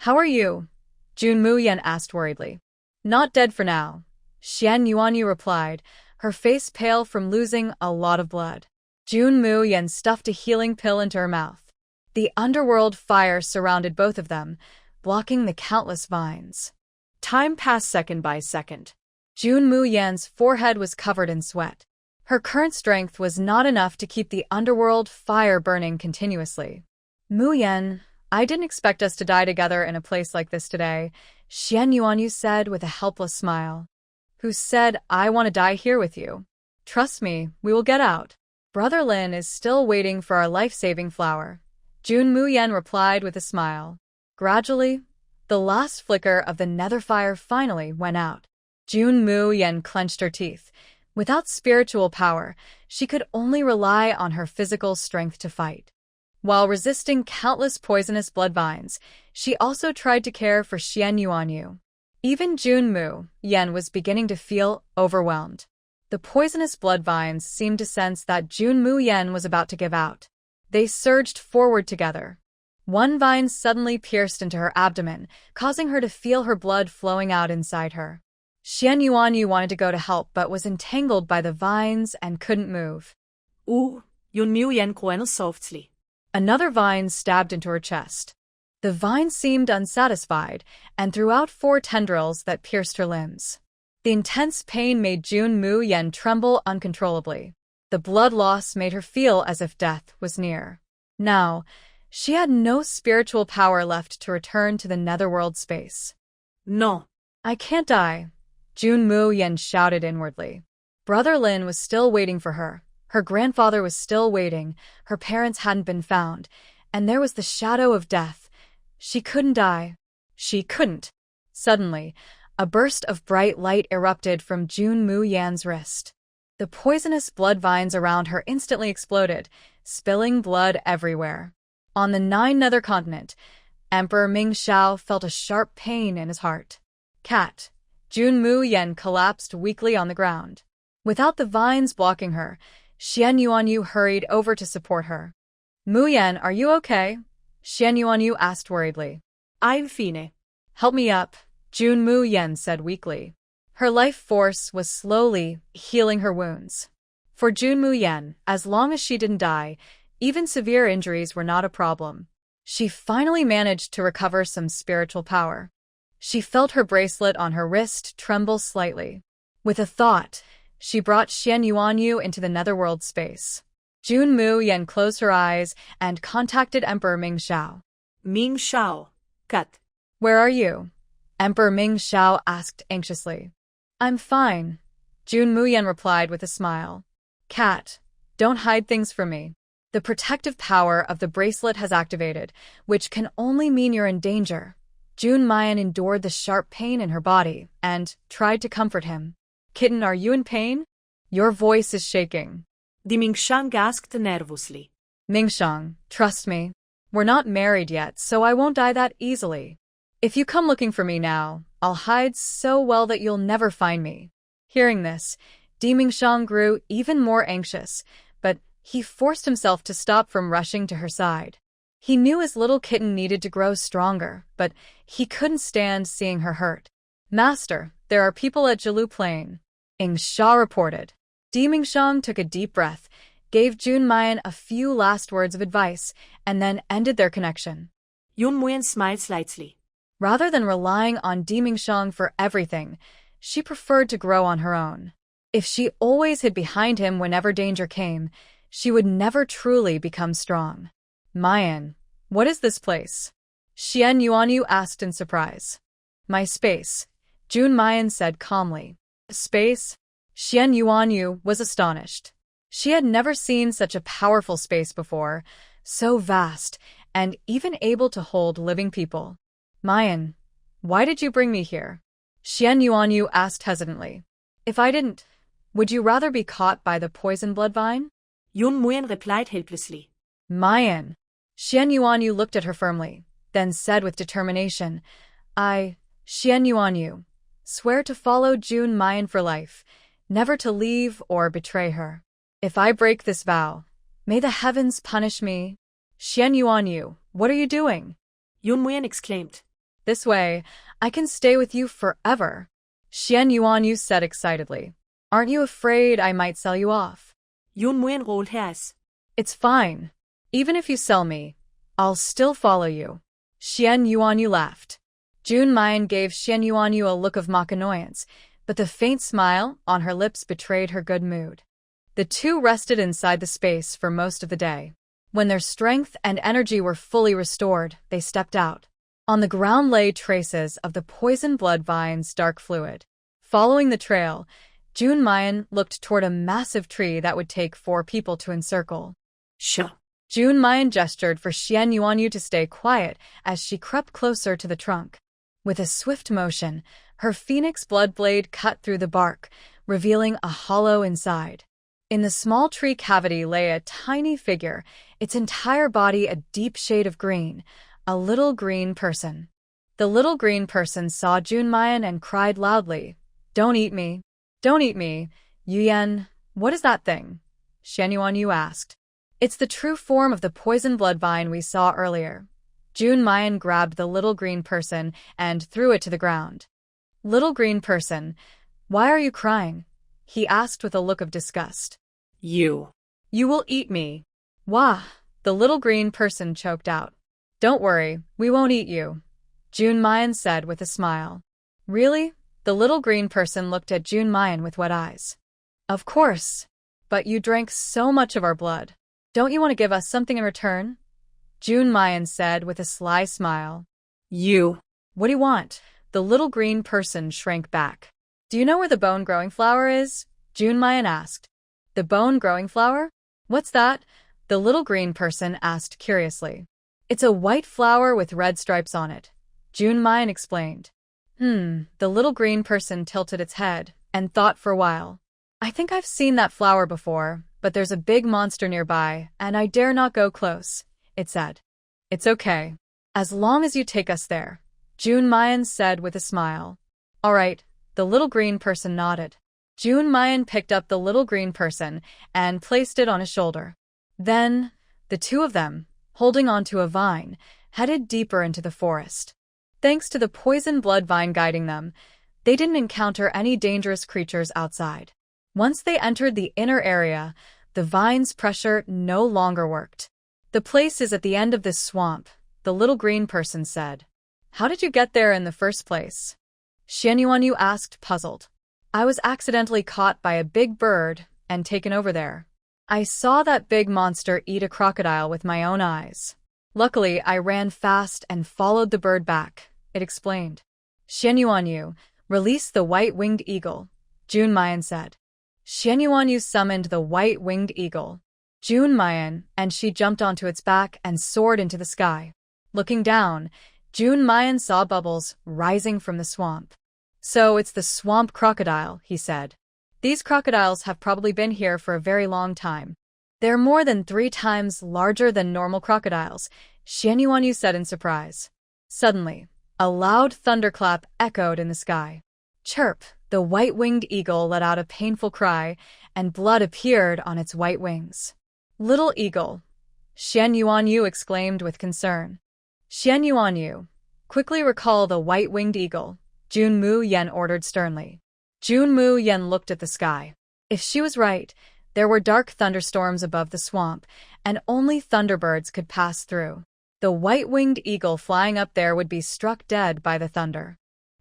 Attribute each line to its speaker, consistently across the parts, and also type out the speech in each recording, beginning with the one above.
Speaker 1: How are you? Jun Mu Yan asked worriedly. Not dead for now, Lin Yuan replied, her face pale from losing a lot of blood. Jun Mu Yan stuffed a healing pill into her mouth. The underworld fire surrounded both of them, blocking the countless vines. Time passed second by second. Jun Mu Yan's forehead was covered in sweat. Her current strength was not enough to keep the underworld fire burning continuously. Mu Yan, I didn't expect us to die together in a place like this today, Lin Yuan said with a helpless smile. Who said I want to die here with you? Trust me, we will get out. Brother Lin is still waiting for our life-saving flower, Jun Mu Yan replied with a smile. Gradually, the last flicker of the nether fire finally went out. Jun Mu Yan clenched her teeth. Without spiritual power, she could only rely on her physical strength to fight. While resisting countless poisonous blood vines, she also tried to care for Lin Yuan. Even Jun Mu Yan was beginning to feel overwhelmed. The poisonous blood vines seemed to sense that Jun Mu Yan was about to give out. They surged forward together. One vine suddenly pierced into her abdomen, causing her to feel her blood flowing out inside her. Lin Yuan wanted to go to help but was entangled by the vines and couldn't move.
Speaker 2: Jun Mu Yan groaned softly.
Speaker 1: Another vine stabbed into her chest. The vine seemed unsatisfied and threw out 4 tendrils that pierced her limbs. The intense pain made Jun Mu Yan tremble uncontrollably. The blood loss made her feel as if death was near. Now, she had no spiritual power left to return to the netherworld space.
Speaker 2: No.
Speaker 1: I can't die, Jun Mu Yan shouted inwardly. Brother Lin was still waiting for her. Her grandfather was still waiting, her parents hadn't been found, and there was the shadow of death. She couldn't die. She couldn't. Suddenly, a burst of bright light erupted from Jun Mu Yan's wrist. The poisonous blood vines around her instantly exploded, spilling blood everywhere. On the 9 nether continent, Emperor Ming Xiao felt a sharp pain in his heart. Cat. Jun Mu Yan collapsed weakly on the ground. Without the vines blocking her, Lin Yuan hurried over to support her. Mu Yan, are you okay? Lin Yuan asked worriedly.
Speaker 2: I'm fine.
Speaker 1: Help me up, Jun Mu Yan said weakly. Her life force was slowly healing her wounds. For Jun Mu Yan, as long as she didn't die, even severe injuries were not a problem. She finally managed to recover some spiritual power. She felt her bracelet on her wrist tremble slightly. With a thought, she brought Lin Yuan into the netherworld space. Jun Mu Yan closed her eyes and contacted Emperor Ming Xiao.
Speaker 2: Ming Xiao, cat.
Speaker 1: Where are you? Emperor Ming Xiao asked anxiously. I'm fine, Jun Mu Yan replied with a smile. Cat, don't hide things from me. The protective power of the bracelet has activated, which can only mean you're in danger. Jun Mu Yan endured the sharp pain in her body and tried to comfort him. Kitten, are you in pain? Your voice is shaking.
Speaker 2: The Mingxiang asked nervously.
Speaker 1: Mingxiang, trust me. We're not married yet, so I won't die that easily. If you come looking for me now, I'll hide so well that you'll never find me. Hearing this, Di Mingxiang grew even more anxious, but he forced himself to stop from rushing to her side. He knew his little kitten needed to grow stronger, but he couldn't stand seeing her hurt. Master, there are people at Jilu Plain, Ing Sha reported. Di Mingxiang took a deep breath, gave Jun Mu Yan a few last words of advice, and then ended their connection.
Speaker 2: Jun Mu Yan smiled slightly.
Speaker 1: Rather than relying on Di Mingxiang for everything, she preferred to grow on her own. If she always hid behind him whenever danger came, she would never truly become strong. Mayan, what is this place? Lin Yuan asked in surprise. My space, Jun Mu Yan said calmly. Space? Lin Yuan was astonished. She had never seen such a powerful space before, so vast, and even able to hold living people. Mayan, why did you bring me here? Lin Yuan asked hesitantly. If I didn't, would you rather be caught by the poison blood vine?
Speaker 2: Jun Mu Yan replied helplessly.
Speaker 1: Mayan. Lin Yuan looked at her firmly, then said with determination, Lin Yuan, swear to follow Jun Mu Yan for life, never to leave or betray her. If I break this vow, may the heavens punish me. Lin Yuan, what are you doing?
Speaker 2: Jun Mu Yan exclaimed.
Speaker 1: This way, I can stay with you forever. Xian Yuanyu said excitedly. Aren't you afraid I might sell you off?
Speaker 2: Jun Mu Yan rolled her eyes.
Speaker 1: It's fine. Even if you sell me, I'll still follow you. Xian Yuanyu laughed. Jun Mu Yan gave Xian Yuanyu a look of mock annoyance, but the faint smile on her lips betrayed her good mood. The two rested inside the space for most of the day. When their strength and energy were fully restored, they stepped out. On the ground lay traces of the poison blood vine's dark fluid. Following the trail, Jun Mu Yan looked toward a massive tree that would take 4 people to encircle.
Speaker 2: Shh.
Speaker 1: Jun Mu Yan gestured for Xian Yuanyu to stay quiet as she crept closer to the trunk. With a swift motion, her phoenix blood blade cut through the bark, revealing a hollow inside. In the small tree cavity lay a tiny figure, its entire body a deep shade of green, a little green person. The little green person saw Jun Mu Yan and cried loudly, "Don't eat me! Don't eat me! Yuyan, what is that thing?" Xian Yuanyu asked. "It's the true form of the poison blood vine we saw earlier." Jun Mu Yan grabbed the little green person and threw it to the ground. "Little green person, why are you crying?" he asked with a look of disgust.
Speaker 2: You
Speaker 1: will eat me." "Wah," the little green person choked out. "Don't worry, we won't eat you," Jun Mu Yan said with a smile. "Really?" The little green person looked at Jun Mu Yan with wet eyes. "Of course. But you drank so much of our blood. Don't you want to give us something in return?" Jun Mu Yan said with a sly smile. What do you want?" The little green person shrank back. "Do you know where the bone-growing flower is?" Jun Mu Yan asked. "The bone-growing flower? What's that?" The little green person asked curiously. "It's a white flower with red stripes on it," Jun Mu Yan explained. The little green person tilted its head and thought for a while. "I think I've seen that flower before, but there's a big monster nearby, and I dare not go close," it said. "It's okay. As long as you take us there," Jun Mu Yan said with a smile. "All right," the little green person nodded. Jun Mu Yan picked up the little green person and placed it on his shoulder. Then, the two of them, holding onto a vine, headed deeper into the forest. Thanks to the poison blood vine guiding them, they didn't encounter any dangerous creatures outside. Once they entered the inner area, the vine's pressure no longer worked. "The place is at the end of this swamp," the little green person said. "How did you get there in the first place?" Xian Yuanyu asked, puzzled. "I was accidentally caught by a big bird and taken over there. I saw that big monster eat a crocodile with my own eyes. Luckily, I ran fast and followed the bird back," it explained. "Xian Yuanyu, release the white-winged eagle," Jun Mu Yan said. Xian Yuanyu summoned the white-winged eagle, Jun Mu Yan, and she jumped onto its back and soared into the sky. Looking down, Jun Mu Yan saw bubbles rising from the swamp. "So it's the swamp crocodile," he said. "These crocodiles have probably been here for a very long time. They're more than 3 times larger than normal crocodiles," Xian Yuanyu said in surprise. Suddenly, a loud thunderclap echoed in the sky. Chirp! The white-winged eagle let out a painful cry, and blood appeared on its white wings. "Little eagle," Xian Yuanyu exclaimed with concern. "Xian Yuanyu, quickly recall the white-winged eagle," Jun Mu Yan ordered sternly. Jun Mu Yan looked at the sky. If she was right, there were dark thunderstorms above the swamp, and only thunderbirds could pass through. The white-winged eagle flying up there would be struck dead by the thunder.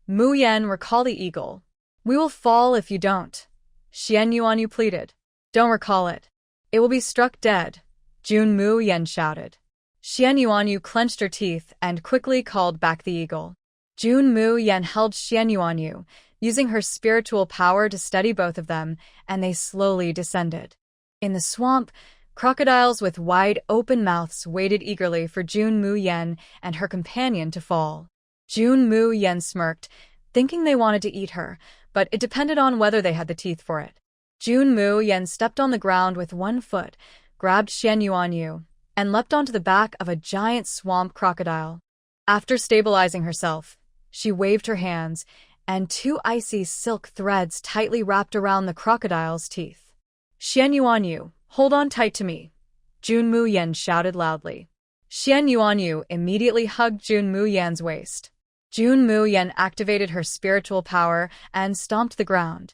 Speaker 1: "Mu Yan, recall the eagle. We will fall if you don't," Xian Yuanyu pleaded. "Don't recall it. It will be struck dead," Jun Mu Yan shouted. Xian Yuanyu clenched her teeth and quickly called back the eagle. Jun Mu Yan held Xian Yuanyu, using her spiritual power to steady both of them, and they slowly descended. In the swamp, crocodiles with wide open mouths waited eagerly for Jun Mu Yan and her companion to fall. Jun Mu Yan smirked, thinking they wanted to eat her, but it depended on whether they had the teeth for it. Jun Mu Yan stepped on the ground with one foot, grabbed Xian Yuanyu, and leapt onto the back of a giant swamp crocodile. After stabilizing herself, she waved her hands, and 2 icy silk threads tightly wrapped around the crocodile's teeth. "Xian Yuanyu, hold on tight to me," Jun Mu Yan shouted loudly. Xian Yuanyu immediately hugged Jun Mu Yan's waist. Jun Mu Yan activated her spiritual power and stomped the ground.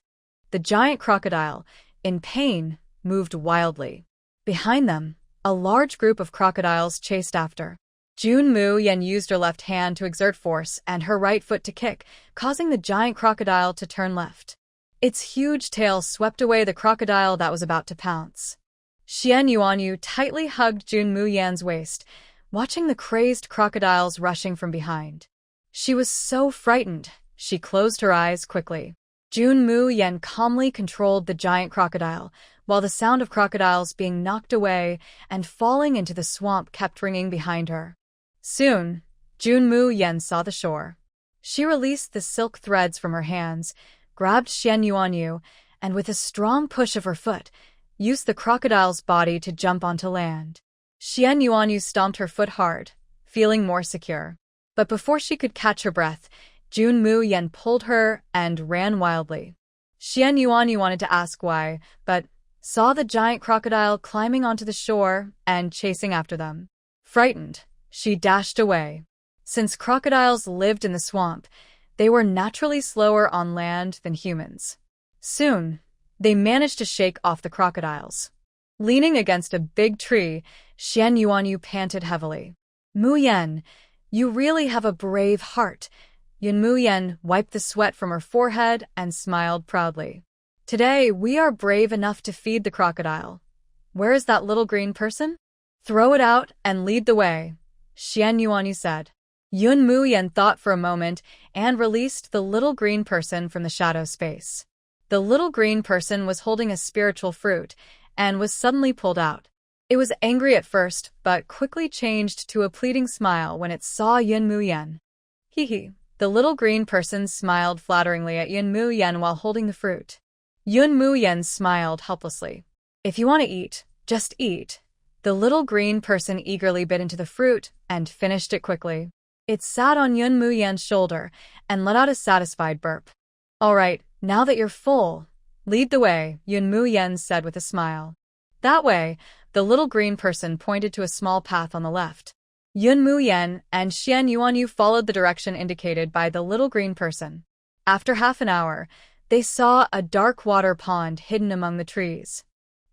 Speaker 1: The giant crocodile, in pain, moved wildly. Behind them, a large group of crocodiles chased after. Jun Mu Yan used her left hand to exert force and her right foot to kick, causing the giant crocodile to turn left. Its huge tail swept away the crocodile that was about to pounce. Xian Yuanyu tightly hugged Jun Mu Yan's waist, watching the crazed crocodiles rushing from behind. She was so frightened, she closed her eyes quickly. Jun Mu Yan calmly controlled the giant crocodile, while the sound of crocodiles being knocked away and falling into the swamp kept ringing behind her. Soon, Jun Mu Yan saw the shore. She released the silk threads from her hands, grabbed Xian Yuanyu, and with a strong push of her foot, used the crocodile's body to jump onto land. Xian Yuanyu stomped her foot hard, feeling more secure. But before she could catch her breath, Jun Mu Yan pulled her and ran wildly. Xian Yuanyu wanted to ask why, but saw the giant crocodile climbing onto the shore and chasing after them. Frightened, she dashed away. Since crocodiles lived in the swamp, they were naturally slower on land than humans. Soon, they managed to shake off the crocodiles. Leaning against a big tree, Xian Yuanyu panted heavily. Mu Yan, you really have a brave heart. Jun Mu Yan wiped the sweat from her forehead and smiled proudly. Today, we are brave enough to feed the crocodile. Where is that little green person? Throw it out and lead the way, Xian Yuanyu said. Jun Mu Yan thought for a moment and released the little green person from the shadow space. The little green person was holding a spiritual fruit and was suddenly pulled out. It was angry at first, but quickly changed to a pleading smile when it saw Jun Mu Yan. Hee hee. The little green person smiled flatteringly at Jun Mu Yan while holding the fruit. Jun Mu Yan smiled helplessly. If you want to eat, just eat. The little green person eagerly bit into the fruit and finished it quickly. It sat on Jun Mu Yan's shoulder and let out a satisfied burp. All right, now that you're full, lead the way, Jun Mu Yan said with a smile. That way, the little green person pointed to a small path on the left. Jun Mu Yan and Xian Yuanyu followed the direction indicated by the little green person. After half an hour, they saw a dark water pond hidden among the trees.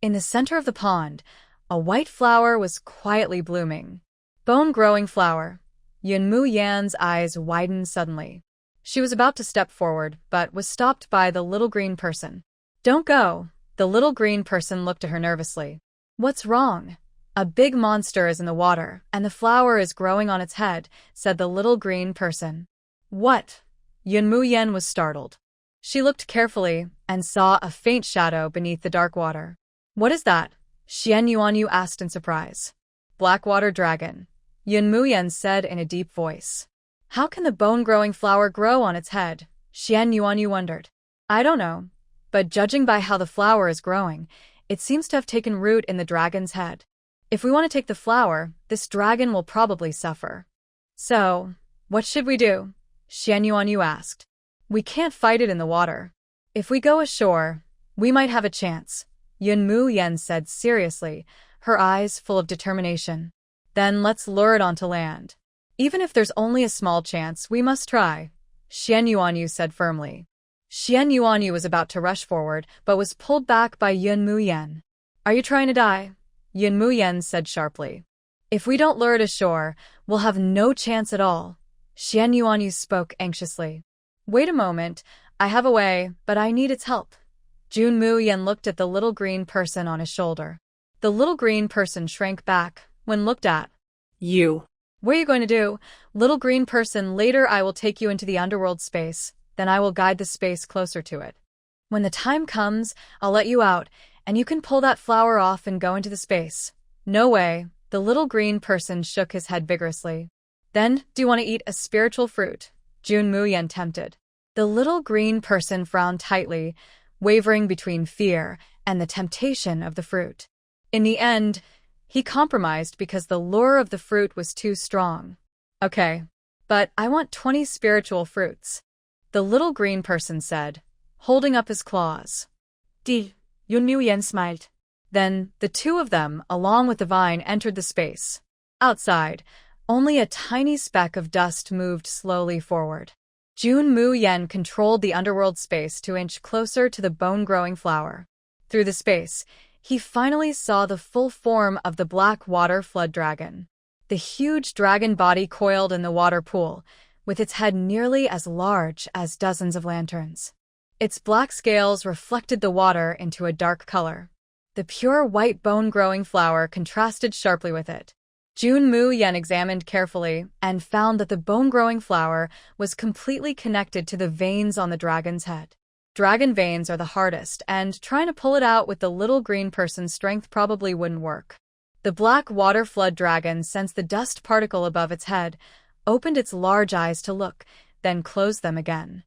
Speaker 1: In the center of the pond, a white flower was quietly blooming. Bone-growing flower. Jun Mu Yan's eyes widened suddenly. She was about to step forward, but was stopped by the little green person. Don't go. The little green person looked at her nervously. What's wrong? A big monster is in the water, and the flower is growing on its head, said the little green person. What? Jun Mu Yan was startled. She looked carefully and saw a faint shadow beneath the dark water. What is that? Xian Yuanyu asked in surprise. Blackwater dragon, Jun Mu Yan said in a deep voice. How can the bone-growing flower grow on its head? Xian Yuanyu wondered. I don't know, but judging by how the flower is growing, it seems to have taken root in the dragon's head. If we want to take the flower, this dragon will probably suffer. So, what should we do? Xian Yuanyu asked. We can't fight it in the water. If we go ashore, we might have a chance, Jun Mu Yan said seriously, her eyes full of determination. Then let's lure it onto land. Even if there's only a small chance, we must try, Xian Yuanyu said firmly. Xian Yuanyu was about to rush forward, but was pulled back by Jun Mu Yan. Are you trying to die? Jun Mu Yan said sharply. If we don't lure it ashore, we'll have no chance at all. Xian Yuanyu spoke anxiously. Wait a moment, I have a way, but I need its help. Jun Mu Yan looked at the little green person on his shoulder. The little green person shrank back when looked at.
Speaker 2: You.
Speaker 1: What are you going to do? Little green person, later I will take you into the underworld space, then I will guide the space closer to it. When the time comes, I'll let you out, and you can pull that flower off and go into the space. No way, the little green person shook his head vigorously. Then, do you want to eat a spiritual fruit? Jun Mu Yan tempted. The little green person frowned tightly, wavering between fear and the temptation of the fruit. In the end, he compromised because the lure of the fruit was too strong. Okay, but I want 20 spiritual fruits, the little green person said, holding up his claws. Deal, Jun Mu Yan smiled. Then, the two of them, along with the vine, entered the space. Outside, Only a tiny speck of dust moved slowly forward. Jun Mu Yan controlled the underworld space to inch closer to the bone-growing flower. Through the space, he finally saw the full form of the black water flood dragon. The huge dragon body coiled in the water pool, with its head nearly as large as dozens of lanterns. Its black scales reflected the water into a dark color. The pure white bone-growing flower contrasted sharply with it. Jun Mu Yan examined carefully and found that the bone-growing flower was completely connected to the veins on the dragon's head. Dragon veins are the hardest, and trying to pull it out with the little green person's strength probably wouldn't work. The black water flood dragon sensed the dust particle above its head, opened its large eyes to look, then closed them again.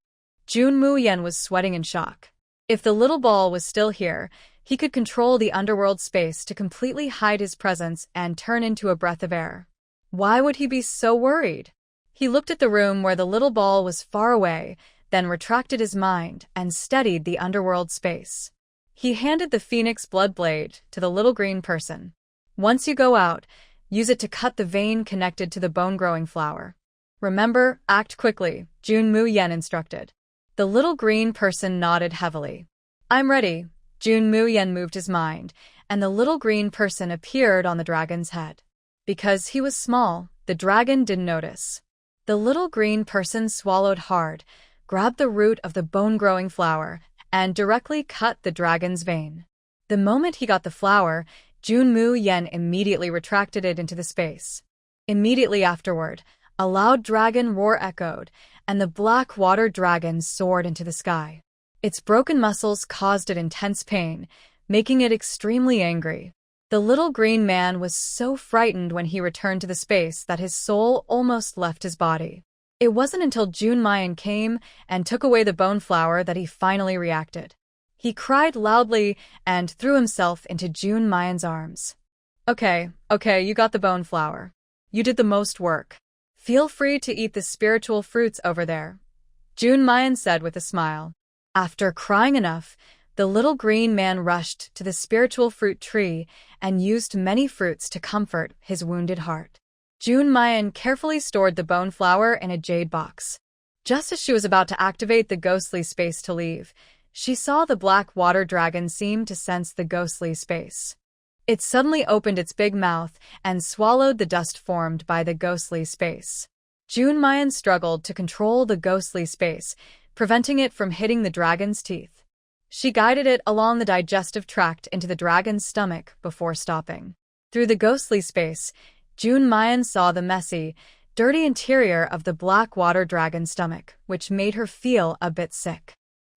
Speaker 1: Jun Mu Yan was sweating in shock. If the little ball was still here, he could control the underworld space to completely hide his presence and turn into a breath of air. Why would he be so worried? He looked at the room where the little ball was far away, then retracted his mind and steadied the underworld space. He handed the phoenix blood blade to the little green person. Once you go out, use it to cut the vein connected to the bone-growing flower. Remember, act quickly, Jun Mu Yan instructed. The little green person nodded heavily. I'm ready. Jun Mu Yan moved his mind, and the little green person appeared on the dragon's head. Because he was small, the dragon didn't notice. The little green person swallowed hard, grabbed the root of the bone-growing flower, and directly cut the dragon's vein. The moment he got the flower, Jun Mu Yan immediately retracted it into the space. Immediately afterward, a loud dragon roar echoed, and the black water dragon soared into the sky. Its broken muscles caused it intense pain, making it extremely angry. The little green man was so frightened when he returned to the space that his soul almost left his body. It wasn't until Jun Mu Yan came and took away the bone flower that he finally reacted. He cried loudly and threw himself into Jun Mu Yan's arms. Okay, you got the bone flower. You did the most work. Feel free to eat the spiritual fruits over there, Jun Mu Yan said with a smile. After crying enough, the little green man rushed to the spiritual fruit tree and used many fruits to comfort his wounded heart. Jun Mu Yan carefully stored the bone flower in a jade box. Just as she was about to activate the ghostly space to leave, she saw the black water dragon seem to sense the ghostly space. It suddenly opened its big mouth and swallowed the dust formed by the ghostly space. Jun Mu Yan struggled to control the ghostly space, preventing it from hitting the dragon's teeth. She guided it along the digestive tract into the dragon's stomach before stopping. Through the ghostly space, Jun Mu Yan saw the messy, dirty interior of the black water dragon's stomach, which made her feel a bit sick.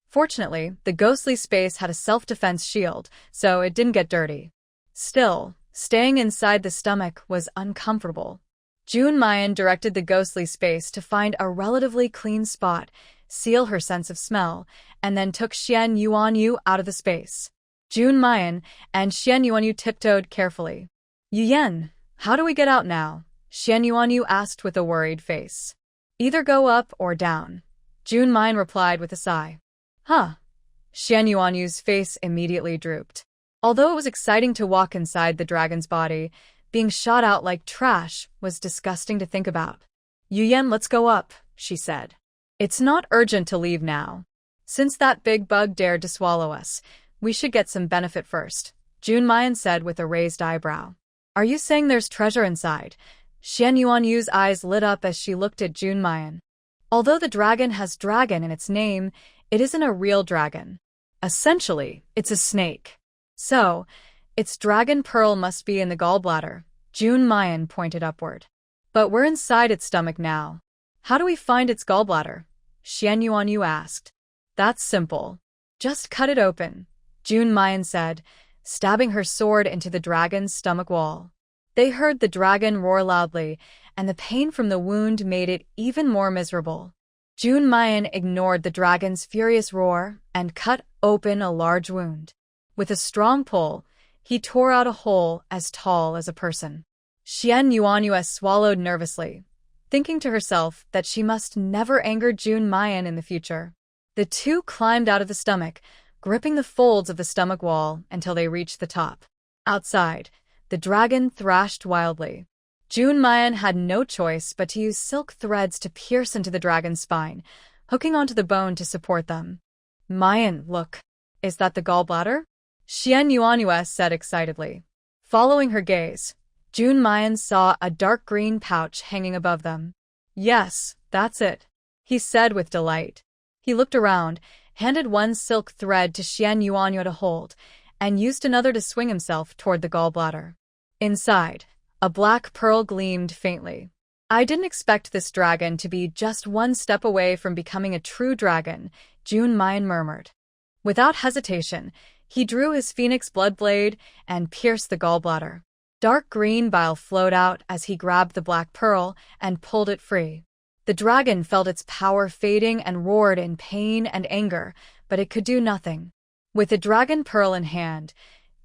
Speaker 1: Fortunately, the ghostly space had a self-defense shield, so it didn't get dirty. Still, staying inside the stomach was uncomfortable. Jun Mu Yan directed the ghostly space to find a relatively clean spot, seal her sense of smell, and then took Xian Yuanyu out of the space. Jun Mu Yan and Xian Yuanyu tiptoed carefully. Yu Yan, how do we get out now? Xian Yuanyu asked with a worried face. Either go up or down, Jun Mu Yan replied with a sigh. Huh. Xian Yuanyu's face immediately drooped. Although it was exciting to walk inside the dragon's body, being shot out like trash was disgusting to think about. Yu Yan, let's go up, she said. It's not urgent to leave now. Since that big bug dared to swallow us, we should get some benefit first, Jun Mu Yan said with a raised eyebrow. Are you saying there's treasure inside? Xian Yuanyu's eyes lit up as she looked at Jun Mu Yan. Although the dragon has dragon in its name, it isn't a real dragon. Essentially, it's a snake. So, its dragon pearl must be in the gallbladder, Jun Mu Yan pointed upward. But we're inside its stomach now. How do we find its gallbladder? Xian Yuanyu asked. That's simple. Just cut it open, Jun Mu Yan said, stabbing her sword into the dragon's stomach wall. They heard the dragon roar loudly, and the pain from the wound made it even more miserable. Jun Mu Yan ignored the dragon's furious roar and cut open a large wound. With a strong pull, he tore out a hole as tall as a person. Xian Yuanyu swallowed nervously, thinking to herself that she must never anger Jun Mu Yan in the future. The two climbed out of the stomach, gripping the folds of the stomach wall until they reached the top. Outside, the dragon thrashed wildly. Jun Mu Yan had no choice but to use silk threads to pierce into the dragon's spine, hooking onto the bone to support them. Mayan, look. Is that the gallbladder? Xian Yuanhua said excitedly. Following her gaze, Jun Mu Yan saw a dark green pouch hanging above them. Yes, that's it, he said with delight. He looked around, handed one silk thread to Xian Yuanhua to hold, and used another to swing himself toward the gallbladder. Inside, a black pearl gleamed faintly. I didn't expect this dragon to be just one step away from becoming a true dragon, Jun Mu Yan murmured. Without hesitation, he drew his phoenix blood blade and pierced the gallbladder. Dark green bile flowed out as he grabbed the black pearl and pulled it free. The dragon felt its power fading and roared in pain and anger, but it could do nothing. With the dragon pearl in hand,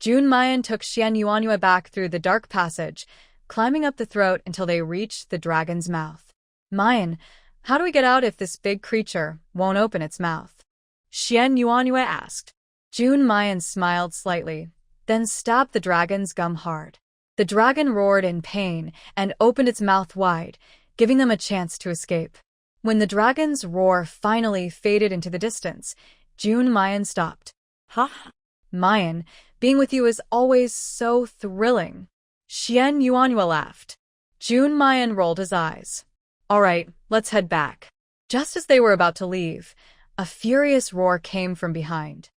Speaker 1: Jun Mu Yan took Xian Yuanhua back through the dark passage, climbing up the throat until they reached the dragon's mouth. Mayan, how do we get out if this big creature won't open its mouth? Xian Yuanhua asked. Jun Mu Yan smiled slightly, then stabbed the dragon's gum hard. The dragon roared in pain and opened its mouth wide, giving them a chance to escape. When the dragon's roar finally faded into the distance, Jun Mu Yan stopped.
Speaker 2: Huh?
Speaker 1: Mayan, being with you is always so thrilling. Xian Yuanhua laughed. Jun Mu Yan rolled his eyes. All right, let's head back. Just as they were about to leave, a furious roar came from behind.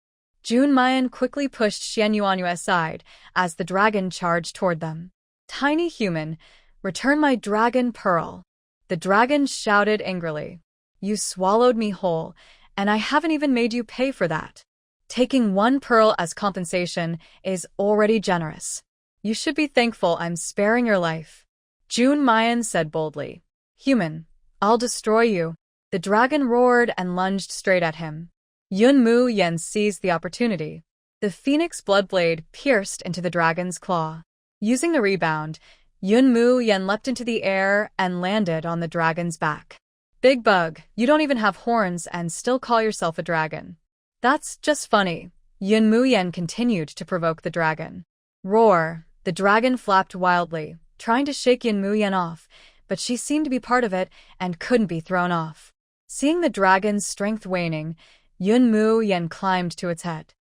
Speaker 1: Jun Mu Yan quickly pushed Xian Yuanhua aside as the dragon charged toward them. Tiny human, return my dragon pearl. The dragon shouted angrily. You swallowed me whole, and I haven't even made you pay for that. Taking one pearl as compensation is already generous. You should be thankful I'm sparing your life. Jun Mu Yan said boldly. Human, I'll destroy you. The dragon roared and lunged straight at him. Jun Mu Yan seized the opportunity. The phoenix blood blade pierced into the dragon's claw. Using the rebound, Jun Mu Yan leapt into the air and landed on the dragon's back. Big bug, you don't even have horns and still call yourself a dragon. That's just funny. Jun Mu Yan continued to provoke the dragon. Roar! The dragon flapped wildly, trying to shake Jun Mu Yan off, but she seemed to be part of it and couldn't be thrown off. Seeing the dragon's strength waning, Jun Mu Yan climbed to its head.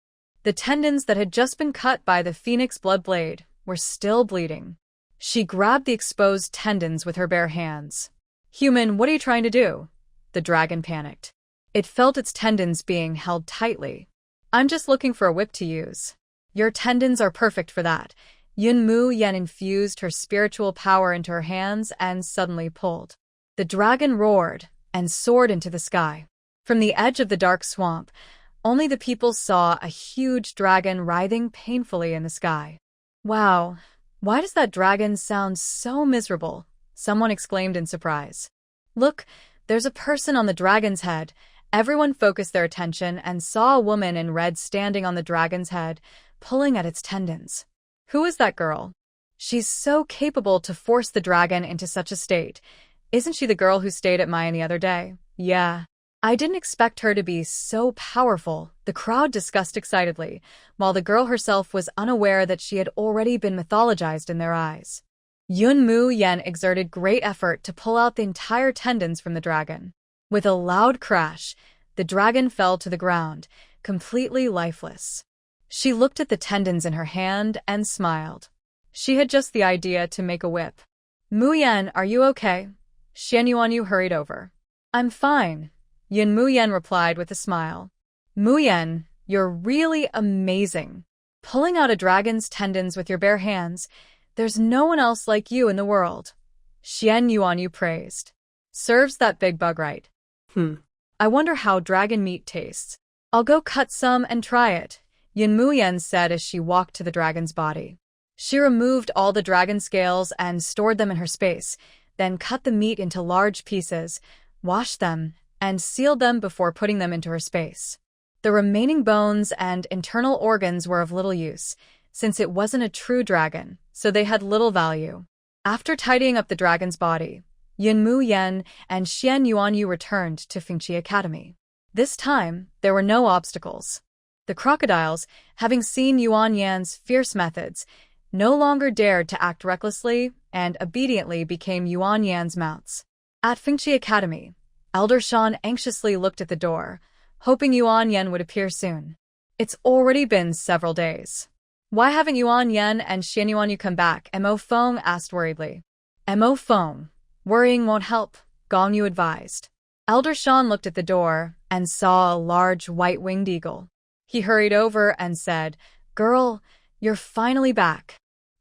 Speaker 1: The tendons that had just been cut by the phoenix blood blade were still bleeding. She grabbed the exposed tendons with her bare hands. Human, what are you trying to do? The dragon panicked. It felt its tendons being held tightly. I'm just looking for a whip to use. Your tendons are perfect for that. Jun Mu Yan infused her spiritual power into her hands and suddenly pulled. The dragon roared and soared into the sky. From the edge of the dark swamp, only the people saw a huge dragon writhing painfully in the sky. Wow, why does that dragon sound so miserable? Someone exclaimed in surprise. Look, there's a person on the dragon's head. Everyone focused their attention and saw a woman in red standing on the dragon's head, pulling at its tendons. Who is that girl? She's so capable to force the dragon into such a state. Isn't she the girl who stayed at mine the other day? Yeah. I didn't expect her to be so powerful, the crowd discussed excitedly, while the girl herself was unaware that she had already been mythologized in their eyes. Jun Mu Yan exerted great effort to pull out the entire tendons from the dragon. With a loud crash, the dragon fell to the ground, completely lifeless. She looked at the tendons in her hand and smiled. She had just the idea to make a whip. Mu Yan, are you okay? Xian Yuanyu hurried over. I'm fine, Jun Mu Yan replied with a smile. Mu Yan, you're really amazing. Pulling out a dragon's tendons with your bare hands, there's no one else like you in the world. Xian Yuanyu praised. Serves that big bug right. I wonder how dragon meat tastes. I'll go cut some and try it, Jun Mu Yan said as she walked to the dragon's body. She removed all the dragon scales and stored them in her space, then cut the meat into large pieces, washed them, and sealed them before putting them into her space. The remaining bones and internal organs were of little use, since it wasn't a true dragon, so they had little value. After tidying up the dragon's body, Jun Mu Yan and Xian Yuanyu returned to Fengqi Academy. This time, there were no obstacles. The crocodiles, having seen Yuan Yan's fierce methods, no longer dared to act recklessly and obediently became Yuan Yan's mounts. At Fengqi Academy, Elder Shan anxiously looked at the door, hoping Yuan Yan would appear soon. It's already been several days. Why haven't Yuan Yan and Xian Yuanyu come back? Mo Feng asked worriedly. Mo Feng, worrying won't help, Gong Yu advised. Elder Shan looked at the door and saw a large white-winged eagle. He hurried over and said, "Girl, you're finally back."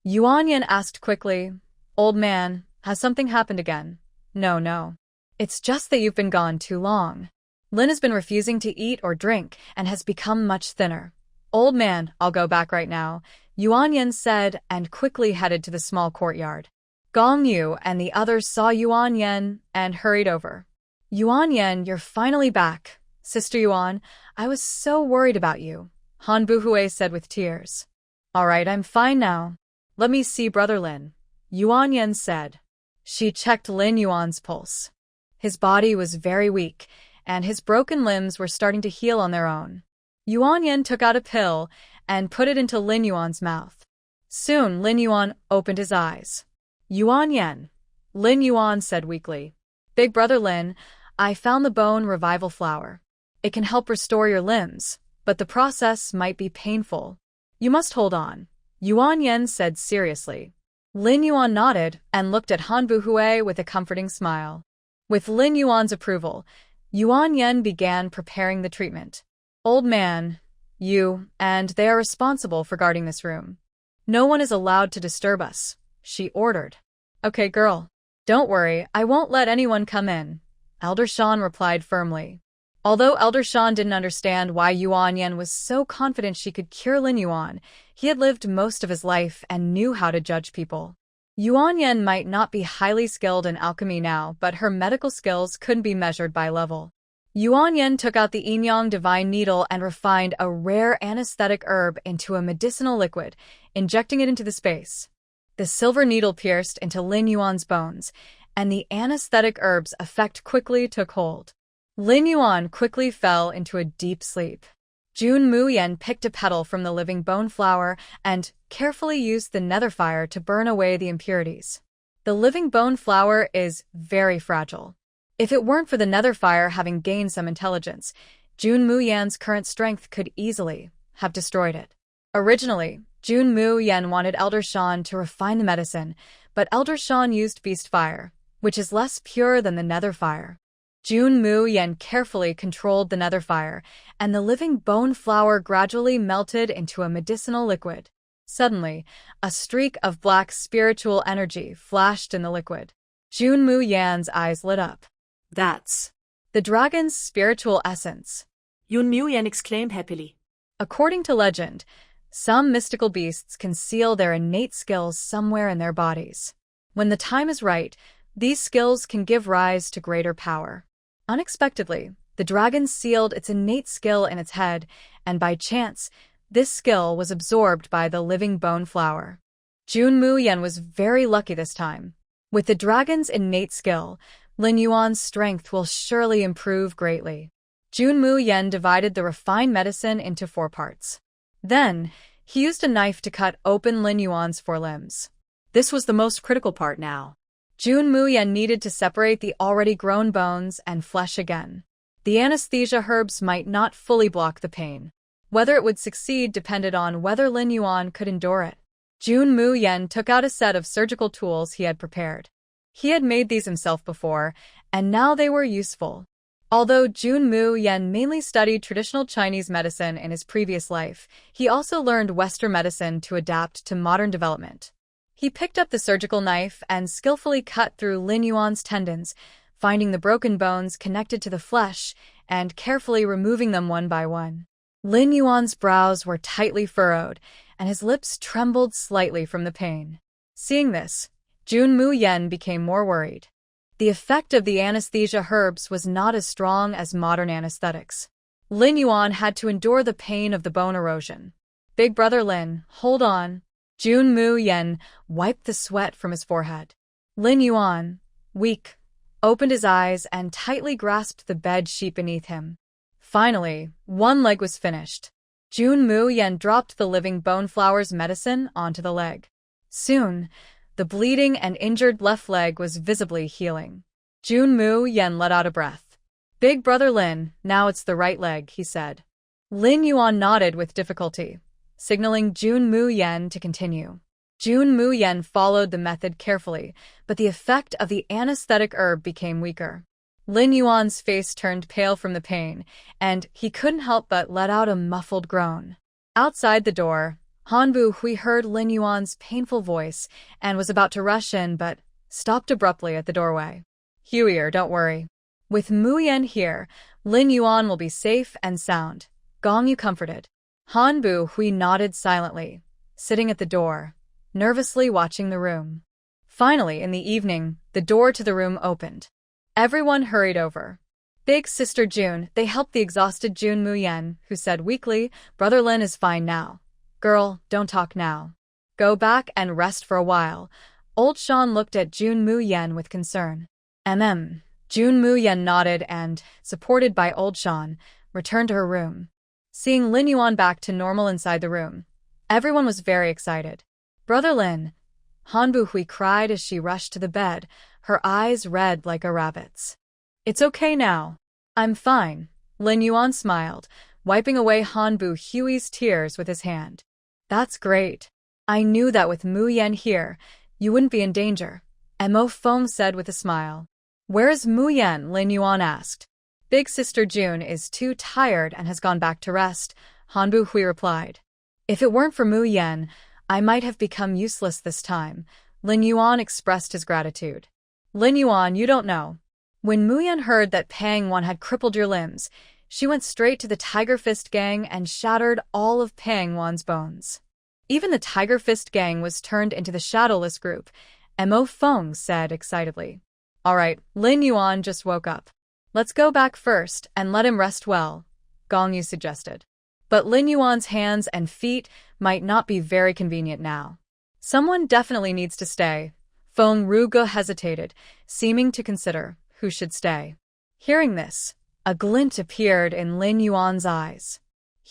Speaker 1: Yuan Yan asked quickly, "Old man, has something happened again?" No. It's just that you've been gone too long. Lin has been refusing to eat or drink and has become much thinner. Old man, I'll go back right now, Yuan Yan said and quickly headed to the small courtyard. Gong Yu and the others saw Yuan Yan and hurried over. Yuan Yan, you're finally back. Sister Yuan, I was so worried about you, Han Buhui said with tears. All right, I'm fine now. Let me see Brother Lin, Yuan Yan said. She checked Lin Yuan's pulse. His body was very weak, and his broken limbs were starting to heal on their own. Yuan Yan took out a pill and put it into Lin Yuan's mouth. Soon, Lin Yuan opened his eyes. Yuan Yan, Lin Yuan said weakly. Big Brother Lin, I found the bone revival flower. It can help restore your limbs, but the process might be painful. You must hold on, Yuan Yan said seriously. Lin Yuan nodded and looked at Han Buhui with a comforting smile. With Lin Yuan's approval, Yuan Yan began preparing the treatment. Old man, you and they are responsible for guarding this room. No one is allowed to disturb us, she ordered. Okay, girl. Don't worry, I won't let anyone come in, Elder Shan replied firmly. Although Elder Shan didn't understand why Yuan Yan was so confident she could cure Lin Yuan, he had lived most of his life and knew how to judge people. Yuan Yan might not be highly skilled in alchemy now, but her medical skills couldn't be measured by level. Yuan Yan took out the Yin-Yang divine needle and refined a rare anesthetic herb into a medicinal liquid, injecting it into the space. The silver needle pierced into Lin Yuan's bones, and the anesthetic herb's effect quickly took hold. Lin Yuan quickly fell into a deep sleep. Jun Mu Yan picked a petal from the living bone flower and carefully used the nether fire to burn away the impurities. The living bone flower is very fragile. If it weren't for the nether fire having gained some intelligence, Jun Mu Yan's current strength could easily have destroyed it. Originally, Jun Mu Yan wanted Elder Shan to refine the medicine, but Elder Shan used beast fire, which is less pure than the nether fire. Jun Mu Yan carefully controlled the nether fire, and the living bone flower gradually melted into a medicinal liquid. Suddenly, a streak of black spiritual energy flashed in the liquid. Jun Mu Yan's eyes lit up.
Speaker 2: That's
Speaker 1: the dragon's spiritual essence,
Speaker 2: Jun Mu Yan exclaimed happily.
Speaker 1: According to legend, some mystical beasts conceal their innate skills somewhere in their bodies. When the time is right, these skills can give rise to greater power. Unexpectedly, the dragon sealed its innate skill in its head, and by chance, this skill was absorbed by the living bone flower. Jun Mu Yan was very lucky this time. With the dragon's innate skill, Lin Yuan's strength will surely improve greatly. Jun Mu Yan divided the refined medicine into 4 parts. Then, he used a knife to cut open Lin Yuan's 4 limbs. This was the most critical part now. Jun Mu Yan needed to separate the already grown bones and flesh again. The anesthesia herbs might not fully block the pain. Whether it would succeed depended on whether Lin Yuan could endure it. Jun Mu Yan took out a set of surgical tools he had prepared. He had made these himself before, and now they were useful. Although Jun Mu Yan mainly studied traditional Chinese medicine in his previous life, he also learned Western medicine to adapt to modern development. He picked up the surgical knife and skillfully cut through Lin Yuan's tendons, finding the broken bones connected to the flesh and carefully removing them one by one. Lin Yuan's brows were tightly furrowed, and his lips trembled slightly from the pain. Seeing this, Jun Mu Yan became more worried. The effect of the anesthesia herbs was not as strong as modern anesthetics. Lin Yuan had to endure the pain of the bone erosion. Big Brother Lin, hold on. Jun Mu Yan wiped the sweat from his forehead. Lin Yuan, weak, opened his eyes and tightly grasped the bed sheet beneath him. Finally, one leg was finished. Jun Mu Yan dropped the living bone flower's medicine onto the leg. Soon, The bleeding and injured left leg was visibly healing. Jun Mu Yan let out a breath. Big brother Lin, now it's the right leg, he said. Lin Yuan nodded with difficulty, signaling Jun Mu Yan to continue. Jun Mu Yan followed the method carefully, but the effect of the anesthetic herb became weaker. Lin Yuan's face turned pale from the pain, and he couldn't help but let out a muffled groan. Outside the door, Hanbu Hui heard Lin Yuan's painful voice and was about to rush in but stopped abruptly at the doorway. Huier, don't worry. With Mu Yan here, Lin Yuan will be safe and sound. Gong Yu comforted. Hanbu Hui nodded silently, sitting at the door, nervously watching the room. Finally, in the evening, the door to the room opened. Everyone hurried over. Big sister June, they helped the exhausted Jun Mu Yan, who said weakly, Brother Lin is fine now. Girl, don't talk now. Go back and rest for a while. Old Shan looked at Jun Mu Yan with concern. Jun Mu Yan nodded and, supported by Old Shan, returned to her room. Seeing Lin Yuan back to normal inside the room, everyone was very excited. Brother Lin, Hanbu Hui cried as she rushed to the bed, her eyes red like a rabbit's. It's okay now. I'm fine, Lin Yuan smiled, wiping away Hanbu Hui's tears with his hand. That's great. I knew that with Mu Yan here, you wouldn't be in danger, Mo Feng said with a smile. Where is Mu Yan? Lin Yuan asked. Big sister June is too tired and has gone back to rest, Hanbu Hui replied. If it weren't for Mu Yan, I might have become useless this time, Lin Yuan expressed his gratitude. Lin Yuan, you don't know. When Mu Yan heard that Pang Wan had crippled your limbs, she went straight to the Tiger Fist gang and shattered all of Pang Wan's bones. Even the Tiger Fist gang was turned into the Shadowless group, Mo Feng said excitedly. All right, Lin Yuan just woke up. Let's go back first and let him rest well, Gong Yu suggested. But Lin Yuan's hands and feet might not be very convenient now. Someone definitely needs to stay. Feng Ruge hesitated, seeming to consider who should stay. Hearing this, a glint appeared in Lin Yuan's eyes.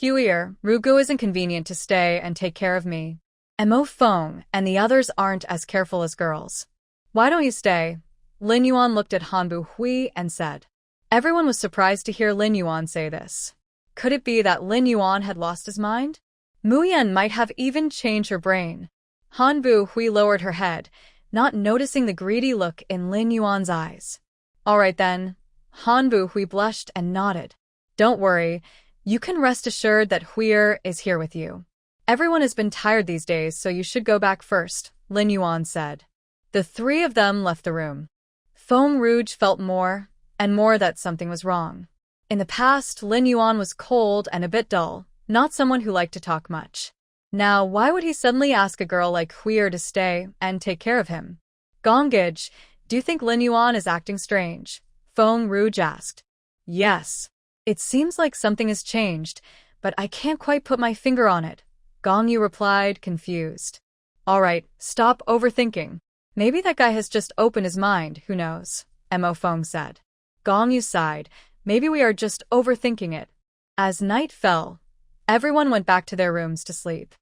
Speaker 1: Huier, Ruge isn't convenient to stay and take care of me. Mo Feng and the others aren't as careful as girls. Why don't you stay? Lin Yuan looked at Hanbu Hui and said. Everyone was surprised to hear Lin Yuan say this. Could it be that Lin Yuan had lost his mind? Mu Yan might have even changed her brain. Hanbu Hui lowered her head, not noticing the greedy look in Lin Yuan's eyes. All right then. Hanbu Hui blushed and nodded. Don't worry, you can rest assured that Huier is here with you. Everyone has been tired these days, so you should go back first, Lin Yuan said. The three of them left the room. Feng Rouge felt more and more that something was wrong. In the past, Lin Yuan was cold and a bit dull, not someone who liked to talk much. Now, why would he suddenly ask a girl like Huier to stay and take care of him? Gongage, do you think Lin Yuan is acting strange? Feng Rouge asked. Yes. It seems like something has changed, but I can't quite put my finger on it, Gong Yu replied, confused. All right, stop overthinking. Maybe that guy has just opened his mind, who knows, Mo Feng said. Gong Yu sighed. Maybe we are just overthinking it. As night fell, everyone went back to their rooms to sleep.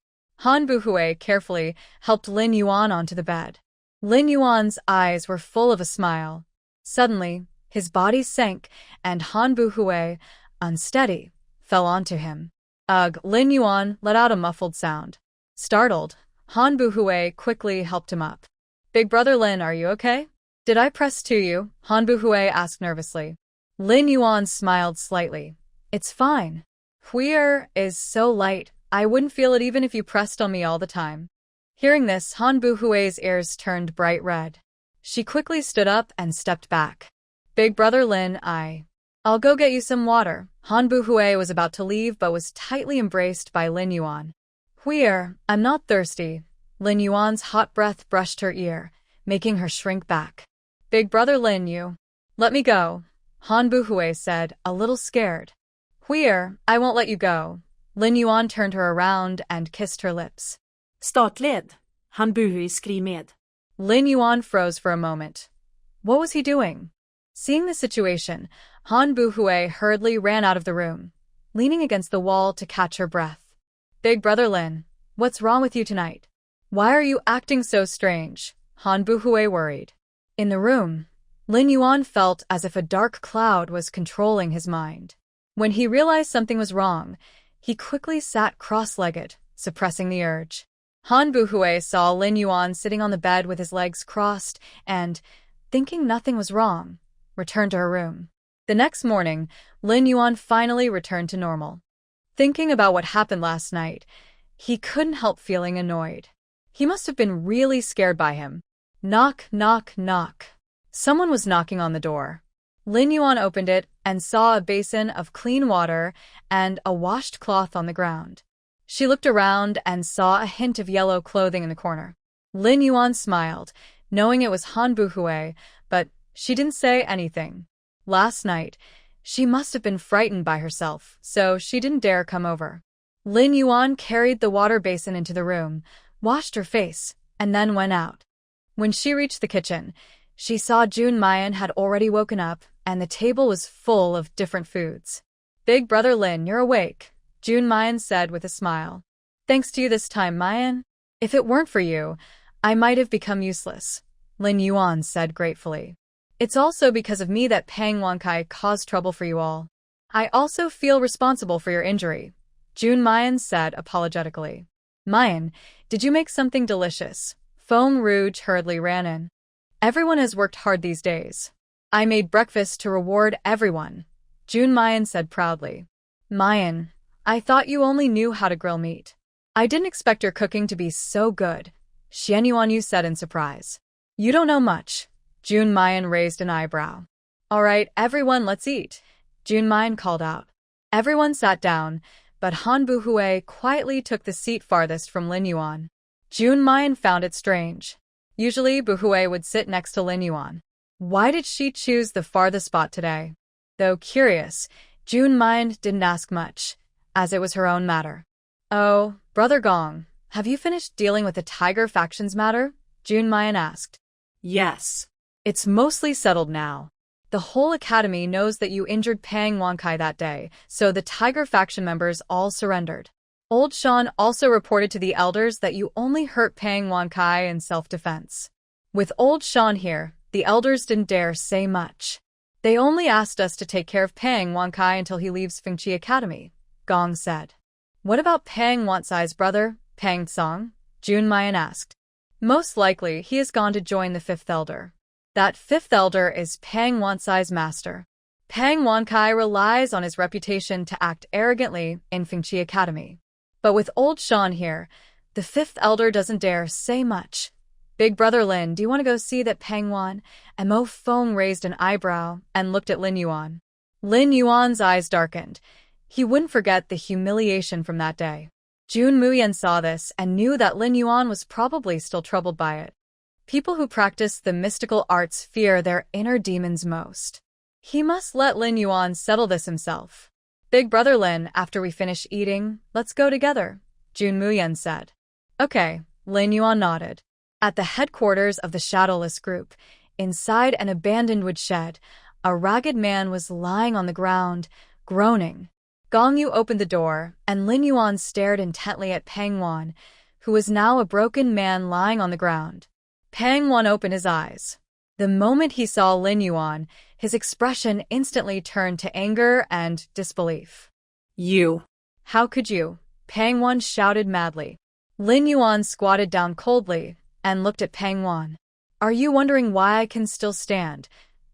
Speaker 1: Hanbu Hui carefully helped Lin Yuan onto the bed. Lin Yuan's eyes were full of a smile. Suddenly, his body sank, and Hanbu Hui, unsteady, fell onto him. Ugh, Lin Yuan let out a muffled sound. Startled, Hanbu Hui quickly helped him up. Big brother Lin, are you okay? Did I press to you? Hanbu Hui asked nervously. Lin Yuan smiled slightly. It's fine. Huier is so light, I wouldn't feel it even if you pressed on me all the time. Hearing this, Hanbu Hui's ears turned bright red. She quickly stood up and stepped back. Big brother Lin, I'll go get you some water. Hanbu Hui was about to leave but was tightly embraced by Lin Yuan. Huier, I'm not thirsty. Lin Yuan's hot breath brushed her ear, making her shrink back. Big brother Lin, you. Let me go, Hanbu Hui said, a little scared. Huier, I won't let you go. Lin Yuan turned her around and kissed her lips.
Speaker 2: Startled. Hanbu Hui skrev med.
Speaker 1: Lin Yuan froze for a moment. What was he doing? Seeing the situation, Hanbu Hui hurriedly ran out of the room, leaning against the wall to catch her breath. Big brother Lin, what's wrong with you tonight? Why are you acting so strange? Han Buhui worried. In the room, Lin Yuan felt as if a dark cloud was controlling his mind. When he realized something was wrong, he quickly sat cross-legged, suppressing the urge. Han Buhui saw Lin Yuan sitting on the bed with his legs crossed and, thinking nothing was wrong, returned to her room. The next morning, Lin Yuan finally returned to normal. Thinking about what happened last night, he couldn't help feeling annoyed. He must have been really scared by him. Knock, knock, knock. Someone was knocking on the door. Lin Yuan opened it and saw a basin of clean water and a washed cloth on the ground. She looked around and saw a hint of yellow clothing in the corner. Lin Yuan smiled, knowing it was Han Buhui, but she didn't say anything. Last night, she must have been frightened by herself, so she didn't dare come over. Lin Yuan carried the water basin into the room, washed her face, and then went out. When she reached the kitchen, she saw Jun Mu Yan had already woken up, and the table was full of different foods. "Big brother Lin, you're awake," Jun Mu Yan said with a smile. "Thanks to you this time, Mu Yan. If it weren't for you, I might have become useless," Lin Yuan said gratefully. "It's also because of me that Pang Wankai caused trouble for you all. I also feel responsible for your injury," Jun Mu Yan said apologetically. "Mu Yan, did you make something delicious?" Feng Rouge hurriedly ran in. "Everyone has worked hard these days. I made breakfast to reward everyone," Jun Mu Yan said proudly. "Mu Yan, I thought you only knew how to grill meat. I didn't expect your cooking to be so good," Xian Yuanyu said in surprise. "You don't know much." Jun Mu Yan raised an eyebrow. "All right, everyone, let's eat," Jun Mu Yan called out. Everyone sat down, but Han Buhui quietly took the seat farthest from Lin Yuan. Jun Mu Yan found it strange. Usually, Buhui would sit next to Lin Yuan. Why did she choose the farthest spot today? Though curious, Jun Mu Yan didn't ask much, as it was her own matter. "Oh, Brother Gong, have you finished dealing with the Tiger faction's matter?" Jun Mu Yan asked.
Speaker 2: Yes.
Speaker 1: "It's mostly settled now. The whole academy knows that you injured Pang Wankai that day, so the Tiger faction members all surrendered. Old Shan also reported to the elders that you only hurt Pang Wankai in self-defense. With Old Shan here, the elders didn't dare say much. They only asked us to take care of Pang Wankai until he leaves Fengqi Academy," Gong said. "What about Pang Wansai's brother, Pang Tsong?" Jun Mu Yan asked. "Most likely, he has gone to join the fifth elder. That fifth elder is Pang Wansai's master. Pang Wankai relies on his reputation to act arrogantly in Fengqi Academy. But with Old Shan here, the fifth elder doesn't dare say much. Big brother Lin, do you want to go see that Pang Wan?" And Mo Feng raised an eyebrow and looked at Lin Yuan. Lin Yuan's eyes darkened. He wouldn't forget the humiliation from that day. Jun Mu Yan saw this and knew that Lin Yuan was probably still troubled by it. People who practice the mystical arts fear their inner demons most. He must let Lin Yuan settle this himself. "Big brother Lin, after we finish eating, let's go together," Jun Mu Yan said. "Okay," Lin Yuan nodded. At the headquarters of the Shadowless group, inside an abandoned woodshed, a ragged man was lying on the ground, groaning. Gong Yu opened the door, and Lin Yuan stared intently at Pang Wan, who was now a broken man lying on the ground. Pang Wan opened his eyes. The moment he saw Lin Yuan, his expression instantly turned to anger and disbelief.
Speaker 2: "You.
Speaker 1: How could you?" Pang Wan shouted madly. Lin Yuan squatted down coldly and looked at Pang Wan. "Are you wondering why I can still stand?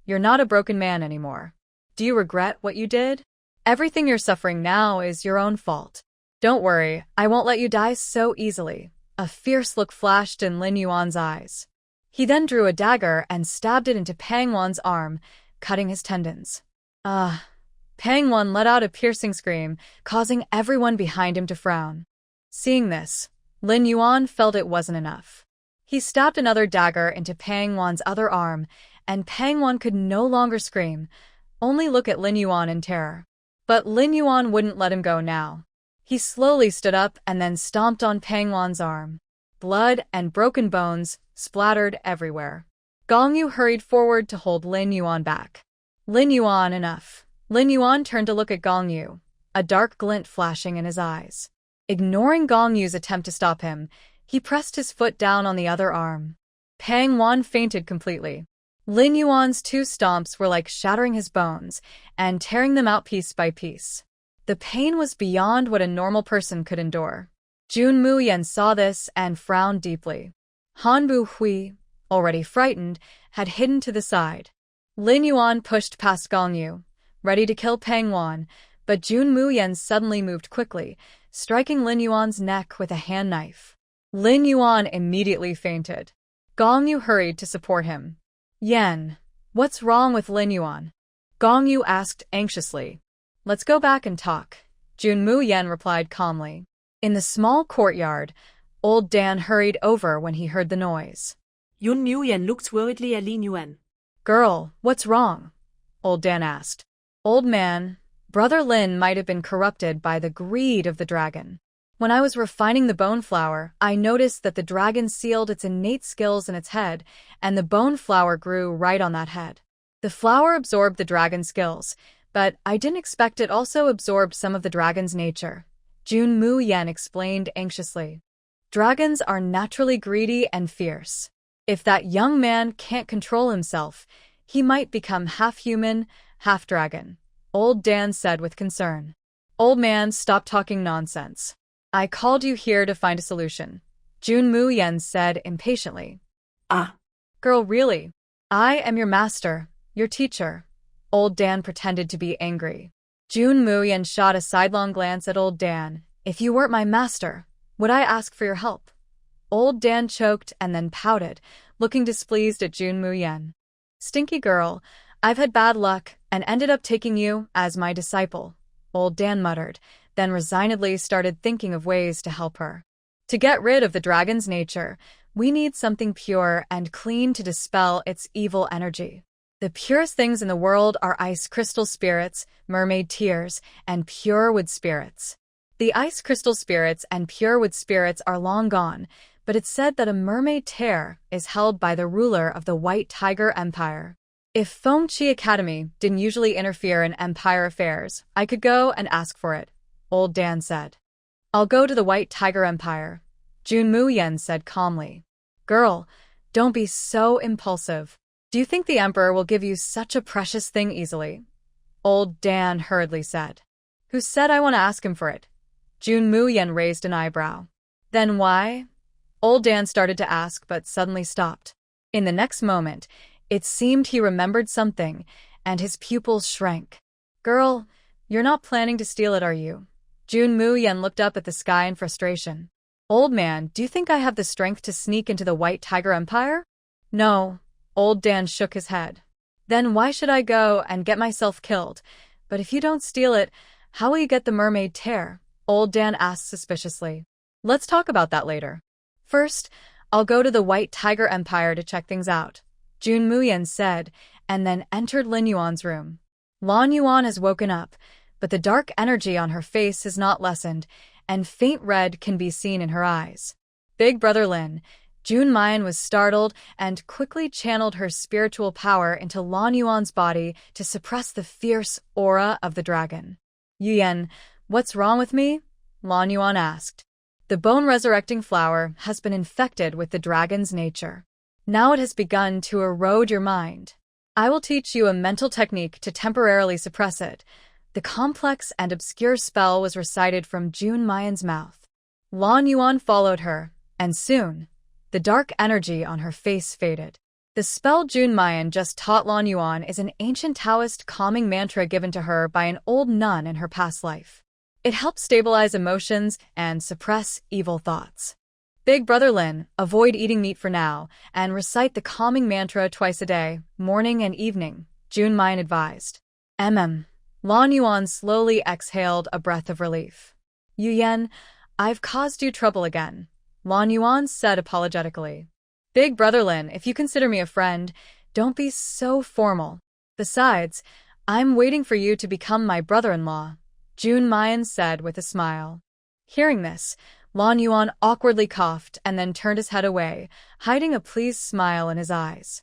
Speaker 1: You're not a broken man anymore. Do you regret what you did? Everything you're suffering now is your own fault. Don't worry, I won't let you die so easily." A fierce look flashed in Lin Yuan's eyes. He then drew a dagger and stabbed it into Pang Wan's arm, cutting his tendons. Pang Wan let out a piercing scream, causing everyone behind him to frown. Seeing this, Lin Yuan felt it wasn't enough. He stabbed another dagger into Pang Wan's other arm, and Pang Wan could no longer scream, only look at Lin Yuan in terror. But Lin Yuan wouldn't let him go now. He slowly stood up and then stomped on Pang Wan's arm. Blood and broken bones splattered everywhere. Gong Yu hurried forward to hold Lin Yuan back. "Lin Yuan, enough." Lin Yuan turned to look at Gong Yu, a dark glint flashing in his eyes. Ignoring Gong Yu's attempt to stop him, he pressed his foot down on the other arm. Pang Wan fainted completely. Lin Yuan's 2 stomps were like shattering his bones and tearing them out piece by piece. The pain was beyond what a normal person could endure. Jun Mu Yan saw this and frowned deeply. Han Bu Hui, already frightened, had hidden to the side. Lin Yuan pushed past Gong Yu, ready to kill Pang Wan, but Jun Mu Yan suddenly moved quickly, striking Lin Yuan's neck with a hand knife. Lin Yuan immediately fainted. Gong Yu hurried to support him. Yan, what's wrong with Lin Yuan? Gong Yu asked anxiously. Let's go back and talk, Jun Mu Yan replied calmly. In the small courtyard, old Dan hurried over when he heard the noise.
Speaker 2: Jun Mu Yan looked worriedly at Lin Yuan.
Speaker 1: Girl, what's wrong? Old Dan asked. Old man, Brother Lin might have been corrupted by the greed of the dragon. When I was refining the bone flower, I noticed that the dragon sealed its innate skills in its head, and the bone flower grew right on that head. The flower absorbed the dragon's skills, but I didn't expect it also absorbed some of the dragon's nature. Jun Mu Yan explained anxiously. Dragons are naturally greedy and fierce. If that young man can't control himself, he might become half human, half dragon, Old Dan said with concern. Old man, stop talking nonsense. I called you here to find a solution, Jun Mu Yan said impatiently.
Speaker 2: Ah.
Speaker 1: Girl, really? I am your master, your teacher. Old Dan pretended to be angry. Jun Mu Yan shot a sidelong glance at Old Dan. If you weren't my master, would I ask for your help? Old Dan choked and then pouted, looking displeased at Jun Mu Yan. Stinky girl, I've had bad luck and ended up taking you as my disciple, Old Dan muttered, then resignedly started thinking of ways to help her. To get rid of the dragon's nature, we need something pure and clean to dispel its evil energy. The purest things in the world are ice crystal spirits, mermaid tears, and pure wood spirits. The ice crystal spirits and pure wood spirits are long gone, but it's said that a mermaid tear is held by the ruler of the White Tiger Empire. If Feng Chi Academy didn't usually interfere in empire affairs, I could go and ask for it, Old Dan said. I'll go to the White Tiger Empire, Jun Mu Yan said calmly. Girl, don't be so impulsive. Do you think the emperor will give you such a precious thing easily? Old Dan hurriedly said. Who said I want to ask him for it? Jun Mu Yan raised an eyebrow. Then why? Old Dan started to ask but suddenly stopped. In the next moment, it seemed he remembered something, and his pupils shrank. Girl, you're not planning to steal it, are you? Jun Mu Yan looked up at the sky in frustration. Old man, do you think I have the strength to sneak into the White Tiger Empire? No. Old Dan shook his head. Then why should I go and get myself killed? But if you don't steal it, how will you get the mermaid tear? Old Dan asked suspiciously. Let's talk about that later. First, I'll go to the White Tiger Empire to check things out, Jun Mu Yan said, and then entered Lin Yuan's room. Lin Yuan has woken up, but the dark energy on her face has not lessened, and faint red can be seen in her eyes. Big brother Lin, Jun Mayan was startled and quickly channeled her spiritual power into Lin Yuan's body to suppress the fierce aura of the dragon. Yuyan, what's wrong with me? Lin Yuan asked. The bone-resurrecting flower has been infected with the dragon's nature. Now it has begun to erode your mind. I will teach you a mental technique to temporarily suppress it. The complex and obscure spell was recited from Jun Mayan's mouth. Lin Yuan followed her, and soon, the dark energy on her face faded. The spell Jun Mayan just taught Lin Yuan is an ancient Taoist calming mantra given to her by an old nun in her past life. It helps stabilize emotions and suppress evil thoughts. Big brother Lin, avoid eating meat for now, and recite the calming mantra twice a day, morning and evening, Jun Mayan advised. Lin Yuan slowly exhaled a breath of relief. Yuyan, I've caused you trouble again, Lin Yuan said apologetically. Big brother Lin, if you consider me a friend, don't be so formal. Besides, I'm waiting for you to become my brother-in-law, Jun Mayan said with a smile. Hearing this, Lin Yuan awkwardly coughed and then turned his head away, hiding a pleased smile in his eyes.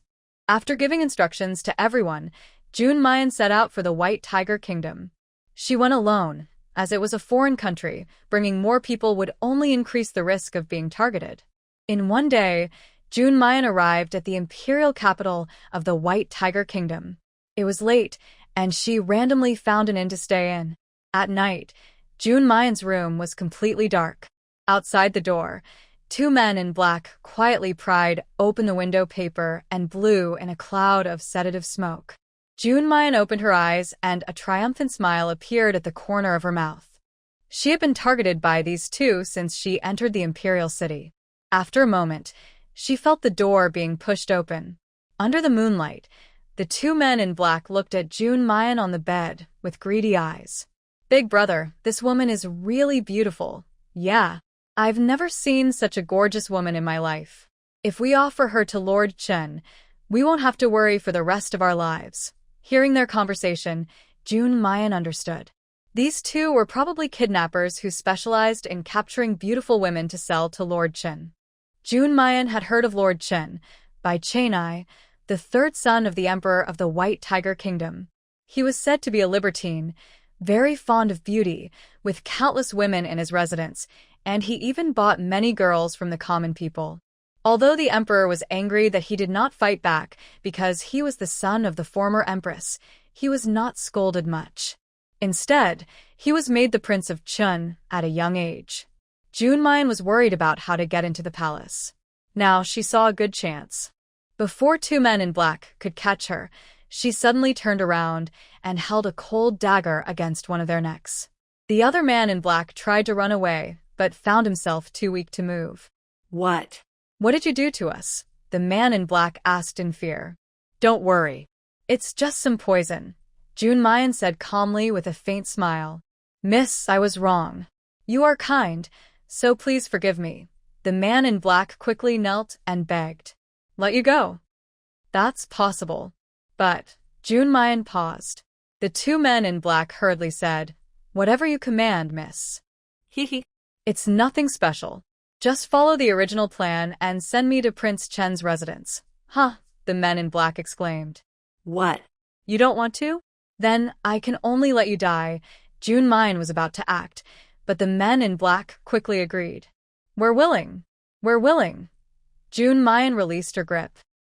Speaker 1: After giving instructions to everyone, Jun Mayan set out for the White Tiger Kingdom. She went alone, as it was a foreign country, bringing more people would only increase the risk of being targeted. In one day, Jun Mu Yan arrived at the imperial capital of the White Tiger Kingdom. It was late, and she randomly found an inn to stay in. At night, Jun Mu Yan's room was completely dark. Outside the door, two men in black quietly pried open the window paper and blew in a cloud of sedative smoke. Jun Mu Yan opened her eyes, and a triumphant smile appeared at the corner of her mouth. She had been targeted by these two since she entered the imperial city. After a moment, she felt the door being pushed open. Under the moonlight, the two men in black looked at Jun Mu Yan on the bed with greedy eyes. "Big brother, this woman is really beautiful. Yeah, I've never seen such a gorgeous woman in my life. If we offer her to Lord Chen, we won't have to worry for the rest of our lives." Hearing their conversation, Jun Mu Yan understood. These two were probably kidnappers who specialized in capturing beautiful women to sell to Lord Chen. Jun Mu Yan had heard of Lord Chen, by Chenai, the third son of the Emperor of the White Tiger Kingdom. He was said to be a libertine, very fond of beauty, with countless women in his residence, and he even bought many girls from the common people. Although the emperor was angry that he did not fight back because he was the son of the former empress, he was not scolded much. Instead, he was made the Prince of Chun at a young age. Jun Mu Yan was worried about how to get into the palace. Now she saw a good chance. Before two men in black could catch her, she suddenly turned around and held a cold dagger against one of their necks. The other man in black tried to run away, but found himself too weak to move.
Speaker 2: What?
Speaker 1: "What did you do to us?" the man in black asked in fear. "Don't worry. It's just some poison," Jun Mu Yan said calmly with a faint smile. "Miss, I was wrong. You are kind, so please forgive me." The man in black quickly knelt and begged. "Let you go." "That's possible. But," Jun Mu Yan paused. The two men in black hurriedly said, "Whatever you command, miss."
Speaker 2: Hehe.
Speaker 1: "It's nothing special. Just follow the original plan and send me to Prince Chen's residence." "Huh," the men in black exclaimed.
Speaker 2: What?
Speaker 1: "You don't want to? Then I can only let you die." Jun Mu Yan was about to act, but the men in black quickly agreed. "We're willing. We're willing." Jun Mu Yan released her grip.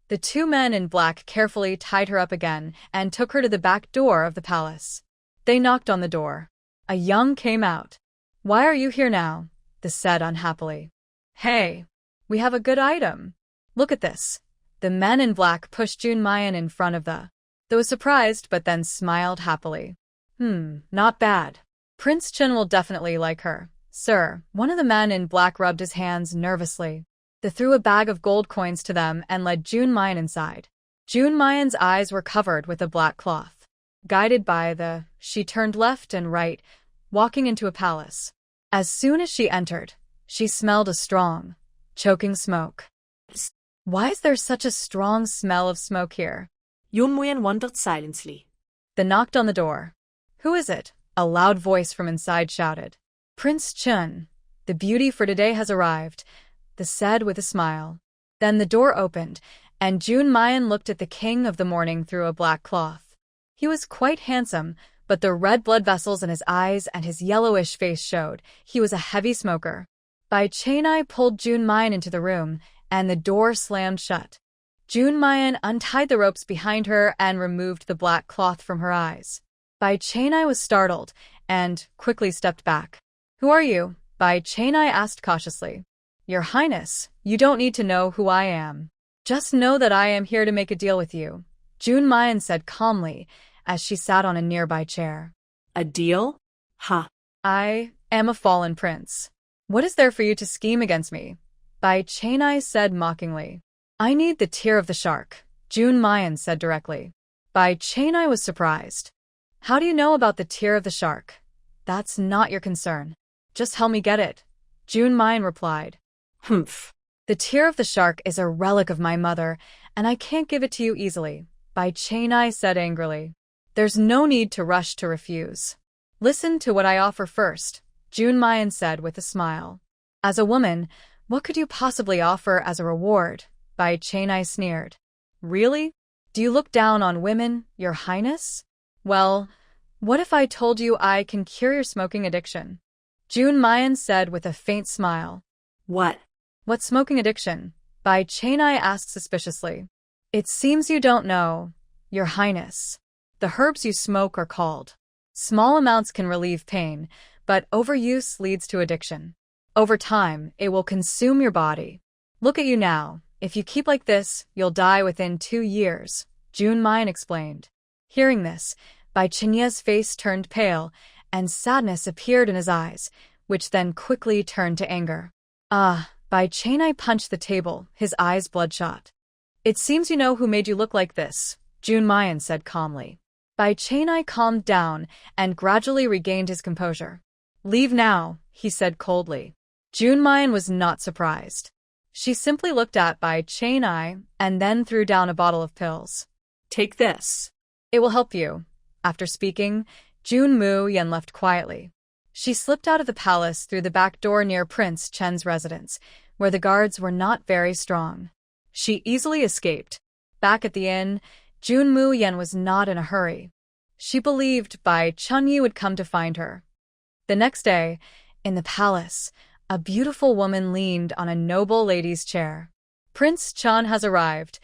Speaker 1: The two men in black carefully tied her up again and took her to the back door of the palace. They knocked on the door. A young came out. "Why are you here now?" they said unhappily. "Hey, we have a good item. Look at this." The men in black pushed Jun Mu Yan in front of they was surprised but then smiled happily. Not bad. Prince Chen will definitely like her." "Sir," one of the men in black rubbed his hands nervously. They threw a bag of gold coins to them and led Jun Mu Yan inside. Jun Mu Yan's eyes were covered with a black cloth. Guided by she turned left and right, walking into a palace. As soon as she entered, she smelled a strong, choking smoke. Why is there such a strong smell of smoke here?
Speaker 2: Jun Mu Yan wondered silently.
Speaker 1: They knocked on the door. "Who is it?" a loud voice from inside shouted. "Prince Chen, the beauty for today has arrived," they said with a smile. Then the door opened, and Jun Mu Yan looked at the king of the morning through a black cloth. He was quite handsome, but the red blood vessels in his eyes and his yellowish face showed he was a heavy smoker. Bai Chenai pulled Jun Mu Yan into the room, and the door slammed shut. Jun Mu Yan untied the ropes behind her and removed the black cloth from her eyes. Bai Chenai was startled and quickly stepped back. "Who are you?" Bai Chenai asked cautiously. "Your Highness, you don't need to know who I am. Just know that I am here to make a deal with you," Jun Mu Yan said calmly as she sat on a nearby chair.
Speaker 2: "A deal? Ha.
Speaker 1: "I am a fallen prince. What is there for you to scheme against me?" Bai Chenai said mockingly. "I need the tear of the shark," Jun Mu Yan said directly. Bai Chenai was surprised. "How do you know about the tear of the shark?" "That's not your concern. Just help me get it," Jun Mu Yan replied.
Speaker 2: Humph.
Speaker 1: "The tear of the shark is a relic of my mother, and I can't give it to you easily," Bai Chenai said angrily. "There's no need to rush to refuse. Listen to what I offer first," Jun Mu Yan said with a smile. "As a woman, what could you possibly offer as a reward?" Bai Chenai sneered. "Really? Do you look down on women, Your Highness? Well, what if I told you I can cure your smoking addiction?" Jun Mu Yan said with a faint smile.
Speaker 2: What?
Speaker 1: "What smoking addiction?" Bai Chenai asked suspiciously. It seems you don't know, Your Highness. The herbs you smoke are called. Small amounts can relieve pain, but overuse leads to addiction. Over time, it will consume your body. Look at you now. If you keep like this, you'll die within 2 years, Jun Mu Yan explained. Hearing this, Bai Chenai's face turned pale, and sadness appeared in his eyes, which then quickly turned to anger. Bai Chenai punched the table, his eyes bloodshot. It seems you know who made you look like this, Jun Mu Yan said calmly. Bai Chenai calmed down and gradually regained his composure. Leave now, he said coldly. Jun Mu Yan was not surprised. She simply looked at Bai Chenai and then threw down a bottle of pills.
Speaker 2: Take this.
Speaker 1: It will help you. After speaking, Jun Mu Yan left quietly. She slipped out of the palace through the back door near Prince Chen's residence, where the guards were not very strong. She easily escaped. Back at the inn, Jun Mu Yan was not in a hurry. She believed Bai Chunyi would come to find her. The next day, in the palace, a beautiful woman leaned on a noble lady's chair. Prince Chen has arrived.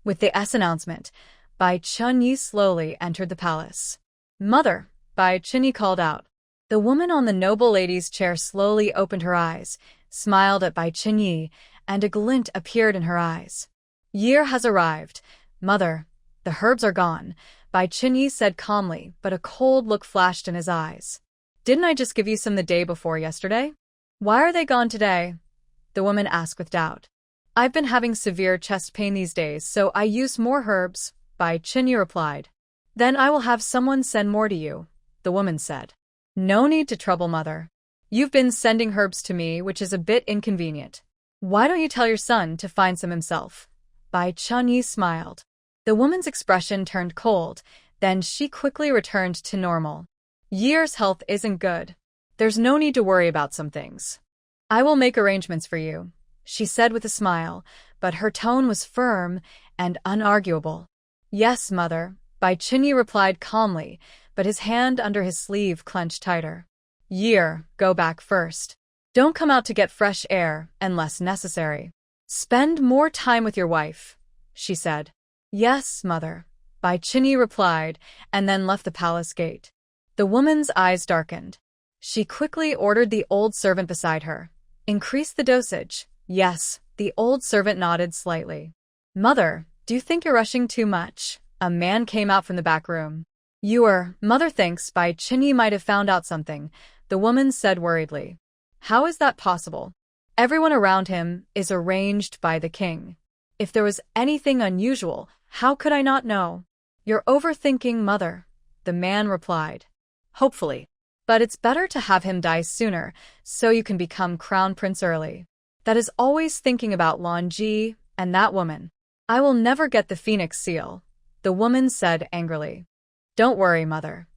Speaker 1: With the announcement, Bai Chunyi slowly entered the palace. Mother, Bai Chunyi called out. The woman on the noble lady's chair slowly opened her eyes, smiled at Bai Chunyi, and a glint appeared in her eyes. Year has arrived. Mother, the herbs are gone, Bai Chunyi said calmly, but a cold look flashed in his eyes. Didn't I just give you some the day before yesterday? Why are they gone today? The woman asked with doubt. I've been having severe chest pain these days, so I use more herbs, Bai Chunyi replied. Then I will have someone send more to you, the woman said. No need to trouble, mother. You've been sending herbs to me, which is a bit inconvenient. Why don't you tell your son to find some himself? Bai Chunyi smiled. The woman's expression turned cold, then she quickly returned to normal. Year's health isn't good. There's no need to worry about some things. I will make arrangements for you, she said with a smile, but her tone was firm and unarguable. Yes, mother, Bai Chunyi replied calmly, but his hand under his sleeve clenched tighter. Year, go back first. Don't come out to get fresh air unless necessary. Spend more time with your wife, she said. Yes, mother, Bai Chunyi replied, and then left the palace gate. The woman's eyes darkened. She quickly ordered the old servant beside her. Increase the dosage. Yes, the old servant nodded slightly. Mother, do you think you're rushing too much? A man came out from the back room. Mother thinks Bai Chunyi might have found out something, the woman said worriedly. How is that possible? Everyone around him is arranged by the king. If there was anything unusual, how could I not know? You're overthinking, mother, the man replied. Hopefully. But it's better to have him die sooner, so you can become crown prince early. That is always thinking about Lan Ji and that woman. I will never get the phoenix seal, the woman said angrily. Don't worry, mother.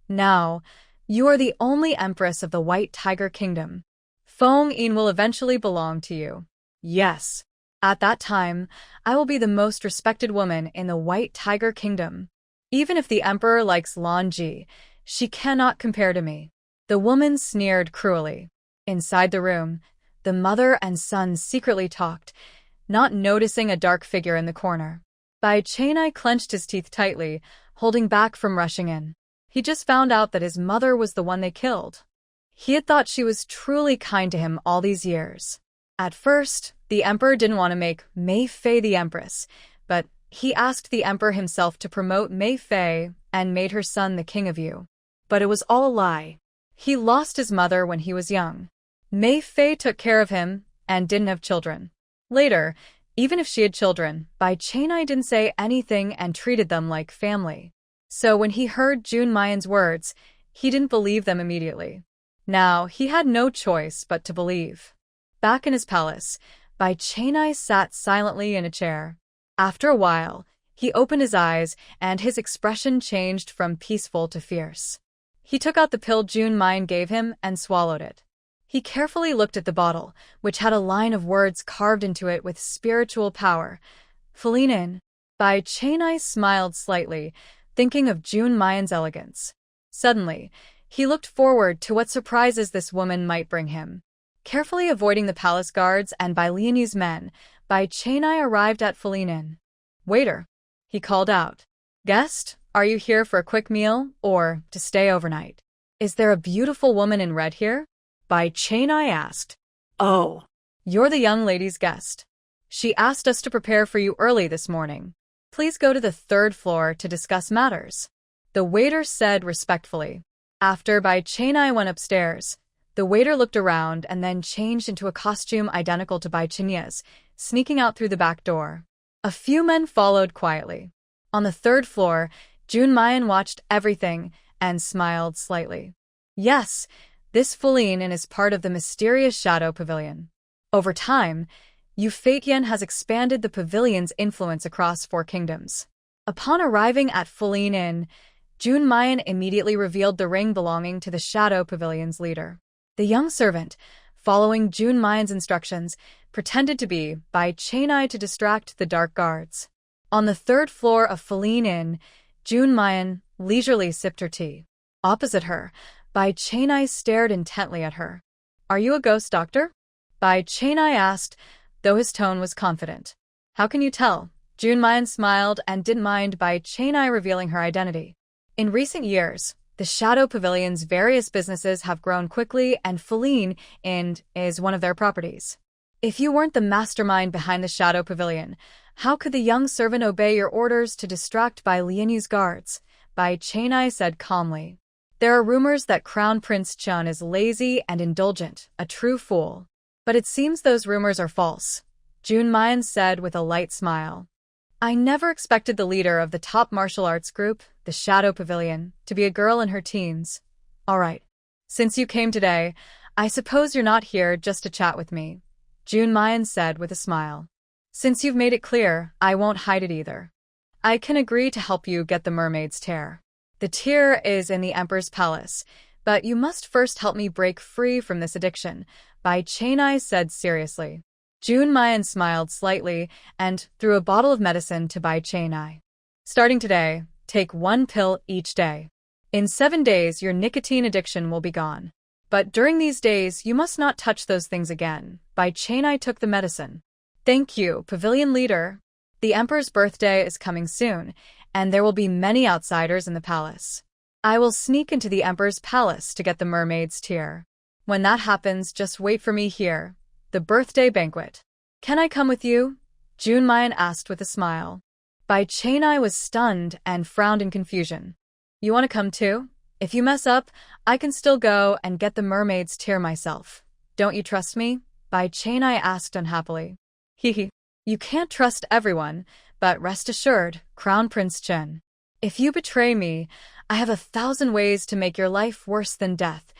Speaker 1: Now, you are the only empress of the White Tiger Kingdom. Feng Yin will eventually belong to you. Yes. At that time, I will be the most respected woman in the White Tiger Kingdom. Even if the emperor likes Lan Ji, she cannot compare to me. The woman sneered cruelly. Inside the room, the mother and son secretly talked, not noticing a dark figure in the corner. Bai Chenai clenched his teeth tightly, holding back from rushing in. He just found out that his mother was the one they killed. He had thought she was truly kind to him all these years. At first, the emperor didn't want to make Mei Fei the empress, but he asked the emperor himself to promote Mei Fei and made her son the king of Yu. But it was all a lie. He lost his mother when he was young. Mei Fei took care of him and didn't have children. Later, even if she had children, Bai Chenai didn't say anything and treated them like family. So when he heard Jun Mu Yan's words, he didn't believe them immediately. Now, he had no choice but to believe. Back in his palace, Bai Chenai sat silently in a chair. After a while, he opened his eyes and his expression changed from peaceful to fierce. He took out the pill Jun Mu Yan gave him and swallowed it. He carefully looked at the bottle, which had a line of words carved into it with spiritual power. Pavilion. Bai Chenai smiled slightly, thinking of Jun Mu Yan's elegance. Suddenly, he looked forward to what surprises this woman might bring him. Carefully avoiding the palace guards and Bai Lianyu's men, Bai Chenai arrived at Pavilion. "Waiter," he called out. "Guest, are you here for a quick meal or to stay overnight? Is there a beautiful woman in red here?" Bai Chenai asked.
Speaker 2: Oh.
Speaker 1: "You're the young lady's guest. She asked us to prepare for you early this morning. Please go to the 3rd floor to discuss matters," the waiter said respectfully. After Bai Chenai went upstairs, the waiter looked around and then changed into a costume identical to Bai Chenai's, sneaking out through the back door. A few men followed quietly. On the 3rd floor, Jun Mu Yan watched everything and smiled slightly. Yes, this Pavilion is part of the mysterious Shadow Pavilion. Over time, Infiltrating has expanded the pavilion's influence across 4 kingdoms. Upon arriving at Pavilion, Jun Mu Yan immediately revealed the ring belonging to the Shadow Pavilion's leader. The young servant, following Jun Mu Yan's instructions, pretended to be Bai Chenai to distract the dark guards. On the 3rd floor of Pavilion, Jun Mu Yan leisurely sipped her tea. Opposite her, Bai Chenai stared intently at her. "Are you a ghost doctor?" Bai Chenai asked, though his tone was confident. "How can you tell?" Jun Mu Yan smiled and didn't mind Bai Chenai revealing her identity. In recent years, the Shadow Pavilion's various businesses have grown quickly and Pavilion is one of their properties. If you weren't the mastermind behind the Shadow Pavilion, how could the young servant obey your orders to distract Lin Yuan's guards? Bai Chenai said calmly. "There are rumors that Crown Prince Chen is lazy and indulgent, a true fool. But it seems those rumors are false," Jun Mu Yan said with a light smile. "I never expected the leader of the top martial arts group, the Shadow Pavilion, to be a girl in her teens. All right. Since you came today, I suppose you're not here just to chat with me," Jun Mu Yan said with a smile. "Since you've made it clear, I won't hide it either. I can agree to help you get the mermaid's tear. The tear is in the Emperor's palace, but you must first help me break free from this addiction," Bai Chenai said seriously. Jun Mu Yan smiled slightly and threw a bottle of medicine to Bai Chenai. "Starting today, take 1 pill each day. In 7 days, your nicotine addiction will be gone. But during these days, you must not touch those things again." Bai Chenai took the medicine. "Thank you, Pavilion leader. The Emperor's birthday is coming soon, and there will be many outsiders in the palace. I will sneak into the Emperor's palace to get the mermaid's tear. When that happens, just wait for me here. The birthday banquet. Can I come with you?" Jun Mu Yan asked with a smile. Bai Chenai was stunned and frowned in confusion. "You want to come too? If you mess up, I can still go and get the mermaid's tear myself. Don't you trust me?" Bai Chenai asked unhappily. "Hehe. You can't trust everyone, but rest assured, Crown Prince Chen. If you betray me, I have 1,000 ways to make your life worse than death,"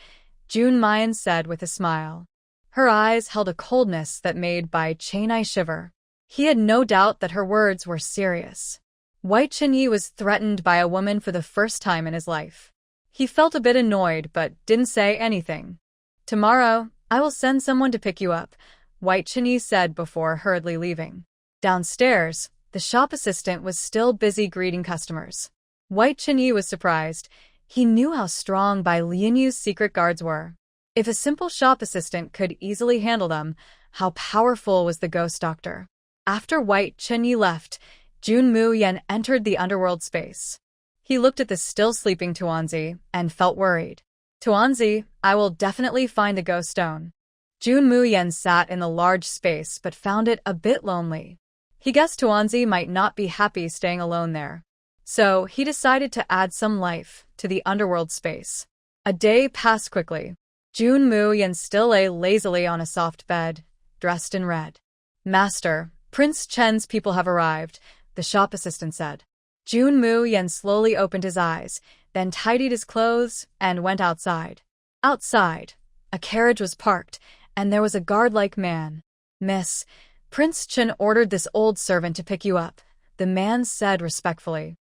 Speaker 1: Jun Mu Yan said with a smile. Her eyes held a coldness that made Bai Chenai shiver. He had no doubt that her words were serious. Bai Chenai was threatened by a woman for the first time in his life. He felt a bit annoyed but didn't say anything. "Tomorrow, I will send someone to pick you up," Bai Chenai said before hurriedly leaving. Downstairs, the shop assistant was still busy greeting customers. Bai Chenai was surprised. He knew how strong Lin Yuan's secret guards were. If a simple shop assistant could easily handle them, how powerful was the ghost doctor? After Bai Chenai left, Jun Mu Yan entered the underworld space. He looked at the still sleeping Tuanzi and felt worried. "Tuanzi, I will definitely find the ghost stone." Jun Mu Yan sat in the large space but found it a bit lonely. He guessed Tuanzi might not be happy staying alone there. So he decided to add some life to the underworld space. A day passed quickly. Jun Mu Yan still lay lazily on a soft bed, dressed in red. "Master, Prince Chen's people have arrived," the shop assistant said. Jun Mu Yan slowly opened his eyes, then tidied his clothes and went outside. Outside, a carriage was parked, and there was a guard-like man. "Miss, Prince Chen ordered this old servant to pick you up," the man said respectfully.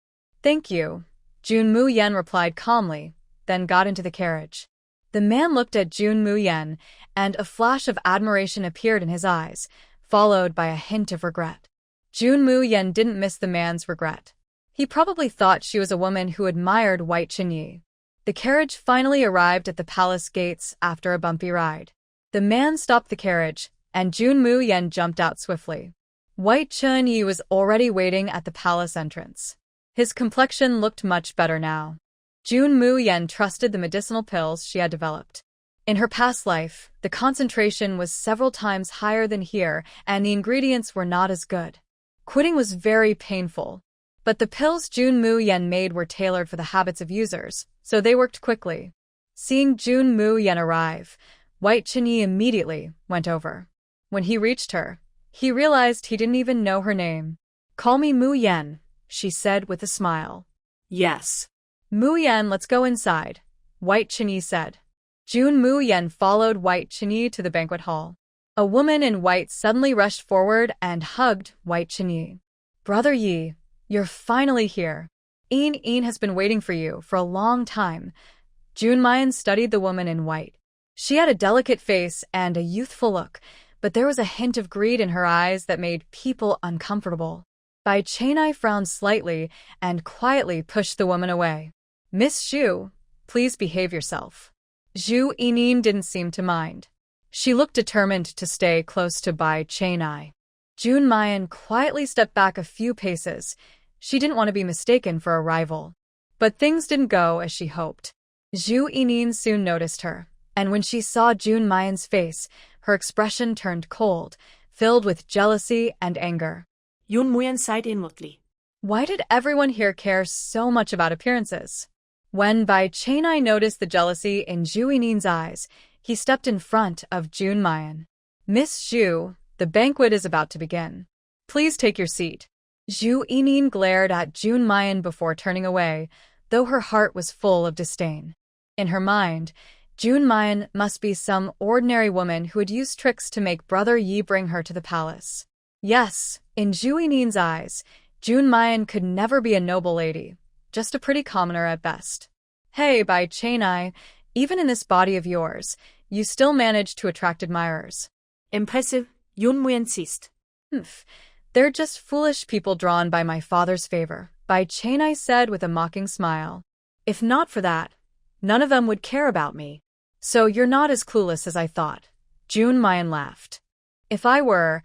Speaker 1: "Thank you," Jun Mu Yan replied calmly, then got into the carriage. The man looked at Jun Mu Yan, and a flash of admiration appeared in his eyes, followed by a hint of regret. Jun Mu Yan didn't miss the man's regret. He probably thought she was a woman who admired Bai Chenai. The carriage finally arrived at the palace gates after a bumpy ride. The man stopped the carriage, and Jun Mu Yan jumped out swiftly. White Chun-yi was already waiting at the palace entrance. His complexion looked much better now. Jun Mu Yan trusted the medicinal pills she had developed. In her past life, the concentration was several times higher than here, and the ingredients were not as good. Quitting was very painful. But the pills Jun Mu Yan made were tailored for the habits of users, so they worked quickly. Seeing Jun Mu Yan arrive, White Chun-yi immediately went over. When he reached her, he realized he didn't even know her name. "Call me Mu Yan," she said with a smile.
Speaker 2: Yes.
Speaker 1: "Mu Yan, let's go inside," White Chun-yi said. Jun Mu Yan followed White Chun-yi to the banquet hall. A woman in white suddenly rushed forward and hugged White Chun-yi. "Brother Yi, you're finally here. Een has been waiting for you for a long time." Jun Mayan studied the woman in white. She had a delicate face and a youthful look, but there was a hint of greed in her eyes that made people uncomfortable. Bai Chenai frowned slightly and quietly pushed the woman away. "Miss Zhu, please behave yourself." Zhu Yinin didn't seem to mind. She looked determined to stay close to Bai Chenai. Jun Mayan quietly stepped back a few paces. She didn't want to be mistaken for a rival. But things didn't go as she hoped. Zhu Yinin soon noticed her, and when she saw Jun Mayan's face, her expression turned cold, filled with jealousy and anger.
Speaker 2: Jun Mu Yan sighed inwardly.
Speaker 1: Why did everyone here care so much about appearances? When Bai Chenai noticed the jealousy in Zhu Yinin's eyes, he stepped in front of Jun Mayan. "Miss Zhu, the banquet is about to begin. Please take your seat." Zhu Yinin glared at Jun Mayan before turning away, though her heart was full of disdain. In her mind, Jun Mayan must be some ordinary woman who had used tricks to make Brother Yi bring her to the palace. Yes, in Zhu Yinin's eyes, Jun Mayan could never be a noble lady, just a pretty commoner at best. "Hey, Bai Chenai, even in this body of yours, you still manage to attract admirers."
Speaker 2: Impressive, Jun Mu Yan ceased.
Speaker 1: "They're just foolish people drawn by my father's favor," Bai Chenai said with a mocking smile. "If not for that, none of them would care about me. So you're not as clueless as I thought." Jun Mayan laughed. "If I were,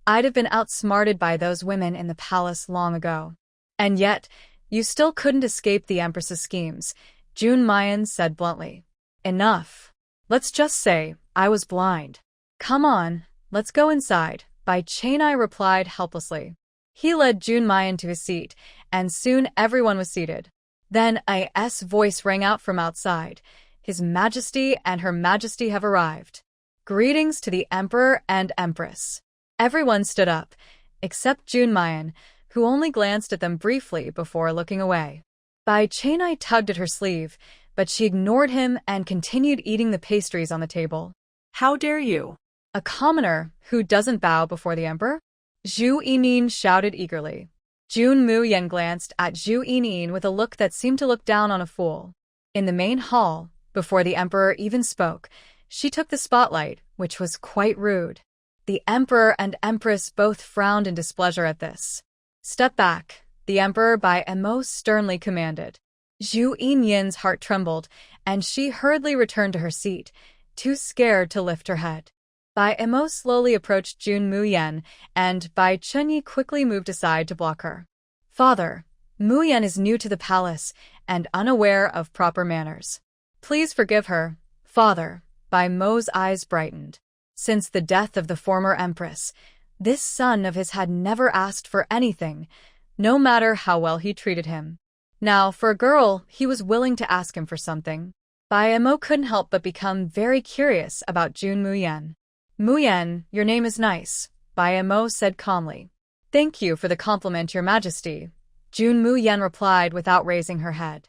Speaker 1: I'd have been outsmarted by those women in the palace long ago. And yet, you still couldn't escape the Empress's schemes," Jun Mayan said bluntly. "Enough. Let's just say I was blind." "Come on, let's go inside," Bai Chenai replied helplessly. He led Jun Mayan to his seat, and soon everyone was seated. Then a voice rang out from outside. "His Majesty and Her Majesty have arrived. Greetings to the Emperor and Empress." Everyone stood up, except Jun Mayan, who only glanced at them briefly before looking away. Bai Chenai tugged at her sleeve, but she ignored him and continued eating the pastries on the table.
Speaker 2: "How dare you?"
Speaker 1: "A commoner who doesn't bow before the emperor?" Zhu Yinin shouted eagerly. Jun Mu Yan glanced at Zhu Yinin with a look that seemed to look down on a fool. In the main hall, before the emperor even spoke, she took the spotlight, which was quite rude. The emperor and empress both frowned in displeasure at this. "Step back," the emperor Bai Mo sternly commanded. Zhu Yinin's heart trembled, and she hurriedly returned to her seat, too scared to lift her head. Bai Mo slowly approached Jun Mu Yan, and Bai Chunyi quickly moved aside to block her. "Father, Mu Yan is new to the palace and unaware of proper manners. Please forgive her, father." Bai Mo's eyes brightened. Since the death of the former empress, this son of his had never asked for anything, no matter how well he treated him. Now, for a girl, he was willing to ask him for something. Bai Mo couldn't help but become very curious about Jun Mu Yan. "Mu Yan, your name is nice," Bai Mo said calmly. "Thank you for the compliment, Your Majesty," Jun Mu Yan replied without raising her head.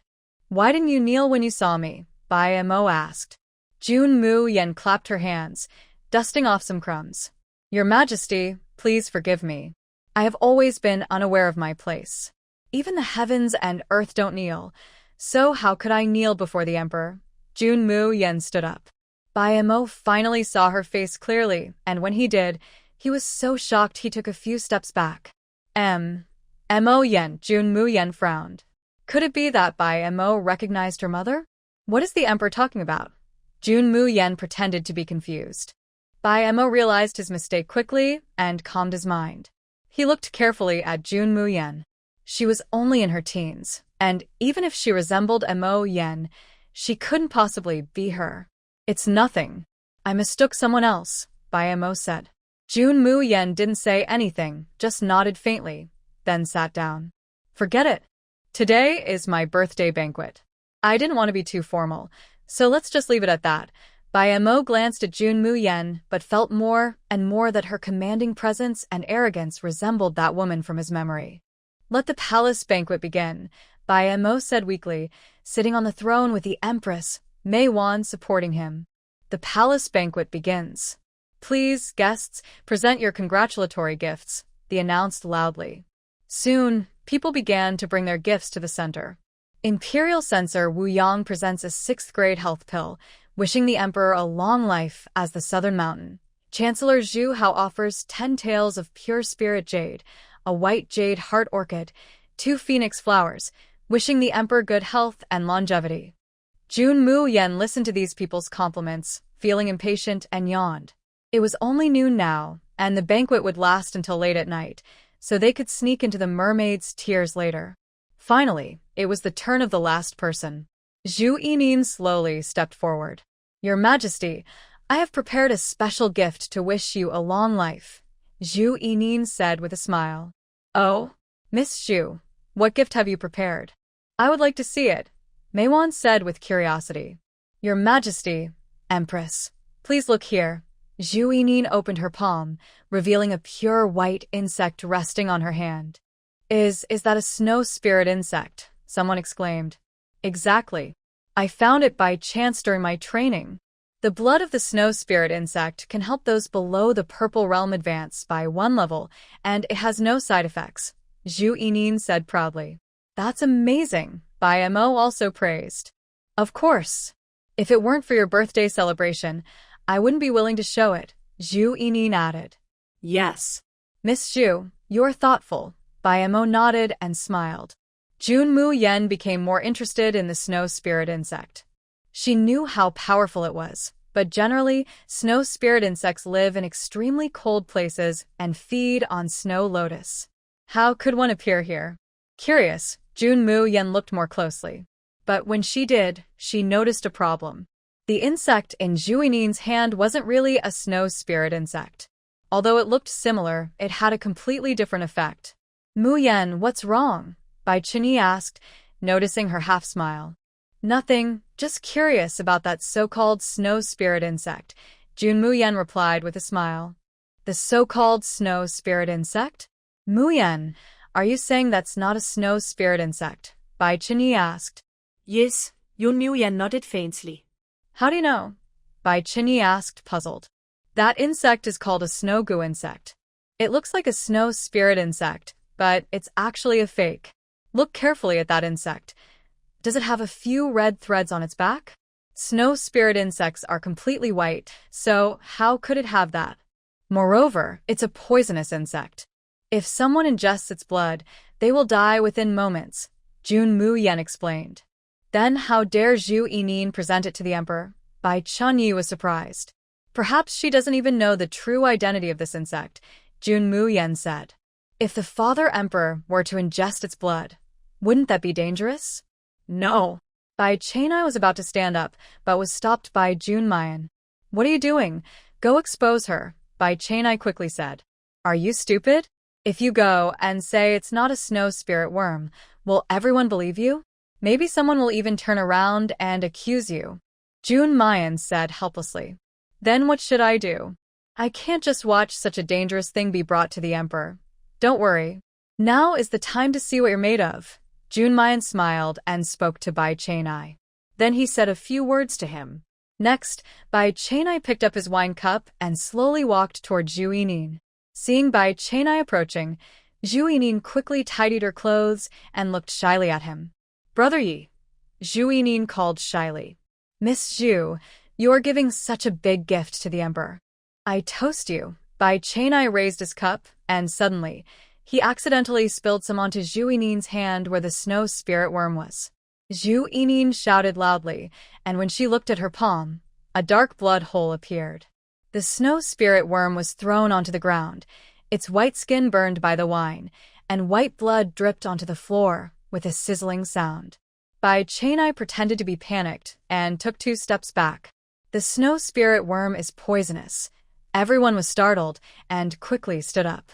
Speaker 1: "Why didn't you kneel when you saw me?" Bai Mo asked. Jun Mu Yan clapped her hands, dusting off some crumbs. "Your Majesty, please forgive me. I have always been unaware of my place. Even the heavens and earth don't kneel, so how could I kneel before the emperor?" Jun Mu Yan stood up. Bai Mo finally saw her face clearly, and when he did, he was so shocked he took a few steps back. Mo Yan, Jun Mu Yan frowned. Could it be that Bai Mo recognized her mother? What is the emperor talking about? Jun Mu Yan pretended to be confused. Bai Mo realized his mistake quickly and calmed his mind. He looked carefully at Jun Mu Yan. She was only in her teens, and even if she resembled Mo Yan, she couldn't possibly be her. It's nothing. I mistook someone else, Mo said. Jun Mu Yan didn't say anything, just nodded faintly, then sat down. Forget it. Today is my birthday banquet. I didn't want to be too formal, so let's just leave it at that. Mo glanced at Jun Mu Yan, but felt more and more that her commanding presence and arrogance resembled that woman from his memory. Let the palace banquet begin, Mo said weakly, sitting on the throne with the Empress, Lin Yuan, supporting him. The palace banquet begins. Please, guests, present your congratulatory gifts, they announced loudly. Soon, people began to bring their gifts to the center. Imperial Censor Wu Yang presents a 6th-grade health pill, wishing the emperor a long life as the Southern Mountain. Chancellor Zhu Hao offers 10 taels of pure spirit jade, a white jade heart orchid, 2 phoenix flowers, wishing the emperor good health and longevity. Jun Mu Yan listened to these people's compliments, feeling impatient, and yawned. It was only noon now, and the banquet would last until late at night, so they could sneak into the mermaid's tears later. Finally, it was the turn of the last person. Zhu Yining slowly stepped forward. Your Majesty, I have prepared a special gift to wish you a long life, Zhu Yining said with a smile. Oh, Miss Zhu, what gift have you prepared? I would like to see it, Lin Yuan said with curiosity. Your Majesty, Empress, please look here. Zhu Yining opened her palm, revealing a pure white insect resting on her hand. Is that a snow spirit insect? Someone exclaimed. Exactly. I found it by chance during my training. The blood of the snow spirit insect can help those below the purple realm advance by 1 level, and it has no side effects, Zhu Yining said proudly. That's amazing, Mo also praised. Of course. If it weren't for your birthday celebration, I wouldn't be willing to show it, Zhu Yining added.
Speaker 2: Yes.
Speaker 1: Miss Zhu, you're thoughtful, Mo nodded and smiled. Jun Mu Yan became more interested in the snow spirit insect. She knew how powerful it was, but generally, snow spirit insects live in extremely cold places and feed on snow lotus. How could one appear here? Curious, Jun Mu Yan looked more closely. But when she did, she noticed a problem. The insect in Zhu Yining's hand wasn't really a snow spirit insect. Although it looked similar, it had a completely different effect. Mu Yan, what's wrong? Bai Chenyi asked, noticing her half-smile. Nothing, just curious about that so-called snow spirit insect, Jun Mu Yan replied with a smile. The so-called snow spirit insect? Mu Yan, are you saying that's not a snow spirit insect? Bai Chenyi asked.
Speaker 2: Yes, Jun Mu Yan nodded faintly.
Speaker 1: How do you know? Bai Chenyi asked, puzzled. That insect is called a snow goo insect. It looks like a snow spirit insect, but it's actually a fake. Look carefully at that insect. Does it have a few red threads on its back? Snow spirit insects are completely white, so how could it have that? Moreover, it's a poisonous insect. If someone ingests its blood, they will die within moments, Jun Mu Yan explained. Then how dare Zhu Yining present it to the emperor? Bai Chenyi was surprised. Perhaps she doesn't even know the true identity of this insect, Jun Mu Yan said. If the father emperor were to ingest its blood, wouldn't that be dangerous? No. Bai Chenyi was about to stand up, but was stopped by Jun Mu Yan. What are you doing? Go expose her, Bai Chenyi quickly said. Are you stupid? If you go and say it's not a snow spirit worm, will everyone believe you? Maybe someone will even turn around and accuse you, Jun Mu Yan said helplessly. Then what should I do? I can't just watch such a dangerous thing be brought to the emperor. Don't worry. Now is the time to see what you're made of. Jun Mu Yan smiled and spoke to Bai Chenyi. Then he said a few words to him. Next, Bai Chenyi picked up his wine cup and slowly walked toward Zhu Yining. Seeing Bai Chenyi approaching, Zhu Yining quickly tidied her clothes and looked shyly at him. Brother Yi, Zhu Yining called shyly. Miss Zhu, you are giving such a big gift to the emperor. I toast you. Bai Chenyi raised his cup, and suddenly, he accidentally spilled some onto Zhu Yining's hand where the snow spirit worm was. Zhu Yining shouted loudly, and when she looked at her palm, a dark blood hole appeared. The snow spirit worm was thrown onto the ground, its white skin burned by the wine, and white blood dripped onto the floor with a sizzling sound. Bai Chenai pretended to be panicked and took 2 steps back. The snow spirit worm is poisonous. Everyone was startled and quickly stood up.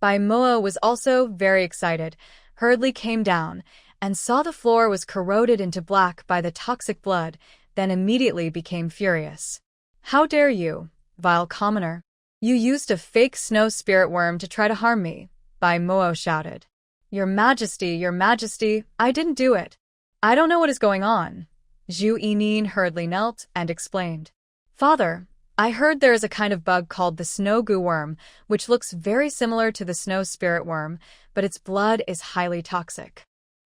Speaker 1: Bai Moa was also very excited, hurriedly came down, and saw the floor was corroded into black by the toxic blood, then immediately became furious. How dare you, vile commoner? You used a fake snow spirit worm to try to harm me, Bai Moa shouted. Your Majesty, I didn't do it. I don't know what is going on. Zhu Yinin hurriedly knelt and explained. Father, I heard there is a kind of bug called the snow goo worm, which looks very similar to the snow spirit worm, but its blood is highly toxic.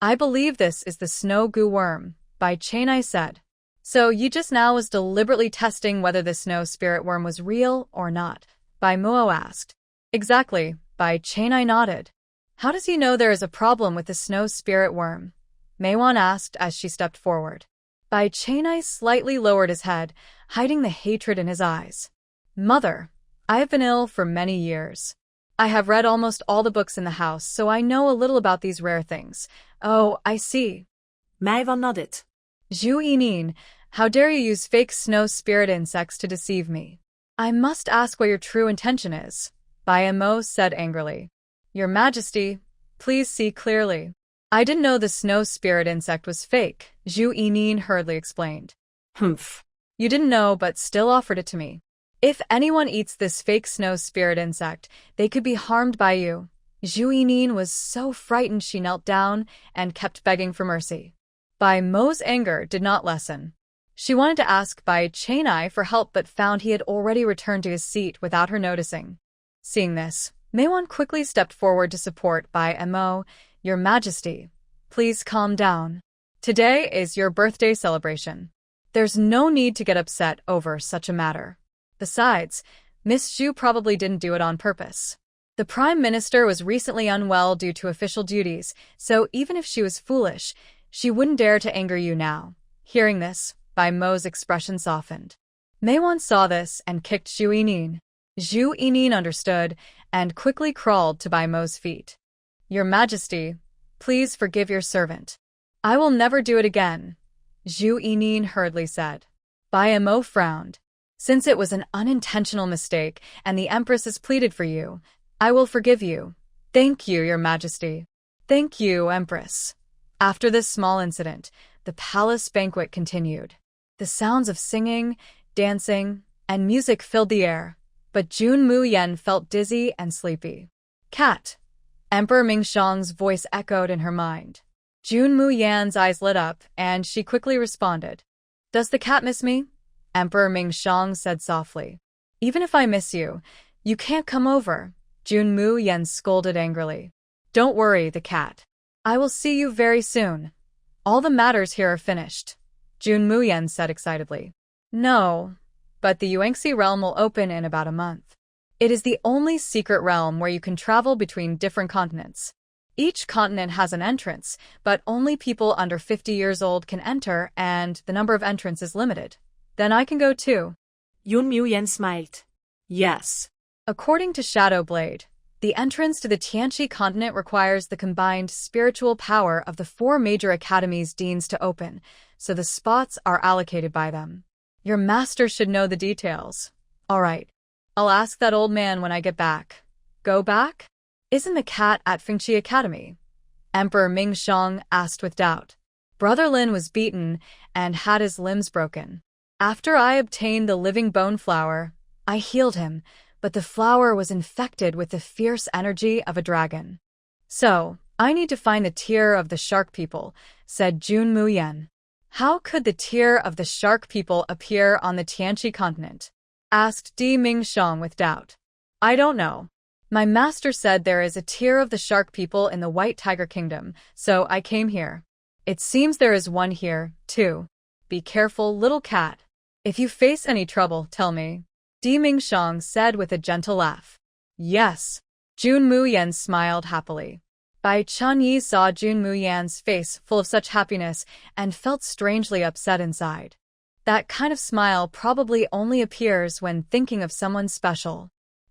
Speaker 1: I believe this is the snow goo worm, Bai Chenai said. So you just now was deliberately testing whether the snow spirit worm was real or not, Bai Moa asked. Exactly, Bai Chenai nodded. How does he know there is a problem with the snow spirit worm? Mewan asked as she stepped forward. Bai Chenai slightly lowered his head, hiding the hatred in his eyes. Mother, I have been ill for many years. I have read almost all the books in the house, so I know a little about these rare things. Oh, I see.
Speaker 2: Mewan nodded.
Speaker 1: Zhu Yinin, how dare you use fake snow spirit insects to deceive me? I must ask what your true intention is, Bai Mo said angrily. Your Majesty, please see clearly. I didn't know the snow spirit insect was fake, Zhu Yinin hurriedly explained.
Speaker 2: Humph.
Speaker 1: You didn't know but still offered it to me. If anyone eats this fake snow spirit insect, they could be harmed by you. Zhu Yinin was so frightened she knelt down and kept begging for mercy. Bai Mo's anger did not lessen. She wanted to ask Bai Chenai for help but found he had already returned to his seat without her noticing. Seeing this, Mewan quickly stepped forward to support Bai Mo. Your Majesty, please calm down. Today is your birthday celebration. There's no need to get upset over such a matter. Besides, Miss Zhu probably didn't do it on purpose. The Prime Minister was recently unwell due to official duties, so even if she was foolish, she wouldn't dare to anger you now. Hearing this, Bai Mo's expression softened. Mewan saw this and kicked Zhu Yinin. Zhu Yinin understood and quickly crawled to Bai Mo's feet. Your Majesty, please forgive your servant. I will never do it again, Zhu Yinin hurriedly said. Bai Mo frowned. Since it was an unintentional mistake and the Empress has pleaded for you, I will forgive you. Thank you, Your Majesty. Thank you, Empress. After this small incident, the palace banquet continued. The sounds of singing, dancing, and music filled the air, but Jun Mu Yan felt dizzy and sleepy. Cat. Emperor Mingxiang's voice echoed in her mind. Jun Mu Yan's eyes lit up, and she quickly responded. Does the cat miss me? Emperor Mingxiang said softly. Even if I miss you, you can't come over, Jun Mu Yan scolded angrily. Don't worry, the cat. I will see you very soon. All the matters here are finished, Jun Mu Yan said excitedly. No, but the Yuanxi realm will open in about a month. It is the only secret realm where you can travel between different continents. Each continent has an entrance, but only people under 50 years old can enter, and the number of entrants is limited. Then I can go too.
Speaker 2: Jun Mu Yan smiled. Yes.
Speaker 1: According to Shadow Blade, the entrance to the Tianqi continent requires the combined spiritual power of the 4 major academies' deans to open, so the spots are allocated by them. Your master should know the details. All right. I'll ask that old man when I get back. Go back? Isn't the cat at Fengqi Academy? Emperor Mingxiang asked with doubt. Brother Lin was beaten and had his limbs broken. After I obtained the living bone flower, I healed him, but the flower was infected with the fierce energy of a dragon. So, I need to find the tier of the shark people, said Jun Mu Yan. How could the tier of the shark people appear on the Tianqi continent? Asked Di Mingxiang with doubt. I don't know. My master said there is a tier of the shark people in the White Tiger Kingdom, so I came here. It seems there is one here, too. Be careful, little cat. If you face any trouble, tell me. Di Mingxiang said with a gentle laugh. Yes. Jun Mu Yan smiled happily. Bai Chunyi saw Jun Mu Yan's face full of such happiness and felt strangely upset inside. That kind of smile probably only appears when thinking of someone special.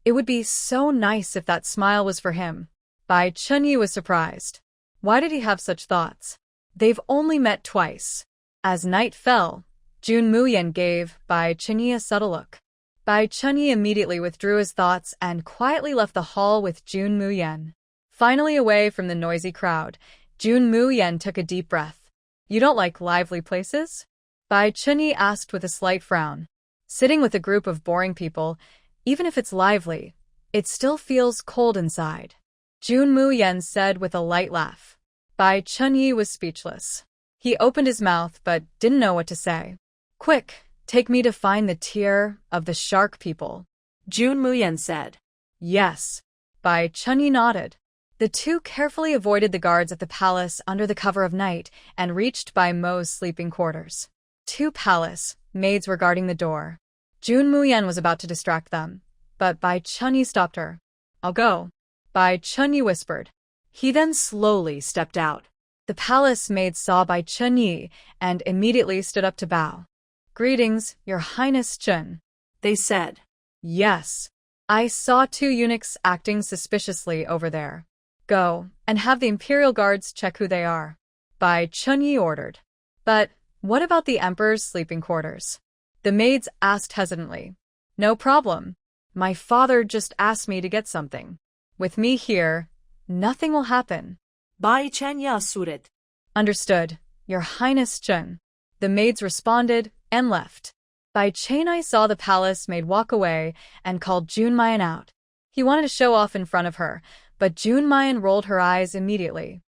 Speaker 1: It would be so nice if that smile was for him. Bai Chunyi was surprised. Why did he have such thoughts? They've only met twice. As night fell, Jun Mu Yan gave Bai Chunyi a subtle look. Bai Chunyi immediately withdrew his thoughts and quietly left the hall with Jun Mu Yan. Finally away from the noisy crowd, Jun Mu Yan took a deep breath. You don't like lively places? Bai Chunyi asked with a slight frown. Sitting with a group of boring people, even if it's lively, it still feels cold inside. Jun Mu Yan said with a light laugh. Bai Chunyi was speechless. He opened his mouth but didn't know what to say. Quick, take me to find the tier of the shark people,
Speaker 2: Jun Mu Yan said.
Speaker 1: Yes. Bai Chunyi nodded. The two carefully avoided the guards at the palace under the cover of night and reached Bai Mo's sleeping quarters. 2 palace maids were guarding the door. Jun Mu Yan was about to distract them, but Bai Chunyi stopped her. I'll go, Bai Chunyi whispered. He then slowly stepped out. The palace maids saw Bai Chunyi and immediately stood up to bow. Greetings, Your Highness Chun,
Speaker 2: they said.
Speaker 1: Yes. I saw 2 eunuchs acting suspiciously over there. Go, and have the imperial guards check who they are, Bai Chunyi ordered. But what about the emperor's sleeping quarters? The maids asked hesitantly. No problem. My father just asked me to get something. With me here, nothing will happen.
Speaker 2: Bai Chenya suited.
Speaker 1: Understood, Your Highness Chun. The maids responded and left. Bai Chunyi saw the palace maid walk away and called Jun Mu Yan out. He wanted to show off in front of her, but Jun Mu Yan rolled her eyes immediately.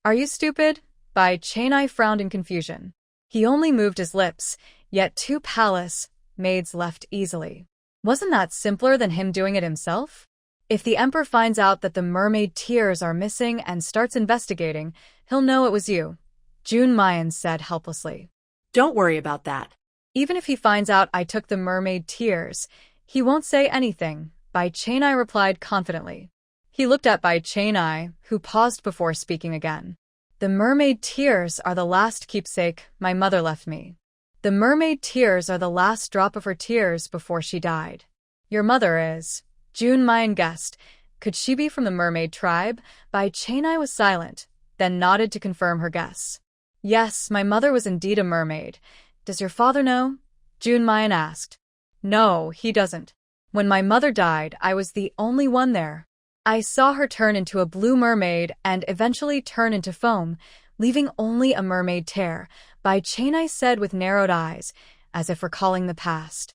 Speaker 1: Are you stupid? Bai Chunyi frowned in confusion. He only moved his lips, yet 2 palace maids left easily. Wasn't that simpler than him doing it himself? If the emperor finds out that the mermaid tears are missing and starts investigating, he'll know it was you, Jun Mu Yan said helplessly.
Speaker 2: Don't worry about that.
Speaker 1: Even if he finds out I took the mermaid tears, he won't say anything, Bai Chunyi replied confidently. He looked at Bai Chunyi, who paused before speaking again. The mermaid tears are the last keepsake my mother left me. The mermaid tears are the last drop of her tears before she died. Your mother is, Jun Mu Yan guessed. Could she be from the mermaid tribe? Bai Chunyi was silent, then nodded to confirm her guess. Yes, my mother was indeed a mermaid. Does your father know? Jun Mu Yan asked. No, he doesn't. When my mother died, I was the only one there. I saw her turn into a blue mermaid and eventually turn into foam, leaving only a mermaid tear, Bai Chunyi said with narrowed eyes, as if recalling the past.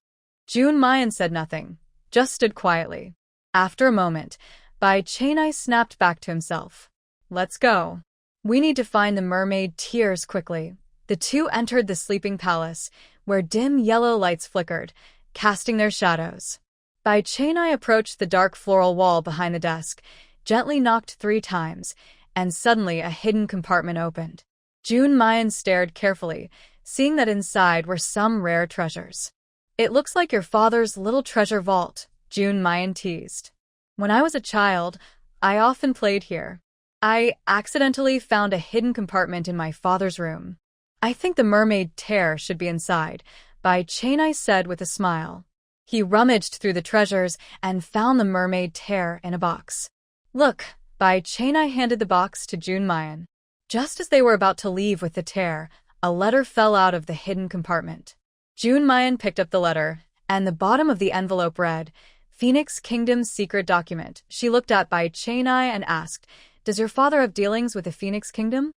Speaker 1: Jun Mu Yan said nothing, just stood quietly. After a moment, Bai Chunyi snapped back to himself. Let's go. We need to find the mermaid tears quickly. The 2 entered the sleeping palace, where dim yellow lights flickered, casting their shadows. Bai Chunyi approached the dark floral wall behind the desk, gently knocked 3 times, and suddenly a hidden compartment opened. Jun Mu Yan stared carefully, seeing that inside were some rare treasures. It looks like your father's little treasure vault, Jun Mu Yan teased. When I was a child, I often played here. I accidentally found a hidden compartment in my father's room. I think the mermaid tear should be inside, Bai Chunyi said with a smile. He rummaged through the treasures and found the mermaid tear in a box. Look, Bai Chunyi handed the box to Jun Mu Yan. Just as they were about to leave with the tear, a letter fell out of the hidden compartment. Jun Mu Yan picked up the letter, and the bottom of the envelope read, Phoenix Kingdom's secret document. She looked at Bai Chunyi and asked, Does your father have dealings with the Phoenix Kingdom?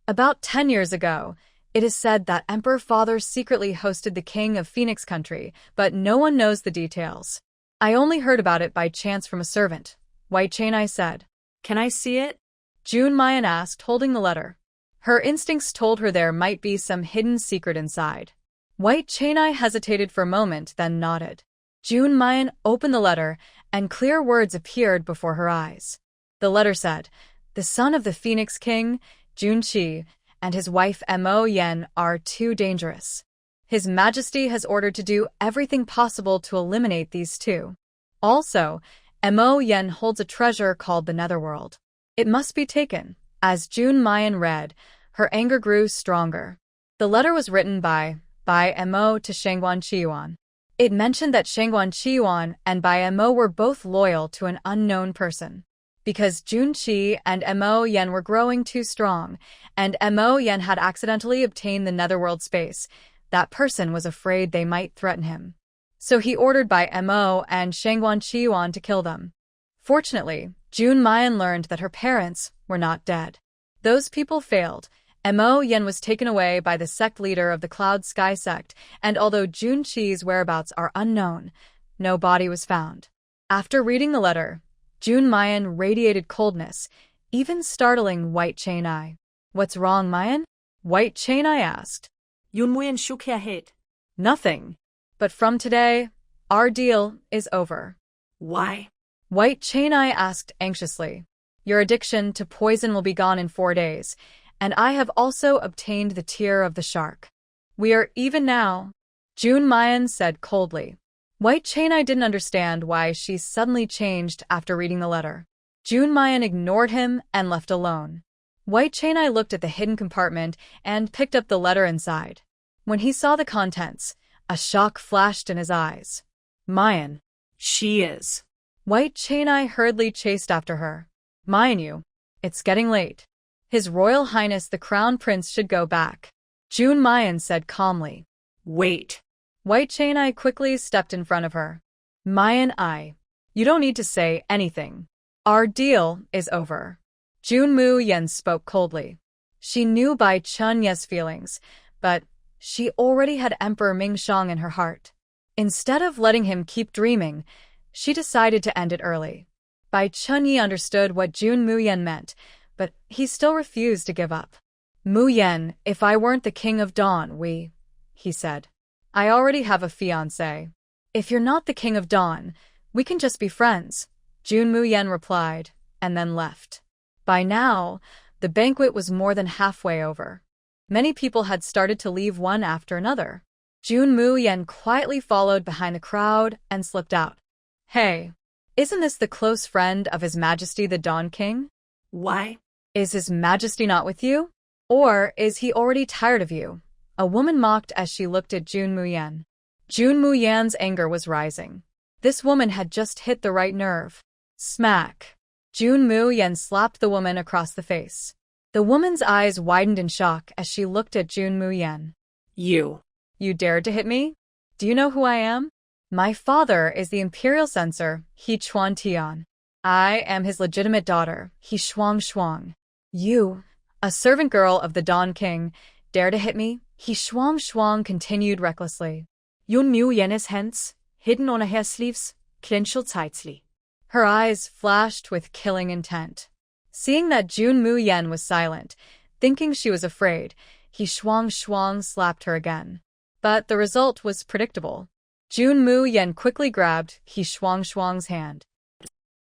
Speaker 1: About 10 years ago, it is said that Emperor Father secretly hosted the king of Phoenix Country, but no one knows the details. I only heard about it by chance from a servant, Bai Chunyi said.
Speaker 2: Can I see it?
Speaker 1: Jun Mu Yan asked, holding the letter. Her instincts told her there might be some hidden secret inside. Bai Chunyi hesitated for a moment, then nodded. Jun Mu Yan opened the letter, and clear words appeared before her eyes. The letter said, The son of the Phoenix King, Jun Qi, and his wife Mo Yan are too dangerous. His Majesty has ordered to do everything possible to eliminate these 2. Also, Mo Yan holds a treasure called the Netherworld. It must be taken. As Jun Mu Yan read, her anger grew stronger. The letter was written by Mo to Shangguan Qiyuan. It mentioned that Shangguan Qiwan and Bai Mo were both loyal to an unknown person. Because Jun Qi and Mo Yan were growing too strong, and Mo Yan had accidentally obtained the netherworld space, that person was afraid they might threaten him. So he ordered Bai Mo and Shangguan Qiwan to kill them. Fortunately, Jun Mu Yan learned that her parents were not dead. Those people failed. Mo Yan was taken away by the sect leader of the Cloud Sky sect, and although Jun Qi's whereabouts are unknown, no body was found. After reading the letter, Jun Mu Yan radiated coldness, even startling White Chain Eye. "What's wrong, Mayan?" White Chain Eye asked.
Speaker 2: Jun Mu Yan shook her head.
Speaker 1: "Nothing. But from today, our deal is over."
Speaker 2: "Why?"
Speaker 1: White Chain Eye asked anxiously. "Your addiction to poison will be gone in 4 days, and I have also obtained the tear of the shark. We are even now," Jun Mu Yan said coldly. White Chain Eye didn't understand why she suddenly changed after reading the letter. Jun Mu Yan ignored him and left alone. White Chain Eye looked at the hidden compartment and picked up the letter inside. When he saw the contents, a shock flashed in his eyes. "Mayan."
Speaker 2: "She is."
Speaker 1: White Chain Eye hurriedly chased after her. "Mayan you. It's getting late. His Royal Highness the Crown Prince should go back," Jun Mu Yan said calmly.
Speaker 2: "Wait."
Speaker 1: White Chain Eye quickly stepped in front of her. "Mayan Eye, you don't need to say anything. Our deal is over." Jun Mu Yan spoke coldly. She knew Bai Chunya's feelings, but she already had Emperor Mingshang in her heart. Instead of letting him keep dreaming, she decided to end it early. Bai Chunyi understood what Jun Mu Yan meant, but he still refused to give up. "Mu Yan, if I weren't the King of Dawn, he said. "I already have a fiancé. If you're not the King of Dawn, we can just be friends," Jun Mu Yan replied, and then left. By now, the banquet was more than halfway over. Many people had started to leave one after another. Jun Mu Yan quietly followed behind the crowd and slipped out. "Hey, isn't this the close friend of His Majesty the Dawn King?
Speaker 2: "Why?"
Speaker 1: Is His Majesty not with you? Or is he already tired of you?" A woman mocked as she looked at Jun Mu Yan. Jun Mu Yan's anger was rising. This woman had just hit the right nerve. Smack! Jun Mu Yan slapped the woman across the face. The woman's eyes widened in shock as she looked at Jun Mu Yan.
Speaker 2: You
Speaker 1: dared to hit me? Do you know who I am? My father is the Imperial Censor, He Chuan Tian. I am his legitimate daughter, He Shuang Shuang. You, a servant girl of the Dawn King, dare to hit me? He Shuang Shuang continued recklessly. Jun Mu Yan's hands, hidden on her sleeves, clenched tightly. Her eyes flashed with killing intent. Seeing that Jun Mu Yan was silent, thinking she was afraid, He Shuang Shuang slapped her again. But the result was predictable. Jun Mu Yan quickly grabbed He Shuang Shuang's hand.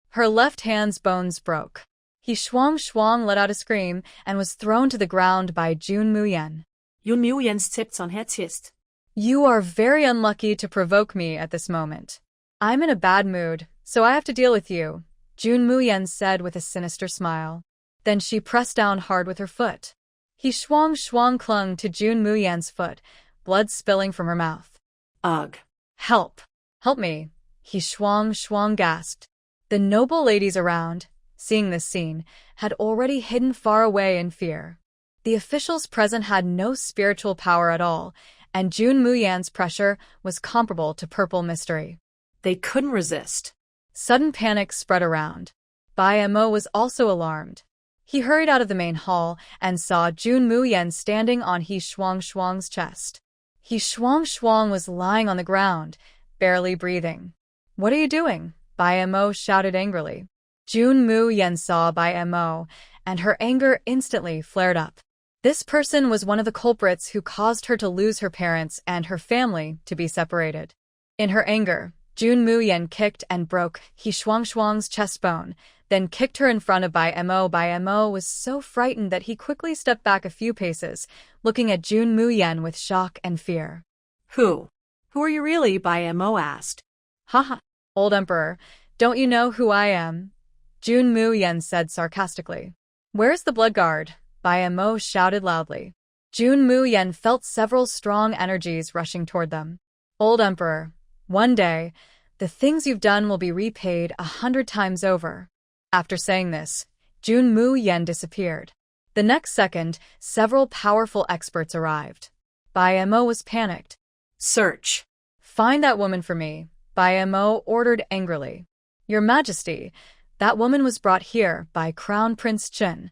Speaker 1: Her left hand's bones broke. He Shuang Shuang let out a scream and was thrown to the ground by Jun Mu Yan.
Speaker 2: Jun Mu Yan stepped on her chest.
Speaker 1: You are very unlucky to provoke me at this moment. I'm in a bad mood, so I have to deal with you, Jun Mu Yan said with a sinister smile. Then she pressed down hard with her foot. He Shuang Shuang clung to Jun Mu Yan's foot, blood spilling from her mouth.
Speaker 2: Ugh.
Speaker 1: Help! Help me! He Shuang Shuang gasped. The noble ladies around, seeing this scene, had already hidden far away in fear. The officials present had no spiritual power at all, and Jun Mu Yan's pressure was comparable to purple mystery.
Speaker 2: They couldn't resist.
Speaker 1: Sudden panic spread around. Bai Mo was also alarmed. He hurried out of the main hall and saw Jun Mu Yan standing on He Shuang Shuang's chest. He Shuang Shuang was lying on the ground, barely breathing. What are you doing? Bai Mo shouted angrily. Jun Mu Yan saw Bai Mo, and her anger instantly flared up. This person was one of the culprits who caused her to lose her parents and her family to be separated. In her anger, Jun Mu Yan kicked and broke He Shuang Shuang's chest bone, then kicked her in front of Bai Mo. Bai Mo was so frightened that he quickly stepped back a few paces, looking at Jun Mu Yan with shock and fear.
Speaker 2: Who are you really? Bai Mo asked.
Speaker 1: Haha, old emperor, don't you know who I am? Jun Mu Yan said sarcastically. Where's the blood guard? Bai Mo shouted loudly. Jun Mu Yan felt several strong energies rushing toward them. Old emperor, One day, the things you've done will be repaid 100 times over. After saying this, Jun Mu Yan disappeared. The next second, several powerful experts arrived. Bai Mo was panicked.
Speaker 2: Search.
Speaker 1: Find that woman for me, Bai Mo ordered angrily. Your Majesty, that woman was brought here by Crown Prince Chen,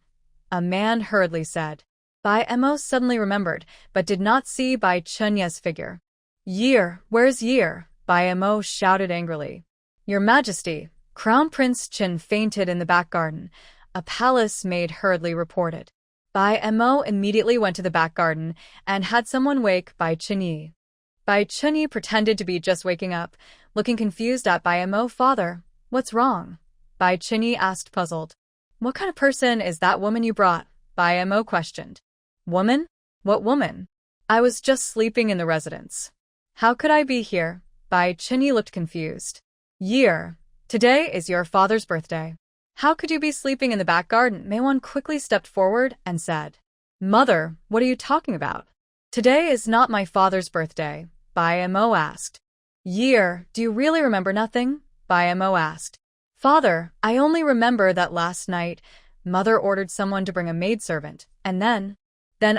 Speaker 1: a man hurriedly said. Bai Mo suddenly remembered, but did not see Bai Chunya's figure. Year, where's Year? Bai Mo shouted angrily. Your Majesty, Crown Prince Chen fainted in the back garden, a palace maid hurriedly reported. Bai Mo immediately went to the back garden and had someone wake Bai Chunyi. Bai Chunyi pretended to be just waking up, looking confused at Bai Mo. Father, what's wrong? Bai Chunyi asked, puzzled. What kind of person is that woman you brought? Bai Mo questioned. Woman? What woman? I was just sleeping in the residence. How could I be here? Bai Chunyi looked confused. Year, today is your father's birthday. How could you be sleeping in the back garden? Maywan quickly stepped forward and said, Mother, what are you talking about? Today is not my father's birthday, Bai Mo asked. Year, do you really remember nothing? Bai Mo asked. Father, I only remember that last night, Mother ordered someone to bring a maidservant, and then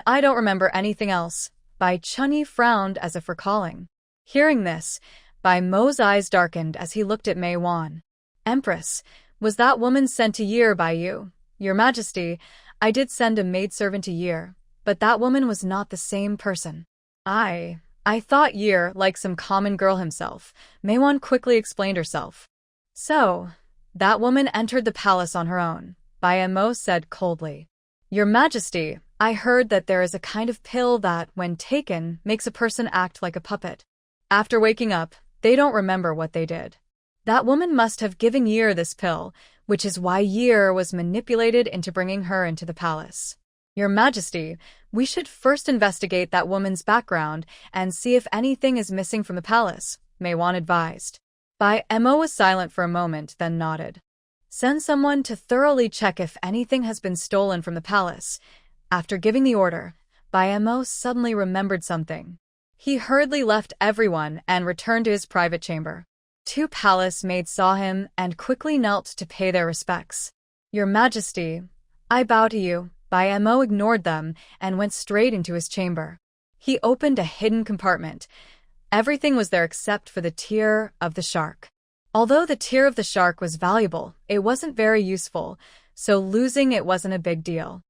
Speaker 1: I don't remember anything else. Bai Chunyi frowned as if recalling. Hearing this, Bai Mo's eyes darkened as he looked at Mei Wan. Empress, was that woman sent to Year by you? Your Majesty, I did send a maidservant to Year, but that woman was not the same person. I thought Year like some common girl himself. Mei Wan quickly explained herself. So, that woman entered the palace on her own, Bai Mo said coldly. Your Majesty, I heard that there is a kind of pill that, when taken, makes a person act like a puppet. After waking up, they don't remember what they did. That woman must have given Year this pill, which is why Year was manipulated into bringing her into the palace. Your Majesty, we should first investigate that woman's background and see if anything is missing from the palace, Mei Wan advised. Bai Mo was silent for a moment, then nodded. Send someone to thoroughly check if anything has been stolen from the palace. After giving the order, Bai Mo suddenly remembered something. He hurriedly left everyone and returned to his private chamber. 2 palace maids saw him and quickly knelt to pay their respects. Your Majesty, I bow to you. Bai Mo ignored them and went straight into his chamber. He opened a hidden compartment. Everything was there except for the tear of the shark. Although the tear of the shark was valuable, it wasn't very useful, so losing it wasn't a big deal.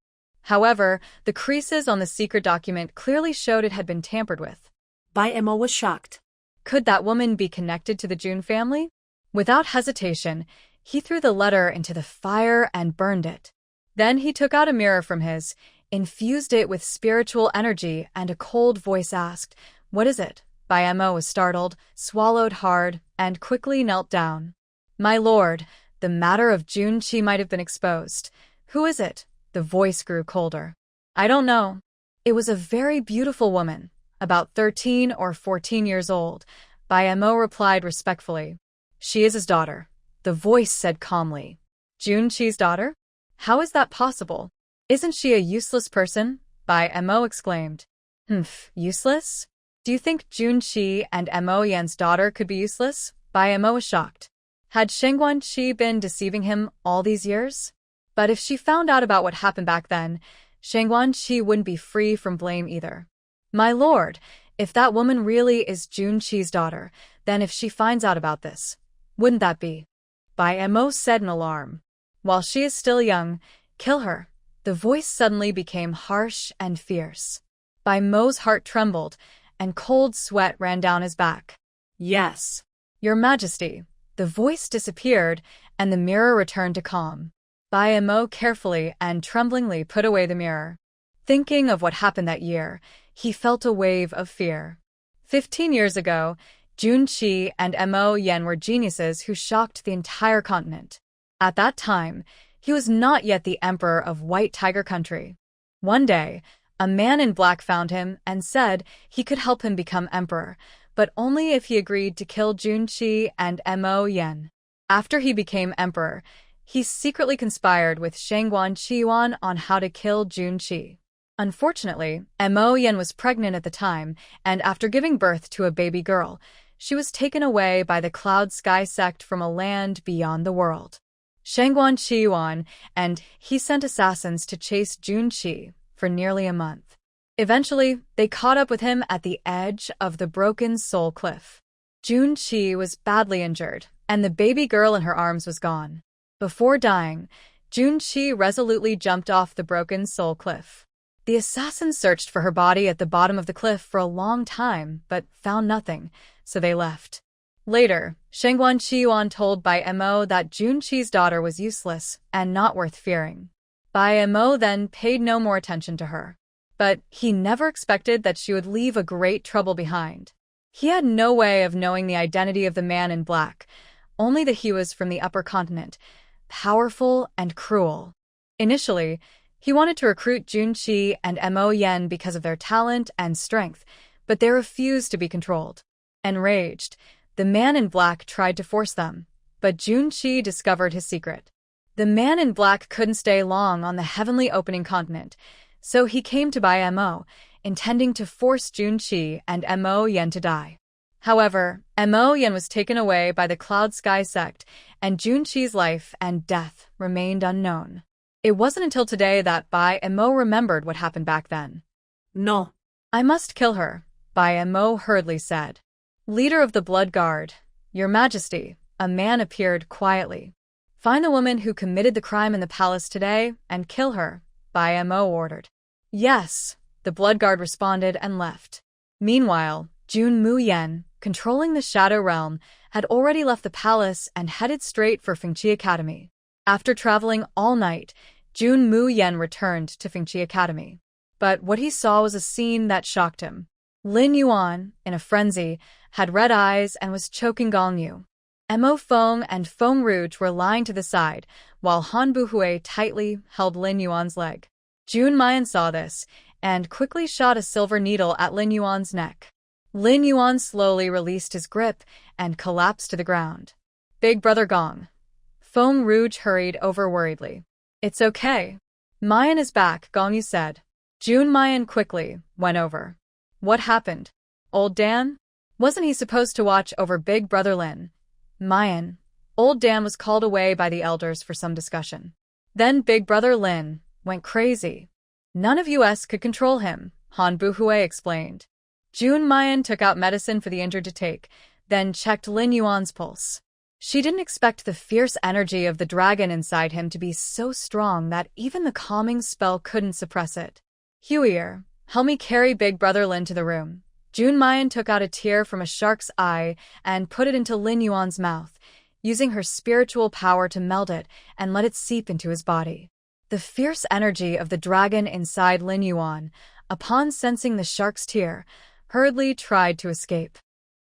Speaker 1: However, the creases on the secret document clearly showed it had been tampered with.
Speaker 2: Bai Mo was shocked.
Speaker 1: Could that woman be connected to the Jun family? Without hesitation, he threw the letter into the fire and burned it. Then he took out a mirror from his, infused it with spiritual energy, and a cold voice asked, What is it? Bai Mo was startled, swallowed hard, and quickly knelt down. My lord, the matter of Jun Qi might have been exposed. Who is it? The voice grew colder. I don't know. It was a very beautiful woman, about 13 or 14 years old. Bai Mo replied respectfully. She is his daughter. The voice said calmly. Jun Qi's daughter? How is that possible? Isn't she a useless person? Bai Mo exclaimed. Useless? Do you think Jun Qi and Mo Yan's daughter could be useless? Bai Mo was shocked. Had Shengguan Qi been deceiving him all these years? But if she found out about what happened back then, Shengguan Qi wouldn't be free from blame either. My lord, if that woman really is Jun Qi's daughter, then if she finds out about this, wouldn't that be? Bai Mo said in alarm. While she is still young, kill her. The voice suddenly became harsh and fierce. Bai Mo's heart trembled, and cold sweat ran down his back. Yes. Your Majesty. The voice disappeared, and the mirror returned to calm. Bai Mo carefully and tremblingly put away the mirror. Thinking of what happened that year, he felt a wave of fear. 15 years ago, Jun Qi and Mo Yan were geniuses who shocked the entire continent. At that time, he was not yet the emperor of White Tiger Country. One day, a man in black found him and said he could help him become emperor, but only if he agreed to kill Jun Qi and Mo Yan. After he became emperor, he secretly conspired with Shengguan Qiyuan on how to kill Jun Qi. Unfortunately, Mo Yan was pregnant at the time, and after giving birth to a baby girl, She was taken away by the Cloud Sky sect from a land beyond the world. Shangguan Qiyuan, and he sent assassins to chase Jun Qi for nearly a month. Eventually, they caught up with him at the edge of the Broken Soul Cliff. Jun Qi was badly injured, and the baby girl in her arms was gone. Before dying, Jun Qi resolutely jumped off the Broken Soul Cliff. The assassins searched for her body at the bottom of the cliff for a long time, but found nothing, so they left. Later, Shangguan Qiyuan told Bai Mo that Jun Qi's daughter was useless and not worth fearing. Bai Mo then paid no more attention to her. But he never expected that she would leave a great trouble behind. He had no way of knowing the identity of the man in black, only that he was from the upper continent, powerful and cruel. Initially, he wanted to recruit Jun Qi and Mo Yan because of their talent and strength, but they refused to be controlled. Enraged, the man in black tried to force them, but Jun Qi discovered his secret. The man in black couldn't stay long on the heavenly opening continent, so he came to Bai Mo, intending to force Jun Qi and Mo Yan to die. However, Mo Yan was taken away by the Cloud Sky sect, and Jun Qi's life and death remained unknown. It wasn't until today that Bai Mo remembered what happened back then.
Speaker 2: No.
Speaker 1: I must kill her, Bai Mo hurriedly said. Leader of the Blood Guard, Your Majesty, a man appeared quietly. Find the woman who committed the crime in the palace today and kill her, Bai Mo ordered. Yes, the Blood Guard responded and left. Meanwhile, Jun Mu Yan, controlling the Shadow Realm, had already left the palace and headed straight for Fengqi Academy. After traveling all night, Jun Mu Yan returned to Fengqi Academy. But what he saw was a scene that shocked him. Lin Yuan, in a frenzy, had red eyes and was choking Gong Yu. Mo Feng and Feng Rouge were lying to the side, while Han Buhui tightly held Lin Yuan's leg. Jun Mayan saw this, and quickly shot a silver needle at Lin Yuan's neck. Lin Yuan slowly released his grip and collapsed to the ground. Big Brother Gong. Feng Rouge hurried over worriedly. It's okay. Mayan is back, Gong Yu said. Jun Mayan quickly went over. What happened? Old Dan? Wasn't he supposed to watch over Big Brother Lin? Mayan. Old Dan was called away by the elders for some discussion. Then Big Brother Lin went crazy. None of us could control him, Han Buhui explained. Jun Mayan took out medicine for the injured to take, then checked Lin Yuan's pulse. She didn't expect the fierce energy of the dragon inside him to be so strong that even the calming spell couldn't suppress it. Huier, help me carry Big Brother Lin to the room. Jun Mayan took out a tear from a shark's eye and put it into Lin Yuan's mouth, using her spiritual power to melt it and let it seep into his body. The fierce energy of the dragon inside Lin Yuan, upon sensing the shark's tear, hurriedly tried to escape.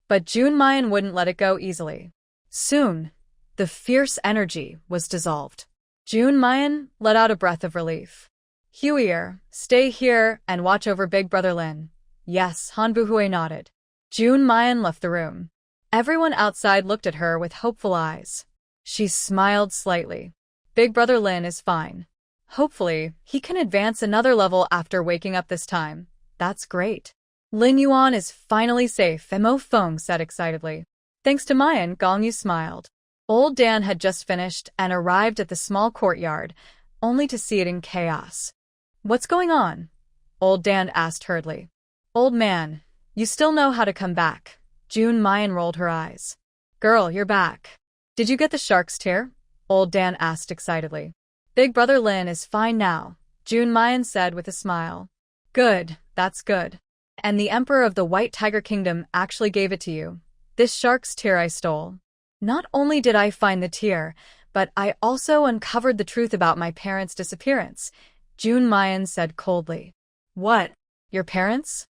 Speaker 1: But Jun Mayan wouldn't let it go easily. Soon, the fierce energy was dissolved. Jun Mayan let out a breath of relief. Huier, stay here and watch over Big Brother Lin. Yes, Han Buhui nodded. Jun Mayan left the room. Everyone outside looked at her with hopeful eyes. She smiled slightly. Big Brother Lin is fine. Hopefully, he can advance another level after waking up this time. That's great. Lin Yuan is finally safe, Mo Feng said excitedly. Thanks to Mayan, Gong Yu smiled. Old Dan had just finished and arrived at the small courtyard, only to see it in chaos. What's going on? Old Dan asked hurriedly. Old man, you still know how to come back. Jun Mayan rolled her eyes. Girl, you're back. Did you get the shark's tear? Old Dan asked excitedly. Big Brother Lin is fine now, Jun Mayan said with a smile. Good, that's good. And the Emperor of the White Tiger Kingdom actually gave it to you. This shark's tear I stole. Not only did I find the tear, but I also uncovered the truth about my parents' disappearance, Jun Mayan said coldly. What? Your parents?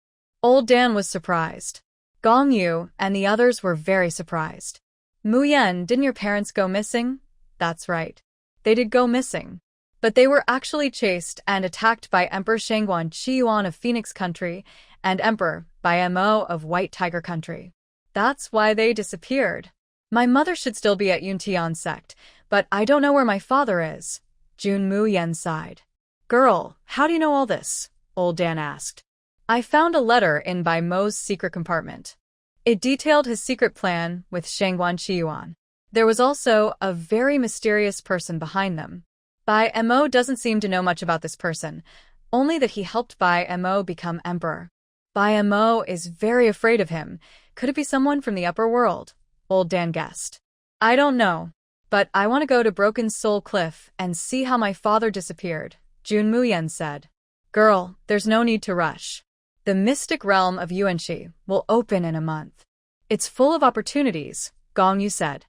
Speaker 1: Old Dan was surprised. Gong Yu and the others were very surprised. Mu Yan, didn't your parents go missing? That's right. They did go missing. But they were actually chased and attacked by Emperor Shangguan Qiyuan of Phoenix Country and Emperor by Mo of White Tiger Country. That's why they disappeared. My mother should still be at Yuntian sect, but I don't know where my father is. Jun Mu Yan sighed. Girl, how do you know all this? Old Dan asked. I found a letter in Bai Mo's secret compartment. It detailed his secret plan with Shangguan Qiyuan. There was also a very mysterious person behind them. Bai Mo doesn't seem to know much about this person, only that he helped Bai Mo become emperor. Bai Mo is very afraid of him. Could it be someone from the upper world? Old Dan guessed. I don't know, but I want to go to Broken Soul Cliff and see how my father disappeared, Jun Mu Yan said. Girl, there's no need to rush. The mystic realm of Yuanxi will open in a month. It's full of opportunities, Gong Yu said.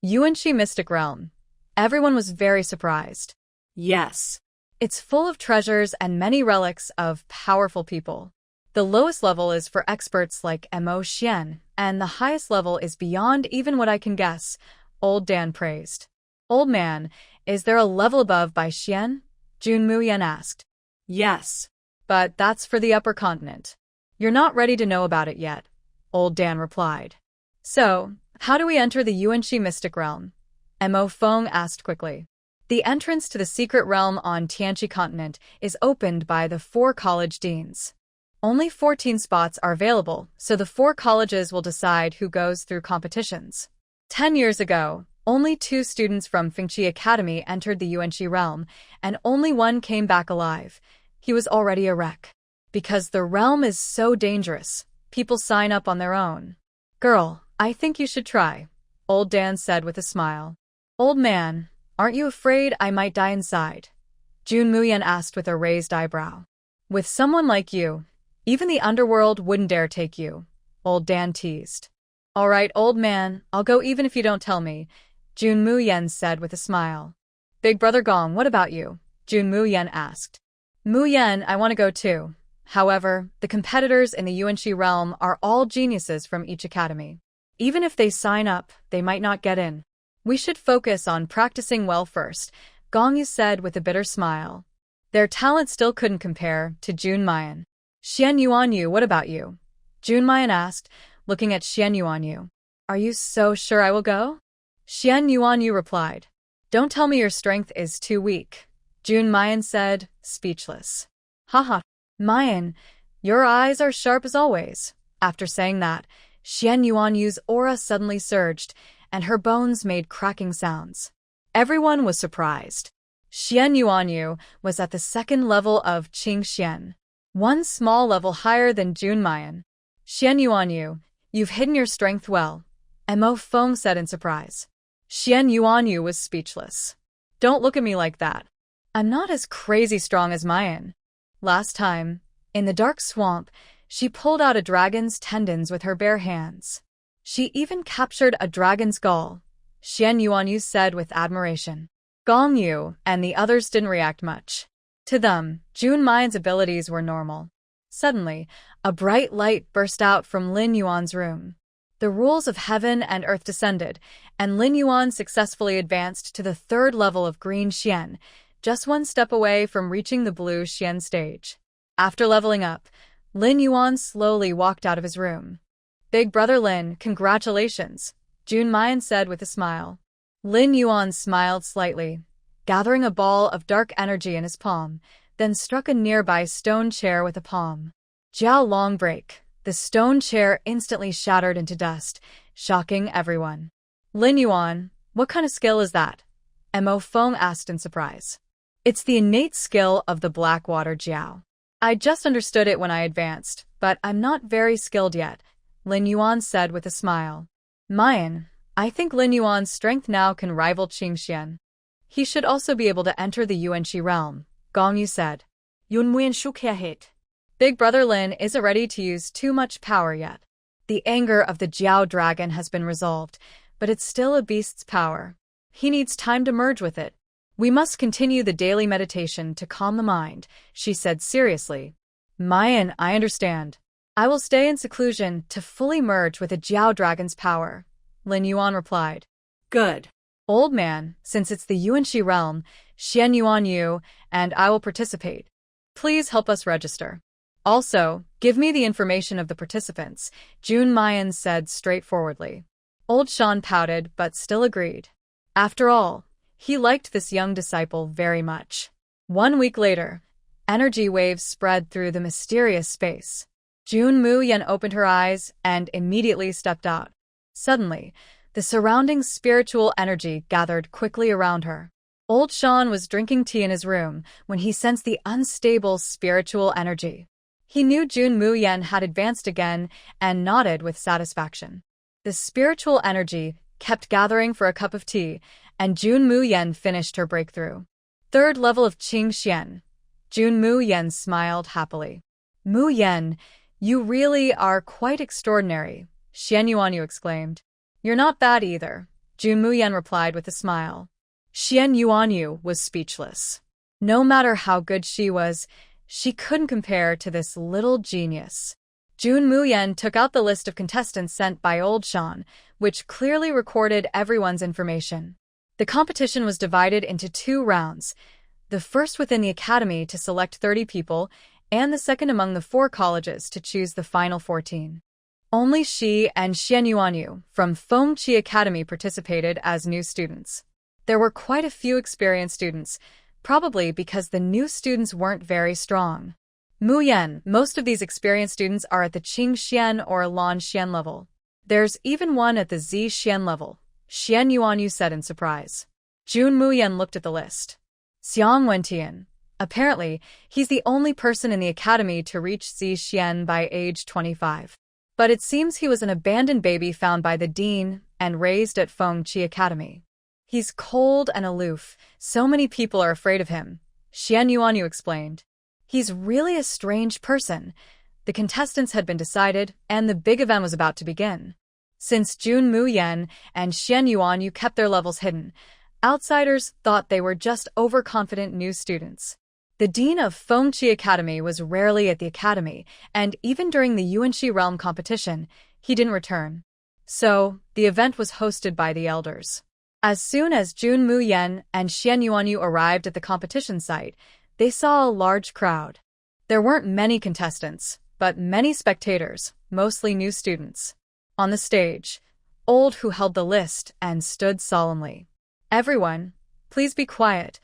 Speaker 1: Yuanxi Mystic Realm. Everyone was very surprised.
Speaker 2: Yes.
Speaker 1: It's full of treasures and many relics of powerful people. The lowest level is for experts like Mo Xian, and the highest level is beyond even what I can guess, Old Dan praised. Old man, is there a level above Bai Xian? Jun Mu Yan asked.
Speaker 2: Yes.
Speaker 1: But that's for the upper continent. You're not ready to know about it yet, Old Dan replied. So, how do we enter the Yuanxi Mystic Realm? Mo Feng asked quickly. The entrance to the secret realm on Tianqi continent is opened by the 4 college deans. Only 14 spots are available, so the 4 colleges will decide who goes through competitions. 10 years ago, only 2 students from Fengqi Academy entered the Yuanxi realm, and only one came back alive. He was already a wreck. Because the realm is so dangerous, people sign up on their own. Girl, I think you should try, Old Dan said with a smile. Old man, aren't you afraid I might die inside? Jun Mu Yan asked with a raised eyebrow. With someone like you, even the underworld wouldn't dare take you, Old Dan teased. All right, old man, I'll go even if you don't tell me, Jun Mu Yan said with a smile. Big brother Gong, what about you? Jun Mu Yan asked. Mu Yan, I want to go too. However, the competitors in the Yuanxi realm are all geniuses from each academy. Even if they sign up, they might not get in. We should focus on practicing well first, Gong Yu said with a bitter smile. Their talent still couldn't compare to Jun Mayan. Xian Yuanyu, what about you? Jun Mayan asked, looking at Xian Yuanyu. Are you so sure I will go? Xian Yuanyu replied. Don't tell me your strength is too weak, Jun Mayan said, speechless. Haha, Mayan, your eyes are sharp as always. After saying that, Xian Yuanyu's aura suddenly surged, and her bones made cracking sounds. Everyone was surprised. Xian Yuanyu was at the 2nd level of Qing Xian, one small level higher than Jun Mayan. Xian Yuanyu, you've hidden your strength well, Mo Feng said in surprise. Xian Yuanyu was speechless. Don't look at me like that. I'm not as crazy strong as Mayan. Last time, in the dark swamp, she pulled out a dragon's tendons with her bare hands. She even captured a dragon's gall, Xian Yuanyu said with admiration. Gong Yu and the others didn't react much. To them, Jun Mayan's abilities were normal. Suddenly, a bright light burst out from Lin Yuan's room. The rules of heaven and earth descended, and Lin Yuan successfully advanced to the 3rd level of Green Xian, just one step away from reaching the Blue Xian stage. After leveling up, Lin Yuan slowly walked out of his room. Big brother Lin, congratulations, Jun Mayan said with a smile. Lin Yuan smiled slightly, gathering a ball of dark energy in his palm, then struck a nearby stone chair with a palm. Jiao long break. The stone chair instantly shattered into dust, shocking everyone. Lin Yuan, what kind of skill is that? Mo Feng asked in surprise. It's the innate skill of the Blackwater Jiao. I just understood it when I advanced, but I'm not very skilled yet, Lin Yuan said with a smile. Mayan, I think Lin Yuan's strength now can rival Qing Xian. He should also be able to enter the Yuanxi realm, Gong Yu said.
Speaker 2: Yun Muyan shook her head.
Speaker 1: Big brother Lin isn't ready to use too much power yet. The anger of the Jiao dragon has been resolved, but it's still a beast's power. He needs time to merge with it. We must continue the daily meditation to calm the mind, she said seriously. Mayan, I understand. I will stay in seclusion to fully merge with the Jiao dragon's power, Lin Yuan replied.
Speaker 2: Good.
Speaker 1: Old man, since it's the Yuanxi realm, Xian Yuanyu and I will participate. Please help us register. Also, give me the information of the participants, Jun Mayan said straightforwardly. Old Shan pouted but still agreed. After all, he liked this young disciple very much. 1 week later, energy waves spread through the mysterious space. Jun Mu Yan opened her eyes and immediately stepped out. Suddenly, the surrounding spiritual energy gathered quickly around her. Old Sean was drinking tea in his room when he sensed the unstable spiritual energy. He knew Jun Mu Yan had advanced again and nodded with satisfaction. The spiritual energy kept gathering for a cup of tea, and Jun Mu Yan finished her breakthrough. Third level of Qing Xian. Jun Mu Yan smiled happily. Mu Yan, you really are quite extraordinary, Xian Yuanyu exclaimed. You're not bad either, Jun Mu Yan replied with a smile. Xian Yuanyu was speechless. No matter how good she was, she couldn't compare to this little genius. Jun Mu Yan took out the list of contestants sent by Old Sean, which clearly recorded everyone's information. The competition was divided into 2 rounds, the first within the academy to select 30 people, and the second among the 4 colleges to choose the final 14. Only she and Xian Yuanyu from Fengqi Academy participated as new students. There were quite a few experienced students, probably because the new students weren't very strong. Mu Yan, most of these experienced students are at the Qing Xian or Lan Xian level. There's even one at the Zi Xian level, Xian Yuanyu said in surprise. Jun Mu Yan looked at the list. Xiang Wentian. Apparently, he's the only person in the academy to reach Zi Xian by age 25. But it seems he was an abandoned baby found by the dean and raised at Fengqi Academy. He's cold and aloof, so many people are afraid of him, Xian Yuanyu explained. He's really a strange person. The contestants had been decided, and the big event was about to begin. Since Jun Mu Yan and Xian Yuanyu kept their levels hidden, outsiders thought they were just overconfident new students. The dean of Fengqi Academy was rarely at the academy, and even during the Yuanxi realm competition, he didn't return. So, the event was hosted by the elders. As soon as Jun Mu Yan and Xian Yuanyu arrived at the competition site, they saw a large crowd. There weren't many contestants, but many spectators, mostly new students. On the stage, Old Who held the list and stood solemnly. Everyone, please be quiet.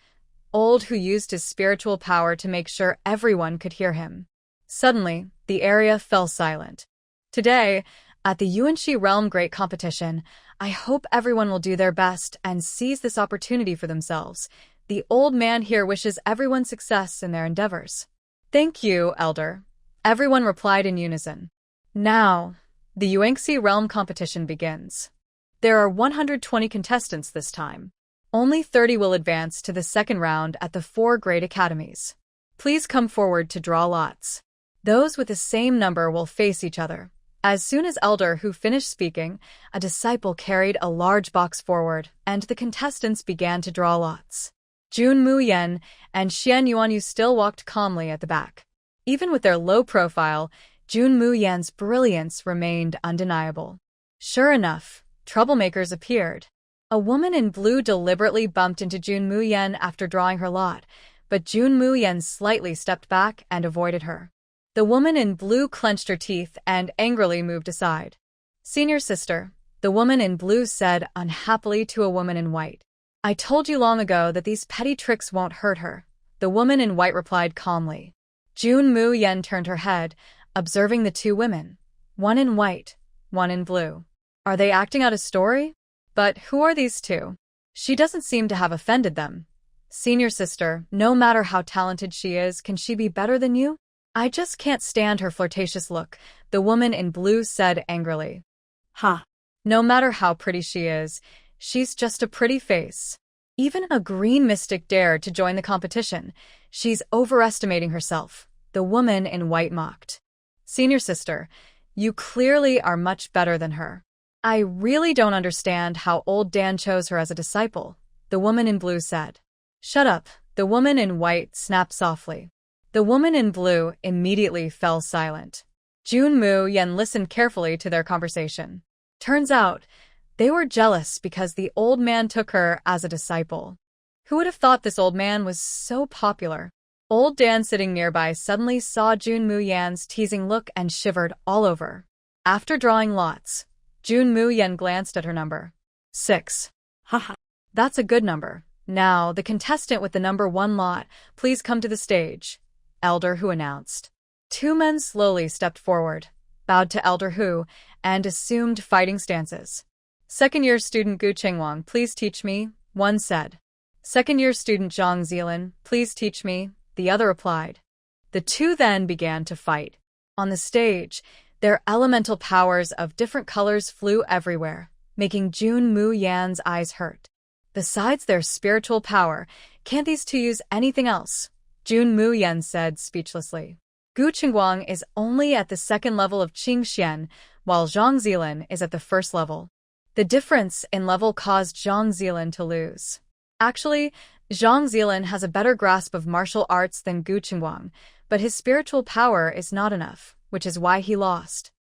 Speaker 1: Old Who used his spiritual power to make sure everyone could hear him. Suddenly, the area fell silent. Today, at the Yuanxi Realm Great Competition, I hope everyone will do their best and seize this opportunity for themselves. The old man here wishes everyone success in their endeavors. Thank you, Elder. Everyone replied in unison. Now, the Yuanxi Realm Competition begins. There are 120 contestants this time. Only 30 will advance to the second round at the 4 great academies. Please come forward to draw lots. Those with the same number will face each other. As soon as Elder Who finished speaking, a disciple carried a large box forward, and the contestants began to draw lots. Jun Mu Yan and Xian Yuanyu still walked calmly at the back. Even with their low profile, Jun Mu Yan's brilliance remained undeniable. Sure enough, troublemakers appeared. A woman in blue deliberately bumped into Jun Mu Yan after drawing her lot, but Jun Mu Yan slightly stepped back and avoided her. The woman in blue clenched her teeth and angrily moved aside. Senior sister, the woman in blue said unhappily to a woman in white. I told you long ago that these petty tricks won't hurt her, the woman in white replied calmly. Jun Mu Yan turned her head, observing the 2 women, one in white, one in blue. Are they acting out a story? But who are these 2? She doesn't seem to have offended them. Senior sister, no matter how talented she is, can she be better than you? I just can't stand her flirtatious look, the woman in blue said angrily.
Speaker 2: Ha!
Speaker 1: No matter how pretty she is, she's just a pretty face. Even a green mystic dared to join the competition. She's overestimating herself, the woman in white mocked. Senior sister, you clearly are much better than her. I really don't understand how old Dan chose her as a disciple, the woman in blue said. Shut up, the woman in white snapped softly. The woman in blue immediately fell silent. Jun Mu Yan listened carefully to their conversation. Turns out, they were jealous because the old man took her as a disciple. Who would have thought this old man was so popular? Old Dan sitting nearby suddenly saw Jun Mu Yan's teasing look and shivered all over. After drawing lots, Jun Mu Yan glanced at her number. 6.
Speaker 2: Haha.
Speaker 1: That's a good number. Now, the contestant with the number 1 lot, please come to the stage, Elder Who announced. Two men slowly stepped forward, bowed to Elder Hu, and assumed fighting stances. Second-year student Gu Qingwang, please teach me, one said. Second-year student Zhang Zilin, please teach me, the other replied. The two then began to fight. On the stage, their elemental powers of different colors flew everywhere, making Jun Mu Yan's eyes hurt. Besides their spiritual power, can't these two use anything else? Jun Mu Yan said speechlessly. Gu Qingguang is only at the second level of Qingxian, while Zhang Zilin is at the first level. The difference in level caused Zhang Zilin to lose. Actually, Zhang Zilin has a better grasp of martial arts than Gu Qingguang, but his spiritual power is not enough, which is why he lost.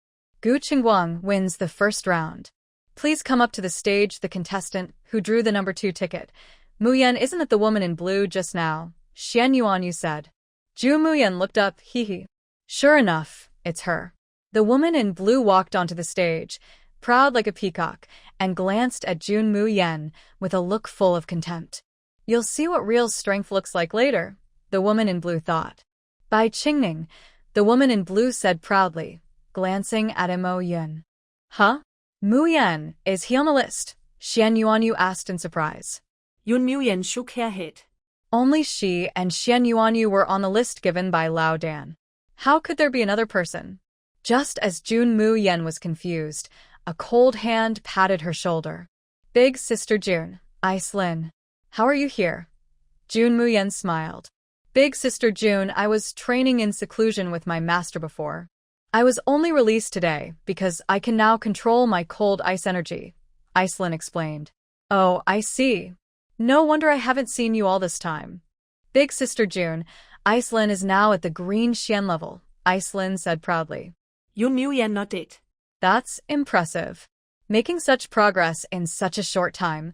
Speaker 1: Gu Qingguang wins the first round. Please come up to the stage, the contestant who drew the number 2 ticket. Mu Yan, isn't it the woman in blue just now? Xian Yuan, you said. Jun Mu Yan looked up, hee. Sure enough, it's her. The woman in blue walked onto the stage, proud like a peacock, and glanced at Jun Mu Yan with a look full of contempt. You'll see what real strength looks like later, the woman in blue thought. By Qingning, the woman in blue said proudly, glancing at Mo Yun. Huh? Mu Yan, is he on the list? Xian Yuanyu asked in surprise.
Speaker 2: Jun Mu Yan shook her head.
Speaker 1: Only she and Xian Yuanyu were on the list given by Lao Dan. How could there be another person? Just as Jun Mu Yan was confused, a cold hand patted her shoulder. Big Sister Jun, Lin. How are you here? Jun Mu Yan smiled. Big Sister Jun, I was training in seclusion with my master before. I was only released today because I can now control my cold ice energy, Lin explained. Oh, I see. No wonder I haven't seen you all this time. Big Sister Jun, Lin is now at the green Xian level, Lin said proudly.
Speaker 2: Jun Mu Yan nodded.
Speaker 1: That's impressive. Making such progress in such a short time,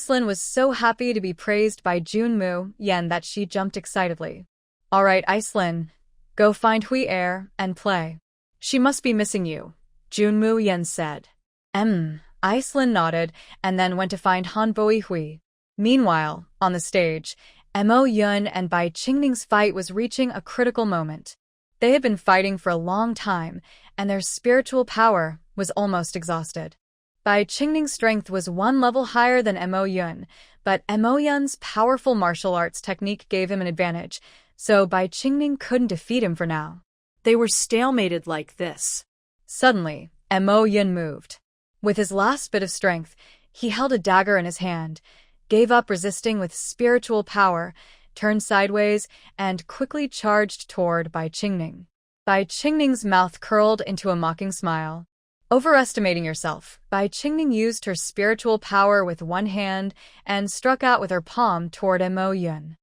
Speaker 1: Lin was so happy to be praised by Jun Mu Yan that she jumped excitedly. All right, Lin, go find Hui Er and play. She must be missing you, Jun Mu Yan said. Lin nodded and then went to find Han Boi Hui. Meanwhile, on the stage, Mo Yun and Bai Qingning's fight was reaching a critical moment. They had been fighting for a long time, and their spiritual power was almost exhausted. Bai Qingning's strength was one level higher than Mo Yun, but Mo Yun's powerful martial arts technique gave him an advantage, so Bai Qingning couldn't defeat him for now.
Speaker 2: They were stalemated like this.
Speaker 1: Suddenly, Mo Yun moved. With his last bit of strength, he held a dagger in his hand, gave up resisting with spiritual power, turned sideways, and quickly charged toward Bai Qingning. Bai Qingning's mouth curled into a mocking smile. Overestimating yourself, Bai Qingning used her spiritual power with one hand and struck out with her palm toward Mo Yun.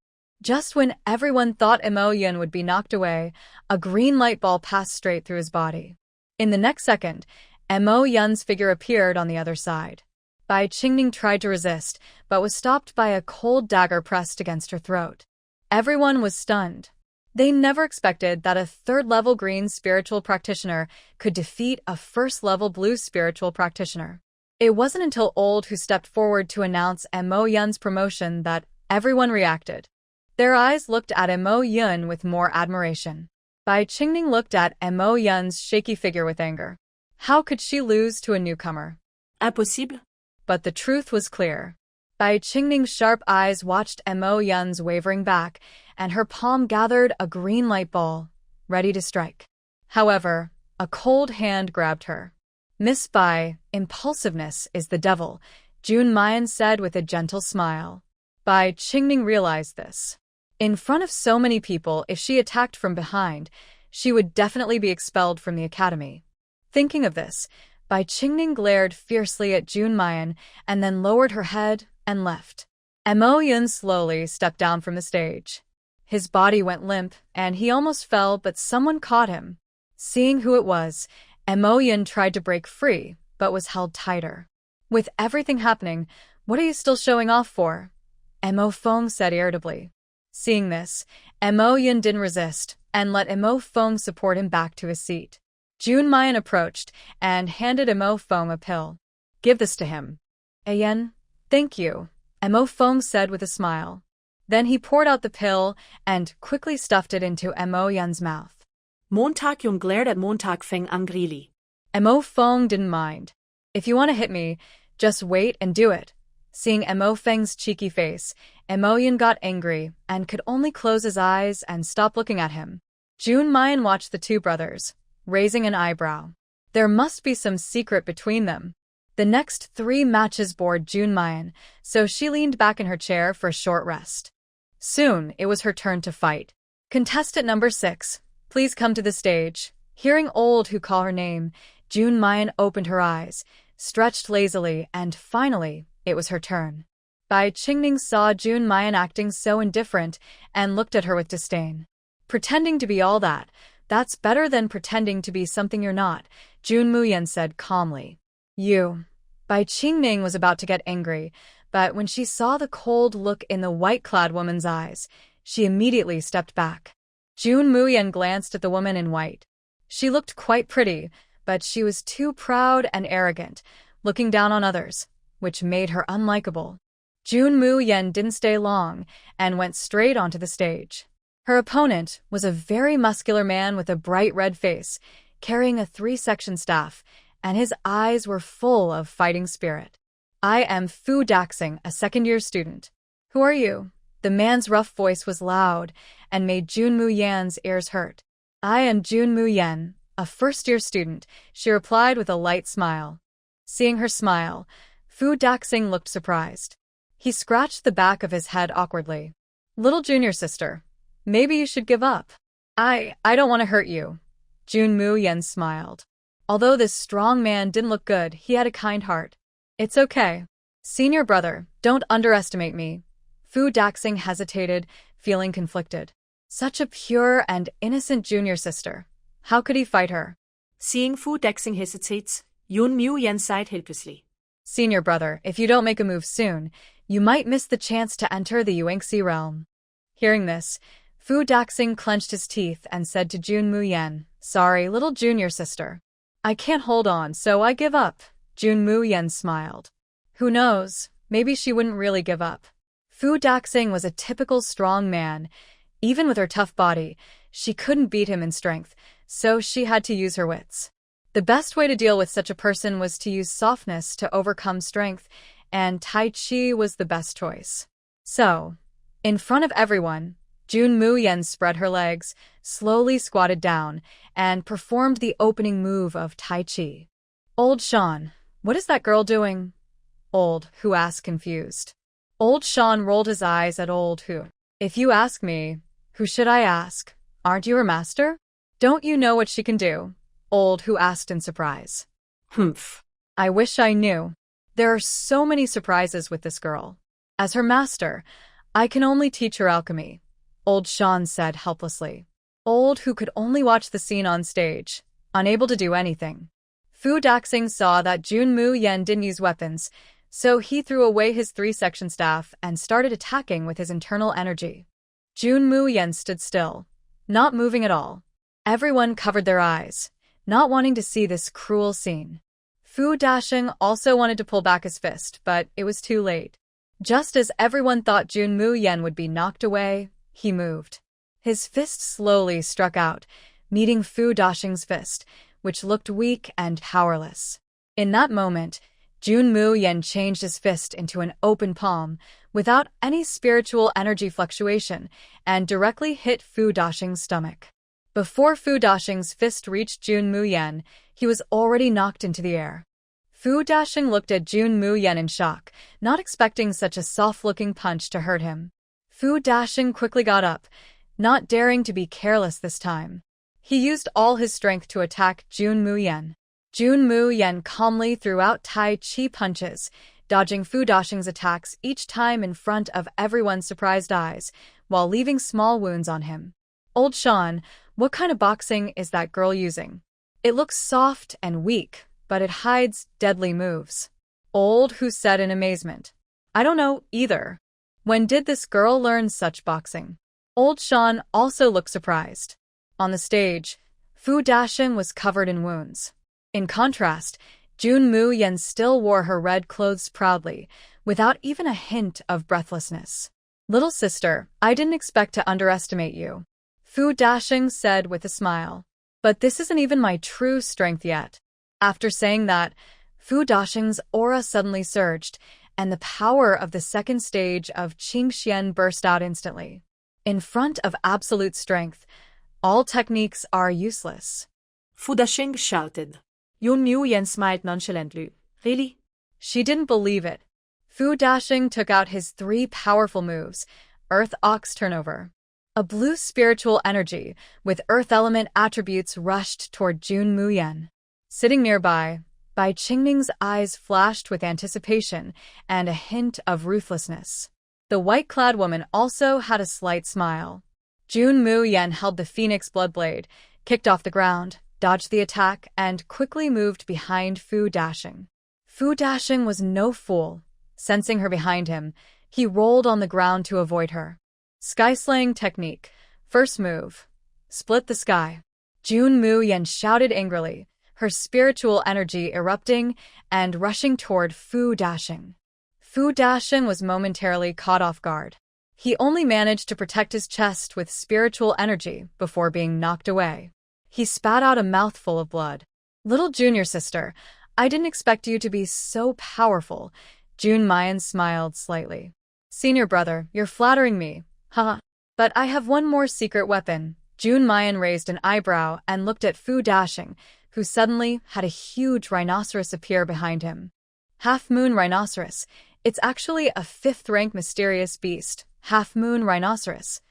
Speaker 1: Just when everyone thought Mo Yun would be knocked away, a green light ball passed straight through his body. In the next second, Mo Yun's figure appeared on the other side. Bai Qingning tried to resist, but was stopped by a cold dagger pressed against her throat. Everyone was stunned. They never expected that a third-level green spiritual practitioner could defeat a first-level blue spiritual practitioner. It wasn't until Old who stepped forward to announce Mo Yun's promotion that everyone reacted. Their eyes looked at Mo Yun with more admiration. Bai Qingning looked at Mo Yun's shaky figure with anger. How could she lose to a newcomer?
Speaker 2: Impossible.
Speaker 1: But the truth was clear. Bai Qingning's sharp eyes watched Mo Yun's wavering back, and her palm gathered a green light ball, ready to strike. However, a cold hand grabbed her. Miss Bai, impulsiveness is the devil, Jun Mu Yan said with a gentle smile. Bai Qingning realized this. In front of so many people, if she attacked from behind, she would definitely be expelled from the academy. Thinking of this, Bai Qingning glared fiercely at Jun Mu Yan and then lowered her head and left. Mo Yun slowly stepped down from the stage. His body went limp, and he almost fell, but someone caught him. Seeing who it was, Mo Yun tried to break free, but was held tighter. With everything happening, what are you still showing off for? Mo Feng said irritably. Seeing this, Mo Yun didn't resist, and let Mo Feng support him back to his seat. Jun Mu Yan approached and handed Mo Feng a pill. Give this to him. Ayen, thank you, Mo Feng said with a smile. Then he poured out the pill and quickly stuffed it into Mo Yun's mouth.
Speaker 2: Montag Jung glared at Montag Feng angrily.
Speaker 1: Mo Feng didn't mind. If you want to hit me, just wait and do it. Seeing Mo Feng's cheeky face, Mo Yan got angry and could only close his eyes and stop looking at him. Jun Mu Yan watched the two brothers, raising an eyebrow. There must be some secret between them. The next 3 matches bored Jun Mu Yan, so she leaned back in her chair for a short rest. Soon, it was her turn to fight. Contestant number 6, please come to the stage. Hearing Old Who call her name, Jun Mu Yan opened her eyes, stretched lazily, and finally, it was her turn. Bai Qingning saw Jun Mu Yan acting so indifferent and looked at her with disdain. Pretending to be all that, that's better than pretending to be something you're not, Jun Mu Yan said calmly. You. Bai Qingning was about to get angry, but when she saw the cold look in the white-clad woman's eyes, she immediately stepped back. Jun Mu Yan glanced at the woman in white. She looked quite pretty, but she was too proud and arrogant, looking down on others, which made her unlikable. Jun Mu Yan didn't stay long and went straight onto the stage. Her opponent was a very muscular man with a bright red face, carrying a 3-section staff, and his eyes were full of fighting spirit. I am Fu Daxing, a second-year student. Who are you? The man's rough voice was loud and made Jun Mu Yan's ears hurt. I am Jun Mu Yan, a first-year student, she replied with a light smile. Seeing her smile, Fu Daxing looked surprised. He scratched the back of his head awkwardly. Little junior sister, maybe you should give up. I don't want to hurt you. Jun Mu Yan smiled. Although this strong man didn't look good, he had a kind heart. It's okay. Senior brother, don't underestimate me. Fu Daxing hesitated, feeling conflicted. Such a pure and innocent junior sister. How could he fight her?
Speaker 2: Seeing Fu Daxing hesitates, Jun Mu Yan sighed helplessly.
Speaker 1: Senior brother, if you don't make a move soon, you might miss the chance to enter the Yuanxi realm. Hearing this, Fu Daxing clenched his teeth and said to Jun Mu Yan, sorry, little junior sister. I can't hold on, so I give up. Jun Mu Yan smiled. Who knows, maybe she wouldn't really give up. Fu Daxing was a typical strong man. Even with her tough body, she couldn't beat him in strength, so she had to use her wits. The best way to deal with such a person was to use softness to overcome strength, and Tai Chi was the best choice. So, in front of everyone, Jun Mu Yan spread her legs, slowly squatted down, and performed the opening move of Tai Chi. Old Sean, what is that girl doing? Old Who asked confused. Old Sean rolled his eyes at Old Who. If you ask me, who should I ask? Aren't you her master? Don't you know what she can do? Old Who asked in surprise.
Speaker 2: Humph.
Speaker 1: I wish I knew. There are so many surprises with this girl. As her master, I can only teach her alchemy. Old Sean said helplessly. Old Who could only watch the scene on stage, unable to do anything. Fu Daxing saw that Jun Mu Yan didn't use weapons, so he threw away his 3-section staff and started attacking with his internal energy. Jun Mu Yan stood still, not moving at all. Everyone covered their eyes, not wanting to see this cruel scene. Fu Daxing also wanted to pull back his fist, but it was too late. Just as everyone thought Jun Mu Yan would be knocked away, he moved. His fist slowly struck out, meeting Fu Daxing's fist, which looked weak and powerless. In that moment, Jun Mu Yan changed his fist into an open palm, without any spiritual energy fluctuation, and directly hit Fu Daxing's stomach. Before Fu Daxing's fist reached Jun Mu Yan, he was already knocked into the air. Fu Daxing looked at Jun Mu Yan in shock, not expecting such a soft-looking punch to hurt him. Fu Daxing quickly got up, not daring to be careless this time. He used all his strength to attack Jun Mu Yan. Jun Mu Yan calmly threw out Tai Chi punches, dodging Fu Daxing's attacks each time in front of everyone's surprised eyes, while leaving small wounds on him. Old Sean, what kind of boxing is that girl using? It looks soft and weak, but it hides deadly moves. Old Who said in amazement. I don't know either. When did this girl learn such boxing? Old Sean also looked surprised. On the stage, Fu Daxing was covered in wounds. In contrast, Jun Mu Yan still wore her red clothes proudly, without even a hint of breathlessness. Little sister, I didn't expect to underestimate you. Fu Daxing said with a smile. But this isn't even my true strength yet. After saying that, Fu Daxing's aura suddenly surged, and the power of the second stage of Qingxian burst out instantly. In front of absolute strength, all techniques are useless.
Speaker 2: Fu Daxing shouted. Jun Mu Yan smiled nonchalantly. Really?
Speaker 1: She didn't believe it. Fu Daxing took out his 3 powerful moves, Earth Ox Turnover. A blue spiritual energy with earth element attributes rushed toward Jun Mu Yan. Sitting nearby, Bai Qingning's eyes flashed with anticipation and a hint of ruthlessness. The white-clad woman also had a slight smile. Jun Mu Yan held the Phoenix Bloodblade, kicked off the ground, dodged the attack, and quickly moved behind Fu Daxing. Fu Daxing was no fool. Sensing her behind him, he rolled on the ground to avoid her. Sky-slaying technique. First move. Split the sky. Jun Mu Yan shouted angrily, her spiritual energy erupting and rushing toward Fu Daxing. Fu Daxing was momentarily caught off guard. He only managed to protect his chest with spiritual energy before being knocked away. He spat out a mouthful of blood. Little junior sister, I didn't expect you to be so powerful. Jun Mu Yan smiled slightly. Senior brother, you're flattering me. Haha. But I have one more secret weapon. Jun Mu Yan raised an eyebrow and looked at Fu Daxing, who suddenly had a huge rhinoceros appear behind him. Half-moon rhinoceros. It's actually a 5th-rank mysterious beast. Half-moon rhinoceros.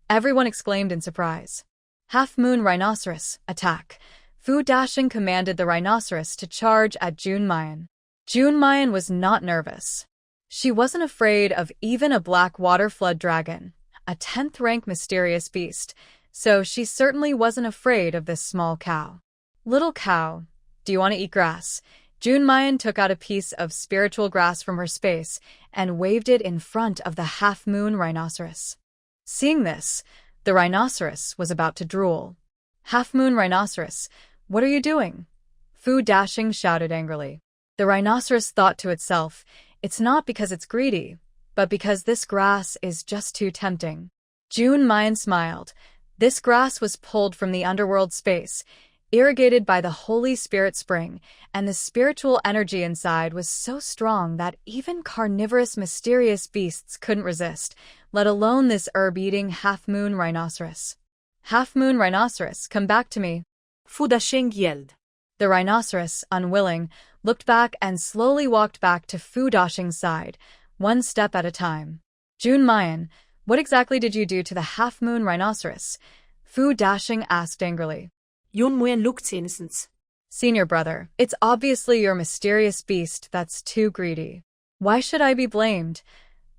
Speaker 1: Everyone exclaimed in surprise. Half-moon rhinoceros, attack. Fu Daxing commanded the rhinoceros to charge at Jun Mu Yan. Jun Mu Yan was not nervous. She wasn't afraid of even a black water flood dragon, a 10th-rank mysterious beast, so she certainly wasn't afraid of this small cow. Little cow, do you want to eat grass? Jun Mu Yan took out a piece of spiritual grass from her space and waved it in front of the half-moon rhinoceros. Seeing this, the rhinoceros was about to drool. Half-moon rhinoceros, what are you doing? Fu Daxing shouted angrily. The rhinoceros thought to itself, it's not because it's greedy, but because this grass is just too tempting. Jun Mu Yan smiled. This grass was pulled from the underworld space, irrigated by the Holy Spirit Spring, and the spiritual energy inside was so strong that even carnivorous mysterious beasts couldn't resist, let alone this herb-eating half-moon rhinoceros. Half-moon rhinoceros, come back to me.
Speaker 2: Fu Daxing yelled.
Speaker 1: The rhinoceros, unwilling, looked back and slowly walked back to Fu Daxing's side, one step at a time. Jun Mu Yan, what exactly did you do to the half-moon rhinoceros? Fu Daxing asked angrily.
Speaker 2: Jun Mu Yan looked innocent.
Speaker 1: Senior brother, it's obviously your mysterious beast that's too greedy. Why should I be blamed?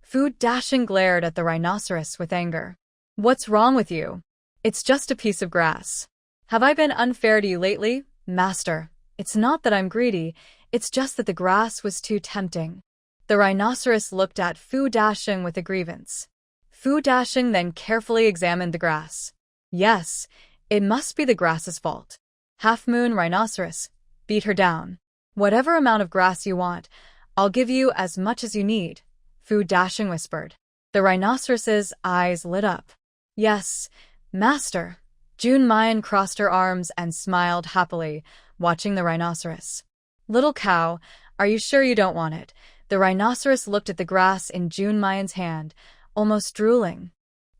Speaker 1: Fu Daxing glared at the rhinoceros with anger. What's wrong with you? It's just a piece of grass. Have I been unfair to you lately? Master, it's not that I'm greedy, it's just that the grass was too tempting. The rhinoceros looked at Fu Daxing with a grievance. Fu Daxing then carefully examined the grass. Yes, it must be the grass's fault. Half-moon rhinoceros, beat her down. Whatever amount of grass you want, I'll give you as much as you need, Fu Daxing whispered. The rhinoceros's eyes lit up. Yes, master. Jun Mu Yan crossed her arms and smiled happily, watching the rhinoceros. Little cow, are you sure you don't want it? The rhinoceros looked at the grass in Jun Mu Yan's hand, almost drooling.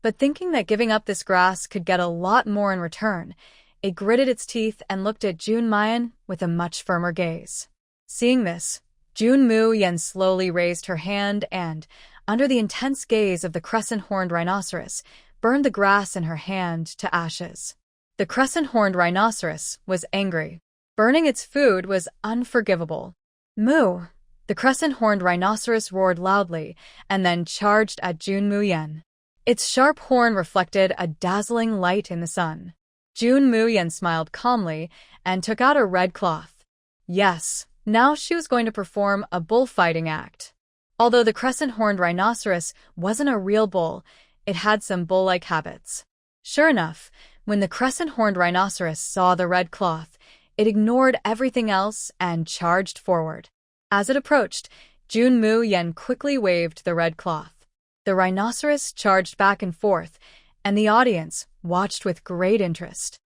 Speaker 1: But thinking that giving up this grass could get a lot more in return, it gritted its teeth and looked at Jun Mu Yan with a much firmer gaze. Seeing this, Jun Mu Yan slowly raised her hand and, under the intense gaze of the crescent-horned rhinoceros, burned the grass in her hand to ashes. The crescent-horned rhinoceros was angry. Burning its food was unforgivable. Moo! The crescent-horned rhinoceros roared loudly and then charged at Jun Mu Yan. Its sharp horn reflected a dazzling light in the sun. Jun Mu Yan smiled calmly and took out a red cloth. Yes, now she was going to perform a bullfighting act. Although the crescent-horned rhinoceros wasn't a real bull, it had some bull-like habits. Sure enough, when the crescent-horned rhinoceros saw the red cloth, it ignored everything else and charged forward. As it approached, Jun Mu Yan quickly waved the red cloth. The rhinoceros charged back and forth, and the audience watched with great interest.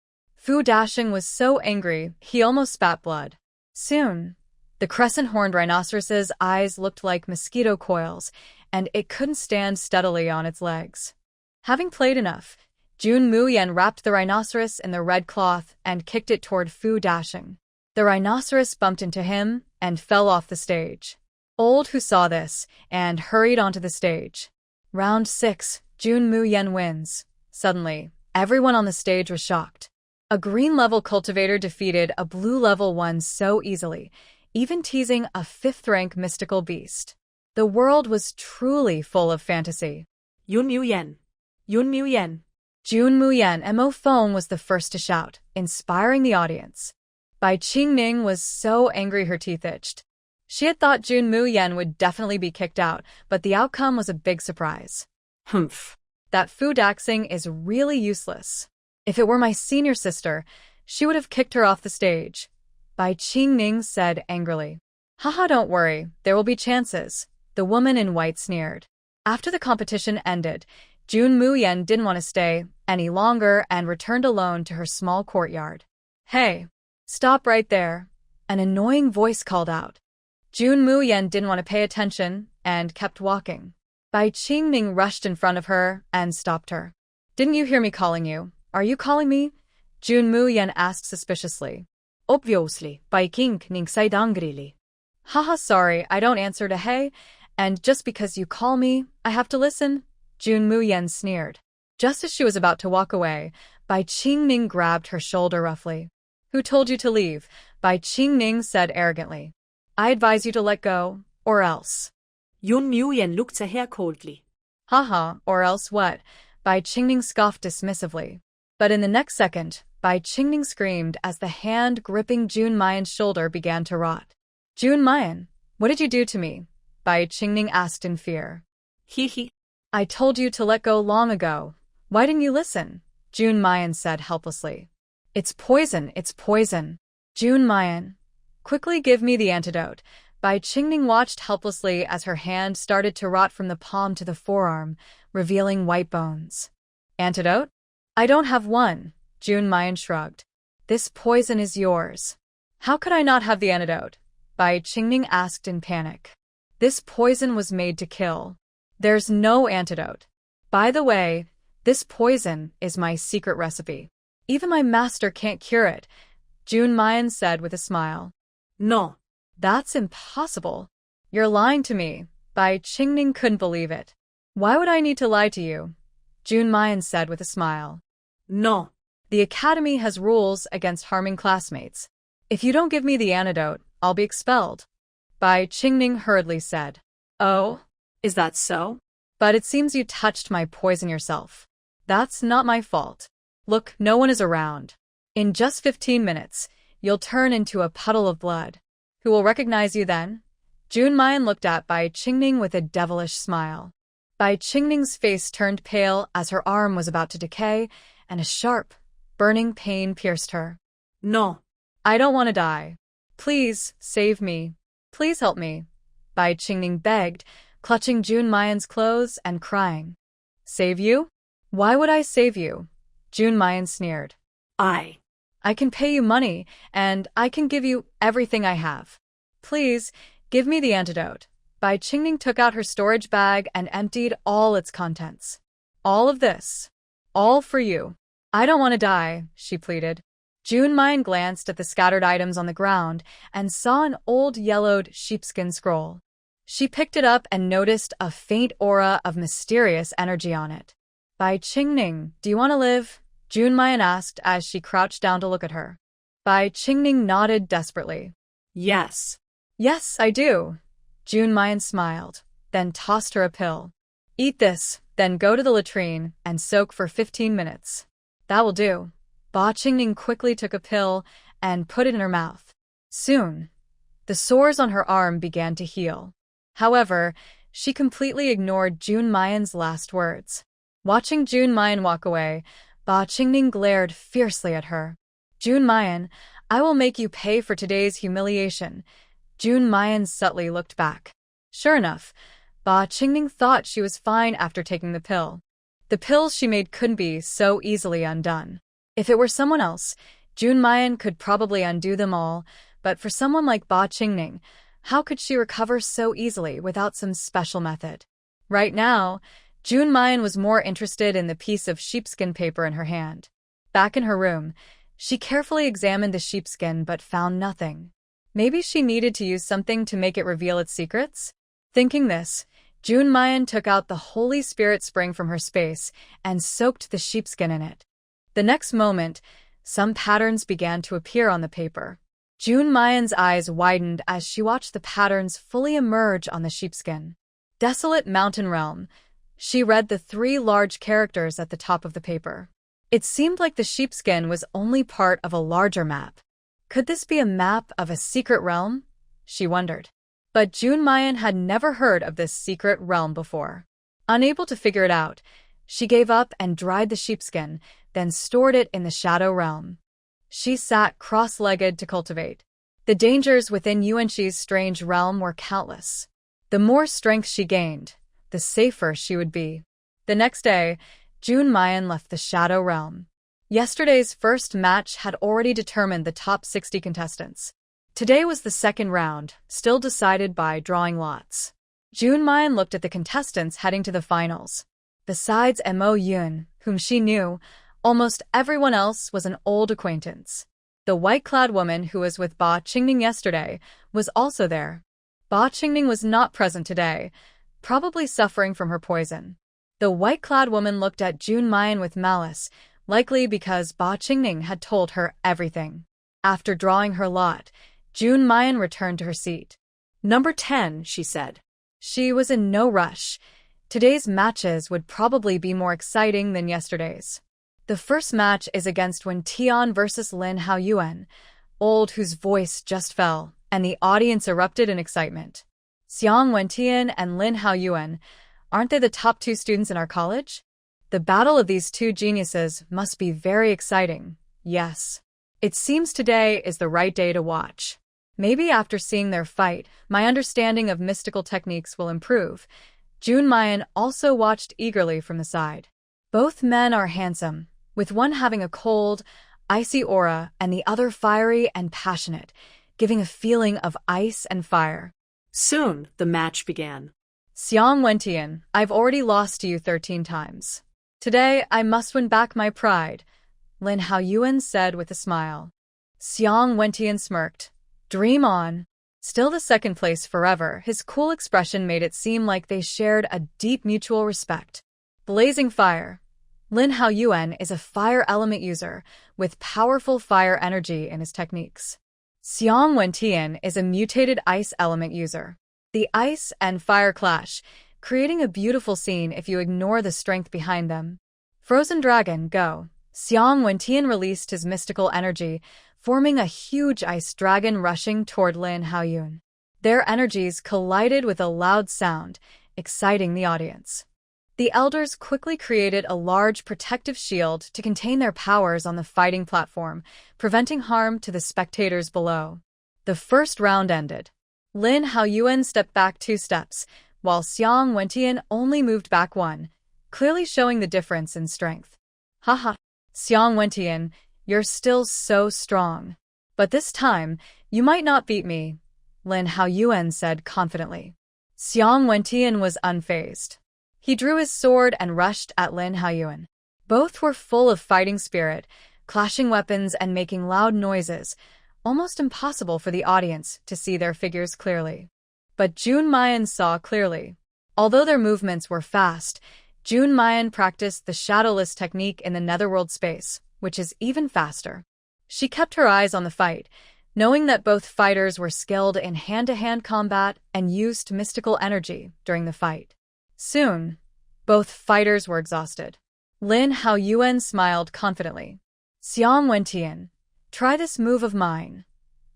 Speaker 1: Fu Dashing was so angry, he almost spat blood. Soon, the crescent-horned rhinoceros's eyes looked like mosquito coils, and it couldn't stand steadily on its legs. Having played enough, Jun Mu Yan wrapped the rhinoceros in the red cloth and kicked it toward Fu Dashing. The rhinoceros bumped into him and fell off the stage. Old Hu saw this and hurried onto the stage. Round 6, Jun Mu Yan wins. Suddenly, everyone on the stage was shocked. A green-level cultivator defeated a blue-level one so easily, even teasing a 5th-rank mystical beast. The world was truly full of fantasy.
Speaker 2: Jun Mu Yan. Jun Mu Yan.
Speaker 1: Jun Mu Yan Mo Fong was the first to shout, inspiring the audience. Bai Qingning was so angry her teeth itched. She had thought Jun Mu Yan would definitely be kicked out, but the outcome was a big surprise.
Speaker 2: Humph.
Speaker 1: That Fu Daxing is really useless. If it were my senior sister, she would have kicked her off the stage. Bai Qingning said angrily. Haha, don't worry, there will be chances, the woman in white sneered. After the competition ended, Jun Mu Yan didn't want to stay any longer and returned alone to her small courtyard. Hey, stop right there, an annoying voice called out. Jun Mu Yan didn't want to pay attention and kept walking. Bai Qingning rushed in front of her and stopped her. Didn't you hear me calling you? Are you calling me? Jun Mu Yan asked suspiciously.
Speaker 2: Obviously, Bai Qingning said angrily.
Speaker 1: Haha, sorry, I don't answer to hey, and just because you call me, I have to listen? Jun Mu Yan sneered. Just as she was about to walk away, Bai Qingning grabbed her shoulder roughly. Who told you to leave? Bai Qingning said arrogantly. I advise you to let go, or else.
Speaker 2: Jun Mu Yan looked at her coldly.
Speaker 1: Haha, or else what? Bai Qingning scoffed dismissively. But in the next second, Bai Qingning screamed as the hand gripping Jun Mayan's shoulder began to rot. Jun Mayan, what did you do to me? Bai Qingning asked in fear.
Speaker 2: He.
Speaker 1: I told you to let go long ago. Why didn't you listen? Jun Mayan said helplessly. It's poison, it's poison. Jun Mayan, quickly give me the antidote. Bai Qingning watched helplessly as her hand started to rot from the palm to the forearm, revealing white bones. Antidote? I don't have one, Jun Mayan shrugged. This poison is yours. How could I not have the antidote? Bai Qingning asked in panic. This poison was made to kill. There's no antidote. By the way, this poison is my secret recipe. Even my master can't cure it, Jun Mayan said with a smile.
Speaker 2: No.
Speaker 1: That's impossible. You're lying to me. Bai Qingning couldn't believe it. Why would I need to lie to you? Jun Mayan said with a smile.
Speaker 2: No.
Speaker 1: The academy has rules against harming classmates. If you don't give me the antidote, I'll be expelled. Bai Qingning hurriedly said. Oh?
Speaker 2: Is that so?
Speaker 1: But it seems you touched my poison yourself. That's not my fault. Look, no one is around. In just 15 minutes, you'll turn into a puddle of blood. Who will recognize you then? Jun Mayan looked at Bai Qingning with a devilish smile. Bai Qingning's face turned pale as her arm was about to decay, and a sharp, burning pain pierced her.
Speaker 2: No.
Speaker 1: I don't want to die. Please, save me. Please help me. Bai Qingning begged, clutching Jun Mayan's clothes and crying. Save you? Why would I save you? Jun Mayan sneered. I can pay you money, and I can give you everything I have. Please, give me the antidote. Bai Qingning took out her storage bag and emptied all its contents. All of this. All for you. I don't want to die, she pleaded. Jun Mayan glanced at the scattered items on the ground and saw an old yellowed sheepskin scroll. She picked it up and noticed a faint aura of mysterious energy on it. Bai Qingning, do you want to live? Jun Mayan asked as she crouched down to look at her. Bai Qingning nodded desperately.
Speaker 2: Yes.
Speaker 1: Yes, I do. Jun Mayan smiled, then tossed her a pill. Eat this, then go to the latrine and soak for 15 minutes. That will do. Bai Qingning quickly took a pill and put it in her mouth. Soon, the sores on her arm began to heal. However, she completely ignored Jun Mayan's last words. Watching Jun Mayan walk away, Bai Qingning glared fiercely at her. Jun Mayan, I will make you pay for today's humiliation. Jun Mayan subtly looked back. Sure enough, Bai Qingning thought she was fine after taking the pill. The pills she made couldn't be so easily undone. If it were someone else, Jun Mu Yan could probably undo them all, but for someone like Ba Qingning, how could she recover so easily without some special method? Right now, Jun Mu Yan was more interested in the piece of sheepskin paper in her hand. Back in her room, she carefully examined the sheepskin but found nothing. Maybe she needed to use something to make it reveal its secrets? Thinking this, Jun Mu Yan took out the Holy Spirit spring from her space and soaked the sheepskin in it. The next moment, some patterns began to appear on the paper. Jun Mu Yan's eyes widened as she watched the patterns fully emerge on the sheepskin. Desolate Mountain Realm. She read the 3 large characters at the top of the paper. It seemed like the sheepskin was only part of a larger map. Could this be a map of a secret realm? She wondered. But Jun Mu Yan had never heard of this secret realm before. Unable to figure it out, she gave up and dried the sheepskin, then stored it in the shadow realm. She sat cross-legged to cultivate. The dangers within Yuanxi's strange realm were countless. The more strength she gained, the safer she would be. The next day, Jun Mu Yan left the Shadow Realm. Yesterday's first match had already determined the top 60 contestants. Today was the second round, still decided by drawing lots. Jun Mu Yan looked at the contestants heading to the finals. Besides Mo Yun, whom she knew, almost everyone else was an old acquaintance. The white-clad woman who was with Ba Qingning yesterday was also there. Ba Qingning was not present today, probably suffering from her poison. The white-clad woman looked at Jun Mu Yan with malice, likely because Ba Qingning had told her everything. After drawing her lot, Jun Mu Yan returned to her seat.
Speaker 2: "Number 10, she said.
Speaker 1: She was in no rush. Today's matches would probably be more exciting than yesterday's. The first match is against Wen Tian versus Lin Yuan, old whose voice just fell, and the audience erupted in excitement. Xiang Wentian and Lin Yuan, aren't they the top 2 students in our college? The battle of these 2 geniuses must be very exciting, yes. It seems today is the right day to watch. Maybe after seeing their fight, my understanding of mystical techniques will improve." Jun Mu Yan also watched eagerly from the side. Both men are handsome, with one having a cold, icy aura and the other fiery and passionate, giving a feeling of ice and fire.
Speaker 2: Soon, the match began.
Speaker 1: "Xiang Wentian, I've already lost to you 13 times. Today, I must win back my pride," Lin Yuan said with a smile. Xiang Wentian smirked. "Dream on." Still the second place forever, his cool expression made it seem like they shared a deep mutual respect. Blazing fire. Lin Yuan is a fire element user, with powerful fire energy in his techniques. Xiang Wentian is a mutated ice element user. The ice and fire clash, creating a beautiful scene if you ignore the strength behind them. Frozen Dragon, go. Xiang Wentian released his mystical energy, forming a huge ice dragon rushing toward Lin Yuan. Their energies collided with a loud sound, exciting the audience. The elders quickly created a large protective shield to contain their powers on the fighting platform, preventing harm to the spectators below. The first round ended. Lin Yuan stepped back 2 steps, while Xiang Wentian only moved back 1, clearly showing the difference in strength. "Haha, Xiang Wentian, you're still so strong. But this time, you might not beat me," Lin Yuan said confidently. Xiang Wentian was unfazed. He drew his sword and rushed at Lin Yuan. Both were full of fighting spirit, clashing weapons and making loud noises, almost impossible for the audience to see their figures clearly. But Jun Mu Yan saw clearly. Although their movements were fast, Jun Mu Yan practiced the shadowless technique in the netherworld space, which is even faster. She kept her eyes on the fight, knowing that both fighters were skilled in hand-to-hand combat and used mystical energy during the fight. Soon, both fighters were exhausted. Lin Yuan smiled confidently. "Xiang Wentian, try this move of mine."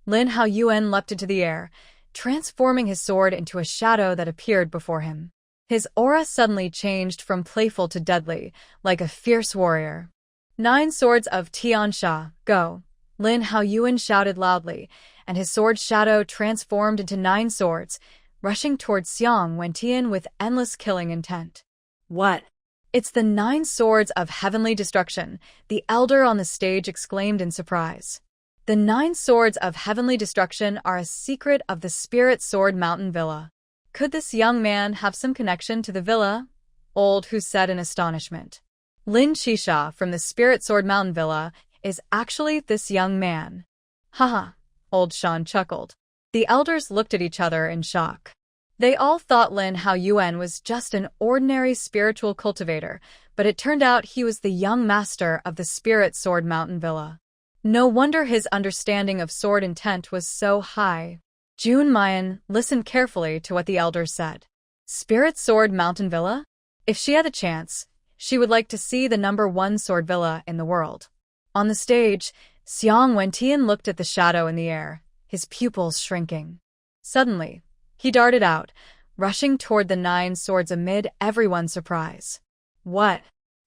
Speaker 1: Lin Yuan leapt into the air, transforming his sword into a shadow that appeared before him. His aura suddenly changed from playful to deadly, like a fierce warrior. "9 swords of Tiansha, go!" Lin Yuan shouted loudly, and his sword shadow transformed into 9 swords, rushing towards Xiang Wentian with endless killing intent.
Speaker 2: "What?"
Speaker 1: It's the 9 swords of heavenly destruction, the elder on the stage exclaimed in surprise. The 9 swords of heavenly destruction are a secret of the Spirit Sword Mountain Villa. Could this young man have some connection to the villa? Old Who said in astonishment. Lin Chisha from the Spirit Sword Mountain Villa is actually this young man. Haha, Old Shan chuckled. The elders looked at each other in shock. They all thought Lin Yuan was just an ordinary spiritual cultivator, but it turned out he was the young master of the Spirit Sword Mountain Villa. No wonder his understanding of sword intent was so high. Jun Mu Yan listened carefully to what the elders said. Spirit Sword Mountain Villa? If she had a chance, she would like to see the #1 sword villa in the world. On the stage, Xiang Wentian looked at the shadow in the air, his pupils shrinking. Suddenly, he darted out, rushing toward the 9 swords amid everyone's surprise. What?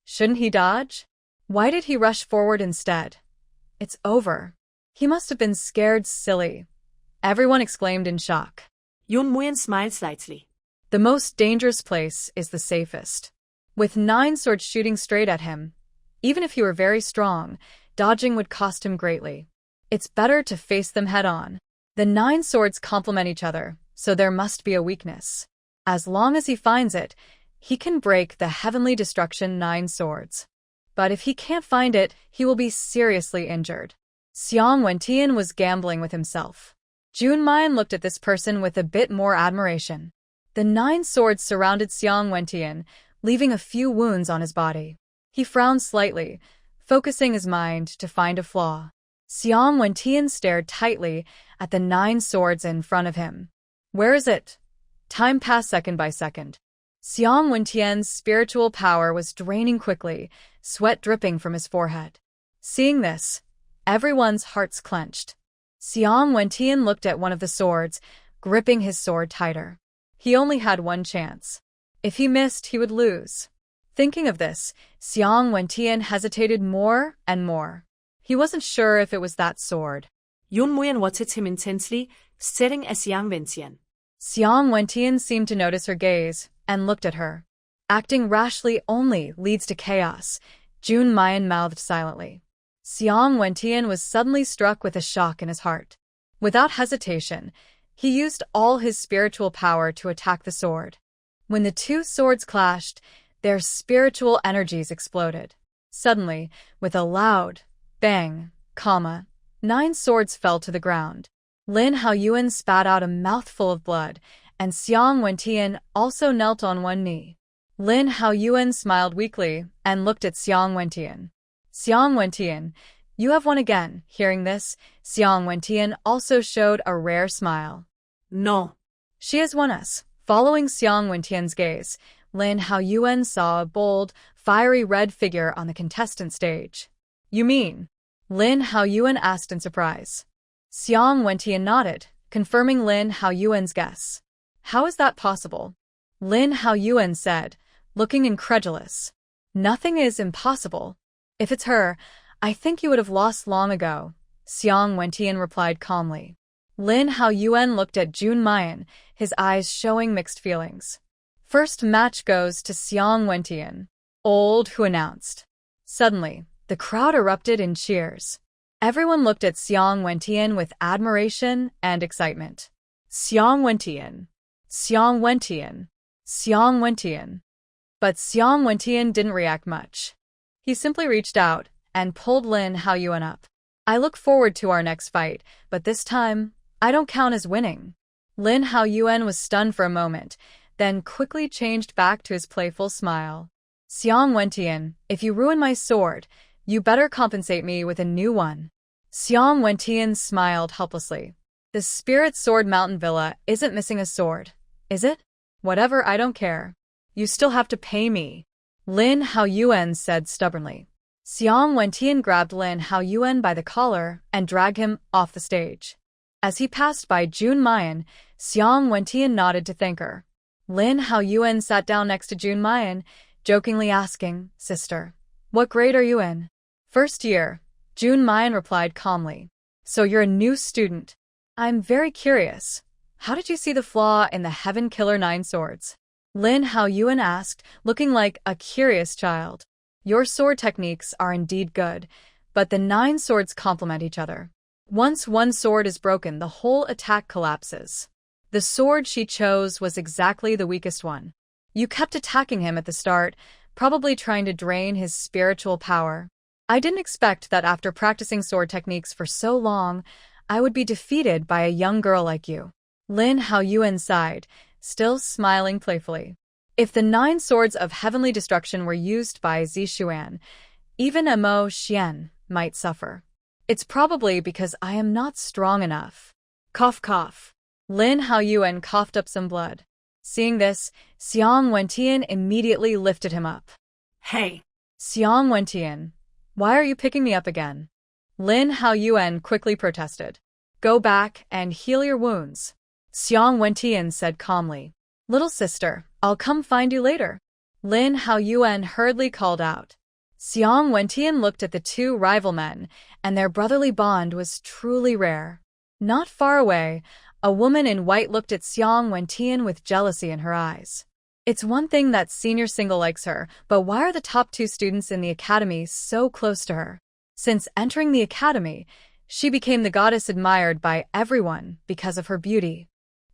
Speaker 1: Shouldn't he dodge? Why did he rush forward instead? It's over. He must have been scared silly. Everyone exclaimed in shock.
Speaker 2: Jun Mu Yan smiled slightly.
Speaker 1: The most dangerous place is the safest. With 9 swords shooting straight at him, even if he were very strong, dodging would cost him greatly. It's better to face them head-on. The 9 swords complement each other, so there must be a weakness. As long as he finds it, he can break the heavenly destruction 9 swords. But if he can't find it, he will be seriously injured. Xiang Wentian was gambling with himself. Jun Mu Yan looked at this person with a bit more admiration. The 9 swords surrounded Xiang Wentian, leaving a few wounds on his body. He frowned slightly, focusing his mind to find a flaw. Xiang Wentian stared tightly at the 9 swords in front of him. Where is it? Time passed second by second. Xiang Wentian's spiritual power was draining quickly, sweat dripping from his forehead. Seeing this, everyone's hearts clenched. Xiang Wentian looked at one of the swords, gripping his sword tighter. He only had one chance. If he missed, he would lose. Thinking of this, Xiang Wentian hesitated more and more. He wasn't sure if it was that sword.
Speaker 2: Jun Mu Yan watched him intensely, staring at Xiang Wentian.
Speaker 1: Xiang Wentian seemed to notice her gaze and looked at her. Acting rashly only leads to chaos, Jun Mu Yan mouthed silently. Xiang Wentian was suddenly struck with a shock in his heart. Without hesitation, he used all his spiritual power to attack the sword. When the 2 swords clashed, their spiritual energies exploded. Suddenly, with a loud bang, 9 swords fell to the ground. Lin Yuan spat out a mouthful of blood, and Xiang Wentian also knelt on one knee. Lin Yuan smiled weakly and looked at Xiang Wentian. Xiang Wentian, you have won again. Hearing this, Xiang Wentian also showed a rare smile.
Speaker 2: No.
Speaker 1: She has won us. Following Xiang Wentian's gaze, Lin Yuan saw a bold, fiery red figure on the contestant stage. You mean? Lin Yuan asked in surprise. Xiang Wentian nodded, confirming Lin Yuan's guess. How is that possible? Lin Yuan said, looking incredulous. Nothing is impossible. If it's her, I think you would have lost long ago, Xiang Wentian replied calmly. Lin Yuan looked at Jun Mu Yan, his eyes showing mixed feelings. First match goes to Xiang Wentian, Old Who announced. Suddenly, the crowd erupted in cheers. Everyone looked at Xiang Wentian with admiration and excitement. Xiang Wentian, Xiang Wentian, Xiang Wentian. But Xiang Wentian didn't react much. He simply reached out and pulled Lin Yuan up. I look forward to our next fight, but this time, I don't count as winning. Lin Yuan was stunned for a moment, then quickly changed back to his playful smile. Xiang Wentian, if you ruin my sword, you better compensate me with a new one. Xiang Wentian smiled helplessly. The Spirit Sword Mountain Villa isn't missing a sword, is it? Whatever, I don't care. You still have to pay me. Lin Yuan said stubbornly. Xiang Wentian grabbed Lin Yuan by the collar and dragged him off the stage. As he passed by Jun Mu Yan, Xiang Wentian nodded to thank her. Lin Yuan sat down next to Jun Mu Yan, jokingly asking, Sister, what grade are you in? First year, Jun Mu Yan replied calmly. So you're a new student. I'm very curious. How did you see the flaw in the Heaven Killer 9 swords? Lin Yuan asked, looking like a curious child. Your sword techniques are indeed good, but the 9 swords complement each other. Once one sword is broken, the whole attack collapses. The sword she chose was exactly the weakest one. You kept attacking him at the start, probably trying to drain his spiritual power. I didn't expect that after practicing sword techniques for so long, I would be defeated by a young girl like you. Lin Yuan sighed, still smiling playfully. If the 9 swords of heavenly destruction were used by Zixuan, even Mo Xian might suffer. It's probably because I am not strong enough. Cough cough. Lin Yuan coughed up some blood. Seeing this, Xiang Wentian immediately lifted him up.
Speaker 2: Hey!
Speaker 1: Xiang Wentian, why are you picking me up again? Lin Yuan quickly protested. Go back and heal your wounds. Xiang Wentian said calmly. Little sister, I'll come find you later. Lin Yuan hurriedly called out. Xiang Wentian looked at the 2 rival men, and their brotherly bond was truly rare. Not far away, a woman in white looked at Xiang Wentian with jealousy in her eyes. It's one thing that senior single likes her, but why are the top 2 students in the academy so close to her? Since entering the academy, she became the goddess admired by everyone because of her beauty.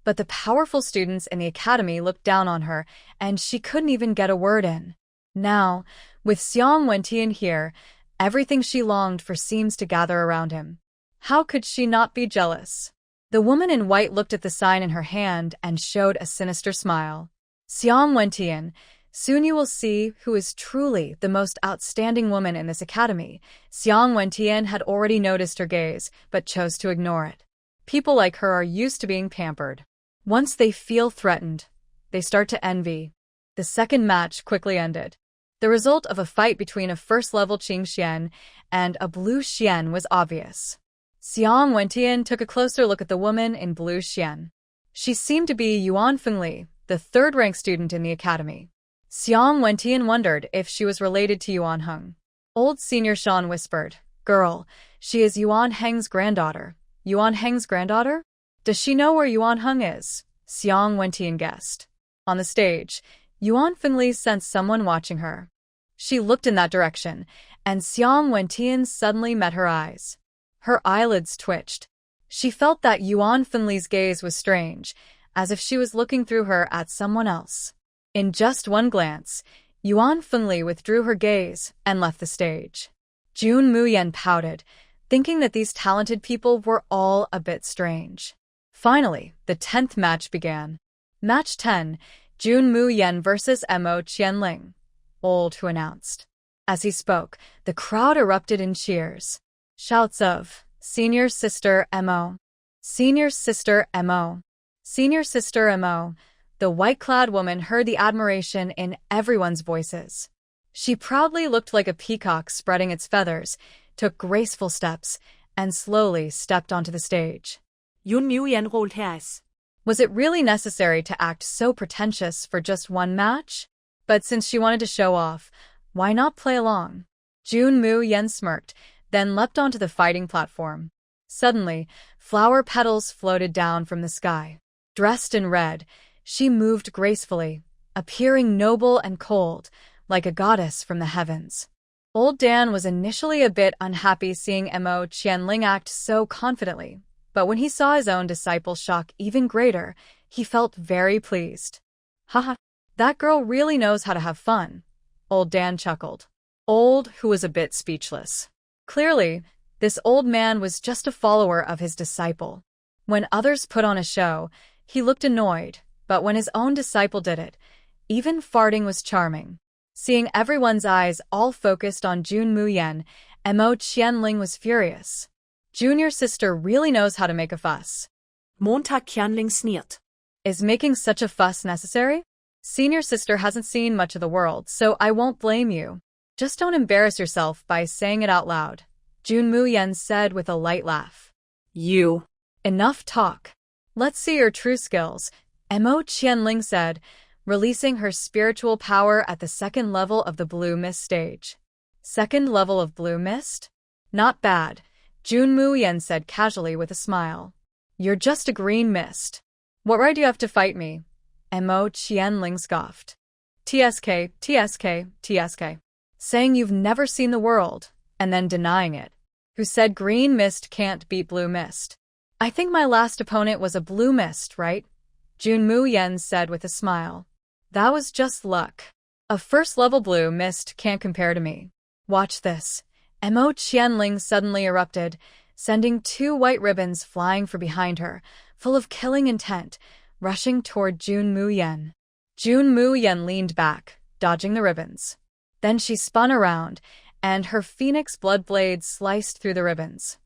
Speaker 1: But the powerful students in the academy looked down on her, and she couldn't even get a word in. Now, with Xiang Wentian here, everything she longed for seems to gather around him. How could she not be jealous? The woman in white looked at the sign in her hand and showed a sinister smile. Xiang Wentian, soon you will see who is truly the most outstanding woman in this academy. Xiang Wentian had already noticed her gaze, but chose to ignore it. People like her are used to being pampered. Once they feel threatened, they start to envy. The second match quickly ended. The result of a fight between a first-level Qingxian and a blue Xian was obvious. Xiang Wentian took a closer look at the woman in blue Xian. She seemed to be Yuan Fengli, the 3rd-ranked student in the academy. Xiang Wentian wondered if she was related to Yuan Heng. Old Senior Shan whispered, Girl, she is Yuan Heng's granddaughter. Yuan Heng's granddaughter? Does she know where Yuan Heng is? Xiang Wentian guessed. On the stage, Yuan Fengli sensed someone watching her. She looked in that direction, and Xiang Wentian suddenly met her eyes. Her eyelids twitched. She felt that Yuan Fengli's gaze was strange, as if she was looking through her at someone else. In just one glance, Yuan Fengli withdrew her gaze and left the stage. Jun Mu Yan pouted, thinking that these talented people were all a bit strange. Finally, the 10th match began. Match 10, Jun Mu Yan versus Mo Qianling, old who announced. As he spoke, the crowd erupted in cheers. Shouts of, Senior Sister Mo. Senior Sister Mo. Senior Sister Mo. The white-clad woman heard the admiration in everyone's voices. She proudly looked like a peacock spreading its feathers, took graceful steps, and slowly stepped onto the stage.
Speaker 2: Jun Mu Yan rolled her eyes.
Speaker 1: Was it really necessary to act so pretentious for just one match? But since she wanted to show off, why not play along? Jun Mu Yan smirked, then leapt onto the fighting platform. Suddenly, flower petals floated down from the sky. Dressed in red, she moved gracefully, appearing noble and cold, like a goddess from the heavens. Old Dan was initially a bit unhappy seeing Mo Qianling act so confidently, but when he saw his own disciple's shock even greater, he felt very pleased. Haha, that girl really knows how to have fun, Old Dan chuckled. Old, who was a bit speechless. Clearly, this old man was just a follower of his disciple. When others put on a show, he looked annoyed, but when his own disciple did it, even farting was charming. Seeing everyone's eyes all focused on Jun Mu Yan, Mo Qianling was furious. Junior sister really knows how to make a fuss.
Speaker 2: Montag Qianling sneered.
Speaker 1: Is making such a fuss necessary? Senior sister hasn't seen much of the world, so I won't blame you. Just don't embarrass yourself by saying it out loud, Jun Mu Yan said with a light laugh.
Speaker 2: You.
Speaker 1: Enough talk. Let's see your true skills, Mo Qianling said, releasing her spiritual power at the 2nd level of the Blue Mist stage. 2nd level of Blue Mist? Not bad, Jun Mu Yan said casually with a smile. You're just a green mist. What right do you have to fight me? Mo Qianling scoffed. TSK, TSK, TSK. Saying you've never seen the world, and then denying it. Who said green mist can't beat blue mist? I think my last opponent was a blue mist, right? Jun Mu Yan said with a smile. That was just luck. A first-level blue mist can't compare to me. Watch this. Mo Qianling suddenly erupted, sending 2 white ribbons flying from behind her, full of killing intent, rushing toward Jun Mu Yan. Jun Mu Yan leaned back, dodging the ribbons. Then she spun around, and her phoenix blood blade sliced through the ribbons.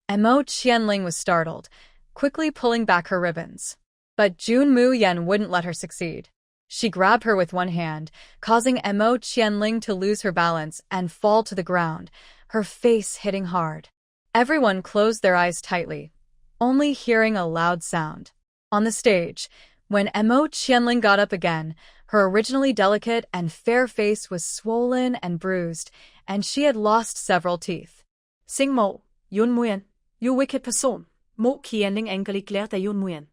Speaker 1: Mo Qianling was startled, quickly pulling back her ribbons. But Jun Mu Yan wouldn't let her succeed. She grabbed her with one hand, causing Mo Qianling to lose her balance and fall to the ground, her face hitting hard. Everyone closed their eyes tightly, only hearing a loud sound. On the stage, when Mo Qianling got up again, her originally delicate and fair face was swollen and bruised, and she had lost several teeth.
Speaker 2: Sing Mo, Jun Mu Yan, you wicked person. Mo Qianling angrily glared at Jun Mu Yan.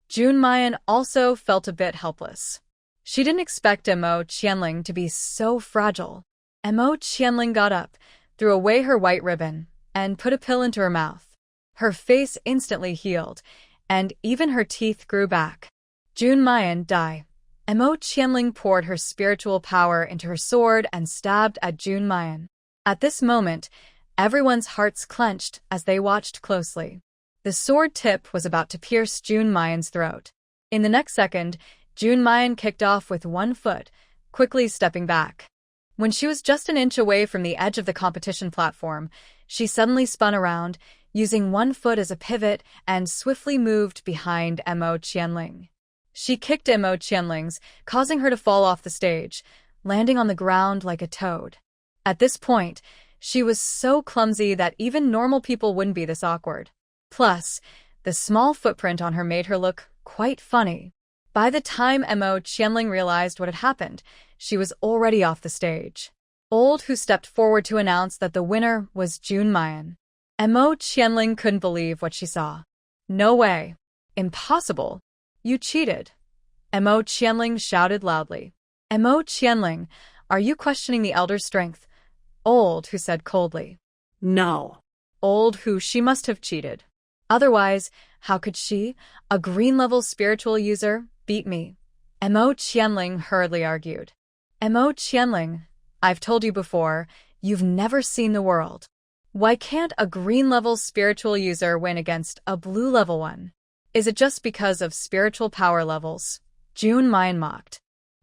Speaker 1: Jun Mu Yan also felt a bit helpless. She didn't expect Mo Qianling to be so fragile. Mo Qianling got up, threw away her white ribbon, and put a pill into her mouth. Her face instantly healed, and even her teeth grew back. Jun Mu Yan died. Mo Qianling poured her spiritual power into her sword and stabbed at Jun Mu Yan. At this moment, everyone's hearts clenched as they watched closely. The sword tip was about to pierce Jun Mu Yan's throat. In the next second, Jun Mu Yan kicked off with one foot, quickly stepping back. When she was just an inch away from the edge of the competition platform, she suddenly spun around, using one foot as a pivot, and swiftly moved behind Mo Qianling. She kicked Mo Qianling's, causing her to fall off the stage, landing on the ground like a toad. At this point, she was so clumsy that even normal people wouldn't be this awkward. Plus, the small footprint on her made her look quite funny. By the time Mo Qianling realized what had happened, she was already off the stage. Old Who stepped forward to announce that the winner was Jun Mu Yan. Mo Qianling couldn't believe what she saw. No way. Impossible. You cheated. Mo Qianling shouted loudly. Mo Qianling, are you questioning the elder's strength? Old Who said coldly.
Speaker 2: No.
Speaker 1: Old Who, she must have cheated. Otherwise, how could she, a green-level spiritual user, beat me? Mo Qianling hurriedly argued. Mo Qianling, I've told you before, you've never seen the world. Why can't a green-level spiritual user win against a blue-level one? Is it just because of spiritual power levels? Jun Mu Yan mocked.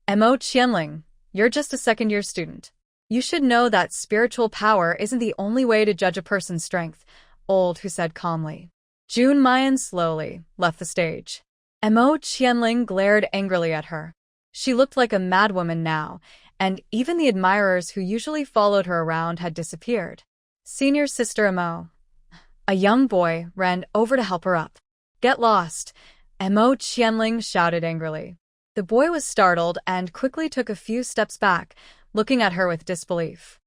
Speaker 1: Mo Qianling, you're just a second-year student. You should know that spiritual power isn't the only way to judge a person's strength, Old Who said calmly. Jun Mu Yan slowly left the stage. Mo Qianling glared angrily at her. She looked like a madwoman now, and even the admirers who usually followed her around had disappeared. Senior Sister Mo, a young boy, ran over to help her up. Get lost, Mo Qianling shouted angrily. The boy was startled and quickly took a few steps back, looking at her with disbelief.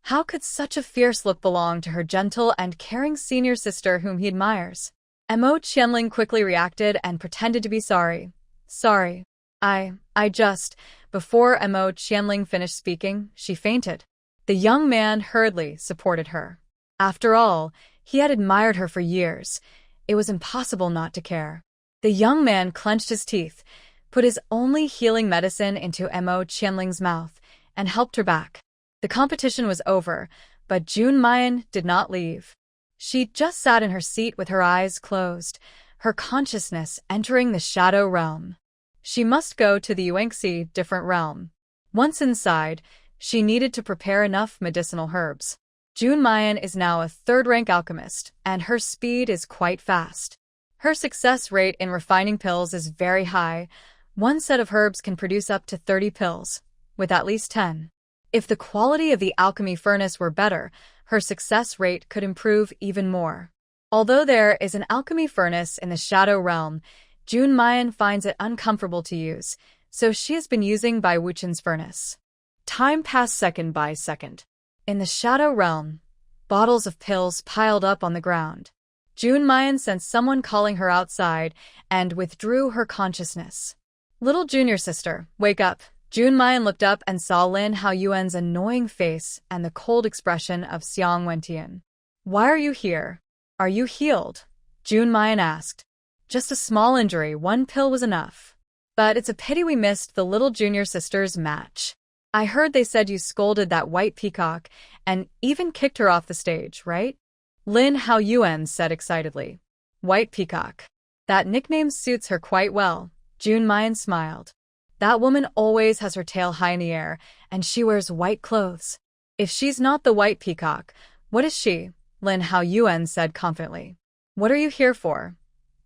Speaker 1: How could such a fierce look belong to her gentle and caring senior sister whom he admires? Mo Qianling quickly reacted and pretended to be sorry. Sorry. I just... Before Mo Qianling finished speaking, she fainted. The young man hurriedly supported her. After all, he had admired her for years. It was impossible not to care. The young man clenched his teeth, put his only healing medicine into Mo Qianling's mouth, and helped her back. The competition was over, but Jun Mu Yan did not leave. She just sat in her seat with her eyes closed, her consciousness entering the shadow realm. She must go to the Yuanxi different realm. Once inside, she needed to prepare enough medicinal herbs. Jun Mu Yan is now a third-rank alchemist, and her speed is quite fast. Her success rate in refining pills is very high. One set of herbs can produce up to 30 pills, with at least 10. If the quality of the alchemy furnace were better, her success rate could improve even more. Although there is an alchemy furnace in the Shadow Realm, Jun Mu Yan finds it uncomfortable to use, so she has been using Bai Wuchen's furnace. Time passed second by second. In the Shadow Realm, bottles of pills piled up on the ground. Jun Mu Yan sensed someone calling her outside and withdrew her consciousness. Little junior sister, wake up. Jun Mu Yan looked up and saw Lin Yuan's annoying face and the cold expression of Xiang Wentian. Why are you here? Are you healed? Jun Mu Yan asked. Just a small injury, 1 pill was enough. But it's a pity we missed the little junior sister's match. I heard they said you scolded that white peacock and even kicked her off the stage, right? Lin Yuan said excitedly. White peacock. That nickname suits her quite well. Jun Mu Yan smiled. That woman always has her tail high in the air, and she wears white clothes. If she's not the white peacock, what is she? Lin Yuan said confidently. What are you here for?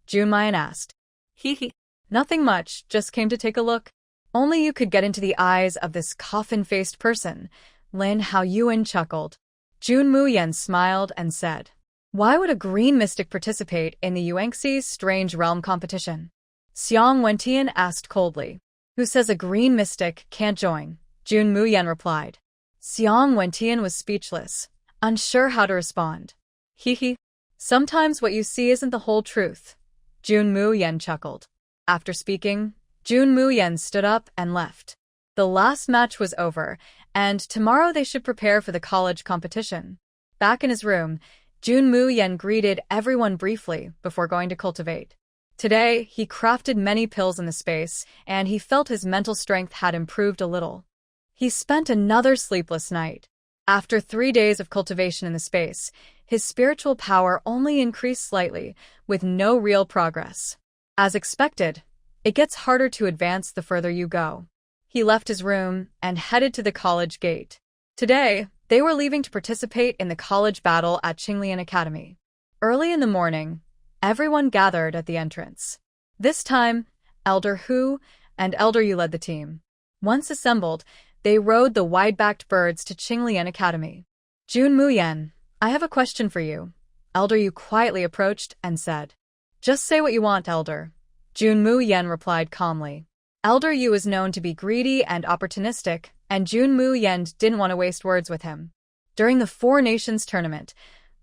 Speaker 1: Jun Mu Yan asked.
Speaker 2: Hee.
Speaker 1: Nothing much, just came to take a look. Only you could get into the eyes of this coffin-faced person. Lin Yuan chuckled. Jun Mu Yan smiled and said, why would a green mystic participate in the Yuanxi's strange realm competition? Xiang Wentian asked coldly. Who says a green mystic can't join? Jun Mu Yan replied. Xiang Wentian was speechless, unsure how to respond. Hee. Sometimes what you see isn't the whole truth. Jun Mu Yan chuckled. After speaking, Jun Mu Yan stood up and left. The last match was over, and tomorrow they should prepare for the college competition. Back in his room, Jun Mu Yan greeted everyone briefly before going to cultivate. Today, he crafted many pills in the space, and he felt his mental strength had improved a little. He spent another sleepless night. After 3 days of cultivation in the space, his spiritual power only increased slightly, with no real progress. As expected, it gets harder to advance the further you go. He left his room and headed to the college gate. Today, they were leaving to participate in the college battle at Qinglian Academy. Early in the morning, everyone gathered at the entrance. This time, Elder Hu and Elder Yu led the team. Once assembled, they rode the wide-backed birds to Qinglian Academy. Jun Mu Yan, I have a question for you. Elder Yu quietly approached and said. Just say what you want, Elder. Jun Mu Yan replied calmly. Elder Yu is known to be greedy and opportunistic, and Jun Mu Yan didn't want to waste words with him. During the 4 Nations tournament,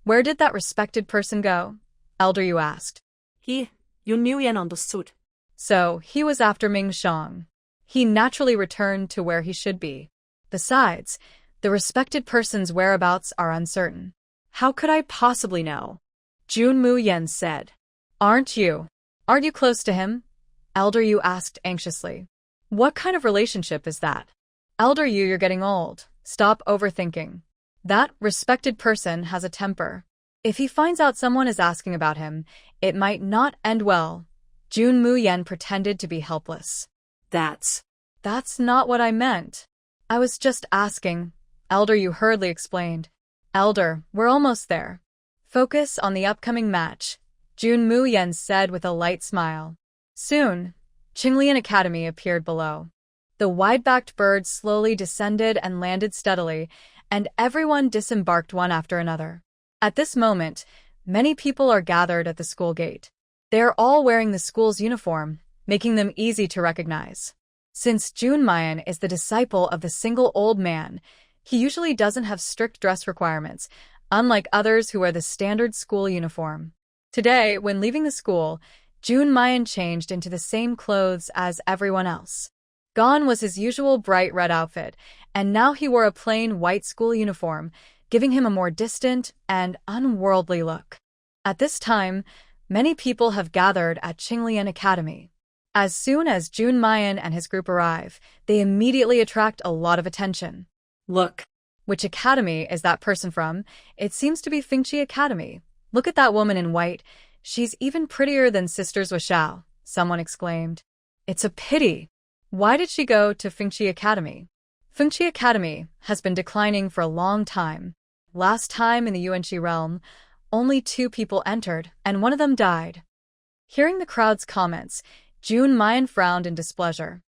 Speaker 1: where did that respected person go? Elder Yu asked.
Speaker 2: Jun Mu Yan understood.
Speaker 1: So, he was after Ming Shang. He naturally returned to where he should be. Besides, the respected person's whereabouts are uncertain. How could I possibly know? Jun Mu Yan said. Aren't you close to him? Elder Yu asked anxiously. What kind of relationship is that? Elder Yu, you're getting old. Stop overthinking. That respected person has a temper. If he finds out someone is asking about him, it might not end well. Jun Mu Yan pretended to be helpless. That's not what I meant. I was just asking. Elder Yu hurriedly explained. Elder, we're almost there. Focus on the upcoming match. Jun Mu Yan said with a light smile. Soon, Qinglian Academy appeared below. The wide-backed birds slowly descended and landed steadily, and everyone disembarked one after another. At this moment, many people are gathered at the school gate. They are all wearing the school's uniform, making them easy to recognize. Since Jun Mu Yan is the disciple of the single old man, he usually doesn't have strict dress requirements, unlike others who wear the standard school uniform. Today, when leaving the school, Jun Mu Yan changed into the same clothes as everyone else. Gone was his usual bright red outfit, and now he wore a plain white school uniform, giving him a more distant and unworldly look. At this time, many people have gathered at Qinglian Academy. As soon as Jun Mu Yan and his group arrive, they immediately attract a lot of attention. Look. Which academy is that person from? It seems to be Fengqi Academy. Look at that woman in white. She's even prettier than Sisters Washao, someone exclaimed. It's a pity. Why did she go to Fengqi Academy? Fengqi Academy has been declining for a long time. Last time in the Yuanxi realm, only 2 people entered, and one of them died. Hearing the crowd's comments, Jun Mu Yan frowned in displeasure.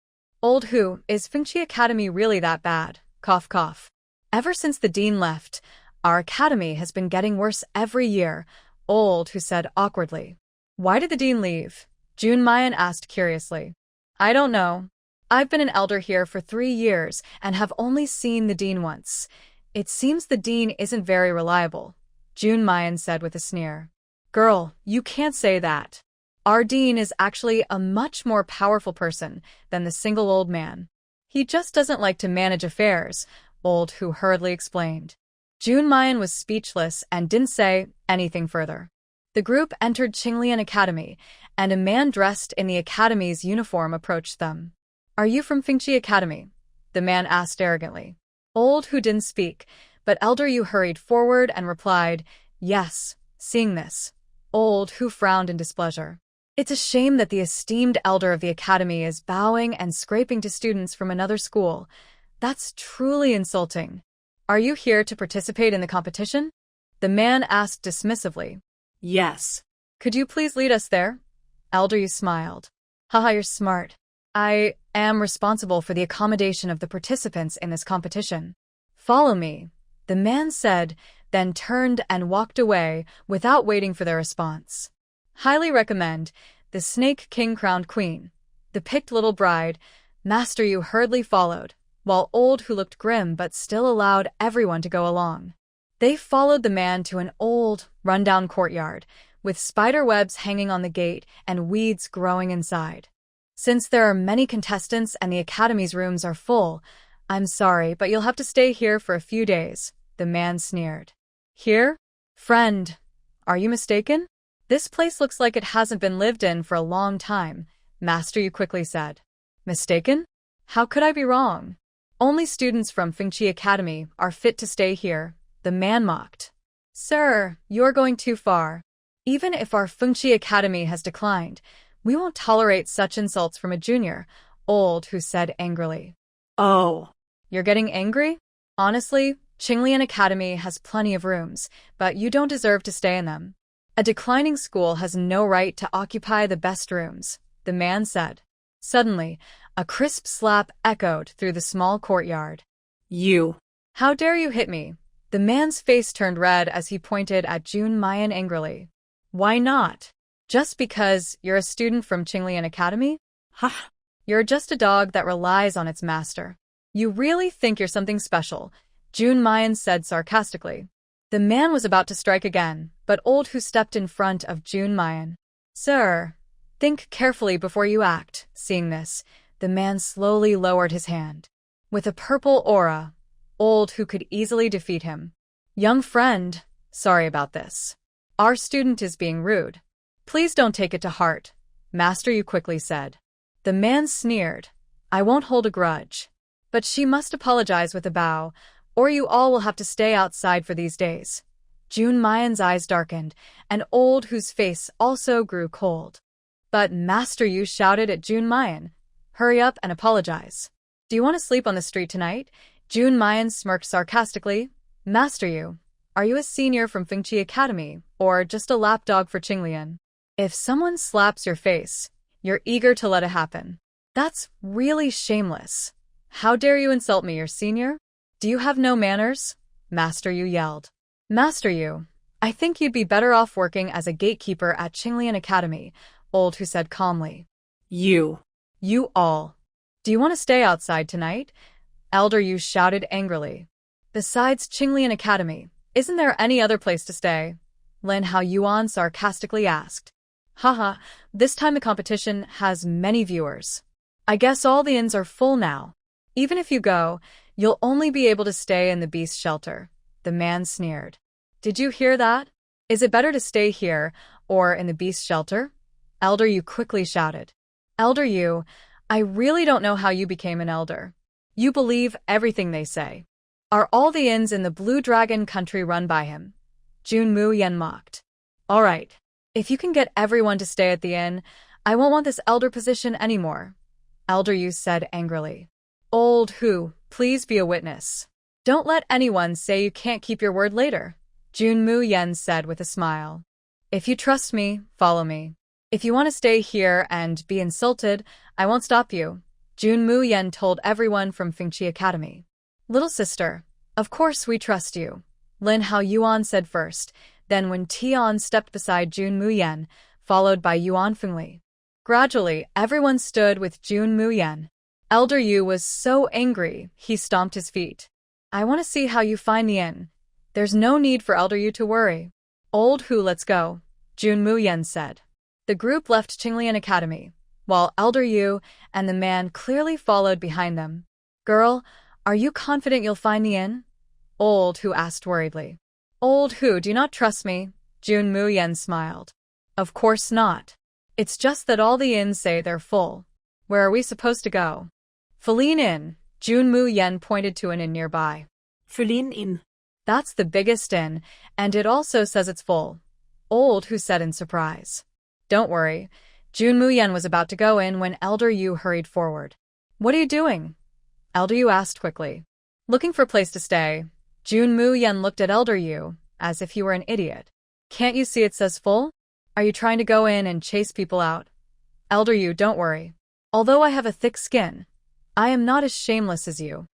Speaker 1: Old Hu, is Fengqi Academy really that bad? Cough cough. Ever since the dean left, our academy has been getting worse every year, Old Hu said awkwardly. Why did the dean leave? Jun Mu Yan asked curiously. I don't know. I've been an elder here for 3 years and have only seen the dean once. It seems the dean isn't very reliable, Jun Mu Yan said with a sneer. Girl, you can't say that. Our dean is actually a much more powerful person than the single old man. He just doesn't like to manage affairs, Old Hu hurriedly explained. Jun Mu Yan was speechless and didn't say anything further. The group entered Qinglian Academy, and a man dressed in the academy's uniform approached them. "Are you from Fingqi Academy?" the man asked arrogantly. Old Hu didn't speak, but Elder Yu hurried forward and replied, "Yes." Seeing this, Old Hu frowned in displeasure. It's a shame that the esteemed elder of the academy is bowing and scraping to students from another school. That's truly insulting. "Are you here to participate in the competition?" the man asked dismissively.
Speaker 2: Yes.
Speaker 1: "Could you please lead us there?" Elder Yu smiled. "Haha, you're smart. I am responsible for the accommodation of the participants in this competition. Follow me," the man said, then turned and walked away without waiting for their response. "Highly recommend the Snake King Crowned Queen." The picked little bride, Master Yu hurriedly followed, while Old Hu looked grim but still allowed everyone to go along. They followed the man to an old, run-down courtyard, with spider webs hanging on the gate and weeds growing inside. "Since there are many contestants and the academy's rooms are full, I'm sorry, but you'll have to stay here for a few days," the man sneered. "Here? Friend, are you mistaken? This place looks like it hasn't been lived in for a long time," Master Yu quickly said. "Mistaken? How could I be wrong? Only students from Fingqi Academy are fit to stay here," the man mocked. "Sir, you're going too far. Even if our Fengqi Academy has declined, we won't tolerate such insults from a junior," Old Hu said angrily.
Speaker 2: Oh.
Speaker 1: "You're getting angry? Honestly, Qinglian Academy has plenty of rooms, but you don't deserve to stay in them. A declining school has no right to occupy the best rooms," the man said. Suddenly, a crisp slap echoed through the small courtyard.
Speaker 2: "You.
Speaker 1: How dare you hit me?" The man's face turned red as he pointed at Jun Mu Yan angrily. "Why not? Just because you're a student from Qinglian Academy?
Speaker 2: Ha!
Speaker 1: You're just a dog that relies on its master. You really think you're something special," Jun Mu Yan said sarcastically. The man was about to strike again, but Old Hu stepped in front of Jun Mu Yan. "Sir, think carefully before you act." Seeing this, the man slowly lowered his hand. With a purple aura, Old Hu could easily defeat him. "Young friend, sorry about this. Our student is being rude. Please don't take it to heart," Master Yu quickly said. The man sneered. "I won't hold a grudge. But she must apologize with a bow, or you all will have to stay outside for these days." Jun Mu Yan's eyes darkened, and Old Hu's face also grew cold. But Master Yu shouted at Jun Mu Yan, "Hurry up and apologize. Do you want to sleep on the street tonight?" Jun Mu Yan smirked sarcastically. "Master Yu, are you a senior from Fingqi Academy, or just a lapdog for Qinglian? If someone slaps your face, you're eager to let it happen. That's really shameless. How dare you insult me, your senior? Do you have no manners?" Master Yu yelled. "Master Yu, I think you'd be better off working as a gatekeeper at Qinglian Academy," Old Hu said calmly.
Speaker 2: You
Speaker 1: all. Do you want to stay outside tonight?" Elder Yu shouted angrily. "Besides Qinglian Academy, isn't there any other place to stay?" Lin Yuan sarcastically asked. "Haha, this time the competition has many viewers. I guess all the inns are full now. Even if you go, you'll only be able to stay in the beast shelter," the man sneered. "Did you hear that? Is it better to stay here or in the beast shelter?" Elder Yu quickly shouted. "Elder Yu, I really don't know how you became an elder. You believe everything they say. Are all the inns in the Blue Dragon country run by him?" Jun Mu Yan mocked. "All right. If you can get everyone to stay at the inn, I won't want this elder position anymore," Elder Yu said angrily. "Old Hu, please be a witness. Don't let anyone say you can't keep your word later," Jun Mu Yan said with a smile. "If you trust me, follow me. If you want to stay here and be insulted, I won't stop you," Jun Mu Yan told everyone from Fingqi Academy. "Little sister, of course we trust you," Lin Yuan said first, then when Tian stepped beside Jun Mu Yan, followed by Yuan Fengli. Gradually, everyone stood with Jun Mu Yan. Elder Yu was so angry, he stomped his feet. "I want to see how you find the inn. There's no need for Elder Yu to worry." "Old Hu, let's go," Jun Mu Yan said. The group left Qinglian Academy, while Elder Yu and the man clearly followed behind them. Girl, are you confident you'll find the inn? Old Hu asked worriedly. Old Hu, do you not trust me? Jun Mu Yan smiled. Of course not. It's just that all the inns say they're full. Where are we supposed to go? Pavilion Inn. Jun Mu Yan pointed to an inn nearby.
Speaker 2: Pavilion Inn.
Speaker 1: That's the biggest inn, and it also says it's full. Old Hu said in surprise. Don't worry. Jun Mu Yan was about to go in when Elder Yu hurried forward. What are you doing? Elder Yu asked quickly. Looking for a place to stay. Jun Mu Yan looked at Elder Yu as if he were an idiot. Can't you see it says full? Are you trying to go in and chase people out? Elder Yu, don't worry. Although I have a thick skin, I am not as shameless as you.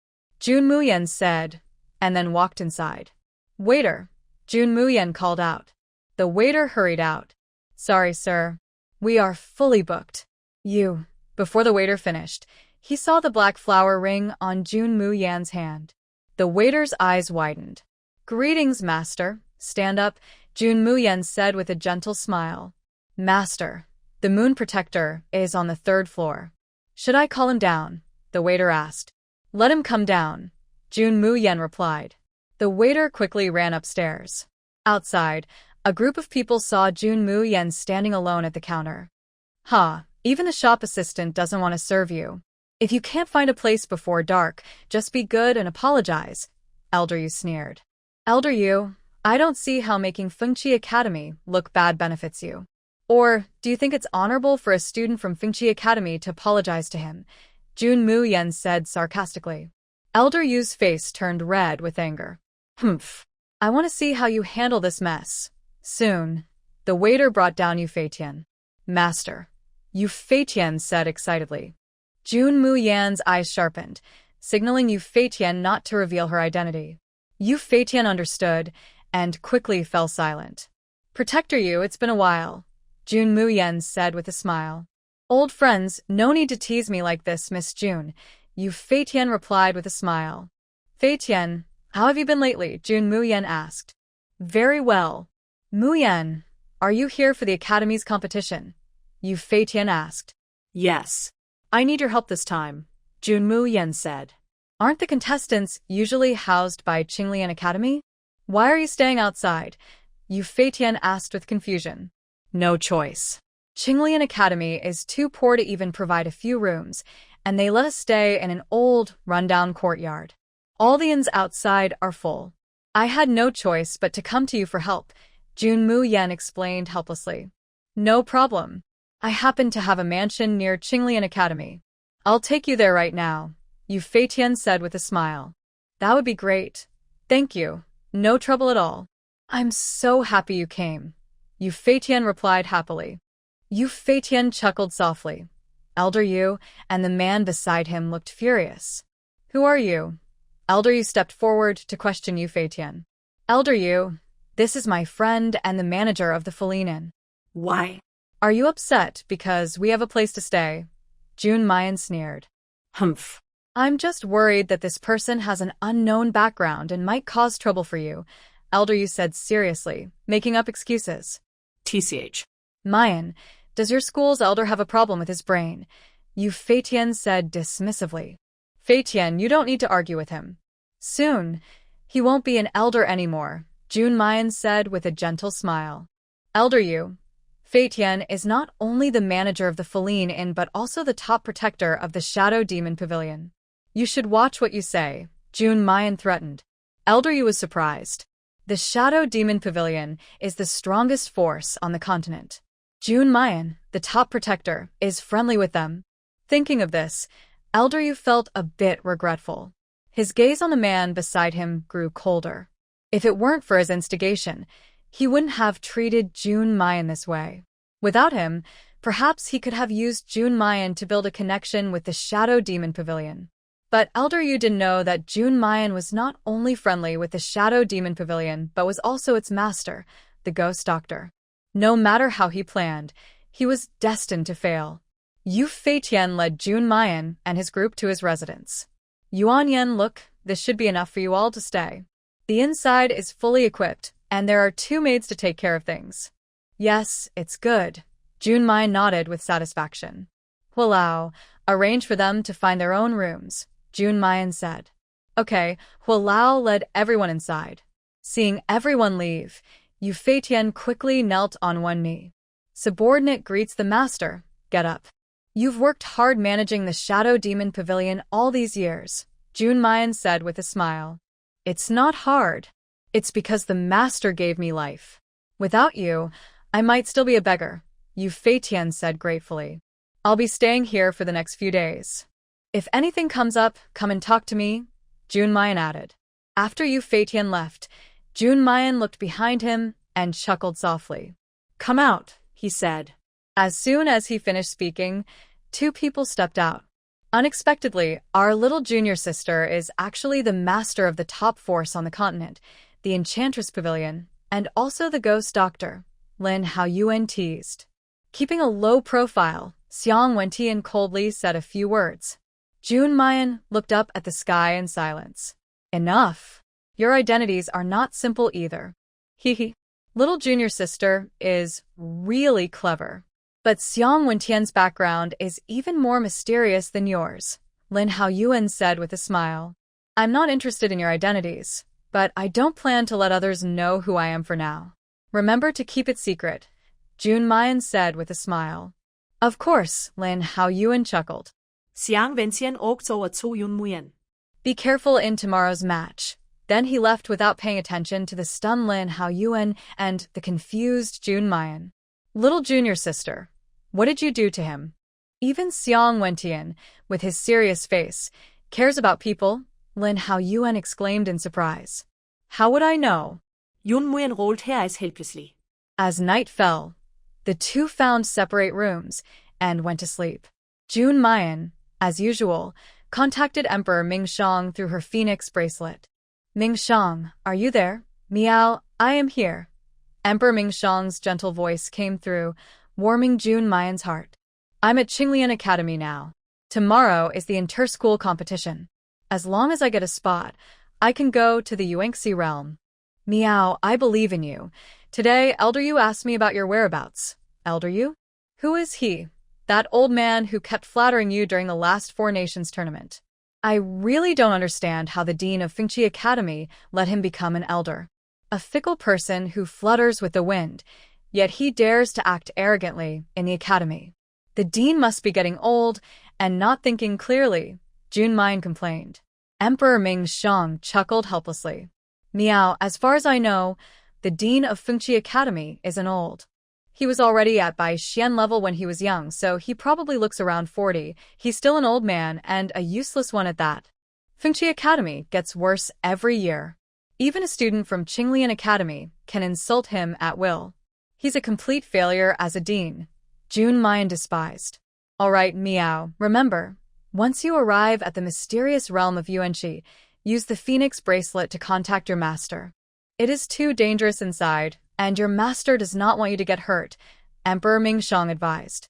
Speaker 1: Jun Mu Yan said, and then walked inside. Waiter, Jun Mu Yan called out. The waiter hurried out. Sorry, sir. We are fully booked. You. Before the waiter finished, he saw the black flower ring on Jun Mu Yan's hand. The waiter's eyes widened. Greetings, master. Stand up, Jun Mu Yan said with a gentle smile. Master, the moon protector is on the 3rd floor. Should I call him down? The waiter asked. Let him come down, Jun Mu Yan replied. The waiter quickly ran upstairs. Outside, a group of people saw Jun Mu Yan standing alone at the counter. Even the shop assistant doesn't want to serve you. If you can't find a place before dark, just be good and apologize, Elder Yu sneered. Elder Yu, I don't see how making Fengqi Academy look bad benefits you. Or, do you think it's honorable for a student from Fengqi Academy to apologize to him? Jun Mu Yan said sarcastically. Elder Yu's face turned red with anger. Humph. I want to see how you handle this mess. Soon. The waiter brought down Yu Feitian. Master. Yu Feitian said excitedly. Jun Mu Yan's eyes sharpened, signaling Yu Feitian not to reveal her identity. Yu Feitian understood, and quickly fell silent. Protector Yu, it's been a while, Jun Mu Yan said with a smile. Old friends, no need to tease me like this, Miss Jun, Yu Feitian replied with a smile. Feitian, how have you been lately? Jun Mu Yan asked. Very well. Mu Yan, are you here for the Academy's competition? Yu Feitian asked.
Speaker 2: Yes. I need your help this time, Jun Mu Yan said.
Speaker 1: Aren't the contestants usually housed by Qinglian Academy? Why are you staying outside? Yu Feitian asked with confusion. No choice. Qinglian Academy is too poor to even provide a few rooms, and they let us stay in an old, run-down courtyard. All the inns outside are full. I had no choice but to come to you for help, Jun Mu Yan explained helplessly. No problem. I happen to have a mansion near Qinglian Academy. I'll take you there right now, Yu Feitian said with a smile. That would be great. Thank you. No trouble at all. I'm so happy you came, Yu Feitian replied happily. Yu Feitian chuckled softly. Elder Yu and the man beside him looked furious. Who are you? Elder Yu stepped forward to question Yu Feitian. Elder Yu, this is my friend and the manager of the Pavilion Inn.
Speaker 2: Why?
Speaker 1: Are you upset because we have a place to stay? Jun Mu Yan sneered.
Speaker 2: Humph.
Speaker 1: I'm just worried that this person has an unknown background and might cause trouble for you, Elder Yu said seriously, making up excuses.
Speaker 2: TCH.
Speaker 1: Mayan, does your school's elder have a problem with his brain? Yu Feitian said dismissively. Feitian, you don't need to argue with him. Soon, he won't be an elder anymore, Jun Mu Yan said with a gentle smile. Elder Yu, Feitian is not only the manager of the Pavilion Inn but also the top protector of the Shadow Demon Pavilion. You should watch what you say, Jun Mu Yan threatened. Elder Yu was surprised. The Shadow Demon Pavilion is the strongest force on the continent. Jun Mu Yan, the top protector, is friendly with them. Thinking of this, Elder Yu felt a bit regretful. His gaze on the man beside him grew colder. If it weren't for his instigation, he wouldn't have treated Jun Mu Yan this way. Without him, perhaps he could have used Jun Mu Yan to build a connection with the Shadow Demon Pavilion. But Elder Yu didn't know that Jun Mu Yan was not only friendly with the Shadow Demon Pavilion but was also its master, the Ghost Doctor. No matter how he planned, he was destined to fail. Yu Feitian led Jun Mu Yan and his group to his residence. Yuan Yan, look, this should be enough for you all to stay. The inside is fully equipped, and there are 2 maids to take care of things. Yes, it's good, Jun Mu Yan nodded with satisfaction. Hualao, arrange for them to find their own rooms, Jun Mu Yan said. Okay, Hualao led everyone inside. Seeing everyone leave, Infiltrating quickly knelt on one knee. Subordinate greets the master, get up. You've worked hard managing the Shadow Demon Pavilion all these years, Jun Mu Yan said with a smile. It's not hard. It's because the master gave me life. Without you, I might still be a beggar, Infiltrating said gratefully. I'll be staying here for the next few days. If anything comes up, come and talk to me, Jun Mu Yan added. After Infiltrating left, Jun Mu Yan looked behind him and chuckled softly.
Speaker 2: Come out, he said.
Speaker 1: As soon as he finished speaking, two people stepped out. Unexpectedly, our little junior sister is actually the master of the top force on the continent, the Enchantress Pavilion, and also the ghost doctor, Lin Yuan teased. Keeping a low profile, Xiang Wentian coldly said a few words. Jun Mu Yan looked up at the sky in silence. Enough. Your identities are not simple either. Hee. Little junior sister is really clever. But Xiang Wentian's background is even more mysterious than yours, Lin Yuan said with a smile. I'm not interested in your identities, but I don't plan to let others know who I am for now. Remember to keep it secret, Jun Mu Yan said with a smile. Of course, Lin Yuan chuckled.
Speaker 2: Xiang Wentian åkte over to Jun Mu Yan.
Speaker 1: Be careful in tomorrow's match. Then he left without paying attention to the stunned Lin Yuan and the confused Jun Mu Yan. Little junior sister, what did you do to him? Even Xiang Wentian, with his serious face, cares about people, Lin Yuan exclaimed in surprise. How would I know?
Speaker 2: Jun Mu Yan rolled her eyes helplessly.
Speaker 1: As night fell, the two found separate rooms and went to sleep. Jun Mu Yan, as usual, contacted Emperor Mingxiang through her phoenix bracelet. Mingxiang, are you there? Meow, I am here. Emperor Mingxiang's gentle voice came through, warming Jun Mu Yan's heart. I'm at Qinglian Academy now. Tomorrow is the inter-school competition. As long as I get a spot, I can go to the Yuanxi realm. Meow, I believe in you. Today, Elder Yu asked me about your whereabouts. Elder Yu? Who is he? That old man who kept flattering you during the last Four Nations tournament. I really don't understand how the dean of Fengqi Academy let him become an elder. A fickle person who flutters with the wind, yet he dares to act arrogantly in the academy. The dean must be getting old and not thinking clearly, Jun Mu Yan complained. Emperor Mingxiang chuckled helplessly. Meow, as far as I know, the dean of Fengqi Academy isn't old. He was already at Bai Xian level when he was young, so he probably looks around 40. He's still an old man, and a useless one at that. Fengqi Academy gets worse every year. Even a student from Qinglian Academy can insult him at will. He's a complete failure as a dean, Jun Mu Yan despised. All right, Meow, remember, once you arrive at the mysterious realm of Yuanxi, use the Phoenix bracelet to contact your master. It is too dangerous inside, and your master does not want you to get hurt, Emperor Mingxiang advised.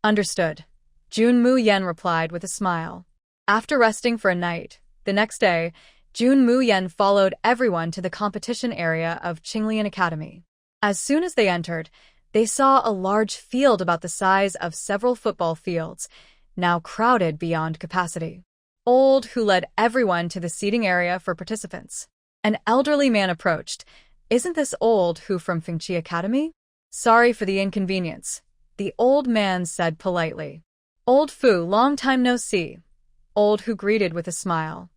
Speaker 1: Understood, Jun Mu Yan replied with a smile. After resting for a night, the next day, Jun Mu Yan followed everyone to the competition area of Qinglian Academy. As soon as they entered, they saw a large field about the size of several football fields, now crowded beyond capacity. Old who led everyone to the seating area for participants. An elderly man approached. Isn't this Old who from Fengqi Academy? Sorry for the inconvenience, the old man said politely. Old Fu, long time no see. Old who greeted with a smile.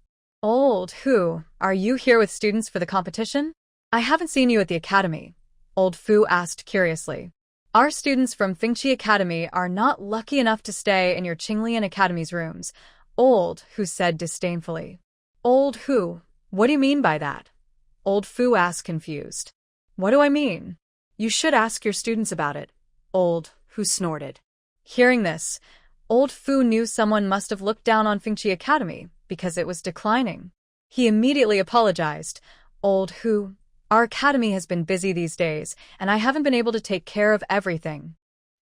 Speaker 1: Old who, are you here with students for the competition? I haven't seen you at the academy, Old Fu asked curiously. Our students from Fengqi Academy are not lucky enough to stay in your Qinglian Academy's rooms, Old who said disdainfully. Old who, what do you mean by that? Old Fu asked confused. What do I mean? You should ask your students about it, Old who snorted. Hearing this, Old Fu knew someone must have looked down on Fengqi Academy because it was declining. He immediately apologized. Old who, our academy has been busy these days, and I haven't been able to take care of everything.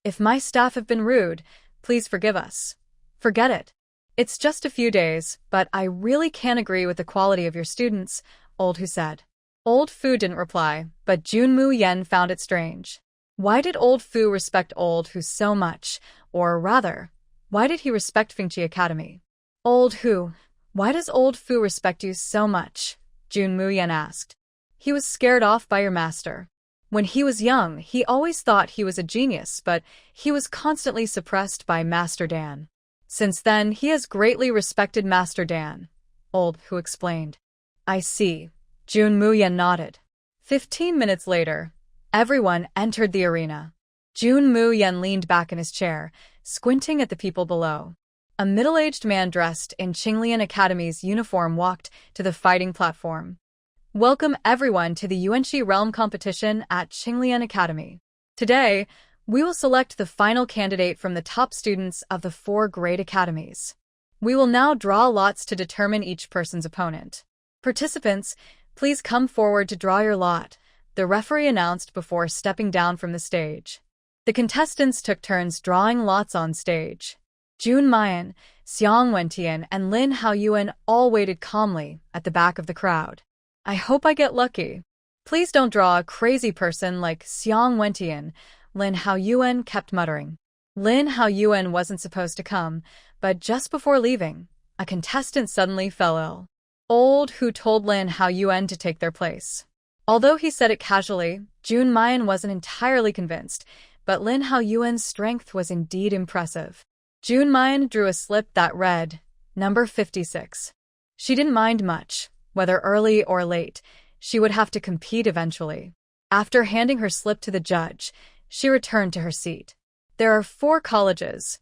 Speaker 1: If my staff have been rude, please forgive us. Forget it. It's just a few days, but I really can't agree with the quality of your students, Old who said. Old Fu didn't reply, but Jun Mu Yan found it strange. Why did old Fu respect old Hu so much? Or rather, why did he respect Fingqi Academy? Old Hu, why does old Fu respect you so much? Jun Mu Yan asked. He was scared off by your master. When he was young, he always thought he was a genius, but he was constantly suppressed by Master Dan. Since then, he has greatly respected Master Dan, old Hu explained. I see. Jun Mu Yan nodded. 15 minutes later, everyone entered the arena. Jun Mu Yan leaned back in his chair, squinting at the people below. A middle-aged man dressed in Qinglian Academy's uniform walked to the fighting platform. Welcome everyone to the Yuanxi Realm competition at Qinglian Academy. Today, we will select the final candidate from the top students of the 4 great academies. We will now draw lots to determine each person's opponent. Participants, please come forward to draw your lot, the referee announced before stepping down from the stage. The contestants took turns drawing lots on stage. Jun Mu Yan, Xiang Wentian, and Lin Yuan all waited calmly at the back of the crowd. I hope I get lucky. Please don't draw a crazy person like Xiang Wentian, Lin Yuan kept muttering. Lin Yuan wasn't supposed to come, but just before leaving, a contestant suddenly fell ill. Old Hu told Lin Yuan to take their place. Although he said it casually, Jun Mu Yan wasn't entirely convinced, but Lin Yuan's strength was indeed impressive. Jun Mu Yan drew a slip that read, number 56. She didn't mind much, whether early or late, she would have to compete eventually. After handing her slip to the judge, she returned to her seat. There are 4 colleges,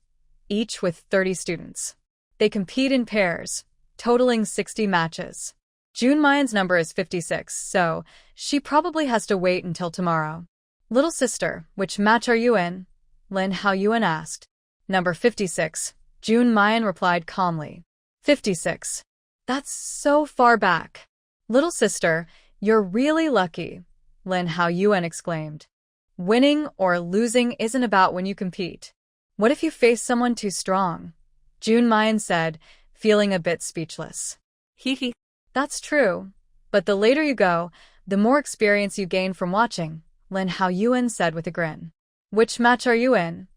Speaker 1: each with 30 students. They compete in pairs, totaling 60 matches. Jun Mu Yan's number is 56, so she probably has to wait until tomorrow. Little sister, which match are you in? Lin Yuan asked. Number 56, Jun Mu Yan replied calmly. 56. That's so far back. Little sister, you're really lucky, Lin Yuan exclaimed. Winning or losing isn't about when you compete. What if you face someone too strong? Jun Mu Yan said, feeling a bit speechless.
Speaker 2: Hee.
Speaker 1: That's true. But the later you go, the more experience you gain from watching, Lin Yuan said with a grin. Which match are you in?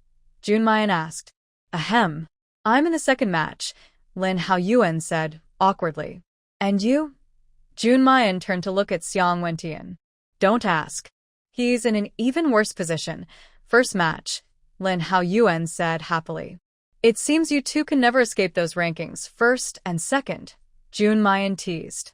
Speaker 1: Jun Mu Yan asked. Ahem. I'm in the second match, Lin Yuan said, awkwardly. And you? Jun Mu Yan turned to look at Xiang Wentian. Don't ask. He's in an even worse position. First match, Lin Yuan said happily. It seems you two can never escape those rankings, first and second, Jun Mu Yan teased.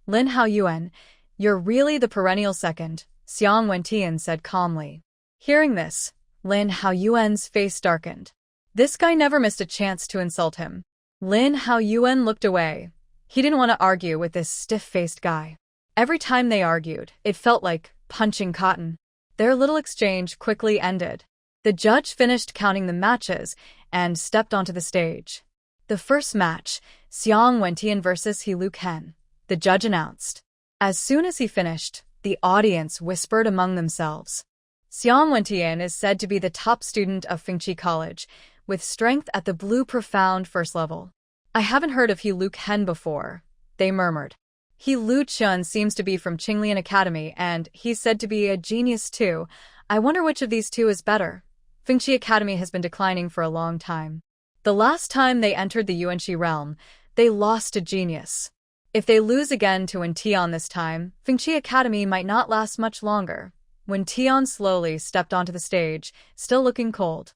Speaker 1: Lin Yuan, you're really the perennial second, Xiang Wentian said calmly. Hearing this, Lin Yuan's face darkened. This guy never missed a chance to insult him. Lin Yuan looked away. He didn't want to argue with this stiff-faced guy. Every time they argued, it felt like punching cotton. Their little exchange quickly ended. The judge finished counting the matches and stepped onto the stage. The first match, Xiang Wentian versus He Lu Ken, the judge announced. As soon as he finished, the audience whispered among themselves. Xiang Wentian is said to be the top student of Fingqi College, with strength at the blue profound first level. I haven't heard of He Lu Ken before, they murmured. He Lu Chun seems to be from Qinglian Academy, and he's said to be a genius too. I wonder which of these two is better. Fingqi Academy has been declining for a long time. The last time they entered the Yuanxi realm, they lost a genius. If they lose again to Wen Tian this time, Fingqi Academy might not last much longer. Wen Tian slowly stepped onto the stage, still looking cold.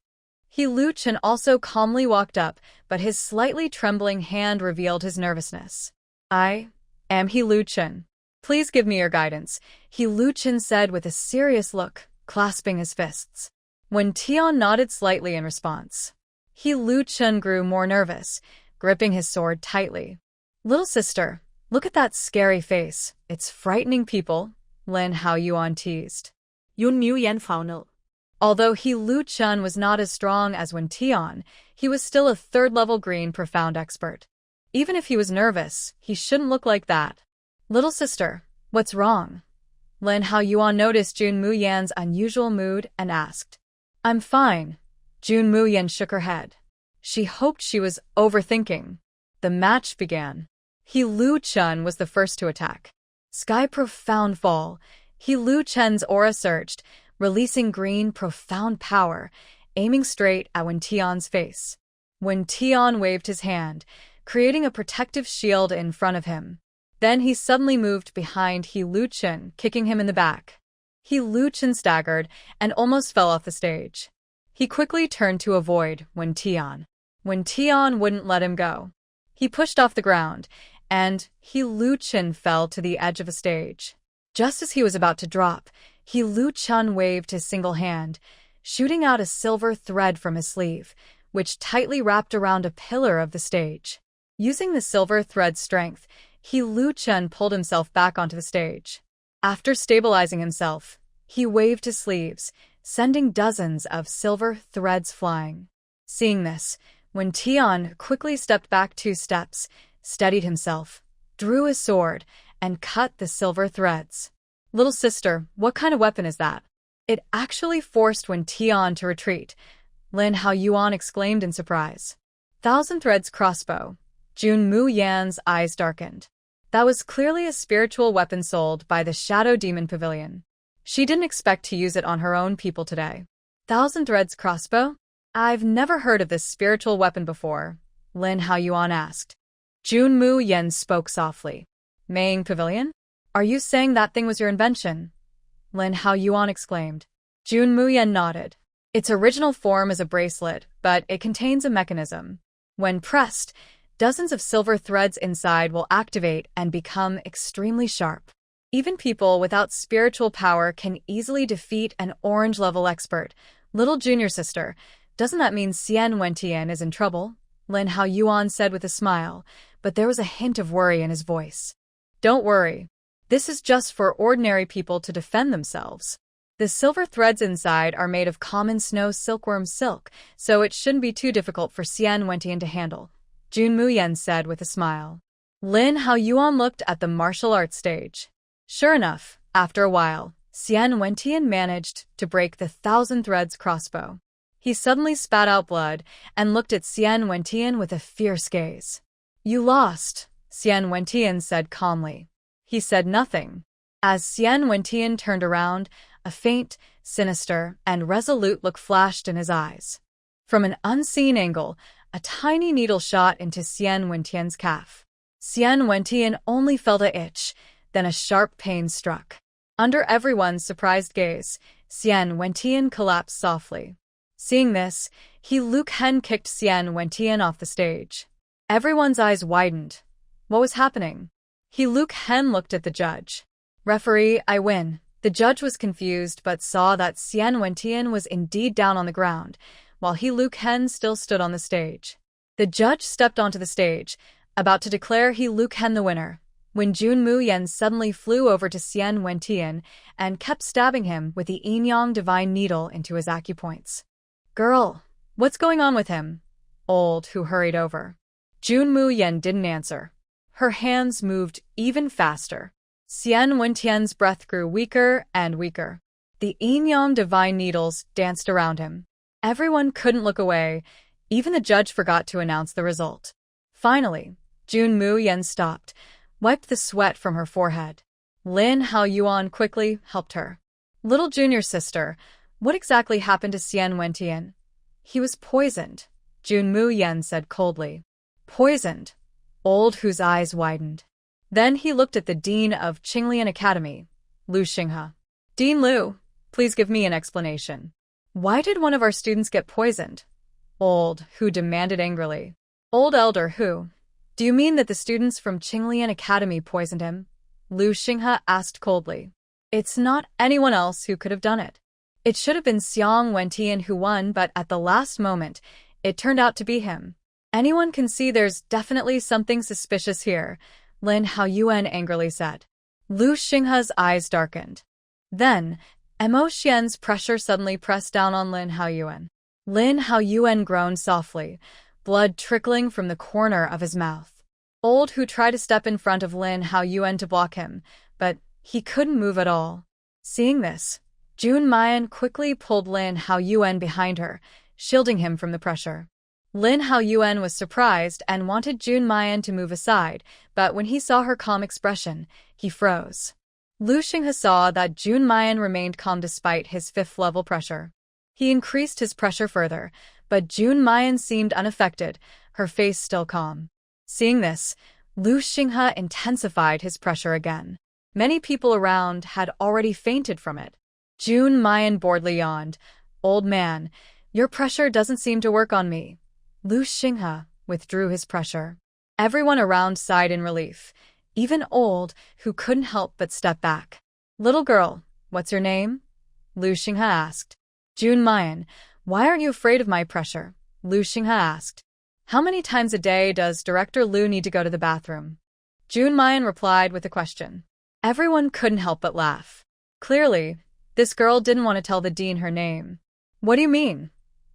Speaker 1: He Lu Chun also calmly walked up, but his slightly trembling hand revealed his nervousness. I am He Lu Chun. Please give me your guidance, He Lu Chun said with a serious look, clasping his fists. Wen Tian nodded slightly in response. He Lu Chun grew more nervous, gripping his sword tightly. Little sister, look at that scary face. It's frightening people, Lin Yuan teased.
Speaker 2: Jun Mu Yan frowned.
Speaker 1: Although He Lu Chun was not as strong as Wen Tian, he was still a third-level green profound expert. Even if he was nervous, he shouldn't look like that. Little sister, what's wrong? Lin Yuan noticed Jun Mu Yan's unusual mood and asked. I'm fine. Jun Mu Yan shook her head. She hoped she was overthinking. The match began. He Lu Chun was the first to attack. Sky profound fall. He Lu Chun's aura surged, releasing green, profound power, aiming straight at Wen Tian's face. Wen Tian waved his hand, creating a protective shield in front of him. Then he suddenly moved behind He Luchen, kicking him in the back. He Luchen staggered and almost fell off the stage. He quickly turned to avoid Wen Tian. Wen Tian wouldn't let him go. He pushed off the ground, and He Luchen fell to the edge of a stage. Just as he was about to drop, He Luchen waved his single hand, shooting out a silver thread from his sleeve, which tightly wrapped around a pillar of the stage. Using the silver thread's strength, He Luchen pulled himself back onto the stage. After stabilizing himself, he waved his sleeves, sending dozens of silver threads flying. Seeing this, Wen Tian quickly stepped back 2 steps, steadied himself, drew his sword, and cut the silver threads. "Little sister, what kind of weapon is that?" It actually forced Wen Tian to retreat. Lin Yuan exclaimed in surprise. "Thousand Threads crossbow." Jun Mu Yan's eyes darkened. That was clearly a spiritual weapon sold by the Shadow Demon Pavilion. She didn't expect to use it on her own people today. "Thousand Threads crossbow? I've never heard of this spiritual weapon before," Lin Yuan asked. Jun Mu Yan spoke softly. "Maying Pavilion? Are you saying that thing was your invention?" Lin Yuan exclaimed. Jun Mu Yan nodded. "Its original form is a bracelet, but it contains a mechanism. When pressed, dozens of silver threads inside will activate and become extremely sharp. Even people without spiritual power can easily defeat an orange-level expert. Little junior sister, doesn't that mean Xian Wentian is in trouble?" Lin Yuan said with a smile, but there was a hint of worry in his voice. "Don't worry. This is just for ordinary people to defend themselves. The silver threads inside are made of common snow silkworm silk, so it shouldn't be too difficult for Xian Wentian to handle," Jun Mu Yan said with a smile. Lin Yuan looked at the martial arts stage. Sure enough, after a while, Xian Wentian managed to break the Thousand Threads crossbow. He suddenly spat out blood and looked at Xian Wentian with a fierce gaze. "You lost," Xian Wentian said calmly. He said nothing. As Xian Wentian turned around, a faint, sinister, and resolute look flashed in his eyes. From an unseen angle, a tiny needle shot into Xian Wentian's calf. Xian Wentian only felt a itch, then a sharp pain struck. Under everyone's surprised gaze, Xian Wentian collapsed softly. Seeing this, He Luchen kicked Xian Wentian off the stage. Everyone's eyes widened. What was happening? He Luchen looked at the judge. "Referee, I win." The judge was confused but saw that Xian Wentian was indeed down on the ground, while He Luchen still stood on the stage. The judge stepped onto the stage, about to declare He Luchen the winner, when Jun Mu Yan suddenly flew over to Xian Wentian and kept stabbing him with the yin-yang divine needle into his acupoints. "Girl, what's going on with him?" Old Who hurried over. Jun Mu Yan didn't answer. Her hands moved even faster. Xian Wentian's breath grew weaker and weaker. The yin-yang divine needles danced around him. Everyone couldn't look away. Even the judge forgot to announce the result. Finally, Jun Mu Yan stopped, wiped the sweat from her forehead. Lin Yuan quickly helped her. "Little junior sister, what exactly happened to Xian Wentian?" "He was poisoned," Jun Mu Yan said coldly. "Poisoned?" Old Who's eyes widened. Then he looked at the dean of Qinglian Academy, Lu Xinghe. "Dean Lu, please give me an explanation. Why did one of our students get poisoned?" Old Who demanded angrily. "Old Elder Who, do you mean that the students from Qinglian Academy poisoned him?" Lu Xinghe asked coldly. "It's not anyone else who could have done it. It should have been Xiang Wentian who won, but at the last moment, it turned out to be him. Anyone can see there's definitely something suspicious here," Lin Yuan angrily said. Lu Xinghe's eyes darkened. Then, Mo Xian's pressure suddenly pressed down on Lin Yuan. Lin Yuan groaned softly, blood trickling from the corner of his mouth. Old Who tried to step in front of Lin Yuan to block him, but he couldn't move at all. Seeing this, Jun Mayan quickly pulled Lin Yuan behind her, shielding him from the pressure. Lin Yuan was surprised and wanted Jun Mayan to move aside, but when he saw her calm expression, he froze. Lu Xinghe saw that Jun Mu Yan remained calm despite his 5th level pressure. He increased his pressure further, but Jun Mu Yan seemed unaffected, her face still calm. Seeing this, Lu Xinghe intensified his pressure again. Many people around had already fainted from it. Jun Mu Yan boredly yawned. "Old man, your pressure doesn't seem to work on me." Lu Xinghe withdrew his pressure. Everyone around sighed in relief, even Old, who couldn't help but step back. "Little girl, what's your name?" Lu Xinghe asked. "Jun Mu Yan, why aren't you afraid of my pressure?" Lu Xinghe asked. "How many times a day does Director Lu need to go to the bathroom?" Jun Mu Yan replied with a question. Everyone couldn't help but laugh. Clearly, this girl didn't want to tell the dean her name. "What do you mean?"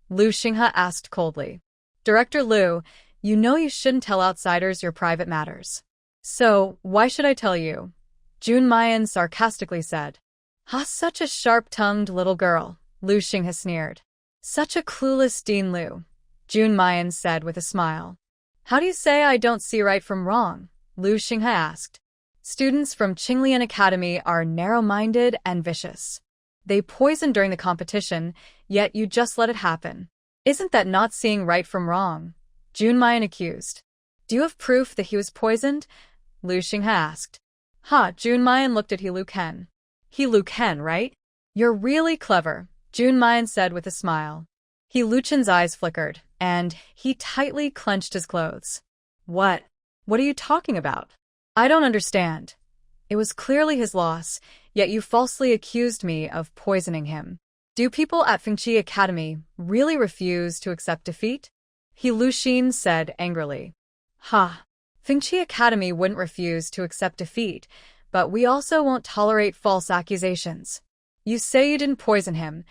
Speaker 1: Lu Xinghe asked coldly. "Director Lu, you know you shouldn't tell outsiders your private matters. So, why should I tell you?" Jun Mu Yan sarcastically said. "Ha, such a sharp-tongued little girl," Lu Xinghe sneered. "Such a clueless Dean Lu," Jun Mu Yan said with a smile. "How do you say I don't see right from wrong?" Lu Xinghe asked. "Students from Qinglian Academy are narrow-minded and vicious. They poisoned during the competition, yet you just let it happen. Isn't that not seeing right from wrong?" Jun Mu Yan accused. "Do you have proof that he was poisoned?" Lu Xinghe asked. Jun Mu Yan looked at He Lu Ken. "He Lu Ken, right? You're really clever," Jun Mu Yan said with a smile. He Lu Chen's eyes flickered, and he tightly clenched his clothes. What are you talking about? I don't understand. It was clearly his loss, yet you falsely accused me of poisoning him. Do people at Fengqi Academy really refuse to accept defeat?" He Lu Xin said angrily. Fengqi Academy wouldn't refuse to accept defeat, but we also won't tolerate false accusations. You say you didn't poison him.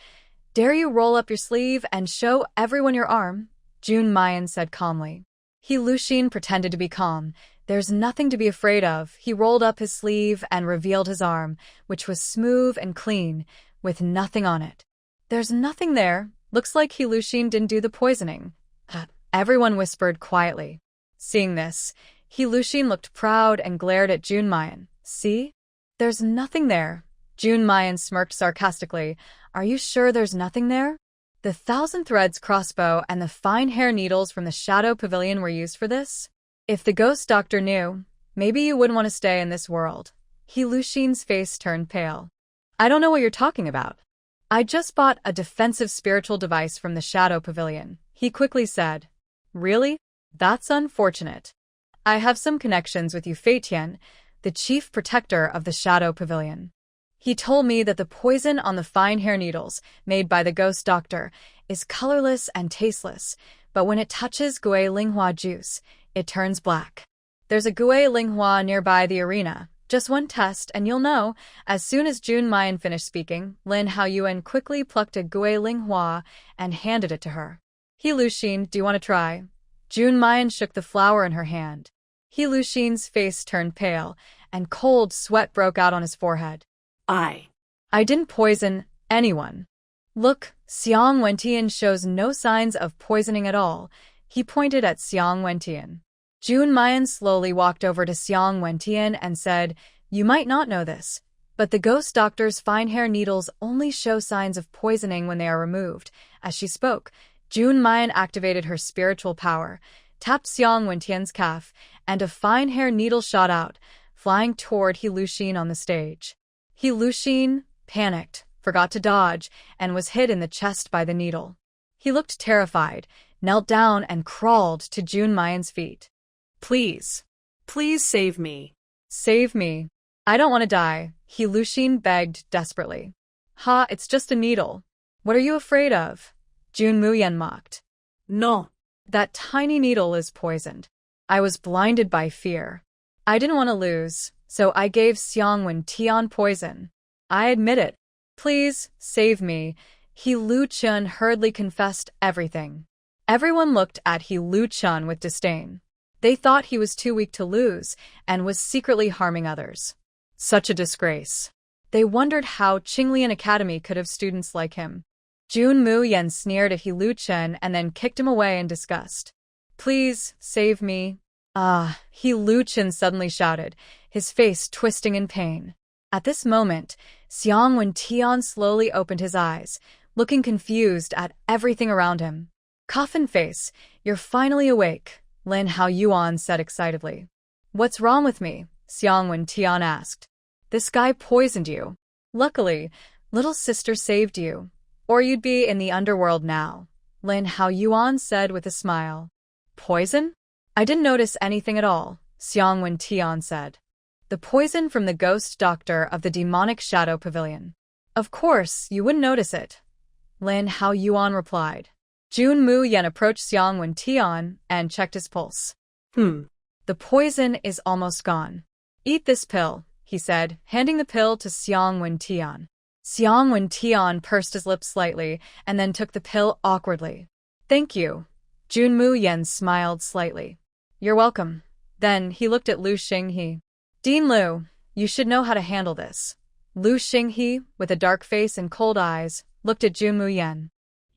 Speaker 1: Dare you roll up your sleeve and show everyone your arm? Jun Mu Yan said calmly. He Lu Xin pretended to be calm. There's nothing to be afraid of. He rolled up his sleeve and revealed his arm, which was smooth and clean, with nothing on it. "There's nothing there. Looks like He Lu Xin didn't do the poisoning." Everyone whispered quietly. Seeing this, He Lu Xin looked proud and glared at Jun Mu Yan. "See? There's nothing there." Jun Mu Yan smirked sarcastically. "Are you sure there's nothing there? The 1,000 threads crossbow and the fine hair needles from the Shadow Pavilion were used for this? If the ghost doctor knew, maybe you wouldn't want to stay in this world." He Lu Xin's face turned pale. "I don't know what you're talking about. I just bought a defensive spiritual device from the Shadow Pavilion," he quickly said. "Really? That's unfortunate. I have some connections with Yu Feitian, the chief protector of the Shadow Pavilion. He told me that the poison on the fine hair needles, made by the ghost doctor, is colorless and tasteless, but when it touches Gui Linghua juice, it turns black. There's a Gui Linghua nearby the arena. Just one test and you'll know." As soon as Jun Mu Yan finished speaking, Lin Yuan quickly plucked a Gui Linghua and handed it to her. "He Lu Xin, do you want to try?" Jun Mu Yan shook the flower in her hand. He Lu Xin's face turned pale, and cold sweat broke out on his forehead. I didn't poison anyone. Look, Xiang Wentian shows no signs of poisoning at all." He pointed at Xiang Wentian. Jun Mu Yan slowly walked over to Xiang Wentian and said, "You might not know this, but the ghost doctor's fine hair needles only show signs of poisoning when they are removed." As she spoke, Jun Mu Yan activated her spiritual power, tapped Xiang Wentian's calf, and a fine hair needle shot out, flying toward He Lu Xin on the stage. He Lu Xin panicked, forgot to dodge, and was hit in the chest by the needle. He looked terrified, knelt down, and crawled to Jun Mu Yan's feet. Please save me. Save me. I don't want to die," He Lu Xin begged desperately. It's just a needle. What are you afraid of?" Jun Mu Yan mocked. "No. That tiny needle is poisoned. I was blinded by fear. I didn't want to lose, so I gave Xiang Wentian poison. I admit it. Please, save me." He Lu Chen hurriedly confessed everything. Everyone looked at He Lu Chen with disdain. They thought he was too weak to lose and was secretly harming others. Such a disgrace. They wondered how Qinglian Academy could have students like him. Jun Mu Yan sneered at He Lu Chen and then kicked him away in disgust. "Please, save me." He Lu Chen suddenly shouted, his face twisting in pain. At this moment, Xiang Wen slowly opened his eyes, looking confused at everything around him. Coffin face, you're finally awake, Lin Yuan said excitedly. What's wrong with me? Xiang Wen asked. This guy poisoned you. Luckily, little sister saved you, or you'd be in the underworld now, Lin Yuan said with a smile. Poison? I didn't notice anything at all, Xiang Wen said. The poison from the ghost doctor of the demonic shadow pavilion. Of course, you wouldn't notice it, Lin Yuan replied. Jun Mu Yan approached Xiang Wen and checked his pulse. The poison is almost gone. Eat this pill, he said, handing the pill to Xiang Wen. Xiang Wen pursed his lips slightly and then took the pill awkwardly. Thank you. Jun Mu Yan smiled slightly. You're welcome. Then he looked at Lu Xinghe. Dean Lu, you should know how to handle this. Lu Xinghe, with a dark face and cold eyes, looked at Jun Mu Yan.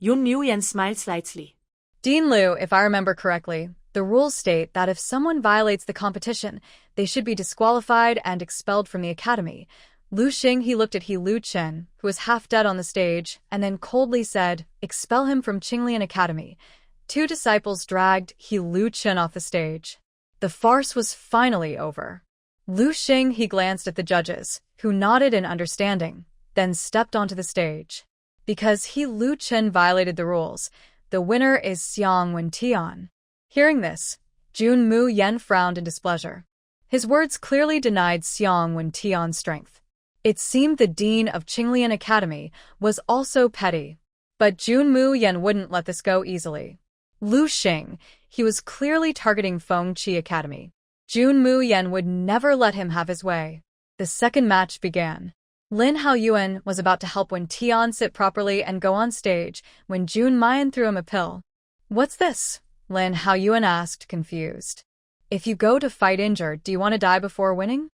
Speaker 2: Jun Mu Yan smiled slightly.
Speaker 1: Dean Lu, if I remember correctly, the rules state that if someone violates the competition, they should be disqualified and expelled from the academy. Lu Xinghe looked at Lu Chen, who was half dead on the stage, and then coldly said, expel him from Qinglian Academy. 2 disciples dragged Lu Chen off the stage. The farce was finally over. Lu Xinghe glanced at the judges, who nodded in understanding, then stepped onto the stage. Because Lu Chen violated the rules, the winner is Xiang Wen. Hearing this, Jun Mu Yan frowned in displeasure. His words clearly denied Xiang Wen strength. It seemed the dean of Qinglian Academy was also petty. But Jun Mu Yan wouldn't let this go easily. Lu Xing, he was clearly targeting Fengqi Academy. Jun Mu Yan would never let him have his way. The second match began. Lin Yuan was about to help Wen Tian sit properly and go on stage when Jun Mayan threw him a pill. What's this? Lin Yuan asked, confused. If you go to fight injured, do you want to die before winning?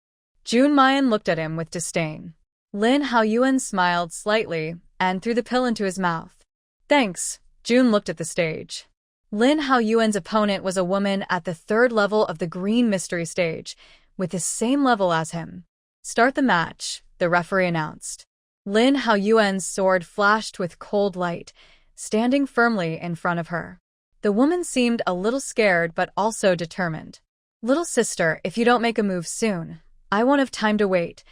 Speaker 1: Jun Mayan looked at him with disdain. Lin Yuan smiled slightly and threw the pill into his mouth. Thanks. Jun looked at the stage. Lin Yuan's opponent was a woman at the 3rd level of the Green Mystery stage, with the same level as him. Start the match, the referee announced. Lin Yuan's sword flashed with cold light, standing firmly in front of her. The woman seemed a little scared but also determined. Little sister, if you don't make a move soon, I won't have time to wait,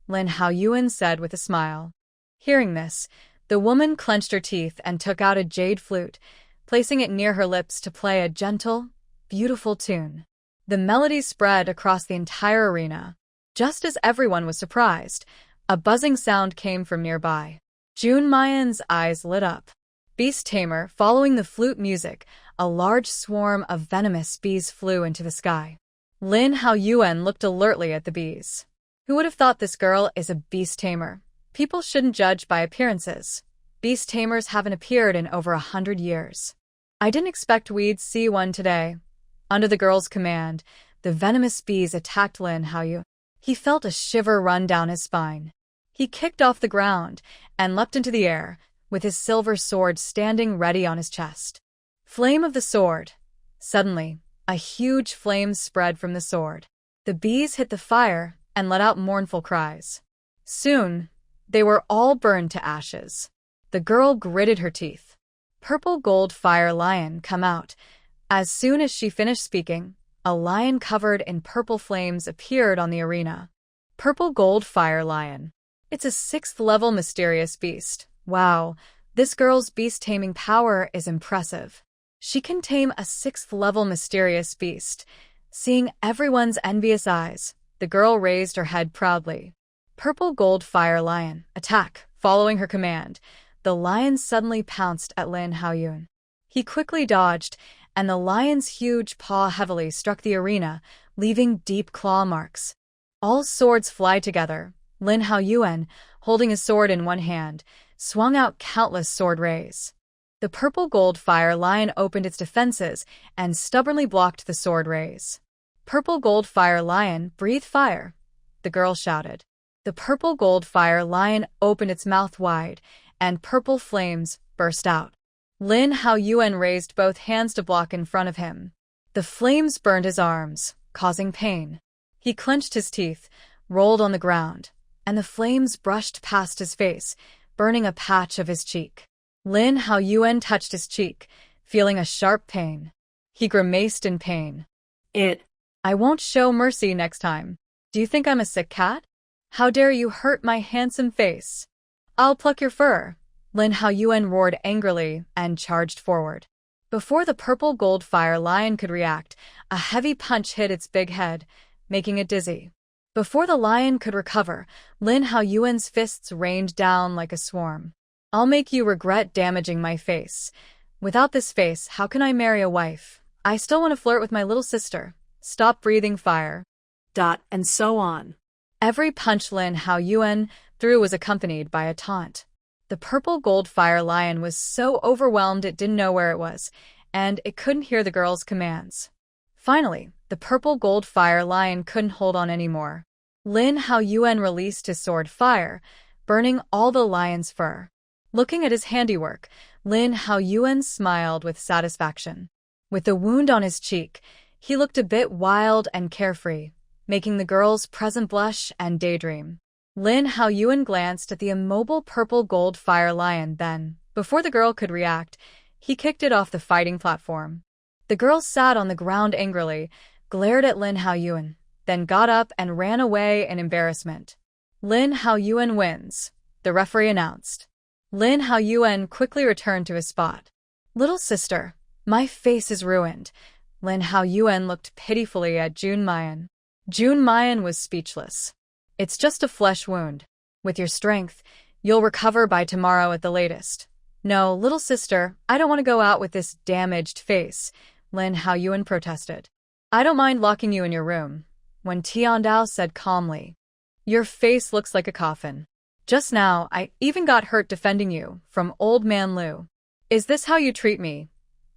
Speaker 1: Lin Yuan said with a smile. Hearing this, the woman clenched her teeth and took out a jade flute, placing it near her lips to play a gentle, beautiful tune. The melody spread across the entire arena. Just as everyone was surprised, a buzzing sound came from nearby. Jun Mayan's eyes lit up. Beast Tamer, following the flute music, a large swarm of venomous bees flew into the sky. Lin Yuan looked alertly at the bees. Who would have thought this girl is a beast tamer? People shouldn't judge by appearances. Beast tamers haven't appeared in over 100 years. I didn't expect we'd see one today. Under the girl's command, the venomous bees attacked Lin Yuan. He felt a shiver run down his spine. He kicked off the ground and leapt into the air, with his silver sword standing ready on his chest. Flame of the sword. Suddenly, a huge flame spread from the sword. The bees hit the fire and let out mournful cries. Soon, they were all burned to ashes. The girl gritted her teeth. Purple gold fire lion come out. As soon as she finished speaking, a lion covered in purple flames appeared on the arena. Purple gold fire lion. It's a 6th level mysterious beast. Wow, this girl's beast taming power is impressive. She can tame a 6th level mysterious beast. Seeing everyone's envious eyes, the girl raised her head proudly. Purple gold fire lion, attack. Following her command, the lion suddenly pounced at Lin Yuan. He quickly dodged, and the lion's huge paw heavily struck the arena, leaving deep claw marks. All swords fly together. Lin Yuan, holding his sword in one hand, swung out countless sword rays. The purple gold fire lion opened its defenses and stubbornly blocked the sword rays. Purple gold fire lion, breathe fire, the girl shouted. The purple gold fire lion opened its mouth wide, and purple flames burst out. Lin Yuan raised both hands to block in front of him. The flames burned his arms, causing pain. He clenched his teeth, rolled on the ground, and the flames brushed past his face, burning a patch of his cheek. Lin Yuan touched his cheek, feeling a sharp pain. He grimaced in pain.
Speaker 2: I
Speaker 1: won't show mercy next time. Do you think I'm a sick cat? How dare you hurt my handsome face? I'll pluck your fur. Lin Yuan roared angrily and charged forward. Before the purple gold fire lion could react, a heavy punch hit its big head, making it dizzy. Before the lion could recover, Lin Yuan's fists rained down like a swarm. I'll make you regret damaging my face. Without this face, how can I marry a wife? I still want to flirt with my little sister. Stop breathing fire.
Speaker 2: And so on.
Speaker 1: Every punch Lin Yuan threw was accompanied by a taunt. The purple gold fire lion was so overwhelmed it didn't know where it was, and it couldn't hear the girl's commands. Finally, the purple gold fire lion couldn't hold on anymore. Lin Yuan released his sword fire, burning all the lion's fur. Looking at his handiwork, Lin Yuan smiled with satisfaction. With the wound on his cheek, he looked a bit wild and carefree, making the girls present blush and daydream. Lin Yuan glanced at the immobile purple gold fire lion then, before the girl could react, he kicked it off the fighting platform. The girl sat on the ground angrily, glared at Lin Yuan, then got up and ran away in embarrassment. Lin Yuan wins, the referee announced. Lin Yuan quickly returned to his spot. Little sister, my face is ruined. Lin Yuan looked pitifully at Jun Mu Yan. Jun Mu Yan was speechless. It's just a flesh wound. With your strength, you'll recover by tomorrow at the latest. No, little sister, I don't want to go out with this damaged face, Lin Yuan protested. I don't mind locking you in your room, when Tiandao said calmly. Your face looks like a coffin. Just now, I even got hurt defending you from Old Man Liu. Is this how you treat me?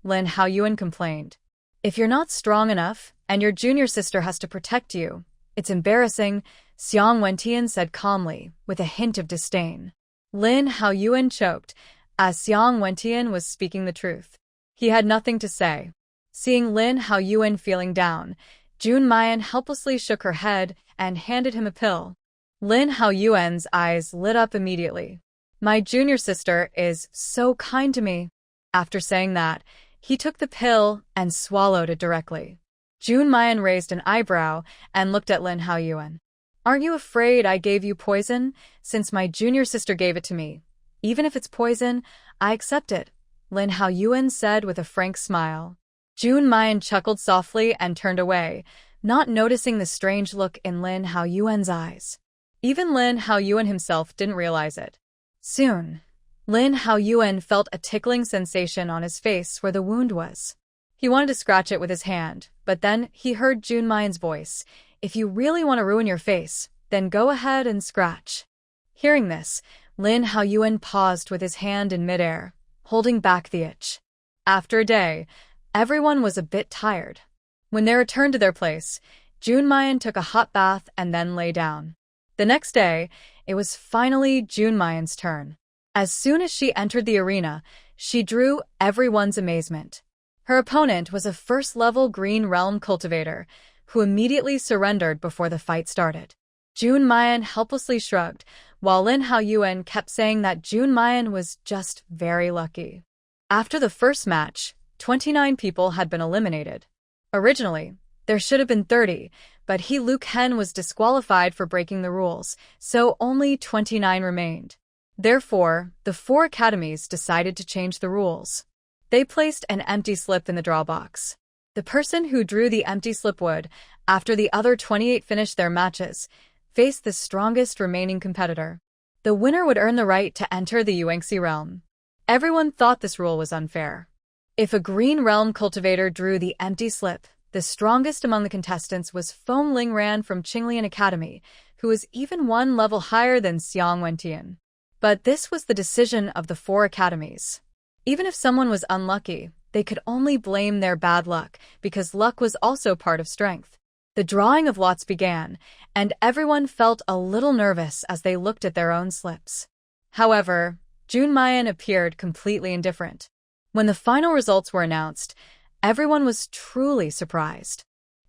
Speaker 1: Lin Yuan complained. If you're not strong enough, and your junior sister has to protect you, it's embarrassing, Xiang Wentian said calmly, with a hint of disdain. Lin Yuan choked, as Xiang Wentian was speaking the truth. He had nothing to say. Seeing Lin Yuan feeling down, Jun Mu Yan helplessly shook her head and handed him a pill. Lin Yuan's eyes lit up immediately. My junior sister is so kind to me. After saying that, he took the pill and swallowed it directly. Jun Mu Yan raised an eyebrow and looked at Lin Yuan. Aren't you afraid I gave you poison, since my junior sister gave it to me? Even if it's poison, I accept it, Lin Yuan said with a frank smile. Jun Mu Yan chuckled softly and turned away, not noticing the strange look in Lin Yuan's eyes. Even Lin Yuan himself didn't realize it. Soon, Lin Yuan felt a tickling sensation on his face where the wound was. He wanted to scratch it with his hand, but then he heard Jun Mu Yan's voice. If you really want to ruin your face, then go ahead and scratch. Hearing this, Lin Yuan paused with his hand in midair, holding back the itch. After a day, everyone was a bit tired. When they returned to their place, Jun Mu Yan took a hot bath and then lay down. The next day, it was finally Jun Mu Yan's turn. As soon as she entered the arena, she drew everyone's amazement. Her opponent was a first-level Green Realm cultivator, who immediately surrendered before the fight started. Jun Mu Yan helplessly shrugged, while Lin Yuan kept saying that Jun Mu Yan was just very lucky. After the first match, 29 people had been eliminated. Originally, there should have been 30, but He Lu Ken was disqualified for breaking the rules, so only 29 remained. Therefore, the 4 academies decided to change the rules. They placed an empty slip in the draw box. The person who drew the empty slip would, after the other 28 finished their matches, face the strongest remaining competitor. The winner would earn the right to enter the Yuangxi realm. Everyone thought this rule was unfair. If a Green Realm cultivator drew the empty slip, the strongest among the contestants was Feng Lingran from Qinglian Academy, who was even 1 level higher than Xiang Wentian. But this was the decision of the 4 academies. Even if someone was unlucky, they could only blame their bad luck, because luck was also part of strength. The drawing of lots began, and everyone felt a little nervous as they looked at their own slips. However, Jun Mu Yan appeared completely indifferent. When the final results were announced, everyone was truly surprised.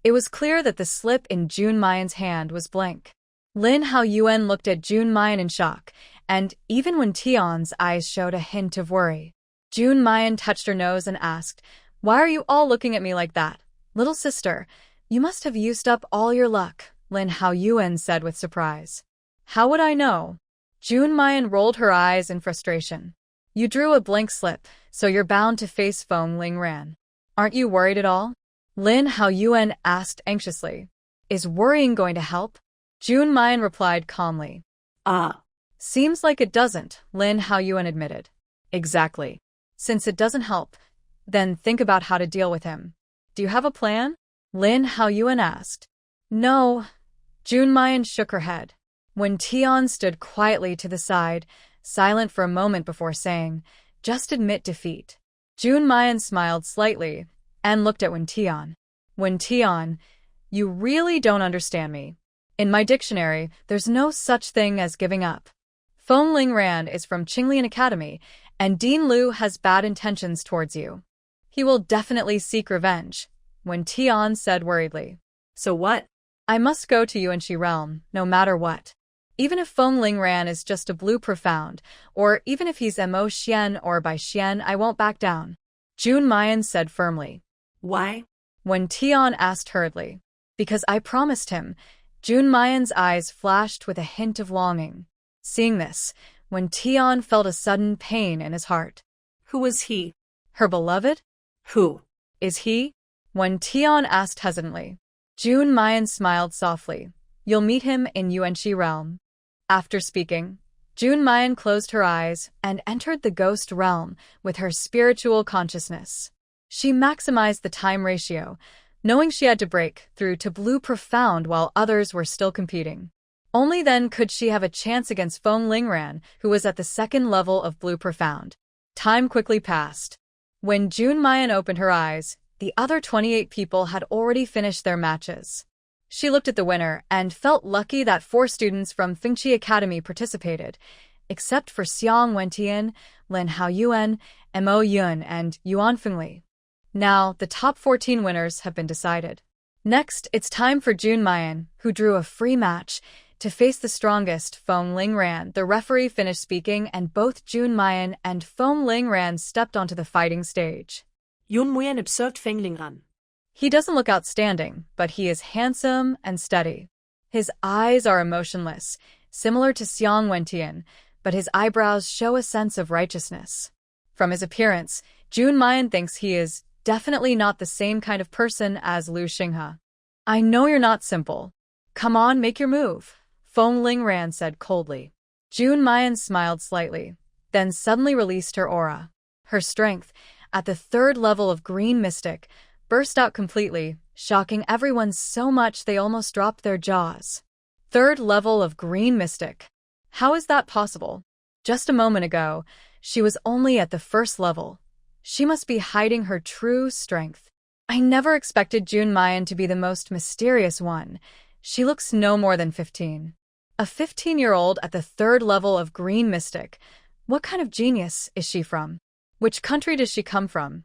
Speaker 1: It was clear that the slip in Jun Mu Yan's hand was blank. Lin Yuan looked at Jun Mu Yan in shock, and even Wen Tian's eyes showed a hint of worry. Jun Mu Yan touched her nose and asked, "Why are you all looking at me like that? Little sister, you must have used up all your luck," Lin Yuan said with surprise. "How would I know?" Jun Mu Yan rolled her eyes in frustration. "You drew a blank slip, so you're bound to face Feng Lingran. Aren't you worried at all?" Lin Yuan asked anxiously. "Is worrying going to help?" Jun Mu Yan replied calmly. Seems like it doesn't, Lin Yuan admitted. Exactly. Since it doesn't help, then think about how to deal with him. Do you have a plan? Lin Yuan asked. No. Jun Mu Yan shook her head. Wen Tian stood quietly to the side, silent for a moment before saying, "Just admit defeat." Jun Mu Yan smiled slightly and looked at Wen Tian. "Wen Tian, you really don't understand me. In my dictionary, there's no such thing as giving up. Feng Lingran is from Qinglian Academy, and Dean Liu has bad intentions towards you. He will definitely seek revenge," Wen Tian said worriedly.
Speaker 2: So what?
Speaker 1: "I must go to Yuanxi realm, no matter what. Even if Feng Lingran is just a blue profound, or even if he's Mo Xian or Bai Xian, I won't back down," Jun Mu Yan said firmly.
Speaker 2: Why?
Speaker 1: Wen Tian asked hurriedly. "Because I promised him." Jun Mu Yan's eyes flashed with a hint of longing. Seeing this, Wen Tian felt a sudden pain in his heart.
Speaker 2: Who was he?
Speaker 1: Her beloved?
Speaker 2: Who?
Speaker 1: Is he? Wen Tian asked hesitantly. Jun Mu Yan smiled softly. "You'll meet him in Yuanxi realm." After speaking, Jun Mu Yan closed her eyes and entered the ghost realm with her spiritual consciousness. She maximized the time ratio, knowing she had to break through to blue profound while others were still competing. Only then could she have a chance against Feng Lingran, who was at the second level of blue profound. Time quickly passed. When Jun Mu Yan opened her eyes, the other 28 people had already finished their matches. She looked at the winner and felt lucky that 4 students from Fengqi Academy participated, except for Xiang Wentian, Lin Yuan, Mo Yun, and Yuan Fengli. Now, the top 14 winners have been decided. Next, it's time for Jun Mu Yan, who drew a free match, to face the strongest, Feng Lingran. The referee finished speaking, and both Jun Mu Yan and Feng Lingran stepped onto the fighting stage.
Speaker 2: Jun Mu Yan observed Feng Lingran.
Speaker 1: He doesn't look outstanding, but he is handsome and steady. His eyes are emotionless, similar to Xiang Wentian, but his eyebrows show a sense of righteousness. From his appearance, Jun Mu Yan thinks he is definitely not the same kind of person as Liu Xinghe. "I know you're not simple. Come on, make your move," Feng Lingran said coldly. Jun Mu Yan smiled slightly, then suddenly released her aura. Her strength, at the 3rd level of Green Mystic, burst out completely, shocking everyone so much they almost dropped their jaws. 3rd level of Green Mystic. How is that possible? Just a moment ago, she was only at the 1st level. She must be hiding her true strength. I never expected Jun Mu Yan to be the most mysterious one. She looks no more than 15. A 15-year-old at the 3rd level of Green Mystic. What kind of genius is she from? Which country does she come from?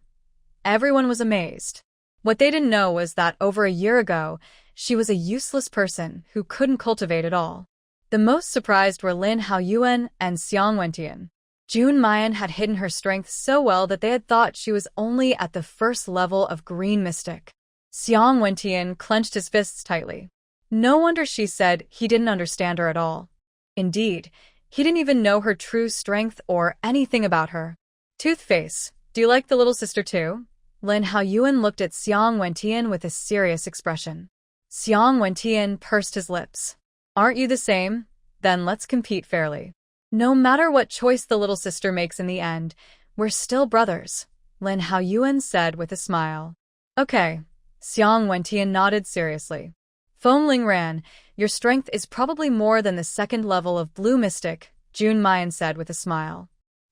Speaker 1: Everyone was amazed. What they didn't know was that over a year ago, she was a useless person who couldn't cultivate at all. The most surprised were Lin Yuan and Xiang Wentian. Jun Mu Yan had hidden her strength so well that they had thought she was only at the 1st level of Green Mystic. Xiang Wentian clenched his fists tightly. No wonder she said he didn't understand her at all. Indeed, he didn't even know her true strength or anything about her. "Toothface, do you like the little sister too?" Lin Yuan looked at Xiang Wentian with a serious expression. Xiang Wentian pursed his lips. "Aren't you the same? Then let's compete fairly. No matter what choice the little sister makes in the end, we're still brothers," Lin Yuan said with a smile. "Okay." Xiang Wentian nodded seriously. "Feng Lingran, your strength is probably more than the 2nd level of Blue Mystic," Jun Mu Yan said with a smile.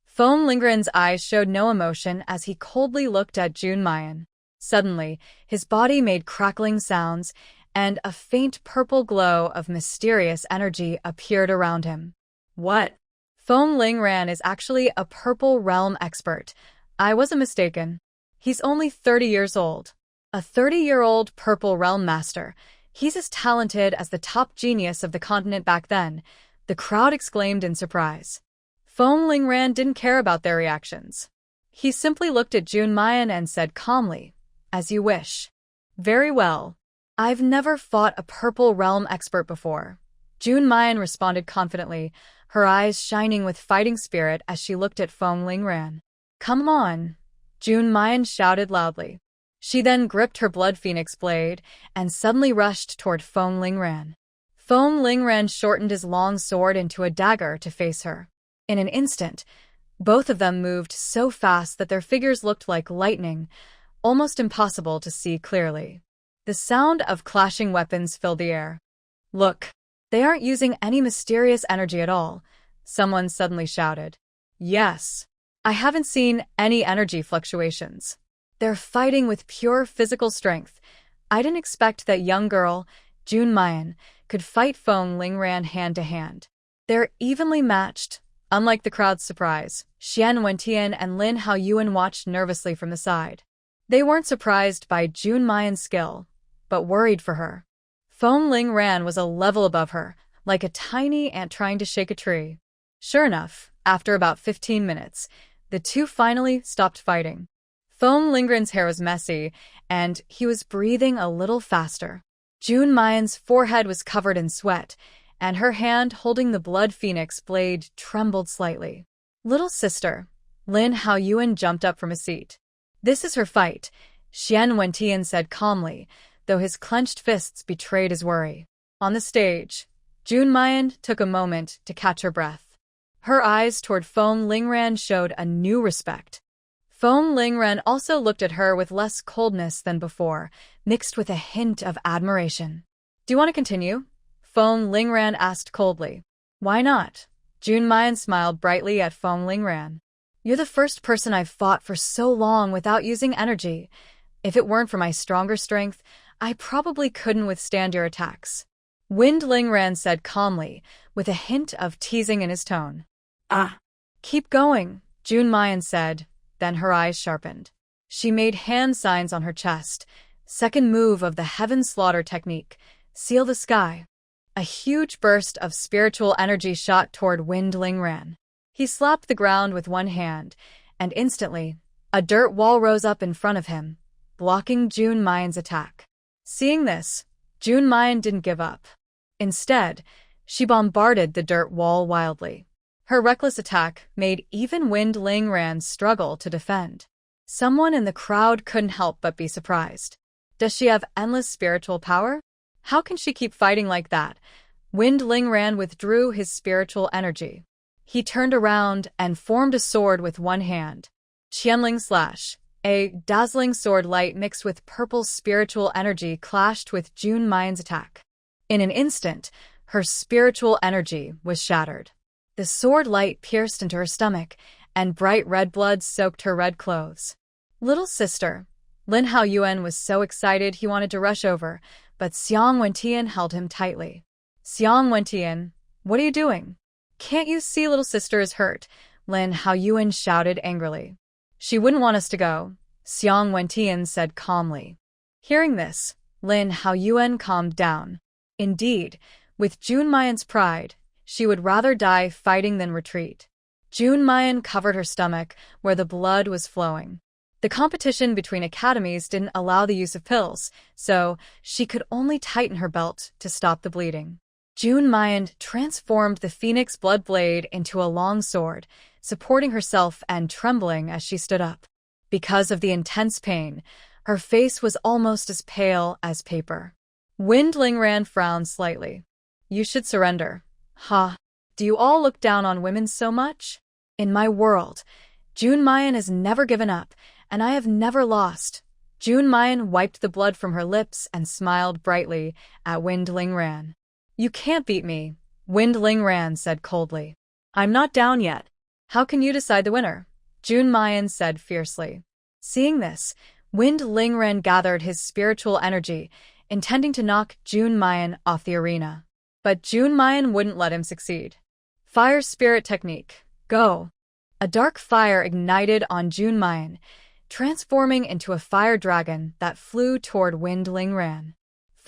Speaker 1: Feng Lingran's eyes showed no emotion as he coldly looked at Jun Mu Yan. Suddenly, his body made crackling sounds, and a faint purple glow of mysterious energy appeared around him. "What?" Feng Lingran is actually a Purple Realm expert. I wasn't mistaken. He's only 30 years old. A 30-year-old Purple Realm master. He's as talented as the top genius of the continent back then, the crowd exclaimed in surprise. Feng Lingran didn't care about their reactions. He simply looked at Jun Mu Yan and said calmly, "As you wish." "Very well. I've never fought a Purple Realm expert before." Jun Mu Yan responded confidently, her eyes shining with fighting spirit as she looked at Feng Lingran. "Come on," Jun Mu Yan shouted loudly. She then gripped her Blood Phoenix blade and suddenly rushed toward Feng Lingran. Feng Lingran shortened his long sword into a dagger to face her. In an instant, both of them moved so fast that their figures looked like lightning, almost impossible to see clearly. The sound of clashing weapons filled the air. "Look, they aren't using any mysterious energy at all," someone suddenly shouted. "Yes. I haven't seen any energy fluctuations. They're fighting with pure physical strength. I didn't expect that young girl, Jun Mu Yan, could fight Feng Lingran hand to hand. They're evenly matched." Unlike the crowd's surprise, Xian Wentian and Lin Yuan watched nervously from the side. They weren't surprised by Jun Mu Yan's skill, but worried for her. Feng Lingran was a level above her, like a tiny ant trying to shake a tree. Sure enough, after about 15 minutes, the two finally stopped fighting. Feng Lingran's hair was messy, and he was breathing a little faster. Jun Mu Yan's forehead was covered in sweat, and her hand holding the Blood Phoenix blade trembled slightly. "Little sister," Lin Yuan jumped up from his seat. "This is her fight," Xian Wentian said calmly, though his clenched fists betrayed his worry. On the stage, Jun Mu Yan took a moment to catch her breath. Her eyes toward Feng Lingran showed a new respect. Feng Lingran also looked at her with less coldness than before, mixed with a hint of admiration. "Do you want to continue?" Feng Lingran asked coldly. "Why not?" Jun Mu Yan smiled brightly at Feng Lingran. "You're the first person I've fought for so long without using energy. If it weren't for my stronger strength, I probably couldn't withstand your attacks." Wind Lingran said calmly, with a hint of teasing in his tone.
Speaker 2: "Ah.
Speaker 1: "Keep going," Jun Mu Yan said, then her eyes sharpened. She made hand signs on her chest, second move of the Heaven Slaughter technique, seal the sky. A huge burst of spiritual energy shot toward Wind Lingran. He slapped the ground with one hand, and instantly, a dirt wall rose up in front of him, blocking Jun Mu Yan's attack. Seeing this, Jun Mu Yan didn't give up. Instead, she bombarded the dirt wall wildly. Her reckless attack made even Wind Lingran struggle to defend. Someone in the crowd couldn't help but be surprised. Does she have endless spiritual power? How can she keep fighting like that? Wind Lingran withdrew his spiritual energy. He turned around and formed a sword with one hand. Qianling Slash, a dazzling sword light mixed with purple spiritual energy, clashed with Jun Mu Yan's attack. In an instant, her spiritual energy was shattered. The sword light pierced into her stomach, and bright red blood soaked her red clothes. "Little sister." Lin Yuan was so excited he wanted to rush over, but Xiang Wentian held him tightly. "Xiang Wentian, what are you doing? Can't you see little sister is hurt?" Lin Yuan shouted angrily. "She wouldn't want us to go," Xiang Wentian said calmly. Hearing this, Lin Yuan calmed down. Indeed, with Jun Mu Yan's pride, she would rather die fighting than retreat. Jun Mu Yan covered her stomach, where the blood was flowing. The competition between academies didn't allow the use of pills, so she could only tighten her belt to stop the bleeding. Jun Mu Yan transformed the Phoenix Blood Blade into a long sword, supporting herself and trembling as she stood up. Because of the intense pain, her face was almost as pale as paper. Wind Lingran frowned slightly. "You should surrender." "Ha! Do you all look down on women so much? In my world, Jun Mu Yan has never given up, and I have never lost." Jun Mu Yan wiped the blood from her lips and smiled brightly at Wind Lingran. "You can't beat me," Wind Lingran said coldly. "I'm not down yet. How can you decide the winner?" Jun Mu Yan said fiercely. Seeing this, Wind Lingran gathered his spiritual energy, intending to knock Jun Mu Yan off the arena. But Jun Mu Yan wouldn't let him succeed. "Fire Spirit Technique, go!" A dark fire ignited on Jun Mu Yan, transforming into a fire dragon that flew toward Wind Lingran.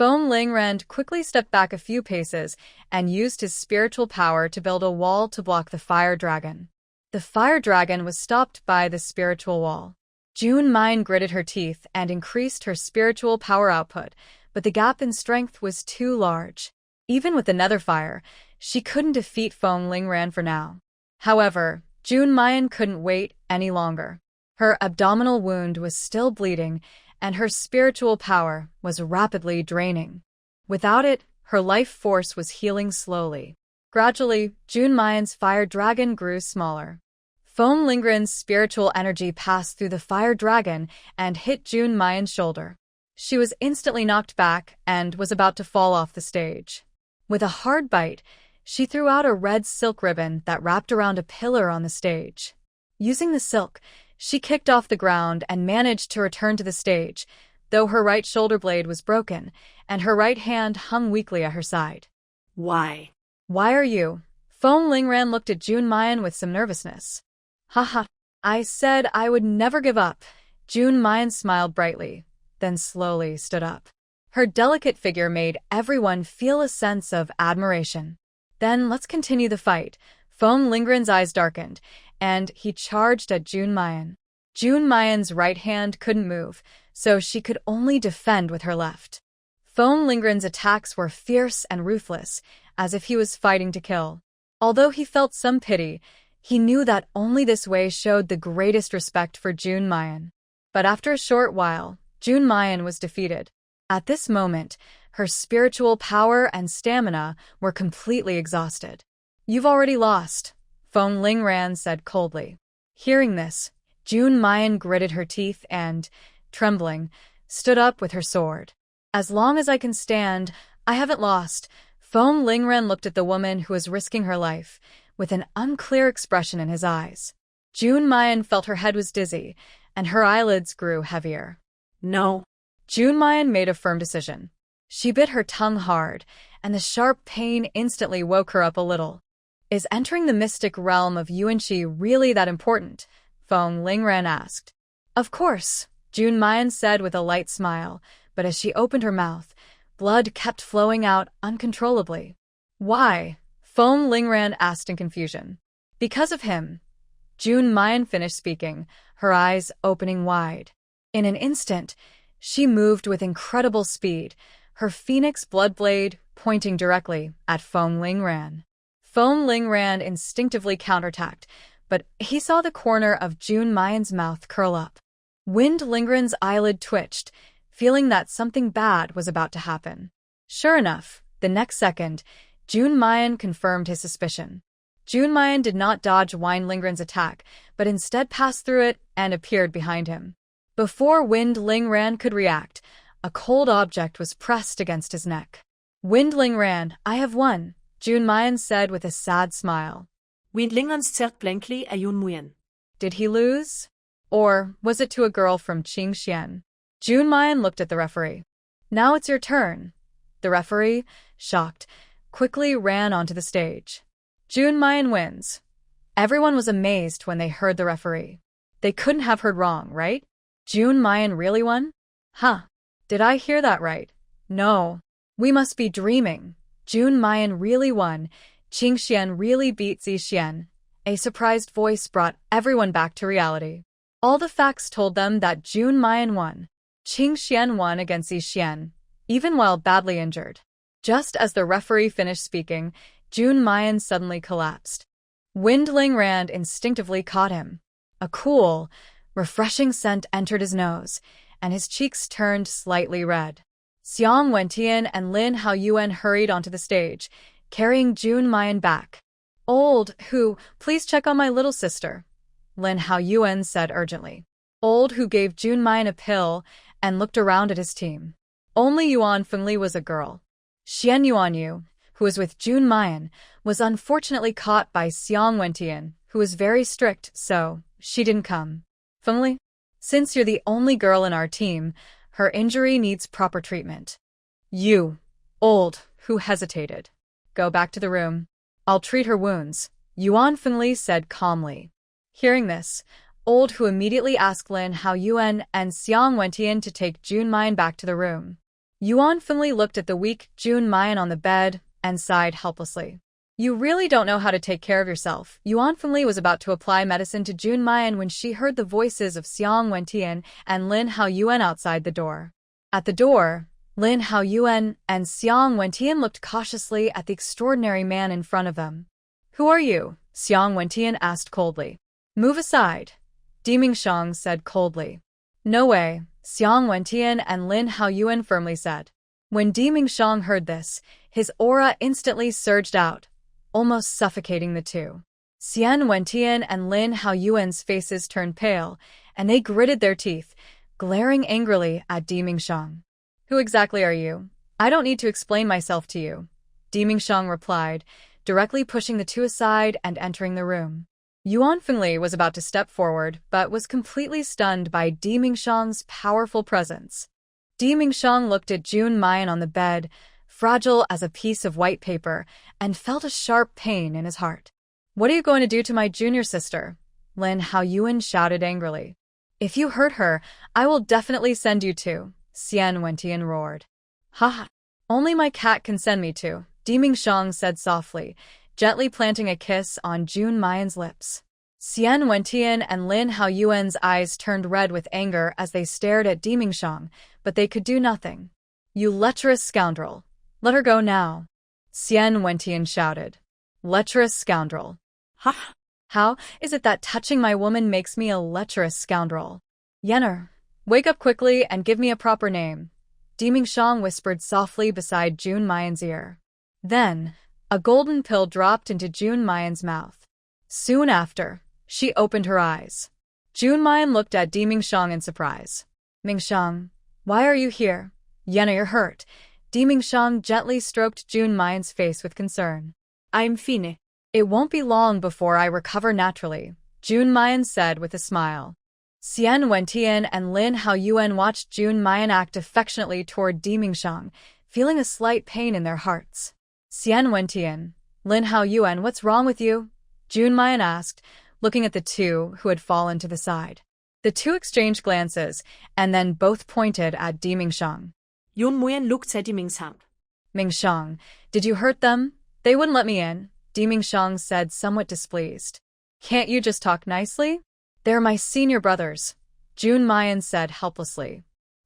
Speaker 1: Foam Lingrand quickly stepped back a few paces and used his spiritual power to build a wall to block the fire dragon. The fire dragon was stopped by the spiritual wall. Jun Mu gritted her teeth and increased her spiritual power output, but the gap in strength was too large. Even with the nether fire, she couldn't defeat Foam Lingrand for now. However, Jun Mu couldn't wait any longer. Her abdominal wound was still bleeding, and her spiritual power was rapidly draining. Without it, her life force was healing slowly. Gradually, Jun Mu's fire dragon grew smaller. Foam Lingrand's spiritual energy passed through the fire dragon and hit Jun Mu's shoulder. She was instantly knocked back and was about to fall off the stage. With a hard bite, she threw out a red silk ribbon that wrapped around a pillar on the stage. Using the silk, she kicked off the ground and managed to return to the stage, though her right shoulder blade was broken and her right hand hung weakly at her side.
Speaker 2: Why?
Speaker 1: Why are you? Foam Lingrand looked at Jun Mu with some nervousness. Haha, I said I would never give up. Jun Mu smiled brightly, then slowly stood up. Her delicate figure made everyone feel a sense of admiration. Then let's continue the fight. Foam Lingrand's eyes darkened, and he charged at Jun Mu. Jun Mu's right hand couldn't move, so she could only defend with her left. Foam Lingrand's attacks were fierce and ruthless, as if he was fighting to kill. Although he felt some pity, he knew that only this way showed the greatest respect for Jun Mu. But after a short while, Jun Mu was defeated. At this moment, her spiritual power and stamina were completely exhausted. You've already lost, Foam Lingrand said coldly. Hearing this, Jun Mu gritted her teeth and, trembling, stood up with her sword. As long as I can stand, I haven't lost. Foam Lingrand looked at the woman who was risking her life, with an unclear expression in his eyes. Jun Mu felt her head was dizzy, and her eyelids grew heavier.
Speaker 2: No.
Speaker 1: Jun Mu made a firm decision. She bit her tongue hard, and the sharp pain instantly woke her up a little. Is entering the mystic realm of Yuanqi really that important? Foam Lingrand asked. Of course, Jun Mu said with a light smile, but as she opened her mouth, blood kept flowing out uncontrollably. Why? Foam Lingrand asked in confusion. Because of him. Jun Mu finished speaking, her eyes opening wide. In an instant, she moved with incredible speed, her phoenix blood blade pointing directly at Foam Lingrand. Foam Lingrand instinctively counterattacked, but he saw the corner of Jun Mu's mouth curl up. Wind Lingrand's eyelid twitched, feeling that something bad was about to happen. Sure enough, the next second, Jun Mu confirmed his suspicion. Jun Mu did not dodge Wind Lingrand's attack, but instead passed through it and appeared behind him. Before Wind Lingrand could react, a cold object was pressed against his neck. Wind Lingrand, I have won, Jun Mu said with a sad smile.
Speaker 2: Wind Lingrand stared blankly at Jun Mu Yan.
Speaker 1: Did he lose? Or was it to a girl from Qingxian? Jun Mu looked at the referee. Now it's your turn. The referee, shocked, quickly ran onto the stage. Jun Mu wins. Everyone was amazed when they heard the referee. They couldn't have heard wrong, right? Jun Mu really won? Huh. Did I hear that right? No. We must be dreaming. Jun Mu really won. Qingxian really beat Zixian. A surprised voice brought everyone back to reality. All the facts told them that Jun Mu won. Qingxian won against Zixian, even while badly injured. Just as the referee finished speaking, Jun Mu suddenly collapsed. Wind Lingrand instinctively caught him. A cool, refreshing scent entered his nose, and his cheeks turned slightly red. Xiang Wentian and Lin Yuan hurried onto the stage, carrying Jun Mu back. Old Hu, please check on my little sister, Lin Yuan said urgently. Old Hu gave Jun Mu a pill and looked around at his team. Only Yuan Fengli was a girl. Xian Yuanyu, who was with Jun Mu, was unfortunately caught by Xiang Wentian, who was very strict, so she didn't come. Fengli, since you're the only girl in our team, her injury needs proper treatment. You, Old Hu hesitated. Go back to the room. I'll treat her wounds, Yuan Fengli said calmly. Hearing this, Old Hu immediately asked Lin Yuan and Xiang Wentian to take Jun Mu back to the room. Yuan Fengli looked at the weak Jun Mu Yan on the bed and sighed helplessly. You really don't know how to take care of yourself. Yuan Fengli was about to apply medicine to Jun Mu Yan when she heard the voices of Xiang Wentian and Lin Haoyuan outside the door. At the door, Lin Haoyuan and Xiang Wentian looked cautiously at the extraordinary man in front of them. Who are you? Xiang Wentian asked coldly. Move aside, Dimingshang said coldly. No way, Xiang Wentian and Lin Haoyuan firmly said. When Dimingshang heard this, his aura instantly surged out, almost suffocating the two. Xian Wentian and Lin Haoyuan's faces turned pale, and they gritted their teeth, glaring angrily at Dimingshang. Who exactly are you? I don't need to explain myself to you, Dimingshang replied, directly pushing the two aside and entering the room. Yuan Fengli was about to step forward, but was completely stunned by Dimingshang's powerful presence. Dimingshang looked at Jun Mu Yan on the bed, fragile as a piece of white paper, and felt a sharp pain in his heart. What are you going to do to my junior sister? Lin Haoyuan shouted angrily. If you hurt her, I will definitely send you to, Xian Wentian roared. Ha! Only my cat can send me to, Dimingshang said softly, gently planting a kiss on Jun Mu Yan's lips. Xian Wentian and Lin Haoyuan's eyes turned red with anger as they stared at Dimingshang, but they could do nothing. You lecherous scoundrel! Let her go now, Xian Wentian shouted. Lecherous scoundrel. Ha! How is it that touching my woman makes me a lecherous scoundrel? Yenner, wake up quickly and give me a proper name, Dimingshang whispered softly beside Jun Mu Yan's ear. Then, a golden pill dropped into Jun Mu Yan's mouth. Soon after, she opened her eyes. Jun Mu Yan looked at Dimingshang in surprise. Mingshang, why are you here? Yenner, you're hurt. Dimingshang gently stroked Jun Mu Yan's face with concern. I'm fine. It won't be long before I recover naturally, Jun Mu Yan said with a smile. Xian Wentian and Lin Haoyuan watched Jun Mu Yan act affectionately toward Dimingshang, feeling a slight pain in their hearts. Xian Wentian, Lin Haoyuan, what's wrong with you? Jun Mu Yan asked, looking at the two who had fallen to the side. The two exchanged glances, and then both pointed at Dimingshang.
Speaker 2: Jun Mu Yan looked at Dimingshang.
Speaker 1: Mingshang, did you hurt them? They wouldn't let me in, Dimingshang said somewhat displeased. Can't you just talk nicely? They're my senior brothers, Jun Mu Yan said helplessly.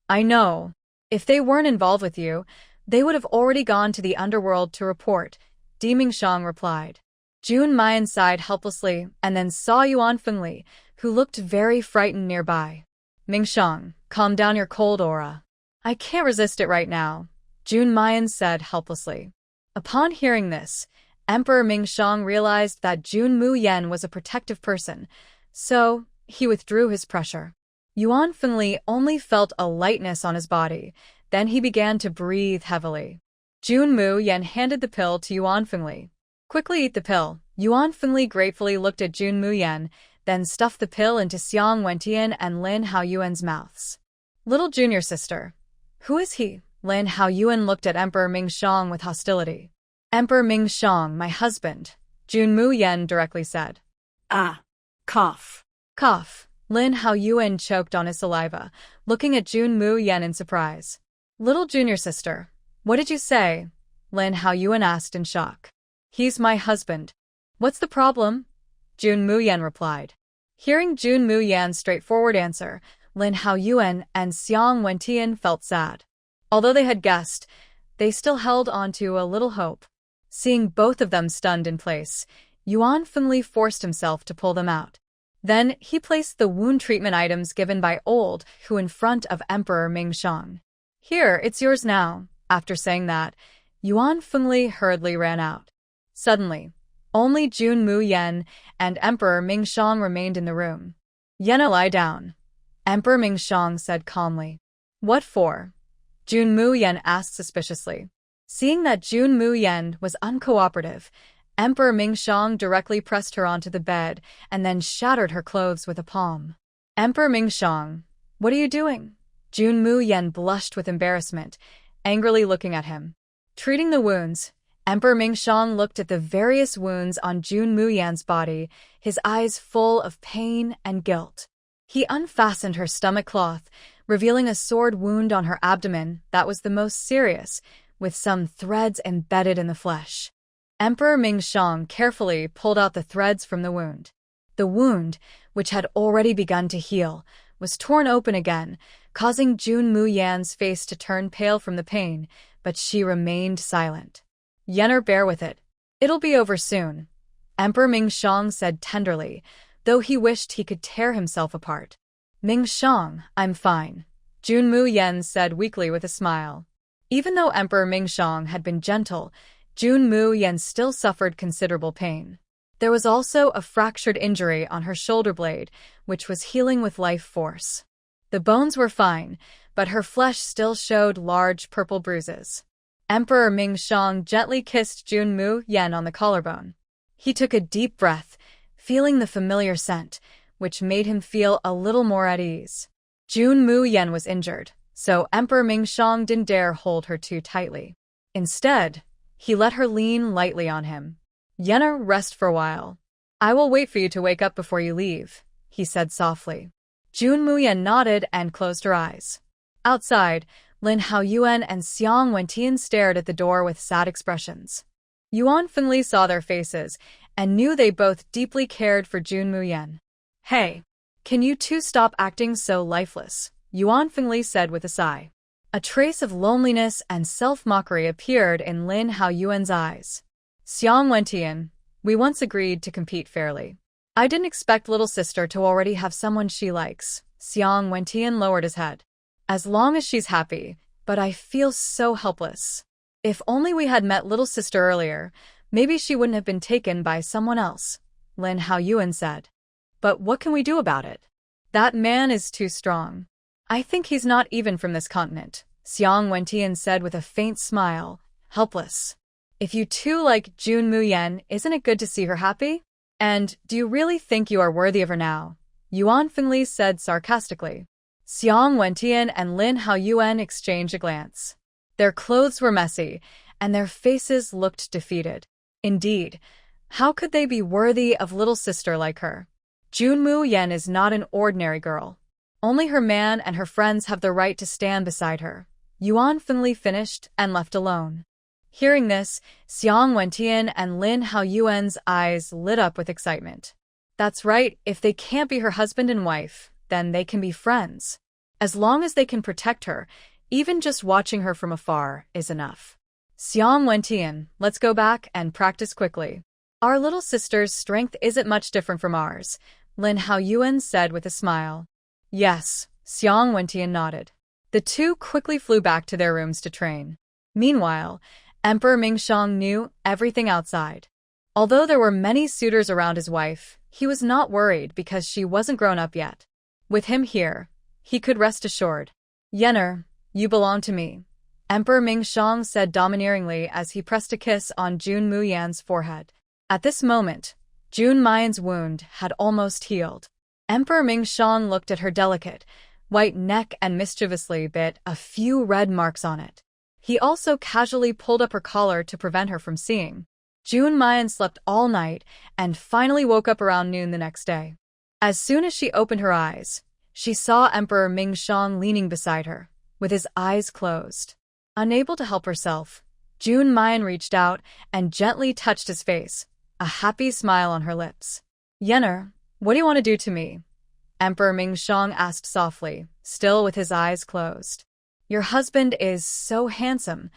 Speaker 1: I know. If they weren't involved with you, they would have already gone to the underworld to report, Dimingshang replied. Jun Mu Yan sighed helplessly and then saw Yuan Fengli, who looked very frightened nearby. Mingshang, calm down your cold aura. I can't resist it right now, Jun Mu Yan said helplessly. Upon hearing this, Emperor Mingshang realized that Jun Mu Yan was a protective person, so he withdrew his pressure. Yuan Fengli only felt a lightness on his body, then he began to breathe heavily. Jun Mu Yan handed the pill to Yuan Fengli. Quickly eat the pill. Yuan Fengli gratefully looked at Jun Mu Yan, then stuffed the pill into Xiang Wentian and Lin Haoyuan's mouths. Little junior sister. Who is he? Lin Haoyuan looked at Emperor Mingshang with hostility. Emperor Mingshang, my husband, Jun Mu Yan directly said.
Speaker 2: Ah. Cough.
Speaker 1: Cough. Lin Haoyuan choked on his saliva, looking at Jun Mu Yan in surprise. Little junior sister, what did you say? Lin Haoyuan asked in shock. He's my husband. What's the problem? Jun Mu Yan replied. Hearing Jun Mu Yan's straightforward answer, Lin Haoyuan and Xiang Wentian felt sad. Although they had guessed, they still held on to a little hope. Seeing both of them stunned in place, Yuan Fengli forced himself to pull them out. Then he placed the wound treatment items given by Old Hu in front of Emperor Mingshang. Here, it's yours now. After saying that, Yuan Fengli hurriedly ran out. Suddenly, only Jun Mu Yan and Emperor Mingshang remained in the room. Yenna, lie down, Emperor Mingshang said calmly. What for? Jun Mu Yan asked suspiciously. Seeing that Jun Mu Yan was uncooperative, Emperor Mingshang directly pressed her onto the bed and then shattered her clothes with a palm. Emperor Mingshang, what are you doing? Jun Mu Yan blushed with embarrassment, angrily looking at him. Treating the wounds, Emperor Mingshang looked at the various wounds on Jun Mu Yan's body, his eyes full of pain and guilt. He unfastened her stomach cloth, revealing a sword wound on her abdomen that was the most serious, with some threads embedded in the flesh. Emperor Mingxiang carefully pulled out the threads from the wound. The wound, which had already begun to heal, was torn open again, causing Jun Mu Yan's face to turn pale from the pain, but she remained silent. "Yener, bear with it. It'll be over soon," Emperor Mingxiang said tenderly, though he wished he could tear himself apart. "Mingxiang, I'm fine," Jun Mu Yan said weakly with a smile. Even though Emperor Mingxiang had been gentle, Jun Mu Yan still suffered considerable pain. There was also a fractured injury on her shoulder blade, which was healing with life force. The bones were fine, but her flesh still showed large purple bruises. Emperor Mingxiang gently kissed Jun Mu Yan on the collarbone. He took a deep breath, feeling the familiar scent, which made him feel a little more at ease. Jun Mu Yan was injured, so Emperor Mingxiang didn't dare hold her too tightly. Instead, he let her lean lightly on him. "Yener, rest for a while. I will wait for you to wake up before you leave," he said softly. Jun Mu Yan nodded and closed her eyes. Outside, Lin Yuan and Xiang Wentian stared at the door with sad expressions. Yuan Fengli saw their faces and knew they both deeply cared for Jun Mu Yan. "Hey, can you two stop acting so lifeless?" Yuan Fengli said with a sigh. A trace of loneliness and self-mockery appeared in Lin Yuan's eyes. "Xiang Wentian, we once agreed to compete fairly. I didn't expect little sister to already have someone she likes." Xiang Wentian lowered his head. "As long as she's happy, but I feel so helpless. If only we had met little sister earlier, maybe she wouldn't have been taken by someone else," Lin Yuan said. "But what can we do about it? That man is too strong. I think he's not even from this continent," Xiang Wentian said with a faint smile. "Helpless. If you two like Jun Mu Yan, isn't it good to see her happy? And do you really think you are worthy of her now?" Yuan Fengli said sarcastically. Xiang Wentian and Lin Yuan exchanged a glance. Their clothes were messy, and their faces looked defeated. Indeed, how could they be worthy of little sister like her? Jun Mu Yan is not an ordinary girl. Only her man and her friends have the right to stand beside her. Yuan Fengli finished and left alone. Hearing this, Xiang Wentian and Lin Yuan's eyes lit up with excitement. That's right, if they can't be her husband and wife, then they can be friends. As long as they can protect her, even just watching her from afar is enough. "Xiang Wentian, let's go back and practice quickly. Our little sister's strength isn't much different from ours," Lin Yuan said with a smile. "Yes," Xiang Wentian nodded. The two quickly flew back to their rooms to train. Meanwhile, Emperor Mingxiang knew everything outside. Although there were many suitors around his wife, he was not worried because she wasn't grown up yet. With him here, he could rest assured. "Yener, you belong to me," Emperor Mingxiang said domineeringly as he pressed a kiss on Jun Mu Yan's forehead. At this moment, Jun Mayan's wound had almost healed. Emperor Mingxiang looked at her delicate, white neck and mischievously bit a few red marks on it. He also casually pulled up her collar to prevent her from seeing. Jun Mayan slept all night and finally woke up around noon the next day. As soon as she opened her eyes, she saw Emperor Mingxiang leaning beside her, with his eyes closed. Unable to help herself, Jun Mayan reached out and gently touched his face, a happy smile on her lips. "Yener, what do you want to do to me?" Emperor Mingxiang asked softly, still with his eyes closed. "Your husband is so handsome.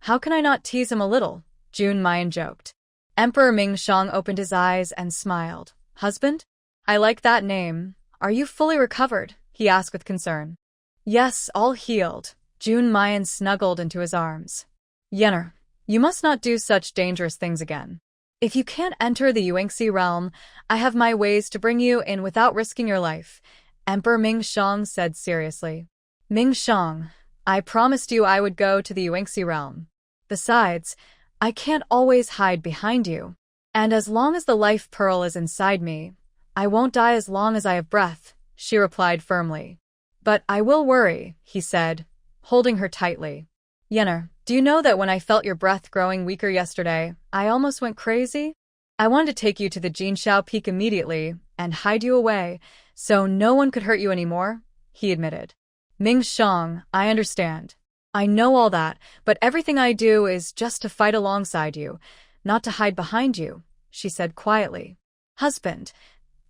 Speaker 1: How can I not tease him a little?" Jun Mayan joked. Emperor Mingxiang opened his eyes and smiled. "Husband? I like that name. Are you fully recovered?" he asked with concern. "Yes, all healed." Jun Mayan snuggled into his arms. "Yener, you must not do such dangerous things again. If you can't enter the Yuanxi realm, I have my ways to bring you in without risking your life," Emperor Mingxiang said seriously. "Mingxiang, I promised you I would go to the Yuanxi realm. Besides, I can't always hide behind you. And as long as the life pearl is inside me, I won't die as long as I have breath," she replied firmly. "But I will worry," he said, holding her tightly. "Yener, do you know that when I felt your breath growing weaker yesterday, I almost went crazy? I wanted to take you to the Jinxiao Peak immediately and hide you away, so no one could hurt you anymore," he admitted. Ming Shang, I understand. I know all that, but everything I do is just to fight alongside you, not to hide behind you, she said quietly. Husband.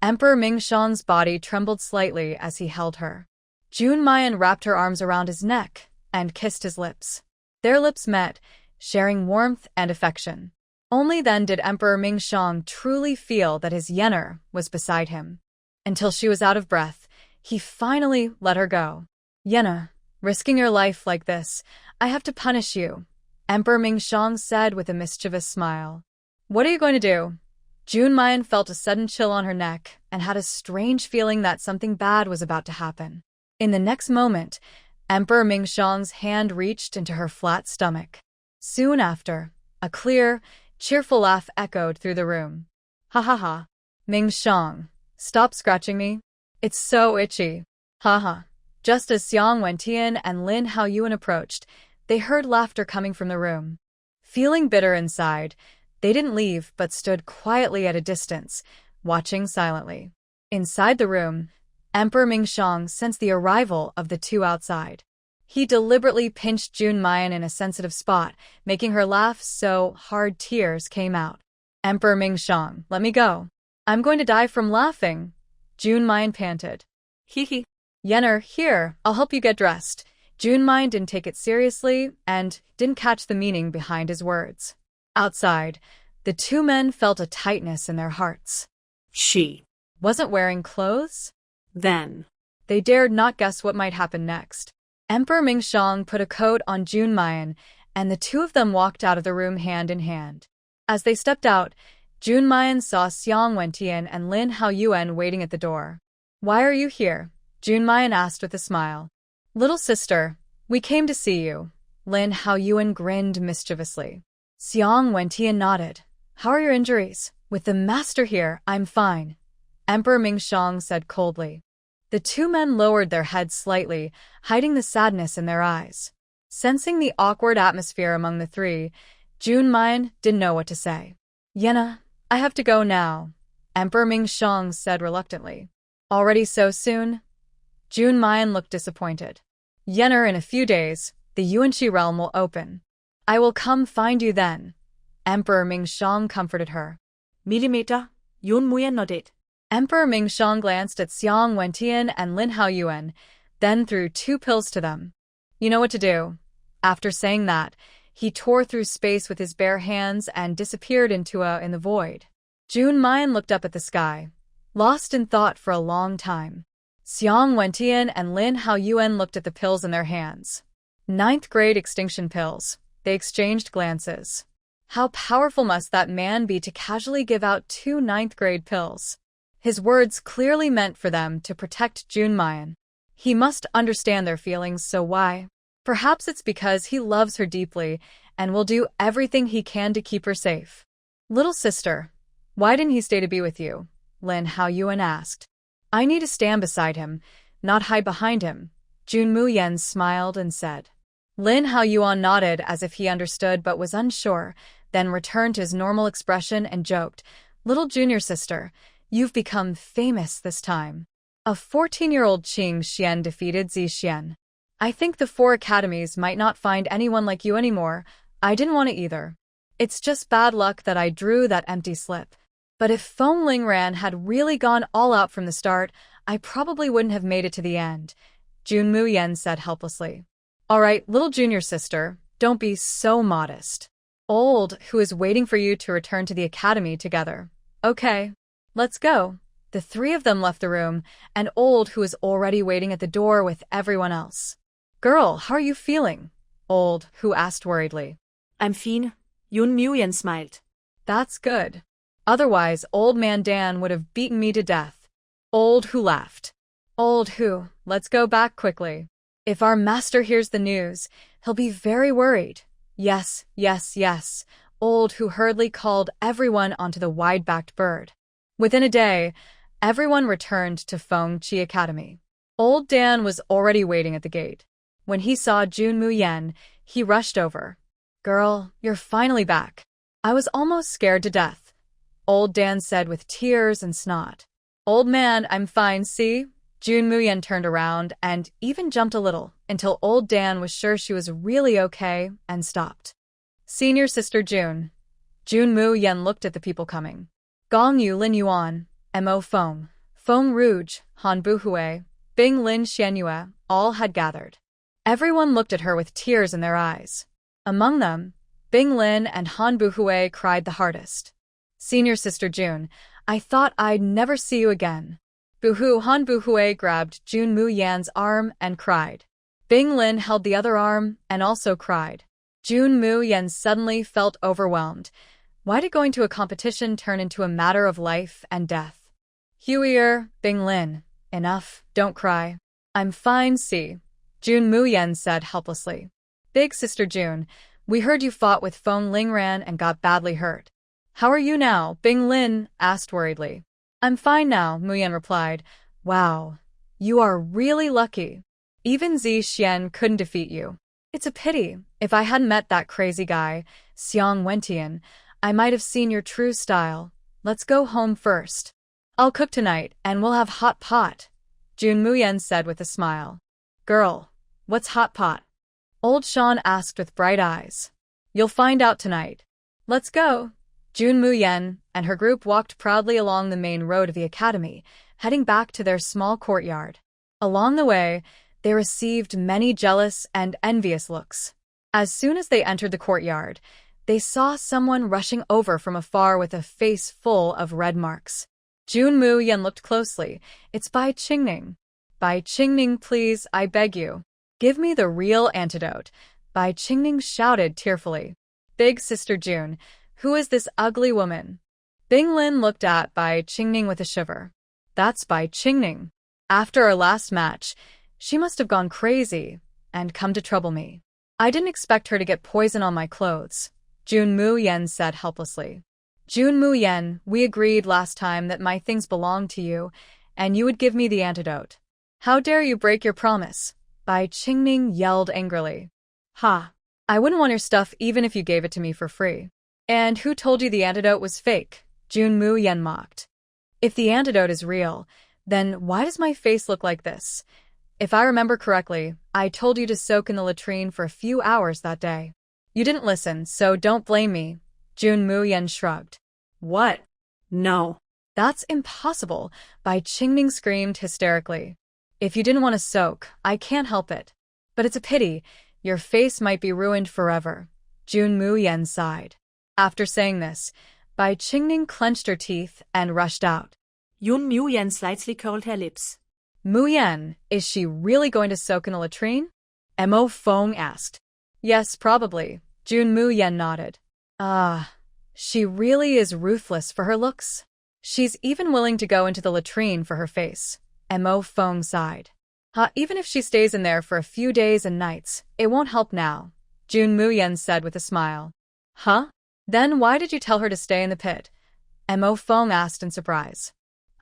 Speaker 1: Emperor Ming Shang's body trembled slightly as he held her. Jun Mu Yan wrapped her arms around his neck and kissed his lips. Their lips met, sharing warmth and affection. Only then did Emperor Ming Shang truly feel that his yener was beside him. Until she was out of breath, he finally let her go. Yener, risking your life like this, I have to punish you, Emperor Ming Shang said with a mischievous smile. What are you going to do? Jun Mu Yan felt a sudden chill on her neck and had a strange feeling that something bad was about to happen. In the next moment, Emperor Ming Shang's hand reached into her flat stomach. Soon after, a clear, cheerful laugh echoed through the room. Ha ha ha. Ming Shang, stop scratching me. It's so itchy. Ha ha. Just as Xiang Wentian and Lin Yuan approached, they heard laughter coming from the room. Feeling bitter inside, they didn't leave but stood quietly at a distance, watching silently. Inside the room, Emperor Ming Shang sensed the arrival of the two outside. He deliberately pinched Jun Mu Yan in a sensitive spot, making her laugh so hard tears came out. Emperor Ming Shang, let me go. I'm going to die from laughing, Jun Mu Yan panted.
Speaker 2: Hee.
Speaker 1: Yener, here, I'll help you get dressed. Jun Mu Yan didn't take it seriously and didn't catch the meaning behind his words. Outside, the two men felt a tightness in their hearts.
Speaker 2: She
Speaker 1: wasn't wearing clothes?
Speaker 2: Then
Speaker 1: they dared not guess what might happen next. Emperor Ming Shang put a coat on Jun Mu Yan, and the two of them walked out of the room hand in hand. As they stepped out, Jun Mu Yan saw Xiang Wentian and Lin Yuan waiting at the door. Why are you here? Jun Mu Yan asked with a smile. Little sister, we came to see you. Lin Yuan grinned mischievously. Xiang Wentian nodded. How are your injuries? With the master here, I'm fine, Emperor Ming Shang said coldly. The two men lowered their heads slightly, hiding the sadness in their eyes. Sensing the awkward atmosphere among the three, Jun Mu Yan didn't know what to say. Yener, I have to go now, Emperor Ming Shang said reluctantly. Already so soon? Jun Mu Yan looked disappointed. Yener, in a few days, the Yuanqi realm will open. I will come find you then, Emperor Ming Shang comforted her.
Speaker 2: Millimeter, Jun Mu Yan nodded.
Speaker 1: Emperor Ming Shang glanced at Xiang Wentian and Lin Yuan, then threw 2 pills to them. You know what to do. After saying that, he tore through space with his bare hands and disappeared in the void. Jun Mu Yan looked up at the sky, lost in thought for a long time. Xiang Wentian and Lin Yuan looked at the pills in their hands. 9th grade extinction pills. They exchanged glances. How powerful must that man be to casually give out 2 9th grade pills? His words clearly meant for them to protect Jun Mu Yan. He must understand their feelings, so why? Perhaps it's because he loves her deeply and will do everything he can to keep her safe. Little sister, why didn't he stay to be with you? Lin Yuan asked. I need to stand beside him, not hide behind him, Jun Mu Yan smiled and said. Lin Yuan nodded as if he understood but was unsure, then returned to his normal expression and joked, Little junior sister, you've become famous this time. A 14-year-old Qing Xian defeated Zi Xian. I think the 4 academies might not find anyone like you anymore. I didn't want to either. It's just bad luck that I drew that empty slip. But if Feng Lingran had really gone all out from the start, I probably wouldn't have made it to the end, Jun Mu Yan said helplessly. All right, little junior sister, don't be so modest. Old, who is waiting for you to return to the academy together. Okay. Let's go. The 3 of them left the room, and Old, who was already waiting at the door with everyone else. Girl, how are you feeling? Old, who asked worriedly.
Speaker 2: I'm fine, Jun Mu Yan smiled.
Speaker 1: That's good. Otherwise, Old Man Dan would have beaten me to death. Old, who laughed. Old, who, let's go back quickly. If our master hears the news, he'll be very worried. Yes, yes, yes. Old, who hurriedly called everyone onto the wide-backed bird. Within a day, everyone returned to Feng Chi Academy. Old Dan was already waiting at the gate. When he saw Jun Mu Yan, he rushed over. Girl, you're finally back. I was almost scared to death, Old Dan said with tears and snot. Old man, I'm fine, see? Jun Mu Yan turned around and even jumped a little until old Dan was sure she was really okay and stopped. Senior sister Jun. Jun Mu Yan looked at the people coming. Gong Yu, Lin Yuan, Mo Feng, Feng Rouge, Han Buhui, Bing Lin Xianyue, all had gathered. Everyone looked at her with tears in their eyes. Among them, Bing Lin and Han Buhui cried the hardest. Senior sister Jun, I thought I'd never see you again. Han Buhui grabbed Jun Mu Yan's arm and cried. Bing Lin held the other arm and also cried. Jun Mu Yan suddenly felt overwhelmed. Why did going to a competition turn into a matter of life and death? Huier, Bing Lin, enough, don't cry. I'm fine, see. Jun Mu Yan said helplessly. Big sister Jun, we heard you fought with Feng Lingran and got badly hurt. How are you now? Bing Lin asked worriedly. I'm fine now, Mu Yan replied. Wow, you are really lucky. Even Zi Xian couldn't defeat you. It's a pity. If I hadn't met that crazy guy, Xiang Wentian, I might have seen your true style. Let's go home first. I'll cook tonight and we'll have hot pot, Jun Mu Yan said with a smile. Girl, what's hot pot? Old Sean asked with bright eyes. You'll find out tonight. Let's go. Jun Mu Yan and her group walked proudly along the main road of the academy, heading back to their small courtyard. Along the way, they received many jealous and envious looks. As soon as they entered the courtyard, they saw someone rushing over from afar with a face full of red marks. Jun Mu Yan looked closely. It's Bai Qingning. Bai Qingning, please, I beg you. Give me the real antidote, Bai Qingning shouted tearfully. Big sister Jun, who is this ugly woman? Bing Lin looked at Bai Qingning with a shiver. That's Bai Qingning. After our last match, she must have gone crazy and come to trouble me. I didn't expect her to get poison on my clothes, Jun Mu Yan said helplessly. Jun Mu Yan, we agreed last time that my things belonged to you, and you would give me the antidote. How dare you break your promise? Bai Qingning yelled angrily. Ha! I wouldn't want your stuff even if you gave it to me for free. And who told you the antidote was fake? Jun Mu Yan mocked. If the antidote is real, then why does my face look like this? If I remember correctly, I told you to soak in the latrine for a few hours that day. You didn't listen, so don't blame me. Jun Mu Yan shrugged. What? No. That's impossible, Bai Qingning screamed hysterically. If you didn't want to soak, I can't help it. But it's a pity. Your face might be ruined forever. Jun Mu Yan sighed. After saying this, Bai Qingning clenched her teeth and rushed out.
Speaker 2: Jun Mu Yan slightly curled her lips.
Speaker 1: Mu Yan, is she really going to soak in a latrine? Mo Feng asked. Yes, probably. Jun Mu Yan nodded. She really is ruthless for her looks. She's even willing to go into the latrine for her face. Mo Feng sighed. Even if she stays in there for a few days and nights, it won't help now, Jun Mu Yan said with a smile. Huh? Then why did you tell her to stay in the pit? Mo Feng asked in surprise.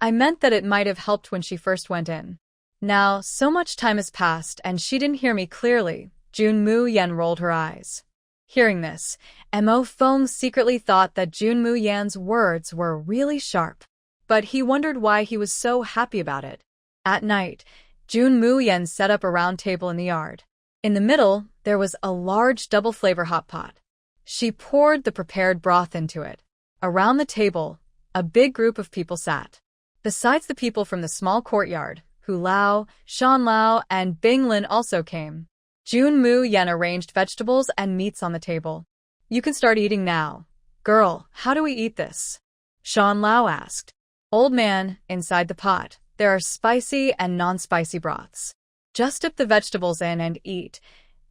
Speaker 1: I meant that it might have helped when she first went in. Now, so much time has passed and she didn't hear me clearly. Jun Mu Yan rolled her eyes. Hearing this, Mo Feng secretly thought that Jun Mu Yan's words were really sharp. But he wondered why he was so happy about it. At night, Jun Mu Yan set up a round table in the yard. In the middle, there was a large double-flavor hot pot. She poured the prepared broth into it. Around the table, a big group of people sat. Besides the people from the small courtyard, Hu Lao, Shan Lao, and Bing Lin also came. Jun Mu Yan arranged vegetables and meats on the table. You can start eating now. Girl, how do we eat this? Shan Lao asked. Old man, inside the pot, there are spicy and non-spicy broths. Just dip the vegetables in and eat,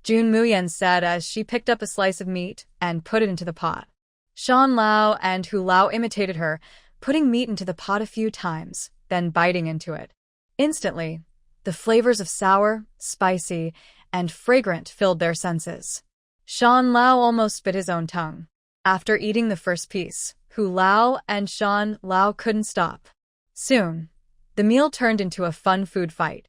Speaker 1: Jun Mu Yan said as she picked up a slice of meat and put it into the pot. Shan Lao and Hu Lao imitated her, putting meat into the pot a few times, then biting into it. Instantly, the flavors of sour, spicy, and fragrant filled their senses. Shan Lao almost bit his own tongue. After eating the first piece, Hu Lao and Shan Lao couldn't stop. Soon, the meal turned into a fun food fight.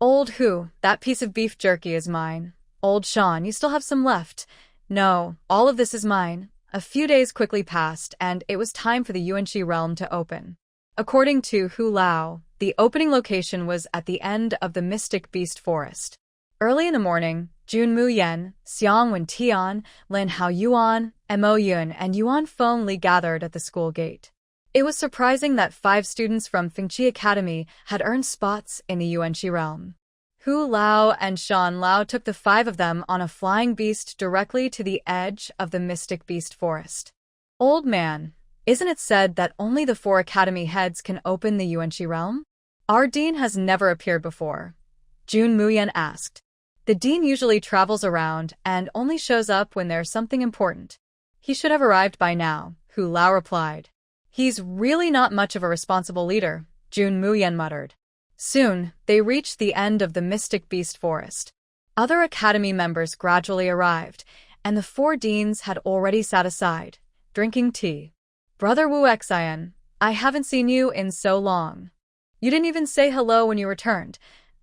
Speaker 1: Old Hu, that piece of beef jerky is mine. Old Shan, you still have some left. No, all of this is mine. A few days quickly passed, and it was time for the Yuanxi realm to open. According to Hu Lao, the opening location was at the end of the Mystic Beast Forest. Early in the morning, Jun Mu Yan, Xiang Wen Tian, Lin Yuan, Mo Yun, and Yuan Feng Li gathered at the school gate. It was surprising that 5 students from Fengqi Academy had earned spots in the Yuanxi realm. Hu Lao and Shan Lao took the 5 of them on a flying beast directly to the edge of the Mystic Beast Forest. Old man, isn't it said that only the 4 academy heads can open the Yuanxi realm? Our dean has never appeared before, Jun Mu Yan asked. The dean usually travels around and only shows up when there's something important. He should have arrived by now, Hu Lao replied. He's really not much of a responsible leader, Jun Mu Yan muttered. Soon, they reached the end of the Mystic Beast Forest. Other academy members gradually arrived, and the 4 deans had already sat aside, drinking tea. Brother Wu Xian, I haven't seen you in so long. You didn't even say hello when you returned.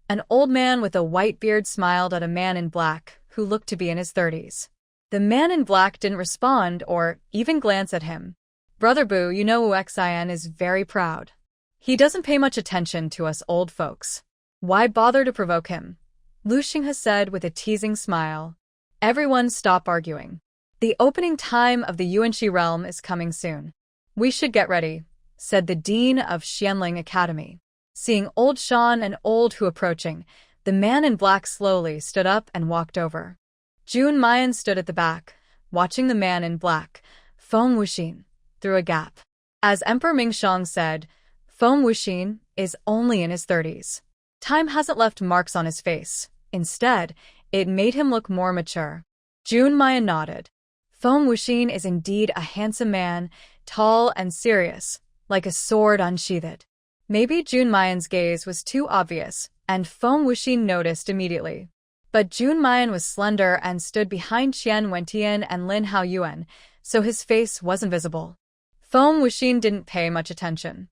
Speaker 1: An old man with a white beard smiled at a man in black, who looked to be in his 30s. The man in black didn't respond or even glance at him. Brother Bu, you know Wu Xian is very proud. He doesn't pay much attention to us old folks. Why bother to provoke him? Lu Xinghe said with a teasing smile. Everyone stop arguing. The opening time of the Yuanxi realm is coming soon. We should get ready, said the dean of Xianling Academy. Seeing old Shan and old Hu approaching, the man in black slowly stood up and walked over. Jun Mayan stood at the back, watching the man in black, Feng Wuxin, through a gap. As Emperor Mingshang said, Feng Wuxin is only in his 30s. Time hasn't left marks on his face. Instead, it made him look more mature. Jun Mayan nodded. Feng Wuxin is indeed a handsome man, tall and serious, like a sword unsheathed. Maybe Jun Mayan's gaze was too obvious, and Feng Wuxin noticed immediately. But Jun Mayan was slender and stood behind Qian Wentian and Lin Yuan, so his face wasn't visible. Feng Wuxin didn't pay much attention.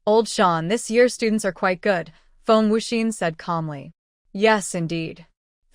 Speaker 1: Old Shan, this year's students are quite good, Feng Wuxin said calmly. Yes, indeed.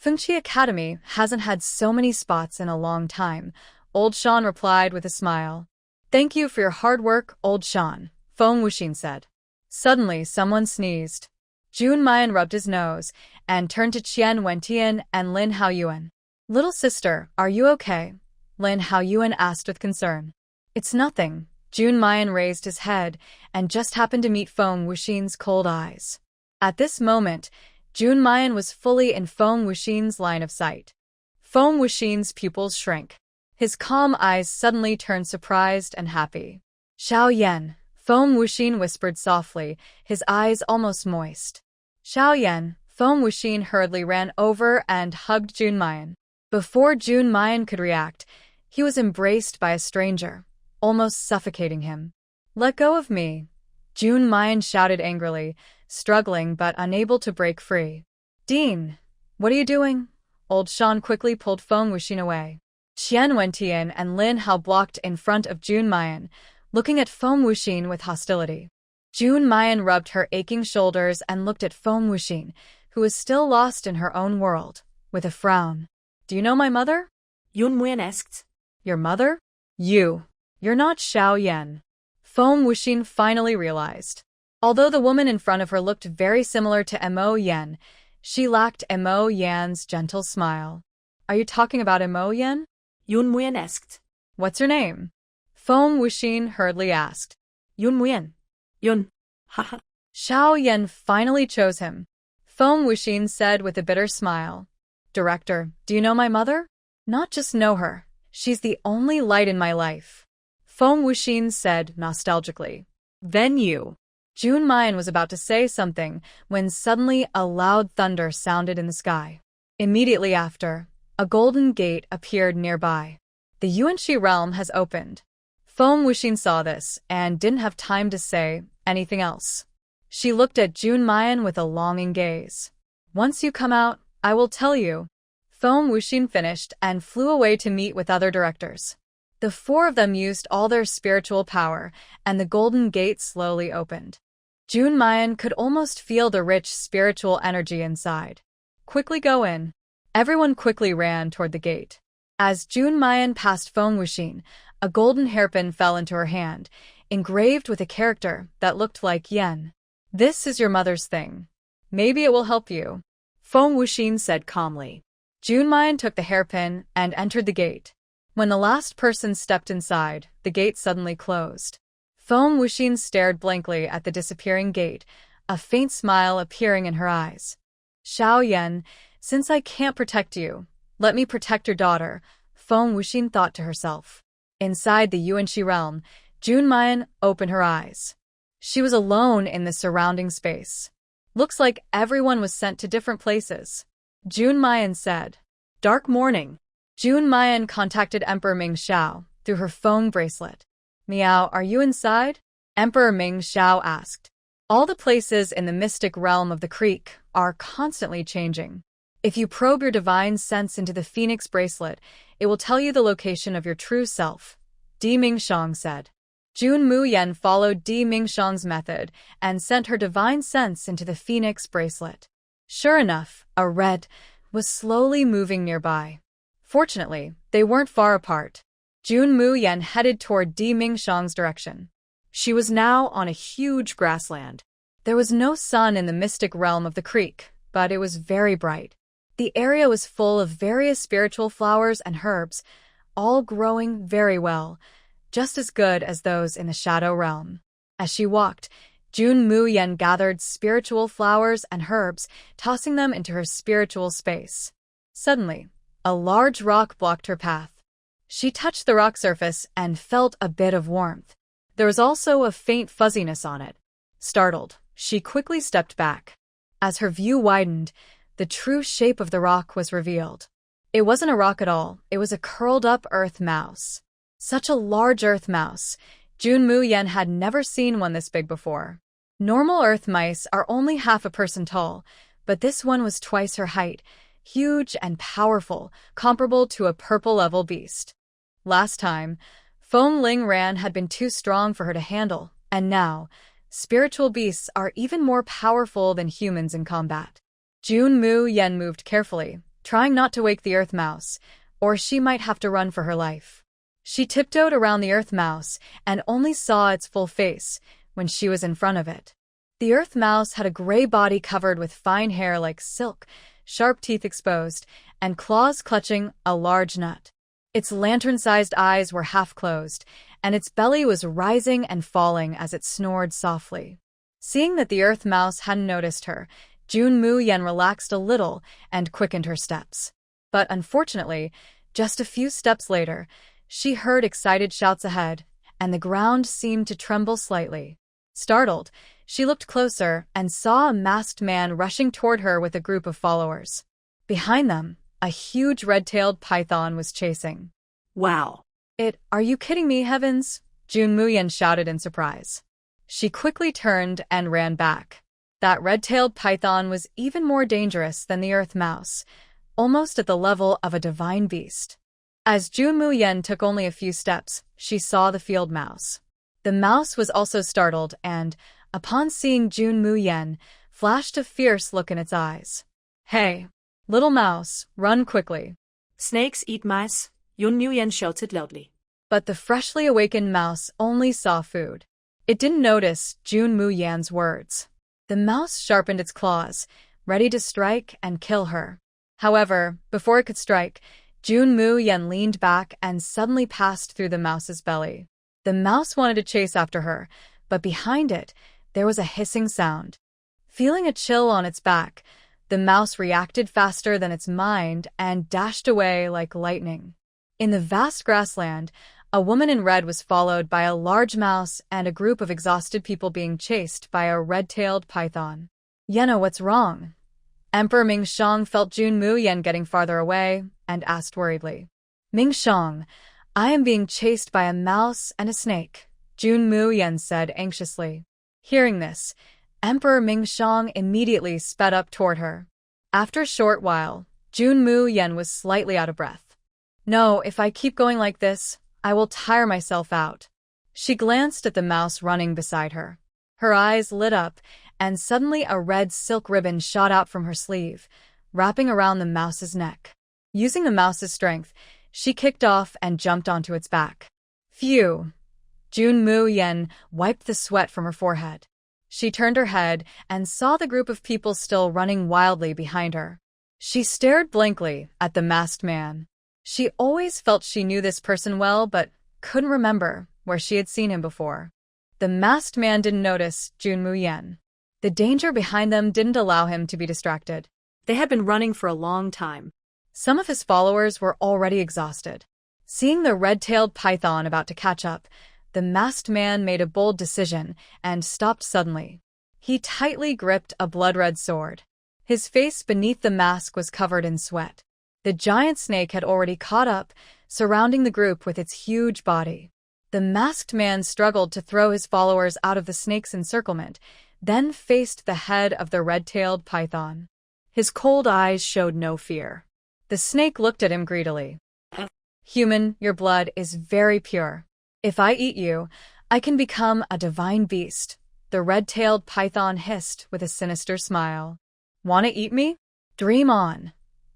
Speaker 1: Fengqi Academy hasn't had so many spots in a long time, Old Shan replied with a smile. Thank you for your hard work, Old Shan, Feng Wuxin said. Suddenly, someone sneezed. Jun Mayan rubbed his nose and turned to Qian Wentian and Lin Yuan. Little sister, are you okay? Lin Yuan asked with concern. It's nothing. Jun Mayan raised his head and just happened to meet Feng Wuxin's cold eyes. At this moment, Jun Mayan was fully in Feng Wuxin's line of sight. Feng Wuxin's pupils shrank. His calm eyes suddenly turned surprised and happy. Xiao Yan, Feng Wuxin whispered softly, his eyes almost moist. Xiao Yan, Feng Wuxin hurriedly ran over and hugged Jun Mayan. Before Jun Mayan could react, he was embraced by a stranger, almost suffocating him. Let go of me, Jun Mayan shouted angrily, struggling but unable to break free. Dean, what are you doing? Old Shan quickly pulled Feng Wuxin away. Qian Wentian and Lin Hao blocked in front of Jun Mayan, looking at Feng Wuxin with hostility. Jun Mayan rubbed her aching shoulders and looked at Feng Wuxin, who was still lost in her own world, with a frown. Do you know my mother?
Speaker 2: Jun Mu Yan asked.
Speaker 1: Your mother? You're not Xiao Yan. Feng Wuxin finally realized. Although the woman in front of her looked very similar to Mo Yan, she lacked Mo Yan's gentle smile. Are you talking about Mo Yan?
Speaker 2: Jun Mu Yan asked.
Speaker 1: What's your name? Feng Wuxin hurriedly asked.
Speaker 2: Jun Mu Yan. Yun. Haha.
Speaker 1: Xiao Yan finally chose him. Feng Wuxin said with a bitter smile. Director, do you know my mother? Not just know her. She's the only light in my life. Feng Wuxin said nostalgically. Then you. Jun Mayan was about to say something when suddenly a loud thunder sounded in the sky. Immediately after, a golden gate appeared nearby. The Yuanxi realm has opened. Feng Wuxin saw this and didn't have time to say anything else. She looked at Jun Mayan with a longing gaze. Once you come out, I will tell you. Feng Wuxin finished and flew away to meet with other directors. The 4 of them used all their spiritual power, and the golden gate slowly opened. Jun Mayan could almost feel the rich spiritual energy inside. Quickly go in. Everyone quickly ran toward the gate. As Jun Mayan passed Feng Wuxin, a golden hairpin fell into her hand, engraved with a character that looked like yen. "This is your mother's thing. Maybe it will help you,"
Speaker 2: Feng Wuxin said calmly.
Speaker 1: Jun Mu Yan took the hairpin and entered the gate. When the last person stepped inside, the gate suddenly closed. Feng Wuxin stared blankly at the disappearing gate, a faint smile appearing in her eyes. "Xiao Yan, since I can't protect you, let me protect your daughter," Feng Wuxin thought to herself. Inside the Yuanxi realm, Jun Mu Yan opened her eyes. She was alone in the surrounding space. "Looks like everyone was sent to different places," Jun Mu Yan said.
Speaker 2: Dark morning.
Speaker 1: Jun Mu Yan contacted Emperor Ming Xiao through her phone bracelet. "Miao, are you inside?" Emperor Ming Xiao asked. "All the places in the mystic realm of the creek are constantly changing. If you probe your divine sense into the Phoenix bracelet, it will tell you the location of your true self," Di Mingshang said. Jun Mu Yan followed Di Mingshang's method and sent her divine sense into the Phoenix bracelet. Sure enough, a red was slowly moving nearby. Fortunately, they weren't far apart. Jun Mu Yan headed toward Di Mingshang's direction.
Speaker 2: She was now on a huge grassland.
Speaker 1: There was no sun in the mystic realm of the creek, but it was very bright. The area was full of various spiritual flowers and herbs, all growing very well, just as good as those in the shadow realm. As she walked, Jun Mu Yan gathered spiritual flowers and herbs, tossing them into her spiritual space. Suddenly, a large rock blocked her path. She touched the rock surface and felt a bit of warmth. There was also a faint fuzziness on it. Startled, she quickly stepped back. As her view widened, the true shape of the rock was revealed. It wasn't a rock at all, it was a curled-up earth mouse. Such a large earth mouse. Jun Mu Yan had never seen one this big before. Normal earth mice are only half a person tall, but this one was twice her height, huge and powerful, comparable to a purple-level beast. Last time, Feng Ling Ran had been too strong for her to handle, and now, spiritual beasts are even more powerful than humans in combat. Jun Mu Yan moved carefully, trying not to wake the earth mouse, or she might have to run for her life. She tiptoed around the earth mouse and only saw its full face when she was in front of it. The earth mouse had a gray body covered with fine hair like silk, sharp teeth exposed, and claws clutching a large nut. Its lantern-sized eyes were half closed, and its belly was rising and falling as it snored softly. Seeing that the earth mouse hadn't noticed her, Jun Mu Yan relaxed a little and quickened her steps. But unfortunately, just a few steps later, she heard excited shouts ahead, and the ground seemed to tremble slightly. Startled, she looked closer and saw a masked man rushing toward her with a group of followers. Behind them, a huge red-tailed python was chasing.
Speaker 2: Wow.
Speaker 1: Are you kidding me, heavens? Jun Mu Yan shouted in surprise. She quickly turned and ran back. That red-tailed python was even more dangerous than the earth mouse, almost at the level of a divine beast. As Jun Mu Yan took only a few steps, she saw the field mouse. The mouse was also startled and, upon seeing Jun Mu Yan, flashed a fierce look in its eyes. "Hey, little mouse, run quickly."
Speaker 2: "Snakes eat mice," Jun Mu Yan shouted loudly.
Speaker 1: But the freshly awakened mouse only saw food. It didn't notice Jun Mu Yan's words. The mouse sharpened its claws, ready to strike and kill her. However, before it could strike, Jun Mu Yan leaned back and suddenly passed through the mouse's belly. The mouse wanted to chase after her, but behind it, there was a hissing sound. Feeling a chill on its back, the mouse reacted faster than its mind and dashed away like lightning. In the vast grassland, a woman in red was followed by a large mouse and a group of exhausted people being chased by a red-tailed python. "Yenna, what's wrong?" Emperor Ming Shang felt Jun Mu Yan getting farther away and asked worriedly. "Ming Shang, I am being chased by a mouse and a snake," Jun Mu Yan said anxiously. Hearing this, Emperor Ming Shang immediately sped up toward her. After a short while, Jun Mu Yan was slightly out of breath. "No, if I keep going like this, I will tire myself out." She glanced at the mouse running beside her. Her eyes lit up, and suddenly a red silk ribbon shot out from her sleeve, wrapping around the mouse's neck. Using the mouse's strength, she kicked off and jumped onto its back. Phew! Jun Mu Yan wiped the sweat from her forehead. She turned her head and saw the group of people still running wildly behind her. She stared blankly at the masked man. She always felt she knew this person well, but couldn't remember where she had seen him before. The masked man didn't notice Jun Mu Yan. The danger behind them didn't allow him to be distracted.
Speaker 2: They had been running for a long time.
Speaker 1: Some of his followers were already exhausted. Seeing the red-tailed python about to catch up, the masked man made a bold decision and stopped suddenly. He tightly gripped a blood-red sword. His face beneath the mask was covered in sweat. The giant snake had already caught up, surrounding the group with its huge body. The masked man struggled to throw his followers out of the snake's encirclement, then faced the head of the red-tailed python. His cold eyes showed no fear. The snake looked at him greedily. "Human, your blood is very pure. If I eat you, I can become a divine beast," the red-tailed python hissed with a sinister smile. "Wanna eat me? Dream on."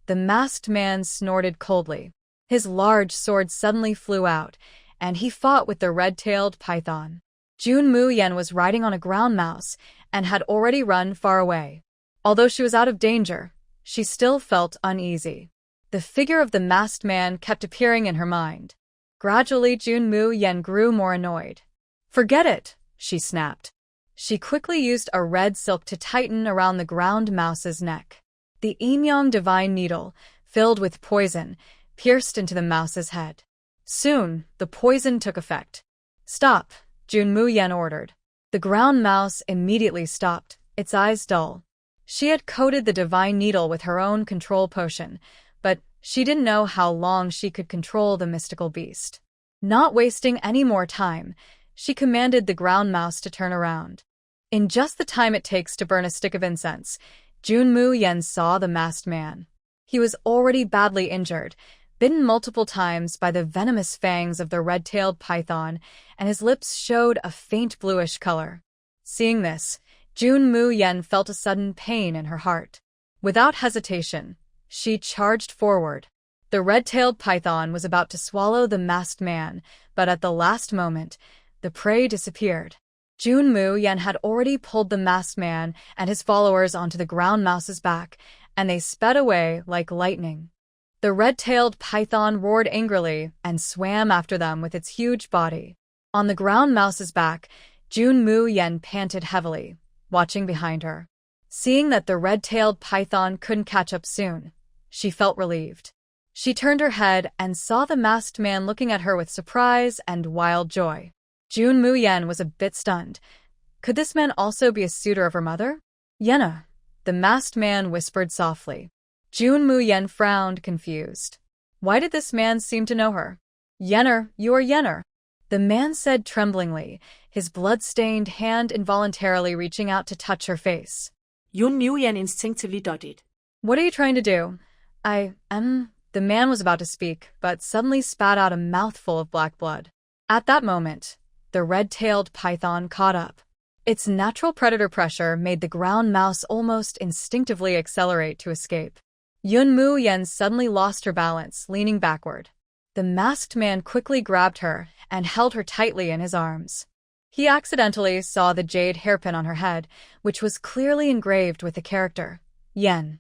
Speaker 1: The masked man snorted coldly. His large sword suddenly flew out, and he fought with the red-tailed python. Jun Mu Yan was riding on a ground mouse and had already run far away. Although she was out of danger, she still felt uneasy. The figure of the masked man kept appearing in her mind. Gradually, Jun Mu Yan grew more annoyed. "Forget it," she snapped. She quickly used a red silk to tighten around the ground mouse's neck. The Yin-Yang divine needle, filled with poison, pierced into the mouse's head. Soon, the poison took effect. "Stop," Jun Mu Yan ordered. The ground mouse immediately stopped, its eyes dull. She had coated the divine needle with her own control potion, but she didn't know how long she could control the mystical beast. Not wasting any more time, she commanded the ground mouse to turn around. In just the time it takes to burn a stick of incense, Jun Mu Yan saw the masked man. He was already badly injured, bitten multiple times by the venomous fangs of the red-tailed python, and his lips showed a faint bluish color. Seeing this, Jun Mu Yan felt a sudden pain in her heart. Without hesitation, she charged forward. The red-tailed python was about to swallow the masked man, but at the last moment, the prey disappeared. Jun Mu Yan had already pulled the masked man and his followers onto the ground mouse's back, and they sped away like lightning. The red-tailed python roared angrily and swam after them with its huge body. On the ground mouse's back, Jun Mu Yan panted heavily, watching behind her. Seeing that the red-tailed python couldn't catch up soon, she felt relieved. She turned her head and saw the masked man looking at her with surprise and wild joy. Jun Mu Yan was a bit stunned. Could this man also be a suitor of her mother? "Yenna," the masked man whispered softly. Jun Mu Yan frowned, confused. Why did this man seem to know her? "Yenner, you are Yenner," the man said tremblingly, his blood-stained hand involuntarily reaching out to touch her face.
Speaker 2: Jun Mu Yan instinctively dodged.
Speaker 1: "What are you trying to do?" The man was about to speak, but suddenly spat out a mouthful of black blood. At that moment, the red-tailed python caught up. Its natural predator pressure made the ground mouse almost instinctively accelerate to escape. Jun Mu Yan suddenly lost her balance, leaning backward. The masked man quickly grabbed her and held her tightly in his arms. He accidentally saw the jade hairpin on her head, which was clearly engraved with the character Yen.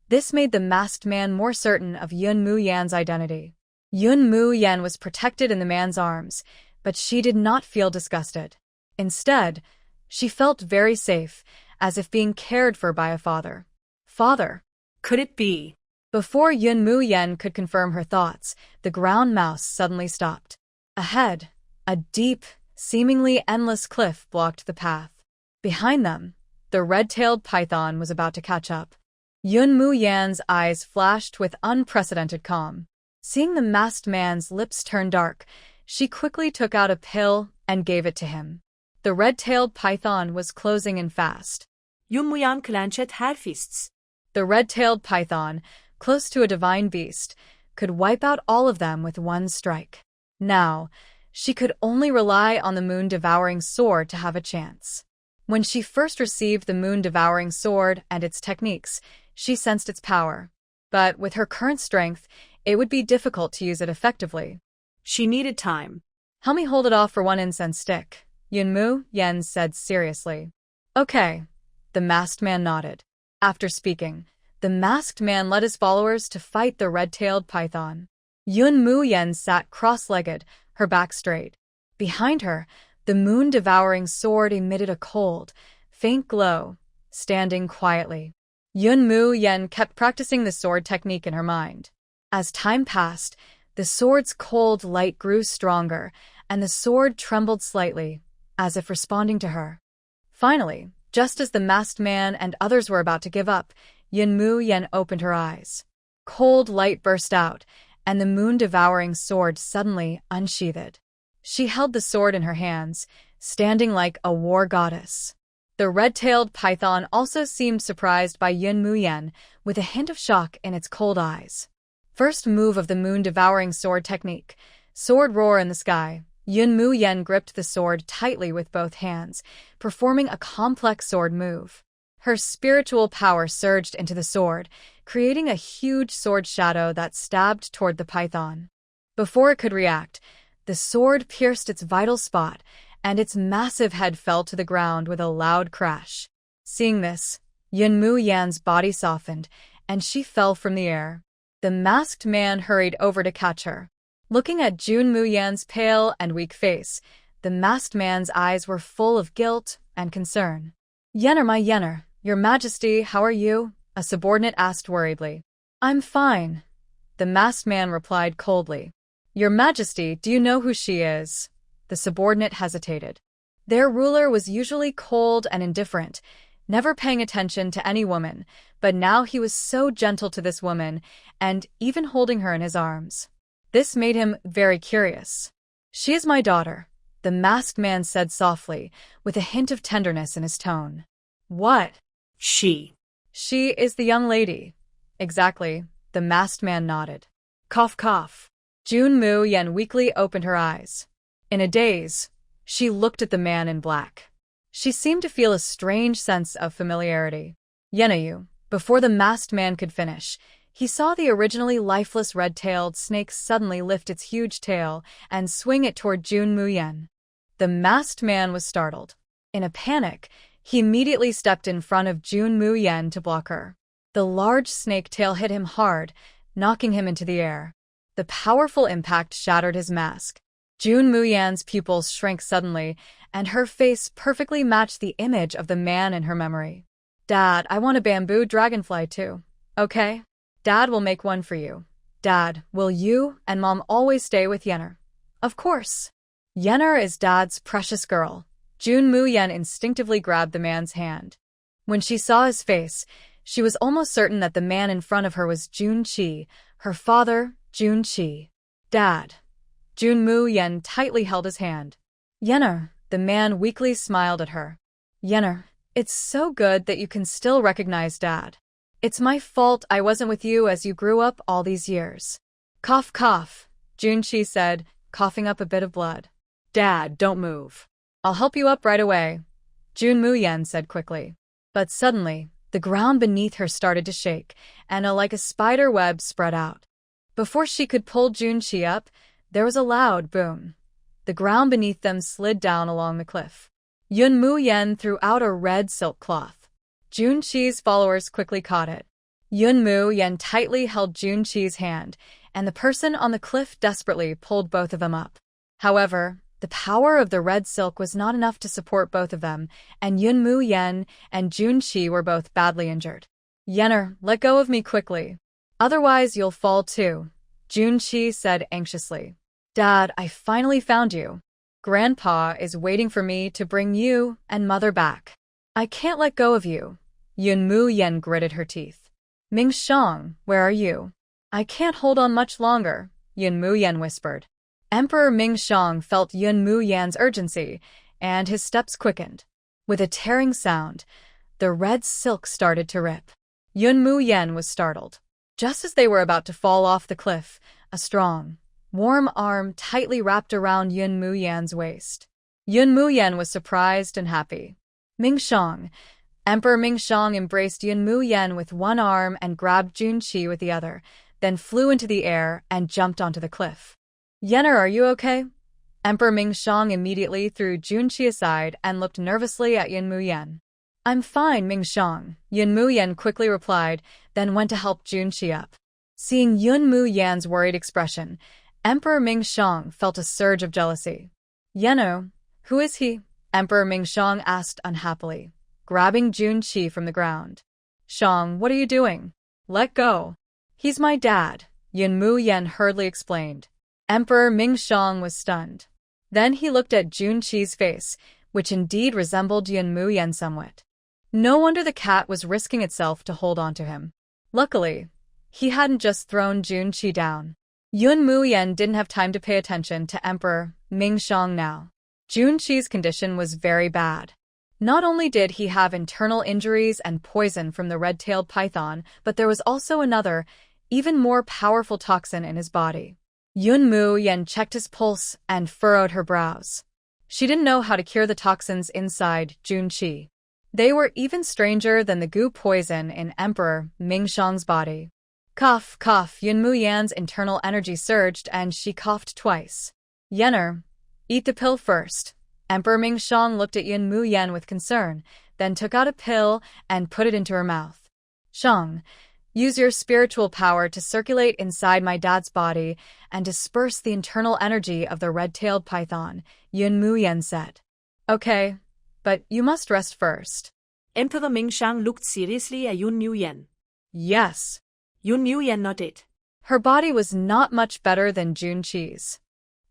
Speaker 1: This made the masked man more certain of Jun Mu Yan's identity. Jun Mu Yan was protected in the man's arms, but she did not feel disgusted. Instead, she felt very safe, as if being cared for by a father. Father?
Speaker 2: Could it be?
Speaker 1: Before Jun Mu Yan could confirm her thoughts, the ground mouse suddenly stopped. Ahead, a deep, seemingly endless cliff blocked the path. Behind them, the red-tailed python was about to catch up. Jun Mu Yan's eyes flashed with unprecedented calm. Seeing the masked man's lips turn dark, she quickly took out a pill and gave it to him. The red-tailed python was closing in fast.
Speaker 2: Jun Mu Yan clenched her fists.
Speaker 1: The red-tailed python, close to a divine beast, could wipe out all of them with one strike. Now, she could only rely on the moon-devouring sword to have a chance. When she first received the moon-devouring sword and its techniques, she sensed its power. But with her current strength, it would be difficult to use it effectively.
Speaker 2: She needed time.
Speaker 1: Help me hold it off for one incense stick, Jun Mu Yan said seriously. Okay. The masked man nodded. After speaking, the masked man led his followers to fight the red-tailed python. Jun Mu Yan sat cross-legged, her back straight. Behind her, the moon-devouring sword emitted a cold, faint glow, standing quietly. Jun Mu Yan kept practicing the sword technique in her mind. As time passed, the sword's cold light grew stronger, and the sword trembled slightly, as if responding to her. Finally, just as the masked man and others were about to give up, Jun Mu Yan opened her eyes. Cold light burst out, and the moon-devouring sword suddenly unsheathed. She held the sword in her hands, standing like a war goddess. The red-tailed python also seemed surprised by Jun Mu Yan, with a hint of shock in its cold eyes. First move of the moon-devouring sword technique. Sword roar in the sky. Jun Mu Yan gripped the sword tightly with both hands, performing a complex sword move. Her spiritual power surged into the sword, creating a huge sword shadow that stabbed toward the python. Before it could react, the sword pierced its vital spot, and its massive head fell to the ground with a loud crash. Seeing this, Jun Mu Yan's body softened, and she fell from the air. The masked man hurried over to catch her. Looking at Jun Mu Yan's pale and weak face, the masked man's eyes were full of guilt and concern. "Yener, my Yener, your majesty, how are you?" a subordinate asked worriedly. "I'm fine," the masked man replied coldly. "Your majesty, do you know who she is?" The subordinate hesitated. Their ruler was usually cold and indifferent, never paying attention to any woman, but now he was so gentle to this woman, and even holding her in his arms. This made him very curious. "She is my daughter," the masked man said softly, with a hint of tenderness in his tone. "What?"
Speaker 2: She.
Speaker 1: "She is the young lady." "Exactly," the masked man nodded.
Speaker 2: Cough, cough.
Speaker 1: Jun Mu Yan weakly opened her eyes. In a daze, she looked at the man in black. She seemed to feel a strange sense of familiarity. "Yenayu." Before the masked man could finish, he saw the originally lifeless red-tailed snake suddenly lift its huge tail and swing it toward Jun Mu Yan. The masked man was startled. In a panic, he immediately stepped in front of Jun Mu Yan to block her. The large snake tail hit him hard, knocking him into the air. The powerful impact shattered his mask. Jun Mu Yan's pupils shrank suddenly, and her face perfectly matched the image of the man in her memory. "Dad, I want a bamboo dragonfly too. Okay? Dad will make one for you. Dad, will you and Mom always stay with Yener?" "Of course. Yener is Dad's precious girl." Jun Mu Yan instinctively grabbed the man's hand. When she saw his face, she was almost certain that the man in front of her was Jun Qi, her father, Jun Qi. "Dad." Jun Mu Yan tightly held his hand. "Yener," the man weakly smiled at her. "Yener, it's so good that you can still recognize Dad. It's my fault I wasn't with you as you grew up all these years." "Cough, cough," Jun Qi said, coughing up a bit of blood. "Dad, don't move." "I'll help you up right away," Jun Mu Yan said quickly. But suddenly, the ground beneath her started to shake, and like a spider web spread out. Before she could pull Jun Qi up, there was a loud boom. The ground beneath them slid down along the cliff. Jun Mu Yan threw out a red silk cloth. Jun Qi's followers quickly caught it. Jun Mu Yan tightly held Jun Qi's hand, and the person on the cliff desperately pulled both of them up. However, the power of the red silk was not enough to support both of them, and Jun Mu Yan and Jun Qi were both badly injured. "Yener, let go of me quickly. Otherwise you'll fall too," Jun Qi said anxiously. "Dad, I finally found you. Grandpa is waiting for me to bring you and Mother back. I can't let go of you." Jun Mu Yan gritted her teeth. "Ming Shang, where are you?" "I can't hold on much longer," Jun Mu Yan whispered. Emperor Ming Shang felt Jun Mu Yan's urgency, and his steps quickened. With a tearing sound, the red silk started to rip. Jun Mu Yan was startled. Just as they were about to fall off the cliff, a strong, warm arm tightly wrapped around Jun Mu Yan's waist. Jun Mu Yan was surprised and happy. Ming Shang. Emperor Ming Shang embraced Jun Mu Yan with one arm and grabbed Jun Qi with the other, then flew into the air and jumped onto the cliff. "Yener, are you okay?" Emperor Mingxiang immediately threw Jun Qi aside and looked nervously at Jun Mu Yan. I'm fine, Mingxiang, Jun Mu Yan quickly replied, then went to help Jun Qi up. Seeing Jun Mu Yan's worried expression, Emperor Mingxiang felt a surge of jealousy. Yeno, who is he? Emperor Mingxiang asked unhappily, grabbing Jun Qi from the ground. Xiang, what are you doing? Let go. He's my dad, Jun Mu Yan hurriedly explained. Emperor Mingxiang was stunned. Then he looked at Jun Qi's face, which indeed resembled Jun Mu Yan somewhat. No wonder the cat was risking itself to hold on to him. Luckily, he hadn't just thrown Jun Qi down. Jun Mu Yan didn't have time to pay attention to Emperor Mingxiang now. Jun Qi's condition was very bad. Not only did he have internal injuries and poison from the red-tailed python, but there was also another, even more powerful toxin in his body. Jun Mu Yan checked his pulse and furrowed her brows. She didn't know how to cure the toxins inside Jun Qi. They were even stranger than the goo poison in Emperor Mingxiang's body. Cough, cough, Jun Mu Yan's internal energy surged and she coughed twice. Yener, eat the pill first. Emperor Mingxiang looked at Jun Mu Yan with concern, then took out a pill and put it into her mouth. Xiang, use your spiritual power to circulate inside my dad's body and disperse the internal energy of the red-tailed python, Jun Mu Yan said. Okay, but you must rest first.
Speaker 2: Emperor Mingxiang looked seriously at Jun Mu Yan.
Speaker 1: Yes.
Speaker 2: Jun Mu Yan nodded.
Speaker 1: Her body was not much better than Jun Qi's.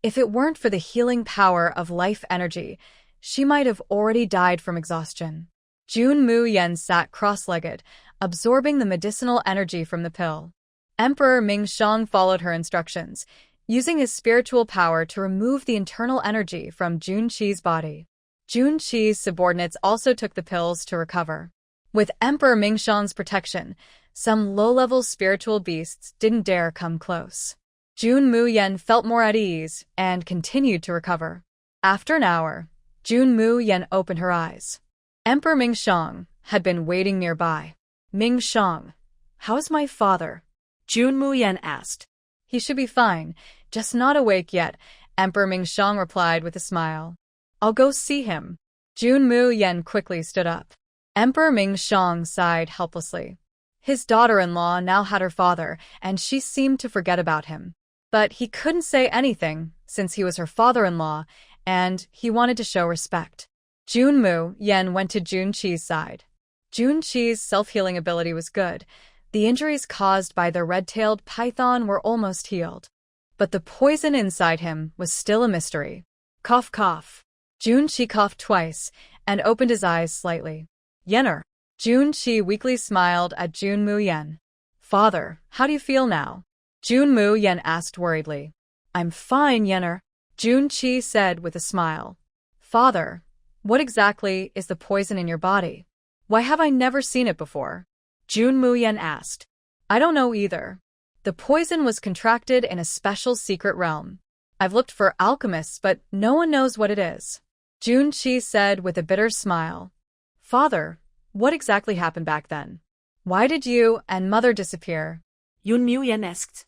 Speaker 1: If it weren't for the healing power of life energy, she might have already died from exhaustion. Jun Mu Yan sat cross-legged, absorbing the medicinal energy from the pill. Emperor Mingxiang followed her instructions, using his spiritual power to remove the internal energy from Jun Qi's body. Jun Qi's subordinates also took the pills to recover. With Emperor Mingxiang's protection, some low-level spiritual beasts didn't dare come close. Jun Mu Yan felt more at ease and continued to recover. After an hour, Jun Mu Yan opened her eyes. Emperor Mingxiang had been waiting nearby. Mingxiang, how's my father?
Speaker 2: Jun Mu Yan asked.
Speaker 1: He should be fine, just not awake yet, Emperor Mingxiang replied with a smile. I'll go see him. Jun Mu Yan quickly stood up. Emperor Mingxiang sighed helplessly. His daughter-in-law now had her father, and she seemed to forget about him. But he couldn't say anything, since he was her father-in-law, and he wanted to show respect. Jun Mu Yan went to Jun Qi's side. Jun Qi's self-healing ability was good. The injuries caused by the red-tailed python were almost healed. But the poison inside him was still a mystery. Cough, cough. Jun Qi coughed twice and opened his eyes slightly. Yener. Jun Qi weakly smiled at Jun Mu Yan. Father, how do you feel now? Jun Mu Yan asked worriedly. I'm fine, Yener. Jun Qi said with a smile. Father, what exactly is the poison in your body? Why have I never seen it before? Jun Mu Yan asked. I don't know either. The poison was contracted in a special secret realm. I've looked for alchemists, but no one knows what it is. Jun Qi said with a bitter smile. Father, what exactly happened back then? Why did you and mother disappear?
Speaker 2: Jun Mu Yan asked.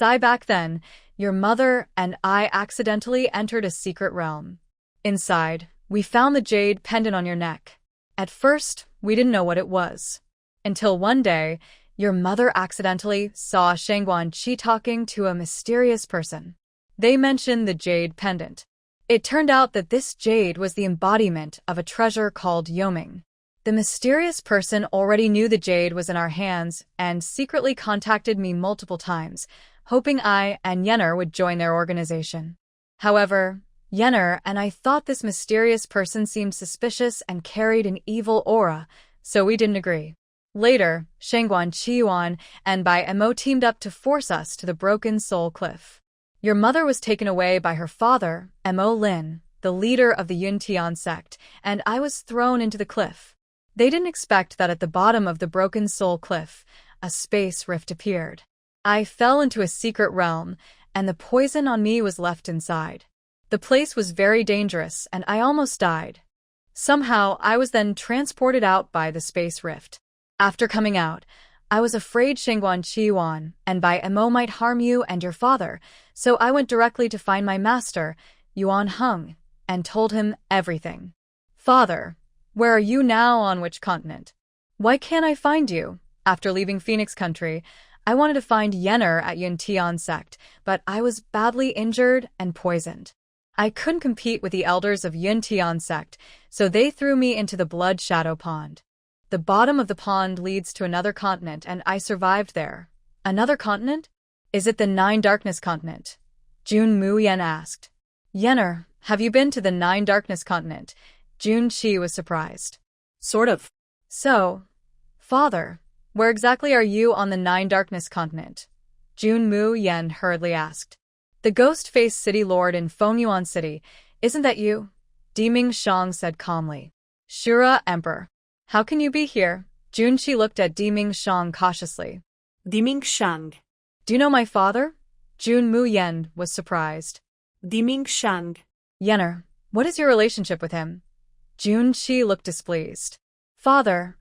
Speaker 1: Back then, your mother and I accidentally entered a secret realm. Inside, we found the jade pendant on your neck. At first, we didn't know what it was. Until one day, your mother accidentally saw Shangguan Qi talking to a mysterious person. They mentioned the jade pendant. It turned out that this jade was the embodiment of a treasure called Yoming. The mysterious person already knew the jade was in our hands and secretly contacted me multiple times, hoping I and Yener would join their organization. However, Yener and I thought this mysterious person seemed suspicious and carried an evil aura, so we didn't agree. Later, Shangguan Qiyuan and Bai Mo teamed up to force us to the Broken Soul Cliff. Your mother was taken away by her father, Mo Lin, the leader of the Yuntian sect, and I was thrown into the cliff. They didn't expect that at the bottom of the Broken Soul Cliff, a space rift appeared. I fell into a secret realm, and the poison on me was left inside. The place was very dangerous, and I almost died. Somehow, I was then transported out by the space rift. After coming out, I was afraid Shangguan Qiyuan and Bai Mo might harm you and your father, so I went directly to find my master, Yuan hung, and told him everything. Father, where are you now, on which continent? Why can't I find you? After leaving Phoenix Country, I wanted to find Yenner at Yun Tian sect, but I was badly injured and poisoned. I couldn't compete with the elders of Yun Tian sect, so they threw me into the Blood Shadow Pond. The bottom of the pond leads to another continent, and I survived there. Another continent? Is it the Nine Darkness continent? Jun Mu Yan asked. Yenner, have you been to the Nine Darkness continent? Jun Qi was surprised.
Speaker 2: Sort of.
Speaker 1: So, Father, where exactly are you on the Nine Darkness continent? Jun Mu Yan hurriedly asked. The ghost-faced city lord in Fengyuan City. Isn't that you? Diming Shang said calmly. Shura, Emperor. How can you be here? Jun Qi looked at Diming Shang cautiously.
Speaker 2: Diming Shang.
Speaker 1: Do you know my father? Jun Mu Yan was surprised.
Speaker 2: Diming Shang.
Speaker 1: Yenner, what is your relationship with him? Jun Qi looked displeased. Father,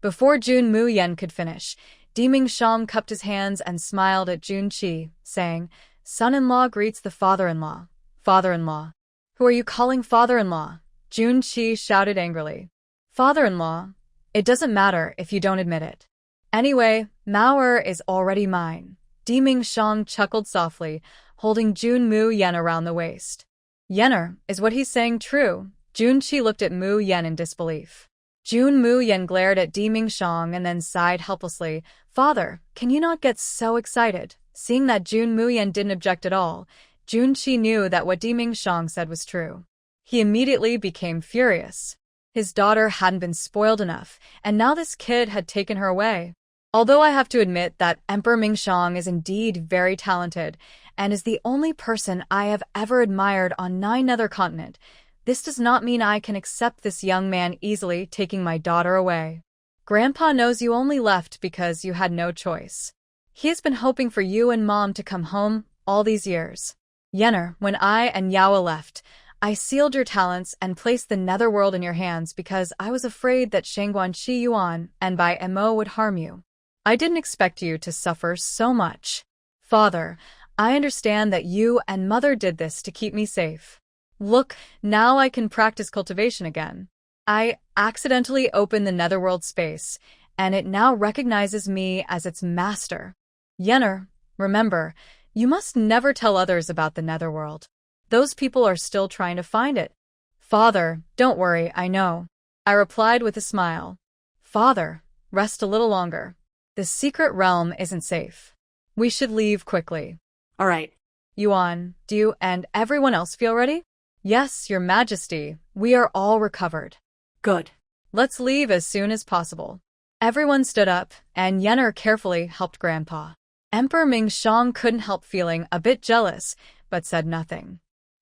Speaker 1: Before Jun Mu Yan could finish, Diming Shang cupped his hands and smiled at Jun Qi, saying, Son-in-law greets the father-in-law. Father-in-law. Who are you calling father-in-law? Jun Qi shouted angrily. Father-in-law? It doesn't matter if you don't admit it. Anyway, Mauer is already mine. Diming Shang chuckled softly, holding Jun Mu Yan around the waist. Yenner, is what he's saying true? Jun Qi looked at Mu Yan in disbelief. Jun Mu Yan glared at Diming Shang and then sighed helplessly. Father, can you not get so excited? Seeing that Jun Mu Yan didn't object at all, Jun Qi knew that what Diming Shang said was true. He immediately became furious. His daughter hadn't been spoiled enough, and now this kid had taken her away. Although I have to admit that Emperor Mingshang is indeed very talented, and is the only person I have ever admired on 9 other continents, this does not mean I can accept this young man easily taking my daughter away. Grandpa knows you only left because you had no choice. He has been hoping for you and Mom to come home all these years. Yenner, when I and Yaoa left, I sealed your talents and placed the netherworld in your hands because I was afraid that Shangguan Shi Yuan and Bai Mo would harm you. I didn't expect you to suffer so much. Father, I understand that you and Mother did this to keep me safe. Look, now I can practice cultivation again. I accidentally opened the netherworld space, and it now recognizes me as its master. Yenner, remember, you must never tell others about the netherworld. Those people are still trying to find it. Father, don't worry, I know. I replied with a smile. Father, rest a little longer. The secret realm isn't safe. We should leave quickly.
Speaker 2: All right.
Speaker 1: Yuan, do you and everyone else feel ready? Yes, Your Majesty, we are all recovered.
Speaker 2: Good.
Speaker 1: Let's leave as soon as possible. Everyone stood up, and Yenner carefully helped Grandpa. Emperor Mingshang couldn't help feeling a bit jealous, but said nothing.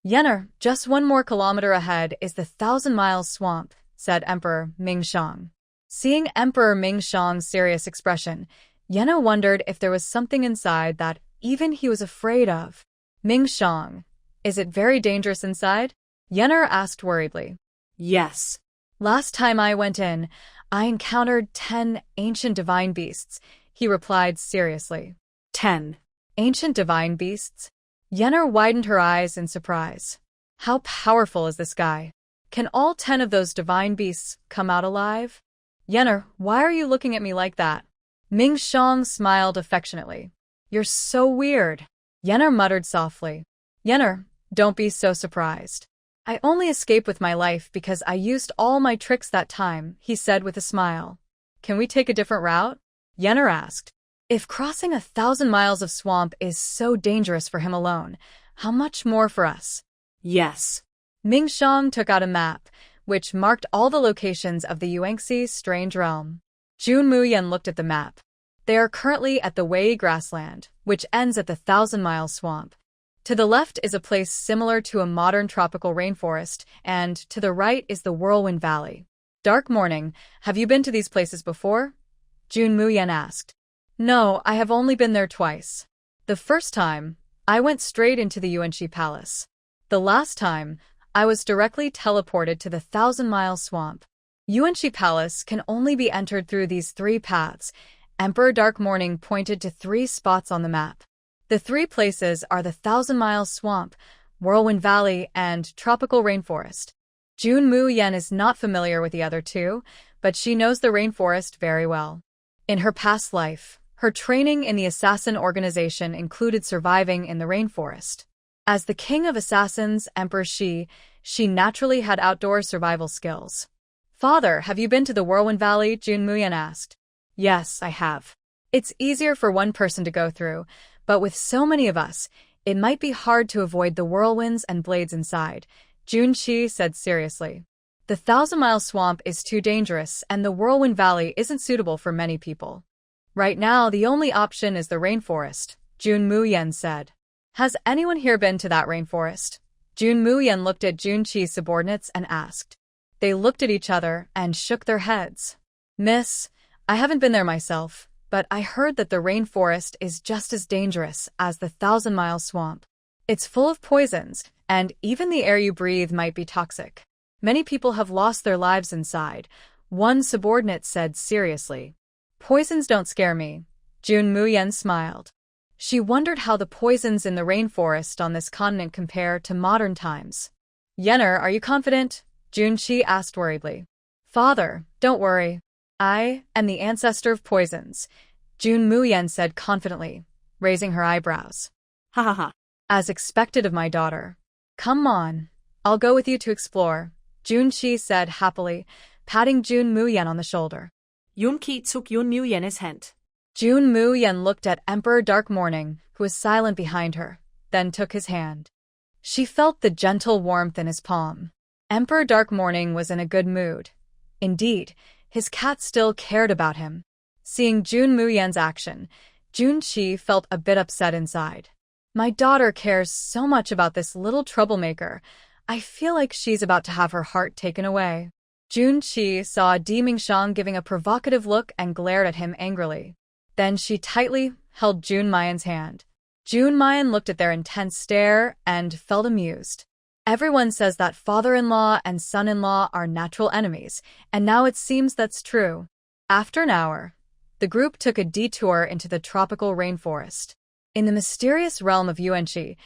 Speaker 1: Yenner, just 1 more kilometer ahead is the 1,000-mile swamp, said Emperor Mingshang. Seeing Emperor Mingshang's serious expression, Yenner wondered if there was something inside that even he was afraid of. Mingshang, is it very dangerous inside? Yenner asked worriedly.
Speaker 2: Yes.
Speaker 1: Last time I went in, I encountered 10 ancient divine beasts, he replied seriously.
Speaker 2: 10
Speaker 1: ancient divine beasts? Yenner widened her eyes in surprise. How powerful is this guy? Can all 10 of those divine beasts come out alive? Yenner, why are you looking at me like that? Mingshang smiled affectionately. You're so weird. Yenner muttered softly. Yenner, don't be so surprised. I only escaped with my life because I used all my tricks that time, he said with a smile. Can we take a different route? Yenner asked. If crossing 1,000 miles of swamp is so dangerous for him alone, how much more for us?
Speaker 2: Yes.
Speaker 1: Mingshang took out a map, which marked all the locations of the Yuanxi's strange realm. Jun Mu Yan looked at the map. They are currently at the Wei grassland, which ends at the 1,000-mile swamp. To the left is a place similar to a modern tropical rainforest, and to the right is the Whirlwind Valley. Dark Morning, have you been to these places before? Jun Mu Yan asked. No, I have only been there twice. The first time, I went straight into the Yuanxi Palace. The last time, I was directly teleported to the 1,000-mile swamp. Yuanxi Palace can only be entered through these 3 paths. Emperor Dark Morning pointed to 3 spots on the map. The 3 places are the 1,000-mile swamp, Whirlwind Valley, and Tropical Rainforest. Jun Mu Yan is not familiar with the other two, but she knows the rainforest very well. In her past life, her training in the assassin organization included surviving in the rainforest. As the king of assassins, Empress she naturally had outdoor survival skills. "Father, have you been to the Whirlwind Valley?" Jun Mu Yan asked. "Yes, I have. It's easier for one person to go through, but with so many of us, it might be hard to avoid the whirlwinds and blades inside," Jun Qi said seriously. "The Thousand-Mile Swamp is too dangerous, and the Whirlwind Valley isn't suitable for many people. Right now, the only option is the rainforest," Jun Mu Yan said. "Has anyone here been to that rainforest?" Jun Mu Yan looked at Jun Qi's subordinates and asked. They looked at each other and shook their heads. "Miss, I haven't been there myself, but I heard that the rainforest is just as dangerous as the Thousand-Mile Swamp. It's full of poisons, and even the air you breathe might be toxic. Many people have lost their lives inside," one subordinate said seriously. "Poisons don't scare me," Jun Mu Yan smiled. She wondered how the poisons in the rainforest on this continent compare to modern times. "Yener, are you confident?" Jun Qi asked worriedly. "Father, don't worry. I am the ancestor of poisons," Jun Mu Yan said confidently, raising her eyebrows.
Speaker 2: Ha ha ha.
Speaker 1: "As expected of my daughter. Come on, I'll go with you to explore," Jun Qi said happily, patting Jun Mu Yan on the shoulder.
Speaker 2: Jun Qi took Jun Mu Yan's hand.
Speaker 1: Jun Mu Yan looked at Emperor Dark Morning, who was silent behind her, then took his hand. She felt the gentle warmth in his palm. Emperor Dark Morning was in a good mood. Indeed, his cat still cared about him. Seeing Jun Mu Yan's action, Jun Qi felt a bit upset inside. "My daughter cares so much about this little troublemaker. I feel like she's about to have her heart taken away." Jun Qi saw Di Mingxiang giving a provocative look and glared at him angrily. Then she tightly held Jun Mayan's hand. Jun Mayan looked at their intense stare and felt amused. Everyone says that father-in-law and son-in-law are natural enemies, and now it seems that's true. After an hour, the group took a detour into the tropical rainforest. In the mysterious realm of Yuanxi,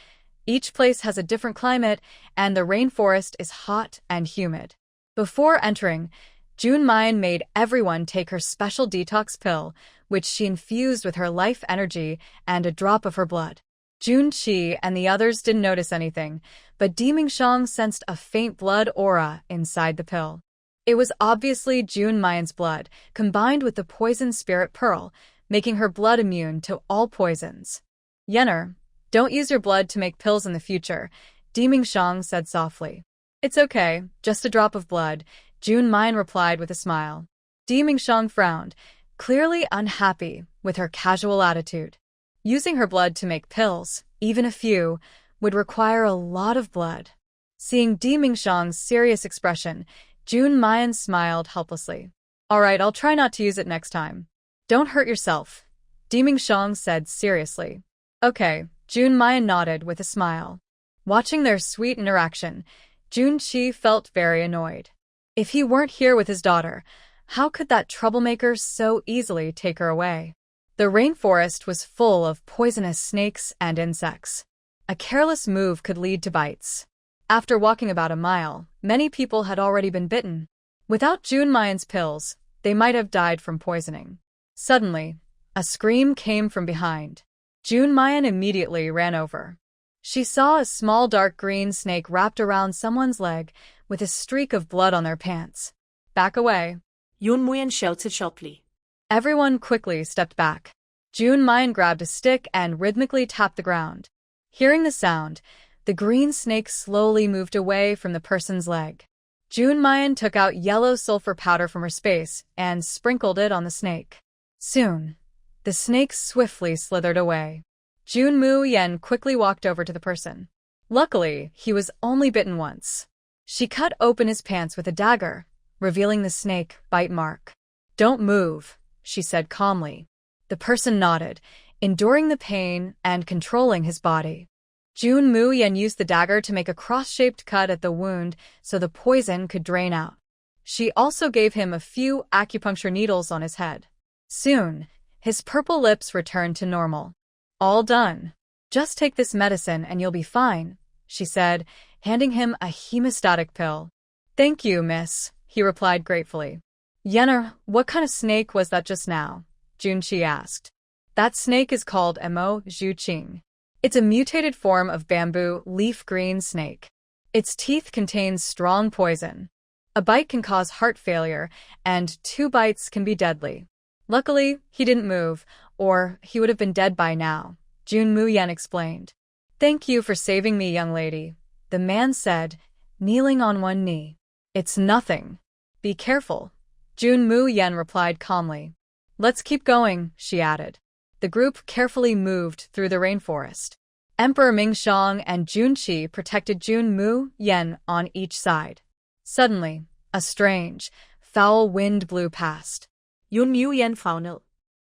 Speaker 1: each place has a different climate, and the rainforest is hot and humid. Before entering, Jun Mayan made everyone take her special detox pill, which she infused with her life energy and a drop of her blood. Jun Qi and the others didn't notice anything, but Di Mingxiang sensed a faint blood aura inside the pill. It was obviously Jun Mayan's blood, combined with the poison spirit pearl, making her blood immune to all poisons. "Yener, don't use your blood to make pills in the future," Di Mingxiang said softly. "It's okay, just a drop of blood," Jun Mayan replied with a smile. Di Mingxiang frowned, clearly unhappy with her casual attitude. Using her blood to make pills, even a few, would require a lot of blood. Seeing Di Mingxiang's serious expression, Jun Mayan smiled helplessly. "All right, I'll try not to use it next time. Don't hurt yourself," Di Mingxiang said seriously. "Okay," Jun Mayan nodded with a smile. Watching their sweet interaction, Jun Qi felt very annoyed. If he weren't here with his daughter, how could that troublemaker so easily take her away? The rainforest was full of poisonous snakes and insects. A careless move could lead to bites. After walking about a mile, many people had already been bitten. Without Jun Mayan's pills, they might have died from poisoning. Suddenly, a scream came from behind. Jun Mayan immediately ran over. She saw a small dark green snake wrapped around someone's leg with a streak of blood on their pants. "Back away."
Speaker 2: Jun Mu Yan shouted sharply.
Speaker 1: Everyone quickly stepped back. Jun Mayan grabbed a stick and rhythmically tapped the ground. Hearing the sound, the green snake slowly moved away from the person's leg. Jun Mayan took out yellow sulfur powder from her space and sprinkled it on the snake. Soon, the snake swiftly slithered away. Jun Mu Yan quickly walked over to the person. Luckily, he was only bitten once. She cut open his pants with a dagger, revealing the snake bite mark. "Don't move," she said calmly. The person nodded, enduring the pain and controlling his body. Jun Mu Yan used the dagger to make a cross-shaped cut at the wound so the poison could drain out. She also gave him a few acupuncture needles on his head. Soon, his purple lips returned to normal. "All done. Just take this medicine and you'll be fine," she said, handing him a hemostatic pill. Thank you, miss, he replied gratefully. Yenner, what kind of snake was that just now? Junqi asked. That snake is called Mo Zhu Qing. It's a mutated form of bamboo leaf green snake. Its teeth contain strong poison. A bite can cause heart failure, and 2 bites can be deadly. Luckily, he didn't move, or he would have been dead by now, Jun Mu Yan explained. Thank you for saving me, young lady, the man said, kneeling on one knee. It's nothing. Be careful, Jun Mu Yan replied calmly. Let's keep going, she added. The group carefully moved through the rainforest. Emperor Mingxiang and Junqi protected Jun Mu Yan on each side. Suddenly, a strange, foul wind blew past.
Speaker 2: Jun Mu Yan frowned.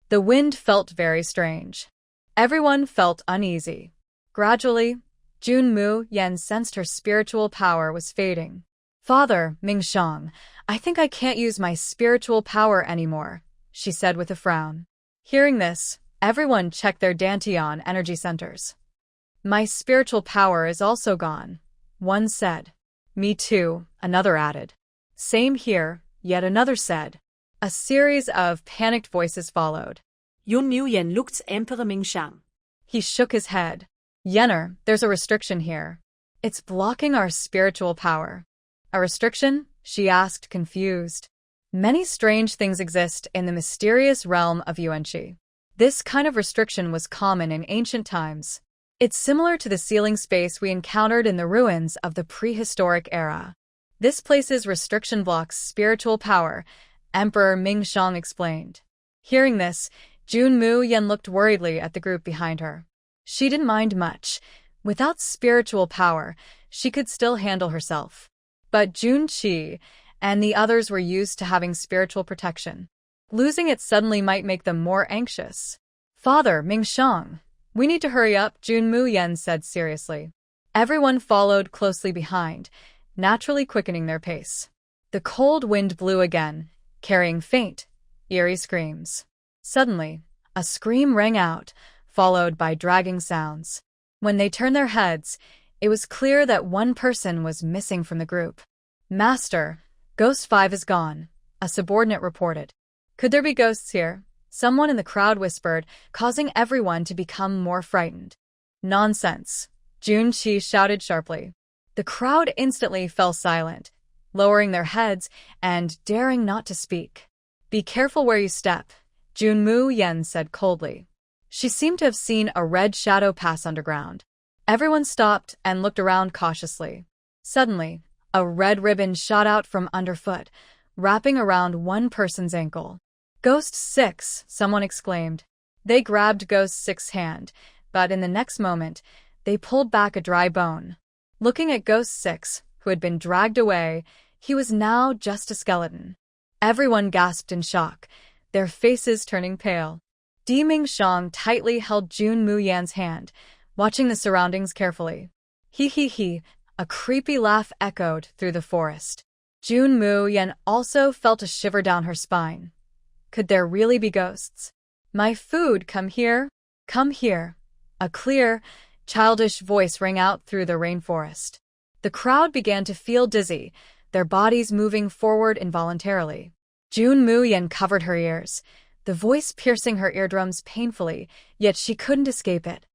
Speaker 1: The wind felt very strange. Everyone felt uneasy. Gradually, Jun Mu Yan sensed her spiritual power was fading. Father, Mingxiang, I think I can't use my spiritual power anymore, she said with a frown. Hearing this, everyone checked their Dantian energy centers. My spiritual power is also gone, one said. Me too, another added. Same here, yet another said. A series of panicked voices followed.
Speaker 2: Jun Mu Yan looked at Emperor Mingxiang.
Speaker 1: He shook his head. Yenner, there's a restriction here. It's blocking our spiritual power. A restriction? She asked, confused. Many strange things exist in the mysterious realm of Yuanqi. This kind of restriction was common in ancient times. It's similar to the ceiling space we encountered in the ruins of the prehistoric era. This place's restriction blocks spiritual power, Emperor Mingxiang explained. Hearing this, Jun Mu Yan looked worriedly at the group behind her. She didn't mind much. Without spiritual power, she could still handle herself. But Junqi and the others were used to having spiritual protection. Losing it suddenly might make them more anxious. Father, Mingxiang, we need to hurry up, Jun Mu Yan said seriously. Everyone followed closely behind, naturally quickening their pace. The cold wind blew again, carrying faint, eerie screams. Suddenly, a scream rang out, followed by dragging sounds. When they turned their heads, it was clear that one person was missing from the group. Master, Ghost 5 is gone, a subordinate reported. Could there be ghosts here? Someone in the crowd whispered, causing everyone to become more frightened. Nonsense, Junqi shouted sharply. The crowd instantly fell silent, lowering their heads and daring not to speak. Be careful where you step, Jun Mu Yan said coldly. She seemed to have seen a red shadow pass underground. Everyone stopped and looked around cautiously. Suddenly, a red ribbon shot out from underfoot, wrapping around one person's ankle. Ghost 6, someone exclaimed. They grabbed Ghost 6's hand, but in the next moment, they pulled back a dry bone. Looking at Ghost 6, who had been dragged away, he was now just a skeleton. Everyone gasped in shock, their faces turning pale. Di Mingxiang tightly held Jun Mu Yan's hand, watching the surroundings carefully. He, a creepy laugh echoed through the forest. Jun Mu Yan also felt a shiver down her spine. Could there really be ghosts? My food, come here. Come here. A clear, childish voice rang out through the rainforest. The crowd began to feel dizzy, their bodies moving forward involuntarily. Jun Mu Yan covered her ears, the voice piercing her eardrums painfully, yet she couldn't escape it.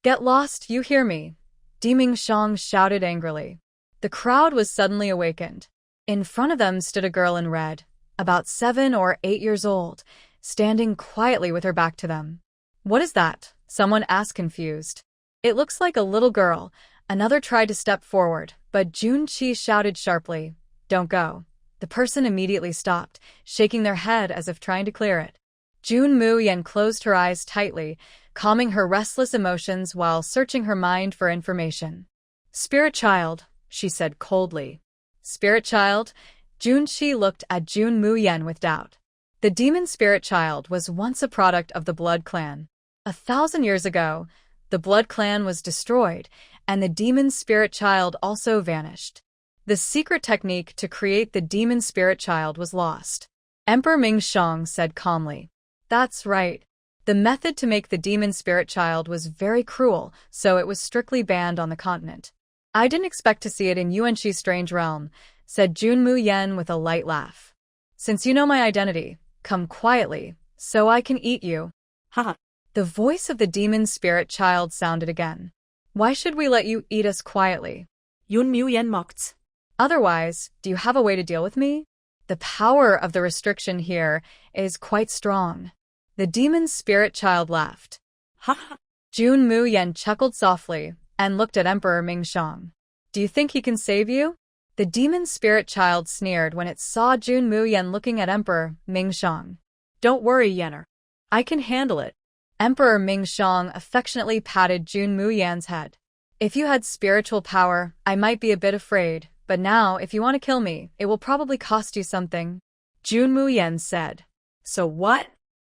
Speaker 1: Get lost, you hear me? Di Mingxiang shouted angrily. The crowd was suddenly awakened. In front of them stood a girl in red, about 7 or 8 years old, standing quietly with her back to them. What is that? Someone asked confused. It looks like a little girl. Another tried to step forward, but Junqi shouted sharply, Don't go. The person immediately stopped, shaking their head as if trying to clear it. Jun Mu Yan closed her eyes tightly, calming her restless emotions while searching her mind for information. Spirit child, she said coldly. Spirit child? Junqi looked at Jun Mu Yan with doubt. The demon spirit child was once a product of the Blood Clan. 1,000 years ago, the Blood Clan was destroyed, and the demon spirit child also vanished. The secret technique to create the demon spirit child was lost. Emperor Mingxiang said calmly. That's right. The method to make the demon spirit child was very cruel, so it was strictly banned on the continent. I didn't expect to see it in Yuanxi's strange realm, said Jun Mu Yan with a light laugh. Since you know my identity, come quietly, so I can eat you.
Speaker 2: Haha.
Speaker 1: The voice of the demon spirit child sounded again. Why should we let you eat us quietly?
Speaker 2: Jun Mu Yan mocked.
Speaker 1: Otherwise, do you have a way to deal with me? The power of the restriction here is quite strong. The demon spirit child laughed.
Speaker 2: Haha.
Speaker 1: Jun Mu Yan chuckled softly and looked at Emperor Mingxiang. Do you think he can save you? The demon spirit child sneered when it saw Jun Mu Yan looking at Emperor Mingxiang.
Speaker 2: Don't worry, Yanner.
Speaker 1: I can handle it. Emperor Mingxiang affectionately patted Jun Mu Yan's head. If you had spiritual power, I might be a bit afraid, but now if you want to kill me, it will probably cost you something. Jun Mu Yan said.
Speaker 2: So what?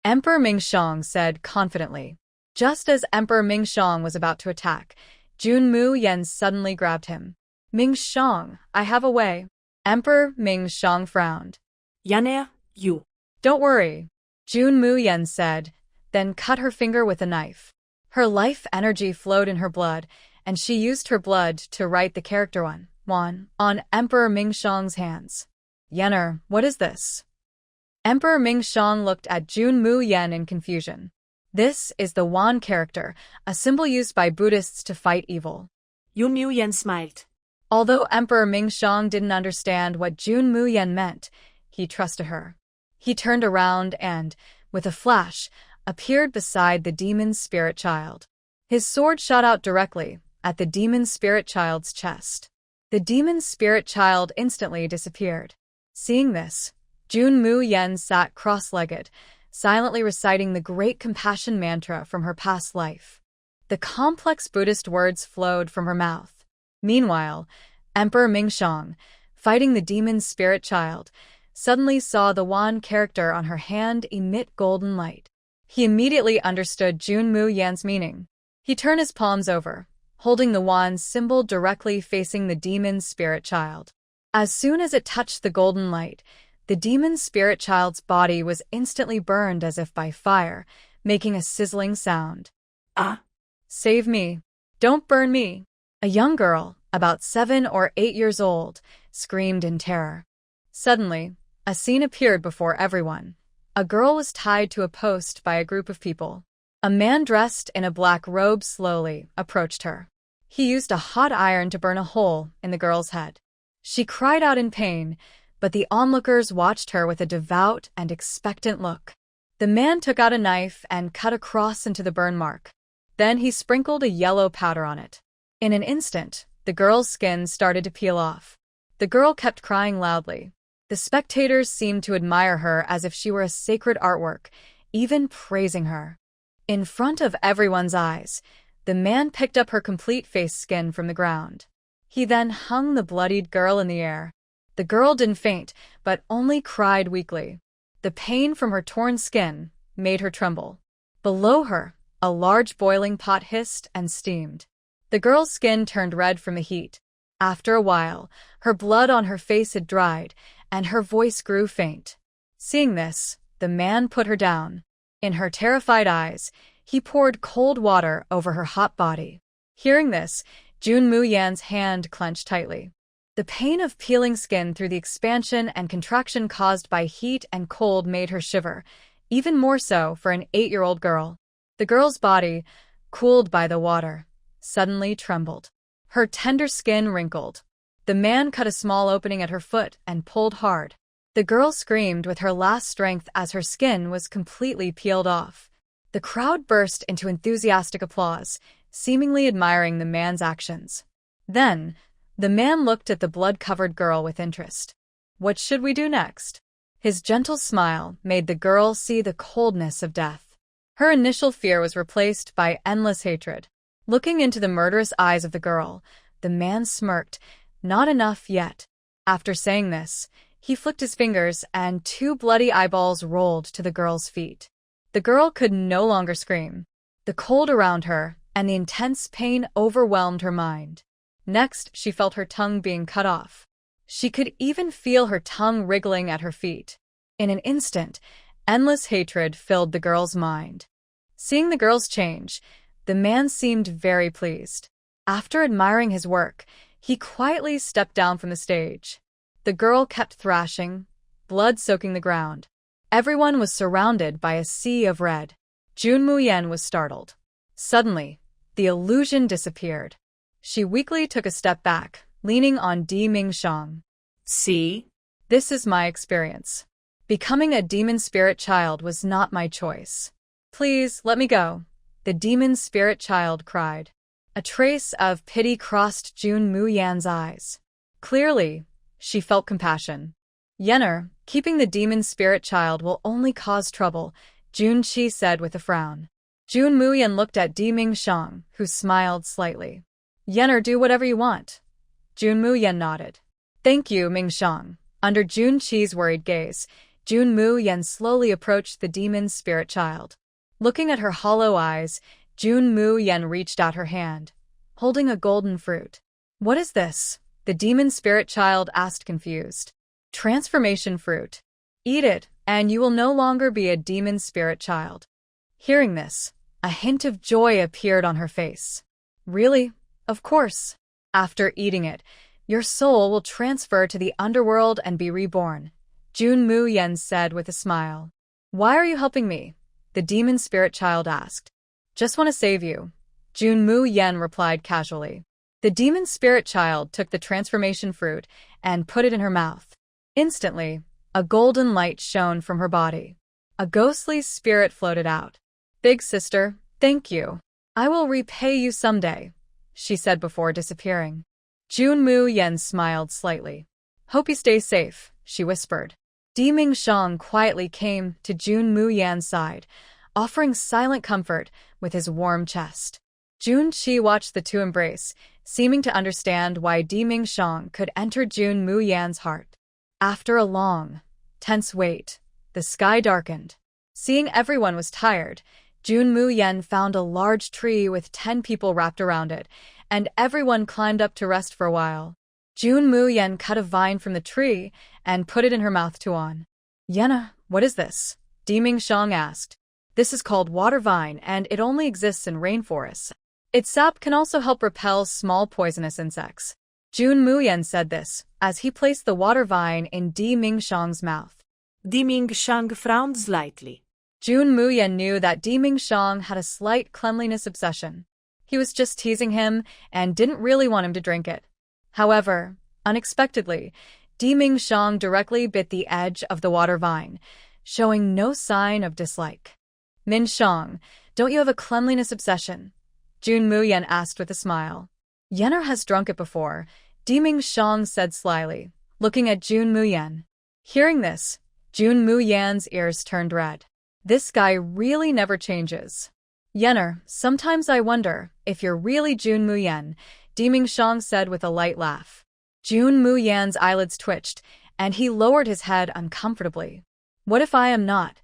Speaker 1: Emperor Mingxiang said confidently. Just as Emperor Mingxiang was about to attack, Jun Mu Yan suddenly grabbed him. Mingxiang, I have a way. Emperor Mingxiang frowned.
Speaker 2: Yanner, you.
Speaker 1: Don't worry, Jun Mu Yan said, then cut her finger with a knife. Her life energy flowed in her blood, and she used her blood to write the character Wan on Emperor Mingxiang's hands. Yanner, what is this? Emperor Mingxiang looked at Jun Mu Yan in confusion. This is the Wan character, a symbol used by Buddhists to fight evil.
Speaker 2: Jun Mu Yan smiled.
Speaker 1: Although Emperor Mingxiang didn't understand what Jun Mu Yan meant, he trusted her. He turned around and, with a flash, appeared beside the demon spirit child. His sword shot out directly at the demon spirit child's chest. The demon spirit child instantly disappeared. Seeing this, Jun Mu Yan sat cross-legged, silently reciting the great compassion mantra from her past life. The complex Buddhist words flowed from her mouth. Meanwhile, Emperor Mingxiang, fighting the demon spirit child, suddenly saw the Wan character on her hand emit golden light. He immediately understood Jun Mu Yan's meaning. He turned his palms over, holding the Wan symbol directly facing the demon spirit child. As soon as it touched the golden light, the demon spirit child's body was instantly burned as if by fire, making a sizzling sound.
Speaker 2: Ah!
Speaker 1: Save me. Don't burn me. A young girl, about 7 or 8 years old, screamed in terror. Suddenly, a scene appeared before everyone. A girl was tied to a post by a group of people. A man dressed in a black robe slowly approached her. He used a hot iron to burn a hole in the girl's head. She cried out in pain, but the onlookers watched her with a devout and expectant look. The man took out a knife and cut a cross into the burn mark. Then he sprinkled a yellow powder on it. In an instant, the girl's skin started to peel off. The girl kept crying loudly. The spectators seemed to admire her as if she were a sacred artwork, even praising her. In front of everyone's eyes, the man picked up her complete face skin from the ground. He then hung the bloodied girl in the air. The girl didn't faint, but only cried weakly. The pain from her torn skin made her tremble. Below her, a large boiling pot hissed and steamed. The girl's skin turned red from the heat. After a while, her blood on her face had dried, and her voice grew faint. Seeing this, the man put her down. In her terrified eyes, he poured cold water over her hot body. Hearing this, Jun Mu Yan's hand clenched tightly. The pain of peeling skin through the expansion and contraction caused by heat and cold made her shiver, even more so for an 8-year-old girl. The girl's body, cooled by the water, suddenly trembled. Her tender skin wrinkled. The man cut a small opening at her foot and pulled hard. The girl screamed with her last strength as her skin was completely peeled off. The crowd burst into enthusiastic applause, seemingly admiring the man's actions. Then, the man looked at the blood-covered girl with interest. What should we do next? His gentle smile made the girl see the coldness of death. Her initial fear was replaced by endless hatred. Looking into the murderous eyes of the girl, the man smirked. Not enough yet. After saying this, he flicked his fingers and 2 bloody eyeballs rolled to the girl's feet. The girl could no longer scream. The cold around her and the intense pain overwhelmed her mind. Next, she felt her tongue being cut off. She could even feel her tongue wriggling at her feet. In an instant, endless hatred filled the girl's mind. Seeing the girl's change, the man seemed very pleased. After admiring his work, He quietly stepped down from the stage. The girl kept thrashing, blood soaking the ground. Everyone was surrounded by a sea of red. Jun Mu Yan was startled. Suddenly, the illusion disappeared. She weakly took a step back, leaning on Di Mingxiang.
Speaker 2: See?
Speaker 1: This is my experience. Becoming a demon spirit child was not my choice. Please, let me go, the demon spirit child cried. A trace of pity crossed Jun Mu Yan's eyes. Clearly, she felt compassion. Yener, keeping the demon spirit child will only cause trouble, Jun Qi said with a frown. Jun Mu Yan looked at Di Mingxiang, who smiled slightly. Yener, do whatever you want. Jun Mu Yan nodded. Thank you, Mingxiang. Under Jun Qi's worried gaze, Jun Mu Yan slowly approached the demon spirit child. Looking at her hollow eyes, Jun Mu Yan reached out her hand, holding a golden fruit. What is this? The demon spirit child asked confused. Transformation fruit. Eat it, and you will no longer be a demon spirit child. Hearing this, a hint of joy appeared on her face. Really? Of course. After eating it, your soul will transfer to the underworld and be reborn, Jun Mu Yan said with a smile. Why are you helping me? The demon spirit child asked. Just want to save you, Jun Mu Yan replied casually. The demon spirit child took the transformation fruit and put it in her mouth. Instantly, a golden light shone from her body. A ghostly spirit floated out. Big sister, thank you. I will repay you someday, she said before disappearing. Jun Mu Yan smiled slightly. Hope you stay safe, she whispered. Di Mingxiang quietly came to Jun Mu Yan's side, offering silent comfort with his warm chest. Jun Qi watched the two embrace, seeming to understand why Di Mingxiang could enter Jun Mu Yan's heart. After a long, tense wait, the sky darkened. Seeing everyone was tired, Jun Mu Yan found a large tree with 10 people wrapped around it, and everyone climbed up to rest for a while. Jun Mu Yan cut a vine from the tree and put it in her mouth to on. Yenna, what is this? Di Mingxiang asked. This is called water vine, and it only exists in rainforests. Its sap can also help repel small poisonous insects. Jun Mu Yan said this, as he placed the water vine in Di Mingxiang's mouth.
Speaker 2: Di Mingxiang frowned slightly.
Speaker 1: Jun Mu Yan knew that Di Mingxiang had a slight cleanliness obsession. He was just teasing him and didn't really want him to drink it. However, unexpectedly, Di Mingxiang directly bit the edge of the water vine, showing no sign of dislike. Mingxiang, don't you have a cleanliness obsession? Jun Mu Yan asked with a smile. Yener has drunk it before, Di Mingxiang said slyly, looking at Jun Mu Yan. Hearing this, Jun Mu Yan's ears turned red. This guy really never changes. Yener, sometimes I wonder if you're really Jun Mu Yan, Di Mingxiang said with a light laugh. Jun Mu Yan's eyelids twitched, and he lowered his head uncomfortably. What if I am not?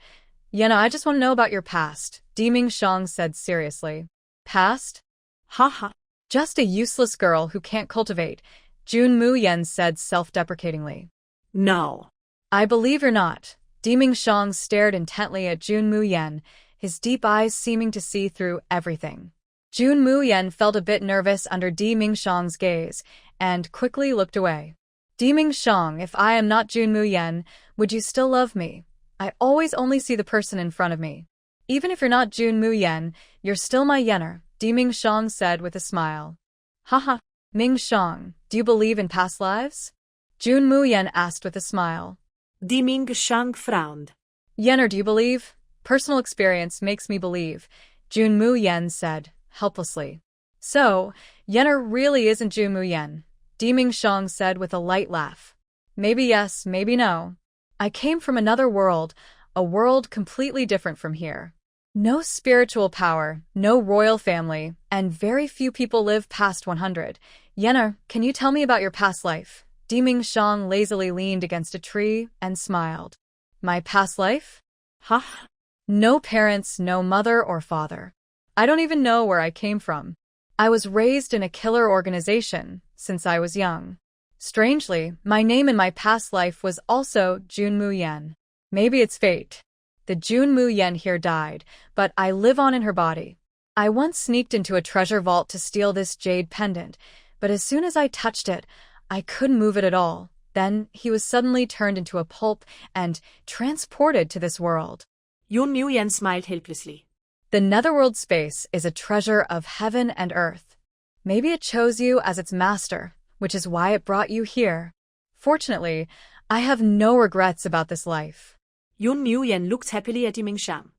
Speaker 1: Yener, I just want to know about your past, Di Mingxiang said seriously. Past?
Speaker 2: Haha.
Speaker 1: Just a useless girl who can't cultivate, Jun Mu Yan said self-deprecatingly.
Speaker 2: No.
Speaker 1: I believe you're not. Di Mingxiang stared intently at Jun Mu Yan, his deep eyes seeming to see through everything. Jun Mu Yan felt a bit nervous under Di Mingxiang's gaze, and quickly looked away. Di Mingxiang, if I am not Jun Mu Yan, would you still love me? I always only see the person in front of me. Even if you're not Jun Mu Yan, you're still my Yener, Di Mingxiang said with a smile. Haha. Mingxiang, do you believe in past lives? Jun Mu Yan asked with a smile.
Speaker 2: Di Mingxiang frowned.
Speaker 1: Yener, do you believe? Personal experience makes me believe, Jun Mu Yan said, helplessly. So, Yener really isn't Jun Mu Yan, Di Mingxiang said with a light laugh. Maybe yes, maybe no. I came from another world, a world completely different from here. No spiritual power, no royal family, and very few people live past 100. Yener, can you tell me about your past life? Di Mingxiang lazily leaned against a tree and smiled. My past life?
Speaker 2: Ha.
Speaker 1: No parents, no mother or father. I don't even know where I came from. I was raised in a killer organization since I was young. Strangely, my name in my past life was also Jun Mu Yan. Maybe it's fate. The Jun Mu Yan here died, but I live on in her body. I once sneaked into a treasure vault to steal this jade pendant, but as soon as I touched it, I couldn't move it at all. Then he was suddenly turned into a pulp and transported to this world.
Speaker 2: Jun Mu Yan smiled helplessly.
Speaker 1: The netherworld space is a treasure of heaven and earth. Maybe it chose you as its master, which is why it brought you here. Fortunately, I have no regrets about this life.
Speaker 2: Jun Mu Yan looked happily at Mingxiang.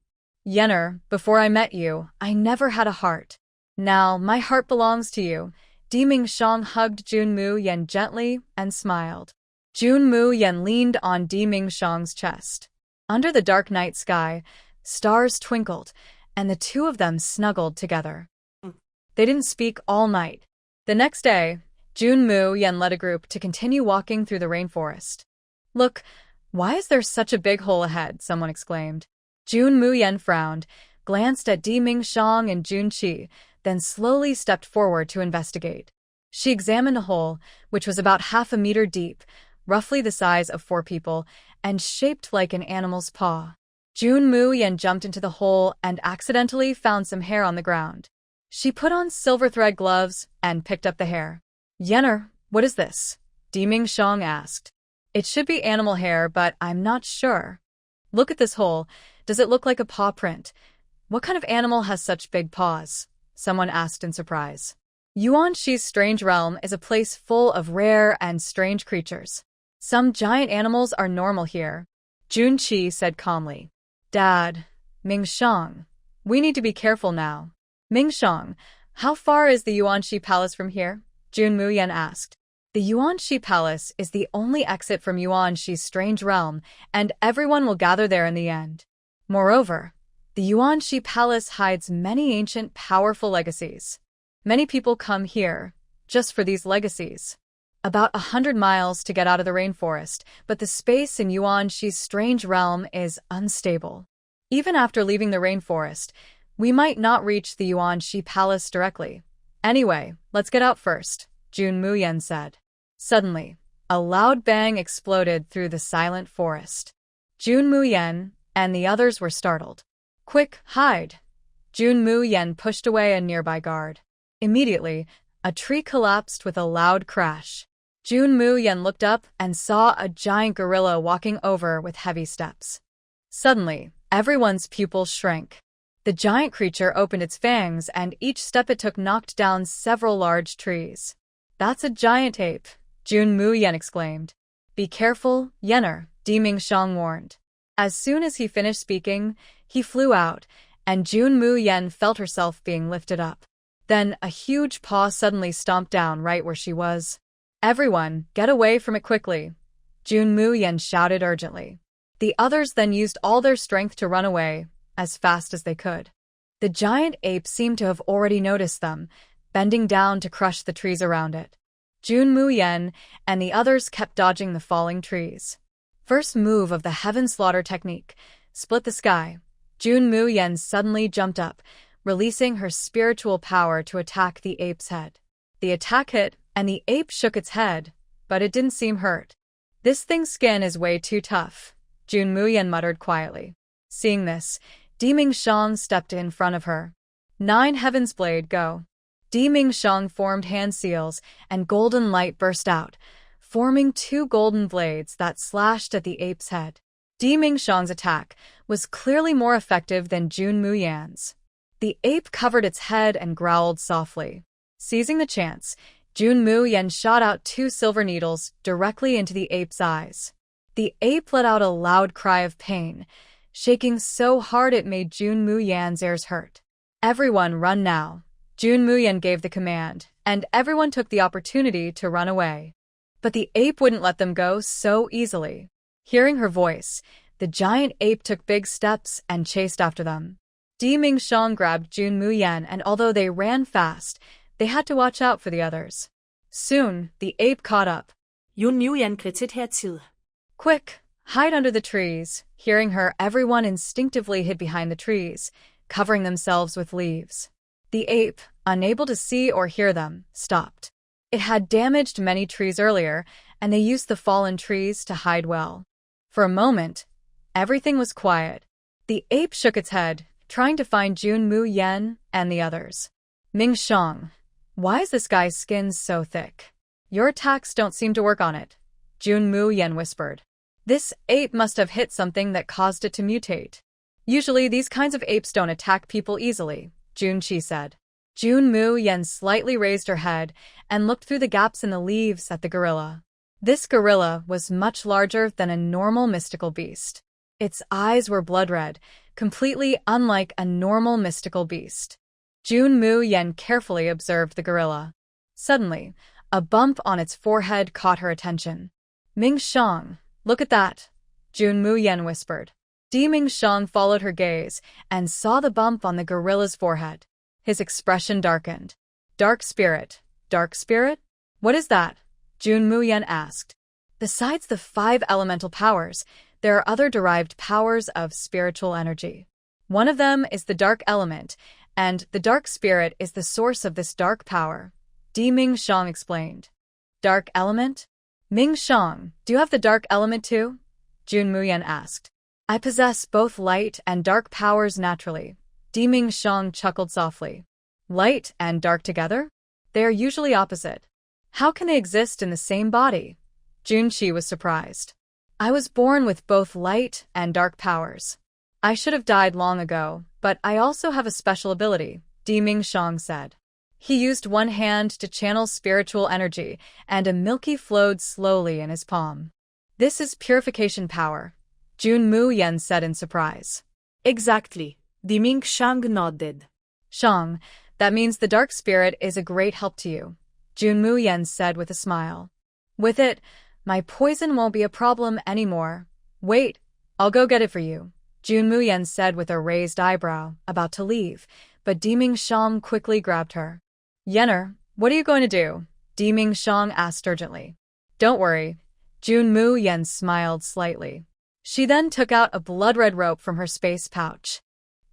Speaker 1: Yenner, before I met you, I never had a heart. Now, my heart belongs to you. Mingxiang hugged Jun Mu Yan gently and smiled. Jun Mu Yan leaned on Mingxiang's chest. Under the dark night sky, stars twinkled, and the two of them snuggled together. They didn't speak all night. The next day, Jun Mu Yan led a group to continue walking through the rainforest. Look, why is there such a big hole ahead? Someone exclaimed. Jun Mu Yan frowned, glanced at Mingxiang and Jun Qi, then slowly stepped forward to investigate. She examined a hole, which was about 1/2 meter deep, roughly the size of 4 people, and shaped like an animal's paw. Jun Mu Yan jumped into the hole and accidentally found some hair on the ground. She put on silver thread gloves and picked up the hair. Yenner, what is this? Mingxiang asked. It should be animal hair, but I'm not sure. Look at this hole. Does it look like a paw print? What kind of animal has such big paws? Someone asked in surprise. Yuanxi's strange realm is a place full of rare and strange creatures. Some giant animals are normal here, Jun Qi said calmly. Dad, Mingxiang, we need to be careful now. Mingxiang, how far is the Yuanxi Palace from here? Jun Mu Yan asked. The Yuanxi Palace is the only exit from Yuanxi's strange realm, and everyone will gather there in the end. Moreover, the Yuanxi Palace hides many ancient, powerful legacies. Many people come here just for these legacies. About 100 miles to get out of the rainforest, but the space in Yuanxi's strange realm is unstable. Even after leaving the rainforest, we might not reach the Yuanxi Palace directly. Anyway, let's get out first, Jun Mu Yan said. Suddenly, a loud bang exploded through the silent forest. Jun Mu Yan and the others were startled. Quick, hide! Jun Mu Yan pushed away a nearby guard. Immediately, a tree collapsed with a loud crash. Jun Mu Yan looked up and saw a giant gorilla walking over with heavy steps. Suddenly, everyone's pupils shrank. The giant creature opened its fangs, and each step it took knocked down several large trees. That's a giant ape, Jun Mu Yan exclaimed. Be careful, Yenner, Mingxiang warned. As soon as he finished speaking, he flew out, and Jun Mu Yan felt herself being lifted up. Then a huge paw suddenly stomped down right where she was. Everyone, get away from it quickly, Jun Mu Yan shouted urgently. The others then used all their strength to run away, as fast as they could. The giant ape seemed to have already noticed them, bending down to crush the trees around it. Jun Mu Yan and the others kept dodging the falling trees. First move of the heaven slaughter technique, split the sky. Jun Mu Yan suddenly jumped up, releasing her spiritual power to attack the ape's head. The attack hit, and the ape shook its head, but it didn't seem hurt. This thing's skin is way too tough, Jun Mu Yan muttered quietly. Seeing this, Mingxiang stepped in front of her. 9 Heaven's Blade, go. Mingxiang formed hand seals, and golden light burst out, forming 2 golden blades that slashed at the ape's head. Mingxiang's attack was clearly more effective than Jun Mu Yan's. The ape covered its head and growled softly. Seizing the chance, Jun Mu Yan shot out 2 silver needles directly into the ape's eyes. The ape let out a loud cry of pain, shaking so hard it made Jun Mu Yan's ears hurt. Everyone run now. Jun Mu Yan gave the command, and everyone took the opportunity to run away. But the ape wouldn't let them go so easily. Hearing her voice, the giant ape took big steps and chased after them. Mingxiang grabbed Jun Mu Yan, and although they ran fast, they had to watch out for the others. Soon, the ape caught up.
Speaker 2: Jun Mu Yan kridtet hertid.
Speaker 1: Quick, hide under the trees. Hearing her, everyone instinctively hid behind the trees, covering themselves with leaves. The ape, unable to see or hear them, stopped. It had damaged many trees earlier, and they used the fallen trees to hide well. For a moment, everything was quiet. The ape shook its head, trying to find Jun Mu Yan and the others. Mingxiang, Why is this guy's skin so thick? Your attacks don't seem to work on it, Jun Mu Yan whispered. This ape must have hit something that caused it to mutate. Usually these kinds of apes don't attack people easily, Jun Qi said. Jun Mu Yan slightly raised her head and looked through the gaps in the leaves at the gorilla. This gorilla was much larger than a normal mystical beast. Its eyes were blood red, completely unlike a normal mystical beast. Jun Mu Yan carefully observed the gorilla. Suddenly, a bump on its forehead caught her attention. Ming Shang, look at that, Jun Mu Yan whispered. Ming Shang followed her gaze and saw the bump on the gorilla's forehead. His expression darkened. Dark spirit? Dark spirit? What is that? Jun Mu Yan asked. Besides the 5 elemental powers, there are other derived powers of spiritual energy. One of them is the dark element, and the dark spirit is the source of this dark power, Ming Shang explained. Dark element? Ming Shang, do you have the dark element too? Jun Mu Yan asked. I possess both light and dark powers naturally. Ming Shang chuckled softly. Light and dark together? They are usually opposite. How can they exist in the same body? Jun Qi was surprised. I was born with both light and dark powers. I should have died long ago, but I also have a special ability, Ming Shang said. He used one hand to channel spiritual energy, and a milky flowed slowly in his palm. This is purification power, Jun Mu Yan said in surprise.
Speaker 2: Exactly, Ming Shang nodded.
Speaker 1: Shang, that means the dark spirit is a great help to you, Jun Mu Yan said with a smile. With it, my poison won't be a problem anymore. Wait, I'll go get it for you, Jun Mu Yan said with a raised eyebrow, about to leave, but Ming Shang quickly grabbed her. Yener, what are you going to do? Ming Shang asked urgently. Don't worry, Jun Mu Yan smiled slightly. She then took out a blood-red rope from her space pouch.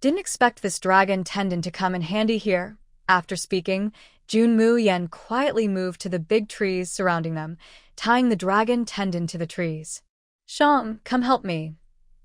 Speaker 1: Didn't expect this dragon tendon to come in handy here. After speaking, Jun Mu Yan quietly moved to the big trees surrounding them, tying the dragon tendon to the trees. Shang, come help me.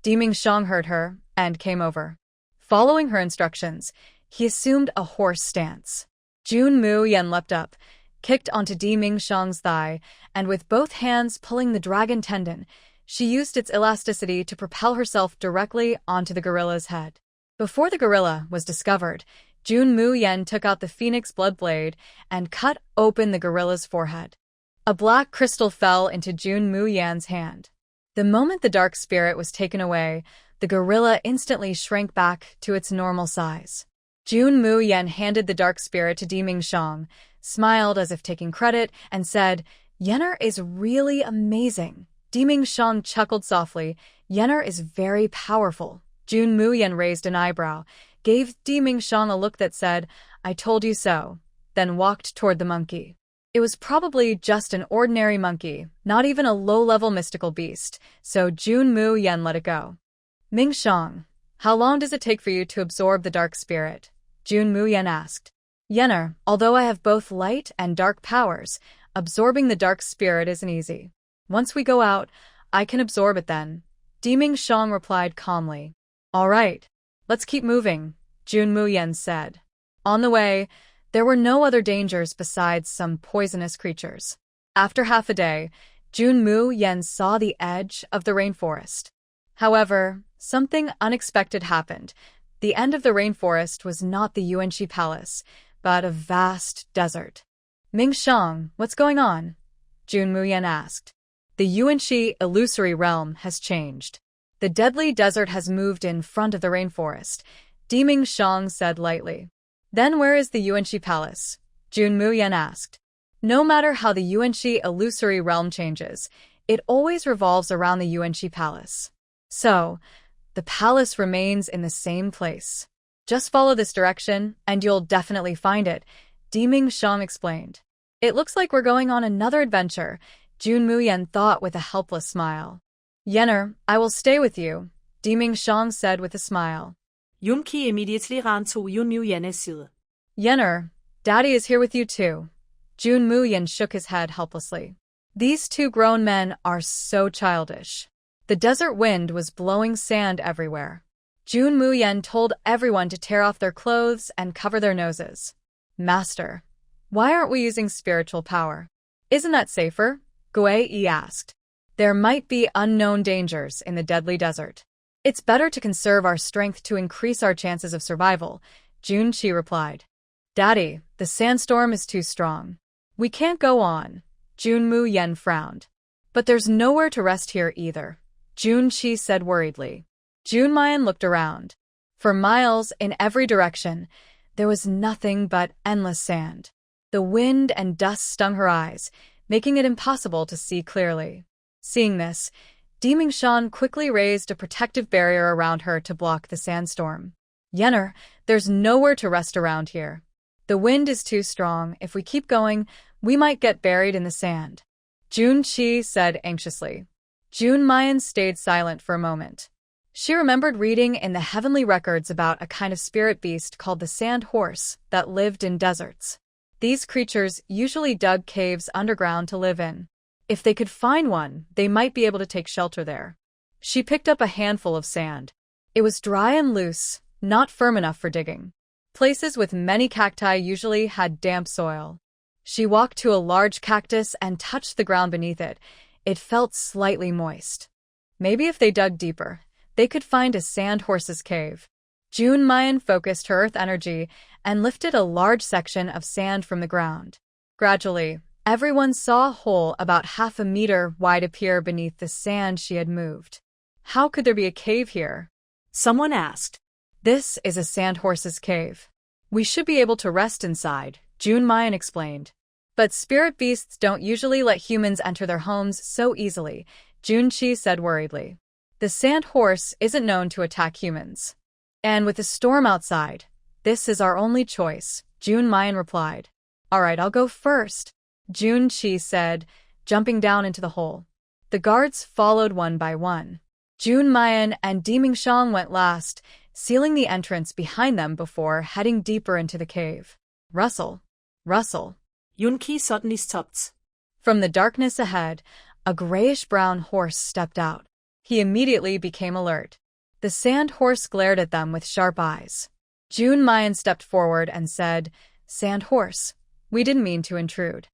Speaker 1: Ming Shang heard her and came over. Following her instructions, he assumed a horse stance. Jun Mu Yan leapt up, kicked onto Ming Shang's thigh, and with both hands pulling the dragon tendon, she used its elasticity to propel herself directly onto the gorilla's head. Before the gorilla was discovered, Jun Mu Yan took out the phoenix blood blade and cut open the gorilla's forehead. A black crystal fell into Jun Mu Yan's hand. The moment the dark spirit was taken away, the gorilla instantly shrank back to its normal size. Jun Mu Yan handed the dark spirit to Ming Shang, smiled as if taking credit, and said, Yener is really amazing. Ming Shang chuckled softly. Yener is very powerful. Jun Mu Yan raised an eyebrow, gave Ming Shang a look that said, I told you so, then walked toward the monkey. It was probably just an ordinary monkey, not even a low-level mystical beast, so Jun Mu Yan let it go. Ming Shang, how long does it take for you to absorb the dark spirit? Jun Mu Yan asked. Yener, although I have both light and dark powers, absorbing the dark spirit isn't easy. Once we go out, I can absorb it then. Ming Shang replied calmly. All right, let's keep moving, Jun Mu Yan said. On the way, there were no other dangers besides some poisonous creatures. After half a day, Jun Mu Yan saw the edge of the rainforest. However, something unexpected happened. The end of the rainforest was not the Yuanxi Palace, but a vast desert. Ming Shang, what's going on? Jun Mu Yan asked. The Yuanxi illusory realm has changed. The deadly desert has moved in front of the rainforest, Ming Shang said lightly. Then where is the Yuanxi Palace? Jun Mu Yan asked. No matter how the Yuanxi illusory realm changes, it always revolves around the Yuanxi Palace. So, the palace remains in the same place. Just follow this direction, and you'll definitely find it, Ming Shang explained. It looks like we're going on another adventure, Jun Mu Yan thought with a helpless smile. Yener, I will stay with you, Ming Shang said with a smile.
Speaker 2: Jun Qi immediately ran to Jun Mu Yan's side.
Speaker 1: Yener, Daddy is here with you too. Jun Mu Yan shook his head helplessly. These two grown men are so childish. The desert wind was blowing sand everywhere. Jun Mu Yan told everyone to tear off their clothes and cover their noses. Master, Why aren't we using spiritual power? Isn't that safer? Gui asked. There might be unknown dangers in the deadly desert. It's better to conserve our strength to increase our chances of survival, Jun Qi replied. Daddy, the sandstorm is too strong. We can't go on, Jun Mu Yan frowned. But there's nowhere to rest here either, Jun Qi said worriedly. Jun Mayan looked around. For miles in every direction, there was nothing but endless sand. The wind and dust stung her eyes, making it impossible to see clearly. Seeing this, Shan quickly raised a protective barrier around her to block the sandstorm. Yener, there's nowhere to rest around here. The wind is too strong. If we keep going, we might get buried in the sand, Jun Qi said anxiously. Jun Mayan stayed silent for a moment. She remembered reading in the heavenly records about a kind of spirit beast called the sand horse that lived in deserts. These creatures usually dug caves underground to live in. If they could find one, they might be able to take shelter there. She picked up a handful of sand. It was dry and loose, not firm enough for digging. Places with many cacti usually had damp soil. She walked to a large cactus and touched the ground beneath it. It felt slightly moist. Maybe if they dug deeper, they could find a sand horse's cave. Jun Mayan focused her earth energy and lifted a large section of sand from the ground. Gradually, everyone saw a hole about 1/2 meter wide appear beneath the sand she had moved. How could there be a cave here?
Speaker 2: Someone asked.
Speaker 1: This is a sand horse's cave. We should be able to rest inside, Jun Mayan explained. But spirit beasts don't usually let humans enter their homes so easily, Jun Qi said worriedly. The sand horse isn't known to attack humans. And with the storm outside, this is our only choice, Jun Mayan replied. All right, I'll go first, Jun Qi said, jumping down into the hole. The guards followed one by one. Jun Mayan and Shan went last, sealing the entrance behind them before heading deeper into the cave. Rustle, rustle.
Speaker 2: Jun Qi suddenly stopped.
Speaker 1: From the darkness ahead, a grayish-brown horse stepped out. He immediately became alert. The sand horse glared at them with sharp eyes. Jun Mayan stepped forward and said, Sand horse, we didn't mean to intrude.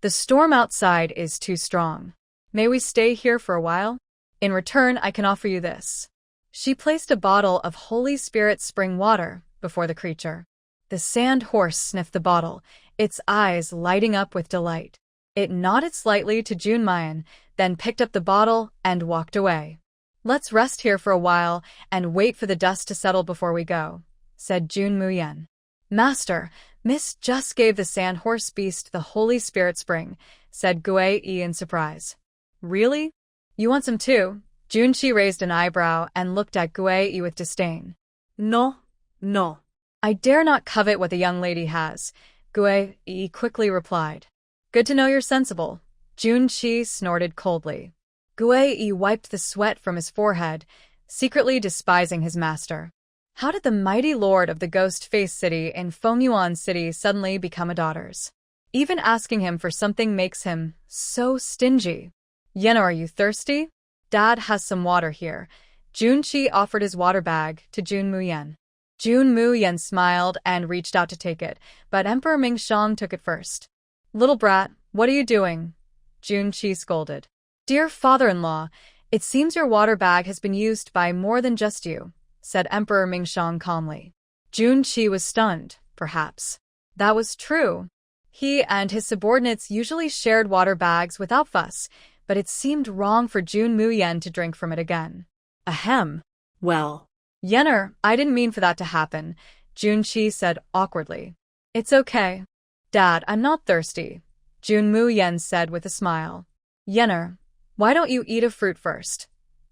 Speaker 1: The storm outside is too strong. May we stay here for a while? In return, I can offer you this. She placed a bottle of Holy Spirit spring water before the creature. The sand horse sniffed the bottle, its eyes lighting up with delight. It nodded slightly to Jun Mayan, then picked up the bottle and walked away. Let's rest here for a while and wait for the dust to settle before we go, said Jun Mu Yan. Master, Miss just gave the sand horse beast the Holy Spirit spring, said Gui in surprise. Really? You want some too? Jun Qi raised an eyebrow and looked at Gui with disdain.
Speaker 2: No, no.
Speaker 1: I dare not covet what the young lady has, Gui quickly replied. Good to know you're sensible, Jun Qi snorted coldly. Gui wiped the sweat from his forehead, secretly despising his master. How did the mighty lord of the ghost-faced city in Fengyuan City suddenly become a daughter's? Even asking him for something makes him so stingy. Yen, are you thirsty? Dad has some water here. Jun Qi offered his water bag to Jun Mu Yan. Jun Mu Yan smiled and reached out to take it, but Emperor Mingshang took it first. Little brat, what are you doing? Jun Qi scolded. Dear father-in-law, it seems your water bag has been used by more than just you, said Emperor Mingshang calmly. Jun Qi was stunned, perhaps. That was true. He and his subordinates usually shared water bags without fuss, but it seemed wrong for Jun Mu Yan to drink from it again. Ahem.
Speaker 2: Well.
Speaker 1: Yener, I didn't mean for that to happen, Jun Qi said awkwardly. It's okay. Dad, I'm not thirsty, Jun Mu Yan said with a smile. Yener, why don't you eat a fruit first?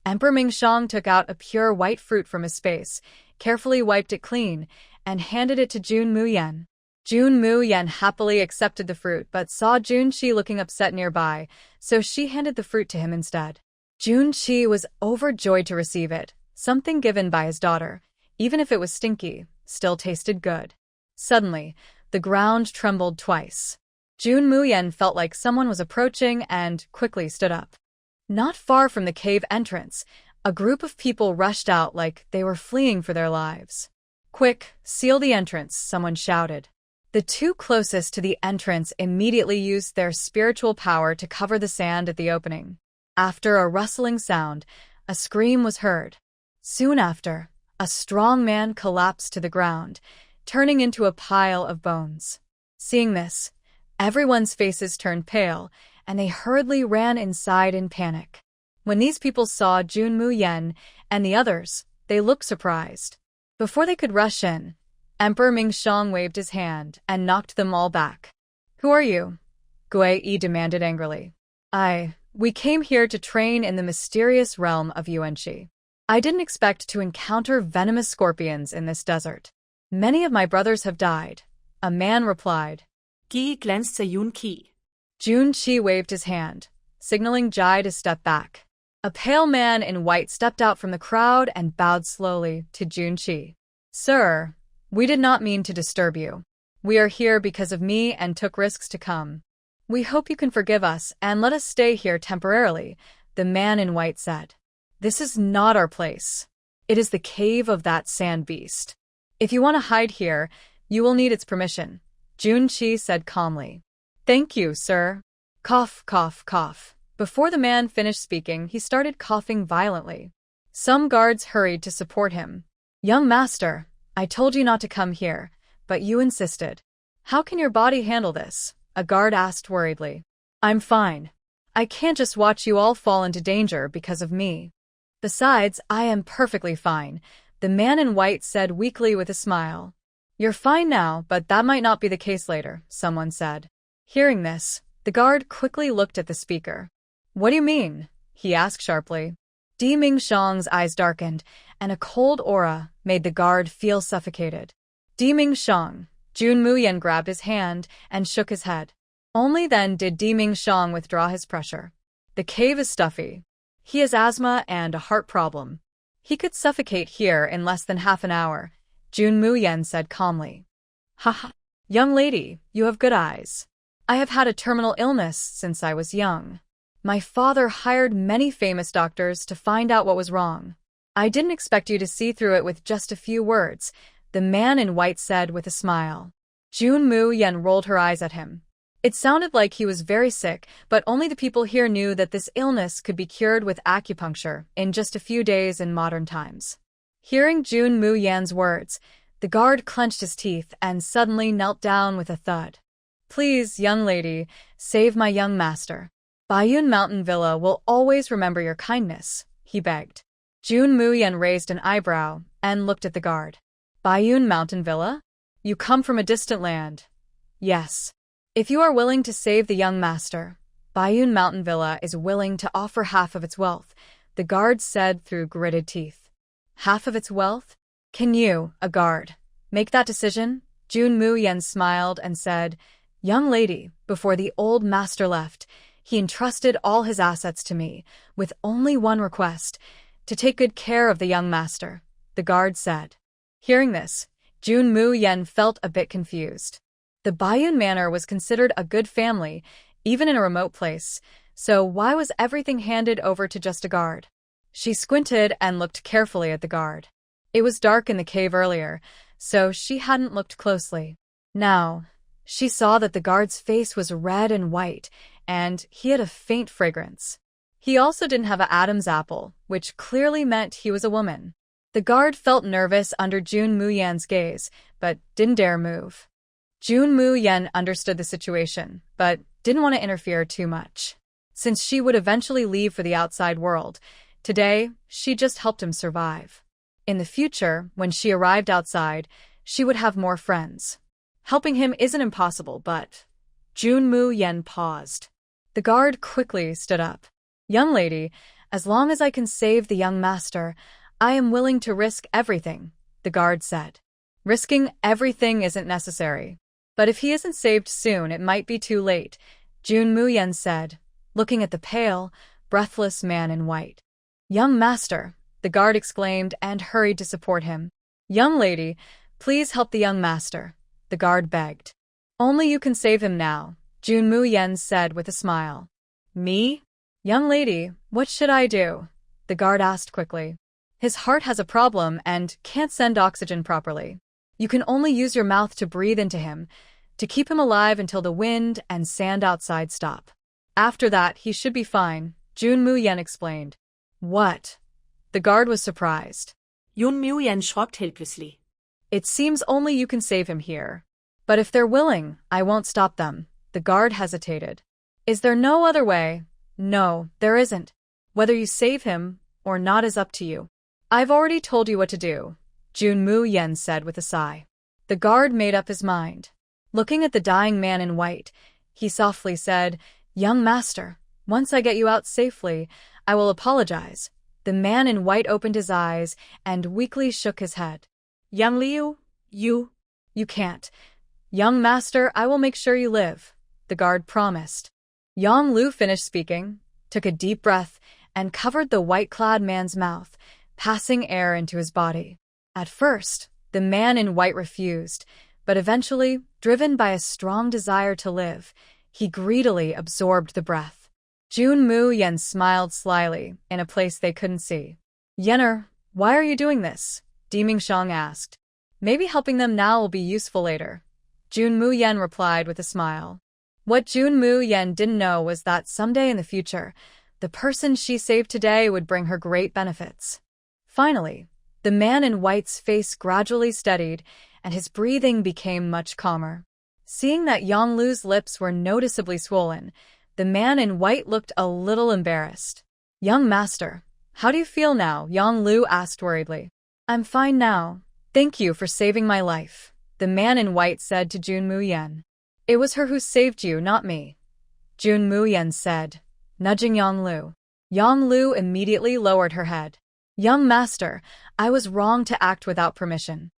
Speaker 1: Emperor Mingshang took out a pure white fruit from his space, carefully wiped it clean, and handed it to Jun Mu Yan. Jun Mu Yan happily accepted the fruit but saw Jun Qi looking upset nearby, so she handed the fruit to him instead. Jun Qi was overjoyed to receive it. Something given by his daughter, even if it was stinky, still tasted good. Suddenly, the ground trembled twice. Jun Mu Yan felt like someone was approaching and quickly stood up. Not far from the cave entrance, a group of people rushed out like they were fleeing for their lives. Quick, seal the entrance, someone shouted. The two closest to the entrance immediately used their spiritual power to cover the sand at the opening. After a rustling sound, a scream was heard. Soon after, a strong man collapsed to the ground, turning into a pile of bones. Seeing this, everyone's faces turned pale, and they hurriedly ran inside in panic. When these people saw Jun Mu Yan and the others, they looked surprised. Before they could rush in, Emperor Mingxiang waved his hand and knocked them all back. "Who are you?" Gui Yi demanded angrily. We came here to train in the mysterious realm of Yuanxi. I didn't expect to encounter venomous scorpions in this desert. Many of my brothers have died," a man replied.
Speaker 2: Gi glänzte Yun Qi.
Speaker 1: Jun Qi waved his hand, signaling Jai to step back. A pale man in white stepped out from the crowd and bowed slowly to Jun Qi. "Sir, we did not mean to disturb you. We are here because of me and took risks to come. We hope you can forgive us and let us stay here temporarily," the man in white said. "This is not our place. It is the cave of that sand beast. If you want to hide here, you will need its permission," Jun Qi said calmly. "Thank you, sir." Cough, cough, cough. Before the man finished speaking, he started coughing violently. Some guards hurried to support him. "Young master, I told you not to come here, but you insisted. How can your body handle this?" a guard asked worriedly. "I'm fine. I can't just watch you all fall into danger because of me. Besides, I am perfectly fine," the man in white said weakly with a smile. "You're fine now, but that might not be the case later," someone said. Hearing this, the guard quickly looked at the speaker. "What do you mean?" he asked sharply. Di Mingxiang's eyes darkened, and a cold aura made the guard feel suffocated. "Di Mingxiang," Jun Mu Yan grabbed his hand and shook his head. Only then did Di Mingxiang withdraw his pressure. "The cave is stuffy. He has asthma and a heart problem. He could suffocate here in less than half an hour," Jun Mu Yan said calmly. "Haha, young lady, you have good eyes. I have had a terminal illness since I was young. My father hired many famous doctors to find out what was wrong. I didn't expect you to see through it with just a few words," the man in white said with a smile. Jun Mu Yan rolled her eyes at him. It sounded like he was very sick, but only the people here knew that this illness could be cured with acupuncture in just a few days in modern times. Hearing Jun Mu Yan's words, the guard clenched his teeth and suddenly knelt down with a thud. "Please, young lady, save my young master. Baiyun Mountain Villa will always remember your kindness," he begged. Jun Mu Yan raised an eyebrow and looked at the guard. "Baiyun Mountain Villa? You come from a distant land." "Yes. If you are willing to save the young master, Baiyun Mountain Villa is willing to offer half of its wealth," the guard said through gritted teeth. "Half of its wealth? Can you, a guard, make that decision?" Jun Mu Yan smiled and said, "Young lady, before the old master left, he entrusted all his assets to me, with only one request, to take good care of the young master," the guard said. Hearing this, Jun Mu Yan felt a bit confused. The Baiyun Manor was considered a good family, even in a remote place, so why was everything handed over to just a guard? She squinted and looked carefully at the guard. It was dark in the cave earlier, so she hadn't looked closely. Now, she saw that the guard's face was red and white, and he had a faint fragrance. He also didn't have an Adam's apple, which clearly meant he was a woman. The guard felt nervous under Jun Mu Yan's gaze, but didn't dare move. Jun Mu Yan understood the situation, but didn't want to interfere too much. Since she would eventually leave for the outside world, today she just helped him survive. In the future, when she arrived outside, she would have more friends. Helping him isn't impossible, but... Jun Mu Yan paused. The guard quickly stood up. "Young lady, as long as I can save the young master, I am willing to risk everything," the guard said. "Risking everything isn't necessary. But if he isn't saved soon, it might be too late," Jun Mu Yan said, looking at the pale, breathless man in white. "Young master," the guard exclaimed and hurried to support him. "Young lady, please help the young master," the guard begged. "Only you can save him now," Jun Mu Yan said with a smile. "Me? Young lady, what should I do?" the guard asked quickly. "His heart has a problem and can't send oxygen properly. You can only use your mouth to breathe into him," to keep him alive until the wind and sand outside stop. After that, he should be fine, Jun Mu Yan explained. What? The guard was surprised.
Speaker 2: Jun Mu Yan shrugged helplessly.
Speaker 1: It seems only you can save him here. But if they're willing, I won't stop them. The guard hesitated. Is there no other way? No, there isn't. Whether you save him or not is up to you. I've already told you what to do, Jun Mu Yan said with a sigh. The guard made up his mind. Looking at the dying man in white, he softly said, Young master, once I get you out safely, I will apologize. The man in white opened his eyes and weakly shook his head. Young Liu, you can't. Young master, I will make sure you live, the guard promised. Yang Lu finished speaking, took a deep breath, and covered the white-clad man's mouth, passing air into his body. At first, the man in white refused, but eventually, driven by a strong desire to live, he greedily absorbed the breath. Jun Mu Yan smiled slyly, in a place they couldn't see. Yener, why are you doing this? Diming Shang asked. Maybe helping them now will be useful later. Jun Mu Yan replied with a smile. What Jun Mu Yan didn't know was that someday in the future, the person she saved today would bring her great benefits. Finally, the man in white's face gradually steadied, and his breathing became much calmer. Seeing that Yang Lu's lips were noticeably swollen, the man in white looked a little embarrassed. Young master, how do you feel now? Yang Lu asked worriedly. I'm fine now. Thank you for saving my life, the man in white said to Jun Mu Yan. It was her who saved you, not me, Jun Mu Yan said, nudging Yang Lu. Yang Lu immediately lowered her head. Young master, I was wrong to act without permission.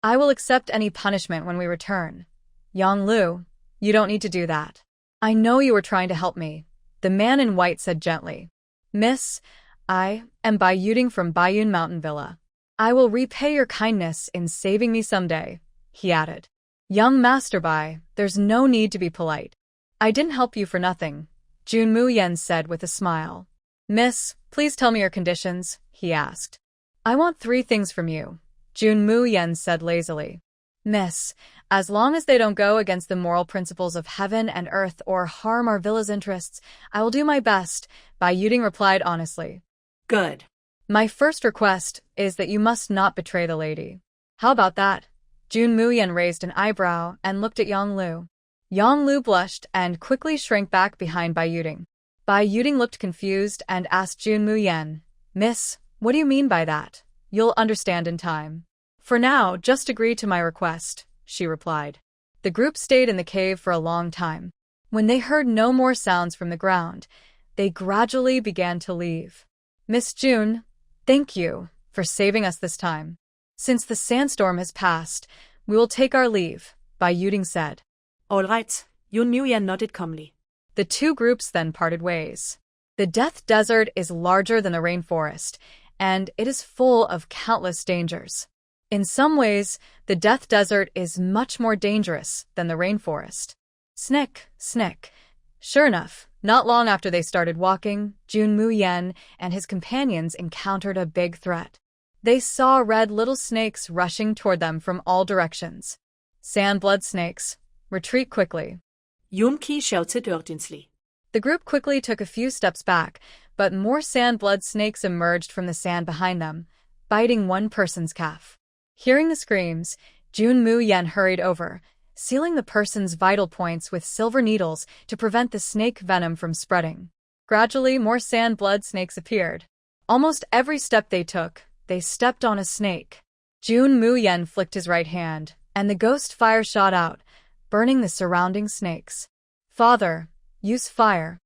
Speaker 1: I will accept any punishment when we return. Yang Lu, you don't need to do that. I know you were trying to help me, the man in white said gently. Miss, I am Bai Yuding from Baiyun Mountain Villa. I will repay your kindness in saving me someday, he added. Young master Bai, there's no need to be polite. I didn't help you for nothing, Jun Mu Yan said with a smile. Miss, please tell me your conditions, he asked. I want 3 things from you, Jun Mu Yan said lazily. Miss, as long as they don't go against the moral principles of heaven and earth or harm our villa's interests, I will do my best, Bai Yuding replied honestly.
Speaker 2: Good.
Speaker 1: My first request is that you must not betray the lady. How about that? Jun Mu Yan raised an eyebrow and looked at Yang Lu. Yang Lu blushed and quickly shrank back behind Bai Yuding. Bai Yuding looked confused and asked Jun Mu Yan, Miss, what do you mean by that? You'll understand in time. For now, just agree to my request, she replied. The group stayed in the cave for a long time. When they heard no more sounds from the ground, they gradually began to leave. Miss Jun, thank you for saving us this time. Since the sandstorm has passed, we will take our leave, Bai Yuding said.
Speaker 2: All right, Jun Mu Yan nodded calmly.
Speaker 1: The 2 groups then parted ways. The Death Desert is larger than the rainforest, and it is full of countless dangers. In some ways, the Death Desert is much more dangerous than the rainforest. Snick, snick. Sure enough, not long after they started walking, Jun Mu Yan and his companions encountered a big threat. They saw red little snakes rushing toward them from all directions. Sand blood snakes. Retreat quickly.
Speaker 2: Yun Ki shouted urgently.
Speaker 1: The group quickly took a few steps back, but more sand blood snakes emerged from the sand behind them, biting one person's calf. Hearing the screams, Jun Mu Yan hurried over, sealing the person's vital points with silver needles to prevent the snake venom from spreading. Gradually, more sand blood snakes appeared. Almost every step they took, they stepped on a snake. Jun Mu Yan flicked his right hand, and the ghost fire shot out, burning the surrounding snakes. Father, use fire.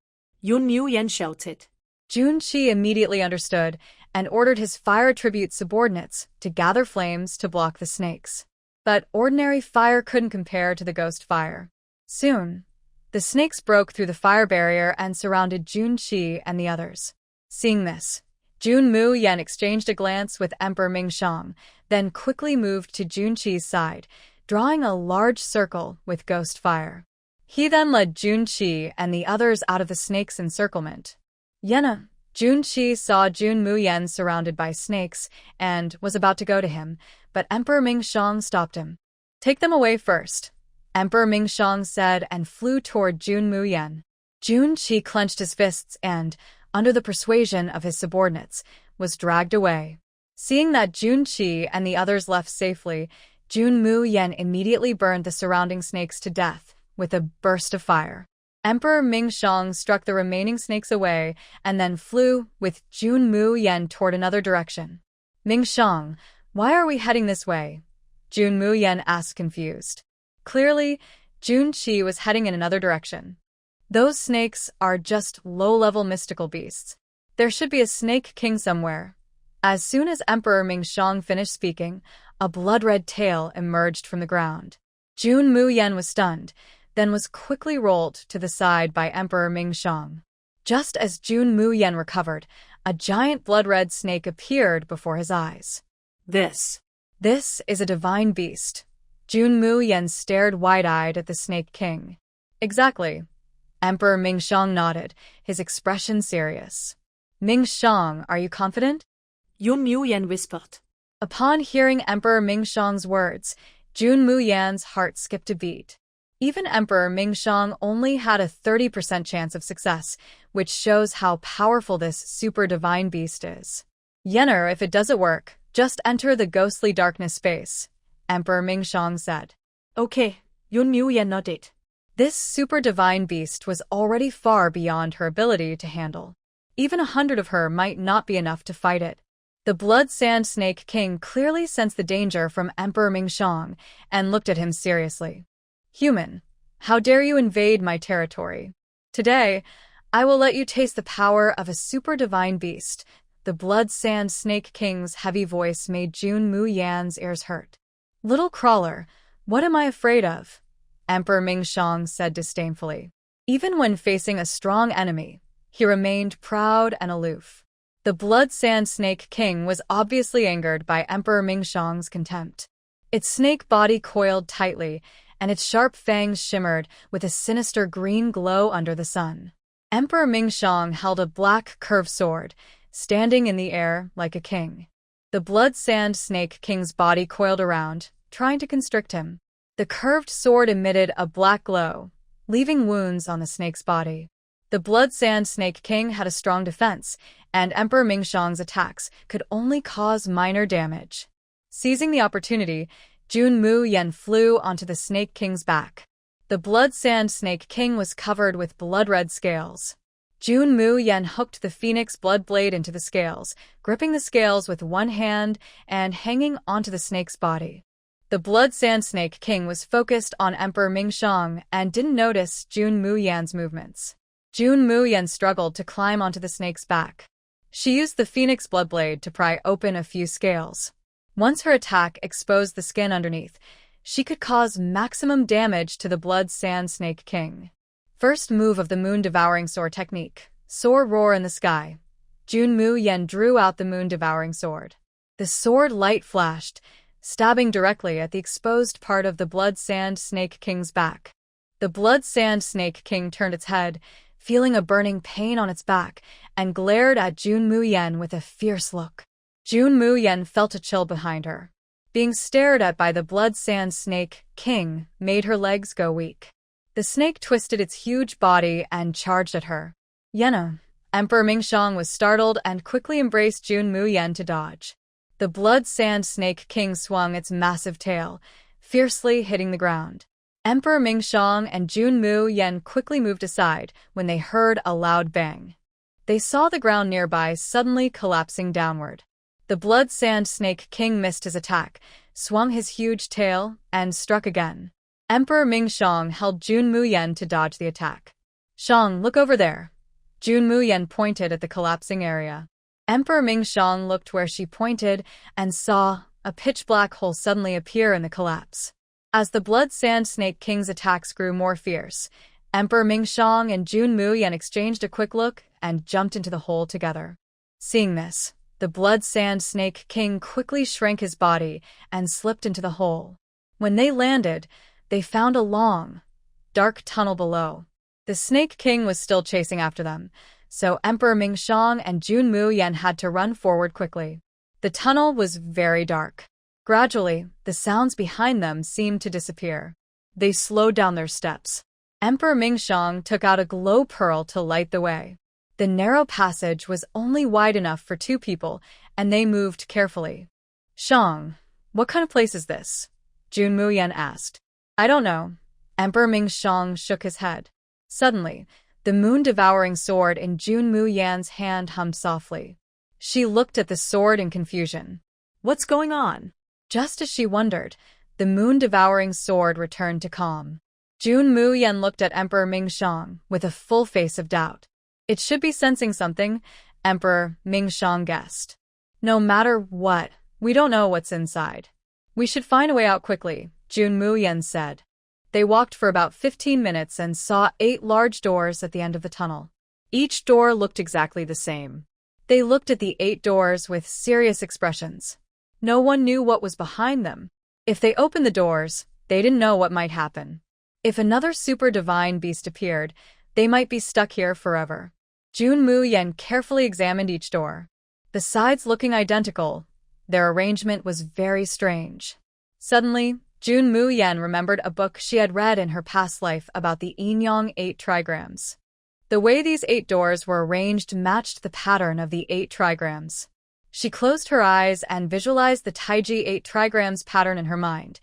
Speaker 2: Jun Mu Yan shouted.
Speaker 1: Jun Chi immediately understood and ordered his fire tribute subordinates to gather flames to block the snakes. But ordinary fire couldn't compare to the ghost fire. Soon, the snakes broke through the fire barrier and surrounded Jun Chi and the others. Seeing this, Jun Mu Yan exchanged a glance with Emperor Ming Shang, then quickly moved to Jun Chi's side, drawing a large circle with ghost fire. He then led Jun Chi and the others out of the snake's encirclement. Yena, Jun Chi saw Jun Mu Yan surrounded by snakes and was about to go to him, but Emperor Ming Shang stopped him. Take them away first. Emperor Mingxiang said and flew toward Jun Mu Yan. Jun Qi clenched his fists and, under the persuasion of his subordinates, was dragged away. Seeing that Jun Qi and the others left safely, Jun Mu Yan immediately burned the surrounding snakes to death with a burst of fire. Emperor Mingxiang struck the remaining snakes away and then flew with Jun Mu Yan toward another direction. Mingxiang, why are we heading this way? Jun Mu Yan asked, confused. Clearly, Jun Qi was heading in another direction. Those snakes are just low-level mystical beasts. There should be a snake king somewhere. As soon as Emperor Mingxiang finished speaking, a blood-red tail emerged from the ground. Jun Mu Yan was stunned, then was quickly rolled to the side by Emperor Mingxiang. Just as Jun Mu Yan recovered, a giant blood-red snake appeared before his eyes.
Speaker 2: This
Speaker 1: is a divine beast. Jun Mu Yan stared wide-eyed at the Snake King. Exactly. Emperor Mingxiang nodded, his expression serious. Mingxiang, are you confident?
Speaker 2: Jun Mu Yan whispered.
Speaker 1: Upon hearing Emperor Mingxiang's words, Jun Mu Yan's heart skipped a beat. Even Emperor Mingxiang only had a 30% chance of success, which shows how powerful this super divine beast is. Yenner, if it doesn't work, just enter the ghostly darkness space, Emperor Mingxiang said.
Speaker 2: Okay, Jun Mu Yan nodded.
Speaker 1: This super divine beast was already far beyond her ability to handle. Even 100 of her might not be enough to fight it. The Blood Sand Snake King clearly sensed the danger from Emperor Mingxiang and looked at him seriously. Human, how dare you invade my territory? Today, I will let you taste the power of a super divine beast. The Blood Sand Snake King's heavy voice made Jun Mu Yan's ears hurt. Little crawler, what am I afraid of? Emperor Mingxiang said disdainfully. Even when facing a strong enemy, he remained proud and aloof. The Blood Sand Snake King was obviously angered by Emperor Mingxiang's contempt. Its snake body coiled tightly, and its sharp fangs shimmered with a sinister green glow under the sun. Emperor Mingxiang held a black curved sword, standing in the air like a king. The Blood Sand Snake King's body coiled around, trying to constrict him. The curved sword emitted a black glow, leaving wounds on the snake's body. The Blood Sand Snake King had a strong defense, and Emperor Mingxiang's attacks could only cause minor damage. Seizing the opportunity, Jun Mu Yan flew onto the Snake King's back. The Blood Sand Snake King was covered with blood-red scales. Jun Mu Yan hooked the phoenix blood blade into the scales, gripping the scales with one hand and hanging onto the snake's body. The Blood Sand Snake King was focused on Emperor Mingxiang and didn't notice Jun Mu Yan's movements. Jun Mu Yan struggled to climb onto the snake's back. She used the phoenix blood blade to pry open a few scales. Once her attack exposed the skin underneath, she could cause maximum damage to the Blood Sand Snake King. First move of the Moon-Devouring Sword technique. Sword roar in the sky. Jun Mu Yan drew out the Moon-Devouring Sword. The sword light flashed, stabbing directly at the exposed part of the Blood Sand Snake King's back. The Blood Sand Snake King turned its head, feeling a burning pain on its back, and glared at Jun Mu Yan with a fierce look. Jun Mu Yan felt a chill behind her. Being stared at by the Blood Sand Snake King made her legs go weak. The snake twisted its huge body and charged at her. Yenna. Emperor Mingxiang was startled and quickly embraced Jun Mu Yan to dodge. The Blood Sand Snake King swung its massive tail, fiercely hitting the ground. Emperor Mingxiang and Jun Mu Yan quickly moved aside when they heard a loud bang. They saw the ground nearby suddenly collapsing downward. The Blood Sand Snake King missed his attack, swung his huge tail, and struck again. Emperor Mingxiang held Jun Mu Yan to dodge the attack. Xiang, look over there. Jun Mu Yan pointed at the collapsing area. Emperor Mingxiang looked where she pointed and saw a pitch-black hole suddenly appear in the collapse. As the Blood Sand Snake King's attacks grew more fierce, Emperor Mingxiang and Jun Mu Yan exchanged a quick look and jumped into the hole together. Seeing this, the Blood Sand Snake King quickly shrank his body and slipped into the hole. When they landed, they found a long, dark tunnel below. The Snake King was still chasing after them, so Emperor Mingxiang and Jun Mu Yan had to run forward quickly. The tunnel was very dark. Gradually, the sounds behind them seemed to disappear. They slowed down their steps. Emperor Mingxiang took out a glow pearl to light the way. The narrow passage was only wide enough for 2 people, and they moved carefully. "Shang, what kind of place is this?" Jun Mu Yan asked. "I don't know." Emperor Mingxiang shook his head. Suddenly, the moon-devouring sword in Jun Mu Yan's hand hummed softly. She looked at the sword in confusion.
Speaker 2: What's going on?
Speaker 1: Just as she wondered, the moon-devouring sword returned to calm. Jun Mu Yan looked at Emperor Mingxiang with a full face of doubt. It should be sensing something, Emperor Mingxiang guessed. "No matter what, we don't know what's inside. We should find a way out quickly," Jun Mu Yan said. They walked for about 15 minutes and saw 8 large doors at the end of the tunnel. Each door looked exactly the same. They looked at the 8 doors with serious expressions. No one knew what was behind them. If they opened the doors, they didn't know what might happen. If another super divine beast appeared, they might be stuck here forever. Jun Mu Yan carefully examined each door. Besides looking identical, their arrangement was very strange. Suddenly, Jun Mu Yan remembered a book she had read in her past life about the Yin-Yang 8 trigrams. The way these 8 doors were arranged matched the pattern of the 8 trigrams. She closed her eyes and visualized the Taiji 8 trigrams pattern in her mind.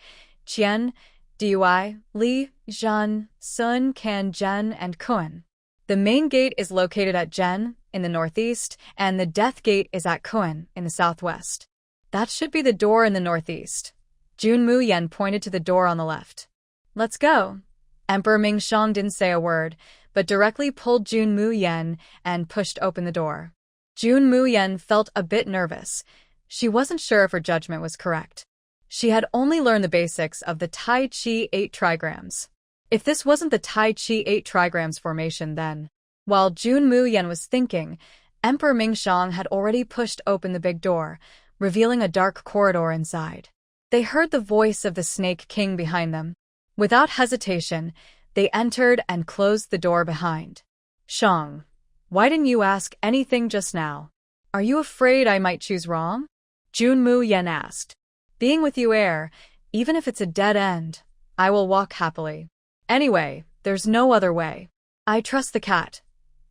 Speaker 1: Qian, Dui, Li, Zhan, Sun, Kan, Zhen, and Kun. The main gate is located at Zhen, in the northeast, and the death gate is at Kun, in the southwest. That should be the door in the northeast. Jun Mu Yan pointed to the door on the left. "Let's go." Emperor Mingxiang didn't say a word, but directly pulled Jun Mu Yan and pushed open the door. Jun Mu Yan felt a bit nervous. She wasn't sure if her judgment was correct. She had only learned the basics of the Tai Chi 8 trigrams. If this wasn't the Tai Chi 8 trigrams formation, then... While Jun Mu Yan was thinking, Emperor Mingxiang had already pushed open the big door, revealing a dark corridor inside. They heard the voice of the Snake King behind them. Without hesitation, they entered and closed the door behind. "Shang, why didn't you ask anything just now? Are you afraid I might choose wrong?" Jun Mu Yan asked. "Being with you, heir, even if it's a dead end, I will walk happily. Anyway, there's no other way. I trust the cat,"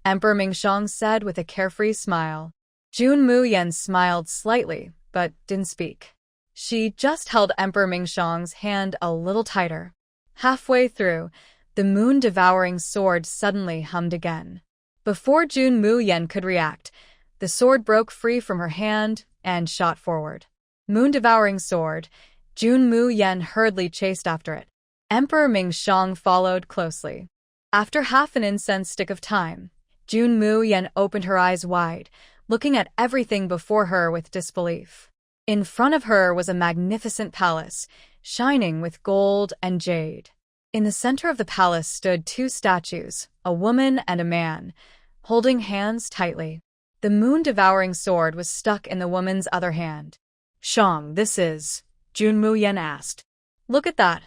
Speaker 1: Emperor Mingxiang said with a carefree smile. Jun Mu Yan smiled slightly, but didn't speak. She just held Emperor Mingxiang's hand a little tighter. Halfway through, the moon-devouring sword suddenly hummed again. Before Jun Mu Yan could react, the sword broke free from her hand and shot forward. Moon-devouring sword, Jun Mu Yan hurriedly chased after it. Emperor Mingxiang followed closely. After half an incense stick of time, Jun Mu Yan opened her eyes wide, looking at everything before her with disbelief. In front of her was a magnificent palace, shining with gold and jade. In the center of the palace stood 2 statues, a woman and a man, holding hands tightly. The moon-devouring sword was stuck in the woman's other hand. "Shang, this is..." Jun Mu Yan asked. "Look at that."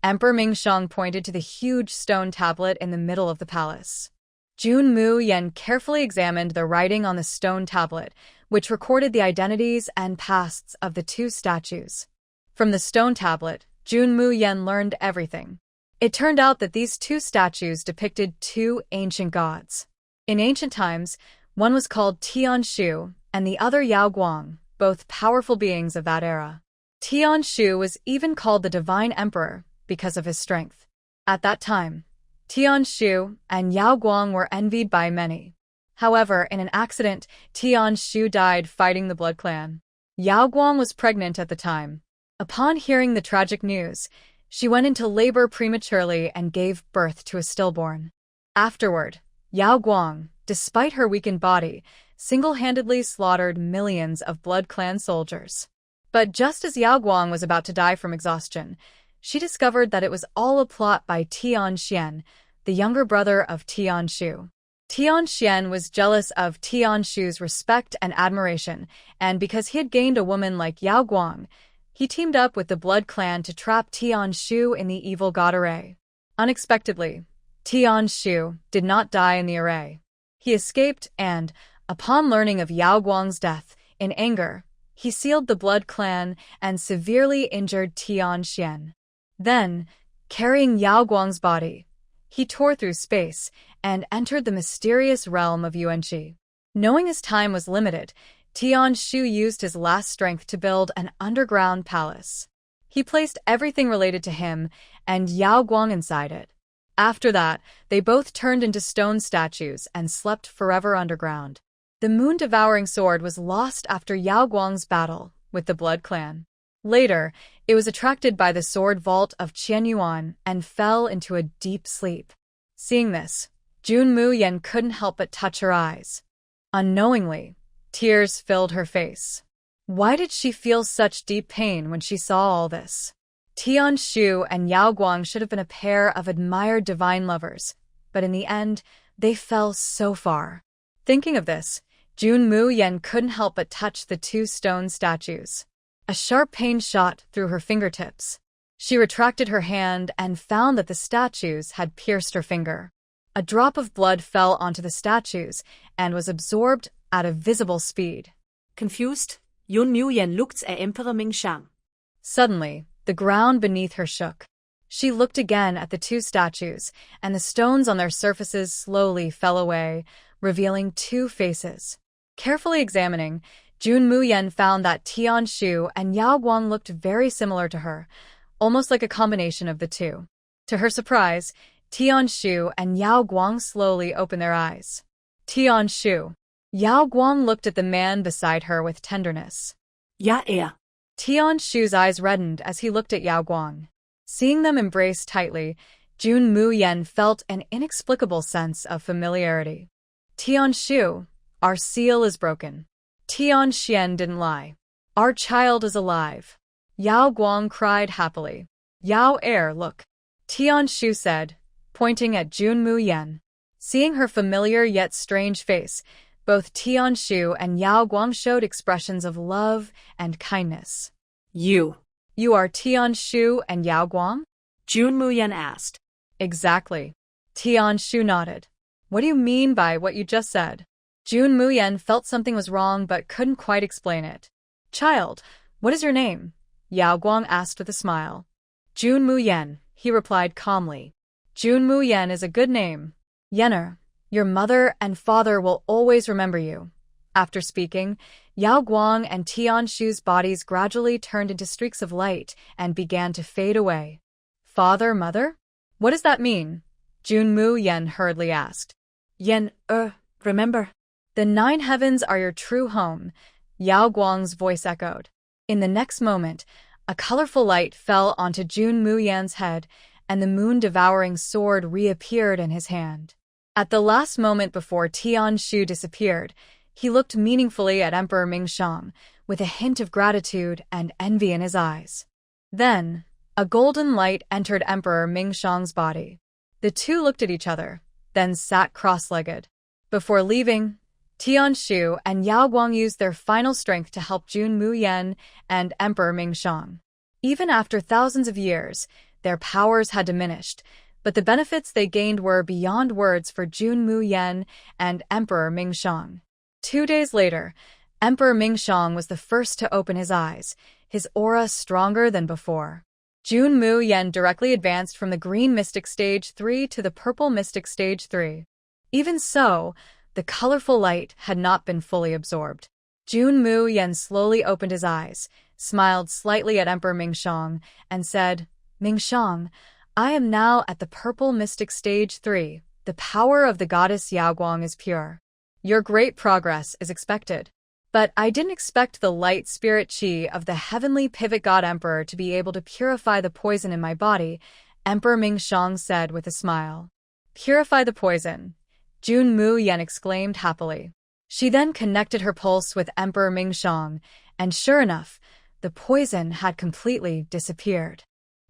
Speaker 1: Emperor Mingxiang pointed to the huge stone tablet in the middle of the palace. Jun Mu Yan carefully examined the writing on the stone tablet, which recorded the identities and pasts of the 2 statues. From the stone tablet, Jun Mu Yan learned everything. It turned out that these 2 statues depicted 2 ancient gods. In ancient times, one was called Tian Shu and the other Yao Guang, both powerful beings of that era. Tian Shu was even called the Divine Emperor because of his strength. At that time, Tian Shu and Yao Guang were envied by many. However, in an accident, Tian Shu died fighting the Blood Clan. Yao Guang was pregnant at the time. Upon hearing the tragic news, she went into labor prematurely and gave birth to a stillborn. Afterward, Yao Guang, despite her weakened body, single-handedly slaughtered millions of Blood Clan soldiers. But just as Yao Guang was about to die from exhaustion, she discovered that it was all a plot by Tian Xian, the younger brother of Tian Shu. Tian Xian was jealous of Tian Shu's respect and admiration, and because he had gained a woman like Yao Guang, he teamed up with the Blood Clan to trap Tian Shu in the evil god array. Unexpectedly, Tian Shu did not die in the array. He escaped and, upon learning of Yao Guang's death, in anger, he sealed the Blood Clan and severely injured Tian Xian. Then, carrying Yao Guang's body. He tore through space and entered the mysterious realm of Yuanqi. Knowing his time was limited, Tianshu used his last strength to build an underground palace. He placed everything related to him and Yao Guang inside it. After that, they both turned into stone statues and slept forever underground. The moon-devouring sword was lost after Yao Guang's battle with the Blood Clan. Later, it was attracted by the sword vault of Lin Yuan and fell into a deep sleep. Seeing this, Jun Mu Yan couldn't help but touch her eyes. Unknowingly, tears filled her face. Why did she feel such deep pain when she saw all this? Tianshu and Yao Guang should have been a pair of admired divine lovers, but in the end, they fell so far. Thinking of this, Jun Mu Yan couldn't help but touch the two stone statues. A sharp pain shot through her fingertips. She retracted her hand and found that the statues had pierced her finger. A drop of blood fell onto the statues and was absorbed at a visible speed.
Speaker 2: Confused, Jun Mu Yan looked at Emperor Mingxiang.
Speaker 1: Suddenly, the ground beneath her shook. She looked again at the two statues, and the stones on their surfaces slowly fell away, revealing two faces. Carefully examining, Jun Mu Yan found that Tianshu and Yao Guang looked very similar to her, almost like a combination of the two. To her surprise, Tianshu and Yao Guang slowly opened their eyes. Tianshu. Yao Guang looked at the man beside her with tenderness.
Speaker 2: Ja,
Speaker 1: Tianshu's eyes reddened as he looked at Yao Guang. Seeing them embrace tightly, Jun Mu Yan felt an inexplicable sense of familiarity. Tianshu, our seal is broken. Tianxian didn't lie. Our child is alive. Yao Guang cried happily. Yao look. Tianshu said, pointing at Jun Mu Yan. Seeing her familiar yet strange face, both Tianshu and Yao Guang showed expressions of love and kindness. You are Tianshu and Yao Guang?
Speaker 2: Jun Mu Yan asked.
Speaker 1: Exactly. Tianshu nodded. What do you mean by what you just said? Jun Mu Yan felt something was wrong but couldn't quite explain it. Child, what is your name? Yao Guang asked with a smile. Jun Mu Yan, he replied calmly. Jun Mu Yan is a good name. Yenner, your mother and father will always remember you. After speaking, Yao Guang and Tianshu's bodies gradually turned into streaks of light and began to fade away. Father, mother? What does that mean? Jun Mu Yan hurriedly asked.
Speaker 2: Yan, remember?
Speaker 1: The 9 heavens are your true home, Yao Guang's voice echoed. In the next moment, a colorful light fell onto Jun Mu Yan's head, and the moon-devouring sword reappeared in his hand. At the last moment before Tianshu disappeared, he looked meaningfully at Emperor Mingxiang, with a hint of gratitude and envy in his eyes. Then, a golden light entered Emperor Mingxiang's body. The two looked at each other, then sat cross-legged. Before leaving, Tianshu and Yao Guang used their final strength to help Jun Mu Yan and Emperor Mingxiang. Even after thousands of years, their powers had diminished, but the benefits they gained were beyond words for Jun Mu Yan and Emperor Mingxiang. 2 days later, Emperor Mingxiang was the first to open his eyes, his aura stronger than before. Jun Mu Yan directly advanced from the Green Mystic Stage 3 to the Purple Mystic Stage 3. Even so, the colorful light had not been fully absorbed. Jun Mu Yan slowly opened his eyes, smiled slightly at Emperor Mingxiang, and said, Mingxiang, I am now at the Purple Mystic Stage 3. The power of the goddess Yao Guang is pure. Your great progress is expected. But I didn't expect the light spirit chi of the heavenly pivot god emperor to be able to purify the poison in my body, Emperor Mingxiang said with a smile. Purify the poison, Jun Mu Yan exclaimed happily. She then connected her pulse with Emperor Mingxiang, and sure enough, the poison had completely disappeared.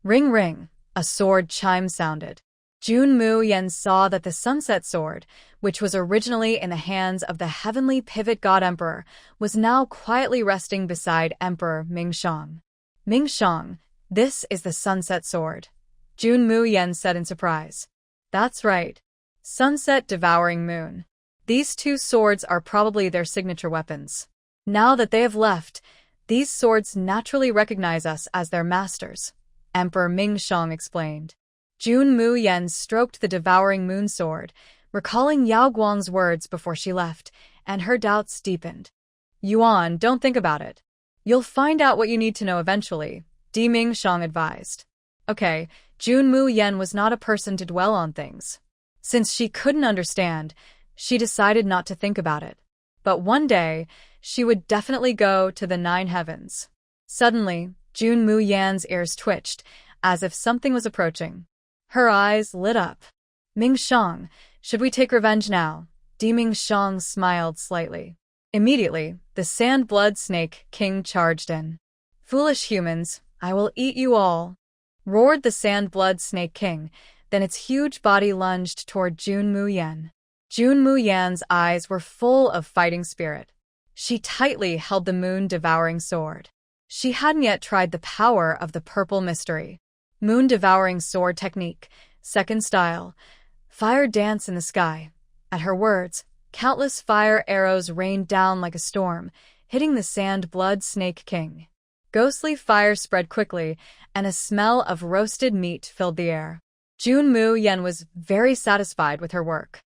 Speaker 1: Ring ring, a sword chime sounded. Jun Mu Yan saw that the sunset sword, which was originally in the hands of the heavenly pivot god emperor, was now quietly resting beside Emperor Mingxiang. Mingxiang, this is the sunset sword, Jun Mu Yan said in surprise. That's right. Sunset devouring moon. These two swords are probably their signature weapons. Now that they have left, these swords naturally recognize us as their masters, Emperor Mingxiang explained. Jun Mu Yan stroked the devouring moon sword, recalling Yao Guang's words before she left, and her doubts deepened. Yuan, don't think about it. You'll find out what you need to know eventually, Di Mingshang advised. Okay, Jun Mu Yan was not a person to dwell on things. Since she couldn't understand, she decided not to think about it. But one day, she would definitely go to the 9 heavens. Suddenly, Jun Mu Yan's ears twitched, as if something was approaching. Her eyes lit up. Mingshang, should we take revenge now? Di Mingshang smiled slightly. Immediately, the Sand Blood Snake King charged in. Foolish humans, I will eat you all, roared the Sand Blood Snake King, then its huge body lunged toward Jun Mu Yan. Jun Mu Yan's eyes were full of fighting spirit. She tightly held the moon-devouring sword. She hadn't yet tried the power of the purple mystery. Moon-devouring sword technique, second style. Fire dance in the sky. At her words, countless fire arrows rained down like a storm, hitting the Sand Blood Snake King. Ghostly fire spread quickly, and a smell of roasted meat filled the air. Jun Mu Yan was very satisfied with her work.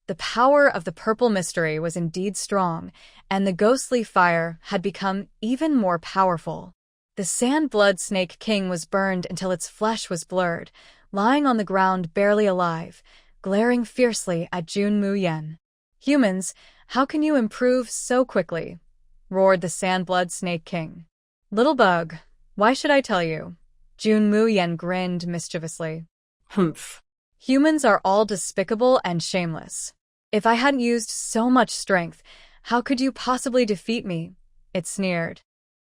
Speaker 1: The power of the purple mystery was indeed strong, and the ghostly fire had become even more powerful. The Sand Blood Snake King was burned until its flesh was blurred, lying on the ground barely alive, glaring fiercely at Jun Mu Yan. Humans, how can you improve so quickly? Roared the Sand Blood Snake King. Little bug, why should I tell you? Jun Mu Yan grinned mischievously.
Speaker 2: Humph.
Speaker 1: Humans are all despicable and shameless. If I hadn't used so much strength, how could you possibly defeat me? It sneered.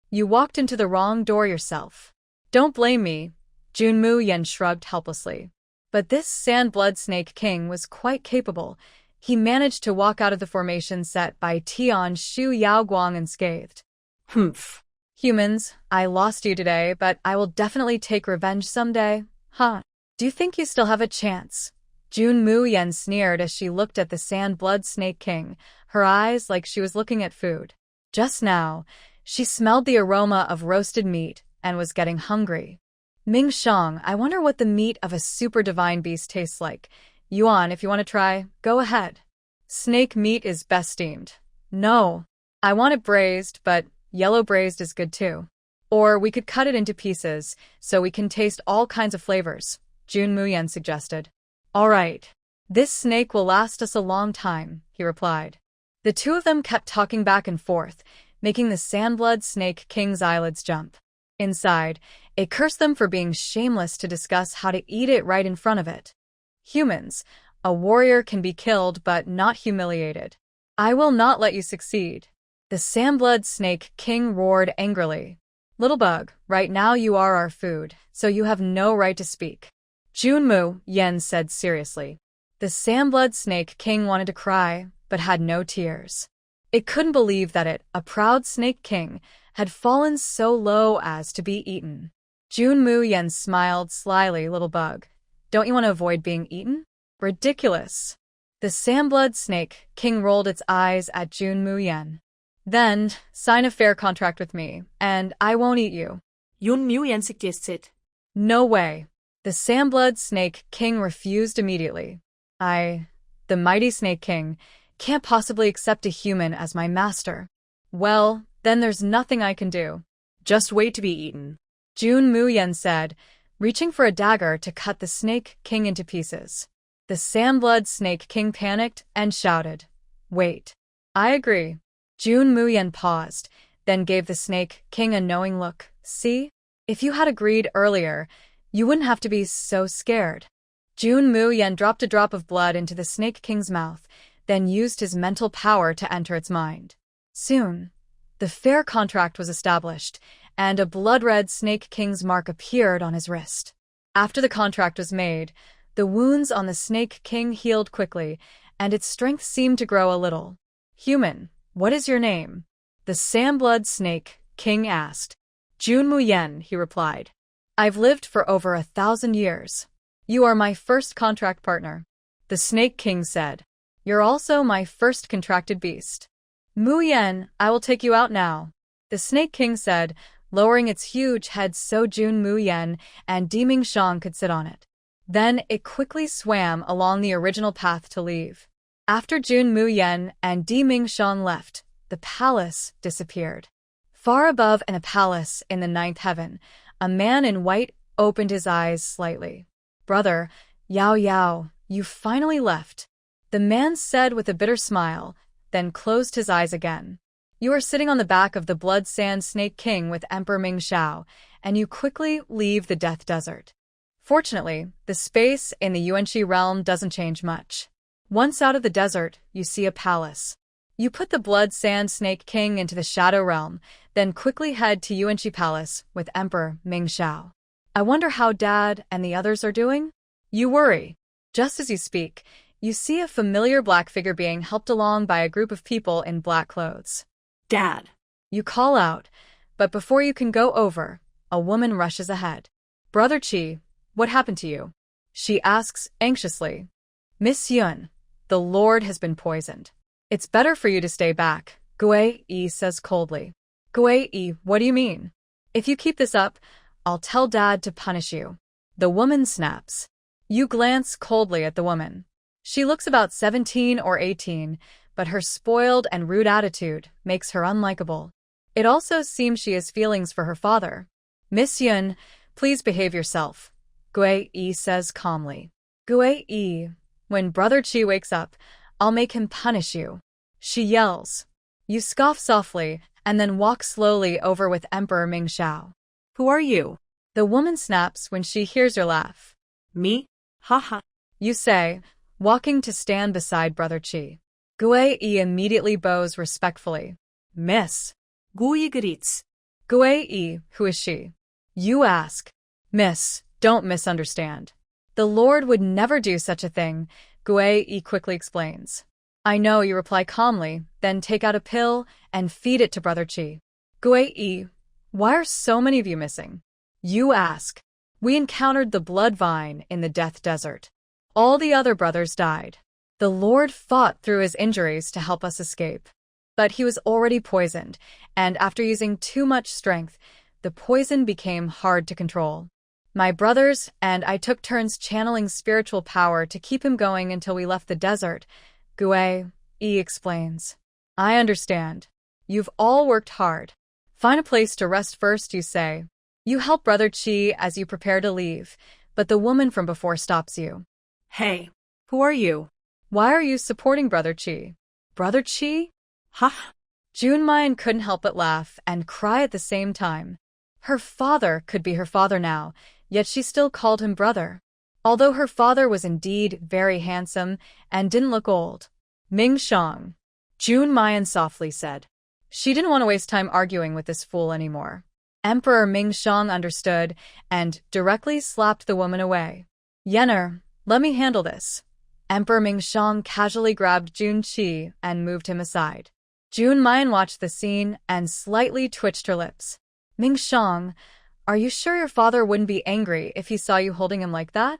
Speaker 1: You walked into the wrong door yourself. Don't blame me. Jun Mu Yan shrugged helplessly. But this Sand Blood Snake King was quite capable. He managed to walk out of the formation set by Tian Shu Yaoguang unscathed.
Speaker 2: Humph.
Speaker 1: Humans, I lost you today, but I will definitely take revenge someday. Huh? Do you think you still have a chance? Jun Mu Yan sneered as she looked at the Sand Blood Snake King, her eyes like she was looking at food. Just now, she smelled the aroma of roasted meat and was getting hungry. Mingshang, I wonder what the meat of a super divine beast tastes like. Yuan, if you want to try, go ahead. Snake meat is best steamed. No. I want it braised, but yellow braised is good too. Or we could cut it into pieces, so we can taste all kinds of flavors, Jun Mu Yan suggested. All right. This snake will last us a long time, he replied. The two of them kept talking back and forth, making the Sandblood Snake King's eyelids jump. Inside, it cursed them for being shameless to discuss how to eat it right in front of it. Humans, a warrior can be killed but not humiliated. I will not let you succeed. The Sandblood Snake King roared angrily. Little bug, right now you are our food, so you have no right to speak. Jun Mu Yan said seriously. The Sandblood Snake King wanted to cry, but had no tears. It couldn't believe that it, a proud Snake King, had fallen so low as to be eaten. Jun Mu Yan smiled slyly, little bug. Don't you want to avoid being eaten? Ridiculous. The Sandblood Snake King rolled its eyes at Jun Mu Yan. Then, sign a fair contract with me, and I won't eat you.
Speaker 2: Jun Mu Yan suggested.
Speaker 1: No way. The Sandblood Snake King refused immediately. The mighty Snake King, can't possibly accept a human as my master. Well, then there's nothing I can do.
Speaker 2: Just wait to be eaten.
Speaker 1: Jun Mu Yan said, reaching for a dagger to cut the Snake King into pieces. The Sandblood Snake King panicked and shouted, Wait. I agree. Jun Mu Yan paused, then gave the Snake King a knowing look. See? If you had agreed earlier, you wouldn't have to be so scared. Jun Mu Yan dropped a drop of blood into the Snake King's mouth, then used his mental power to enter its mind. Soon, the fair contract was established, and a blood-red Snake King's mark appeared on his wrist. After the contract was made, the wounds on the Snake King healed quickly, and its strength seemed to grow a little. Human, what is your name? The Sandblood Snake King asked. Jun Mu Yan, he replied. I've lived for over 1,000 years. You are my first contract partner. The Snake King said. You're also my first contracted beast. Mu Yan, I will take you out now. The Snake King said, lowering its huge head so Jun Mu Yan and Di Mingshang could sit on it. Then it quickly swam along the original path to leave. After Jun Mu Yan and Di Mingxiang left, the palace disappeared. Far above in a palace in the ninth heaven, a man in white opened his eyes slightly. "Brother, Yao Yao, you finally left," the man said with a bitter smile, then closed his eyes again. "You are sitting on the back of the Blood Sand Snake King with Emperor Ming Xiao, and you quickly leave the Death Desert. Fortunately, the space in the Yuanqi realm doesn't change much. Once out of the desert, you see a palace. You put the Blood Sand Snake King into the Shadow Realm, then quickly head to Yuanqi Palace with Emperor Ming Xiao. I wonder how Dad and the others are doing?" You worry. Just as you speak, you see a familiar black figure being helped along by a group of people in black clothes.
Speaker 2: "Dad."
Speaker 1: You call out, but before you can go over, a woman rushes ahead. "Brother Qi, what happened to you?" she asks anxiously. "Miss Yun, the Lord has been poisoned. It's better for you to stay back," Gui Yi says coldly. "Gui Yi, what do you mean? If you keep this up, I'll tell Dad to punish you." The woman snaps. You glance coldly at the woman. She looks about 17 or 18, but her spoiled and rude attitude makes her unlikable. It also seems she has feelings for her father. "Miss Yun, please behave yourself," Gui Yi says calmly. "Gui Yi, when Brother Qi wakes up, I'll make him punish you," she yells. You scoff softly and then walk slowly over with Emperor Ming Xiao.
Speaker 2: "Who are you?"
Speaker 1: The woman snaps when she hears your laugh.
Speaker 2: "Me? Haha,"
Speaker 1: you say, walking to stand beside Brother Qi. Gui Yi immediately bows respectfully. "Miss."
Speaker 2: "Gui Gritz."
Speaker 1: Gui Yi, who is she? You ask. "Miss, don't misunderstand. The Lord would never do such a thing," Gui Yi quickly explains. "I know," you reply calmly, then take out a pill and feed it to Brother Qi. Gui Yi, why are so many of you missing? You ask. "We encountered the blood vine in the Death Desert. All the other brothers died. The Lord fought through his injuries to help us escape. But he was already poisoned, and after using too much strength, the poison became hard to control. My brothers and I took turns channeling spiritual power to keep him going until we left the desert," Gui Yi explains. "I understand. You've all worked hard. Find a place to rest first," you say. You help Brother Qi as you prepare to leave, but the woman from before stops you.
Speaker 2: "Hey, who are you?"
Speaker 1: "Why are you supporting Brother Qi?" "Brother Qi?"
Speaker 2: "Ha."
Speaker 1: Jun Mu Yan couldn't help but laugh and cry at the same time. Her father could be her father now, yet she still called him brother. Although her father was indeed very handsome and didn't look old. "Ming Xiang," Jun Mu Yan softly said. She didn't want to waste time arguing with this fool anymore. Emperor Ming Xiang understood and directly slapped the woman away. "Yener, let me handle this." Emperor Ming Xiang casually grabbed Jun Qi and moved him aside. Jun Mu Yan watched the scene and slightly twitched her lips. "Ming Xiang, are you sure your father wouldn't be angry if he saw you holding him like that?"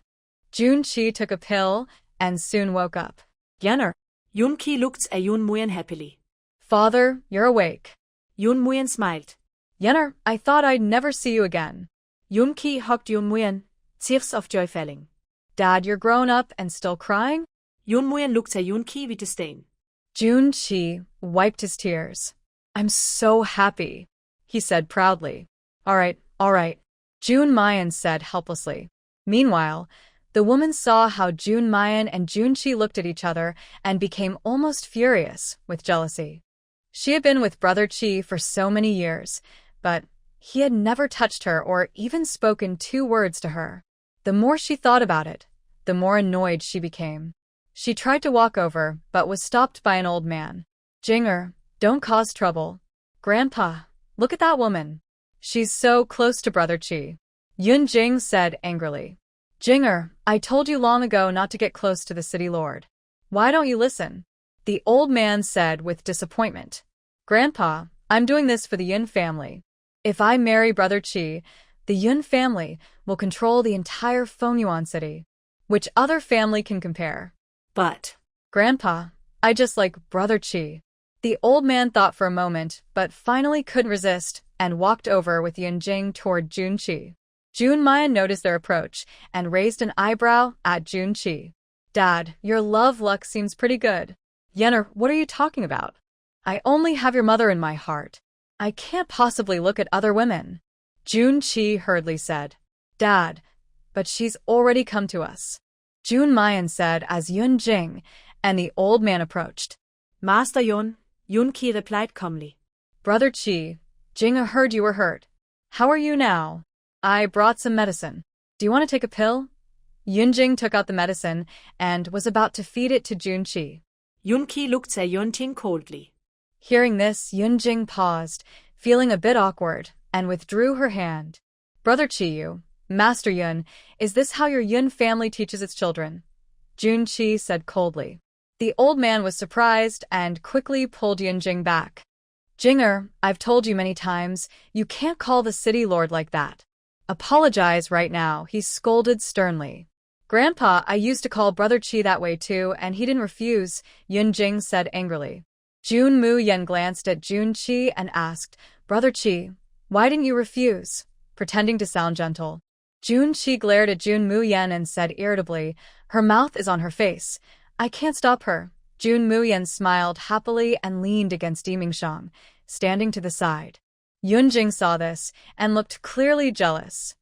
Speaker 1: Jun Qi took a pill and soon woke up.
Speaker 2: "Yener." Jun Qi looked at Jun Mu Yan happily.
Speaker 1: "Father, you're awake."
Speaker 2: Jun Mu Yan smiled.
Speaker 1: "Yener, I thought I'd never see you again."
Speaker 2: Jun Qi hugged Jun Mu Yan, tears of joy falling.
Speaker 1: "Dad, you're grown up and still crying?"
Speaker 2: Jun Mu Yan looked at Jun Qi with disdain.
Speaker 1: Jun Qi wiped his tears. "I'm so happy," he said proudly. All right, Jun Mu Yan said helplessly. Meanwhile, the woman saw how Jun Mu Yan and Jun Qi looked at each other and became almost furious with jealousy. She had been with Brother Qi for so many years, but he had never touched her or even spoken 2 words to her. The more she thought about it, the more annoyed she became. She tried to walk over, but was stopped by an old man. "Jinger, don't cause trouble." "Grandpa, look at that woman. She's so close to Brother Qi," Yun Jing said angrily. "Jinger, I told you long ago not to get close to the city lord. Why don't you listen?" The old man said with disappointment. "Grandpa, I'm doing this for the Yun family. If I marry Brother Qi, the Yun family will control the entire Fengyuan city. Which other family can compare?"
Speaker 2: "But,
Speaker 1: Grandpa, I just like Brother Qi." The old man thought for a moment, but finally couldn't resist and walked over with Yun Jing toward Jun Qi. Jun Mu Yan noticed their approach and raised an eyebrow at Jun Qi. Dad, your love luck seems pretty good. Yener, what are you talking about? I only have your mother in my heart. I can't possibly look at other women. Jun Qi hurriedly said. Dad, but she's already come to us. Jun Mu Yan said as Yun Jing and the old man approached.
Speaker 2: Master Yun, Yun Qi replied calmly.
Speaker 1: Brother Qi, Jing heard you were hurt. How are you now? I brought some medicine. Do you want to take a pill? Yun Jing took out the medicine and was about to feed it to Jun Qi.
Speaker 2: Yun Qi looked at Yun Jing coldly.
Speaker 1: Hearing this, Yun Jing paused, feeling a bit awkward, and withdrew her hand. Brother Qi, Master Yun, is this how your Yun family teaches its children? Jun Qi said coldly. The old man was surprised and quickly pulled Yun Jing back. Jinger, I've told you many times, you can't call the city lord like that. Apologize right now, he scolded sternly. Grandpa, I used to call Brother Qi that way too, and he didn't refuse, Yun Jing said angrily. Jun Mu Yan glanced at Jun Qi and asked, Brother Qi, why didn't you refuse? Pretending to sound gentle. Jun Qi glared at Jun Mu Yan and said irritably, her mouth is on her face. I can't stop her. Jun Mu Yan smiled happily and leaned against Di Mingxiang, standing to the side. Yun Jing saw this and looked clearly jealous.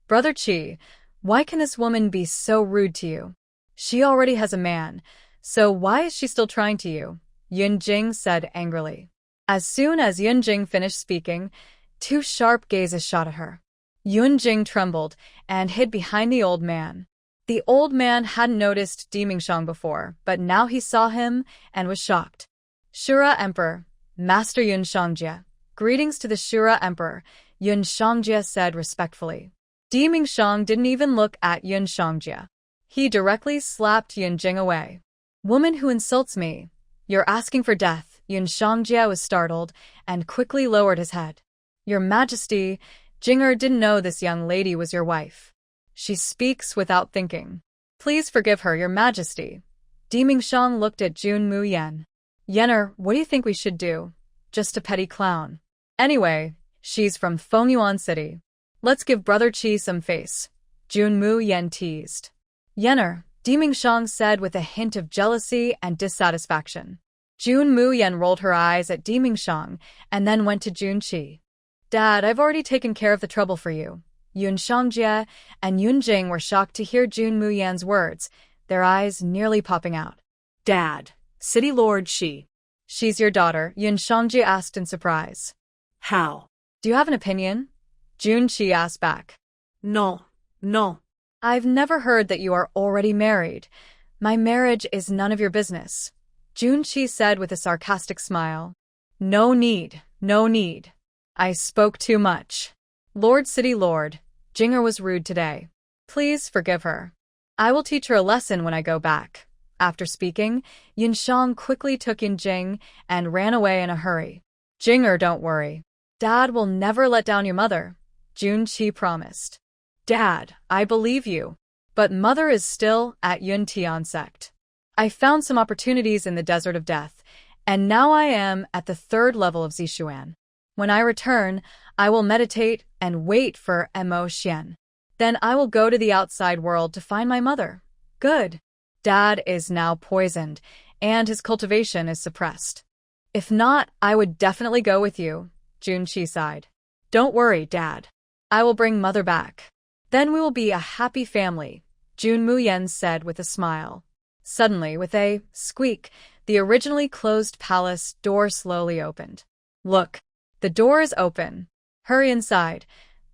Speaker 1: Brother Qi, why can this woman be so rude to you? She already has a man, so why is she still trying to you? Yun Jing said angrily. As soon as Yun Jing finished speaking, two sharp gazes shot at her. Yun Jing trembled and hid behind the old man. The old man hadn't noticed Di Mingxiang before, but now he saw him and was shocked. Shura Emperor, Master Yun Xiangjie. Greetings to the Shura Emperor, Yun Xiangjie said respectfully. Di Mingxiang didn't even look at Yun Xiangjie. He directly slapped Yun Jing away. Woman who insults me. You're asking for death. Yun Xiangjie was startled and quickly lowered his head. Your Majesty, Jinger didn't know this young lady was your wife. She speaks without thinking. Please forgive her, Your Majesty. Di Mingxiang looked at Jun Mu Yan. Yener, what do you think we should do? Just a petty clown. Anyway, she's from Fengyuan City. Let's give Brother Qi some face. Jun Mu Yan teased. Yener, Di Mingxiang said with a hint of jealousy and dissatisfaction. Jun Mu Yan rolled her eyes at Di Mingxiang and then went to Jun Qi. Dad, I've already taken care of the trouble for you. Yun Xiangjie and Yun Jing were shocked to hear Jun Mu Yan's words, their eyes nearly popping out.
Speaker 2: Dad, City Lord Qi.
Speaker 1: She's your daughter, Yun Xiangjie asked in surprise.
Speaker 2: How?
Speaker 1: Do you have an opinion? Jun Qi asked back.
Speaker 2: No.
Speaker 1: I've never heard that you are already married. My marriage is none of your business. Jun Qi said with a sarcastic smile. No need. I spoke too much. Lord City Lord, Jinger was rude today. Please forgive her. I will teach her a lesson when I go back. After speaking, Yun Xiang quickly took Yun Jing and ran away in a hurry. Jinger, don't worry. Dad will never let down your mother, Jun Qi promised. Dad, I believe you. But mother is still at Yun Tian sect. I found some opportunities in the Desert of Death, and now I am at the 3rd level of Zixuan. When I return, I will meditate and wait for Mo Xian. Then I will go to the outside world to find my mother. Good. Dad is now poisoned, and his cultivation is suppressed. If not, I would definitely go with you, Jun Qi sighed. Don't worry, Dad. I will bring mother back. Then we will be a happy family, Jun Mu Yan said with a smile. Suddenly, with a squeak, the originally closed palace door slowly opened. Look, the door is open. Hurry inside.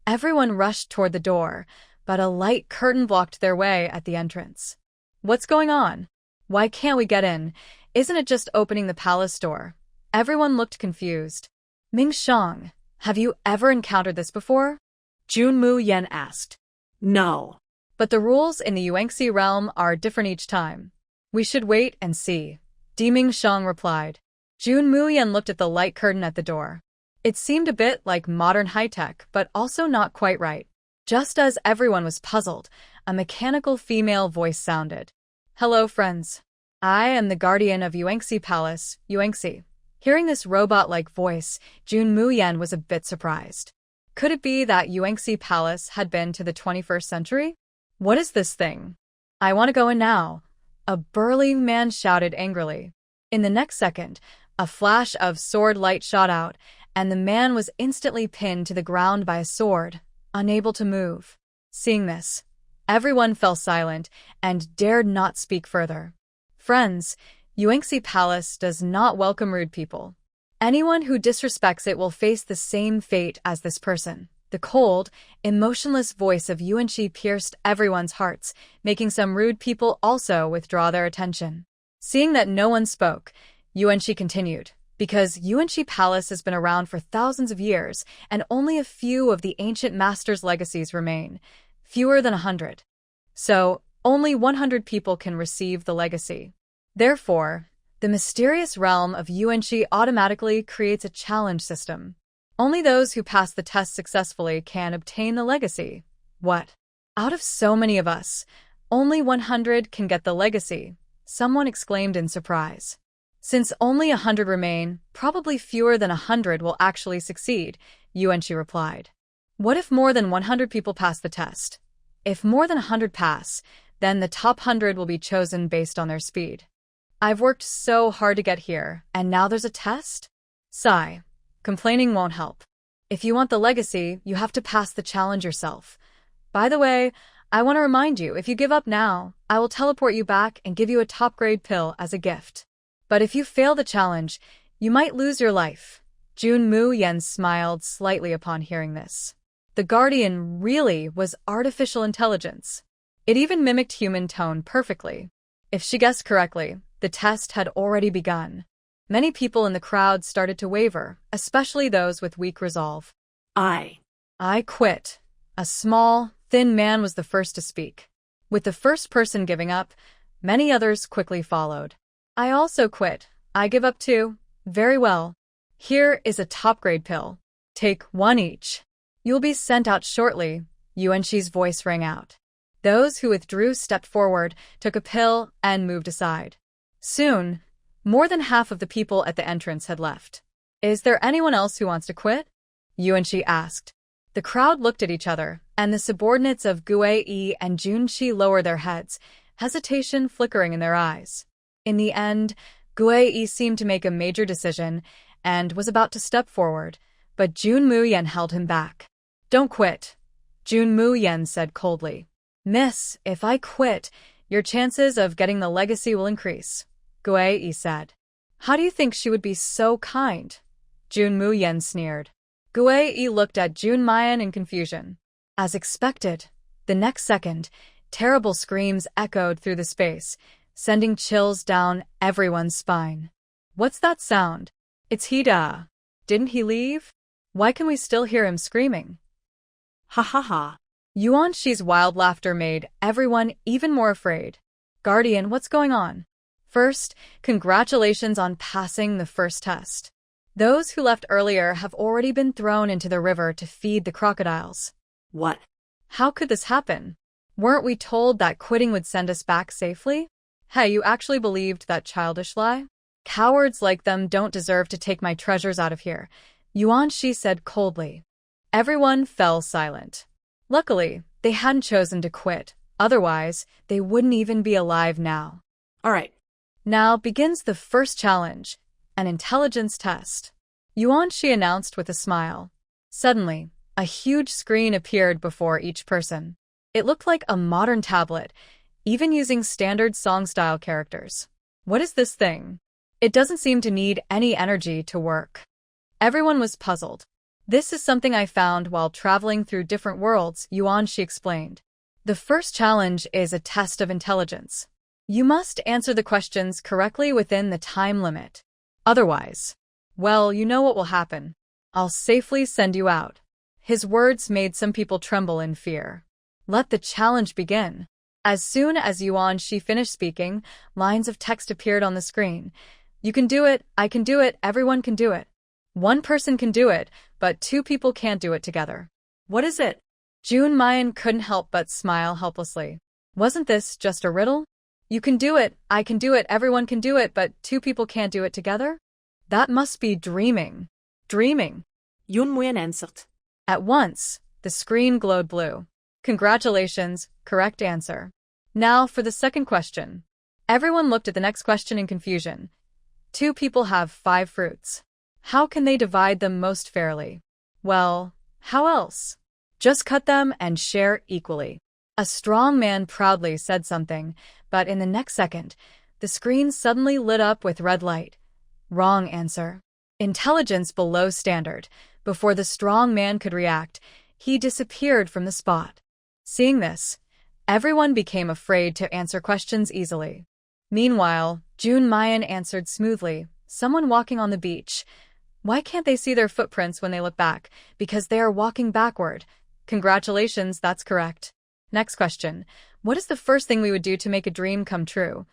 Speaker 1: Everyone rushed toward the door, but a light curtain blocked their way at the entrance. What's going on? Why can't we get in? Isn't it just opening the palace door? Everyone looked confused. Mingxiang, have you ever encountered this before?
Speaker 2: Jun Mu Yan asked. No.
Speaker 1: But the rules in the Yuanxi realm are different each time. We should wait and see, Di Mingxiang replied. Jun Mu Yan looked at the light curtain at the door. It seemed a bit like modern high-tech, but also not quite right. Just as everyone was puzzled, a mechanical female voice sounded. Hello, friends. I am the guardian of Yuanxi Palace, Yuanxi. Hearing this robot-like voice, Jun Mu Yan was a bit surprised. Could it be that Yuanxi Palace had been to the 21st century? What is this thing? I want to go in now, a burly man shouted angrily. In the next second, a flash of sword light shot out, and the man was instantly pinned to the ground by a sword, unable to move. Seeing this, everyone fell silent and dared not speak further. Friends, Yuanxi Palace does not welcome rude people. Anyone who disrespects it will face the same fate as this person. The cold, emotionless voice of Yuanxi pierced everyone's hearts, making some rude people also withdraw their attention. Seeing that no one spoke, Yuanxi continued, because Yuanxi Palace has been around for thousands of years, and only a few of the ancient masters' legacies remain, fewer than 100. So, only 100 people can receive the legacy. Therefore, the mysterious realm of Yuanxi automatically creates a challenge system. Only those who pass the test successfully can obtain the legacy. What? Out of so many of us, only 100 can get the legacy, someone exclaimed in surprise. Since only 100 remain, probably fewer than 100 will actually succeed, Yuanxi replied. What if more than 100 people pass the test? If more than 100 pass, then the top 100 will be chosen based on their speed. I've worked so hard to get here, and now there's a test? Sigh. Complaining won't help. If you want the legacy, you have to pass the challenge yourself. By the way, I want to remind you, if you give up now, I will teleport you back and give you a top-grade pill as a gift. But if you fail the challenge, you might lose your life. Jun Mu Yan smiled slightly upon hearing this. The Guardian really was artificial intelligence. It even mimicked human tone perfectly. If she guessed correctly, the test had already begun. Many people in the crowd started to waver, especially those with weak resolve. I quit. A small, thin man was the first to speak. With the first person giving up, many others quickly followed. I also quit. I give up too. Very well. Here is a top-grade pill. Take one each. You'll be sent out shortly, Yuanxi's voice rang out. Those who withdrew stepped forward, took a pill, and moved aside. Soon, more than half of the people at the entrance had left. Is there anyone else who wants to quit? Yuanxi asked. The crowd looked at each other, and the subordinates of Guai and Junxi lowered their heads, hesitation flickering in their eyes. In the end, Guai seemed to make a major decision and was about to step forward, but Jun Mu Yan held him back. Don't quit, Jun Mu Yan said coldly. Miss, if I quit, your chances of getting the legacy will increase, Guai said. How do you think she would be so kind? Jun Mu Yan sneered. Guai looked at Jun Mu Yan in confusion. As expected, the next second, terrible screams echoed through the space, sending chills down everyone's spine. What's that sound? It's Hida. Didn't he leave? Why can we still hear him screaming? Ha ha ha. Yuanxi's wild laughter made everyone even more afraid. Guardian, what's going on? First, congratulations on passing the first test. Those who left earlier have already been thrown into the river to feed the crocodiles. What? How could this happen? Weren't we told that quitting would send us back safely? Hey, you actually believed that childish lie? Cowards like them don't deserve to take my treasures out of here, Yuanxi said coldly. Everyone fell silent. Luckily, they hadn't chosen to quit. Otherwise, they wouldn't even be alive now. All right. Now begins the first challenge, an intelligence test. Yuanxi announced with a smile. Suddenly, a huge screen appeared before each person. It looked like a modern tablet, even using standard song-style characters. What is this thing? It doesn't seem to need any energy to work. Everyone was puzzled. This is something I found while traveling through different worlds, Yuanxi explained. The first challenge is a test of intelligence. You must answer the questions correctly within the time limit. Otherwise, well, you know what will happen. I'll safely send you out. His words made some people tremble in fear. Let the challenge begin. As soon as Yuanxi finished speaking, lines of text appeared on the screen. You can do it, I can do it, everyone can do it. One person can do it, but two people can't do it together. What is it? Jun Mu Yan couldn't help but smile helplessly. Wasn't this just a riddle? You can do it, I can do it, everyone can do it, but two people can't do it together? That must be dreaming. Dreaming.
Speaker 2: Jun Mu Yan answered.
Speaker 1: At once, the screen glowed blue. Congratulations, correct answer. Now for the second question. Everyone looked at the next question in confusion. 2 people have 5 fruits. How can they divide them most fairly? Well, how else? Just cut them and share equally. A strong man proudly said something, but in the next second, the screen suddenly lit up with red light. Wrong answer. Intelligence below standard. Before the strong man could react, he disappeared from the spot. Seeing this, everyone became afraid to answer questions easily. Meanwhile, Jun Mu Yan answered smoothly, someone walking on the beach. Why can't they see their footprints when they look back? Because they are walking backward. Congratulations, that's correct. Next question. What is the first thing we would do to make a dream come true?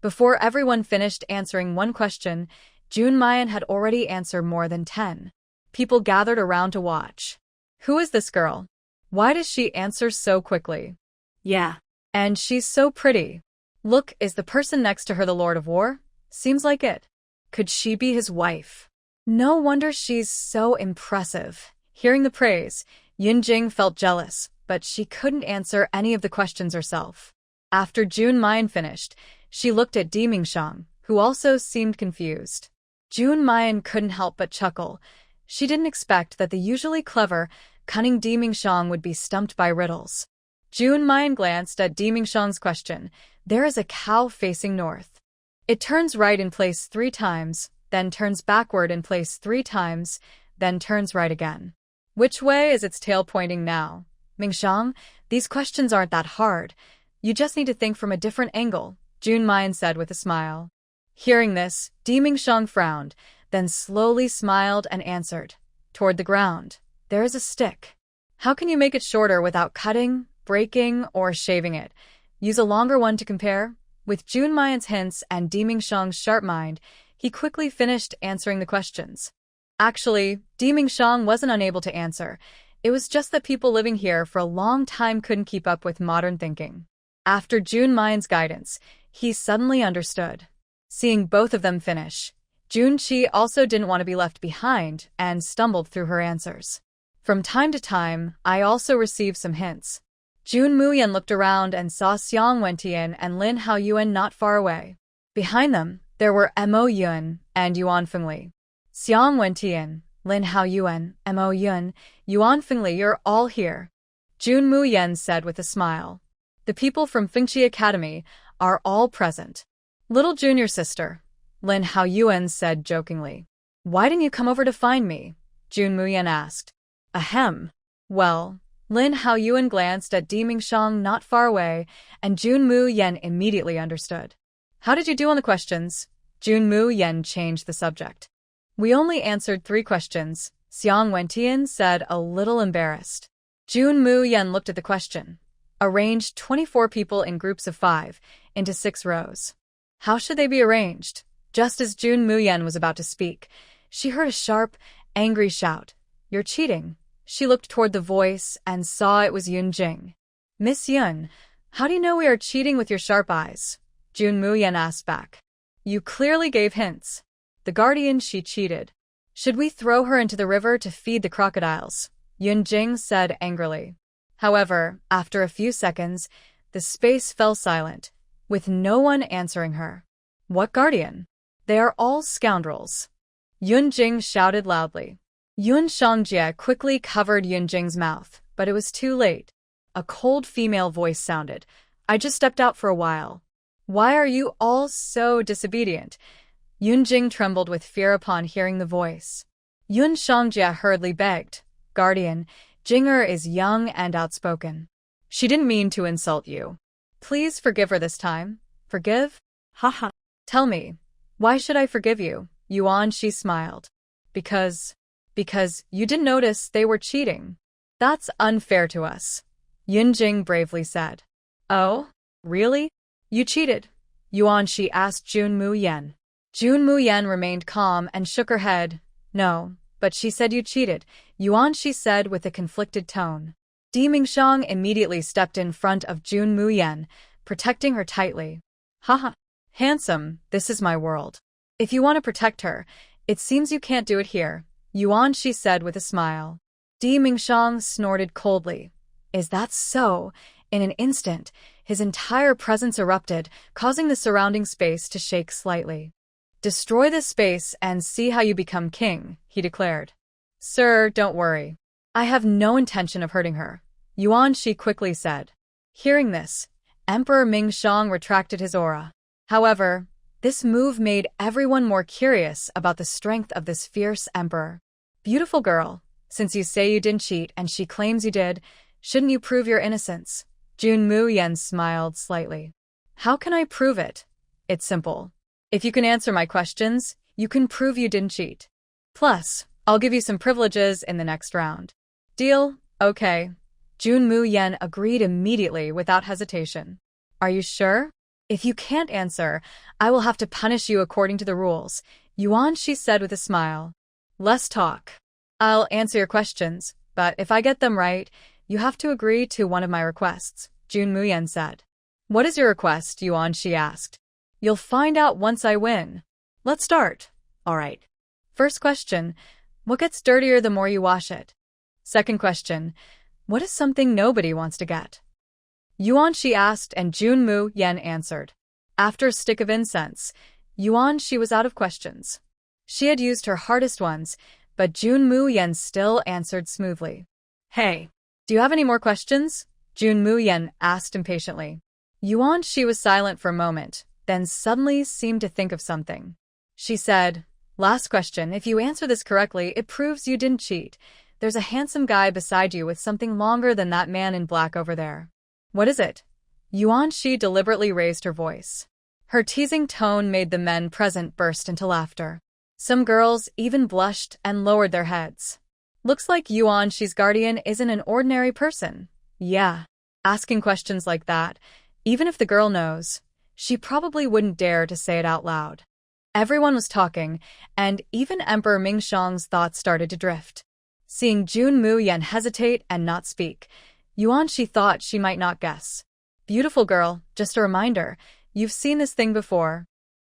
Speaker 1: Before everyone finished answering one question, Jun Mu Yan had already answered more than 10. People gathered around to watch. Who is this girl? Why does she answer so quickly?
Speaker 2: Yeah.
Speaker 1: And she's so pretty. Look, is the person next to her the Lord of War? Seems like it. Could she be his wife? No wonder she's so impressive. Hearing the praise, Yunjing felt jealous, but she couldn't answer any of the questions herself. After Jun Mu Yan finished, she looked at Di Mingxiang, who also seemed confused. Jun Mu Yan couldn't help but chuckle. She didn't expect that the usually clever, cunning Di Mingxiang would be stumped by riddles. Jun Mu Yan glanced at Di Mingxiang's question. There is a cow facing north. It turns right in place 3 times, then turns backward in place 3 times, then turns right again. Which way is its tail pointing now? Mingxiang, these questions aren't that hard. You just need to think from a different angle, Jun Mu Yan said with a smile. Hearing this, Di Mingxiang frowned, then slowly smiled and answered. Toward the ground. There is a stick. How can you make it shorter without cutting, breaking, or shaving it? Use a longer one to compare? With Jun Mu Yan's hints and Di Mingxiang's sharp mind, he quickly finished answering the questions. Actually, Di Mingxiang wasn't unable to answer. It was just that people living here for a long time couldn't keep up with modern thinking. After Jun Mu Yan's guidance, he suddenly understood. Seeing both of them finish, Junqi also didn't want to be left behind and stumbled through her answers. From time to time, I also received some hints. Jun Mu Yan looked around and saw Xiang Wentian and Lin Yuan not far away. Behind them, there were Mo Yun and Yuan Fengli. Xiang Wentian, Lin Yuan, Mo Yun, Yuan Fengli, you're all here. Jun Mu Yan said with a smile. The people from Fengqi Academy are all present. Little junior sister, Lin Yuan said jokingly. Why didn't you come over to find me? Jun Mu Yan asked. Ahem. Well, Lin Yuan glanced at Di Mingxiang not far away, and Jun Mu Yan immediately understood. How did you do on the questions? Jun Mu Yan changed the subject. We only answered 3 questions, Xiang Wentian said, a little embarrassed. Jun Mu Yan looked at the question. Arranged 24 people in groups of 5, into 6 rows. How should they be arranged? Just as Jun Mu Yan was about to speak, she heard a sharp, angry shout. You're cheating. She looked toward the voice and saw it was Yunjing. Miss Yun, how do you know we are cheating with your sharp eyes? Jun Mu Yan asked back. You clearly gave hints. The guardian, she cheated. Should we throw her into the river to feed the crocodiles? Yunjing said angrily. However, after a few seconds, the space fell silent, with no one answering her. What guardian? They are all scoundrels. Yunjing shouted loudly. Yun Shangjie quickly covered Yunjing's mouth, but it was too late. A cold female voice sounded. I just stepped out for a while. Why are you all so disobedient? Yunjing trembled with fear upon hearing the voice. Yun Shangjie hurriedly begged. Guardian, Jinger is young and outspoken. She didn't mean to insult you. Please forgive her this time. Forgive?
Speaker 2: Haha.
Speaker 1: Tell me, why should I forgive you? Yuan, she smiled. Because you didn't notice they were cheating. That's unfair to us. Yunjing bravely said. Oh, really? You cheated? Yuan, she asked Jun Mu Yan. Jun Mu Yan remained calm and shook her head. No, but she said you cheated. Yuan, she said with a conflicted tone. Di Mingxiang immediately stepped in front of Jun Mu Yan, protecting her tightly. Haha. Handsome, this is my world. If you want to protect her, it seems you can't do it here. Yuan, she said with a smile. Di Mingxiang snorted coldly. Is that so? In an instant, his entire presence erupted, causing the surrounding space to shake slightly. Destroy this space and see how you become king, he declared. Sir, don't worry. I have no intention of hurting her, Yuan Shi quickly said. Hearing this, Emperor Mingxiang retracted his aura. However, this move made everyone more curious about the strength of this fierce emperor. Beautiful girl, since you say you didn't cheat and she claims you did, shouldn't you prove your innocence? Jun Mu Yan smiled slightly. How can I prove it? It's simple. If you can answer my questions, you can prove you didn't cheat. Plus, I'll give you some privileges in the next round. Deal? Okay. Jun Mu Yan agreed immediately without hesitation. Are you sure? If you can't answer, I will have to punish you according to the rules, Yuan Shi said with a smile. Less talk. I'll answer your questions, but if I get them right, you have to agree to one of my requests, Jun Mu Yan said. What is your request? Yuan Shi asked. You'll find out once I win. Let's start. All right. First question, what gets dirtier the more you wash it? Second question, what is something nobody wants to get? Yuan Shi asked and Jun Mu Yan answered. After a stick of incense, Yuan Shi was out of questions. She had used her hardest ones, but Jun Mu Yan still answered smoothly. Hey, do you have any more questions? Jun Mu Yan asked impatiently. Yuan Shi was silent for a moment, then suddenly seemed to think of something. She said, Last question, if you answer this correctly, it proves you didn't cheat. There's a handsome guy beside you with something longer than that man in black over there. What is it? Yuan Shi deliberately raised her voice. Her teasing tone made the men present burst into laughter. Some girls even blushed and lowered their heads. Looks like Yuan Shi's guardian isn't an ordinary person. Yeah. Asking questions like that, even if the girl knows, she probably wouldn't dare to say it out loud. Everyone was talking, and even Emperor Mingxiang's thoughts started to drift. Seeing Jun Mu Yan hesitate and not speak, Yuan Shi thought she might not guess. Beautiful girl, just a reminder, you've seen this thing before.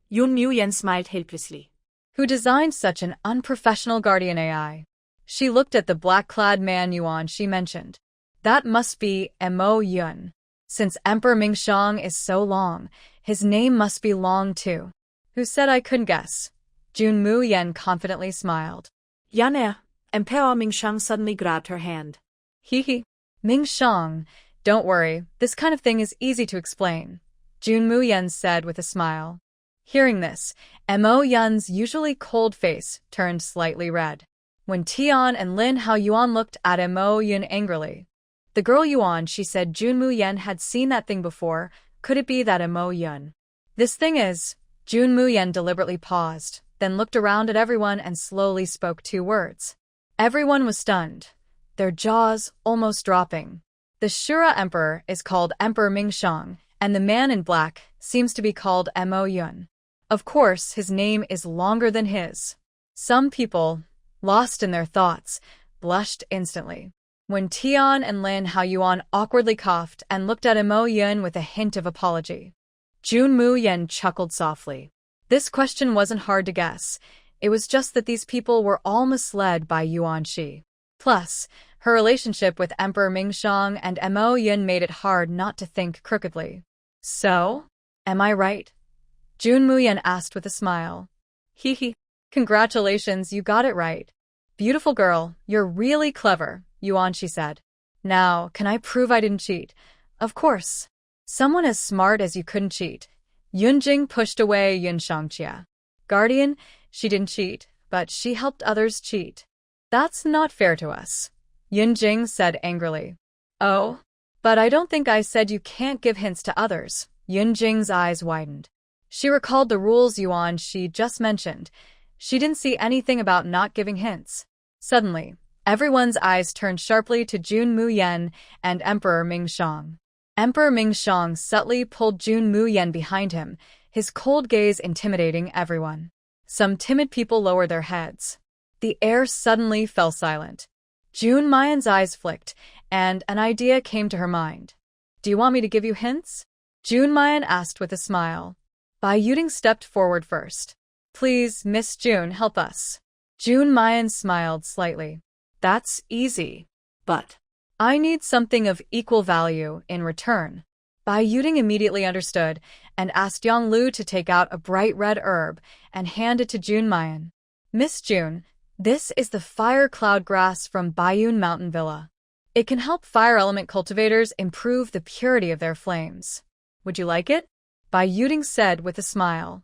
Speaker 2: Jun Mu Yan smiled helplessly.
Speaker 1: Who designed such an unprofessional guardian AI? She looked at the black-clad man Yuan Shi mentioned. That must be Mo Yun. Since Emperor Mingxiang is so long, his name must be long too. Who said I couldn't guess? Jun Mu Yan confidently smiled.
Speaker 2: Yan Emperor Mingxiang suddenly grabbed her hand.
Speaker 1: Hee. Mingxiang, don't worry, this kind of thing is easy to explain, Jun Mu Yan said with a smile. Hearing this, Mo Yun's usually cold face turned slightly red. When Tian and Lin Yuan looked at Mo Yun angrily. The girl Yuan, she said Jun Mu Yan had seen that thing before. Could it be that Mo Yun? This thing is... Jun Mu Yan deliberately paused, then looked around at everyone and slowly spoke 2 words. Everyone was stunned, their jaws almost dropping. The Shura Emperor is called Emperor Mingxiang, and the man in black seems to be called Mo Yun. Of course, his name is longer than his. Some people, lost in their thoughts, blushed instantly. When Tian and Lin Yuan awkwardly coughed and looked at Mo Yun with a hint of apology. Jun Mu Yan chuckled softly. This question wasn't hard to guess. It was just that these people were all misled by Yuan Shi. Plus, her relationship with Emperor Mingxiang and Mo Yun made it hard not to think crookedly. So? Am I right? Jun Mu Yan asked with a smile. Hee. Congratulations, you got it right. Beautiful girl, you're really clever, Yuan Shi said. Now, can I prove I didn't cheat? Of course. Someone as smart as you couldn't cheat. Yunjing pushed away Yun Shangqia. Guardian, she didn't cheat, but she helped others cheat. That's not fair to us, Yunjing said angrily. Oh? But I don't think I said you can't give hints to others. Yunjing's eyes widened. She recalled the rules Yuan Shi just mentioned. She didn't see anything about not giving hints. Suddenly, everyone's eyes turned sharply to Jun Mu Yan and Emperor Mingxiang. Emperor Mingxiang subtly pulled Jun Mu Yan behind him, his cold gaze intimidating everyone. Some timid people lowered their heads. The air suddenly fell silent. Jun Mu Yan's eyes flicked, and an idea came to her mind. Do you want me to give you hints? Jun Mu Yan asked with a smile. Bai Yuding stepped forward first. Please, Miss Jun, help us. Jun Mu Yan smiled slightly. That's easy.
Speaker 2: But
Speaker 1: I need something of equal value in return. Bai Yuding immediately understood and asked Yang Lu to take out a bright red herb and hand it to Jun Mu Yan. Miss Jun, this is the fire cloud grass from Baiyun Mountain Villa. It can help fire element cultivators improve the purity of their flames. Would you like it? Bai Yuding said with a smile.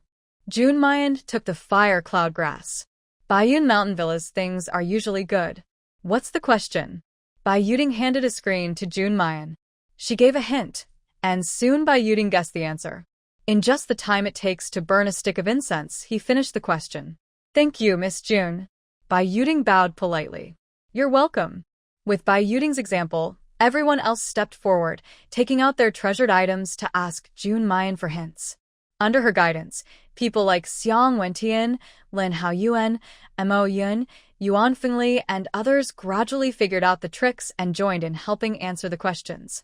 Speaker 1: Jun Mu Yan took the fire cloud grass. Baiyun Mountain Villa's things are usually good. What's the question? Bai Yuding handed a screen to Jun Mu Yan. She gave a hint, and soon Bai Yuding guessed the answer. In just the time it takes to burn a stick of incense, he finished the question. Thank you, Miss Jun. Bai Yuding bowed politely. You're welcome. With Bai Yuding's example, everyone else stepped forward, taking out their treasured items to ask Jun Mu Yan for hints. Under her guidance, people like Xiang Wentian, Lin Yuan, Mo Yun, Yuan Fengli, and others gradually figured out the tricks and joined in helping answer the questions.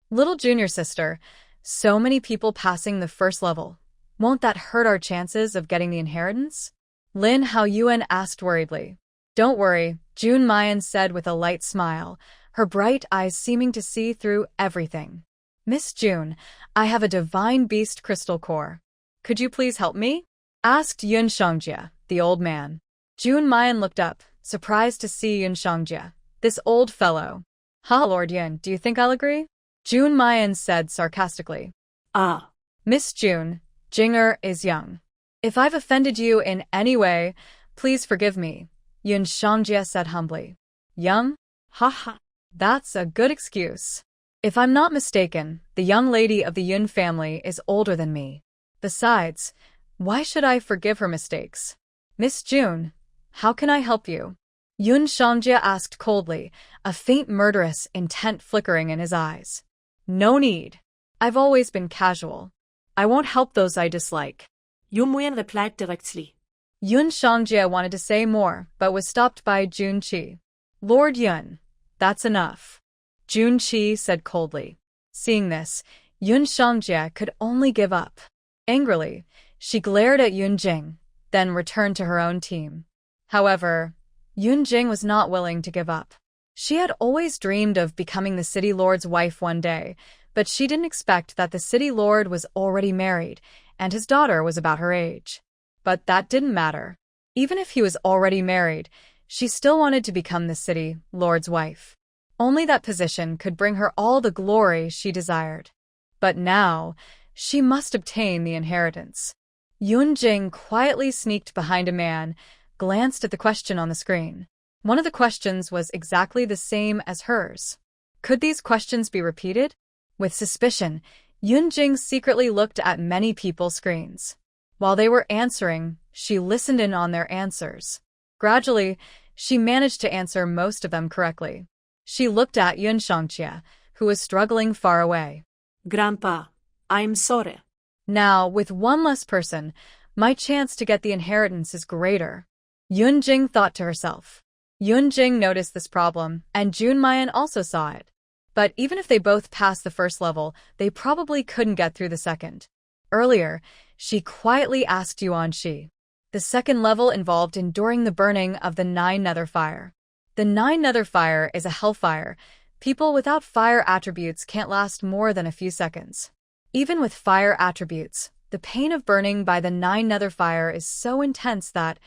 Speaker 1: Little junior sister, so many people passing the first level. Won't that hurt our chances of getting the inheritance? Lin Yuan asked worriedly. Don't worry, Jun Mu Yan said with a light smile, her bright eyes seeming to see through everything. Miss Jun, I have a divine beast crystal core. Could you please help me? Asked Yun Shangjia, the old man. Jun Mu Yan looked up, surprised to see Yun Shangjia, this old fellow. Ha, Lord Yun, do you think I'll agree? Jun Mu Yan said sarcastically.
Speaker 2: Ah.
Speaker 1: Miss Jun, Jinger is young. If I've offended you in any way, please forgive me, Yun Shangjia said humbly. Young? Ha ha. That's a good excuse. If I'm not mistaken, the young lady of the Yun family is older than me. Besides, why should I forgive her mistakes? Miss Jun, how can I help you? Yun Shangjia asked coldly, a faint murderous intent flickering in his eyes. No need. I've always been casual. I won't help those I dislike.
Speaker 2: Jun Mu Yan replied directly.
Speaker 1: Yun Shangjia wanted to say more, but was stopped by Jun Qi. Lord Yun, that's enough. Jun Qi said coldly. Seeing this, Yun Shangjia could only give up. Angrily, she glared at Yun Jing, then returned to her own team. However, Yun Jing was not willing to give up. She had always dreamed of becoming the city lord's wife one day, but she didn't expect that the city lord was already married, and his daughter was about her age. But that didn't matter. Even if he was already married, she still wanted to become the city lord's wife. Only that position could bring her all the glory she desired. But now, she must obtain the inheritance. Yun Jing quietly sneaked behind a man, glanced at the question on the screen. One of the questions was exactly the same as hers. Could these questions be repeated? With suspicion, Yun Jing secretly looked at many people's screens. While they were answering, she listened in on their answers. Gradually, she managed to answer most of them correctly. She looked at Yun Shangjia, who was struggling far away.
Speaker 2: Grandpa, I'm sorry.
Speaker 1: Now, with one less person, my chance to get the inheritance is greater. Yun Jing thought to herself. Yun Jing noticed this problem, and Jun Mu Yan also saw it. But even if they both passed the first level, they probably couldn't get through the second. Earlier, she quietly asked Yuan Shi. The second level involved enduring the burning of the 9 nether fire. The 9 nether fire is a hellfire. People without fire attributes can't last more than a few seconds. Even with fire attributes, the pain of burning by the 9 nether fire is so intense that,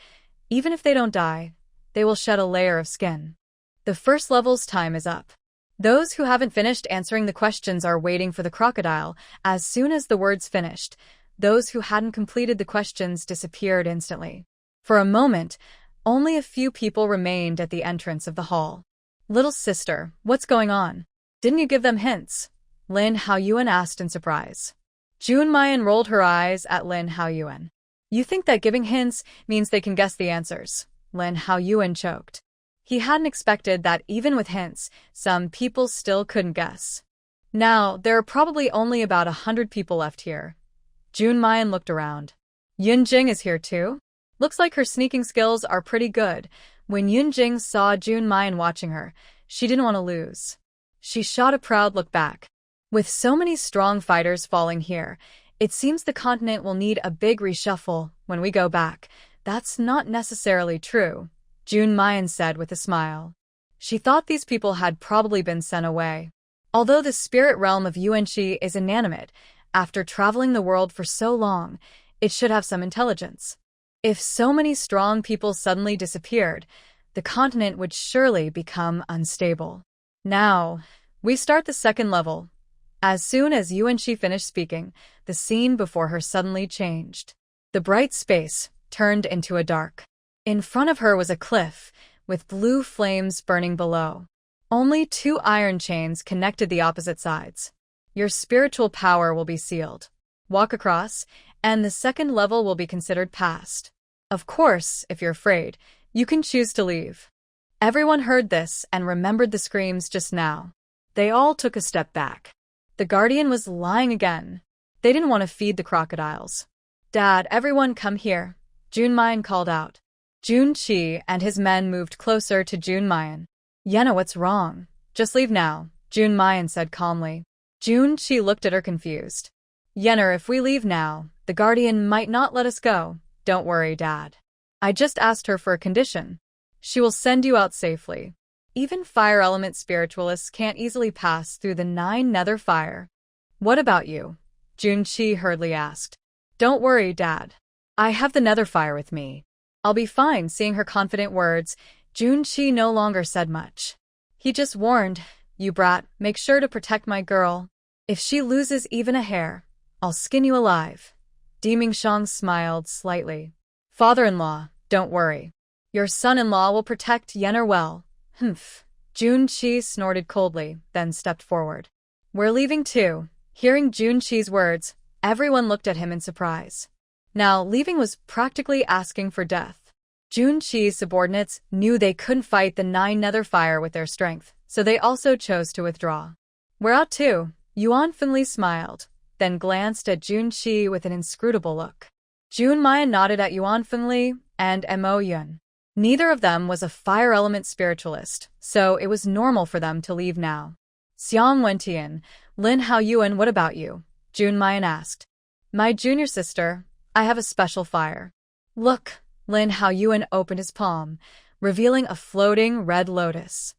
Speaker 1: even if they don't die, they will shed a layer of skin. The first level's time is up. Those who haven't finished answering the questions are waiting for the crocodile. As soon as the words finished, those who hadn't completed the questions disappeared instantly. For a moment, only a few people remained at the entrance of the hall. Little sister, what's going on? Didn't you give them hints? Lin Yuan asked in surprise. Jun Mu Yan rolled her eyes at Lin Yuan. You think that giving hints means they can guess the answers? Lin Yuan choked. He hadn't expected that even with hints, some people still couldn't guess. Now, there are probably only about 100 people left here. Jun Mu Yan looked around. Yun Jing is here too? Looks like her sneaking skills are pretty good. When Yun Jing saw Jun Mu Yan watching her, she didn't want to lose. She shot a proud look back. With so many strong fighters falling here, it seems the continent will need a big reshuffle when we go back. That's not necessarily true, Jun Mu Yan said with a smile. She thought these people had probably been sent away. Although the spirit realm of Yuanqi is inanimate, after traveling the world for so long, it should have some intelligence. If so many strong people suddenly disappeared, the continent would surely become unstable. Now, we start the second level. As soon as Yuanqi finished speaking, the scene before her suddenly changed. The bright space turned into a dark. In front of her was a cliff, with blue flames burning below. Only 2 iron chains connected the opposite sides. Your spiritual power will be sealed. Walk across, and the second level will be considered passed. Of course, if you're afraid, you can choose to leave. Everyone heard this and remembered the screams just now. They all took a step back. The guardian was lying again. They didn't want to feed the crocodiles. Dad, everyone come here, Jun Mu Yan called out. Jun Qi and his men moved closer to Jun Mu Yan. Yenna, what's wrong? Just leave now, Jun Mu Yan said calmly. Jun Qi looked at her confused. Yenna, if we leave now, the guardian might not let us go. Don't worry, Dad. I just asked her for a condition. She will send you out safely. Even fire element spiritualists can't easily pass through the 9 nether fire. What about you? Jun Qi hurriedly asked. Don't worry, Dad. I have the nether fire with me. I'll be fine. Seeing her confident words, Jun Qi no longer said much. He just warned, you brat, make sure to protect my girl. If she loses even a hair, I'll skin you alive. Deming Shang smiled slightly. Father-in-law, don't worry. Your son-in-law will protect Yenna well. Humph. Jun Qi snorted coldly, then stepped forward. We're leaving too. Hearing Jun Qi's words, everyone looked at him in surprise. Now, leaving was practically asking for death. Jun Qi's subordinates knew they couldn't fight the 9 nether fire with their strength, so they also chose to withdraw. We're out too. Yuan Finley smiled, then glanced at Jun Qi with an inscrutable look. Jun Mu Yan nodded at Yuan Finley and Mo Yun. Neither of them was a fire element spiritualist, so it was normal for them to leave now. Xiang Wentian, Lin Yuan, what about you? Jun Mu Yan asked. My junior sister, I have a special fire. Look, Lin Yuan opened his palm, revealing a floating red lotus.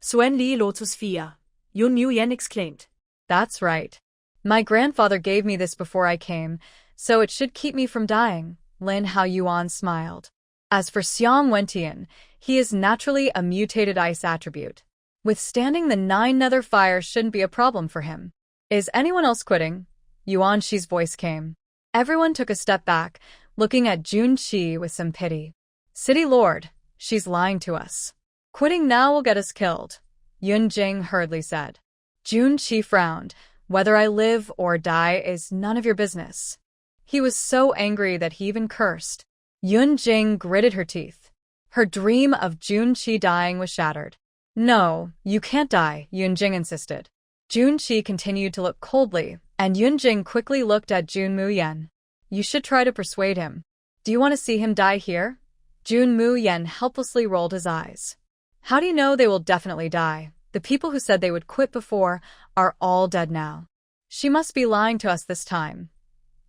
Speaker 2: Suen Li Lotus Fia, Jun Mu Yan exclaimed.
Speaker 1: That's right. My grandfather gave me this before I came, so it should keep me from dying, Lin Yuan smiled. As for Xiang Wentian, he is naturally a mutated ice attribute. Withstanding the 9 nether fire shouldn't be a problem for him. Is anyone else quitting? Yuan Shi's voice came. Everyone took a step back, looking at Jun Qi with some pity. City Lord, she's lying to us. Quitting now will get us killed, Yun Jing hurriedly said. Jun Qi frowned. Whether I live or die is none of your business. He was so angry that he even cursed. Yun Jing gritted her teeth. Her dream of Jun Qi dying was shattered. No, you can't die, Yun Jing insisted. Jun Qi continued to look coldly, and Yun Jing quickly looked at Jun Mu Yan. You should try to persuade him. Do you want to see him die here? Jun Mu Yan helplessly rolled his eyes. How do you know they will definitely die? The people who said they would quit before are all dead now. She must be lying to us this time.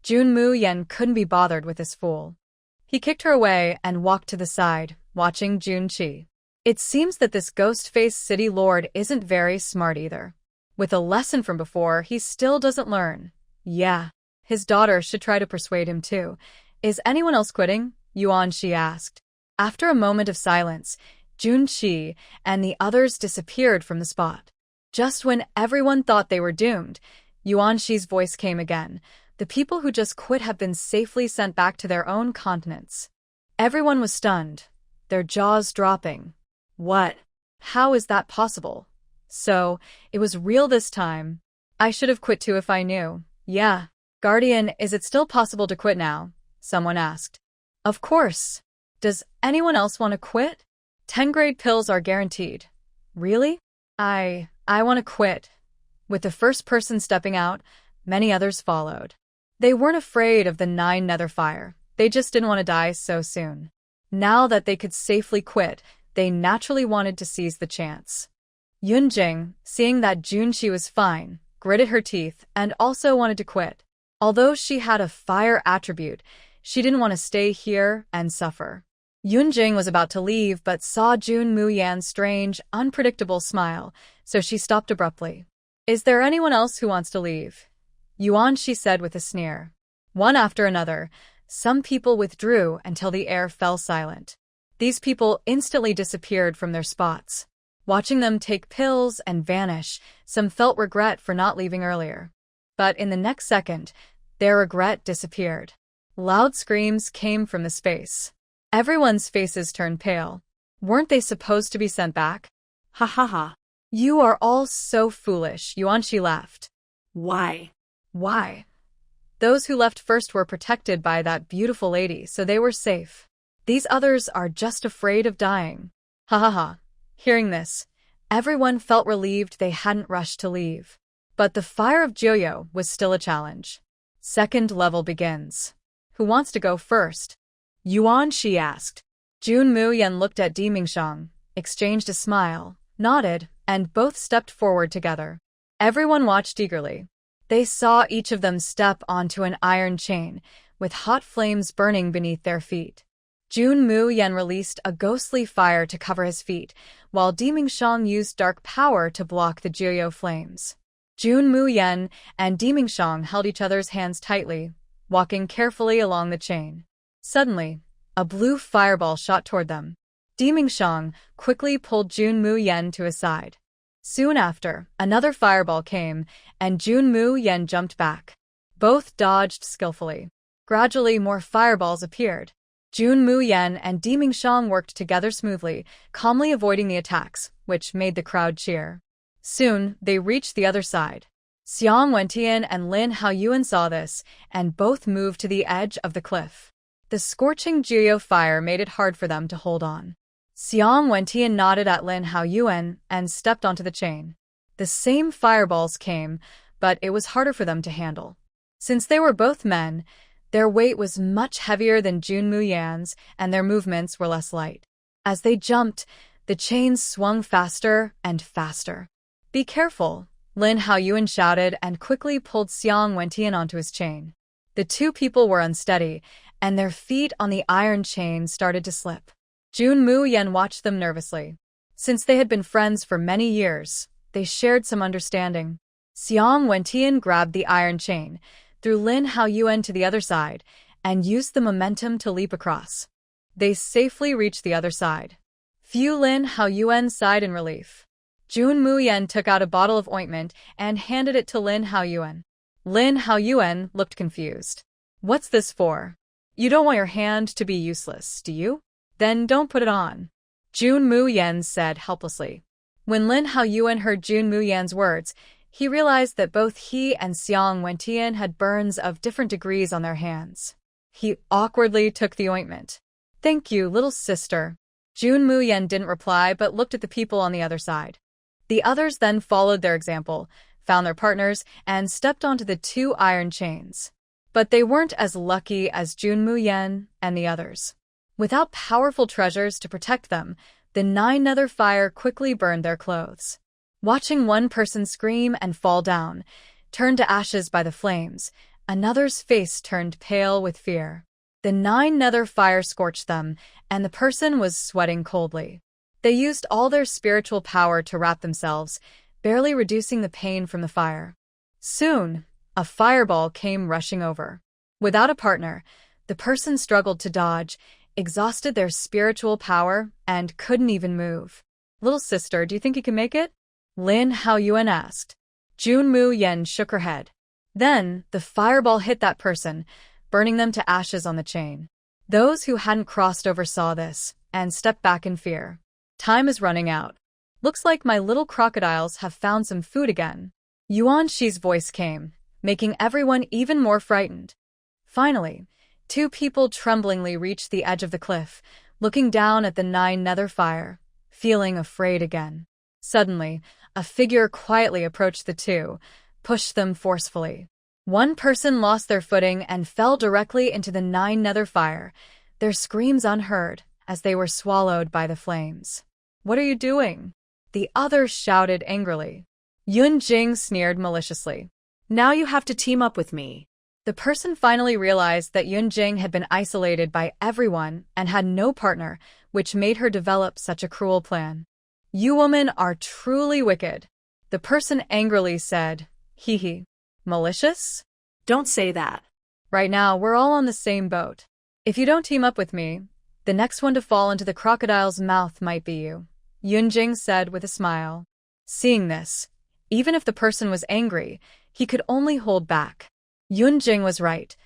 Speaker 1: Jun Mu Yan couldn't be bothered with this fool. He kicked her away and walked to the side, watching Jun Qi. It seems that this ghost-faced city lord isn't very smart either. With a lesson from before, he still doesn't learn. Yeah, his daughter should try to persuade him too. Is anyone else quitting? Yuan Shi asked. After a moment of silence, Jun Qi and the others disappeared from the spot. Just when everyone thought they were doomed, Yuan Shi's voice came again. The people who just quit have been safely sent back to their own continents. Everyone was stunned, their jaws dropping. What? How is that possible? So, it was real this time. I should have quit too if I knew. Yeah. Guardian, is it still possible to quit now? Someone asked. Of course. Does anyone else want to quit? 10-grade pills are guaranteed. Really? I want to quit. With the first person stepping out, many others followed. They weren't afraid of the 9 nether fire. They just didn't want to die so soon. Now that they could safely quit, they naturally wanted to seize the chance. Yun Jing, seeing that Jun Qi was fine, gritted her teeth and also wanted to quit. Although she had a fire attribute, she didn't want to stay here and suffer. Yunjing was about to leave but saw Jun Mu Yan's strange, unpredictable smile, so she stopped abruptly. Is there anyone else who wants to leave? Yuan, she said with a sneer. One after another, some people withdrew until the air fell silent. These people instantly disappeared from their spots. Watching them take pills and vanish, some felt regret for not leaving earlier. But in the next second, their regret disappeared. Loud screams came from the space. Everyone's faces turned pale. Weren't they supposed to be sent back?
Speaker 2: Ha ha ha.
Speaker 1: You are all so foolish, Yuanqi laughed.
Speaker 2: Why?
Speaker 1: Why? Those who left first were protected by that beautiful lady, so they were safe. These others are just afraid of dying. Ha ha ha. Hearing this, everyone felt relieved they hadn't rushed to leave. But the fire of Joyo was still a challenge. Second level begins. Who wants to go first? Yuan, she asked. Jun Mu Yan looked at Di Mingxiang, exchanged a smile, nodded, and both stepped forward together. Everyone watched eagerly. They saw each of them step onto an iron chain, with hot flames burning beneath their feet. Jun Mu Yan released a ghostly fire to cover his feet, while Di Mingxiang used dark power to block the Joyo flames. Jun Mu Yan and Di Mingxiang held each other's hands tightly, walking carefully along the chain. Suddenly, a blue fireball shot toward them. Di Mingxiang quickly pulled Jun Mu Yan to his side. Soon after, another fireball came, and Jun Mu Yan jumped back. Both dodged skillfully. Gradually, more fireballs appeared. Jun Mu Yan and Di Mingxiang worked together smoothly, calmly avoiding the attacks, which made the crowd cheer. Soon, they reached the other side. Xiang Wentian and Lin Haoyuan saw this, and both moved to the edge of the cliff. The scorching Joyo fire made it hard for them to hold on. Xiang Wentian nodded at Lin Haoyuan and stepped onto the chain. The same fireballs came, but it was harder for them to handle. Since they were both men, their weight was much heavier than Jun Mu Yan's, and their movements were less light. As they jumped, the chains swung faster and faster. Be careful, Lin Haoyuan shouted and quickly pulled Xiang Wentian onto his chain. The two people were unsteady, and their feet on the iron chain started to slip. Jun Mu Yan watched them nervously. Since they had been friends for many years, they shared some understanding. Xiang Wentian grabbed the iron chain, threw Lin Haoyuan to the other side, and used the momentum to leap across. They safely reached the other side. Few Lin Haoyuan sighed in relief. Jun Mu Yan took out a bottle of ointment and handed it to Lin Haoyuan. Lin Haoyuan looked confused. What's this for? You don't want your hand to be useless, do you? Then don't put it on. Jun Mu Yan said helplessly. When Lin Haoyuan heard Jun Mu Yan's words, he realized that both he and Xiang Wentian had burns of different degrees on their hands. He awkwardly took the ointment. Thank you, little sister. Jun Mu Yan didn't reply but looked at the people on the other side. The others then followed their example, found their partners, and stepped onto the two iron chains. But they weren't as lucky as Jun Mu Yan and the others. Without powerful treasures to protect them, the nine nether fire quickly burned their clothes. Watching one person scream and fall down, turned to ashes by the flames, another's face turned pale with fear. The nine nether fire scorched them, and the person was sweating coldly. They used all their spiritual power to wrap themselves, barely reducing the pain from the fire. Soon, a fireball came rushing over. Without a partner, the person struggled to dodge, exhausted their spiritual power, and couldn't even move. Little sister, do you think you can make it? Lin Haoyuan asked. Jun Mu Yan shook her head. Then, the fireball hit that person, burning them to ashes on the chain. Those who hadn't crossed over saw this, and stepped back in fear. Time is running out. Looks like my little crocodiles have found some food again. Yuan Shi's voice came, making everyone even more frightened. Finally, two people tremblingly reached the edge of the cliff, looking down at the nine nether fire, feeling afraid again. Suddenly, a figure quietly approached the two, pushed them forcefully. One person lost their footing and fell directly into the nine nether fire, their screams unheard as they were swallowed by the flames. What are you doing? The others shouted angrily. Yun Jing sneered maliciously.
Speaker 2: Now you have to team up with me.
Speaker 1: The person finally realized that Yunjing had been isolated by everyone and had no partner, which made her develop such a cruel plan. You women are truly wicked, the person angrily said. Hee hee. Malicious?
Speaker 2: Don't say that.
Speaker 1: Right now, we're all on the same boat. If you don't team up with me, the next one to fall into the crocodile's mouth might be you, Yunjing said with a smile. Seeing this, even if the person was angry, he could only hold back. Yunjing was right.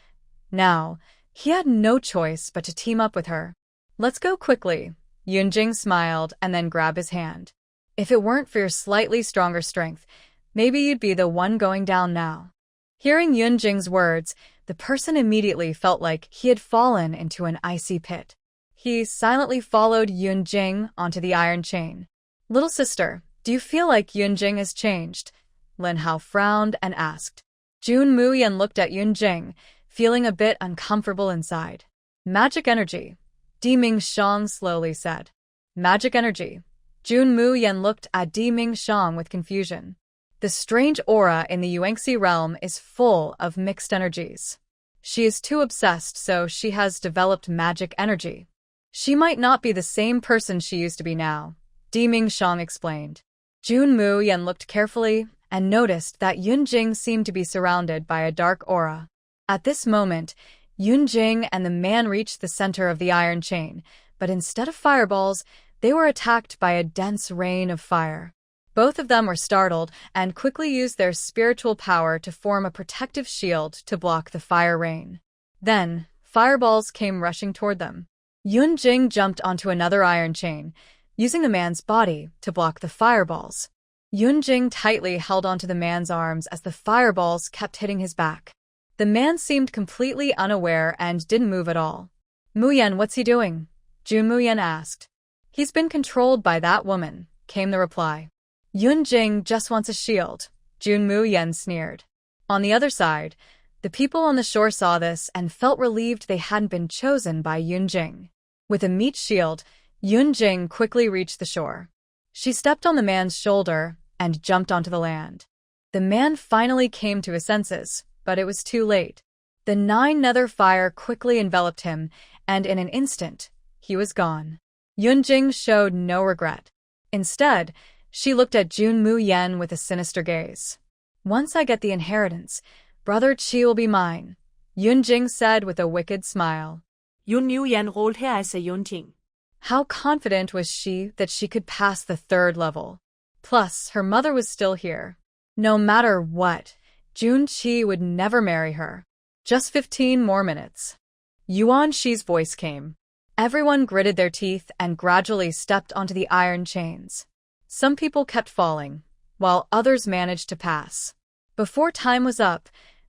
Speaker 1: Now, he had no choice but to team up with her. Let's go quickly, Yunjing smiled and then grabbed his hand. If it weren't for your slightly stronger strength, maybe you'd be the one going down now. Hearing Yunjing's words, the person immediately felt like he had fallen into an icy pit. He silently followed Yunjing onto the iron chain. Little sister, do you feel like Yunjing has changed? Lin Hao frowned and asked. Jun Mu Yan looked at Yunjing, feeling a bit uncomfortable inside. Magic energy, Di Ming Shang slowly said. Magic energy. Jun Mu Yan looked at Di Ming Shang with confusion. The strange aura in the Yuanxi realm is full of mixed energies. She is too obsessed, so she has developed magic energy. She might not be the same person she used to be now, Di Ming Shang explained. Jun Mu Yan looked carefully and noticed that Yunjing seemed to be surrounded by a dark aura. At this moment, Yunjing and the man reached the center of the iron chain, but instead of fireballs, they were attacked by a dense rain of fire. Both of them were startled and quickly used their spiritual power to form a protective shield to block the fire rain. Then, fireballs came rushing toward them. Yunjing jumped onto another iron chain, using the man's body to block the fireballs. Yunjing tightly held onto the man's arms as the fireballs kept hitting his back. The man seemed completely unaware and didn't move at all. Mu Yan, what's he doing? Jun Mu Yan asked. He's been controlled by that woman, came the reply. Yunjing just wants a shield, Jun Mu Yan sneered. On the other side, the people on the shore saw this and felt relieved they hadn't been chosen by Yunjing. With a meat shield, Yunjing quickly reached the shore. She stepped on the man's shoulder and jumped onto the land. The man finally came to his senses, but it was too late. The 9 nether fire quickly enveloped him, and in an instant, he was gone. Yunjing showed no regret. Instead, she looked at Jun Mu Yan with a sinister gaze. Once I get the inheritance, Brother Qi will be mine, Yunjing said with a wicked smile.
Speaker 2: Jun Mu Yan rolled her eyes at Yunjing.
Speaker 1: How confident was she that she could pass the 3rd level? Plus, her mother was still here. No matter what, Jun Qi would never marry her. Just 15 more minutes. Yuan Shi's voice came. Everyone gritted their teeth and gradually stepped onto the iron chains. Some people kept falling, while others managed to pass. Before time was up,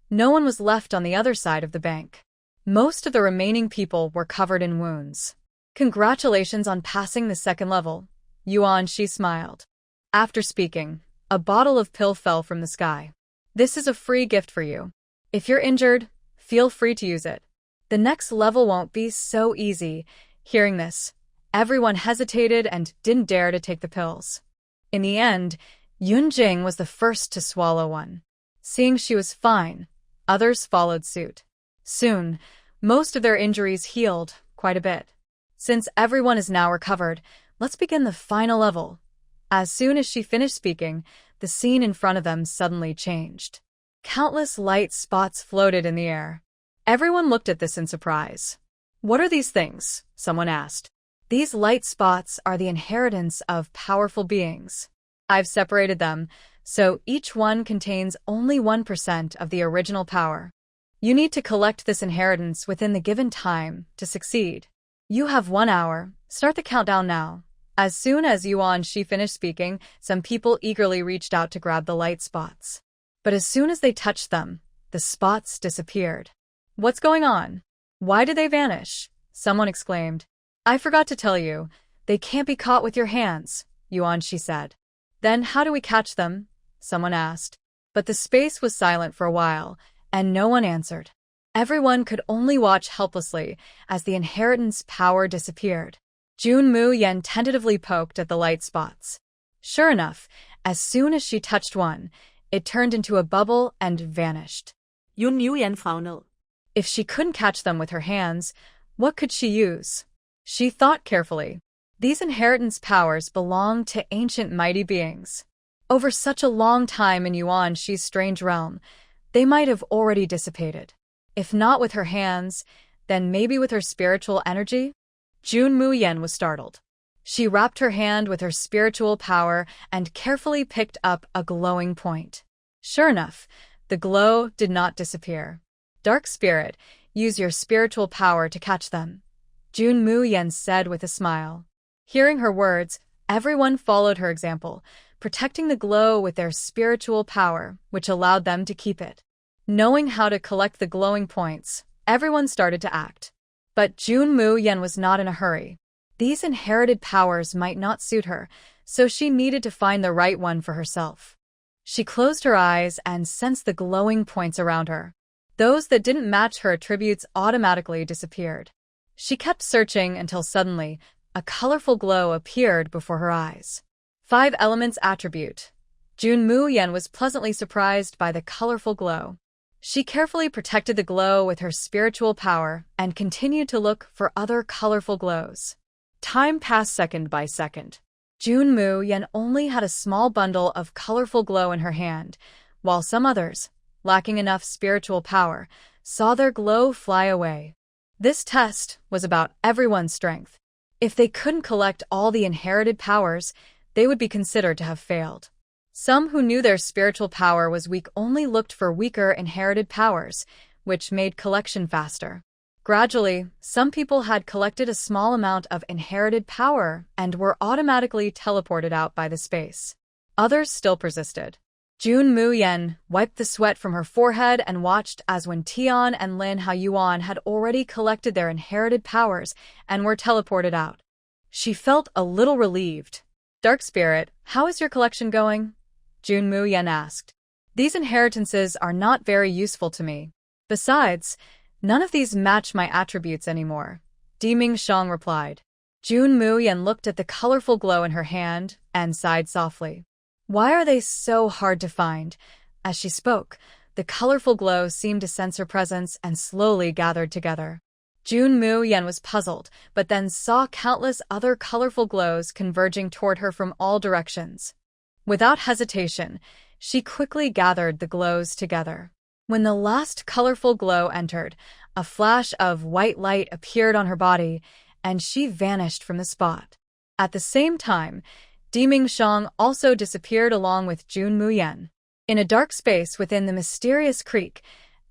Speaker 1: no one was left on the other side of the bank. Most of the remaining people were covered in wounds. Congratulations on passing the 2nd level, Yuan Shi smiled. After speaking, a bottle of pill fell from the sky. This is a free gift for you. If you're injured, feel free to use it. The next level won't be so easy. Hearing this, everyone hesitated and didn't dare to take the pills. In the end, Yunjing was the first to swallow one. Seeing she was fine, others followed suit. Soon, most of their injuries healed quite a bit. Since everyone is now recovered, let's begin the final level. As soon as she finished speaking, the scene in front of them suddenly changed. Countless light spots floated in the air. Everyone looked at this in surprise. What are these things? Someone asked. These light spots are the inheritance of powerful beings. I've separated them, so each one contains only 1% of the original power. You need to collect this inheritance within the given time to succeed. You have 1 hour. Start the countdown now. As soon as Yuan Shi finished speaking, some people eagerly reached out to grab the light spots. But as soon as they touched them, the spots disappeared. What's going on? Why did they vanish? Someone exclaimed. I forgot to tell you. They can't be caught with your hands, Yuan Shi said. Then how do we catch them? Someone asked. But the space was silent for a while, and no one answered. Everyone could only watch helplessly as the inheritance power disappeared. Jun Mu Yan tentatively poked at the light spots. Sure enough, as soon as she touched one, it turned into a bubble and vanished.
Speaker 2: Jun Mu Yan frowned.
Speaker 1: If she couldn't catch them with her hands, what could she use? She thought carefully. These inheritance powers belong to ancient mighty beings. Over such a long time in Yuan Shi's strange realm, they might have already dissipated. If not with her hands, then maybe with her spiritual energy? Jun Mu Yan was startled. She wrapped her hand with her spiritual power and carefully picked up a glowing point. Sure enough, the glow did not disappear. Dark spirit, use your spiritual power to catch them, Jun Mu Yan said with a smile. Hearing her words, everyone followed her example, protecting the glow with their spiritual power, which allowed them to keep it. Knowing how to collect the glowing points, everyone started to act. But Jun Mu Yan was not in a hurry. These inherited powers might not suit her, so she needed to find the right one for herself. She closed her eyes and sensed the glowing points around her. Those that didn't match her attributes automatically disappeared. She kept searching until suddenly, a colorful glow appeared before her eyes. 5 elements attribute. Jun Mu Yan was pleasantly surprised by the colorful glow. She carefully protected the glow with her spiritual power and continued to look for other colorful glows. Time passed second by second. Jun Mu Yan only had a small bundle of colorful glow in her hand, while some others, lacking enough spiritual power, saw their glow fly away. This test was about everyone's strength. If they couldn't collect all the inherited powers, they would be considered to have failed. Some who knew their spiritual power was weak only looked for weaker inherited powers, which made collection faster. Gradually, some people had collected a small amount of inherited power and were automatically teleported out by the space. Others still persisted. Jun Mu Yan wiped the sweat from her forehead and watched as when Tian and Lin Yuan had already collected their inherited powers and were teleported out. She felt a little relieved. Dark Spirit, how is your collection going? Jun Mu Yan asked. These inheritances are not very useful to me. Besides, none of these match my attributes anymore, Diming Shang replied. Jun Mu Yan looked at the colorful glow in her hand and sighed softly. Why are they so hard to find? As she spoke, the colorful glow seemed to sense her presence and slowly gathered together. Jun Mu Yan was puzzled, but then saw countless other colorful glows converging toward her from all directions. Without hesitation, she quickly gathered the glows together. When the last colorful glow entered, a flash of white light appeared on her body, and she vanished from the spot. At the same time, Diming Shang also disappeared along with Jun Mu Yan. In a dark space within the mysterious creek,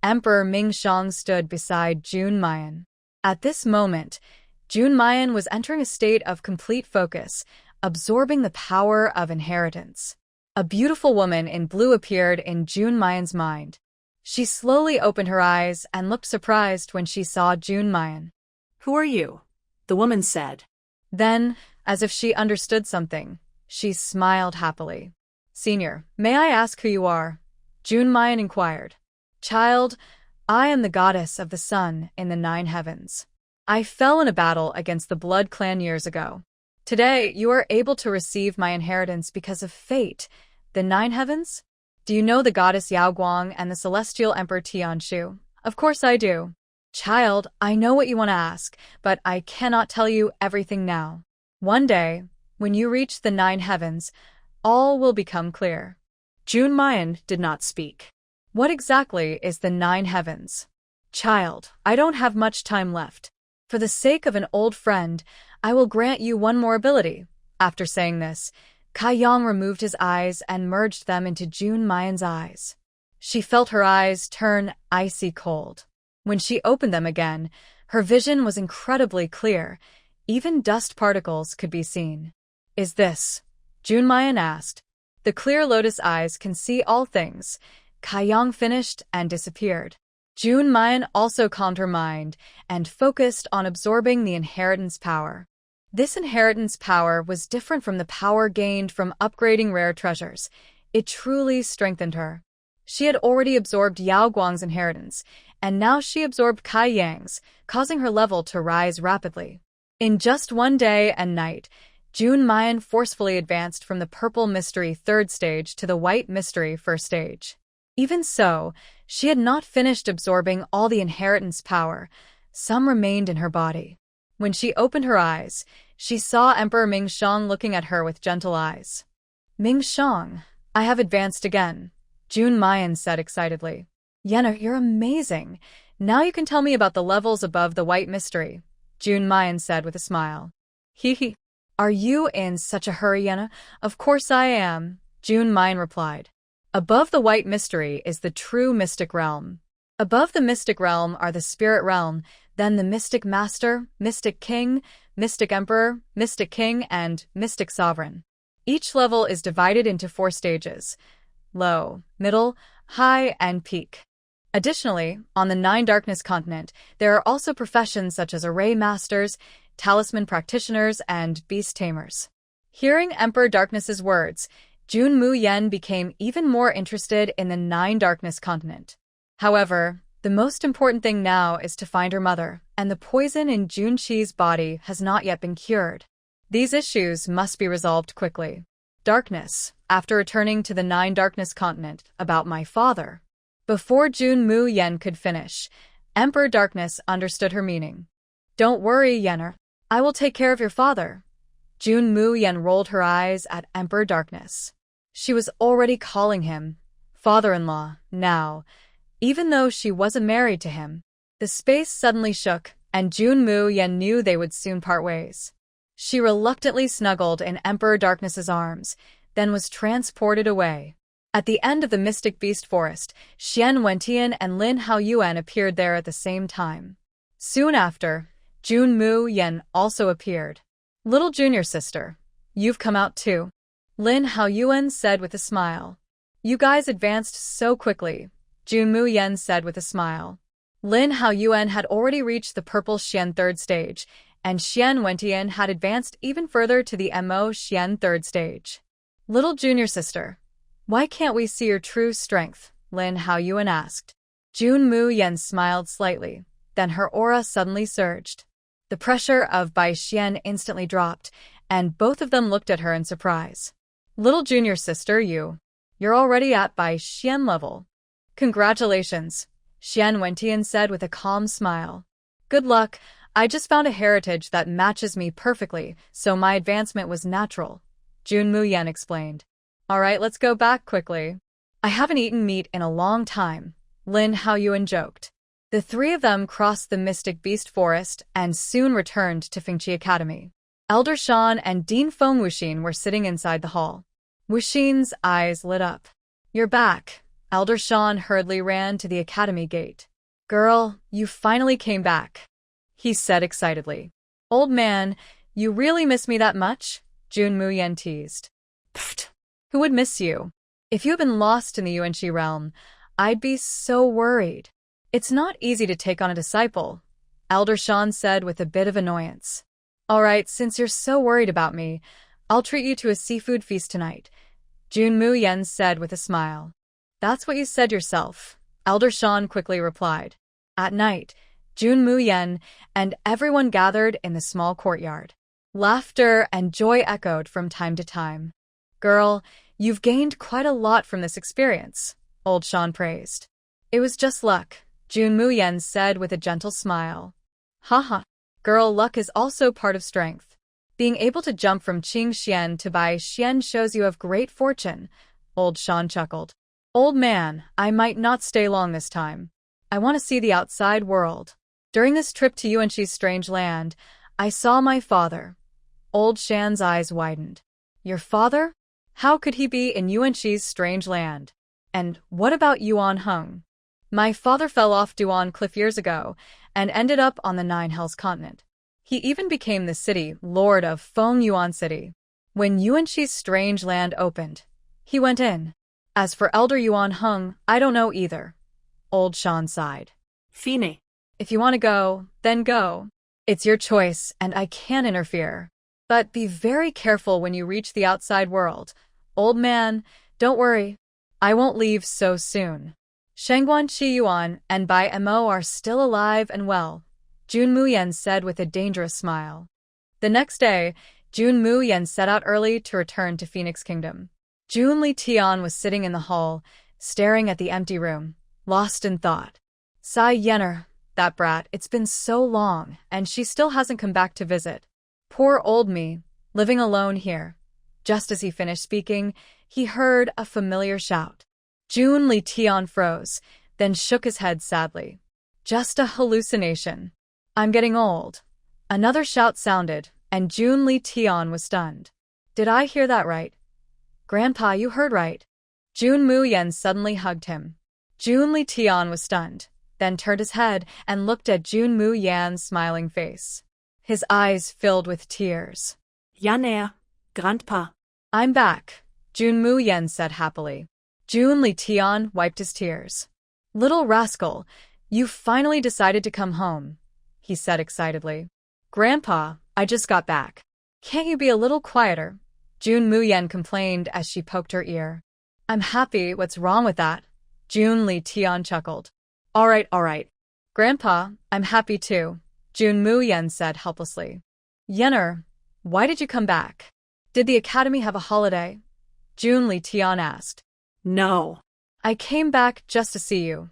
Speaker 1: Emperor Ming Shang stood beside Jun Mayan. At this moment, Jun Mayan was entering a state of complete focus, absorbing the power of inheritance. A beautiful woman in blue appeared in Jun Mayan's mind. She slowly opened her eyes and looked surprised when she saw Jun Mayan.
Speaker 2: Who are you? The woman said.
Speaker 1: Then, as if she understood something, she smiled happily. Senior, may I ask who you are? Jun Mayan inquired. Child, I am the goddess of the sun in the 9 heavens. I fell in a battle against the Blood Clan years ago. Today, you are able to receive my inheritance because of fate. The 9 heavens? Do you know the goddess Yao Guang and the celestial emperor Tianshu? Of course I do. Child, I know what you want to ask, but I cannot tell you everything now. One day, when you reach the 9 heavens, all will become clear.
Speaker 2: Jun Mayan did not speak.
Speaker 1: What exactly is the 9 heavens? Child, I don't have much time left. For the sake of an old friend, I will grant you one more ability. After saying this, Kai Yang removed his eyes and merged them into Jun Mayan's eyes. She felt her eyes turn icy cold. When she opened them again, her vision was incredibly clear. Even dust particles could be seen. Is this? Jun Mayan asked. The clear lotus eyes can see all things. Kai Yang finished and disappeared. Jun Mayan also calmed her mind and focused on absorbing the inheritance power. This inheritance power was different from the power gained from upgrading rare treasures. It truly strengthened her. She had already absorbed Yao Guang's inheritance, and now she absorbed Kai Yang's, causing her level to rise rapidly. In just one day and night, Jun Mayan forcefully advanced from the Purple Mystery 3rd stage to the White Mystery 1st stage. Even so, She had not finished absorbing all the inheritance power. Some remained in her body. When she opened her eyes, she saw Emperor Mingxiang looking at her with gentle eyes. Mingxiang, I have advanced again, Jun Mu Yan said excitedly. Yenna, you're amazing. Now you can tell me about the levels above the white mystery, Jun Mu Yan said with a smile. Hee. Are you in such a hurry, Yenna? Of course I am, Jun Mu Yan replied. Above the white mystery is the true mystic realm. Above the mystic realm are the spirit realm, then the mystic master, mystic king, mystic emperor, mystic king, and mystic sovereign. Each level is divided into 4 stages: low, middle, high, and peak. Additionally, on the 9 darkness continent, there are also professions such as array masters, talisman practitioners, and beast tamers. Hearing Emperor Darkness's words, Jun Mu Yan became even more interested in the 9 darkness continent. However, the most important thing now is to find her mother, and the poison in Jun Qi's body has not yet been cured. These issues must be resolved quickly. Darkness, after returning to the 9 darkness continent, about my father. Before Jun Mu Yan could finish, Emperor Darkness understood her meaning. Don't worry, Yenner. I will take care of your father. Jun Mu Yan rolled her eyes at Emperor Darkness. She was already calling him father-in-law now, even though she wasn't married to him. The space suddenly shook, and Jun Mu Yan knew they would soon part ways. She reluctantly snuggled in Emperor Darkness's arms, then was transported away. At the end of the Mystic Beast Forest, Xian Wentian and Lin Yuan appeared there at the same time. Soon after, Jun Mu Yan also appeared. Little junior sister, you've come out too, Lin Yuan said with a smile. You guys advanced so quickly, Jun Mu Yan said with a smile. Lin Yuan had already reached the Purple Xian 3rd stage, and Xian Wentian had advanced even further to the Mo Xian 3rd stage. Little junior sister, why can't we see your true strength? Lin Yuan asked. Jun Mu Yan smiled slightly, then her aura suddenly surged. The pressure of Bai Xian instantly dropped, and both of them looked at her in surprise. Little junior sister, you're already at Bai Xian level. Congratulations, Xian Wentian said with a calm smile. Good luck, I just found a heritage that matches me perfectly, so my advancement was natural, Jun Mu Yan explained. Alright, let's go back quickly. I haven't eaten meat in a long time, Lin Yuan joked. The 3 of them crossed the Mystic Beast Forest and soon returned to Fengqi Academy. Elder Shan and Dean Feng Wuxin were sitting inside the hall. Wuxin's eyes lit up. You're back. Elder Shan hurriedly ran to the academy gate. Girl, you finally came back, he said excitedly. Old man, you really miss me that much? Jun Mu Yan teased. Pfft, who would miss you? If you had been lost in the Yuanqi realm, I'd be so worried. It's not easy to take on a disciple, Elder Shan said with a bit of annoyance. Alright, since you're so worried about me, I'll treat you to a seafood feast tonight, Jun Mu Yan said with a smile. That's what you said yourself, Elder Shan quickly replied. At night, Jun Mu Yan and everyone gathered in the small courtyard. Laughter and joy echoed from time to time. Girl, you've gained quite a lot from this experience, Old Shan praised. It was just luck, Jun Mu Yan said with a gentle smile. Haha, girl, luck is also part of strength. Being able to jump from Qing Xian to Bai Xian shows you have great fortune, Old Shan chuckled. Old man, I might not stay long this time. I want to see the outside world. During this trip to Yuanqi's strange land, I saw my father. Old Shan's eyes widened. Your father? How could he be in Yuanqi's strange land? And what about Yuan Heng? My father fell off Duan Cliff years ago and ended up on the 9 Hells continent. He even became the city lord of Feng Yuan City. When Yuanqi's strange land opened, he went in. As for Elder Yuan Heng, I don't know either. Old Shan sighed.
Speaker 2: Fine.
Speaker 1: If you want to go, then go. It's your choice, and I can't interfere. But be very careful when you reach the outside world. Old man, don't worry. I won't leave so soon. Shengguan Qi Yuan and Bai Mo are still alive and well, Jun Mu Yan said with a dangerous smile. The next day, Jun Mu Yan set out early to return to Phoenix Kingdom. Jun Li Tian was sitting in the hall, staring at the empty room. lost in thought. Sigh Yenner, that brat, it's been so long, and she still hasn't come back to visit. Poor old me, living alone here. Just as he finished speaking, he heard a familiar shout. Jun Li Tian froze, then shook his head sadly. Just a hallucination. I'm getting old. Another shout sounded, and Jun Li Tian was stunned. Did I hear that right? Grandpa, you heard right. Jun Mu Yan suddenly hugged him. Jun Li Tian was stunned, then turned his head and looked at Jun Mu Yan's smiling face. His eyes filled with tears.
Speaker 2: Yan Grandpa.
Speaker 1: I'm back, Jun Mu Yan said happily. Jun Li Tian wiped his tears. Little rascal, you finally decided to come home, he said excitedly. Grandpa, I just got back. Can't you be a little quieter? Jun Mu Yan complained as she poked her ear. I'm happy, what's wrong with that? Jun Li Tian chuckled. All right. Grandpa, I'm happy too, Jun Mu Yan said helplessly. Yenner, why did you come back? Did the academy have a holiday? Jun Li Tian asked.
Speaker 2: No.
Speaker 1: I came back just to see you,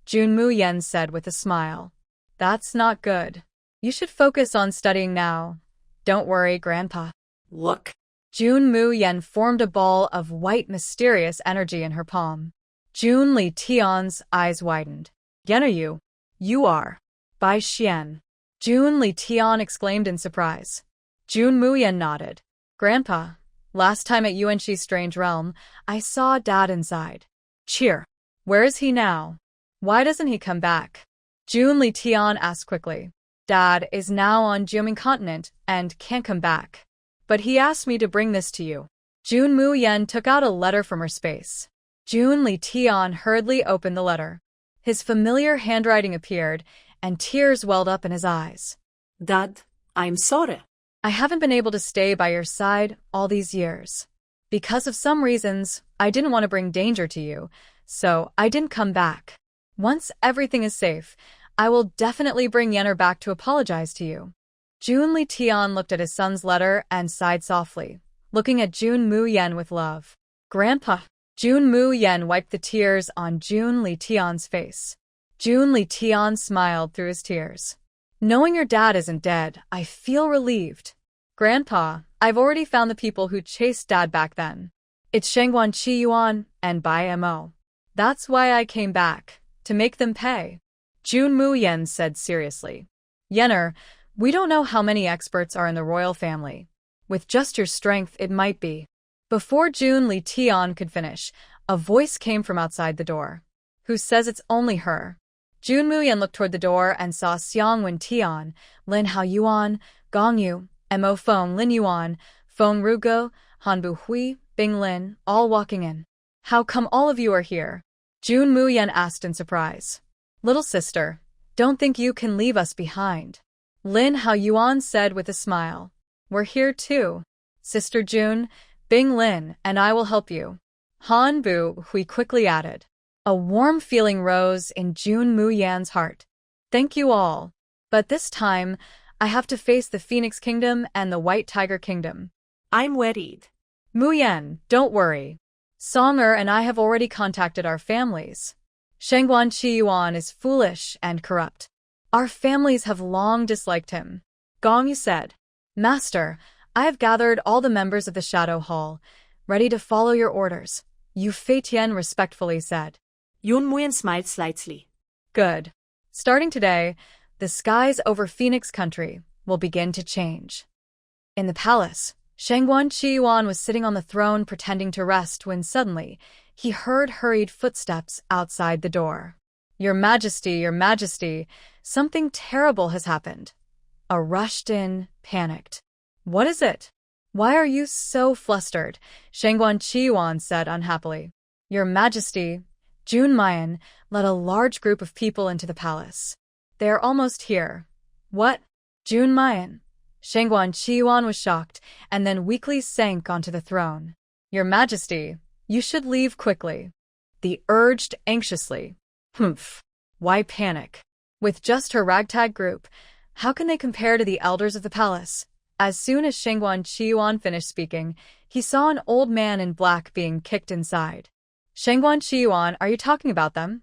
Speaker 1: Jun Mu Yan said with a smile. That's not good. You should focus on studying now. Don't worry, Grandpa.
Speaker 2: Look.
Speaker 1: Jun Mu Yan formed a ball of white mysterious energy in her palm. Jun Li Tian's eyes widened. Yenner, you are. Bai Xian. Jun Li Tian exclaimed in surprise. Jun Mu Yan nodded. Grandpa, last time at Yuanxi's strange realm, I saw Dad inside. Cheer. Where is he now? Why doesn't he come back? Jun Li Tian asked quickly. Dad is now on Jiuming continent and can't come back. But he asked me to bring this to you. Jun Mu Yan took out a letter from her space. Jun Li Tian hurriedly opened the letter. His familiar handwriting appeared, and tears welled up in his eyes.
Speaker 2: Dad, I'm sorry.
Speaker 1: I haven't been able to stay by your side all these years. Because of some reasons, I didn't want to bring danger to you, so I didn't come back. Once everything is safe, I will definitely bring Yenner back to apologize to you. Jun Li Tian looked at his son's letter and sighed softly, looking at Jun Mu Yan with love. Grandpa. Jun Mu Yan wiped the tears on Jun Li Tian's face. Jun Li Tian smiled through his tears. Knowing your dad isn't dead, I feel relieved. Grandpa, I've already found the people who chased Dad back then. It's Shengguan Qi Yuan and Bai Mo. That's why I came back, to make them pay. Jun Mu Yan said seriously. Yenner, we don't know how many experts are in the royal family. With just your strength, it might be. Before Jun Li Tian could finish, a voice came from outside the door. Who says it's only her? Jun Mu Yan looked toward the door and saw Xiang Wen Tian, Lin Hao Yuan, Gong Yu, Mo Feng Lin Yuan, Feng Rugo, Han Bu Hui, Bing Lin, all walking in. How come all of you are here? Jun Mu Yan asked in surprise. Little sister, don't think you can leave us behind. Lin Hao Yuan said with a smile. We're here too. Sister Jun, Bing Lin, and I will help you. Han Bu Hui quickly added. A warm feeling rose in Jun Mu Yan's heart. Thank you all. But this time, I have to face the Phoenix Kingdom and the White Tiger Kingdom.
Speaker 2: I'm worried.
Speaker 1: Mu Yan, don't worry. Songer and I have already contacted our families. Shengguan Qi Yuan is foolish and corrupt. Our families have long disliked him. Gong Yu said. Master, I have gathered all the members of the Shadow Hall, ready to follow your orders. Yu Fei Tian respectfully said.
Speaker 2: Jun Mu Yan smiled slightly.
Speaker 1: Good. Starting today, the skies over Phoenix Country will begin to change. In the palace, Shengguan Qi Yuan was sitting on the throne pretending to rest when suddenly he heard hurried footsteps outside the door. Your Majesty, something terrible has happened. A rushed-in, panicked. What is it? Why are you so flustered? Shengguan Qi Yuan said unhappily. Your Majesty, Jun Mu Yan led a large group of people into the palace. They are almost here. What? Jun Mu Yan? Shengguan Qi Yuan was shocked and then weakly sank onto the throne. Your Majesty, you should leave quickly. The urged anxiously. Humph. Why panic? With just her ragtag group, how can they compare to the elders of the palace? As soon as Shengguan Qi Yuan finished speaking, he saw an old man in black being kicked inside. Shengguan Qi Yuan, are you talking about them?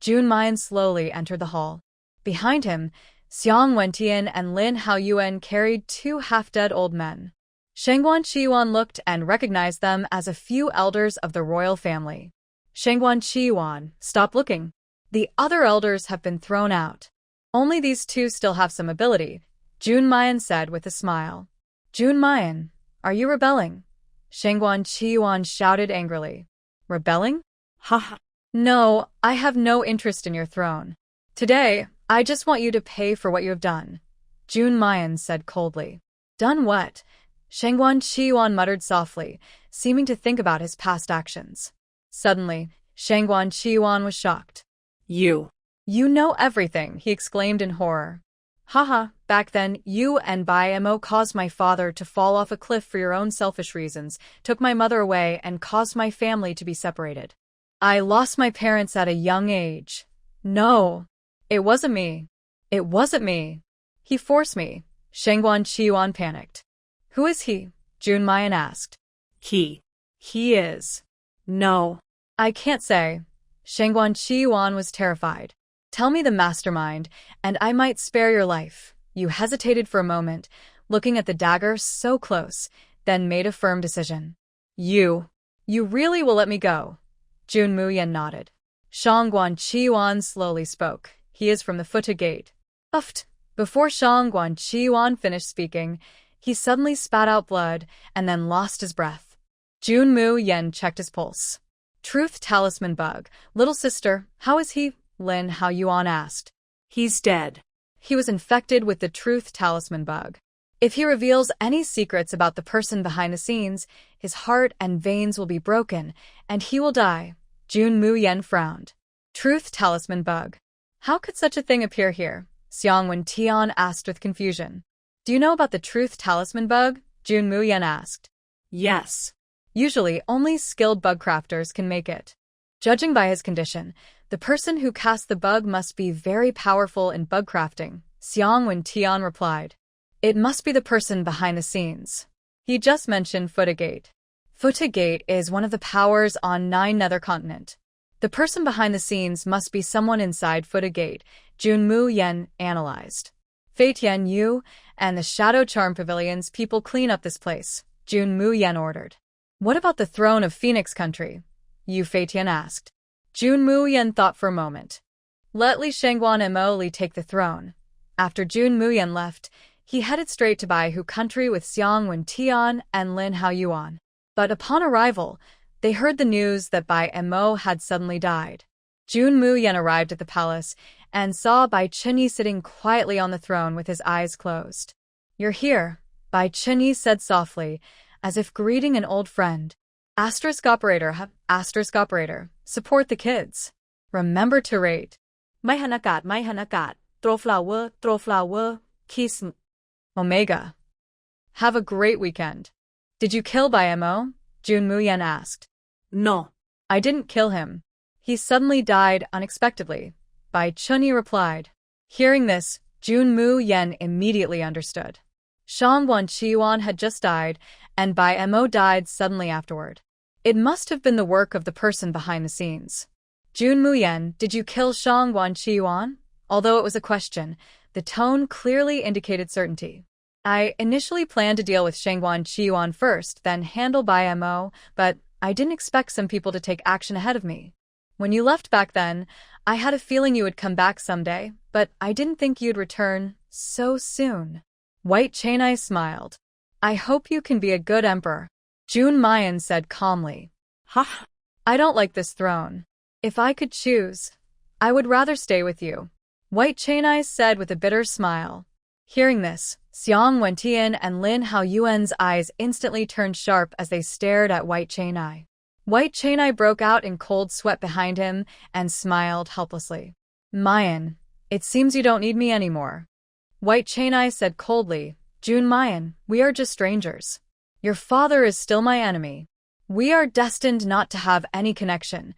Speaker 1: Jun Mu Yan slowly entered the hall. Behind him, Xiang Wentian and Lin Yuan carried two half-dead old men. Shangguan Qiyuan looked and recognized them as a few elders of the royal family. Shangguan Qiyuan, stop looking. The other elders have been thrown out. Only these two still have some ability, Jun Mu Yan said with a smile. Jun Mu Yan, are you rebelling? Shangguan Qiyuan shouted angrily. Rebelling?
Speaker 2: Ha.
Speaker 1: No, I have no interest in your throne. Today, I just want you to pay for what you have done, Jun Mu Yan said coldly. Done what? Shangguan Qiyuan muttered softly, seeming to think about his past actions. Suddenly, Shangguan Qiyuan was shocked. You know everything, he exclaimed in horror. Haha, back then, you and Bai Mo caused my father to fall off a cliff for your own selfish reasons, took my mother away, and caused my family to be separated. I lost my parents at a young age. No, it wasn't me. It wasn't me. He forced me. Shangguan Qiyuan panicked. Who is he? Jun Mu Yan asked. He is. No, I can't say. Shangguan Qiyuan was terrified. Tell me the mastermind, and I might spare your life. You hesitated for a moment, looking at the dagger so close, then made a firm decision. You really will let me go? Jun Mu Yan nodded. Shangguan Qiyuan slowly spoke. He is from the Futa Gate. Uffed. Before Shangguan Qiyuan finished speaking, he suddenly spat out blood and then lost his breath. Jun Mu Yan checked his pulse. Truth Talisman Bug. Little sister, how is he? Lin Yuan asked. He's dead. He was infected with the Truth Talisman Bug. If he reveals any secrets about the person behind the scenes, his heart and veins will be broken, and he will die. Jun Mu Yan frowned. Truth Talisman Bug. How could such a thing appear here? Xiang Wentian asked with confusion. Do you know about the Truth Talisman Bug? Jun Mu Yan asked. Yes. Usually, only skilled bug crafters can make it. Judging by his condition, the person who cast the bug must be very powerful in bug crafting, Xiang Wentian replied. It must be the person behind the scenes. He just mentioned Futa Gate. Futa Gate is one of the powers on 9 Nether Continent. The person behind the scenes must be someone inside Futa Gate, Jun Mu Yan analyzed. Fei Tian Yu and the Shadow Charm Pavilion's people clean up this place, Jun Mu Yan ordered. What about the throne of Phoenix Country? Yu Fei Tian asked. Jun Mu Yan thought for a moment. Let Li Shangguan Mo Li take the throne. After Jun Mu Yan left, he headed straight to Baihu Country with Xiang Wentian and Lin Yuan. But upon arrival, they heard the news that Bai Mo had suddenly died. Jun Mu Yan arrived at the palace and saw Bai Chenyi sitting quietly on the throne with his eyes closed. You're here, Bai Chenyi said softly, as if greeting an old friend. Operator, support the kids. Remember to rate.
Speaker 2: ไม่หันอากาศ throw flower, kiss.
Speaker 1: Omega. Have a great weekend. Did you kill Bai Mo? Jun Mu Yan asked.
Speaker 2: No.
Speaker 1: I didn't kill him. He suddenly died unexpectedly, Bai Chenyi replied. Hearing this, Jun Mu Yan immediately understood. Shangguan Qiyuan had just died, and Bai Mo died suddenly afterward. It must have been the work of the person behind the scenes. Jun Mu Yan, did you kill Shangguan Qiyuan? Although it was a question, the tone clearly indicated certainty. I initially planned to deal with Shangguan Qiyuan first, then handle Bai Mo, but I didn't expect some people to take action ahead of me. When you left back then, I had a feeling you would come back someday, but I didn't think you'd return so soon. White Chaineye smiled. I hope you can be a good emperor. Jun Mu Yan said calmly.
Speaker 2: Ha!
Speaker 1: I don't like this throne. If I could choose, I would rather stay with you. White Chaineye said with a bitter smile. Hearing this, Xiang Wentian and Lin Yuan's eyes instantly turned sharp as they stared at White Chaineye. White Chaineye broke out in cold sweat behind him and smiled helplessly. Mu Yan, it seems you don't need me anymore. White Chaineye said coldly, Jun Mu Yan, we are just strangers. Your father is still my enemy. We are destined not to have any connection.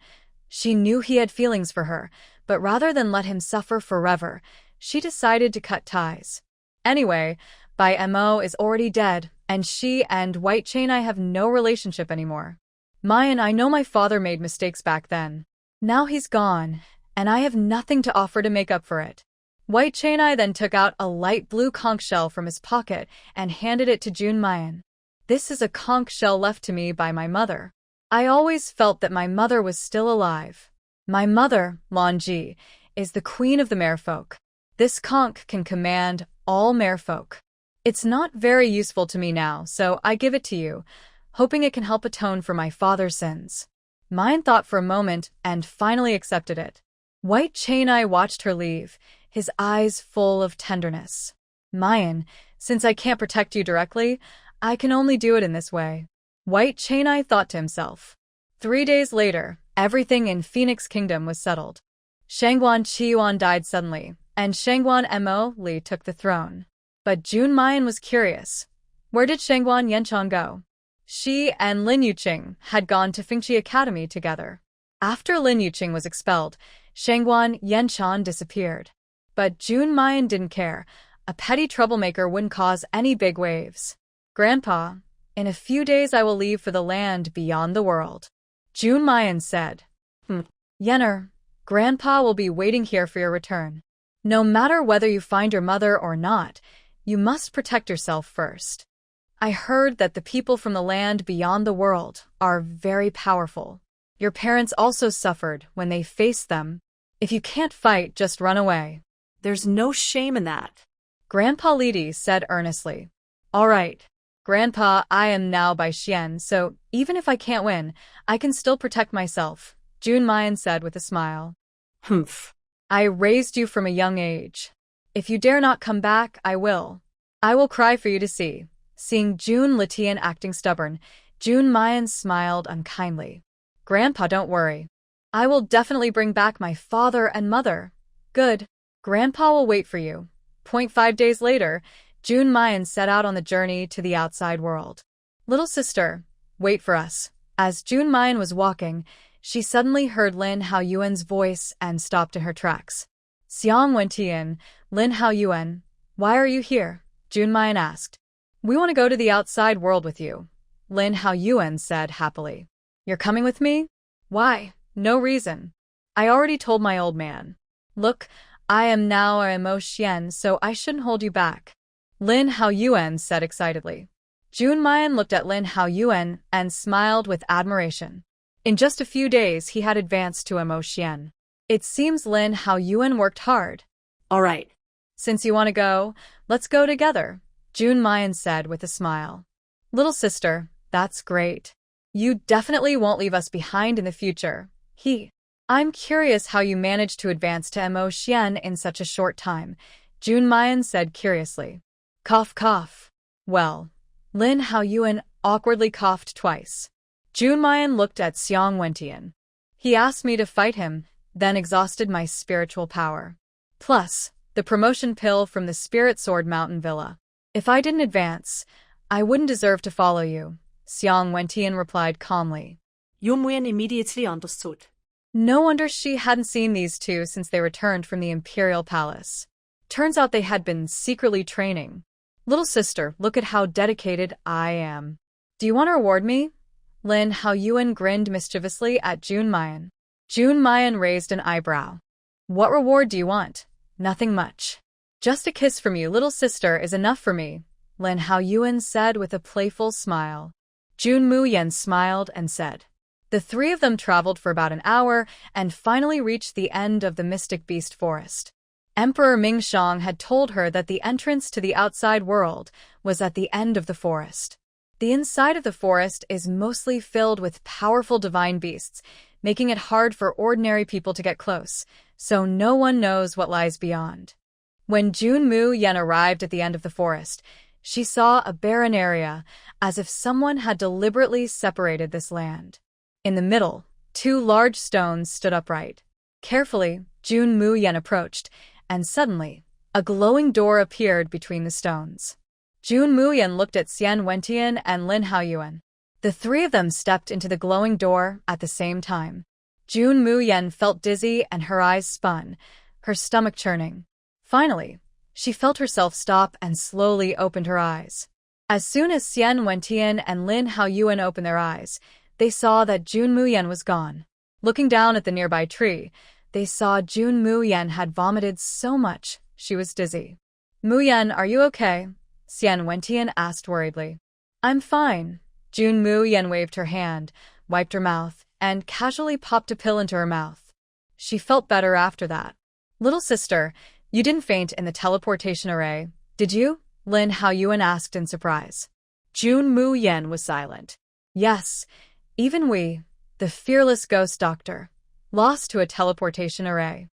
Speaker 1: She knew he had feelings for her, but rather than let him suffer forever, she decided to cut ties. Anyway, Bai Mo is already dead, and she and White Chaineye have no relationship anymore. Mu Yan, I know my father made mistakes back then. Now he's gone, and I have nothing to offer to make up for it. White Chaineye then took out a light blue conch shell from his pocket and handed it to Jun Mu Yan. This is a conch shell left to me by my mother. I always felt that my mother was still alive. My mother, Lan Ji, is the queen of the merfolk. This conch can command all merfolk. It's not very useful to me now, so I give it to you, hoping it can help atone for my father's sins. Mayan thought for a moment and finally accepted it. White Chaineye watched her leave, his eyes full of tenderness. Mayan, since I can't protect you directly, I can only do it in this way. White Chaineye thought to himself. 3 days later, everything in Phoenix Kingdom was settled. Shangguan Qiyuan died suddenly, and Shangguan Mo Li took the throne. But Jun Mu Yan was curious. Where did Shangguan Yanchang go? She and Lin Yuqing had gone to Fingqi Academy together. After Lin Yuqing was expelled, Shangguan Yanchang disappeared. But Jun Mu Yan didn't care. A petty troublemaker wouldn't cause any big waves. Grandpa, in a few days I will leave for the land beyond the world. Jun Mu Yan said. Yenner, Grandpa will be waiting here for your return. No matter whether you find your mother or not, you must protect yourself first. I heard that the people from the land beyond the world are very powerful. Your parents also suffered when they faced them. If you can't fight, just run away.
Speaker 2: There's no shame in that.
Speaker 1: Grandpa Lidi said earnestly. All right, Grandpa, I am now by Xian, so even if I can't win, I can still protect myself, Jun Mu Yan said with a smile.
Speaker 2: Humph.
Speaker 1: I raised you from a young age. If you dare not come back, I will. I will cry for you to see. Seeing Jun Litian acting stubborn, Jun Mu Yan smiled unkindly. Grandpa, don't worry. I will definitely bring back my father and mother. Good. Grandpa will wait for you. 5 days later, Jun Mu Yan set out on the journey to the outside world. Little sister, wait for us. As Jun Mu Yan was walking, she suddenly heard Lin Haoyuan's voice and stopped in her tracks. Xiang Wentian, Lin Haoyuan, why are you here? Jun Mu Yan asked. We want to go to the outside world with you, Lin Haoyuan said happily. You're coming with me? Why? No reason. I already told my old man. Look, I am now a Mo Xian, so I shouldn't hold you back, Lin Haoyuan said excitedly. Jun Mu Yan looked at Lin Haoyuan and smiled with admiration. In just a few days, he had advanced to a Mo Xian. It seems Lin Haoyuan worked hard.
Speaker 2: All right.
Speaker 1: Since you want to go, let's go together, Jun Mu Yan said with a smile. Little sister, that's great. You definitely won't leave us behind in the future. I'm curious how you managed to advance to Mo Xian in such a short time, Jun Mu Yan said curiously. Cough, cough. Well, Lin Haoyuan awkwardly coughed twice. Jun Mu Yan looked at Xiang Wentian. He asked me to fight him, then exhausted my spiritual power. Plus, the promotion pill from the Spirit Sword Mountain Villa. If I didn't advance, I wouldn't deserve to follow you, Xiang Wentian replied calmly.
Speaker 2: Jun Mu Yan immediately understood.
Speaker 1: No wonder she hadn't seen these two since they returned from the Imperial Palace. Turns out they had been secretly training. Little sister, look at how dedicated I am. Do you want to reward me? Lin Haoyuan grinned mischievously at Jun Mu Yan. Jun Mu Yan raised an eyebrow. What reward do you want? Nothing much. Just a kiss from you, little sister, is enough for me, Lin Haoyuan said with a playful smile. Jun Mu Yan smiled and said. The three of them traveled for about an hour and finally reached the end of the Mystic Beast Forest. Emperor Mingshang had told her that the entrance to the outside world was at the end of the forest. The inside of the forest is mostly filled with powerful divine beasts, making it hard for ordinary people to get close, so no one knows what lies beyond. When Jun Mu Yan arrived at the end of the forest, she saw a barren area, as if someone had deliberately separated this land. In the middle, 2 large stones stood upright. Carefully, Jun Mu Yan approached, and suddenly, a glowing door appeared between the stones. Jun Mu Yan looked at Xian Wentian and Lin Haoyuan. The three of them stepped into the glowing door at the same time. Jun Mu Yan felt dizzy and her eyes spun, her stomach churning. Finally, she felt herself stop and slowly opened her eyes. As soon as Xian Wentian and Lin Haoyuan opened their eyes, they saw that Jun Mu Yan was gone. Looking down at the nearby tree, they saw Jun Mu Yan had vomited so much she was dizzy. Mu Yan, are you okay? Xian Wentian asked worriedly. I'm fine. Jun Mu Yan waved her hand, wiped her mouth, and casually popped a pill into her mouth. She felt better after that. Little sister, you didn't faint in the teleportation array, did you? Lin Yuan asked in surprise. Jun Mu Yan was silent. Yes, even we, the fearless ghost doctor, lost to a teleportation array.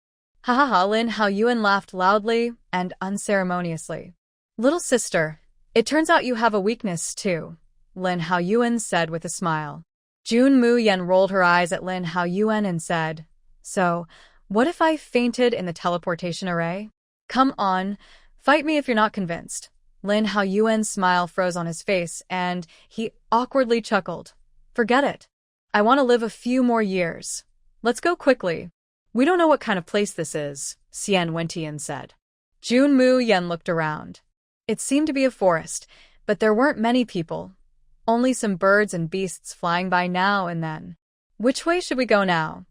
Speaker 1: Ha ha ha, Lin Yuan laughed loudly and unceremoniously. Little sister, it turns out you have a weakness too, Lin Yuan said with a smile. Jun Mu Yan rolled her eyes at Lin Yuan and said, So, what if I fainted in the teleportation array? Come on, fight me if you're not convinced. Lin Yuan's smile froze on his face and he awkwardly chuckled. Forget it. I want to live a few more years. Let's go quickly. We don't know what kind of place this is, Xian Wentian said. Jun Mu Yan looked around. It seemed to be a forest, but there weren't many people. Only some birds and beasts flying by now and then. Which way should we go now?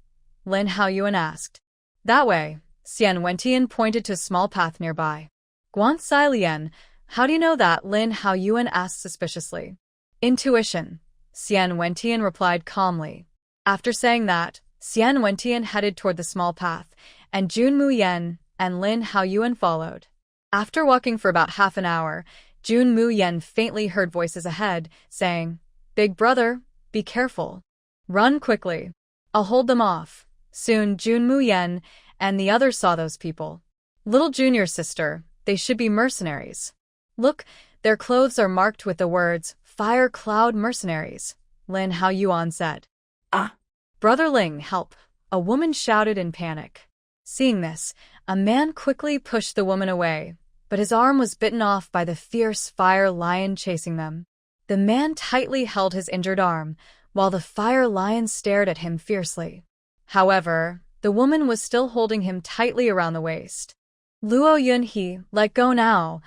Speaker 1: Lin Yuan asked. That way, Xian Wentian pointed to a small path nearby. Guansai Lian, how do you know that? Lin Yuan asked suspiciously. Intuition, Xian Wentian replied calmly. After saying that, Xian Wentian headed toward the small path, and Jun Mu Yan and Lin Yuan followed. After walking for about half an hour, Jun Mu Yan faintly heard voices ahead, saying, Big brother, be careful. Run quickly. I'll hold them off. Soon Jun Mu Yan and the others saw those people. Little junior sister, they should be mercenaries. Look, their clothes are marked with the words, Fire Cloud Mercenaries, Lin Yuan said. Ah! Brother Ling, help! A woman shouted in panic. Seeing this, a man quickly pushed the woman away, but his arm was bitten off by the fierce fire lion chasing them. The man tightly held his injured arm, while the fire lion stared at him fiercely. However, the woman was still holding him tightly around the waist. Luo Yunhe, let go now,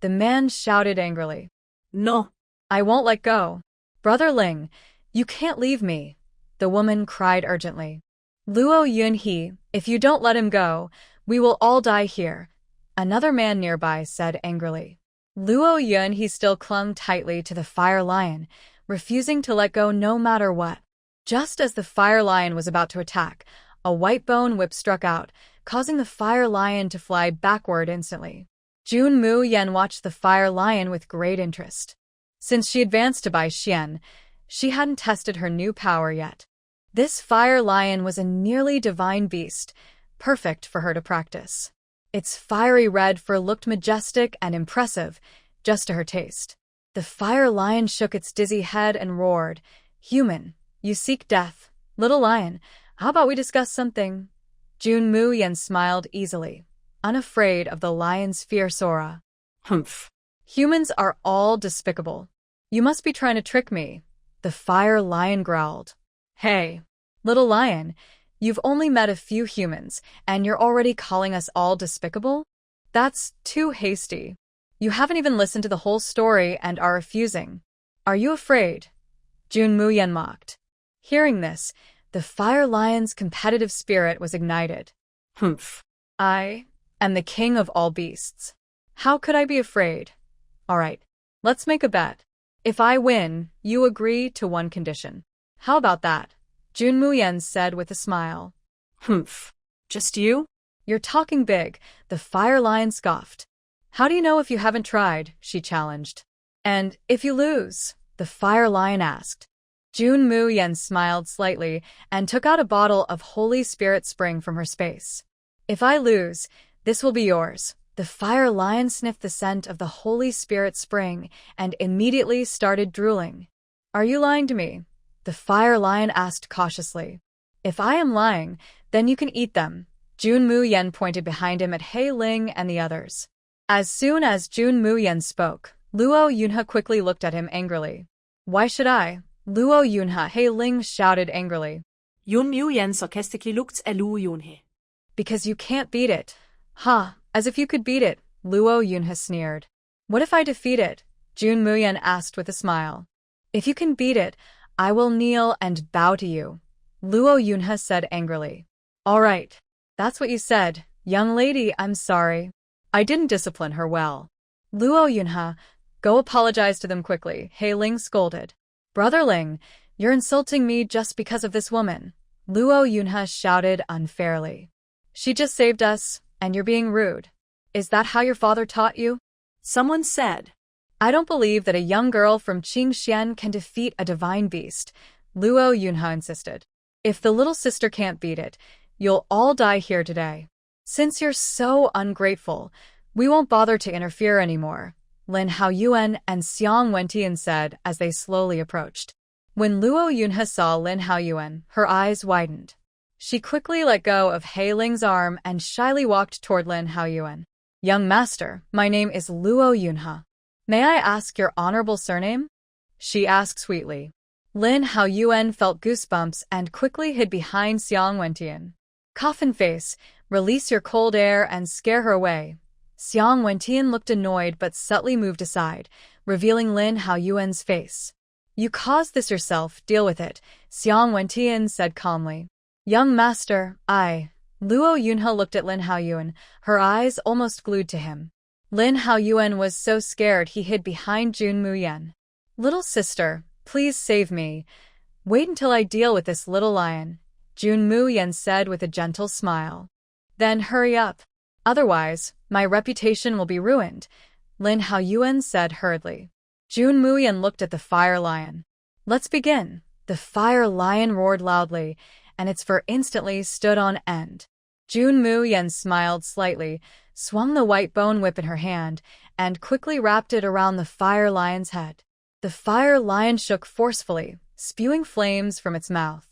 Speaker 1: the man shouted angrily. No. I won't let go. Brother Ling, you can't leave me, the woman cried urgently. Luo Yunhe, if you don't let him go, we will all die here, another man nearby said angrily. Luo Yunhe still clung tightly to the fire lion, refusing to let go no matter what. Just as the fire lion was about to attack, a white bone whip struck out, causing the fire lion to fly backward instantly. Jun Mu Yan watched the fire lion with great interest. Since she advanced to Bai Xian, she hadn't tested her new power yet. This fire lion was a nearly divine beast, perfect for her to practice. Its fiery red fur looked majestic and impressive, just to her taste. The fire lion shook its dizzy head and roared, Human, you seek death. Little lion, how about we discuss something? Jun Mu Yan smiled easily, unafraid of the lion's fierce aura. Humph. Humans are all despicable. You must be trying to trick me, the fire lion growled. Hey, little lion, you've only met a few humans, and you're already calling us all despicable? That's too hasty. You haven't even listened to the whole story and are refusing. Are you afraid? Jun Mu Yan mocked. Hearing this, the fire lion's competitive spirit was ignited. Humph. I am the king of all beasts. How could I be afraid? All right, let's make a bet. If I win, you agree to one condition. How about that? Jun Mu Yan said with a smile. Humph. Just you? You're talking big, the fire lion scoffed. How do you know if you haven't tried? She challenged. And if you lose? The fire lion asked. Jun Mu Yan smiled slightly and took out a bottle of Holy Spirit Spring from her space. If I lose, this will be yours. The fire lion sniffed the scent of the Holy Spirit Spring and immediately started drooling. Are you lying to me? The fire lion asked cautiously. If I am lying, then you can eat them. Jun Mu Yan pointed behind him at He Ling and the others. As soon as Jun Mu Yan spoke, Luo Yunhe quickly looked at him angrily. Why should I? Luo Yunhe, He Ling shouted angrily.
Speaker 2: Jun Mu Yan sarcastically looked at Luo Yunhe.
Speaker 1: Because you can't beat it. Ha, as if you could beat it, Luo Yunhe sneered. What if I defeat it? Jun Mu Yan asked with a smile. If you can beat it, I will kneel and bow to you, Luo Yunhe said angrily. All right. That's what you said. Young lady, I'm sorry. I didn't discipline her well. Luo Yunhe, go apologize to them quickly, He Ling scolded. Brother Ling, you're insulting me just because of this woman, Luo Yunhe shouted unfairly. She just saved us, and you're being rude. Is that how your father taught you?
Speaker 2: Someone said.
Speaker 1: I don't believe that a young girl from Qingxian can defeat a divine beast, Luo Yunhe insisted. If the little sister can't beat it, you'll all die here today. Since you're so ungrateful, we won't bother to interfere anymore, Lin Yuan and Xiang Wentian said as they slowly approached. When Luo Yunhe saw Lin Yuan, her eyes widened. She quickly let go of He Ling's arm and shyly walked toward Lin Yuan. Young master, my name is Luo Yunhe. May I ask your honorable surname? She asked sweetly. Lin Yuan felt goosebumps and quickly hid behind Xiang Wentian. Coffin face, release your cold air and scare her away. Xiang Wentian looked annoyed but subtly moved aside, revealing Lin Yuan's face. You caused this yourself, deal with it, Xiang Wentian said calmly. Young master, Luo Yunhe looked at Lin Yuan, her eyes almost glued to him. Lin Yuan was so scared he hid behind Jun Mu Yan. Little sister, please save me. Wait until I deal with this little lion, Jun Mu Yan said with a gentle smile. Then hurry up. Otherwise, my reputation will be ruined, Lin Yuan said hurriedly. Jun Mu Yan looked at the fire lion. Let's begin. The fire lion roared loudly, and its fur instantly stood on end. Jun Mu Yan smiled slightly, swung the white bone whip in her hand, and quickly wrapped it around the fire lion's head. The fire lion shook forcefully, spewing flames from its mouth.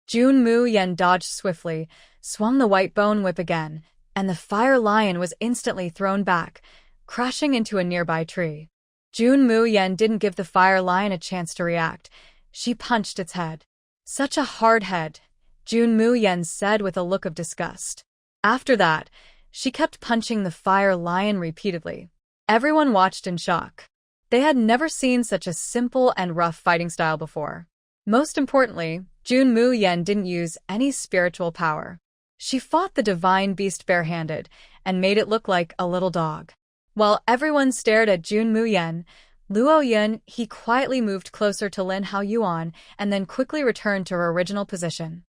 Speaker 1: Jun Mu Yan dodged swiftly, swung the white bone whip again, and the fire lion was instantly thrown back, crashing into a nearby tree. Jun Mu Yan didn't give the fire lion a chance to react. She punched its head. Such a hard head, Jun Mu Yan said with a look of disgust. After that, she kept punching the fire lion repeatedly. Everyone watched in shock. They had never seen such a simple and rough fighting style before. Most importantly, Jun Mu Yan didn't use any spiritual power. She fought the divine beast barehanded and made it look like a little dog. While everyone stared at Jun Mu Yan, Luo Yun, he quietly moved closer to Lin Yuan and then quickly returned to her original position.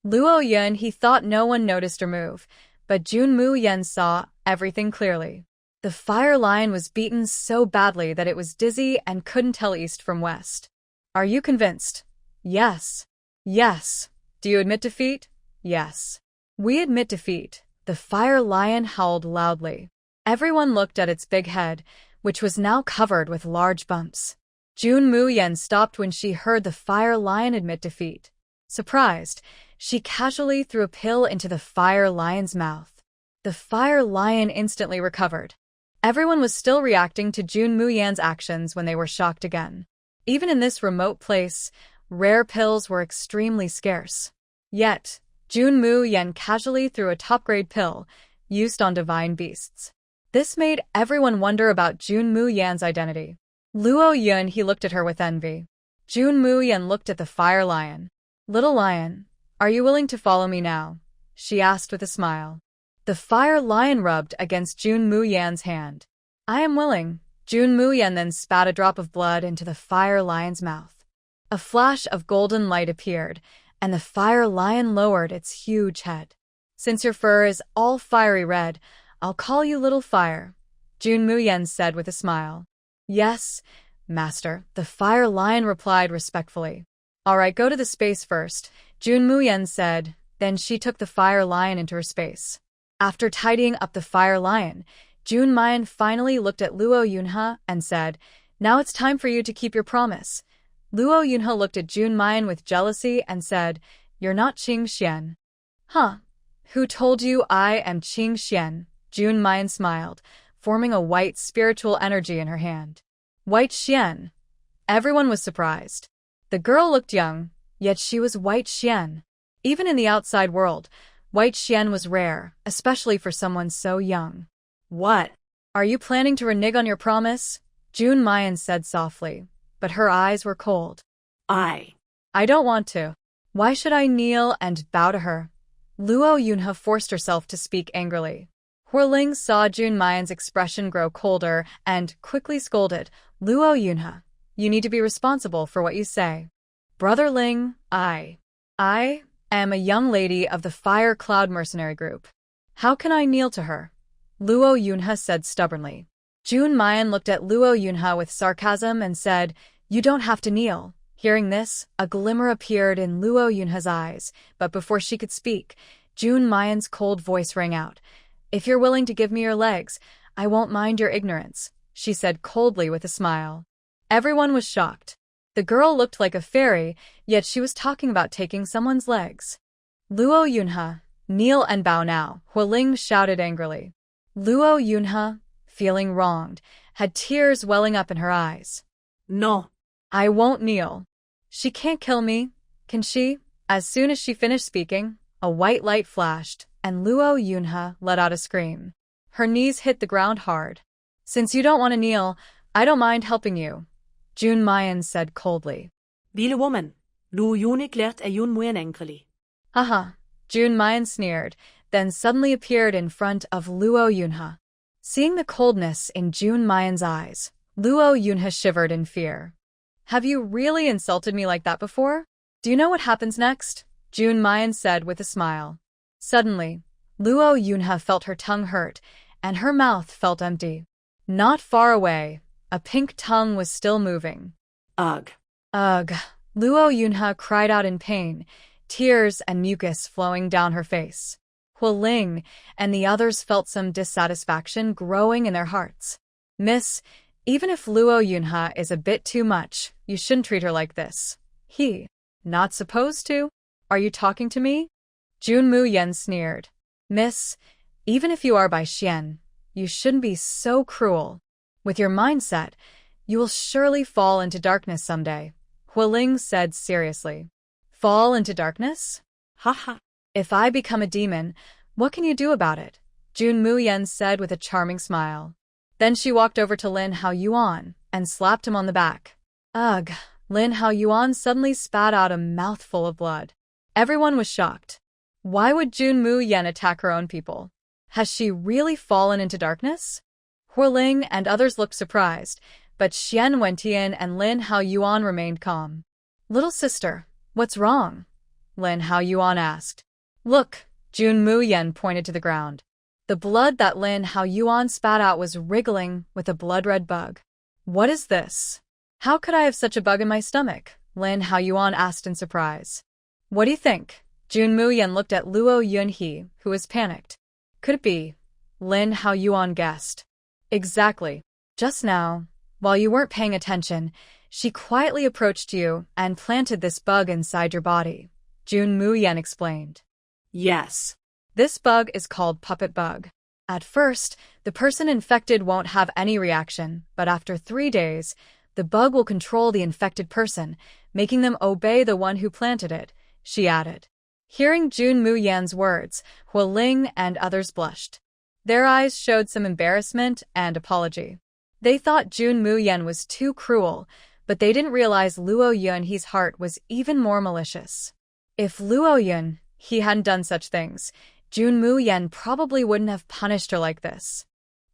Speaker 1: Luo Yun, he thought no one noticed her move, but Jun Mu Yan saw everything clearly. The fire lion was beaten so badly that it was dizzy and couldn't tell east from west. Are you convinced? Yes. Yes. Do you admit defeat? Yes. We admit defeat. The fire lion howled loudly. Everyone looked at its big head, which was now covered with large bumps. Jun Mu Yan stopped when she heard the fire lion admit defeat. Surprised, she casually threw a pill into the fire lion's mouth. The fire lion instantly recovered. Everyone was still reacting to Jun Mu Yan's actions when they were shocked again. Even in this remote place, rare pills were extremely scarce. Yet, Jun Mu Yan casually threw a top-grade pill, used on divine beasts. This made everyone wonder about Jun Mu Yan's identity. Luo Yun, he looked at her with envy. Jun Mu Yan looked at the fire lion. Little lion, are you willing to follow me now? She asked with a smile. The fire lion rubbed against Jun Mu Yan's hand. I am willing. Jun Mu Yan then spat a drop of blood into the fire lion's mouth. A flash of golden light appeared, and the fire lion lowered its huge head. Since your fur is all fiery red, I'll call you Little Fire, Jun Mu Yan said with a smile. Yes, master, the fire lion replied respectfully. All right, go to the space first, Jun Mu Yan said, then she took the fire lion into her space. After tidying up the fire lion, Jun Mu Yan finally looked at Luo Yunhe and said, now it's time for you to keep your promise. Luo Yunhe looked at Jun Mu Yan with jealousy and said, you're not Qingxian. Huh? Who told you I am Qingxian? Jun Mu Yan smiled, forming a white spiritual energy in her hand. White Xian. Everyone was surprised. The girl looked young, yet she was White Xian. Even in the outside world, White Xian was rare, especially for someone so young. What? Are you planning to renege on your promise? Jun Mu Yan said softly, but her eyes were cold. I don't want to. Why should I kneel and bow to her? Luo Yunhe forced herself to speak angrily. Huiling saw Jun Mayan's expression grow colder and quickly scolded, Luo Yunhe, you need to be responsible for what you say. Brother Ling, I am a young lady of the Fire Cloud Mercenary Group. How can I kneel to her? Luo Yunhe said stubbornly. Jun Mayan looked at Luo Yunhe with sarcasm and said, you don't have to kneel. Hearing this, a glimmer appeared in Luo Yunhe's eyes, but before she could speak, Jun Mayan's cold voice rang out. If you're willing to give me your legs, I won't mind your ignorance, she said coldly with a smile. Everyone was shocked. The girl looked like a fairy, yet she was talking about taking someone's legs. Luo Yunhe, kneel and bow now, Huiling shouted angrily. Luo Yunhe, feeling wronged, had tears welling up in her eyes.
Speaker 2: No.
Speaker 1: I won't kneel. She can't kill me, can she? As soon as she finished speaking, a white light flashed, and Luo Yunhe let out a scream. Her knees hit the ground hard. Since you don't want to kneel, I don't mind helping you, Jun Mayan said coldly.
Speaker 2: Lille woman, Luo Yunhe erklært Jun Mu Yan angrily.
Speaker 1: Haha, Jun Mayan sneered, then suddenly appeared in front of Luo Yunhe. Seeing the coldness in Jun Mayan's eyes, Luo Yunhe shivered in fear. Have you really insulted me like that before? Do you know what happens next? Jun Mayan said with a smile. Suddenly, Luo Yunhe felt her tongue hurt, and her mouth felt empty. Not far away, a pink tongue was still moving.
Speaker 2: Ugh.
Speaker 1: Ugh. Luo Yunhe cried out in pain, tears and mucus flowing down her face. Huiling and the others felt some dissatisfaction growing in their hearts. Miss, even if Luo Yunhe is a bit too much, you shouldn't treat her like this. Not supposed to? Are you talking to me? Jun Mu Yan sneered. Miss, even if you are by Xian, you shouldn't be so cruel. With your mindset, you will surely fall into darkness someday, Huiling said seriously. Fall into darkness?
Speaker 2: Haha.
Speaker 1: If I become a demon, what can you do about it? Jun Mu Yan said with a charming smile. Then she walked over to Lin Yuan and slapped him on the back. Ugh, Lin Yuan suddenly spat out a mouthful of blood. Everyone was shocked. Why would Jun Mu Yan attack her own people? Has she really fallen into darkness? Huiling and others looked surprised, but Xian Wentian and Lin Yuan remained calm. Little sister, what's wrong? Lin Yuan asked. Look, Jun Mu Yan pointed to the ground. The blood that Lin Yuan spat out was wriggling with a blood-red bug. What is this? How could I have such a bug in my stomach? Lin Yuan asked in surprise. What do you think? Jun Mu Yan looked at Luo Yunhe, who was panicked. Could it be? Lin Yuan guessed. Exactly. Just now, while you weren't paying attention, she quietly approached you and planted this bug inside your body, Jun Mu Yan explained.
Speaker 2: Yes.
Speaker 1: This bug is called puppet bug. At first, the person infected won't have any reaction, but after 3 days, the bug will control the infected person, making them obey the one who planted it, she added. Hearing Jun Mu Yan's words, Huiling and others blushed. Their eyes showed some embarrassment and apology. They thought Jun Mu Yan was too cruel, but they didn't realize Luo Yunhe's heart was even more malicious. If Luo Yunhe hadn't done such things, Jun Mu Yan probably wouldn't have punished her like this.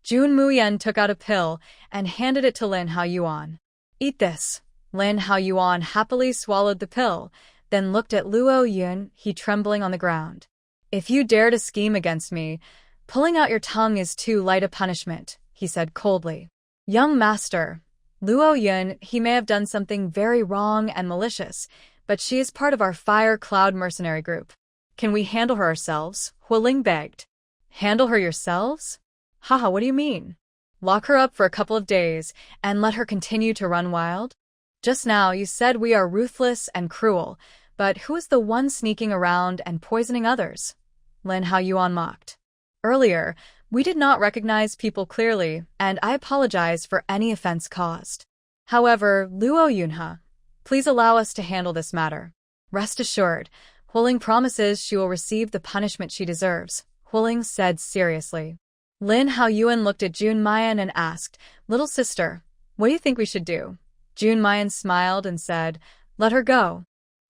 Speaker 1: Jun Mu Yan took out a pill and handed it to Lin Yuan. Eat this. Lin Yuan happily swallowed the pill, then looked at Luo Yunhe trembling on the ground. If you dare to scheme against me, pulling out your tongue is too light a punishment, he said coldly. Young master, Luo Yunhe may have done something very wrong and malicious, but she is part of our Fire Cloud Mercenary Group. Can we handle her ourselves? Huiling begged. Handle her yourselves? Haha, what do you mean? Lock her up for a couple of days and let her continue to run wild? Just now you said we are ruthless and cruel, but who is the one sneaking around and poisoning others? Lin Yuan mocked. Earlier, we did not recognize people clearly, and I apologize for any offense caused. However, Luo Yunhe, please allow us to handle this matter. Rest assured, Huiling promises she will receive the punishment she deserves, Huiling said seriously. Lin Yuan looked at Jun Mayan and asked, Little sister, what do you think we should do? Jun Mayan smiled and said, Let her go.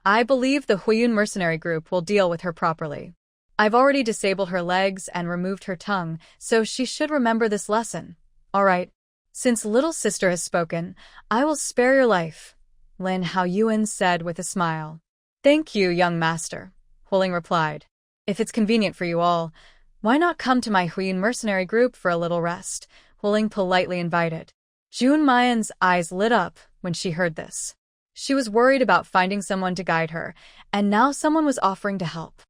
Speaker 1: I believe the Huiyun mercenary group will deal with her properly. I've already disabled her legs and removed her tongue, so she should remember this lesson. All right. Since little sister has spoken, I will spare your life, Lin Yuan said with a smile. Thank you, young master, Huling replied. If it's convenient for you all, why not come to my Huiyun mercenary group for a little rest? Huling politely invited. Jun Mu Yan's eyes lit up when she heard this. She was worried about finding someone to guide her, and now someone was offering to help.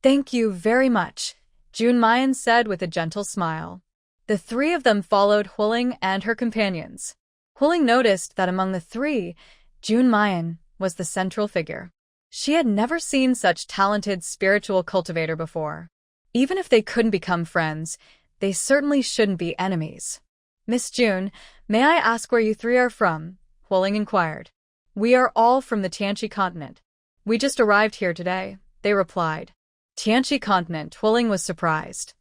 Speaker 1: Thank you very much, Jun Mu Yan said with a gentle smile. The three of them followed Huling and her companions. Huling noticed that among the three, Jun Mu Yan was the central figure. She had never seen such talented spiritual cultivator before. Even if they couldn't become friends, they certainly shouldn't be enemies. Miss Jun, may I ask where you three are from? Huling inquired. We are all from the Tianqi continent. We just arrived here today, they replied. Tianqi continent, Huling was surprised.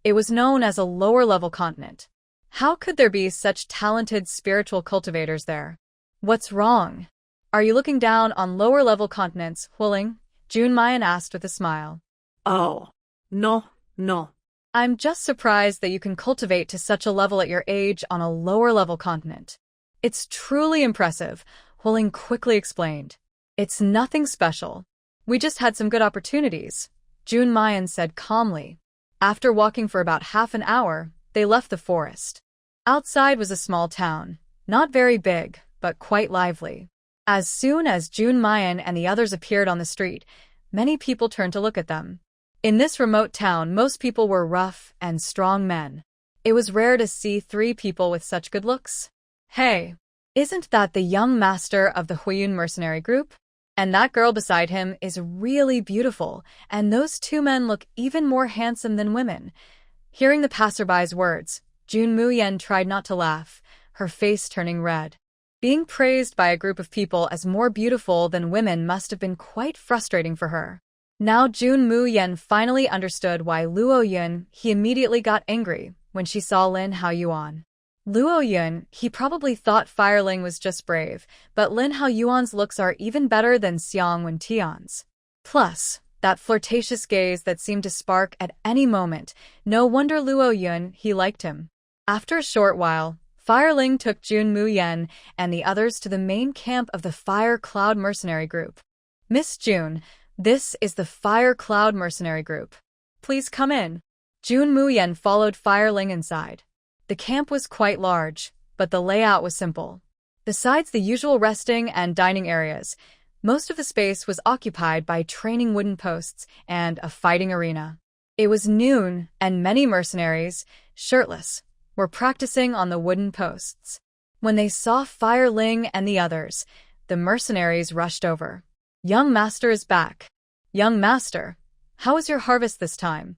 Speaker 1: It was known as a lower-level continent. How could there be such talented spiritual cultivators there? What's wrong? Are you looking down on lower-level continents, Huling? Jun Mu Yan asked with a smile.
Speaker 2: Oh, no.
Speaker 1: I'm just surprised that you can cultivate to such a level at your age on a lower-level continent. It's truly impressive, Huling quickly explained. It's nothing special. We just had some good opportunities, Jun Mu Yan said calmly. After walking for about half an hour, they left the forest. Outside was a small town, not very big, but quite lively. As soon as Jun Mu Yan and the others appeared on the street, many people turned to look at them. In this remote town, most people were rough and strong men. It was rare to see three people with such good looks. Hey, isn't that the young master of the Huiyun mercenary group? And that girl beside him is really beautiful, and those two men look even more handsome than women. Hearing the passerby's words, Jun Mu Yan tried not to laugh, her face turning red. Being praised by a group of people as more beautiful than women must have been quite frustrating for her. Now Jun Mu Yan finally understood why Luo Yun he immediately got angry when she saw Lin Yuan. Luo Yun, he probably thought Fireling was just brave, but Lin Yuan's looks are even better than Xiang Wen Tian's. Plus, that flirtatious gaze that seemed to spark at any moment, no wonder Luo Yun he liked him. After a short while, Fireling took Jun Mu Yan and the others to the main camp of the Fire Cloud Mercenary Group. Miss Jun, this is the Fire Cloud Mercenary Group. Please come in. Jun Mu Yan followed Fireling inside. The camp was quite large, but the layout was simple. Besides the usual resting and dining areas, most of the space was occupied by training wooden posts and a fighting arena. It was noon, and many mercenaries, shirtless, were practicing on the wooden posts. When they saw Fireling and the others, the mercenaries rushed over. Young master is back. Young master, how was your harvest this time?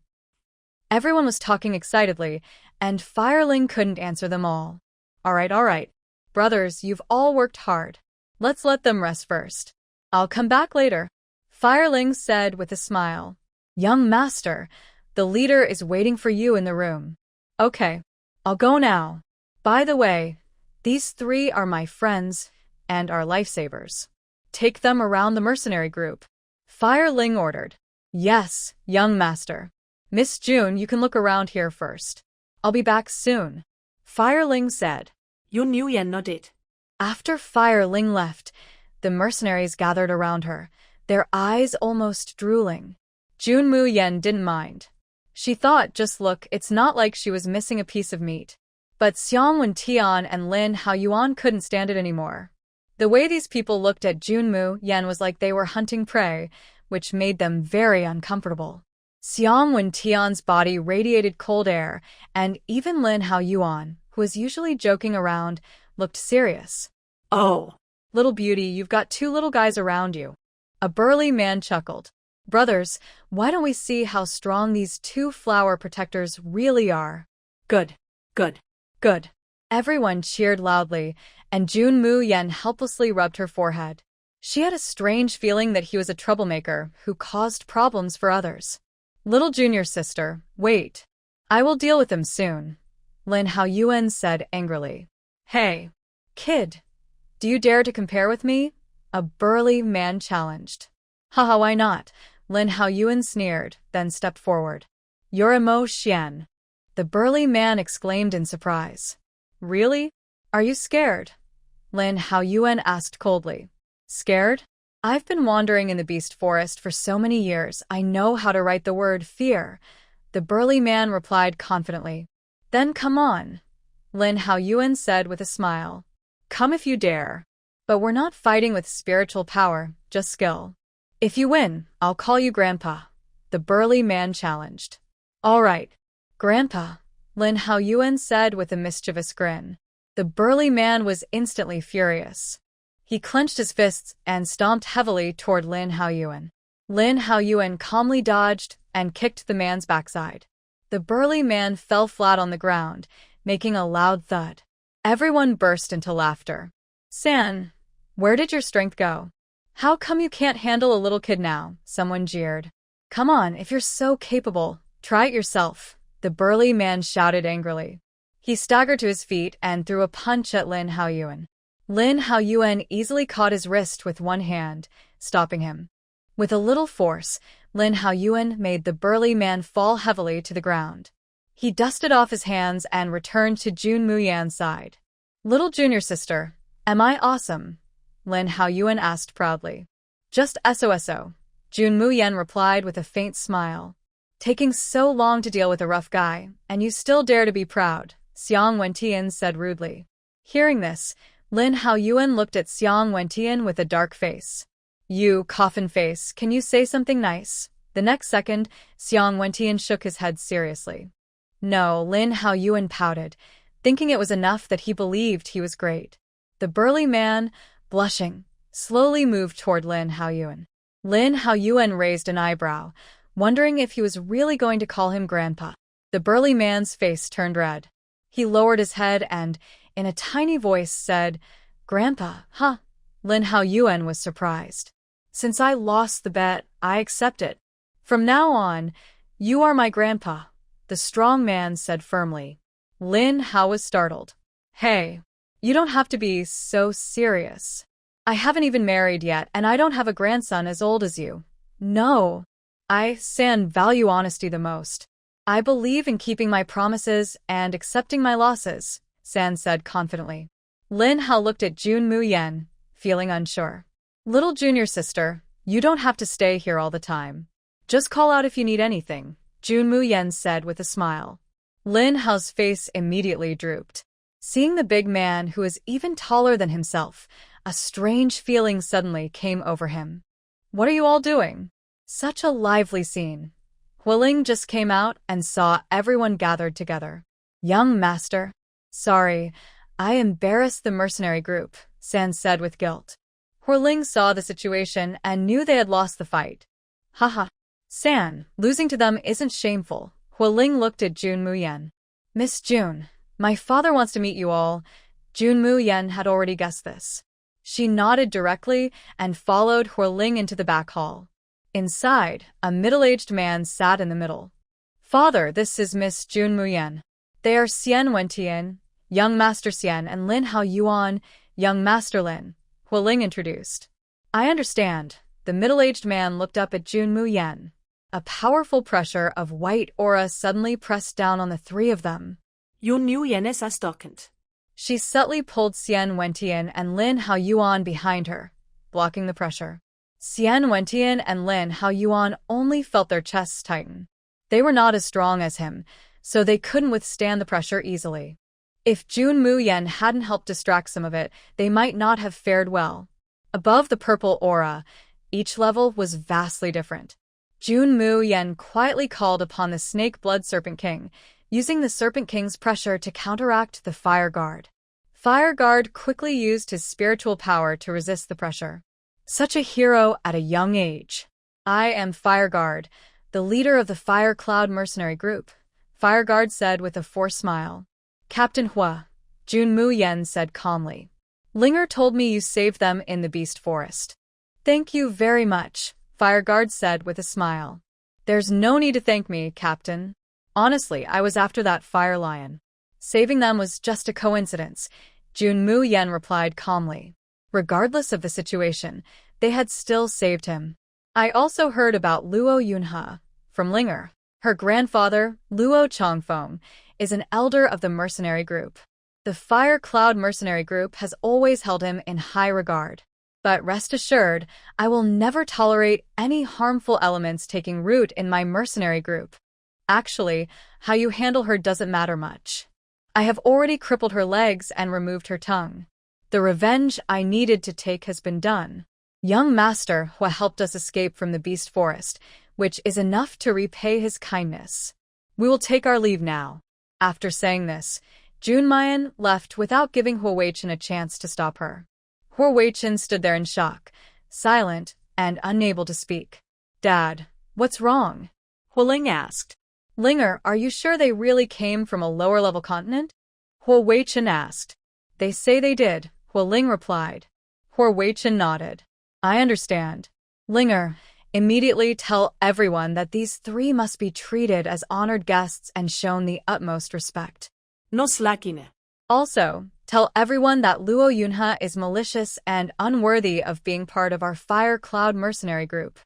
Speaker 1: Everyone was talking excitedly, and Fireling couldn't answer them all. All right. Brothers, you've all worked hard. Let's let them rest first. I'll come back later, Fireling said with a smile. Young master, the leader is waiting for you in the room. Okay, I'll go now. By the way, these three are my friends and are lifesavers. Take them around the mercenary group. Fireling ordered. Yes, young master. Miss Jun, you can look around here first. I'll be back soon, Fireling said.
Speaker 2: Jun Mu Yan nodded.
Speaker 1: After Fireling left, the mercenaries gathered around her, their eyes almost drooling. Jun Mu Yan didn't mind. She thought, just look, it's not like she was missing a piece of meat. But Xiang Wen Tian and Lin Yuan couldn't stand it anymore. The way these people looked at Jun Mu Yan was like they were hunting prey, which made them very uncomfortable. Xiang Wen Tian's body radiated cold air, and even Lin Yuan, who was usually joking around, looked serious.
Speaker 2: Oh,
Speaker 1: little beauty, you've got two little guys around you. A burly man chuckled. Brothers, why don't we see how strong these two flower protectors really are?
Speaker 2: Good.
Speaker 1: Everyone cheered loudly, and Jun Mu Yan helplessly rubbed her forehead. She had a strange feeling that he was a troublemaker who caused problems for others. Little junior sister, wait. I will deal with him soon, Lin Yuan said angrily. Hey, kid, do you dare to compare with me? A burly man challenged. Haha, why not? Lin Haoyuan sneered, then stepped forward. You're a Mo Xian. The burly man exclaimed in surprise. Really? Are you scared? Lin Haoyuan asked coldly. Scared? I've been wandering in the beast forest for so many years, I know how to write the word fear. The burly man replied confidently. Then come on, Lin Haoyuan said with a smile. Come if you dare. But we're not fighting with spiritual power, just skill. If you win, I'll call you Grandpa, the burly man challenged. All right, Grandpa, Lin Haoyuan said with a mischievous grin. The burly man was instantly furious. He clenched his fists and stomped heavily toward Lin Haoyuan. Lin Haoyuan calmly dodged and kicked the man's backside. The burly man fell flat on the ground, making a loud thud. Everyone burst into laughter. San, where did your strength go? How come you can't handle a little kid now? Someone jeered. Come on, if you're so capable, try it yourself, the burly man shouted angrily. He staggered to his feet and threw a punch at Lin Haoyuan. Lin Haoyuan easily caught his wrist with one hand, stopping him. With a little force, Lin Haoyuan made the burly man fall heavily to the ground. He dusted off his hands and returned to Jun Mu Yan's side. Little junior sister, am I awesome? Lin Haoyuan asked proudly. Just SOSO, Jun Mu Yan replied with a faint smile. Taking so long to deal with a rough guy, and you still dare to be proud, Xiang Wentian said rudely. Hearing this, Lin Haoyuan looked at Xiang Wentian with a dark face. You, coffin face, can you say something nice? The next second, Xiang Wentian shook his head seriously. No, Lin Haoyuan pouted, thinking it was enough that he believed he was great. The burly man, blushing, slowly moved toward Lin Haoyuan. Lin Haoyuan raised an eyebrow, wondering if he was really going to call him Grandpa. The burly man's face turned red. He lowered his head and, in a tiny voice, said, Grandpa, huh? Lin Haoyuan was surprised. Since I lost the bet, I accept it. From now on, you are my grandpa, the strong man said firmly. Lin Hao was startled. Hey, you don't have to be so serious. I haven't even married yet, and I don't have a grandson as old as you. No. San, value honesty the most. I believe in keeping my promises and accepting my losses, San said confidently. Lin Hao looked at Jun Mu Yan, feeling unsure. Little junior sister, you don't have to stay here all the time. Just call out if you need anything, Jun Mu Yan said with a smile. Lin Hao's face immediately drooped. Seeing the big man who was even taller than himself, a strange feeling suddenly came over him. What are you all doing? Such a lively scene. Huiling just came out and saw everyone gathered together. Young master. Sorry, I embarrassed the mercenary group, San said with guilt. Huiling saw the situation and knew they had lost the fight. Haha. San, losing to them isn't shameful. Huiling looked at Jun Mu Yan. Miss Jun, my father wants to meet you all. Jun Mu Yan had already guessed this. She nodded directly and followed Huiling into the back hall. Inside, a middle-aged man sat in the middle. Father, this is Miss Jun Mu Yan. They are Xian Wentian, Young Master Xian, and Lin Haoyuan, Young Master Lin, Huiling introduced. I understand. The middle-aged man looked up at Jun Mu Yan. A powerful pressure of white aura suddenly pressed down on the three of them.
Speaker 2: Jun Mu Yan er stokkent.
Speaker 1: She subtly pulled Xian Wentian and Lin Haoyuan behind her, blocking the pressure. Xian Wentian and Lin Haoyuan only felt their chests tighten. They were not as strong as him, so they couldn't withstand the pressure easily. If Jun Mu Yan hadn't helped distract some of it, they might not have fared well. Above the purple aura, each level was vastly different. Jun Mu Yan quietly called upon the Snake Blood Serpent King, using the Serpent King's pressure to counteract the Fire Guard. Fire Guard quickly used his spiritual power to resist the pressure. Such a hero at a young age. I am Fire Guard, the leader of the Fire Cloud mercenary group, Fire Guard said with a forced smile. Captain Hua, Jun Mu Yan said calmly. Linger told me you saved them in the Beast Forest. Thank you very much, Fire Guard said with a smile. There's no need to thank me, Captain. Honestly, I was after that Fire Lion. Saving them was just a coincidence, Jun Mu Yan replied calmly. Regardless of the situation, they had still saved him. I also heard about Luo Yunhe from Linger. Her grandfather, Luo Chongfeng, is an elder of the mercenary group. The Fire Cloud mercenary group has always held him in high regard. But rest assured, I will never tolerate any harmful elements taking root in my mercenary group. Actually, how you handle her doesn't matter much. I have already crippled her legs and removed her tongue. The revenge I needed to take has been done. Young master who helped us escape from the beast forest, which is enough to repay his kindness. We will take our leave now. After saying this, Jun Mu Yan left without giving Huo Weichen a chance to stop her. Huo Weichen stood there in shock, silent and unable to speak. Dad, what's wrong?
Speaker 2: Huo Ling asked.
Speaker 1: Linger, are you sure they really came from a lower-level continent? Huo Weichen asked. They say they did, Huo Ling replied. Huo Weichen nodded. I understand. Linger, immediately tell everyone that these three must be treated as honored guests and shown the utmost respect.
Speaker 2: No slacking.
Speaker 1: Also, tell everyone that Luo Yunhe is malicious and unworthy of being part of our Fire Cloud mercenary group.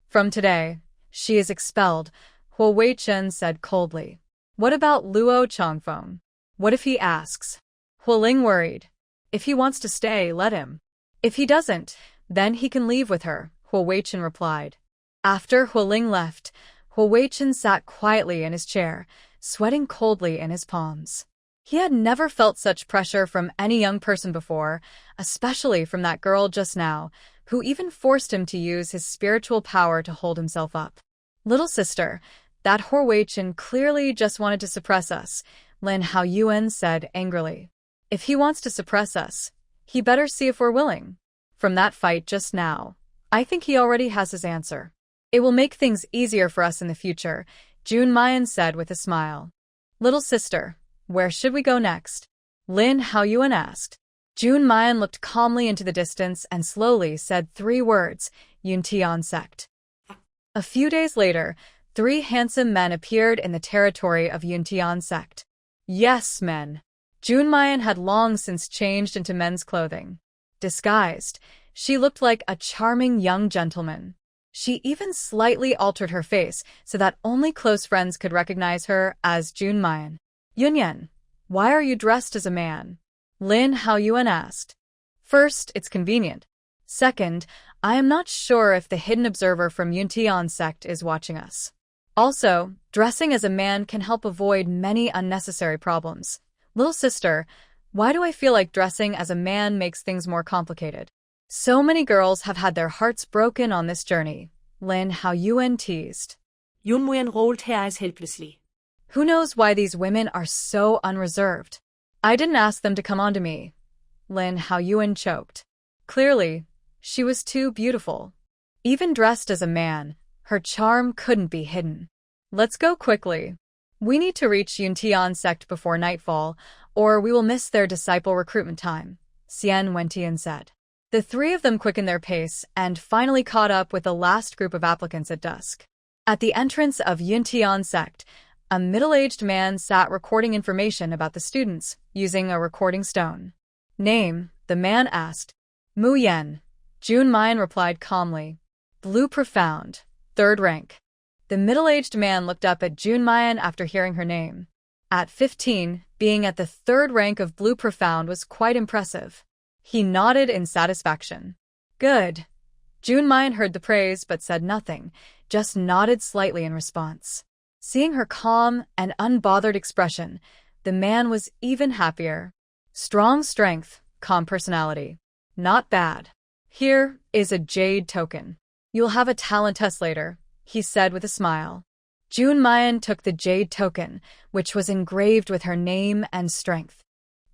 Speaker 1: From today, she is expelled, Huo Weichen said coldly. What about Luo Chongfeng? What if he asks? Huo Ling worried. If he wants to stay, let him. If he doesn't, then he can leave with her, Huo Weichen replied. After Huo Ling left, Huo Weichen sat quietly in his chair, sweating coldly in his palms. He had never felt such pressure from any young person before, especially from that girl just now, who even forced him to use his spiritual power to hold himself up. Little sister, that Huo Weichen clearly just wanted to suppress us, Lin Yuan said angrily. If he wants to suppress us, he better see if we're willing. From that fight just now, I think he already has his answer. It will make things easier for us in the future, Jun Mu Yan said with a smile. Little sister, where should we go next? Lin Yuan asked. Jun Mu Yan looked calmly into the distance and slowly said 3 words, Yuntian sect. A few days later, 3 handsome men appeared in the territory of Yuntian sect. Yes, men. Jun Mu Yan had long since changed into men's clothing. Disguised, she looked like a charming young gentleman. She even slightly altered her face so that only close friends could recognize her as Jun Mu Yan. Yunyan, why are you dressed as a man? Lin Yuan asked. First, it's convenient. Second, I am not sure if the hidden observer from Yuntian sect is watching us. Also, dressing as a man can help avoid many unnecessary problems. Little sister, why do I feel like dressing as a man makes things more complicated? So many girls have had their hearts broken on this journey, Lin Yuan teased.
Speaker 2: Jun Mu Yan rolled her eyes helplessly.
Speaker 1: Who knows why these women are so unreserved? I didn't ask them to come onto me. Lin Yuan choked. Clearly, she was too beautiful. Even dressed as a man, her charm couldn't be hidden. Let's go quickly. We need to reach Yuntian sect before nightfall, or we will miss their disciple recruitment time, Xian Wentian said. The 3 of them quickened their pace and finally caught up with the last group of applicants at dusk. At the entrance of Yuntian sect, a middle-aged man sat recording information about the students using a recording stone. Name, the man asked. Mu Yan. Jun Mu Yan replied calmly. Blue Profound, 3rd rank. The middle-aged man looked up at Jun Mu Yan after hearing her name. At 15, being at the 3rd rank of Blue Profound was quite impressive. He nodded in satisfaction. Good. Jun Mu Yan heard the praise but said nothing, just nodded slightly in response. Seeing her calm and unbothered expression, the man was even happier. Strong strength, calm personality. Not bad. Here is a jade token. You'll have a talent test later, he said with a smile. Jun Mu Yan took the jade token, which was engraved with her name and strength.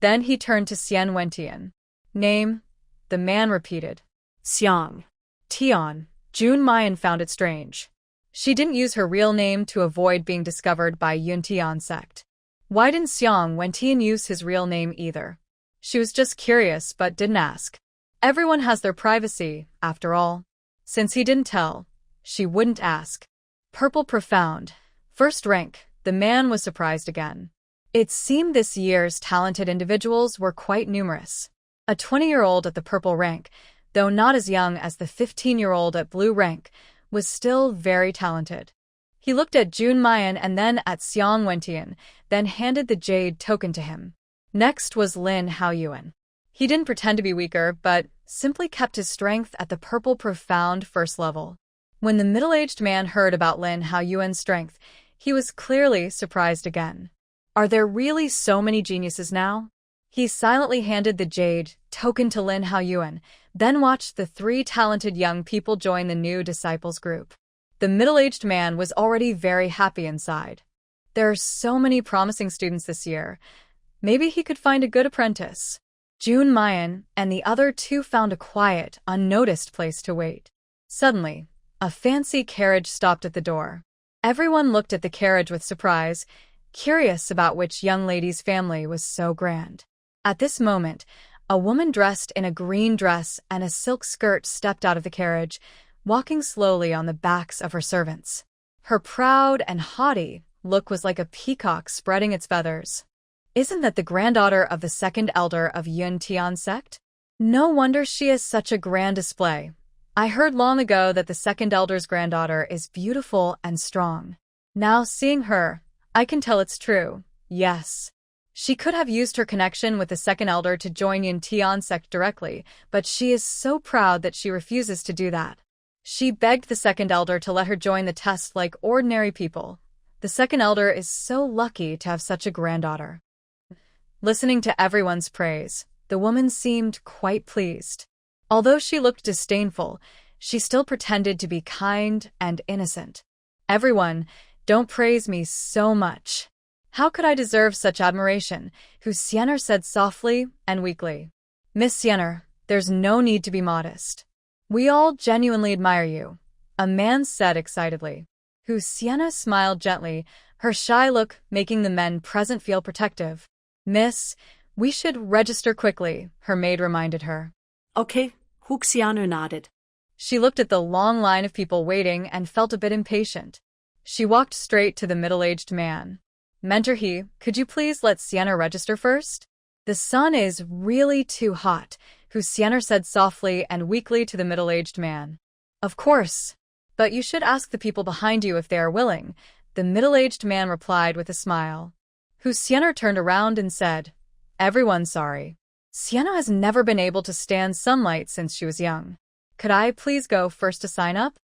Speaker 1: Then he turned to Xian Wentian. Name, the man repeated.
Speaker 2: Xiang.
Speaker 1: Tian. Jun Mu Yan found it strange. She didn't use her real name to avoid being discovered by Yuntian sect. Why didn't Xiang Wentian use his real name either? She was just curious but didn't ask. Everyone has their privacy, after all. Since he didn't tell, she wouldn't ask. Purple Profound, 1st rank, the man was surprised again. It seemed this year's talented individuals were quite numerous. A 20-year-old at the purple rank, though not as young as the 15-year-old at blue rank, was still very talented. He looked at Jun Mu Yan and then at Xiang Wentian, then handed the jade token to him. Next was Lin Yuan. He didn't pretend to be weaker, but simply kept his strength at the purple profound first level. When the middle-aged man heard about Lin Yuan's strength, he was clearly surprised again. Are there really so many geniuses now? He silently handed the jade token to Lin Yuan, then watched the 3 talented young people join the new disciples group. The middle-aged man was already very happy inside. There are so many promising students this year. Maybe he could find a good apprentice. Jun Mu Yan and the other 2 found a quiet, unnoticed place to wait. Suddenly, a fancy carriage stopped at the door. Everyone looked at the carriage with surprise, curious about which young lady's family was so grand. At this moment, a woman dressed in a green dress and a silk skirt stepped out of the carriage, walking slowly on the backs of her servants. Her proud and haughty look was like a peacock spreading its feathers. Isn't that the granddaughter of the second elder of Yun Tian sect? No wonder she has such a grand display. I heard long ago that the second elder's granddaughter is beautiful and strong. Now seeing her, I can tell it's true. Yes. She could have used her connection with the second elder to join Yun Tian sect directly, but she is so proud that she refuses to do that. She begged the second elder to let her join the test like ordinary people. The second elder is so lucky to have such a granddaughter. Listening to everyone's praise, the woman seemed quite pleased. Although she looked disdainful, she still pretended to be kind and innocent. Everyone, don't praise me so much. How could I deserve such admiration? Hu Xianer said softly and weakly. Miss Xianer, there's no need to be modest. We all genuinely admire you, a man said excitedly. Hu Xianer smiled gently, her shy look making the men present feel protective. Miss, we should register quickly, her maid reminded her.
Speaker 2: Okay, Hu Xianer nodded.
Speaker 1: She looked at the long line of people waiting and felt a bit impatient. She walked straight to the middle-aged man. Mentor He, could you please let Xianer register first? The sun is really too hot, Hu Xianer said softly and weakly to the middle-aged man. Of course, but you should ask the people behind you if they are willing, the middle-aged man replied with a smile. Hu Xianer turned around and said, Everyone's sorry. Xianer has never been able to stand sunlight since she was young. Could I please go first to sign up?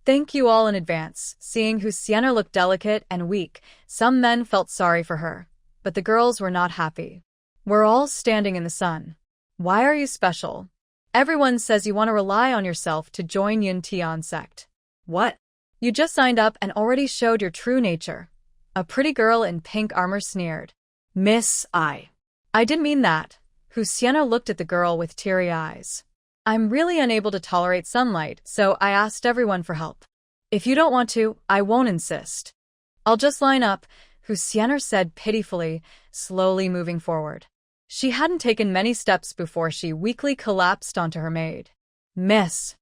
Speaker 1: Thank you all in advance. Seeing Hu Xianer look delicate and weak, some men felt sorry for her, but the girls were not happy. We're all standing in the sun. Why are you special? Everyone says you want to rely on yourself to join Yun Tian sect. What? You just signed up and already showed your true nature. A pretty girl in pink armor sneered. Miss, I didn't mean that. Hu Xianer looked at the girl with teary eyes. I'm really unable to tolerate sunlight, so I asked everyone for help. If you don't want to, I won't insist. I'll just line up, Hu Xianer said pitifully, slowly moving forward. She hadn't taken many steps before she weakly collapsed onto her maid. Miss,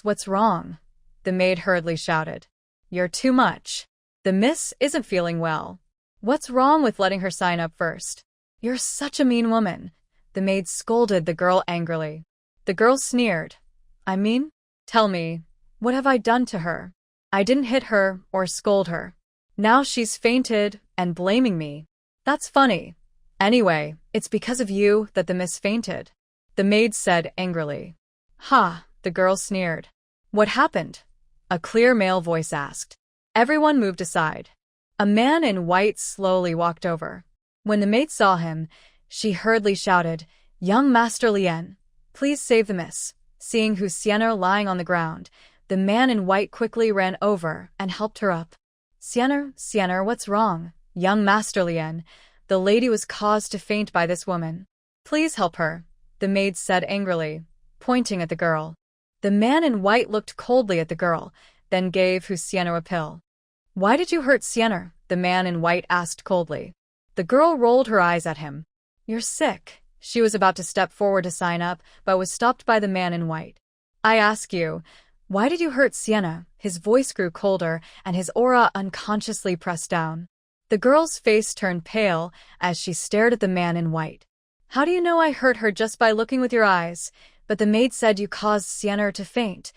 Speaker 1: what's wrong? The maid hurriedly shouted. You're too much. The miss isn't feeling well. What's wrong with letting her sign up first? You're such a mean woman. The maid scolded the girl angrily. The girl sneered. I mean, tell me, what have I done to her? I didn't hit her or scold her. Now she's fainted and blaming me. That's funny. Anyway, it's because of you that the miss fainted. The maid said angrily. Ha, the girl sneered. What happened? A clear male voice asked. Everyone moved aside. A man in white slowly walked over. When the maid saw him, she hurriedly shouted, Young Master Lien, please save the miss. Seeing Hu Xianer lying on the ground, the man in white quickly ran over and helped her up. Xianer, what's wrong? Young Master Lien, the lady was caused to faint by this woman. Please help her, the maid said angrily, pointing at the girl. The man in white looked coldly at the girl, then gave Hu Xianer a pill. Why did you hurt Xianer? The man in white asked coldly. The girl rolled her eyes at him. You're sick. She was about to step forward to sign up, but was stopped by the man in white. I ask you, why did you hurt Xianer? His voice grew colder, and his aura unconsciously pressed down. The girl's face turned pale as she stared at the man in white. How do you know I hurt her just by looking with your eyes? But the maid said you caused Xianer to faint.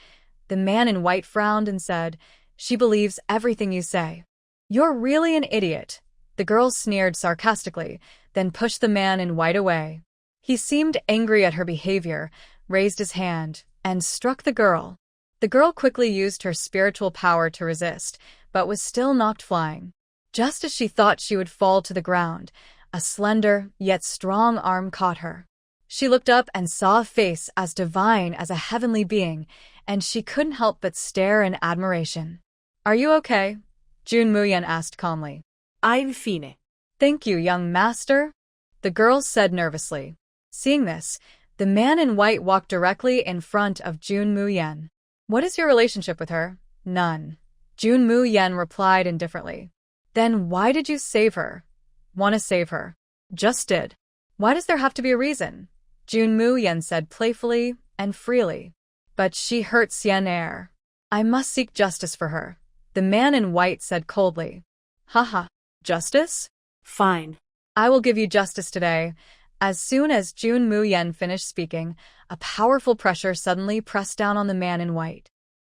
Speaker 1: The man in white frowned and said, "She believes everything you say." "You're really an idiot." The girl sneered sarcastically, then pushed the man in white away. He seemed angry at her behavior, raised his hand, and struck the girl. The girl quickly used her spiritual power to resist, but was still knocked flying. Just as she thought she would fall to the ground, a slender, yet strong arm caught her. She looked up and saw a face as divine as a heavenly being, and she couldn't help but stare in admiration. "Are you okay?" Jun Mu Yan asked calmly.
Speaker 2: I'm fine.
Speaker 1: "Thank you, young master," the girl said nervously. Seeing this, the man in white walked directly in front of Jun Mu Yan. "What is your relationship with her?" "None," Jun Mu Yan replied indifferently. "Then why did you save her?" "Want to save her." "Just did." "Why does there have to be a reason?" Jun Mu Yan said playfully and freely. "But she hurt Xian Er. I must seek justice for her," the man in white said coldly. "Haha, justice?
Speaker 2: Fine.
Speaker 1: I will give you justice today." As soon as Jun Mu Yan finished speaking, a powerful pressure suddenly pressed down on the man in white.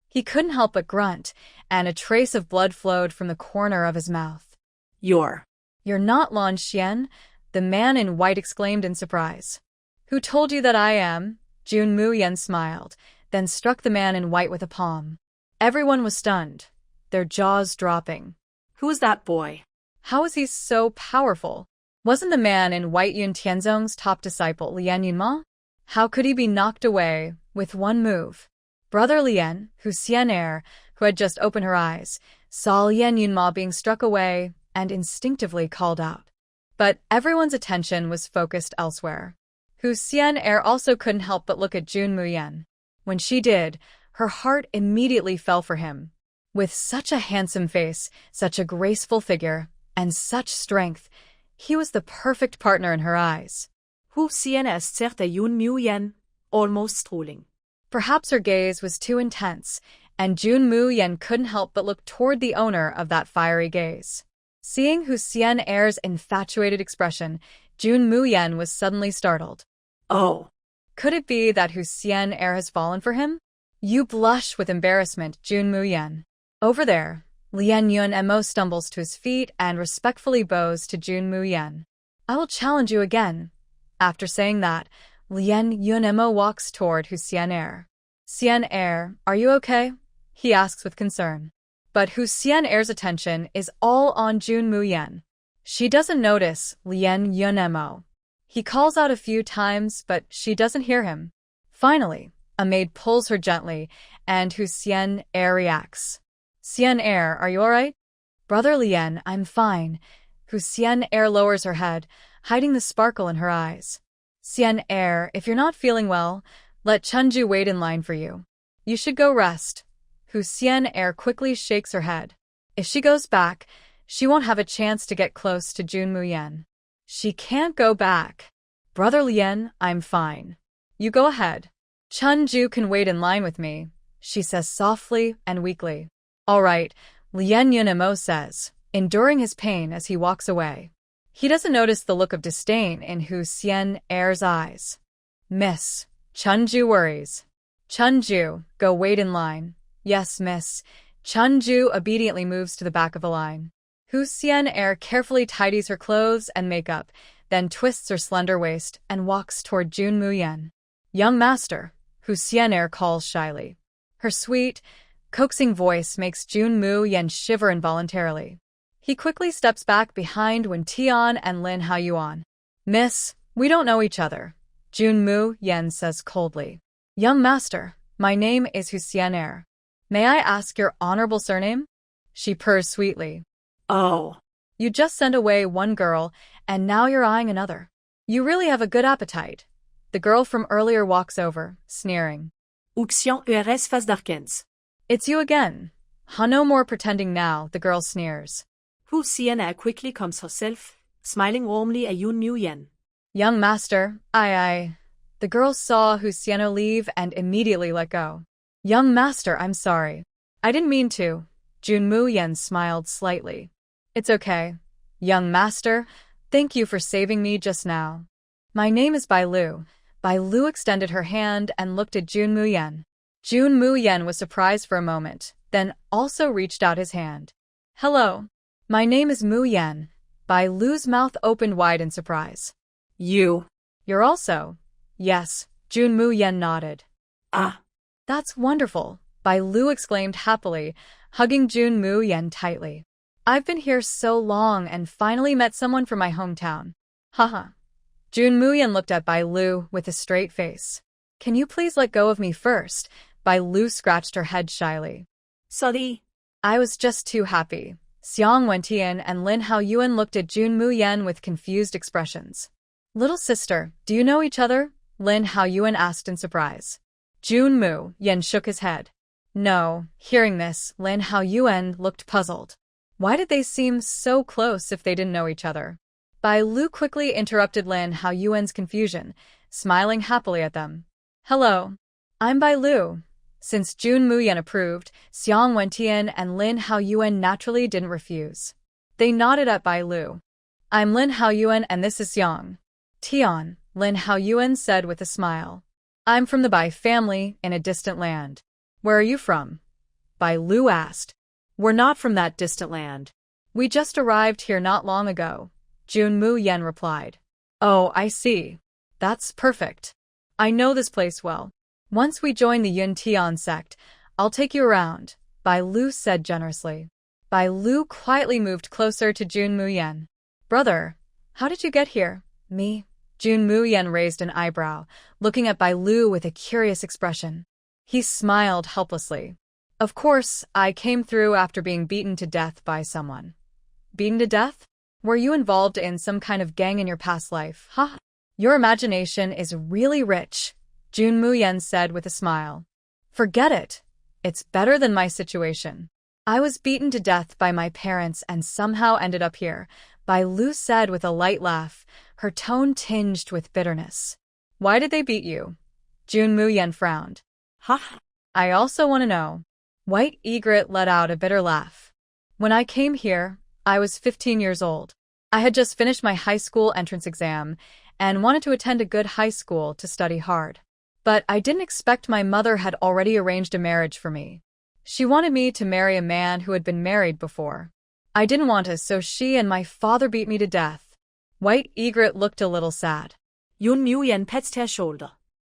Speaker 1: He couldn't help but grunt, and a trace of blood flowed from the corner of his mouth.
Speaker 2: You're
Speaker 1: not Lan Xian," the man in white exclaimed in surprise. "Who told you that I am?" Jun Mu Yan smiled, then struck the man in white with a palm. Everyone was stunned, their jaws dropping.
Speaker 2: Who is that boy?
Speaker 1: How is he so powerful? Wasn't the man in white Yun Tianzong's top disciple Lian Yunma? How could he be knocked away with one move? Brother Lian, Xian Er, who had just opened her eyes, saw Lian Yunma being struck away and instinctively called out. But everyone's attention was focused elsewhere. Xian Er also couldn't help but look at Jun Mu Yan. When she did, her heart immediately fell for him. With such a handsome face, such a graceful figure, and such strength, he was the perfect partner in her eyes.
Speaker 2: Xian Er zerte Jun Mu Yan, almost drooling.
Speaker 1: Perhaps her gaze was too intense, and Jun Mu Yan couldn't help but look toward the owner of that fiery gaze. Seeing Xian Er's infatuated expression, Jun Mu Yan was suddenly startled.
Speaker 2: Oh.
Speaker 1: Could it be that Xian Er has fallen for him? You blush with embarrassment, Jun Mu Yan. Over there, Lian Yuan stumbles to his feet and respectfully bows to Jun Mu Yan. "I will challenge you again." After saying that, Lian Yuan walks toward Xian Er. "Xian Er, are you okay?" he asks with concern. But Xian Er's attention is all on Jun Mu Yan. She doesn't notice Lian Yuan. He calls out a few times, but she doesn't hear him. Finally, a maid pulls her gently, and Xian Er reacts. "Xian Er, are you all right?" "Brother Lian, I'm fine." Xian Er lowers her head, hiding the sparkle in her eyes. "Xian Er, if you're not feeling well, let Chunju wait in line for you. You should go rest." Xian Er quickly shakes her head. If she goes back, she won't have a chance to get close to Jun Mu Yan. She can't go back. "Brother Lian, I'm fine. You go ahead. Chunju can wait in line with me," she says softly and weakly. "All right," Lian Yuan says, enduring his pain as he walks away. He doesn't notice the look of disdain in Xian Er's eyes. "Miss." Chunju worries. "Chunju, go wait in line." "Yes, miss." Chunju obediently moves to the back of the line. Xian Er carefully tidies her clothes and makeup, then twists her slender waist and walks toward Jun Mu Yan. "Young master," Xian Er calls shyly. Her sweet, coaxing voice makes Jun Mu Yan shiver involuntarily. He quickly steps back behind Wen Tian and Lin Yuan. "Miss, we don't know each other," Jun Mu Yan says coldly. "Young master, my name is Xian Er. May I ask your honorable surname?" She purrs sweetly.
Speaker 2: Oh.
Speaker 1: "You just sent away one girl, and now you're eyeing another. You really have a good appetite." The girl from earlier walks over, sneering.
Speaker 2: Xian Ers face d'Arkens.
Speaker 1: "It's you again. No more pretending now," the girl sneers.
Speaker 2: Xian Er quickly calms herself, smiling warmly at Jun Mu Yan.
Speaker 1: "Young master, I. The girl saw Xian leave and immediately let go. "Young master, I'm sorry. I didn't mean to." Jun Mu Yan smiled slightly. "It's okay. Young master, thank you for saving me just now. My name is Bai Lu." Bai Lu extended her hand and looked at Jun Mu Yan. Jun Mu Yan was surprised for a moment, then also reached out his hand. Hello. My name is Mu Yan. Bai Lu's mouth opened wide in surprise. You're also? Yes, Jun Mu Yan nodded.
Speaker 2: Ah.
Speaker 1: That's wonderful, Bai Lu exclaimed happily, hugging Jun Mu Yan tightly. I've been here so long and finally met someone from my hometown. Haha. Jun Mu Yan looked at Bai Lu with a straight face. Can you please let go of me first? Bai Lu scratched her head shyly.
Speaker 2: Sorry.
Speaker 1: I was just too happy. Xiang Wentian and Lin Yuan looked at Jun Mu Yan with confused expressions. Little sister, do you know each other? Lin Yuan asked in surprise. Jun Mu Yan shook his head. No. Hearing this, Lin Yuan looked puzzled. Why did they seem so close if they didn't know each other? Bai Lu quickly interrupted Lin Yuan's confusion, smiling happily at them. Hello. I'm Bai Lu. Since Jun Mu Yan approved, Xiang Wentian and Lin Yuan naturally didn't refuse. They nodded at Bai Lu. I'm Lin Yuan and this is Xiang Tian, Lin Yuan said with a smile. I'm from the Bai family in a distant land. Where are you from? Bai Lu asked. We're not from that distant land. We just arrived here not long ago, Jun Mu Yan replied. Oh, I see. That's perfect. I know this place well. Once we join the Yun Tian sect, I'll take you around, Bai Lu said generously. Bai Lu quietly moved closer to Jun Mu Yan. Brother, how did you get here? Me? Jun Mu Yan raised an eyebrow, looking at Bai Lu with a curious expression. He smiled helplessly. Of course, I came through after being beaten to death by someone. Beaten to death? Were you involved in some kind of gang in your past life? Ha! Your imagination is really rich, Jun Mu Yan said with a smile. Forget it. It's better than my situation. I was beaten to death by my parents and somehow ended up here, Bai Lu said with a light laugh, her tone tinged with bitterness. Why did they beat you? Jun Mu Yan frowned. Ha! I also want to know. White Egret let out a bitter laugh. When I came here, I was 15 years old. I had just finished my high school entrance exam and wanted to attend a good high school to study hard. But I didn't expect my mother had already arranged a marriage for me. She wanted me to marry a man who had been married before. I didn't want to, so she and my father beat me to death. White Egret looked a little sad.
Speaker 2: Jun Mu Yan patted her shoulder.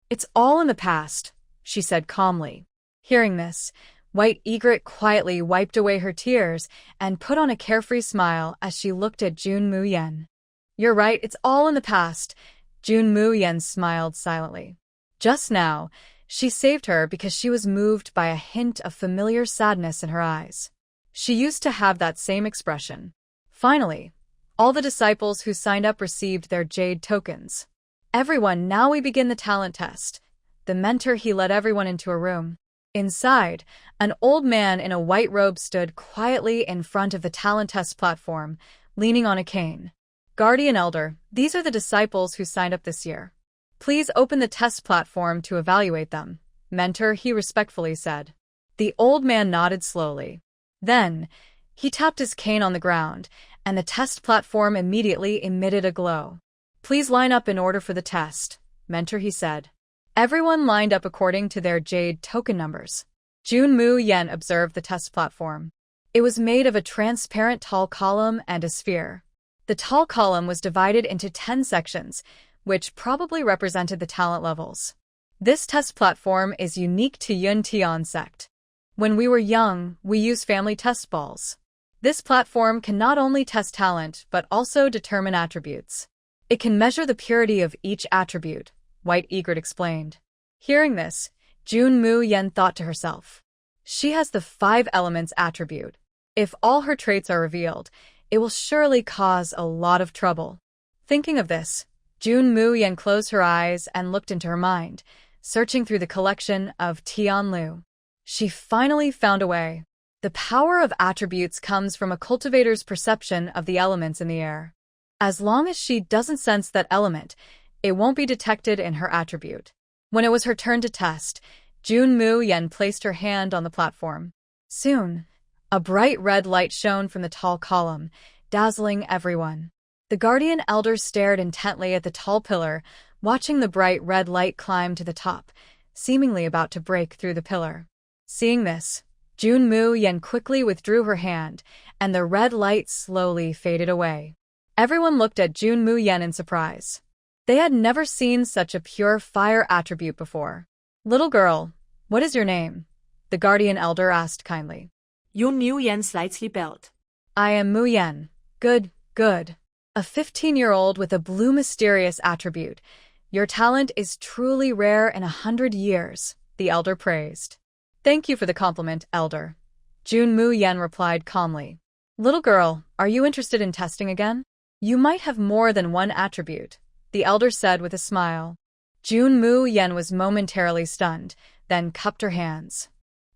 Speaker 1: It's all in the past, she said calmly. Hearing this, White Egret quietly wiped away her tears and put on a carefree smile as she looked at Jun Mu Yan. You're right, it's all in the past. Jun Mu Yan smiled silently. Just now, she saved her because she was moved by a hint of familiar sadness in her eyes. She used to have that same expression. Finally, all the disciples who signed up received their jade tokens. Everyone, now we begin the talent test. The mentor he led everyone into a room. Inside, an old man in a white robe stood quietly in front of the talent test platform, leaning on a cane. Guardian Elder, these are the disciples who signed up this year. Please open the test platform to evaluate them, Mentor, he respectfully said. The old man nodded slowly. Then, he tapped his cane on the ground, and the test platform immediately emitted a glow. Please line up in order for the test, Mentor, he said. Everyone lined up according to their jade token numbers. Jun Mu Yan observed the test platform. It was made of a transparent tall column and a sphere. The tall column was divided into 10 sections, which probably represented the talent levels. This test platform is unique to Yun Tian sect. When we were young, we used family test balls. This platform can not only test talent but also determine attributes. It can measure the purity of each attribute, White Egret explained. Hearing this, Jun Mu Yan thought to herself. She has the 5 elements attribute. If all her traits are revealed, it will surely cause a lot of trouble. Thinking of this, Jun Mu Yan closed her eyes and looked into her mind, searching through the collection of Tianlu. She finally found a way. The power of attributes comes from a cultivator's perception of the elements in the air. As long as she doesn't sense that element, it won't be detected in her attribute. When it was her turn to test, Jun Mu Yan placed her hand on the platform. Soon, a bright red light shone from the tall column, dazzling everyone. The guardian elders stared intently at the tall pillar, watching the bright red light climb to the top, seemingly about to break through the pillar. Seeing this, Jun Mu Yan quickly withdrew her hand, and the red light slowly faded away. Everyone looked at Jun Mu Yan in surprise. They had never seen such a pure fire attribute before. "Little girl, what is your name?" the guardian elder asked kindly.
Speaker 2: Jun Mu Yan slightly belled.
Speaker 1: "I am Mu Yan. Good, good. A 15-year-old with a blue mysterious attribute. Your talent is truly rare in 100 years, the elder praised. "Thank you for the compliment, elder," Jun Mu Yan replied calmly. "Little girl, are you interested in testing again? You might have more than one attribute," the elder said with a smile. Jun Mu Yan was momentarily stunned, then cupped her hands.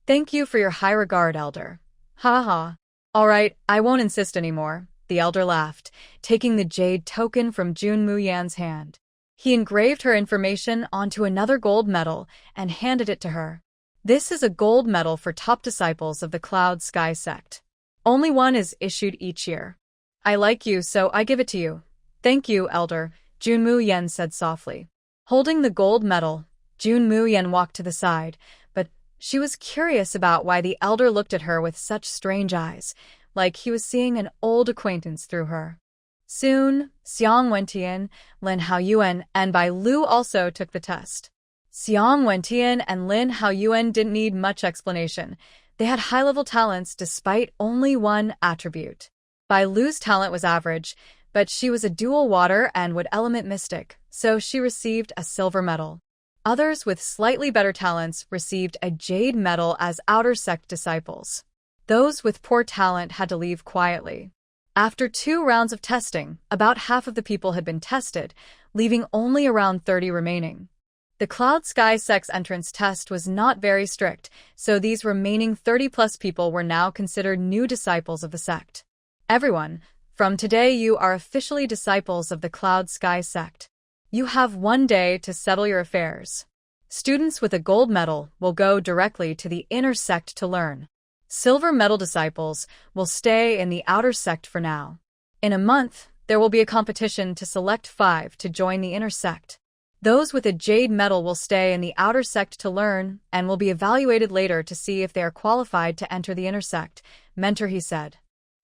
Speaker 1: "Thank you for your high regard, elder. Ha ha. All right, I won't insist anymore," the elder laughed, taking the jade token from Jun Mu Yan's hand. He engraved her information onto another gold medal and handed it to her. "This is a gold medal for top disciples of the Cloud Sky sect. Only one is issued each year. I like you, so I give it to you." "Thank you, elder," Jun Mu Yan said softly. Holding the gold medal, Jun Mu Yan walked to the side, but she was curious about why the elder looked at her with such strange eyes, like he was seeing an old acquaintance through her. Soon, Xiang Wentian, Lin Yuan, and Bai Lu also took the test. Xiang Wentian and Lin Yuan didn't need much explanation. They had high-level talents despite only one attribute. Bai Lu's talent was average, but she was a dual water and wood element mystic, so she received a silver medal. Others with slightly better talents received a jade medal as outer sect disciples. Those with poor talent had to leave quietly. After 2 rounds of testing, about half of the people had been tested, leaving only around 30 remaining. The Cloud Sky sect's entrance test was not very strict, so these remaining 30-plus people were now considered new disciples of the sect. "Everyone, from today you are officially disciples of the Cloud Sky sect. You have 1 day to settle your affairs. Students with a gold medal will go directly to the inner sect to learn. Silver medal disciples will stay in the outer sect for now. In a month, there will be a competition to select 5 to join the inner sect. Those with a jade medal will stay in the outer sect to learn and will be evaluated later to see if they are qualified to enter the inner sect," Mentor he said.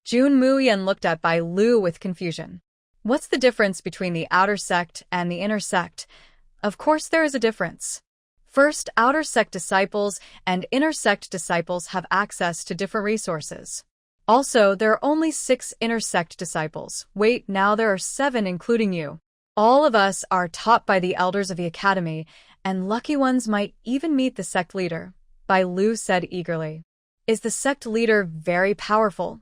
Speaker 1: Jun Mu Yan looked at Bai Lu with confusion. "What's the difference between the outer sect and the inner sect?" "Of course there is a difference. First, outer sect disciples and inner sect disciples have access to different resources. Also, there are only 6 inner sect disciples. Wait, now there are 7 including you. All of us are taught by the elders of the academy, and lucky ones might even meet the sect leader," Bai Lu said eagerly. "Is the sect leader very powerful?"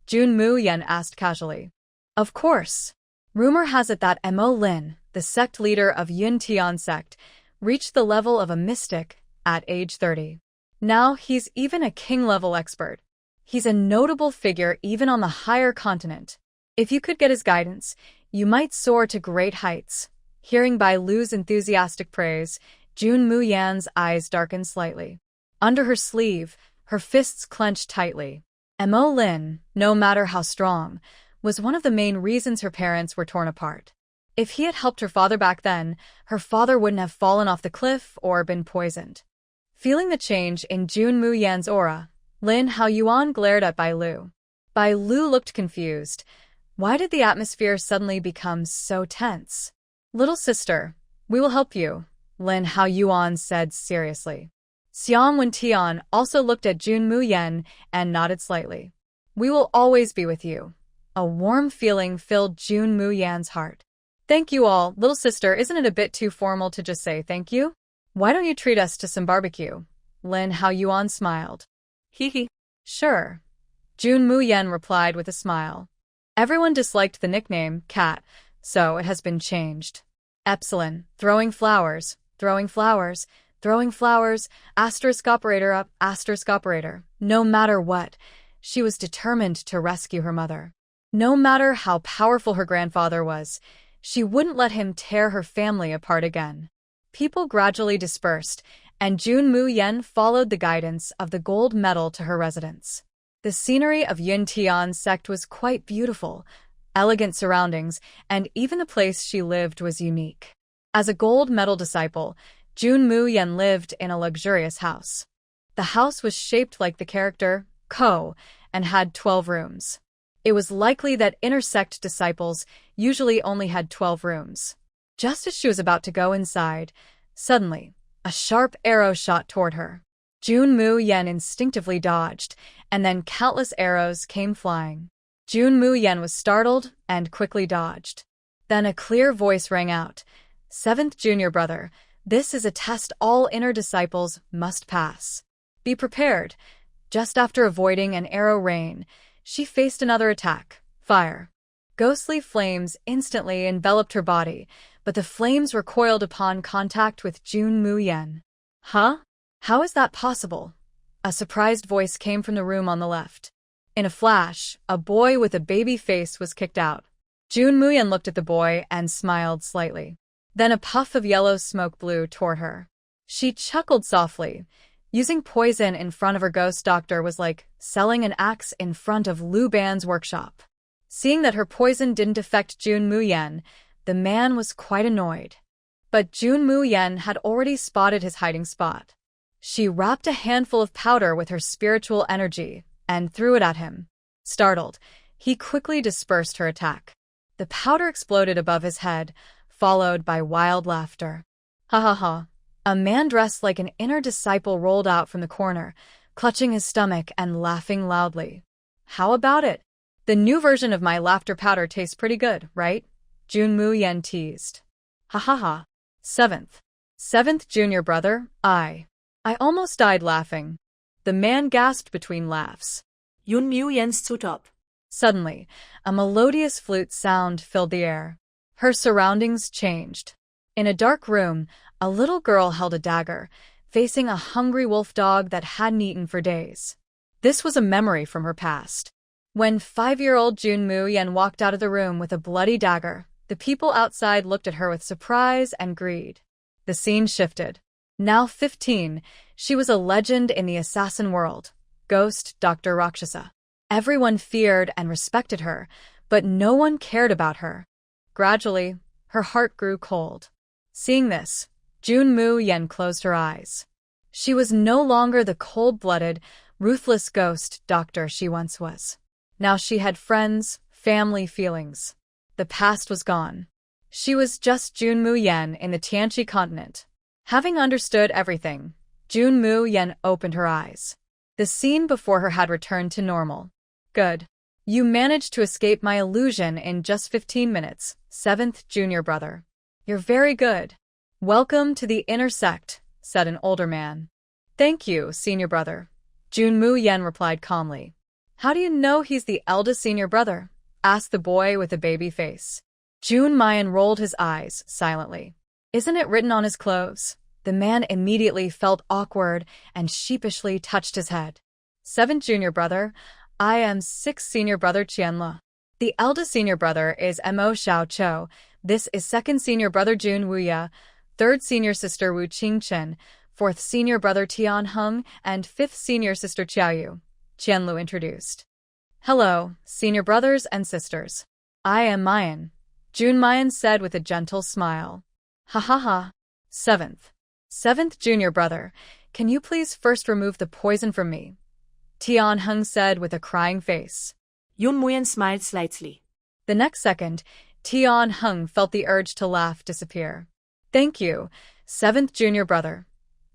Speaker 1: Jun Mu Yan asked casually. "Of course. Rumor has it that Mo Lin, the sect leader of Yun Tian sect, reached the level of a mystic at age 30. Now he's even a king-level expert. He's a notable figure even on the higher continent. If you could get his guidance, you might soar to great heights." Hearing Bai Lu's enthusiastic praise, Jun Mu Yan's eyes darkened slightly. Under her sleeve, her fists clenched tightly. Mo Lin, no matter how strong, was one of the main reasons her parents were torn apart. If he had helped her father back then, her father wouldn't have fallen off the cliff or been poisoned. Feeling the change in Jun Mu Yan's aura, Lin Yuan glared at Bai Lu. Bai Lu looked confused. Why did the atmosphere suddenly become so tense? "Little sister, we will help you," Lin Yuan said seriously. Xiang Wentian also looked at Jun Mu Yan and nodded slightly. "We will always be with you." A warm feeling filled Jun Mu Yan's heart. "Thank you all, little sister. Isn't it a bit too formal to just say thank you? Why don't you treat us to some barbecue?" Lin Yuan smiled.
Speaker 2: Hee hee.
Speaker 1: "Sure," Jun Mu Yan replied with a smile. Everyone disliked the nickname Cat, so it has been changed. Epsilon, throwing flowers, throwing flowers, throwing flowers, asterisk operator up, asterisk operator. No matter what, she was determined to rescue her mother. No matter how powerful her grandfather was, she wouldn't let him tear her family apart again. People gradually dispersed, and Jun Mu Yan followed the guidance of the gold medal to her residence. The scenery of Yun Tian sect was quite beautiful, elegant surroundings, and even the place she lived was unique. As a gold medal disciple, Jun Mu Yan lived in a luxurious house. The house was shaped like the character Ko and had 12 rooms. It was likely that inner sect disciples usually only had 12 rooms. Just as she was about to go inside, suddenly, a sharp arrow shot toward her. Jun Mu Yan instinctively dodged, and then countless arrows came flying. Jun Mu Yan was startled and quickly dodged. Then a clear voice rang out, "Seventh junior brother, this is a test all inner disciples must pass. Be prepared." Just after avoiding an arrow rain, she faced another attack, fire. Ghostly flames instantly enveloped her body, but the flames recoiled upon contact with Jun Mu Yan. "Huh? How is that possible?" A surprised voice came from the room on the left. In a flash, a boy with a baby face was kicked out. Jun Mu Yan looked at the boy and smiled slightly. Then a puff of yellow smoke blew toward her. She chuckled softly. Using poison in front of her ghost doctor was like selling an axe in front of Lu Ban's workshop. Seeing that her poison didn't affect Jun Mu Yan, the man was quite annoyed. But Jun Mu Yan had already spotted his hiding spot. She wrapped a handful of powder with her spiritual energy and threw it at him. Startled, he quickly dispersed her attack. The powder exploded above his head, followed by wild laughter. Ha ha ha. A man dressed like an inner disciple rolled out from the corner, clutching his stomach and laughing loudly. "How about it? The new version of my laughter powder tastes pretty good, right?" Jun Mu Yan teased. "Ha ha ha. Seventh junior brother, I almost died laughing." The man gasped between laughs.
Speaker 2: Jun Mu Yan stood up.
Speaker 1: Suddenly, a melodious flute sound filled the air. Her surroundings changed. In a dark room, a little girl held a dagger, facing a hungry wolf dog that hadn't eaten for days. This was a memory from her past. When 5-year-old Jun Mu Yan walked out of the room with a bloody dagger, the people outside looked at her with surprise and greed. The scene shifted. Now 15, she was a legend in the assassin world, Ghost Dr. Rakshasa. Everyone feared and respected her, but no one cared about her. Gradually, her heart grew cold. Seeing this, Jun Mu Yan closed her eyes. She was no longer the cold-blooded, ruthless ghost doctor she once was. Now she had friends, family, feelings. The past was gone. She was just Jun Mu Yan in the Tianqi continent. Having understood everything, Jun Mu Yan opened her eyes. The scene before her had returned to normal. "Good. You managed to escape my illusion in just 15 minutes, 7th junior brother. You're very good. Welcome to the inner sect," said an older man. "Thank you, senior brother," Jun Mu Yan replied calmly. "How do you know he's the eldest senior brother?" asked the boy with a baby face. Jun Mu Yan rolled his eyes silently. "Isn't it written on his clothes?" The man immediately felt awkward and sheepishly touched his head. "7th junior brother, I am 6th senior brother Qianle. The eldest senior brother is Mo Xiao Cho. This is 2nd senior brother Jun Wu Ya, 3rd senior sister Wu Qingchen, 4th senior brother Tian Heng, and 5th senior sister Qiaoyu," Qianlu introduced. "Hello, senior brothers and sisters. I am Mayan," Jun Mayan said with a gentle smile. "Ha ha ha. 7th junior brother, can you please first remove the poison from me?" Tian Heng said with a crying face.
Speaker 2: Jun Mu Yan smiled slightly.
Speaker 1: The next second, Tian Heng felt the urge to laugh disappear. "Thank you, 7th junior brother,"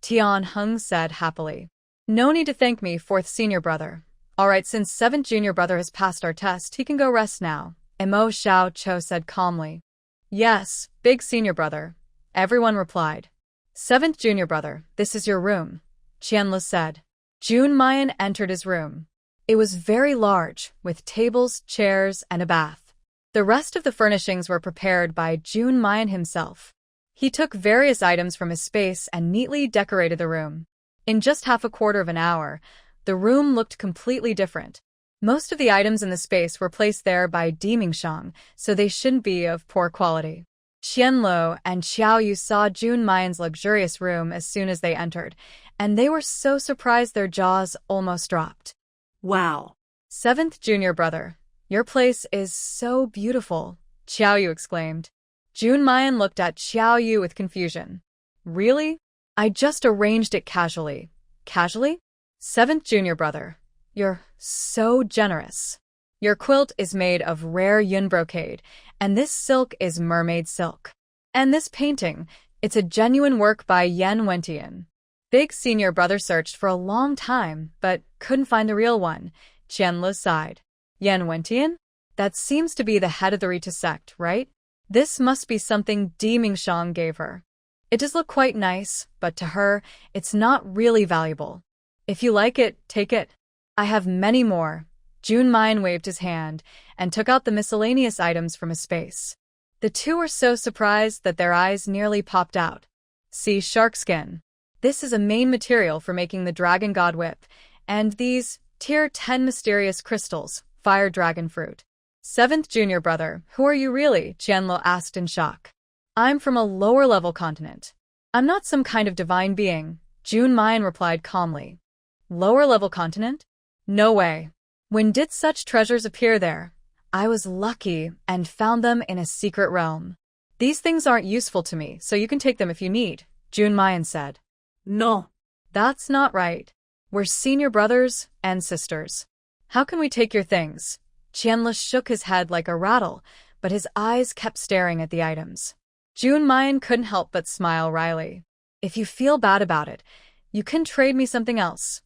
Speaker 1: Tian Heng said happily. "No need to thank me, 4th senior brother. All right, since 7th junior brother has passed our test, he can go rest now," Mo Xiao Cho said calmly. "Yes, big senior brother," everyone replied. 7th junior brother, this is your room," Qianle said. Jun Mayan entered his room. It was very large, with tables, chairs, and a bath. The rest of the furnishings were prepared by Jun Mayan himself. He took various items from his space and neatly decorated the room. In just half a quarter of an hour, the room looked completely different. Most of the items in the space were placed there by Di Mingshang, so they shouldn't be of poor quality. Qianlo and Qiaoyu saw Jun Mayan's luxurious room as soon as they entered, and they were so surprised their jaws almost dropped.
Speaker 2: "Wow.
Speaker 1: 7th junior brother, your place is so beautiful," Qiaoyu exclaimed. Jun Mayan looked at Qiaoyu with confusion. "Really? I just arranged it casually. Casually? Seventh junior brother. You're so generous. Your quilt is made of rare yun brocade, and this silk is mermaid silk. And this painting, it's a genuine work by Yan Wentian. Big senior brother searched for a long time, but couldn't find the real one. Qianle sighed. Yan Wentian? That seems to be the head of the Rita sect, right? This must be something Di Mingshang gave her. It does look quite nice, but to her, it's not really valuable. If you like it, take it. I have many more. Jun Mu Yan waved his hand and took out the miscellaneous items from his space. The two were so surprised that their eyes nearly popped out. See shark skin. This is a main material for making the dragon god whip, and these tier 10 mysterious crystals, fire dragon fruit. Seventh junior brother, who are you really? Qianle asked in shock. I'm from a lower-level continent. I'm not some kind of divine being, Jun Mu Yan replied calmly. Lower-level continent? No way. When did such treasures appear there? I was lucky and found them in a secret realm. These things aren't useful to me, so you can take them if you need, Jun Mu Yan said.
Speaker 2: No.
Speaker 1: That's not right. We're senior brothers and sisters. How can we take your things? Qianle shook his head like a rattle, but his eyes kept staring at the items. Jun Mu Yan couldn't help but smile wryly. If you feel bad about it, you can trade me something else.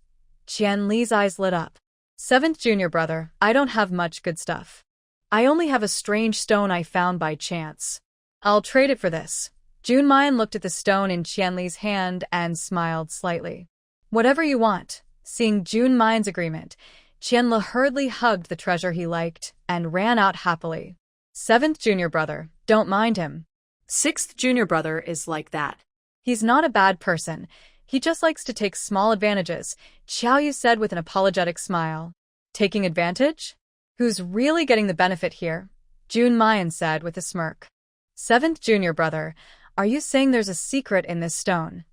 Speaker 1: Qianle's eyes lit up. Seventh junior brother, I don't have much good stuff. I only have a strange stone I found by chance. I'll trade it for this. Jun Mu Yan looked at the stone in Qianle's hand and smiled slightly. Whatever you want. Seeing Jun Mu Yan's agreement, Qianle hurriedly hugged the treasure he liked and ran out happily. Seventh junior brother, don't mind him.
Speaker 2: Sixth junior brother is like that.
Speaker 1: He's not a bad person. He just likes to take small advantages, Xiaoyu said with an apologetic smile. Taking advantage? Who's really getting the benefit here? Jun Mu Yan said with a smirk. Seventh junior brother, are you saying there's a secret in this stone?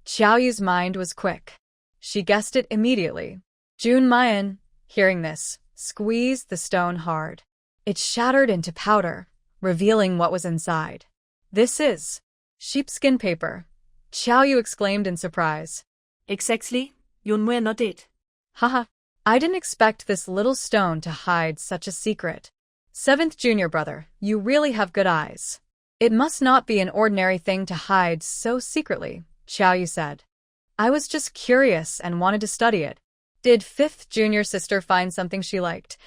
Speaker 1: Xiaoyu's mind was quick. She guessed it immediately. Jun Mu Yan, hearing this, squeezed the stone hard. It shattered into powder, revealing what was inside. This is sheepskin paper, Xiaoyu exclaimed in surprise.
Speaker 2: Exactly, Jun Mu Yan nodded.
Speaker 1: Haha, I didn't expect this little stone to hide such a secret. Seventh junior brother, you really have good eyes. It must not be an ordinary thing to hide so secretly, Xiaoyu said. I was just curious and wanted to study it. Did fifth junior sister find something she liked?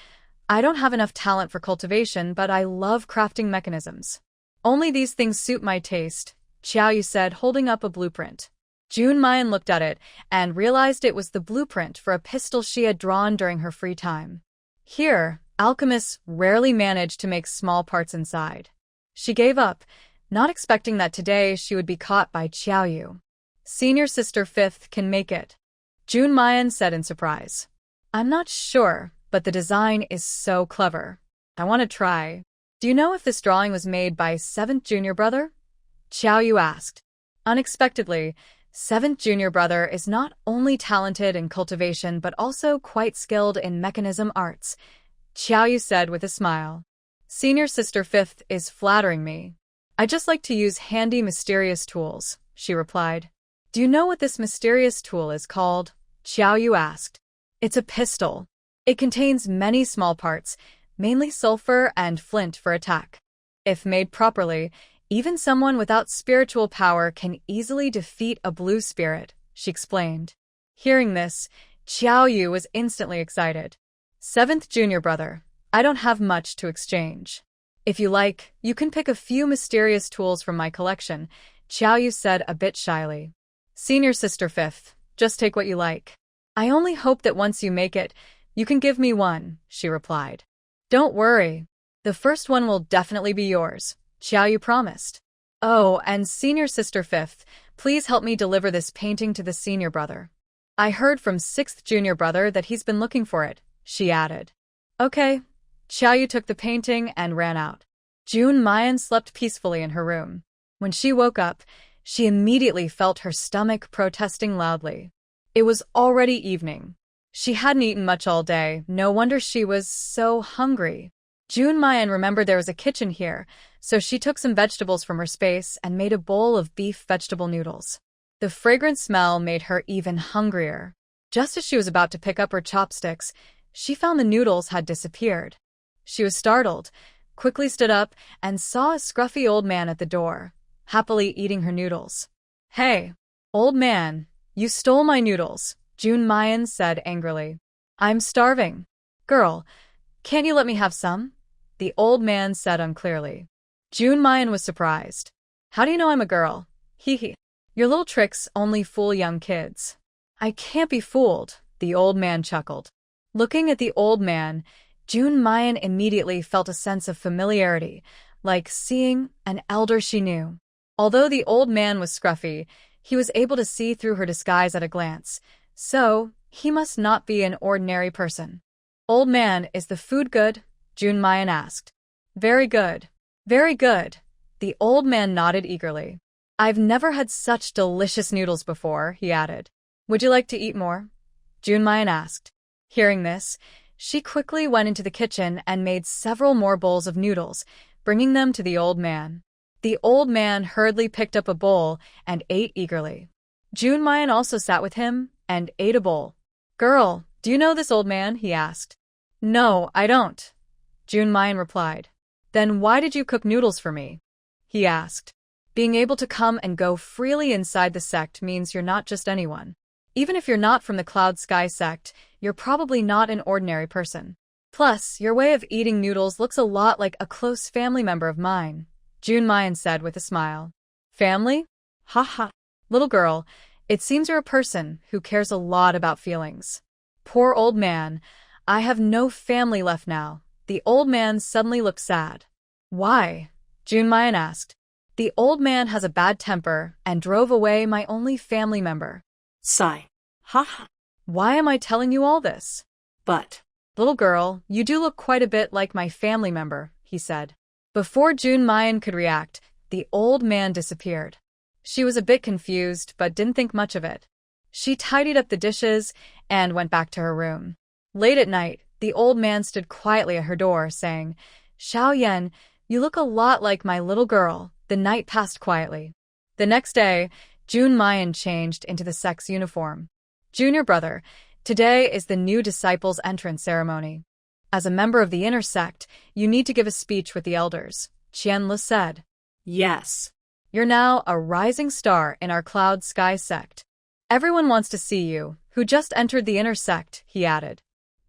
Speaker 1: I don't have enough talent for cultivation, but I love crafting mechanisms. Only these things suit my taste, Xiaoyu said, holding up a blueprint. Jun Mu Yan looked at it and realized it was the blueprint for a pistol she had drawn during her free time. Here, alchemists rarely managed to make small parts inside. She gave up, not expecting that today she would be caught by Xiaoyu. Senior sister fifth can make it, Jun Mu Yan said in surprise. I'm not sure, but the design is so clever. I want to try. Do you know if this drawing was made by seventh junior brother? Xiaoyu asked. Unexpectedly, seventh junior brother is not only talented in cultivation but also quite skilled in mechanism arts, Xiaoyu said with a smile. Senior sister fifth is flattering me. I just like to use handy mysterious tools, she replied. Do you know what this mysterious tool is called? Xiaoyu asked. It's a pistol. It contains many small parts, mainly sulfur and flint for attack. If made properly, even someone without spiritual power can easily defeat a blue spirit, she explained. Hearing this, Xiaoyu was instantly excited. Seventh junior brother, I don't have much to exchange. If you like, you can pick a few mysterious tools from my collection, Xiaoyu said a bit shyly. Senior sister fifth, just take what you like. I only hope that once you make it, you can give me one, she replied. Don't worry. The first one will definitely be yours, Xiaoyu promised. Oh, and senior sister fifth, please help me deliver this painting to the senior brother. I heard from sixth junior brother that he's been looking for it, she added. Okay. Xiaoyu took the painting and ran out. Jun Mu Yan slept peacefully in her room. When she woke up, she immediately felt her stomach protesting loudly. It was already evening. She hadn't eaten much all day, no wonder she was so hungry. Jun Mu Yan remembered there was a kitchen here, so she took some vegetables from her space and made a bowl of beef vegetable noodles. The fragrant smell made her even hungrier. Just as she was about to pick up her chopsticks, she found the noodles had disappeared. She was startled, quickly stood up, and saw a scruffy old man at the door, happily eating her noodles. "Hey, old man, you stole my noodles," Jun Mu Yan said angrily. "I'm starving." "Girl, can't you let me have some?" the old man said unclearly. Jun Mu Yan was surprised. "How do you know I'm a girl? Hee hee. Your little tricks only fool young kids." "I can't be fooled," the old man chuckled. Looking at the old man, Jun Mu Yan immediately felt a sense of familiarity, like seeing an elder she knew. Although the old man was scruffy, he was able to see through her disguise at a glance, so he must not be an ordinary person. "Old man, is the food good?" Jun Mu Yan asked. "Very good. Very good." The old man nodded eagerly. "I've never had such delicious noodles before," he added. "Would you like to eat more?" Jun Mu Yan asked. Hearing this, she quickly went into the kitchen and made several more bowls of noodles, bringing them to the old man. The old man hurriedly picked up a bowl and ate eagerly. Jun Mu Yan also sat with him and ate a bowl. "Girl, do you know this old man?" he asked. "No, I don't," Jun Mu Yan replied. "Then why did you cook noodles for me?" he asked. Being able to come and go freely inside the sect means you're not just anyone. Even if you're not from the Cloud Sky sect, you're probably not an ordinary person. Plus, your way of eating noodles looks a lot like a close family member of mine, Jun Mu Yan said with a smile. "Family? Ha ha. Little girl, it seems you're a person who cares a lot about feelings." "Poor old man, I have no family left now." The old man suddenly looked sad. "Why?" Jun Mu Yan asked. "The old man has a bad temper and drove away my only family member."
Speaker 2: Sigh. Ha ha.
Speaker 1: "Why am I telling you all this?"
Speaker 2: But,
Speaker 1: "Little girl, you do look quite a bit like my family member," he said. Before Jun Mu Yan could react, the old man disappeared. She was a bit confused, but didn't think much of it. She tidied up the dishes and went back to her room. Late at night, the old man stood quietly at her door, saying, "Xiao Yan, you look a lot like my little girl." The night passed quietly. The next day, Jun Mu Yan changed into the sect's uniform. "Junior brother, today is the new disciples' entrance ceremony. As a member of the inner sect, you need to give a speech with the elders," Qianlu said.
Speaker 2: yes.
Speaker 1: "You're now a rising star in our Cloud Sky sect. Everyone wants to see you, who just entered the inner sect," he added.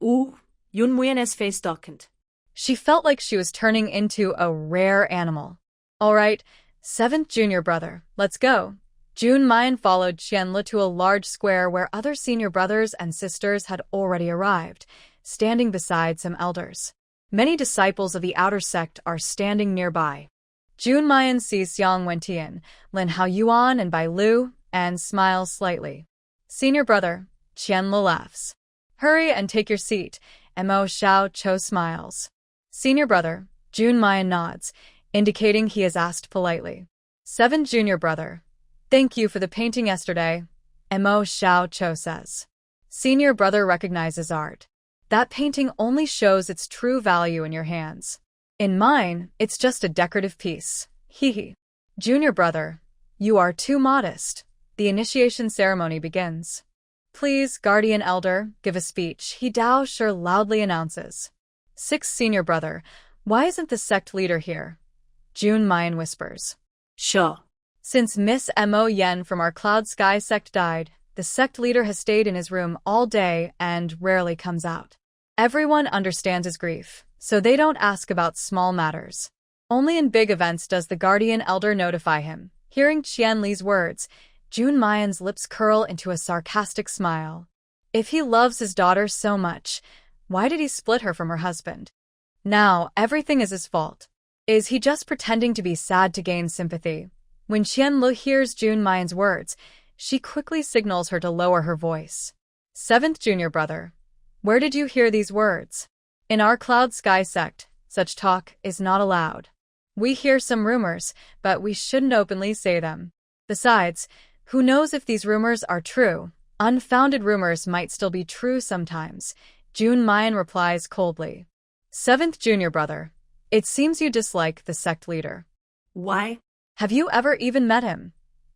Speaker 2: Ooh, Jun Mu Yan's face darkened.
Speaker 1: She felt like she was turning into a rare animal. "All right, 7th junior brother, let's go." Jun Mu Yan followed Qianlu to a large square where other senior brothers and sisters had already arrived, standing beside some elders. Many disciples of the outer sect are standing nearby. Jun Mu Yan sees Xiang Wentian, Lin Yuan, and Bai Lu, and smiles slightly. "Senior brother," Qianlu laughs. "Hurry and take your seat," Mo Xiao Cho smiles. "Senior brother," Jun Mu Yan nods, indicating he is asked politely. 7th junior brother, "Thank you for the painting yesterday," Mo Xiao Cho says. Senior brother recognizes art. "That painting only shows its true value in your hands. In mine, it's just a decorative piece. Hee hee." "Junior brother, you are too modest." The initiation ceremony begins. "Please, guardian elder, give a speech," he Dao Shi loudly announces. 6th senior brother, "Why isn't the sect leader here?" Jun Mu Yan whispers.
Speaker 2: Sure.
Speaker 1: "Since Miss Mo Yan from our Cloud Sky sect died, the sect leader has stayed in his room all day and rarely comes out. Everyone understands his grief, so they don't ask about small matters. Only in big events does the guardian elder notify him." Hearing Qian Li's words, Jun Mu Yan's lips curl into a sarcastic smile. If he loves his daughter so much, why did he split her from her husband? Now, everything is his fault. Is he just pretending to be sad to gain sympathy? When Qianlu hears Jun Mu Yan's words, she quickly signals her to lower her voice. 7th junior brother, where did you hear these words? In our Cloud Sky sect, such talk is not allowed. We hear some rumors, but we shouldn't openly say them. Besides, who knows if these rumors are true? Unfounded rumors might still be true sometimes, Jun Mu Yan replies coldly. 7th junior brother, it seems you dislike the sect leader.
Speaker 2: Why?
Speaker 1: Have you ever even met him?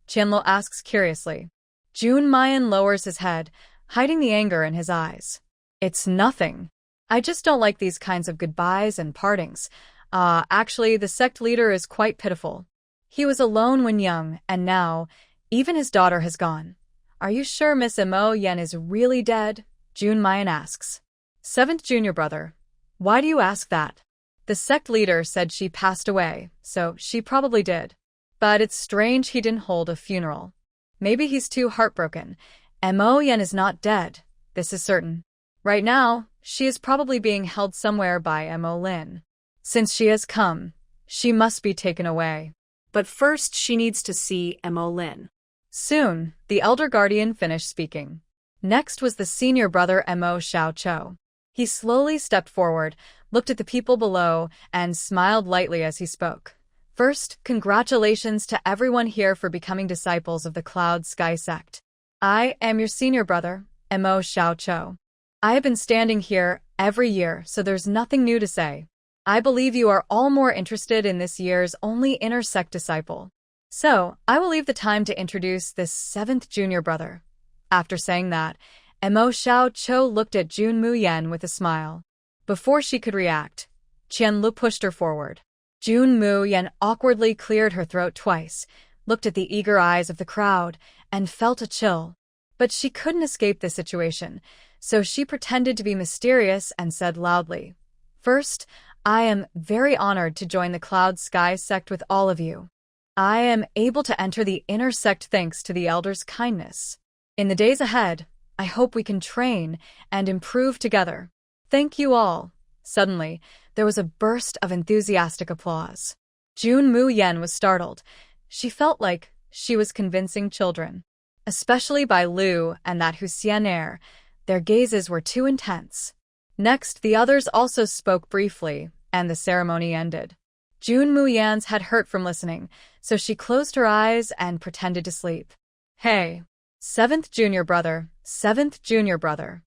Speaker 1: Qianlu asks curiously. Jun Mu Yan lowers his head, hiding the anger in his eyes. It's nothing. I just don't like these kinds of goodbyes and partings. Actually, the sect leader is quite pitiful. He was alone when young, and now, even his daughter has gone. Are you sure Miss Mo Yan is really dead? Jun Mu Yan asks. 7th junior brother. Why do you ask that? The sect leader said she passed away, so she probably did. But it's strange he didn't hold a funeral. Maybe he's too heartbroken. Mo Yan is not dead, this is certain. Right now, she is probably being held somewhere by Mo Lin. Since she has come, she must be taken away.
Speaker 2: But first she needs to see Mo Lin.
Speaker 1: Soon, the elder guardian finished speaking. Next was the senior brother Mo Xiaoqiu. He slowly stepped forward, looked at the people below, and smiled lightly as he spoke. First, congratulations to everyone here for becoming disciples of the Cloud Sky sect. I am your senior brother, Mo Xiaoqiu. I have been standing here every year, so there's nothing new to say. I believe you are all more interested in this year's only inner sect disciple. So, I will leave the time to introduce this 7th junior brother. After saying that, Mo Xiaoqiu looked at Jun Mu Yan with a smile. Before she could react, Qianlu pushed her forward. Jun Mu Yan awkwardly cleared her throat twice, looked at the eager eyes of the crowd, and felt a chill. But she couldn't escape the situation, so she pretended to be mysterious and said loudly, First, I am very honored to join the Cloud Sky sect with all of you. I am able to enter the inner sect thanks to the elders' kindness. In the days ahead, I hope we can train and improve together. Thank you all. Suddenly, there was a burst of enthusiastic applause. Jun Mu Yan was startled. She felt like she was convincing children. Especially by Lu and that Huxian heir. Their gazes were too intense. Next, the others also spoke briefly, and the ceremony ended. Jun Mu Yan's head hurt from listening, so she closed her eyes and pretended to sleep. Hey, 7th junior brother, 7th junior brother.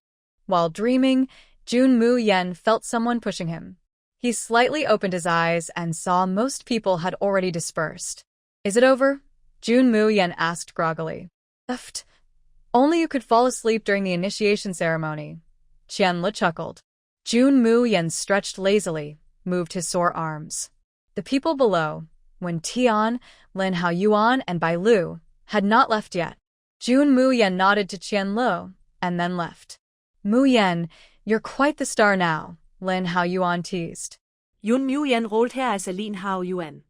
Speaker 1: While dreaming, Jun Mu Yan felt someone pushing him. He slightly opened his eyes and saw most people had already dispersed. Is it over? Jun Mu Yan asked groggily. Uft. Only you could fall asleep during the initiation ceremony. Qianlu chuckled. Jun Mu Yan stretched lazily, moved his sore arms. The people below, Wen Tian, Lin Yuan, and Bai Lu, had not left yet. Jun Mu Yan nodded to Qianlu, and then left. Mu Yan, you're quite the star now, Lin Yuan teased.
Speaker 2: Jun Mu Yan rolled her eyes at Lin Yuan.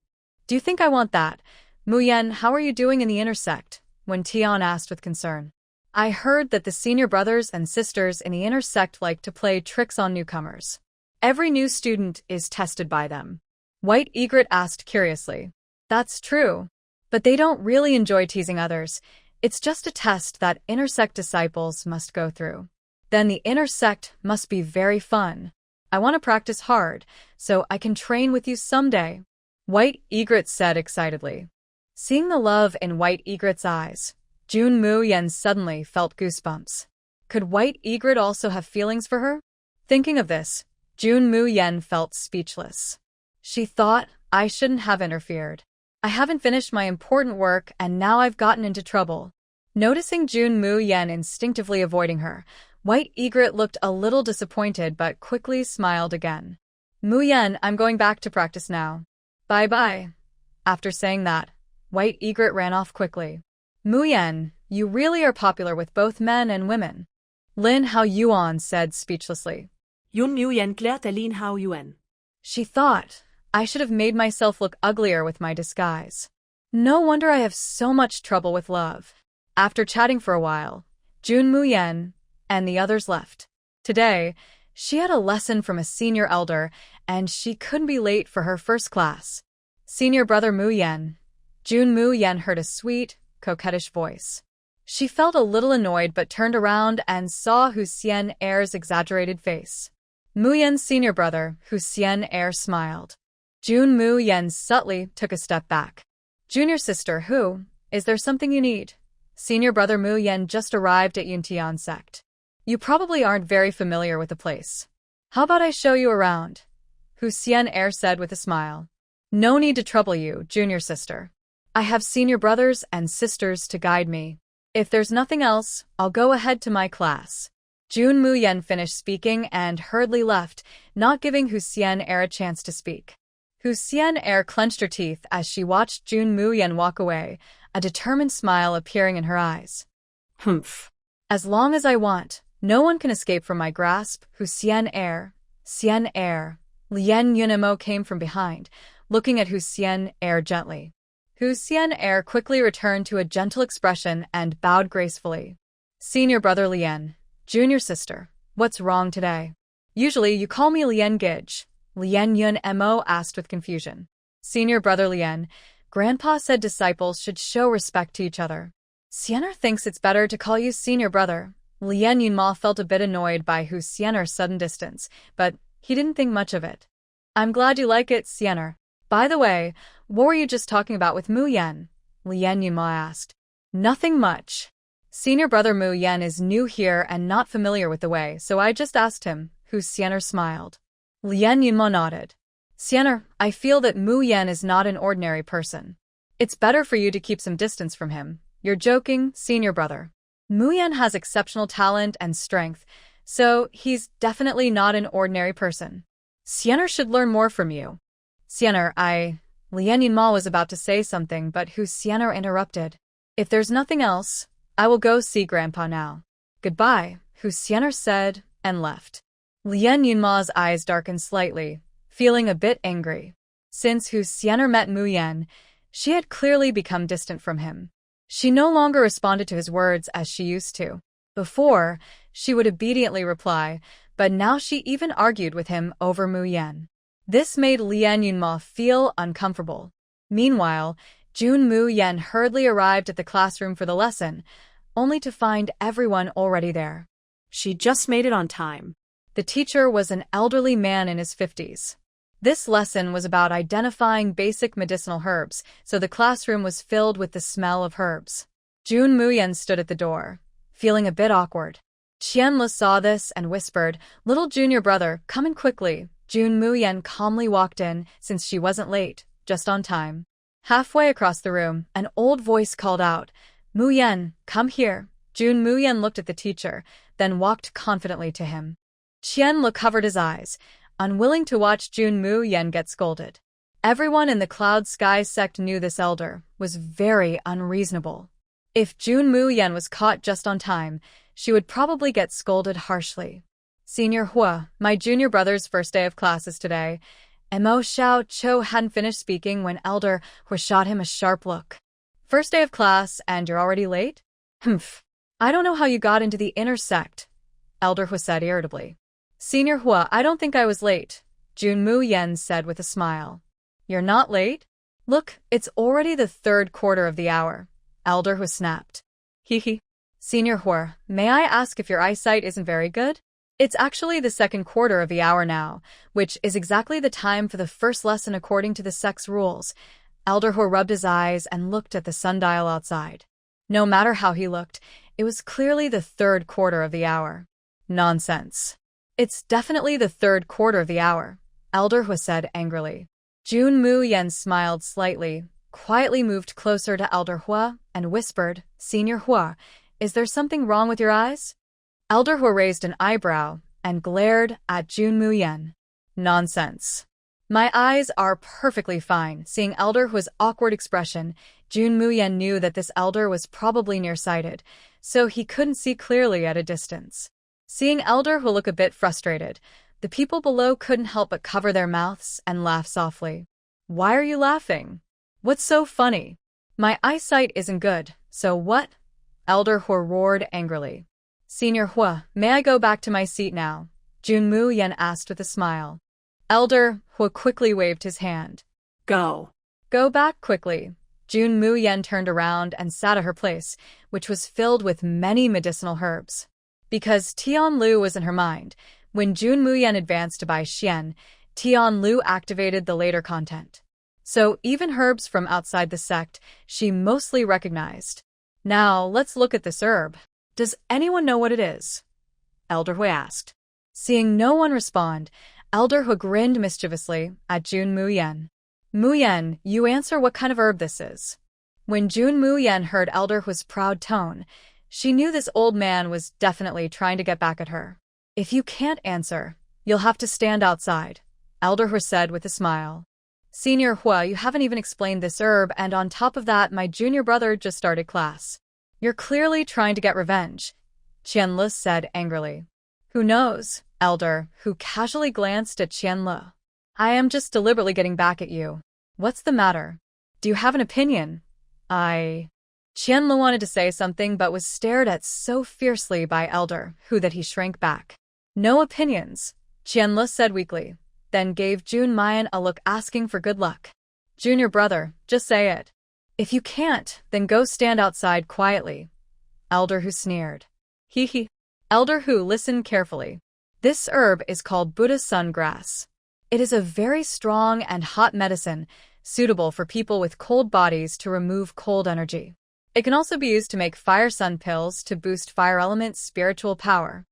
Speaker 1: Do you think I want that? Mu Yan, how are you doing in the inner sect? Wen Tian asked with concern. I heard that the senior brothers and sisters in the inner sect like to play tricks on newcomers. Every new student is tested by them. White Egret asked curiously. That's true. But they don't really enjoy teasing others. It's just a test that inner sect disciples must go through. Then the inner sect must be very fun. I want to practice hard, so I can train with you someday. White Egret said excitedly. Seeing the love in White Egret's eyes, Jun Mu Yan suddenly felt goosebumps. Could White Egret also have feelings for her? Thinking of this, Jun Mu Yan felt speechless. She thought, I shouldn't have interfered. I haven't finished my important work and now I've gotten into trouble. Noticing Jun Mu Yan instinctively avoiding her, White Egret looked a little disappointed but quickly smiled again. Mu Yan, I'm going back to practice now. Bye-bye. After saying that, White Egret ran off quickly. Mu Yan, you really are popular with both men and women. Lin Yuan said speechlessly.
Speaker 2: Jun Mu Yan glared at Lin Yuan.
Speaker 1: She thought, I should have made myself look uglier with my disguise. No wonder I have so much trouble with love. After chatting for a while, Jun Mu Yan and the others left. Today, she had a lesson from a senior elder, and she couldn't be late for her first class. Senior brother Mu Yan. Jun Mu Yan heard a sweet, coquettish voice. She felt a little annoyed but turned around and saw Huxian heir's exaggerated face. Mu Yan's senior brother, Huxian heir, smiled. Jun Mu Yan subtly took a step back. Junior sister, is there something you need? Senior brother Mu Yan just arrived at Yuntian sect. You probably aren't very familiar with the place. How about I show you around? Huxian heir said with a smile. No need to trouble you, junior sister. I have senior brothers and sisters to guide me. If there's nothing else, I'll go ahead to my class. Jun Mu Yan finished speaking and hurriedly left, not giving Hu Xian a chance to speak. Hu Xian clenched her teeth as she watched Jun Mu Yan walk away, a determined smile appearing in her eyes.
Speaker 2: Humph.
Speaker 1: As long as I want, no one can escape from my grasp. Hu Xian Lin Yuan came from behind, looking at Hu Xian gently. Hu Xian quickly returned to a gentle expression and bowed gracefully. Senior brother Lien, junior sister, what's wrong today? Usually you call me Lien Gij, Lin Yuan asked with confusion. Senior brother Lien, Grandpa said disciples should show respect to each other. Xianer thinks it's better to call you senior brother. Lin Yuan felt a bit annoyed by Hu Xianer's sudden distance, but he didn't think much of it. I'm glad you like it, Xianer. By the way, what were you just talking about with Mu Yan? Lin Yuan asked. Nothing much. Senior brother Mu Yan is new here and not familiar with the way, so I just asked him. Hu Xianer smiled. Lin Yuan nodded. Xianer, I feel that Mu Yan is not an ordinary person. It's better for you to keep some distance from him. You're joking, senior brother. Mu Yan has exceptional talent and strength, so he's definitely not an ordinary person. Xianer should learn more from you. Xianer, Lin Yuan was about to say something, but Hu Xianer interrupted. If there's nothing else, I will go see Grandpa now. Goodbye, Hu Xianer said, and left. Lin Yuan's eyes darkened slightly, feeling a bit angry. Since Hu Xianer met Mu Yan, she had clearly become distant from him. She no longer responded to his words as she used to. Before, she would obediently reply, but now she even argued with him over Mu Yan. This made Lin Yuan feel uncomfortable. Meanwhile, Jun Mu Yan hurriedly arrived at the classroom for the lesson, only to find everyone already there.
Speaker 2: She just made it on time.
Speaker 1: The teacher was an elderly man in his 50s. This lesson was about identifying basic medicinal herbs, so the classroom was filled with the smell of herbs. Jun Mu Yan stood at the door, feeling a bit awkward. Qianle saw this and whispered, "Little junior brother, come in quickly." Jun Mu Yan calmly walked in, since she wasn't late, just on time. Halfway across the room, an old voice called out, "Mu Yan, come here." Jun Mu Yan looked at the teacher, then walked confidently to him. Qianle covered his eyes, unwilling to watch Jun Mu Yan get scolded. Everyone in the Cloud Sky sect knew this elder was very unreasonable. If Jun Mu Yan was caught just on time, she would probably get scolded harshly. Senior Hua, my junior brother's first day of classes today. Mo Xiao Cho hadn't finished speaking when Elder Hua shot him a sharp look. First day of class and you're already late? Humph. I don't know how you got into the inner sect, Elder Hua said irritably. Senior Hua, I don't think I was late, Jun Mu Yan said with a smile. You're not late? Look, it's already the third quarter of the hour, Elder Hua snapped. Hee. Senior Hua, may I ask if your eyesight isn't very good? It's actually the second quarter of the hour now, which is exactly the time for the first lesson according to the sect's rules. Elder Hua rubbed his eyes and looked at the sundial outside. No matter how he looked, it was clearly the third quarter of the hour. Nonsense. It's definitely the third quarter of the hour, Elder Hua said angrily. Jun Mu Yan smiled slightly, quietly moved closer to Elder Hua, and whispered, Senior Hua, is there something wrong with your eyes? Elder Hua raised an eyebrow and glared at Jun Mu Yan. Nonsense. My eyes are perfectly fine. Seeing Elder Hua's awkward expression, Jun Mu Yan knew that this elder was probably nearsighted, so he couldn't see clearly at a distance. Seeing Elder Hua look a bit frustrated, the people below couldn't help but cover their mouths and laugh softly. Why are you laughing? What's so funny? My eyesight isn't good, so what? Elder Hua roared angrily. Senior Hua, may I go back to my seat now? Jun Mu Yan asked with a smile. Elder Hua quickly waved his hand.
Speaker 2: Go.
Speaker 1: Go back quickly. Jun Mu Yan turned around and sat at her place, which was filled with many medicinal herbs. Because Tian Lu was in her mind, when Jun Mu Yan advanced to buy Xian, Tian Lu activated the later content. So even herbs from outside the sect, she mostly recognized. Now let's look at this herb. Does anyone know what it is? Elder Hua asked. Seeing no one respond, Elder Hua grinned mischievously at Jun Mu Yan. Mu Yan, you answer what kind of herb this is. When Jun Mu Yan heard Elder Hu's proud tone, she knew this old man was definitely trying to get back at her. If you can't answer, you'll have to stand outside, Elder Hu said with a smile. Senior Hua, you haven't even explained this herb, and on top of that, my junior brother just started class. You're clearly trying to get revenge, Qianle said angrily. Who knows, Elder Hu casually glanced at Qianle. I am just deliberately getting back at you. What's the matter? Do you have an opinion? Qianle wanted to say something but was stared at so fiercely by Elder Hu that he shrank back. No opinions, Qianle said weakly, then gave Jun Mu Yan a look asking for good luck. Junior brother, just say it. If you can't, then go stand outside quietly, Elder Hu sneered. Hee. Elder Hu listened carefully. This herb is called Buddha sun grass. It is a very strong and hot medicine, suitable for people with cold bodies to remove cold energy. It can also be used to make fire sun pills to boost fire element's spiritual power.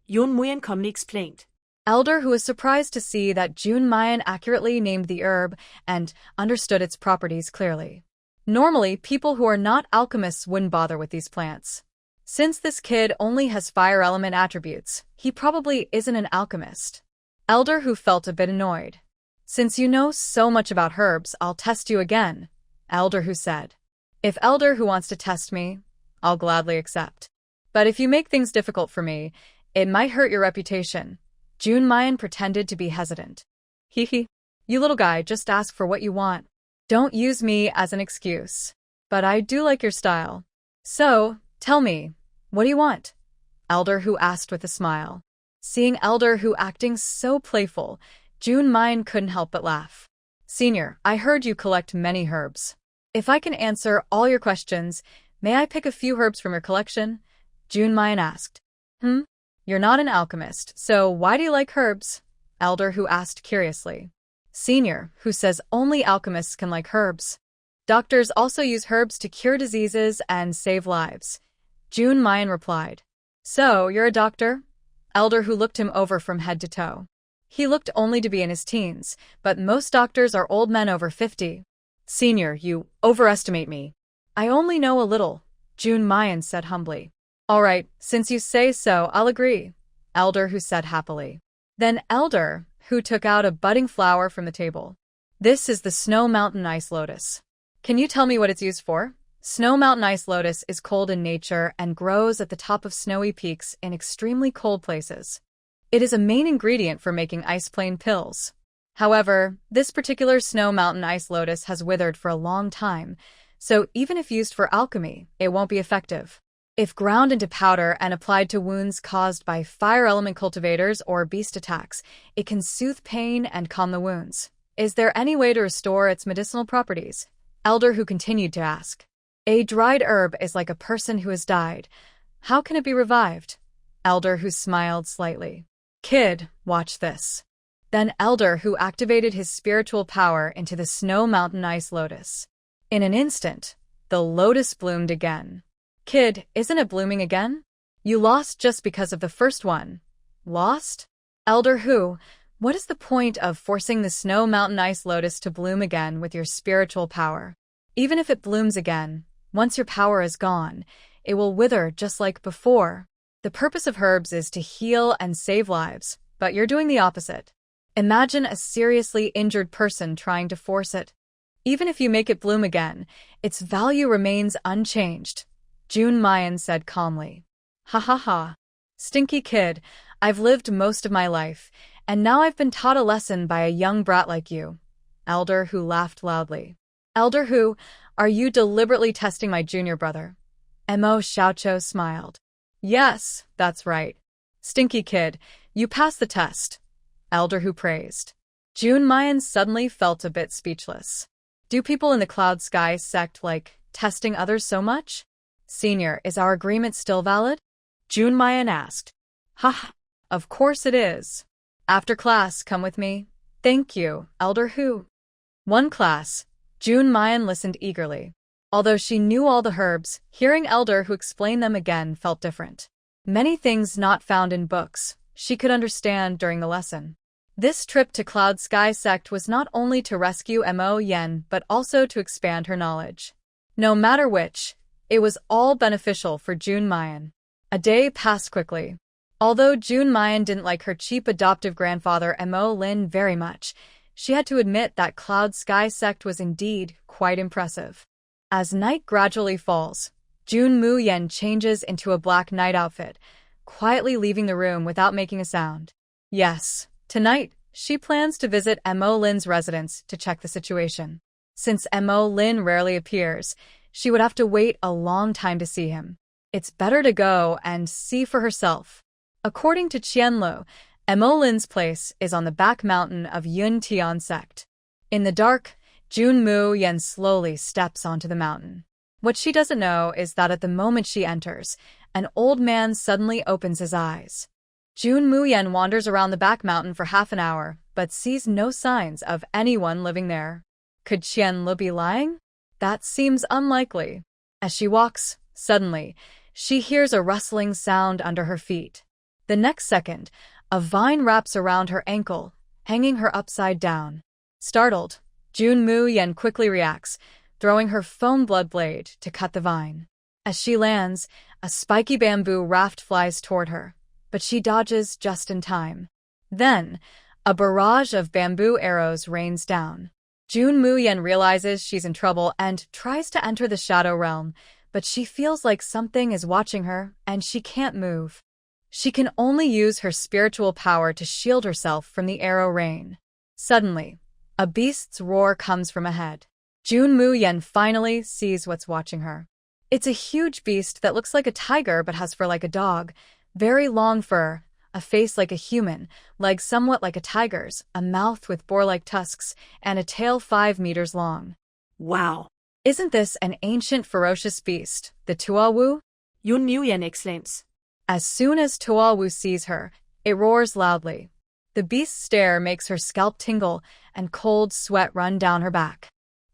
Speaker 2: Jun Mu Yan calmly explained.
Speaker 1: Elder Hu was surprised to see that Jun Mu Yan accurately named the herb and understood its properties clearly. Normally, people who are not alchemists wouldn't bother with these plants. Since this kid only has fire element attributes, he probably isn't an alchemist. Elder Hu felt a bit annoyed. Since you know so much about herbs, I'll test you again, Elder Hu said. If Elder Hu wants to test me, I'll gladly accept. But if you make things difficult for me, it might hurt your reputation. Jun Mu Yan pretended to be hesitant. Hee. You little guy, just ask for what you want. Don't use me as an excuse. But I do like your style. So, tell me, what do you want? Elder Hu asked with a smile. Seeing Elder Hu acting so playful, Jun Mu Yan couldn't help but laugh. Senior, I heard you collect many herbs. If I can answer all your questions, may I pick a few herbs from your collection? Jun Mu Yan asked. You're not an alchemist, so why do you like herbs? Elder Hu asked curiously. Senior, who says only alchemists can like herbs? Doctors also use herbs to cure diseases and save lives. Jun Mu Yan replied. So, you're a doctor? Elder Hu looked him over from head to toe. He looked only to be in his teens, but most doctors are old men over 50. Senior, you overestimate me. I only know a little, Jun Mu Yan said humbly. All right, since you say so, I'll agree, Elder Hu said happily. Then Elder Hu took out a budding flower from the table. This is the Snow Mountain Ice Lotus. Can you tell me what it's used for? Snow Mountain Ice Lotus is cold in nature and grows at the top of snowy peaks in extremely cold places. It is a main ingredient for making ice plane pills. However, this particular Snow Mountain Ice Lotus has withered for a long time, so even if used for alchemy, it won't be effective. If ground into powder and applied to wounds caused by fire element cultivators or beast attacks, it can soothe pain and calm the wounds. Is there any way to restore its medicinal properties? Elder Hu continued to ask. A dried herb is like a person who has died. How can it be revived? Elder Hu smiled slightly. Kid, watch this. Then Elder Hu activated his spiritual power into the Snow Mountain Ice Lotus. In an instant, the lotus bloomed again. Kid, isn't it blooming again? You lost just because of the first one. Lost? Elder Hu, what is the point of forcing the Snow Mountain Ice Lotus to bloom again with your spiritual power? Even if it blooms again, once your power is gone, it will wither just like before. The purpose of herbs is to heal and save lives, but you're doing the opposite. Imagine a seriously injured person trying to force it. Even if you make it bloom again, its value remains unchanged, Jun Mu Yan said calmly. Ha. Stinky kid, I've lived most of my life, and now I've been taught a lesson by a young brat like you. Elder Hu laughed loudly. Elder Hu, are you deliberately testing my junior brother? Mo Xiaoqiu smiled. Yes, that's right. Stinky kid, you passed the test, Elder Hu praised. Jun Mu Yan suddenly felt a bit speechless. Do people in the Cloud Sky sect like testing others so much? Senior, is our agreement still valid? Jun Mu Yan asked. Ha, of course it is. After class, come with me. Thank you, Elder Hu. One class. Jun Mu Yan listened eagerly. Although she knew all the herbs, hearing Elder Hu explain them again felt different. Many things not found in books, she could understand during the lesson. This trip to Cloud Sky Sect was not only to rescue Mo Yan but also to expand her knowledge. No matter which, it was all beneficial for Jun Mu Yan. A day passed quickly. Although Jun Mu Yan didn't like her cheap adoptive grandfather Mo Lin very much, she had to admit that Cloud Sky sect was indeed quite impressive. As night gradually falls, Jun Mu Yan changes into a black night outfit, quietly leaving the room without making a sound. Yes, tonight, she plans to visit Mo Lin's residence to check the situation. Since Mo Lin rarely appears, she would have to wait a long time to see him. It's better to go and see for herself. According to Qianlu, Mo Lin's place is on the back mountain of Yun Tian sect. In the dark, Jun Mu Yan slowly steps onto the mountain. What she doesn't know is that at the moment she enters, an old man suddenly opens his eyes. Jun Mu Yan wanders around the back mountain for half an hour, but sees no signs of anyone living there. Could Qianlu be lying? That seems unlikely. As she walks, suddenly, she hears a rustling sound under her feet. The next second, a vine wraps around her ankle, hanging her upside down. Startled, Jun Mu Yan quickly reacts, throwing her foam blood blade to cut the vine. As she lands, a spiky bamboo raft flies toward her, but she dodges just in time. Then, a barrage of bamboo arrows rains down. Jun Mu Yan realizes she's in trouble and tries to enter the shadow realm, but she feels like something is watching her and she can't move. She can only use her spiritual power to shield herself from the arrow rain. Suddenly, a beast's roar comes from ahead. Jun Mu Yan finally sees what's watching her. It's a huge beast that looks like a tiger but has fur like a dog, very long fur, a face like a human, legs somewhat like a tiger's, a mouth with boar-like tusks, and a tail 5 meters long.
Speaker 2: Wow!
Speaker 1: Isn't this an ancient ferocious beast, the Tuawu?
Speaker 2: Jun Mu Yan exclaims.
Speaker 1: As soon as Tuawu sees her, it roars loudly. The beast's stare makes her scalp tingle and cold sweat run down her back.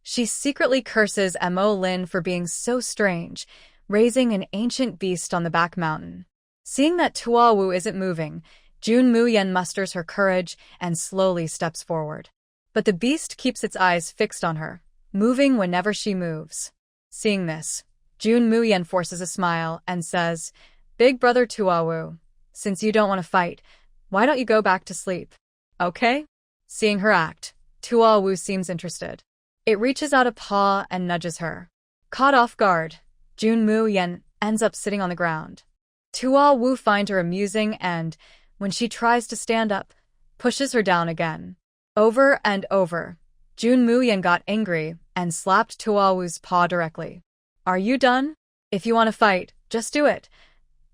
Speaker 1: She secretly curses Mo Lin for being so strange, raising an ancient beast on the back mountain. Seeing that Tuawu isn't moving, Jun Mu Yan musters her courage and slowly steps forward. But the beast keeps its eyes fixed on her, moving whenever she moves. Seeing this, Jun Mu Yan forces a smile and says, "Big brother Tuawu, since you don't want to fight, why don't you go back to sleep? Okay?" Seeing her act, Tuawu seems interested. It reaches out a paw and nudges her. Caught off guard, Jun Mu Yan ends up sitting on the ground. Tuawu finds her amusing and, when she tries to stand up, pushes her down again. Over and over, Jun Mu Yan got angry and slapped Tuawu's paw directly. "Are you done? If you want to fight, just do it."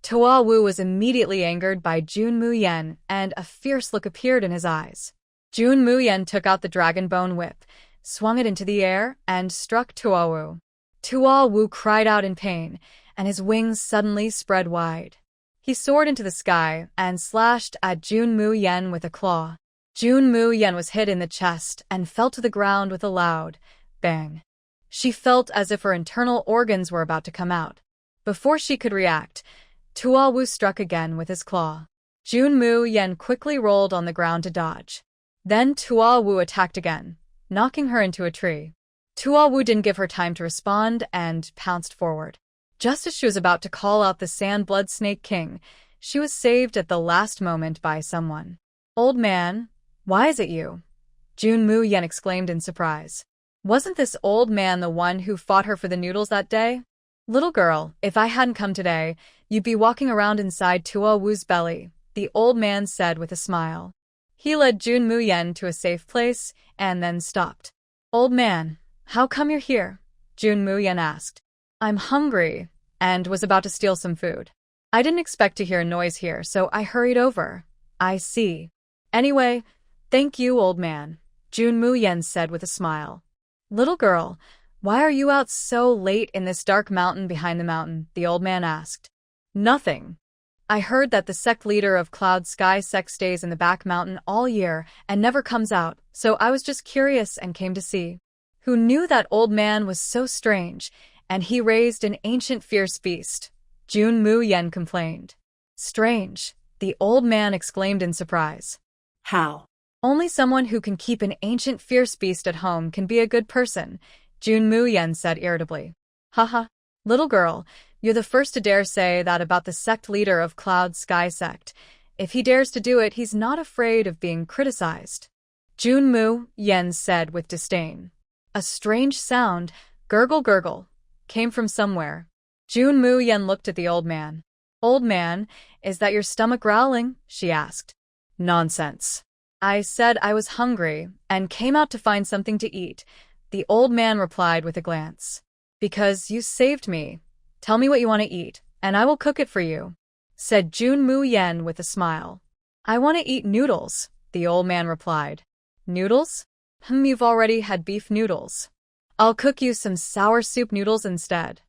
Speaker 1: Tuawu was immediately angered by Jun Mu Yan and a fierce look appeared in his eyes. Jun Mu Yan took out the dragon bone whip, swung it into the air, and struck Tuawu. Tuawu cried out in pain, and his wings suddenly spread wide. He soared into the sky and slashed at Jun Mu Yan with a claw. Jun Mu Yan was hit in the chest and fell to the ground with a loud bang. She felt as if her internal organs were about to come out. Before she could react, Tuawu struck again with his claw. Jun Mu Yan quickly rolled on the ground to dodge. Then Tuawu attacked again, knocking her into a tree. Tuawu didn't give her time to respond and pounced forward. Just as she was about to call out the Sand Blood Snake King, she was saved at the last moment by someone. "Old man, why is it you?" Jun Mu Yan exclaimed in surprise. "Wasn't this old man the one who fought her for the noodles that day?" "Little girl, if I hadn't come today, you'd be walking around inside Tuawu's belly," the old man said with a smile. He led Jun Mu Yan to a safe place and then stopped. "Old man, how come you're here?" Jun Mu Yan asked. "I'm hungry," and was about to steal some food. "I didn't expect to hear a noise here, so I hurried over." "I see. Anyway, thank you, old man," Jun Mu Yan said with a smile. "Little girl, why are you out so late in this dark mountain behind the mountain?" the old man asked. "Nothing. I heard that the sect leader of Cloud Sky sect stays in the back mountain all year and never comes out, so I was just curious and came to see." Who knew that old man was so strange, and he raised an ancient fierce beast? Jun Mu Yan complained. "Strange," the old man exclaimed in surprise.
Speaker 2: "How?"
Speaker 1: "Only someone who can keep an ancient fierce beast at home can be a good person," Jun Mu Yan said irritably. Haha. Little girl, you're the first to dare say that about the sect leader of Cloud Sky Sect. If he dares to do it, he's not afraid of being criticized. Jun Mu Yan said with disdain. A strange sound, gurgle gurgle, came from somewhere. Jun Mu Yan looked at the old man. Old man, is that your stomach growling? She asked. Nonsense. I said I was hungry and came out to find something to eat, the old man replied with a glance. Because you saved me. Tell me what you want to eat, and I will cook it for you, said Jun Mu Yan with a smile. I want to eat noodles, the old man replied. Noodles? You've already had beef noodles. I'll cook you some sour soup noodles instead.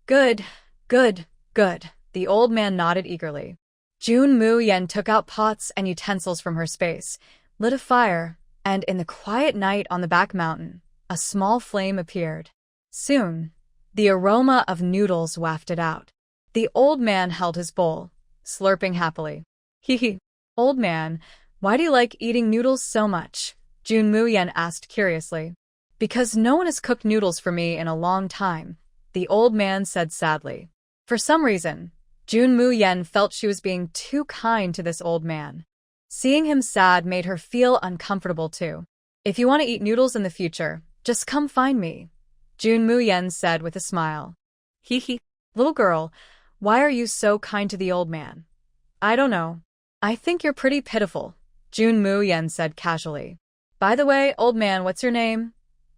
Speaker 1: Good, good, good, the old man nodded eagerly. Jun Mu Yan took out pots and utensils from her space, lit a fire, and in the quiet night on the back mountain, a small flame appeared. Soon, the aroma of noodles wafted out. The old man held his bowl, slurping happily. Hee. Old man, why do you like eating noodles so much? Jun Mu Yan asked curiously. Because no one has cooked noodles for me in a long time, the old man said sadly. For some reason, Jun Mu Yan felt she was being too kind to this old man. Seeing him sad made her feel uncomfortable too. If you want to eat noodles in the future, just come find me, Jun Mu Yan said with a smile. Hee. Little girl, why are you so kind to the old man? I don't know. I think you're pretty pitiful, Jun Mu Yan said casually. By the way, old man, what's your name?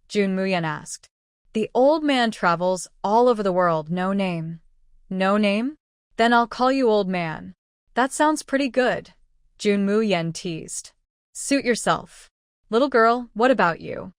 Speaker 1: Jun Mu Yan asked. The old man travels all over the world, no name. No name? Then I'll call you old man. That sounds pretty good, Jun Mu Yan teased. Suit yourself. Little girl, what about you?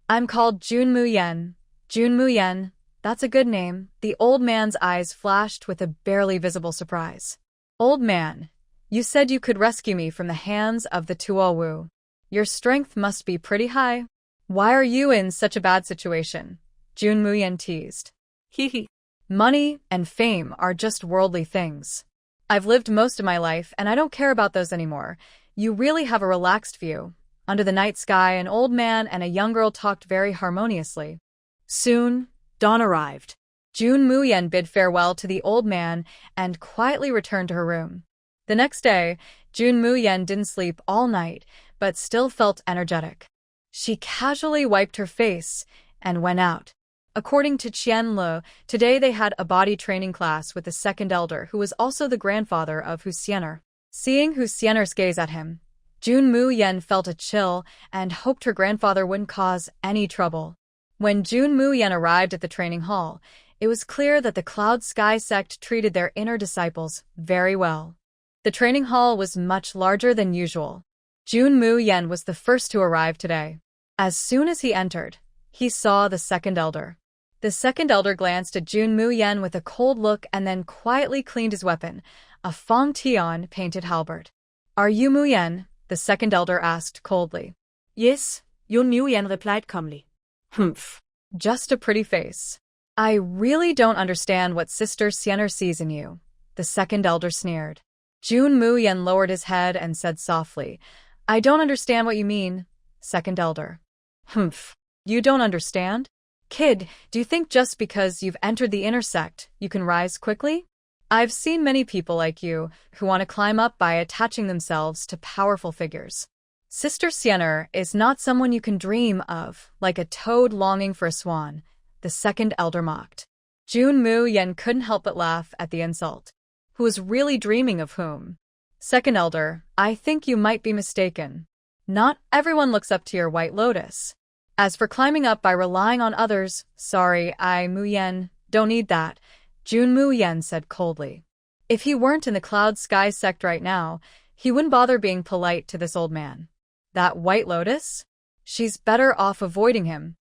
Speaker 1: I'm called Jun Mu Yan. Jun Mu Yan, that's a good name. The old man's eyes flashed with a barely visible surprise. Old man, you said you could rescue me from the hands of the Tuowu. Your strength must be pretty high. Why are you in such a bad situation? Jun Mu Yan teased. Hee. Money and fame are just worldly things. I've lived most of my life and I don't care about those anymore. You really have a relaxed view. Under the night sky, an old man and a young girl talked very harmoniously. Soon, dawn arrived. Jun Mu Yan bid farewell to the old man and quietly returned to her room. The next day, Jun Mu Yan didn't sleep all night, but still felt energetic. She casually wiped her face and went out. According to Qian Lu, today they had a body training class with the second elder who was also the grandfather of Hu Xianer. Seeing Hu Xianer's gaze at him, Jun Mu Yan felt a chill and hoped her grandfather wouldn't cause any trouble. When Jun Mu Yan arrived at the training hall, it was clear that the Cloud Sky sect treated their inner disciples very well. The training hall was much larger than usual. Jun Mu Yan was the first to arrive today. As soon as he entered, he saw the second elder. The second elder glanced at Jun Mu Yan with a cold look and then quietly cleaned his weapon, a Fong Tian painted halberd. Are you Mu Yan? The second elder asked coldly.
Speaker 2: Yes, Jun Mu Yan replied calmly.
Speaker 1: Humph. Just a pretty face. I really don't understand what Sister Xianer sees in you, the second elder sneered. Jun Mu Yan lowered his head and said softly, I don't understand what you mean, second elder. Humph. You don't understand? Kid, do you think just because you've entered the inner sect, you can rise quickly? I've seen many people like you who want to climb up by attaching themselves to powerful figures. Sister Xianer is not someone you can dream of, like a toad longing for a swan, the second elder mocked. Jun Mu Yan couldn't help but laugh at the insult. Who was really dreaming of whom? Second elder, I think you might be mistaken. Not everyone looks up to your white lotus. As for climbing up by relying on others, sorry, Mu Yan, don't need that, Jun Mu Yan said coldly. If he weren't in the Cloud Sky sect right now, he wouldn't bother being polite to this old man. That white lotus? She's better off avoiding him.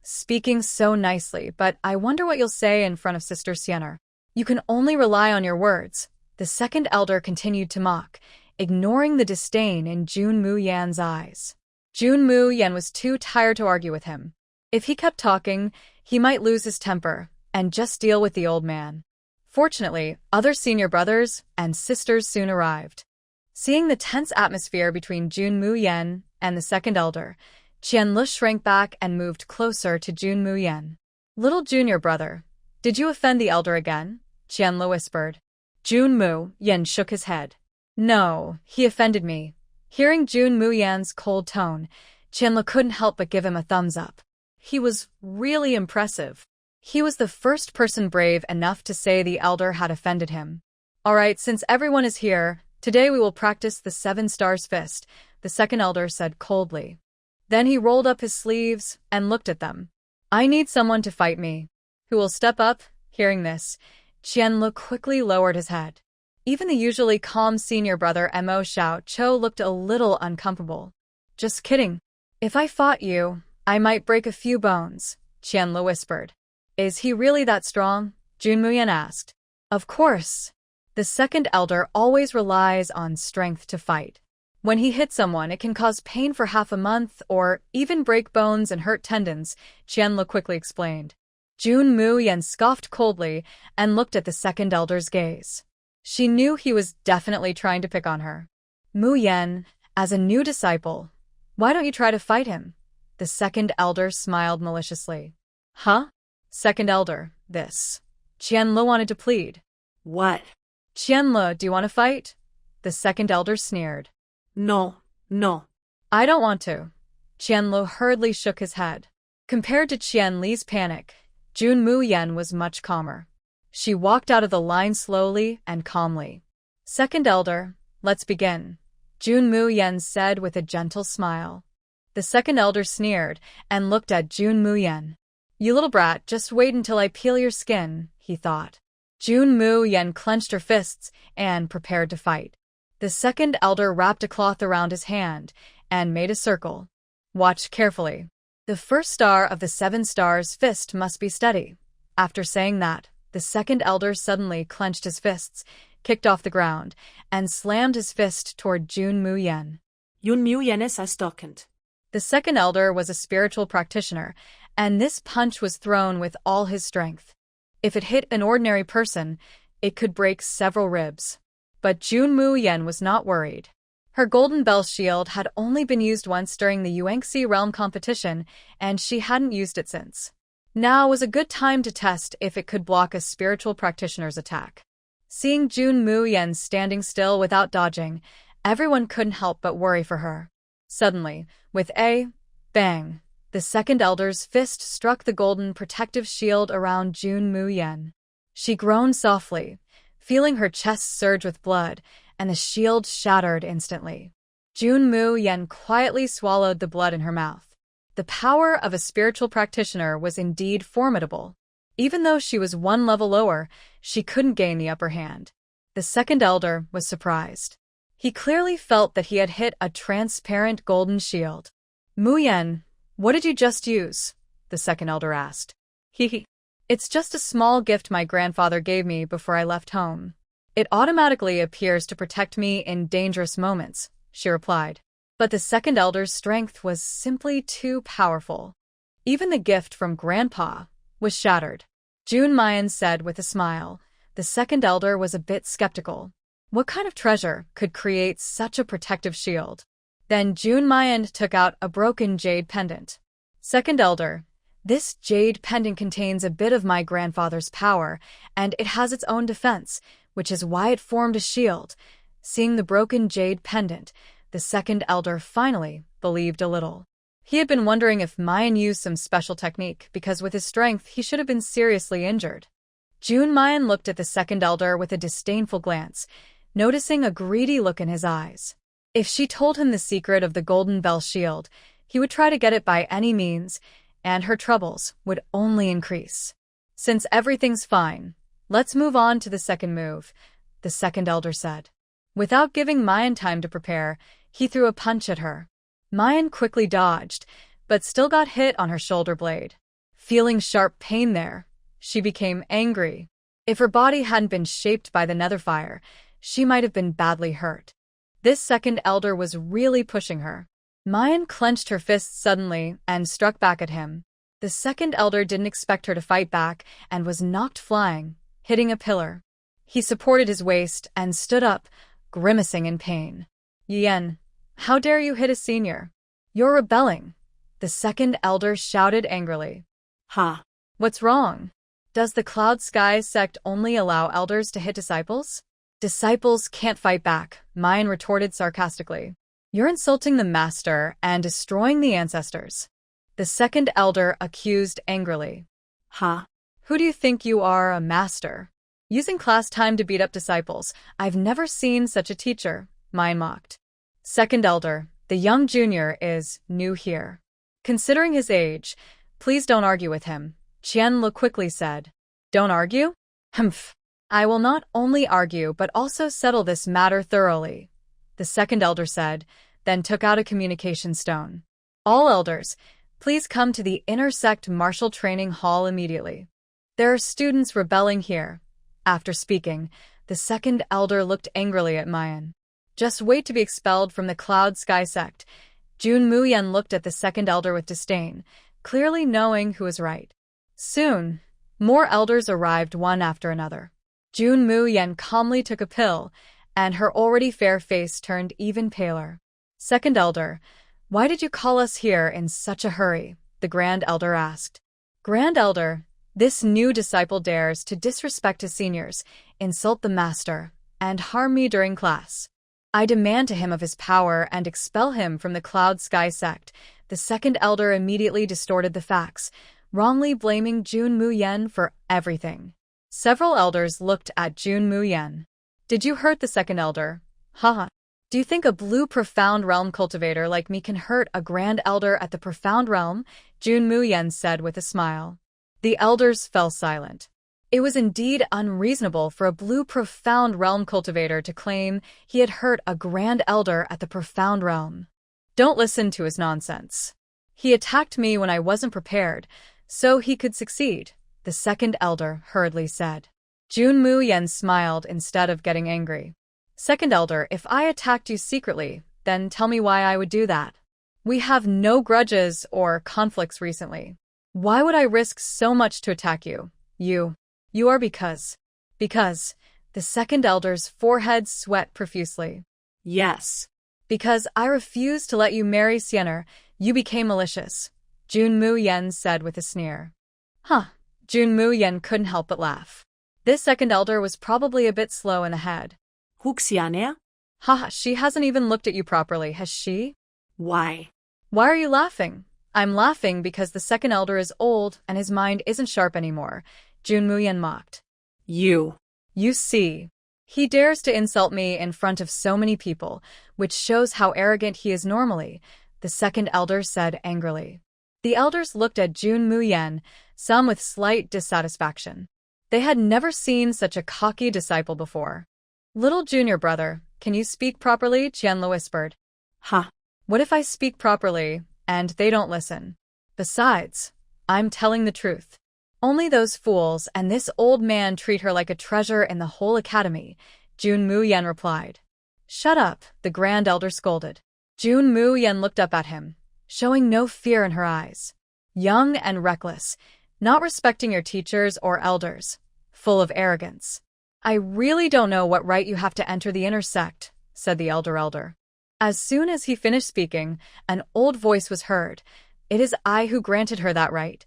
Speaker 1: Speaking so nicely, but I wonder what you'll say in front of Sister Xianer. You can only rely on your words, the second elder continued to mock, ignoring the disdain in Jun Mu Yan's eyes. Jun Mu Yan was too tired to argue with him. If he kept talking, he might lose his temper and just deal with the old man. Fortunately, other senior brothers and sisters soon arrived. Seeing the tense atmosphere between Jun Mu Yan and the second elder, Qian Lu shrank back and moved closer to Jun Mu Yan. Little junior brother, Did you offend the elder again? Qianle whispered. Jun Mu Yan shook his head. No, he offended me. Hearing Jun Mu Yan's cold tone, Qianle couldn't help but give him a thumbs up. He was really impressive. He was the first person brave enough to say the elder had offended him. All right, since everyone is here, today we will practice the 7 stars fist, the second elder said coldly. Then he rolled up his sleeves and looked at them. I need someone to fight me. Who will step up? Hearing this, Qianle quickly lowered his head. Even the usually calm senior brother Mo Xiao Cho looked a little uncomfortable. Just kidding. If I fought you, I might break a few bones, Qianle whispered. Is he really that strong? Jun Mu Yan asked. Of course. The second elder always relies on strength to fight. When he hits someone, it can cause pain for half a month or even break bones and hurt tendons, Qianle quickly explained. Jun Mu Yan scoffed coldly and looked at the second elder's gaze. She knew he was definitely trying to pick on her. Mu Yan, as a new disciple, why don't you try to fight him? The second elder smiled maliciously. Huh? Second elder, this. Qianle wanted to plead.
Speaker 2: What?
Speaker 1: Qianle, do you want to fight? The second elder sneered.
Speaker 2: No.
Speaker 1: I don't want to. Qianle hurriedly shook his head. Compared to Qianle's panic, Jun Mu Yan was much calmer. She walked out of the line slowly and calmly. Second elder, let's begin, Jun Mu Yan said with a gentle smile. The second elder sneered and looked at Jun Mu Yan. You little brat, just wait until I peel your skin, he thought. Jun Mu Yan clenched her fists and prepared to fight. The second elder wrapped a cloth around his hand and made a circle. Watch carefully. The first star of the 7 stars fist must be steady. After saying that, the second elder suddenly clenched his fists, kicked off the ground, and slammed his fist toward Jun Mu Yan.
Speaker 2: Jun Mu Yan är stockend.
Speaker 1: The second elder was a spiritual practitioner, and this punch was thrown with all his strength. If it hit an ordinary person, it could break several ribs. But Jun Mu Yan was not worried. Her golden bell shield had only been used once during the Yuanxi realm competition, and she hadn't used it since. Now was a good time to test if it could block a spiritual practitioner's attack. Seeing Jun Mu Yan standing still without dodging, everyone couldn't help but worry for her. Suddenly, with a bang, the second elder's fist struck the golden protective shield around Jun Mu Yan. She groaned softly, feeling her chest surge with blood, and the shield shattered instantly. Jun Mu Yan quietly swallowed the blood in her mouth. The power of a spiritual practitioner was indeed formidable. Even though she was 1 level lower, she couldn't gain the upper hand. The second elder was surprised. He clearly felt that he had hit a transparent golden shield. Mu Yan, what did you just use? The second elder asked. It's just a small gift my grandfather gave me before I left home. It automatically appears to protect me in dangerous moments, she replied. But the second elder's strength was simply too powerful. Even the gift from Grandpa was shattered. Jun Mu Yan said with a smile. The second elder was a bit skeptical. What kind of treasure could create such a protective shield? Then Jun Mu Yan took out a broken jade pendant. Second elder, this jade pendant contains a bit of my grandfather's power, and it has its own defense, which is why it formed a shield. Seeing the broken jade pendant, the second elder finally believed a little. He had been wondering if Mayan used some special technique, because with his strength he should have been seriously injured. Jun Mu Yan looked at the second elder with a disdainful glance, noticing a greedy look in his eyes. If she told him the secret of the golden bell shield, he would try to get it by any means, and her troubles would only increase. Since everything's fine, let's move on to the second move, the second elder said. Without giving Mu Yan time to prepare, he threw a punch at her. Mu Yan quickly dodged, but still got hit on her shoulder blade. Feeling sharp pain there, she became angry. If her body hadn't been shaped by the nether fire, she might have been badly hurt. This second elder was really pushing her. Mu Yan clenched her fists suddenly and struck back at him. The second elder didn't expect her to fight back and was knocked flying, hitting a pillar. He supported his waist and stood up, grimacing in pain. Yan, how dare you hit a senior? You're rebelling, the second elder shouted angrily.
Speaker 2: Ha!
Speaker 1: What's wrong? Does the Cloud Sky sect only allow elders to hit disciples? Disciples can't fight back, Mayan retorted sarcastically. You're insulting the master and destroying the ancestors. The second elder accused angrily.
Speaker 2: Huh?
Speaker 1: Who do you think you are, a master? Using class time to beat up disciples. I've never seen such a teacher, Mayan mocked. Second elder, the young junior, is new here. Considering his age, please don't argue with him, Qian Lu quickly said. Don't argue? Humph. I will not only argue but also settle this matter thoroughly, the second elder said, then took out a communication stone. All elders, please come to the inner sect martial training hall immediately. There are students rebelling here. After speaking, the second elder looked angrily at Mayan. Just wait to be expelled from the Cloud Sky sect. Jun Mu Yan looked at the second elder with disdain, clearly knowing who was right. Soon, more elders arrived one after another. Jun Mu Yan calmly took a pill, and her already fair face turned even paler. Second elder, why did you call us here in such a hurry? The grand elder asked. Grand elder, this new disciple dares to disrespect his seniors, insult the master, and harm me during class. I demand to him of his power and expel him from the Cloud Sky sect. The second elder immediately distorted the facts, wrongly blaming Jun Mu Yan for everything. Several elders looked at Jun Mu Yan. Did you hurt the second elder? Haha. Do you think a blue profound realm cultivator like me can hurt a grand elder at the profound realm? Jun Mu Yan said with a smile. The elders fell silent. It was indeed unreasonable for a blue profound realm cultivator to claim he had hurt a grand elder at the profound realm. Don't listen to his nonsense. He attacked me when I wasn't prepared, so he could succeed, the second elder hurriedly said. Jun Mu Yan smiled instead of getting angry. Second elder, if I attacked you secretly, then tell me why I would do that. We have no grudges or conflicts recently. Why would I risk so much to attack you? You are because, the second elder's forehead sweat profusely.
Speaker 2: Yes.
Speaker 1: Because I refused to let you marry Siener, you became malicious, Jun Mu Yan said with a sneer. Huh. Jun Mu Yan couldn't help but laugh. This second elder was probably a bit slow in the head.
Speaker 2: 혹시 안 해요?
Speaker 1: Haha, she hasn't even looked at you properly, has she?
Speaker 2: Why?
Speaker 1: Why are you laughing? I'm laughing because the second elder is old and his mind isn't sharp anymore, Jun Mu Yan mocked.
Speaker 2: You
Speaker 1: see. He dares to insult me in front of so many people, which shows how arrogant he is normally, the second elder said angrily. The elders looked at Jun Mu Yan, some with slight dissatisfaction. They had never seen such a cocky disciple before. Little junior brother, can you speak properly? Qianlu whispered.
Speaker 2: Huh?
Speaker 1: What if I speak properly, and they don't listen? Besides, I'm telling the truth. Only those fools and this old man treat her like a treasure in the whole academy, Jun Mu Yan replied. Shut up, the grand elder scolded. Jun Mu Yan looked up at him, showing no fear in her eyes. Young and reckless, not respecting your teachers or elders, full of arrogance. I really don't know what right you have to enter the inner sect, said the elder. As soon as he finished speaking, an old voice was heard. It is I who granted her that right.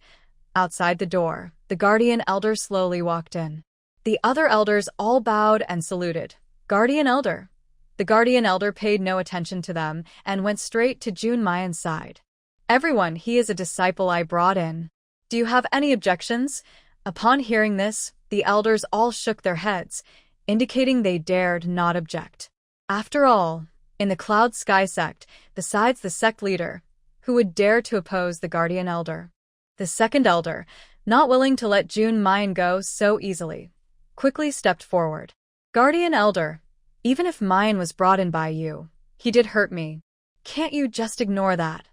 Speaker 1: Outside the door, the guardian elder slowly walked in. The other elders all bowed and saluted. Guardian elder. The guardian elder paid no attention to them and went straight to Jun Mayan's side. Everyone, he is a disciple I brought in. Do you have any objections? Upon hearing this, the elders all shook their heads, indicating they dared not object. After all, in the Cloud Sky sect, besides the sect leader, who would dare to oppose the guardian elder? The second elder, not willing to let Jun Mayan go so easily, quickly stepped forward. Guardian elder, even if Mayan was brought in by you, he did hurt me. Can't you just ignore that?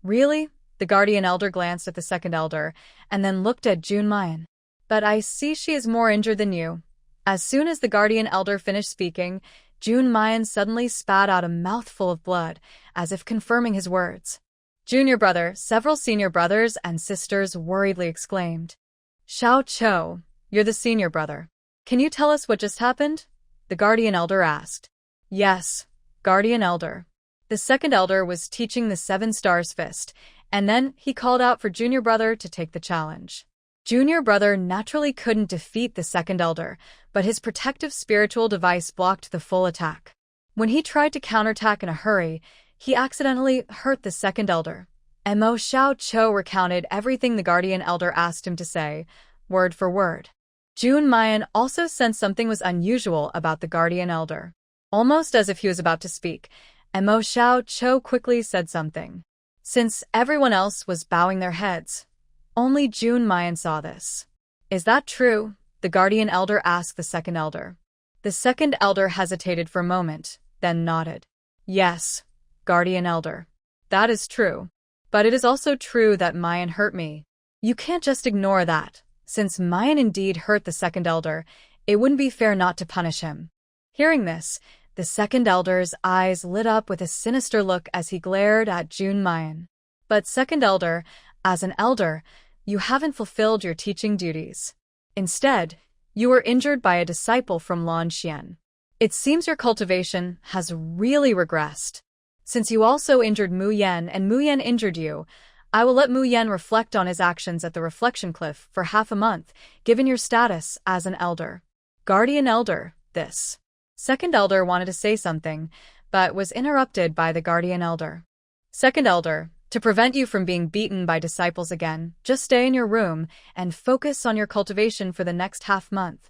Speaker 1: Really? The guardian elder glanced at the second elder and then looked at Jun Mayan. But I see she is more injured than you. As soon as the guardian elder finished speaking, Jun Mayan suddenly spat out a mouthful of blood, as if confirming his words. Junior brother, several senior brothers and sisters worriedly exclaimed. Xiao Cho, you're the senior brother. Can you tell us what just happened? The guardian elder asked. Yes, guardian elder. The second elder was teaching the 7 stars fist, and then he called out for junior brother to take the challenge. Junior brother naturally couldn't defeat the second elder, but his protective spiritual device blocked the full attack. When he tried to counterattack in a hurry, he accidentally hurt the second elder. Mo Xiao Cho recounted everything the guardian elder asked him to say, word for word. Jun Mu Yan also sensed something was unusual about the guardian elder. Almost as if he was about to speak, Mo Xiao Cho quickly said something. Since everyone else was bowing their heads, only Jun Mu Yan saw this. Is that true? The guardian elder asked the second elder. The second elder hesitated for a moment, then nodded. Yes, guardian elder. That is true. But it is also true that Mu Yan hurt me. You can't just ignore that. Since Mu Yan indeed hurt the second elder, it wouldn't be fair not to punish him. Hearing this, the second elder's eyes lit up with a sinister look as he glared at Jun Mu Yan. But second elder, as an elder, you haven't fulfilled your teaching duties. Instead, you were injured by a disciple from Lan Xian. It seems your cultivation has really regressed. Since you also injured Mu Yan and Mu Yan injured you, I will let Mu Yan reflect on his actions at the reflection cliff for half a month, given your status as an elder. Guardian elder, this. Second elder wanted to say something, but was interrupted by the guardian elder. Second elder, to prevent you from being beaten by disciples again, just stay in your room and focus on your cultivation for the next half month.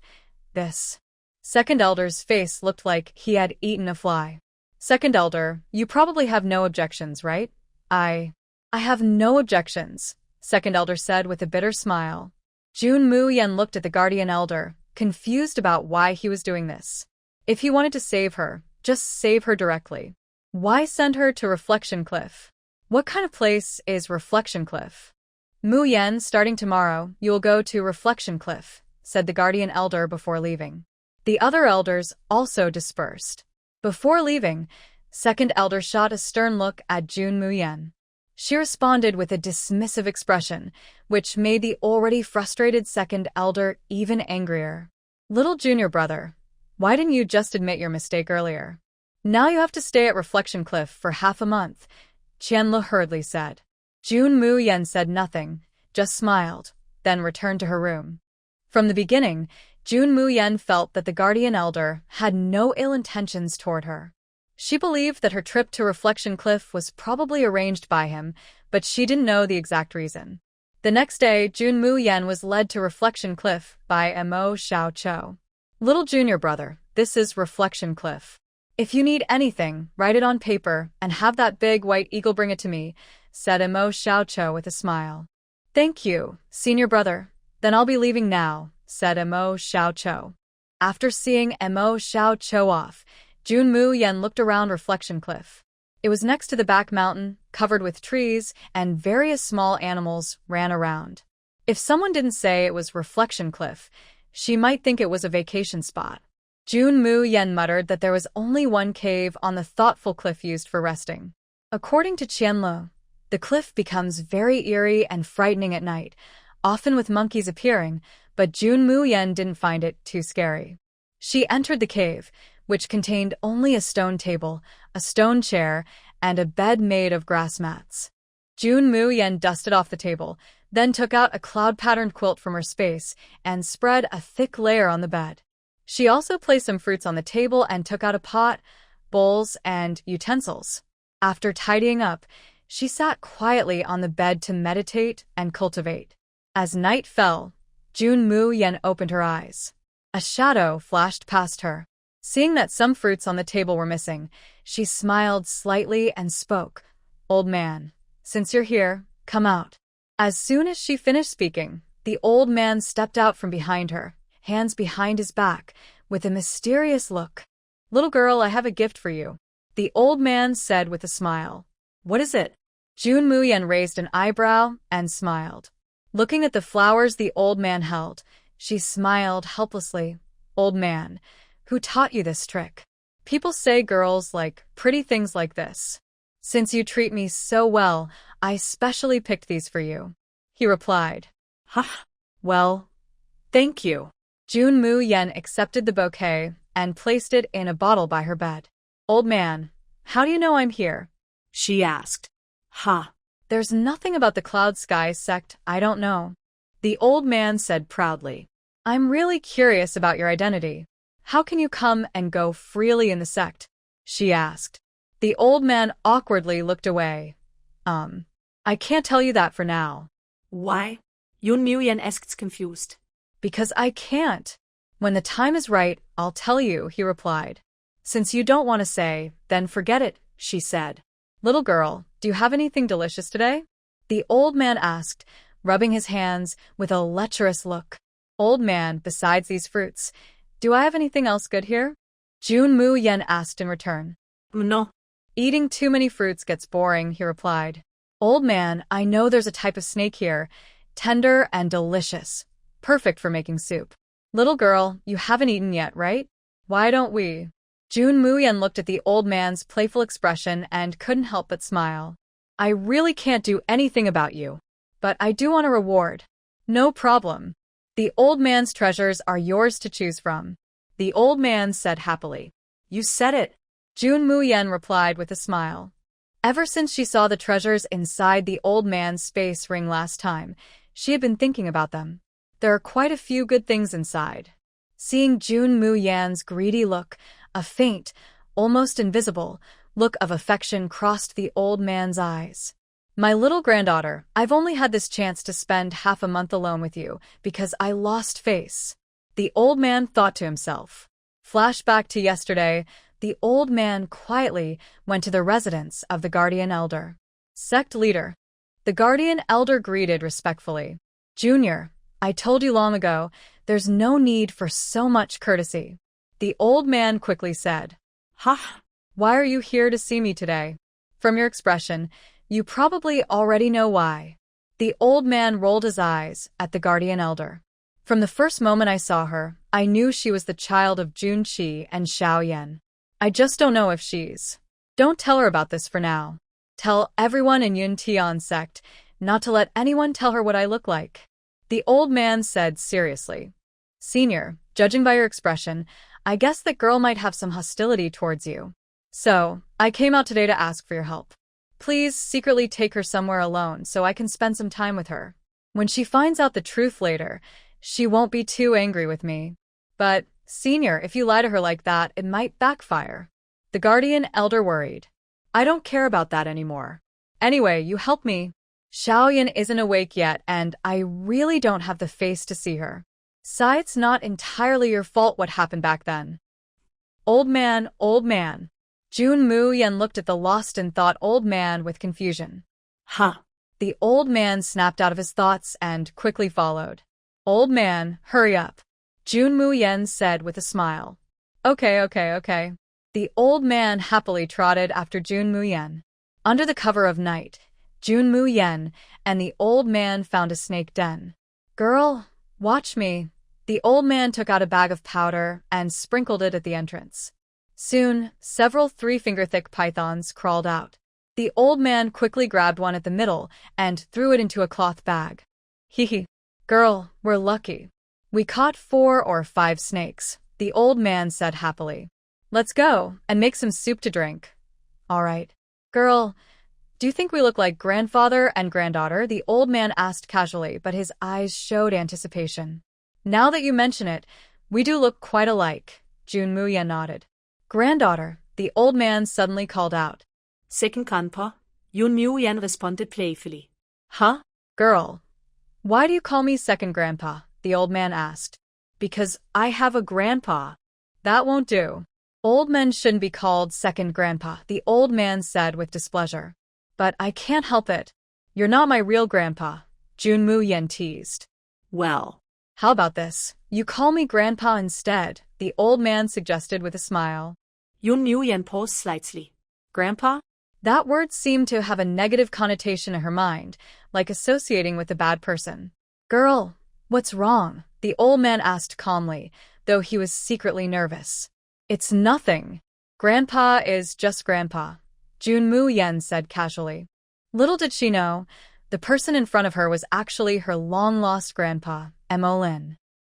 Speaker 1: This. Second elder's face looked like he had eaten a fly. Second elder, you probably have no objections, right? I have no objections, second elder said with a bitter smile. Jun Mu Yan looked at the guardian elder, confused about why he was doing this. If he wanted to save her, just save her directly. Why send her to Reflection Cliff? What kind of place is Reflection Cliff? Mu Yan, starting tomorrow, you will go to Reflection Cliff, said the guardian elder before leaving. The other elders also dispersed. Before leaving, second elder shot a stern look at Jun Mu Yan. She responded with a dismissive expression, which made the already frustrated second elder even angrier. Little junior brother, why didn't you just admit your mistake earlier? Now you have to stay at Reflection Cliff for half a month, Qianle hurriedly said. Jun Mu Yan said nothing, just smiled, then returned to her room. From the beginning, Jun Mu Yan felt that the guardian elder had no ill intentions toward her. She believed that her trip to Reflection Cliff was probably arranged by him, but she didn't know the exact reason. The next day, Jun Mu Yan was led to Reflection Cliff by Mo Xiao Cho. Little junior brother, this is Reflection Cliff. If you need anything, write it on paper and have that big white eagle bring it to me, said Mo Xiao Cho with a smile. Thank you, senior brother. Then I'll be leaving now, said Mo Xiao Cho. After seeing Mo Xiao Cho off, Jun Mu Yan looked around Reflection Cliff. It was next to the back mountain, covered with trees, and various small animals ran around. If someone didn't say it was Reflection Cliff, she might think it was a vacation spot. Jun Mu Yan muttered that there was only one cave on the thoughtful cliff used for resting. According to Qianle, the cliff becomes very eerie and frightening at night, often with monkeys appearing, but Jun Mu Yan didn't find it too scary. She entered the cave, which contained only a stone table, a stone chair, and a bed made of grass mats. Jun Mu Yan dusted off the table, then took out a cloud-patterned quilt from her space and spread a thick layer on the bed. She also placed some fruits on the table and took out a pot, bowls, and utensils. After tidying up, she sat quietly on the bed to meditate and cultivate. As night fell, Jun Mu Yan opened her eyes. A shadow flashed past her. Seeing that some fruits on the table were missing, she smiled slightly and spoke. Old man, since you're here, come out. As soon as she finished speaking, the old man stepped out from behind her, hands behind his back, with a mysterious look. Little girl, I have a gift for you, the old man said with a smile. What is it? Jun Mu Yan raised an eyebrow and smiled. Looking at the flowers the old man held, she smiled helplessly. Old man, who taught you this trick? People say girls like pretty things like this. Since you treat me so well, I specially picked these for you, he replied. Huh? Well, thank you. Jun Mu Yan accepted the bouquet and placed it in a bottle by her bed. Old man, how do you know I'm here? She asked. There's nothing about the Cloud Sky sect I don't know. The old man said proudly. I'm really curious about your identity. How can you come and go freely in the sect? She asked. The old man awkwardly looked away. I can't tell you that for now.
Speaker 2: Why? Jun Mu Yan asked, confused.
Speaker 1: Because I can't. When the time is right, I'll tell you, he replied. Since you don't want to say, then forget it, she said. Little girl, do you have anything delicious today? The old man asked, rubbing his hands with a lecherous look. Old man, besides these fruits, do I have anything else good here? Jun Mu Yan asked in return.
Speaker 2: No.
Speaker 1: Eating too many fruits gets boring, he replied. Old man, I know there's a type of snake here, tender and delicious, perfect for making soup. Little girl, you haven't eaten yet, right? Why don't we? Jun Mu Yan looked at the old man's playful expression and couldn't help but smile. I really can't do anything about you, but I do want a reward. No problem. The old man's treasures are yours to choose from. The old man said happily. You said it. Jun Mu Yan replied with a smile. Ever since she saw the treasures inside the old man's space ring last time, she had been thinking about them. There are quite a few good things inside. Seeing Jun Mu Yan's greedy look, a faint, almost invisible, look of affection crossed the old man's eyes. My little granddaughter, I've only had this chance to spend half a month alone with you because I lost face. The old man thought to himself. Flashback to yesterday, the old man quietly went to the residence of the guardian elder. Sect leader. The guardian elder greeted respectfully. Junior, I told you long ago, there's no need for so much courtesy. The old man quickly said.
Speaker 2: Huh?
Speaker 1: Why are you here to see me today? From your expression, you probably already know why. The old man rolled his eyes at the guardian elder. From the first moment I saw her, I knew she was the child of Jun Qi and Xiao Yan. I just don't know if she's. Don't tell her about this for now. Tell everyone in Yun Tian sect not to let anyone tell her what I look like. The old man said seriously. Senior, judging by your expression, I guess that girl might have some hostility towards you. So, I came out today to ask for your help. Please secretly take her somewhere alone so I can spend some time with her. When she finds out the truth later, she won't be too angry with me. But, Senior, if you lie to her like that, it might backfire. The guardian elder worried. I don't care about that anymore. Anyway, you help me. Xiao Yan isn't awake yet, and I really don't have the face to see her. It's not entirely your fault what happened back then. Old man, old man. Jun Mu Yan looked at the lost in thought old man with confusion.
Speaker 2: Huh?
Speaker 1: The old man snapped out of his thoughts and quickly followed. Old man, hurry up. Jun Mu Yan said with a smile. Okay. The old man happily trotted after Jun Mu Yan. Under the cover of night, Jun Mu Yan and the old man found a snake den. Girl, watch me. The old man took out a bag of powder and sprinkled it at the entrance. Soon, several 3-finger-thick pythons crawled out. The old man quickly grabbed one at the middle and threw it into a cloth bag. Hee. Girl, we're lucky. We caught 4 or 5 snakes, the old man said happily. Let's go and make some soup to drink. All right. Girl, do you think we look like grandfather and granddaughter? The old man asked casually, but his eyes showed anticipation. Now that you mention it, we do look quite alike, Jun Mu Yan nodded. Granddaughter, the old man suddenly called out.
Speaker 2: Second grandpa, Jun Mu Yan responded playfully.
Speaker 1: Huh? Girl, why do you call me second grandpa? The old man asked. Because I have a grandpa. That won't do. Old men shouldn't be called second grandpa, the old man said with displeasure. But I can't help it. You're not my real grandpa, Jun Mu Yan teased.
Speaker 2: Well.
Speaker 1: How about this? You call me grandpa instead, the old man suggested with a smile.
Speaker 2: Jun Mu Yan paused slightly. Grandpa?
Speaker 1: That word seemed to have a negative connotation in her mind, like associating with a bad person. Girl, what's wrong? The old man asked calmly, though he was secretly nervous. It's nothing. Grandpa is just grandpa, Jun Mu Yan said casually. Little did she know, the person in front of her was actually her long-lost grandpa, Lin.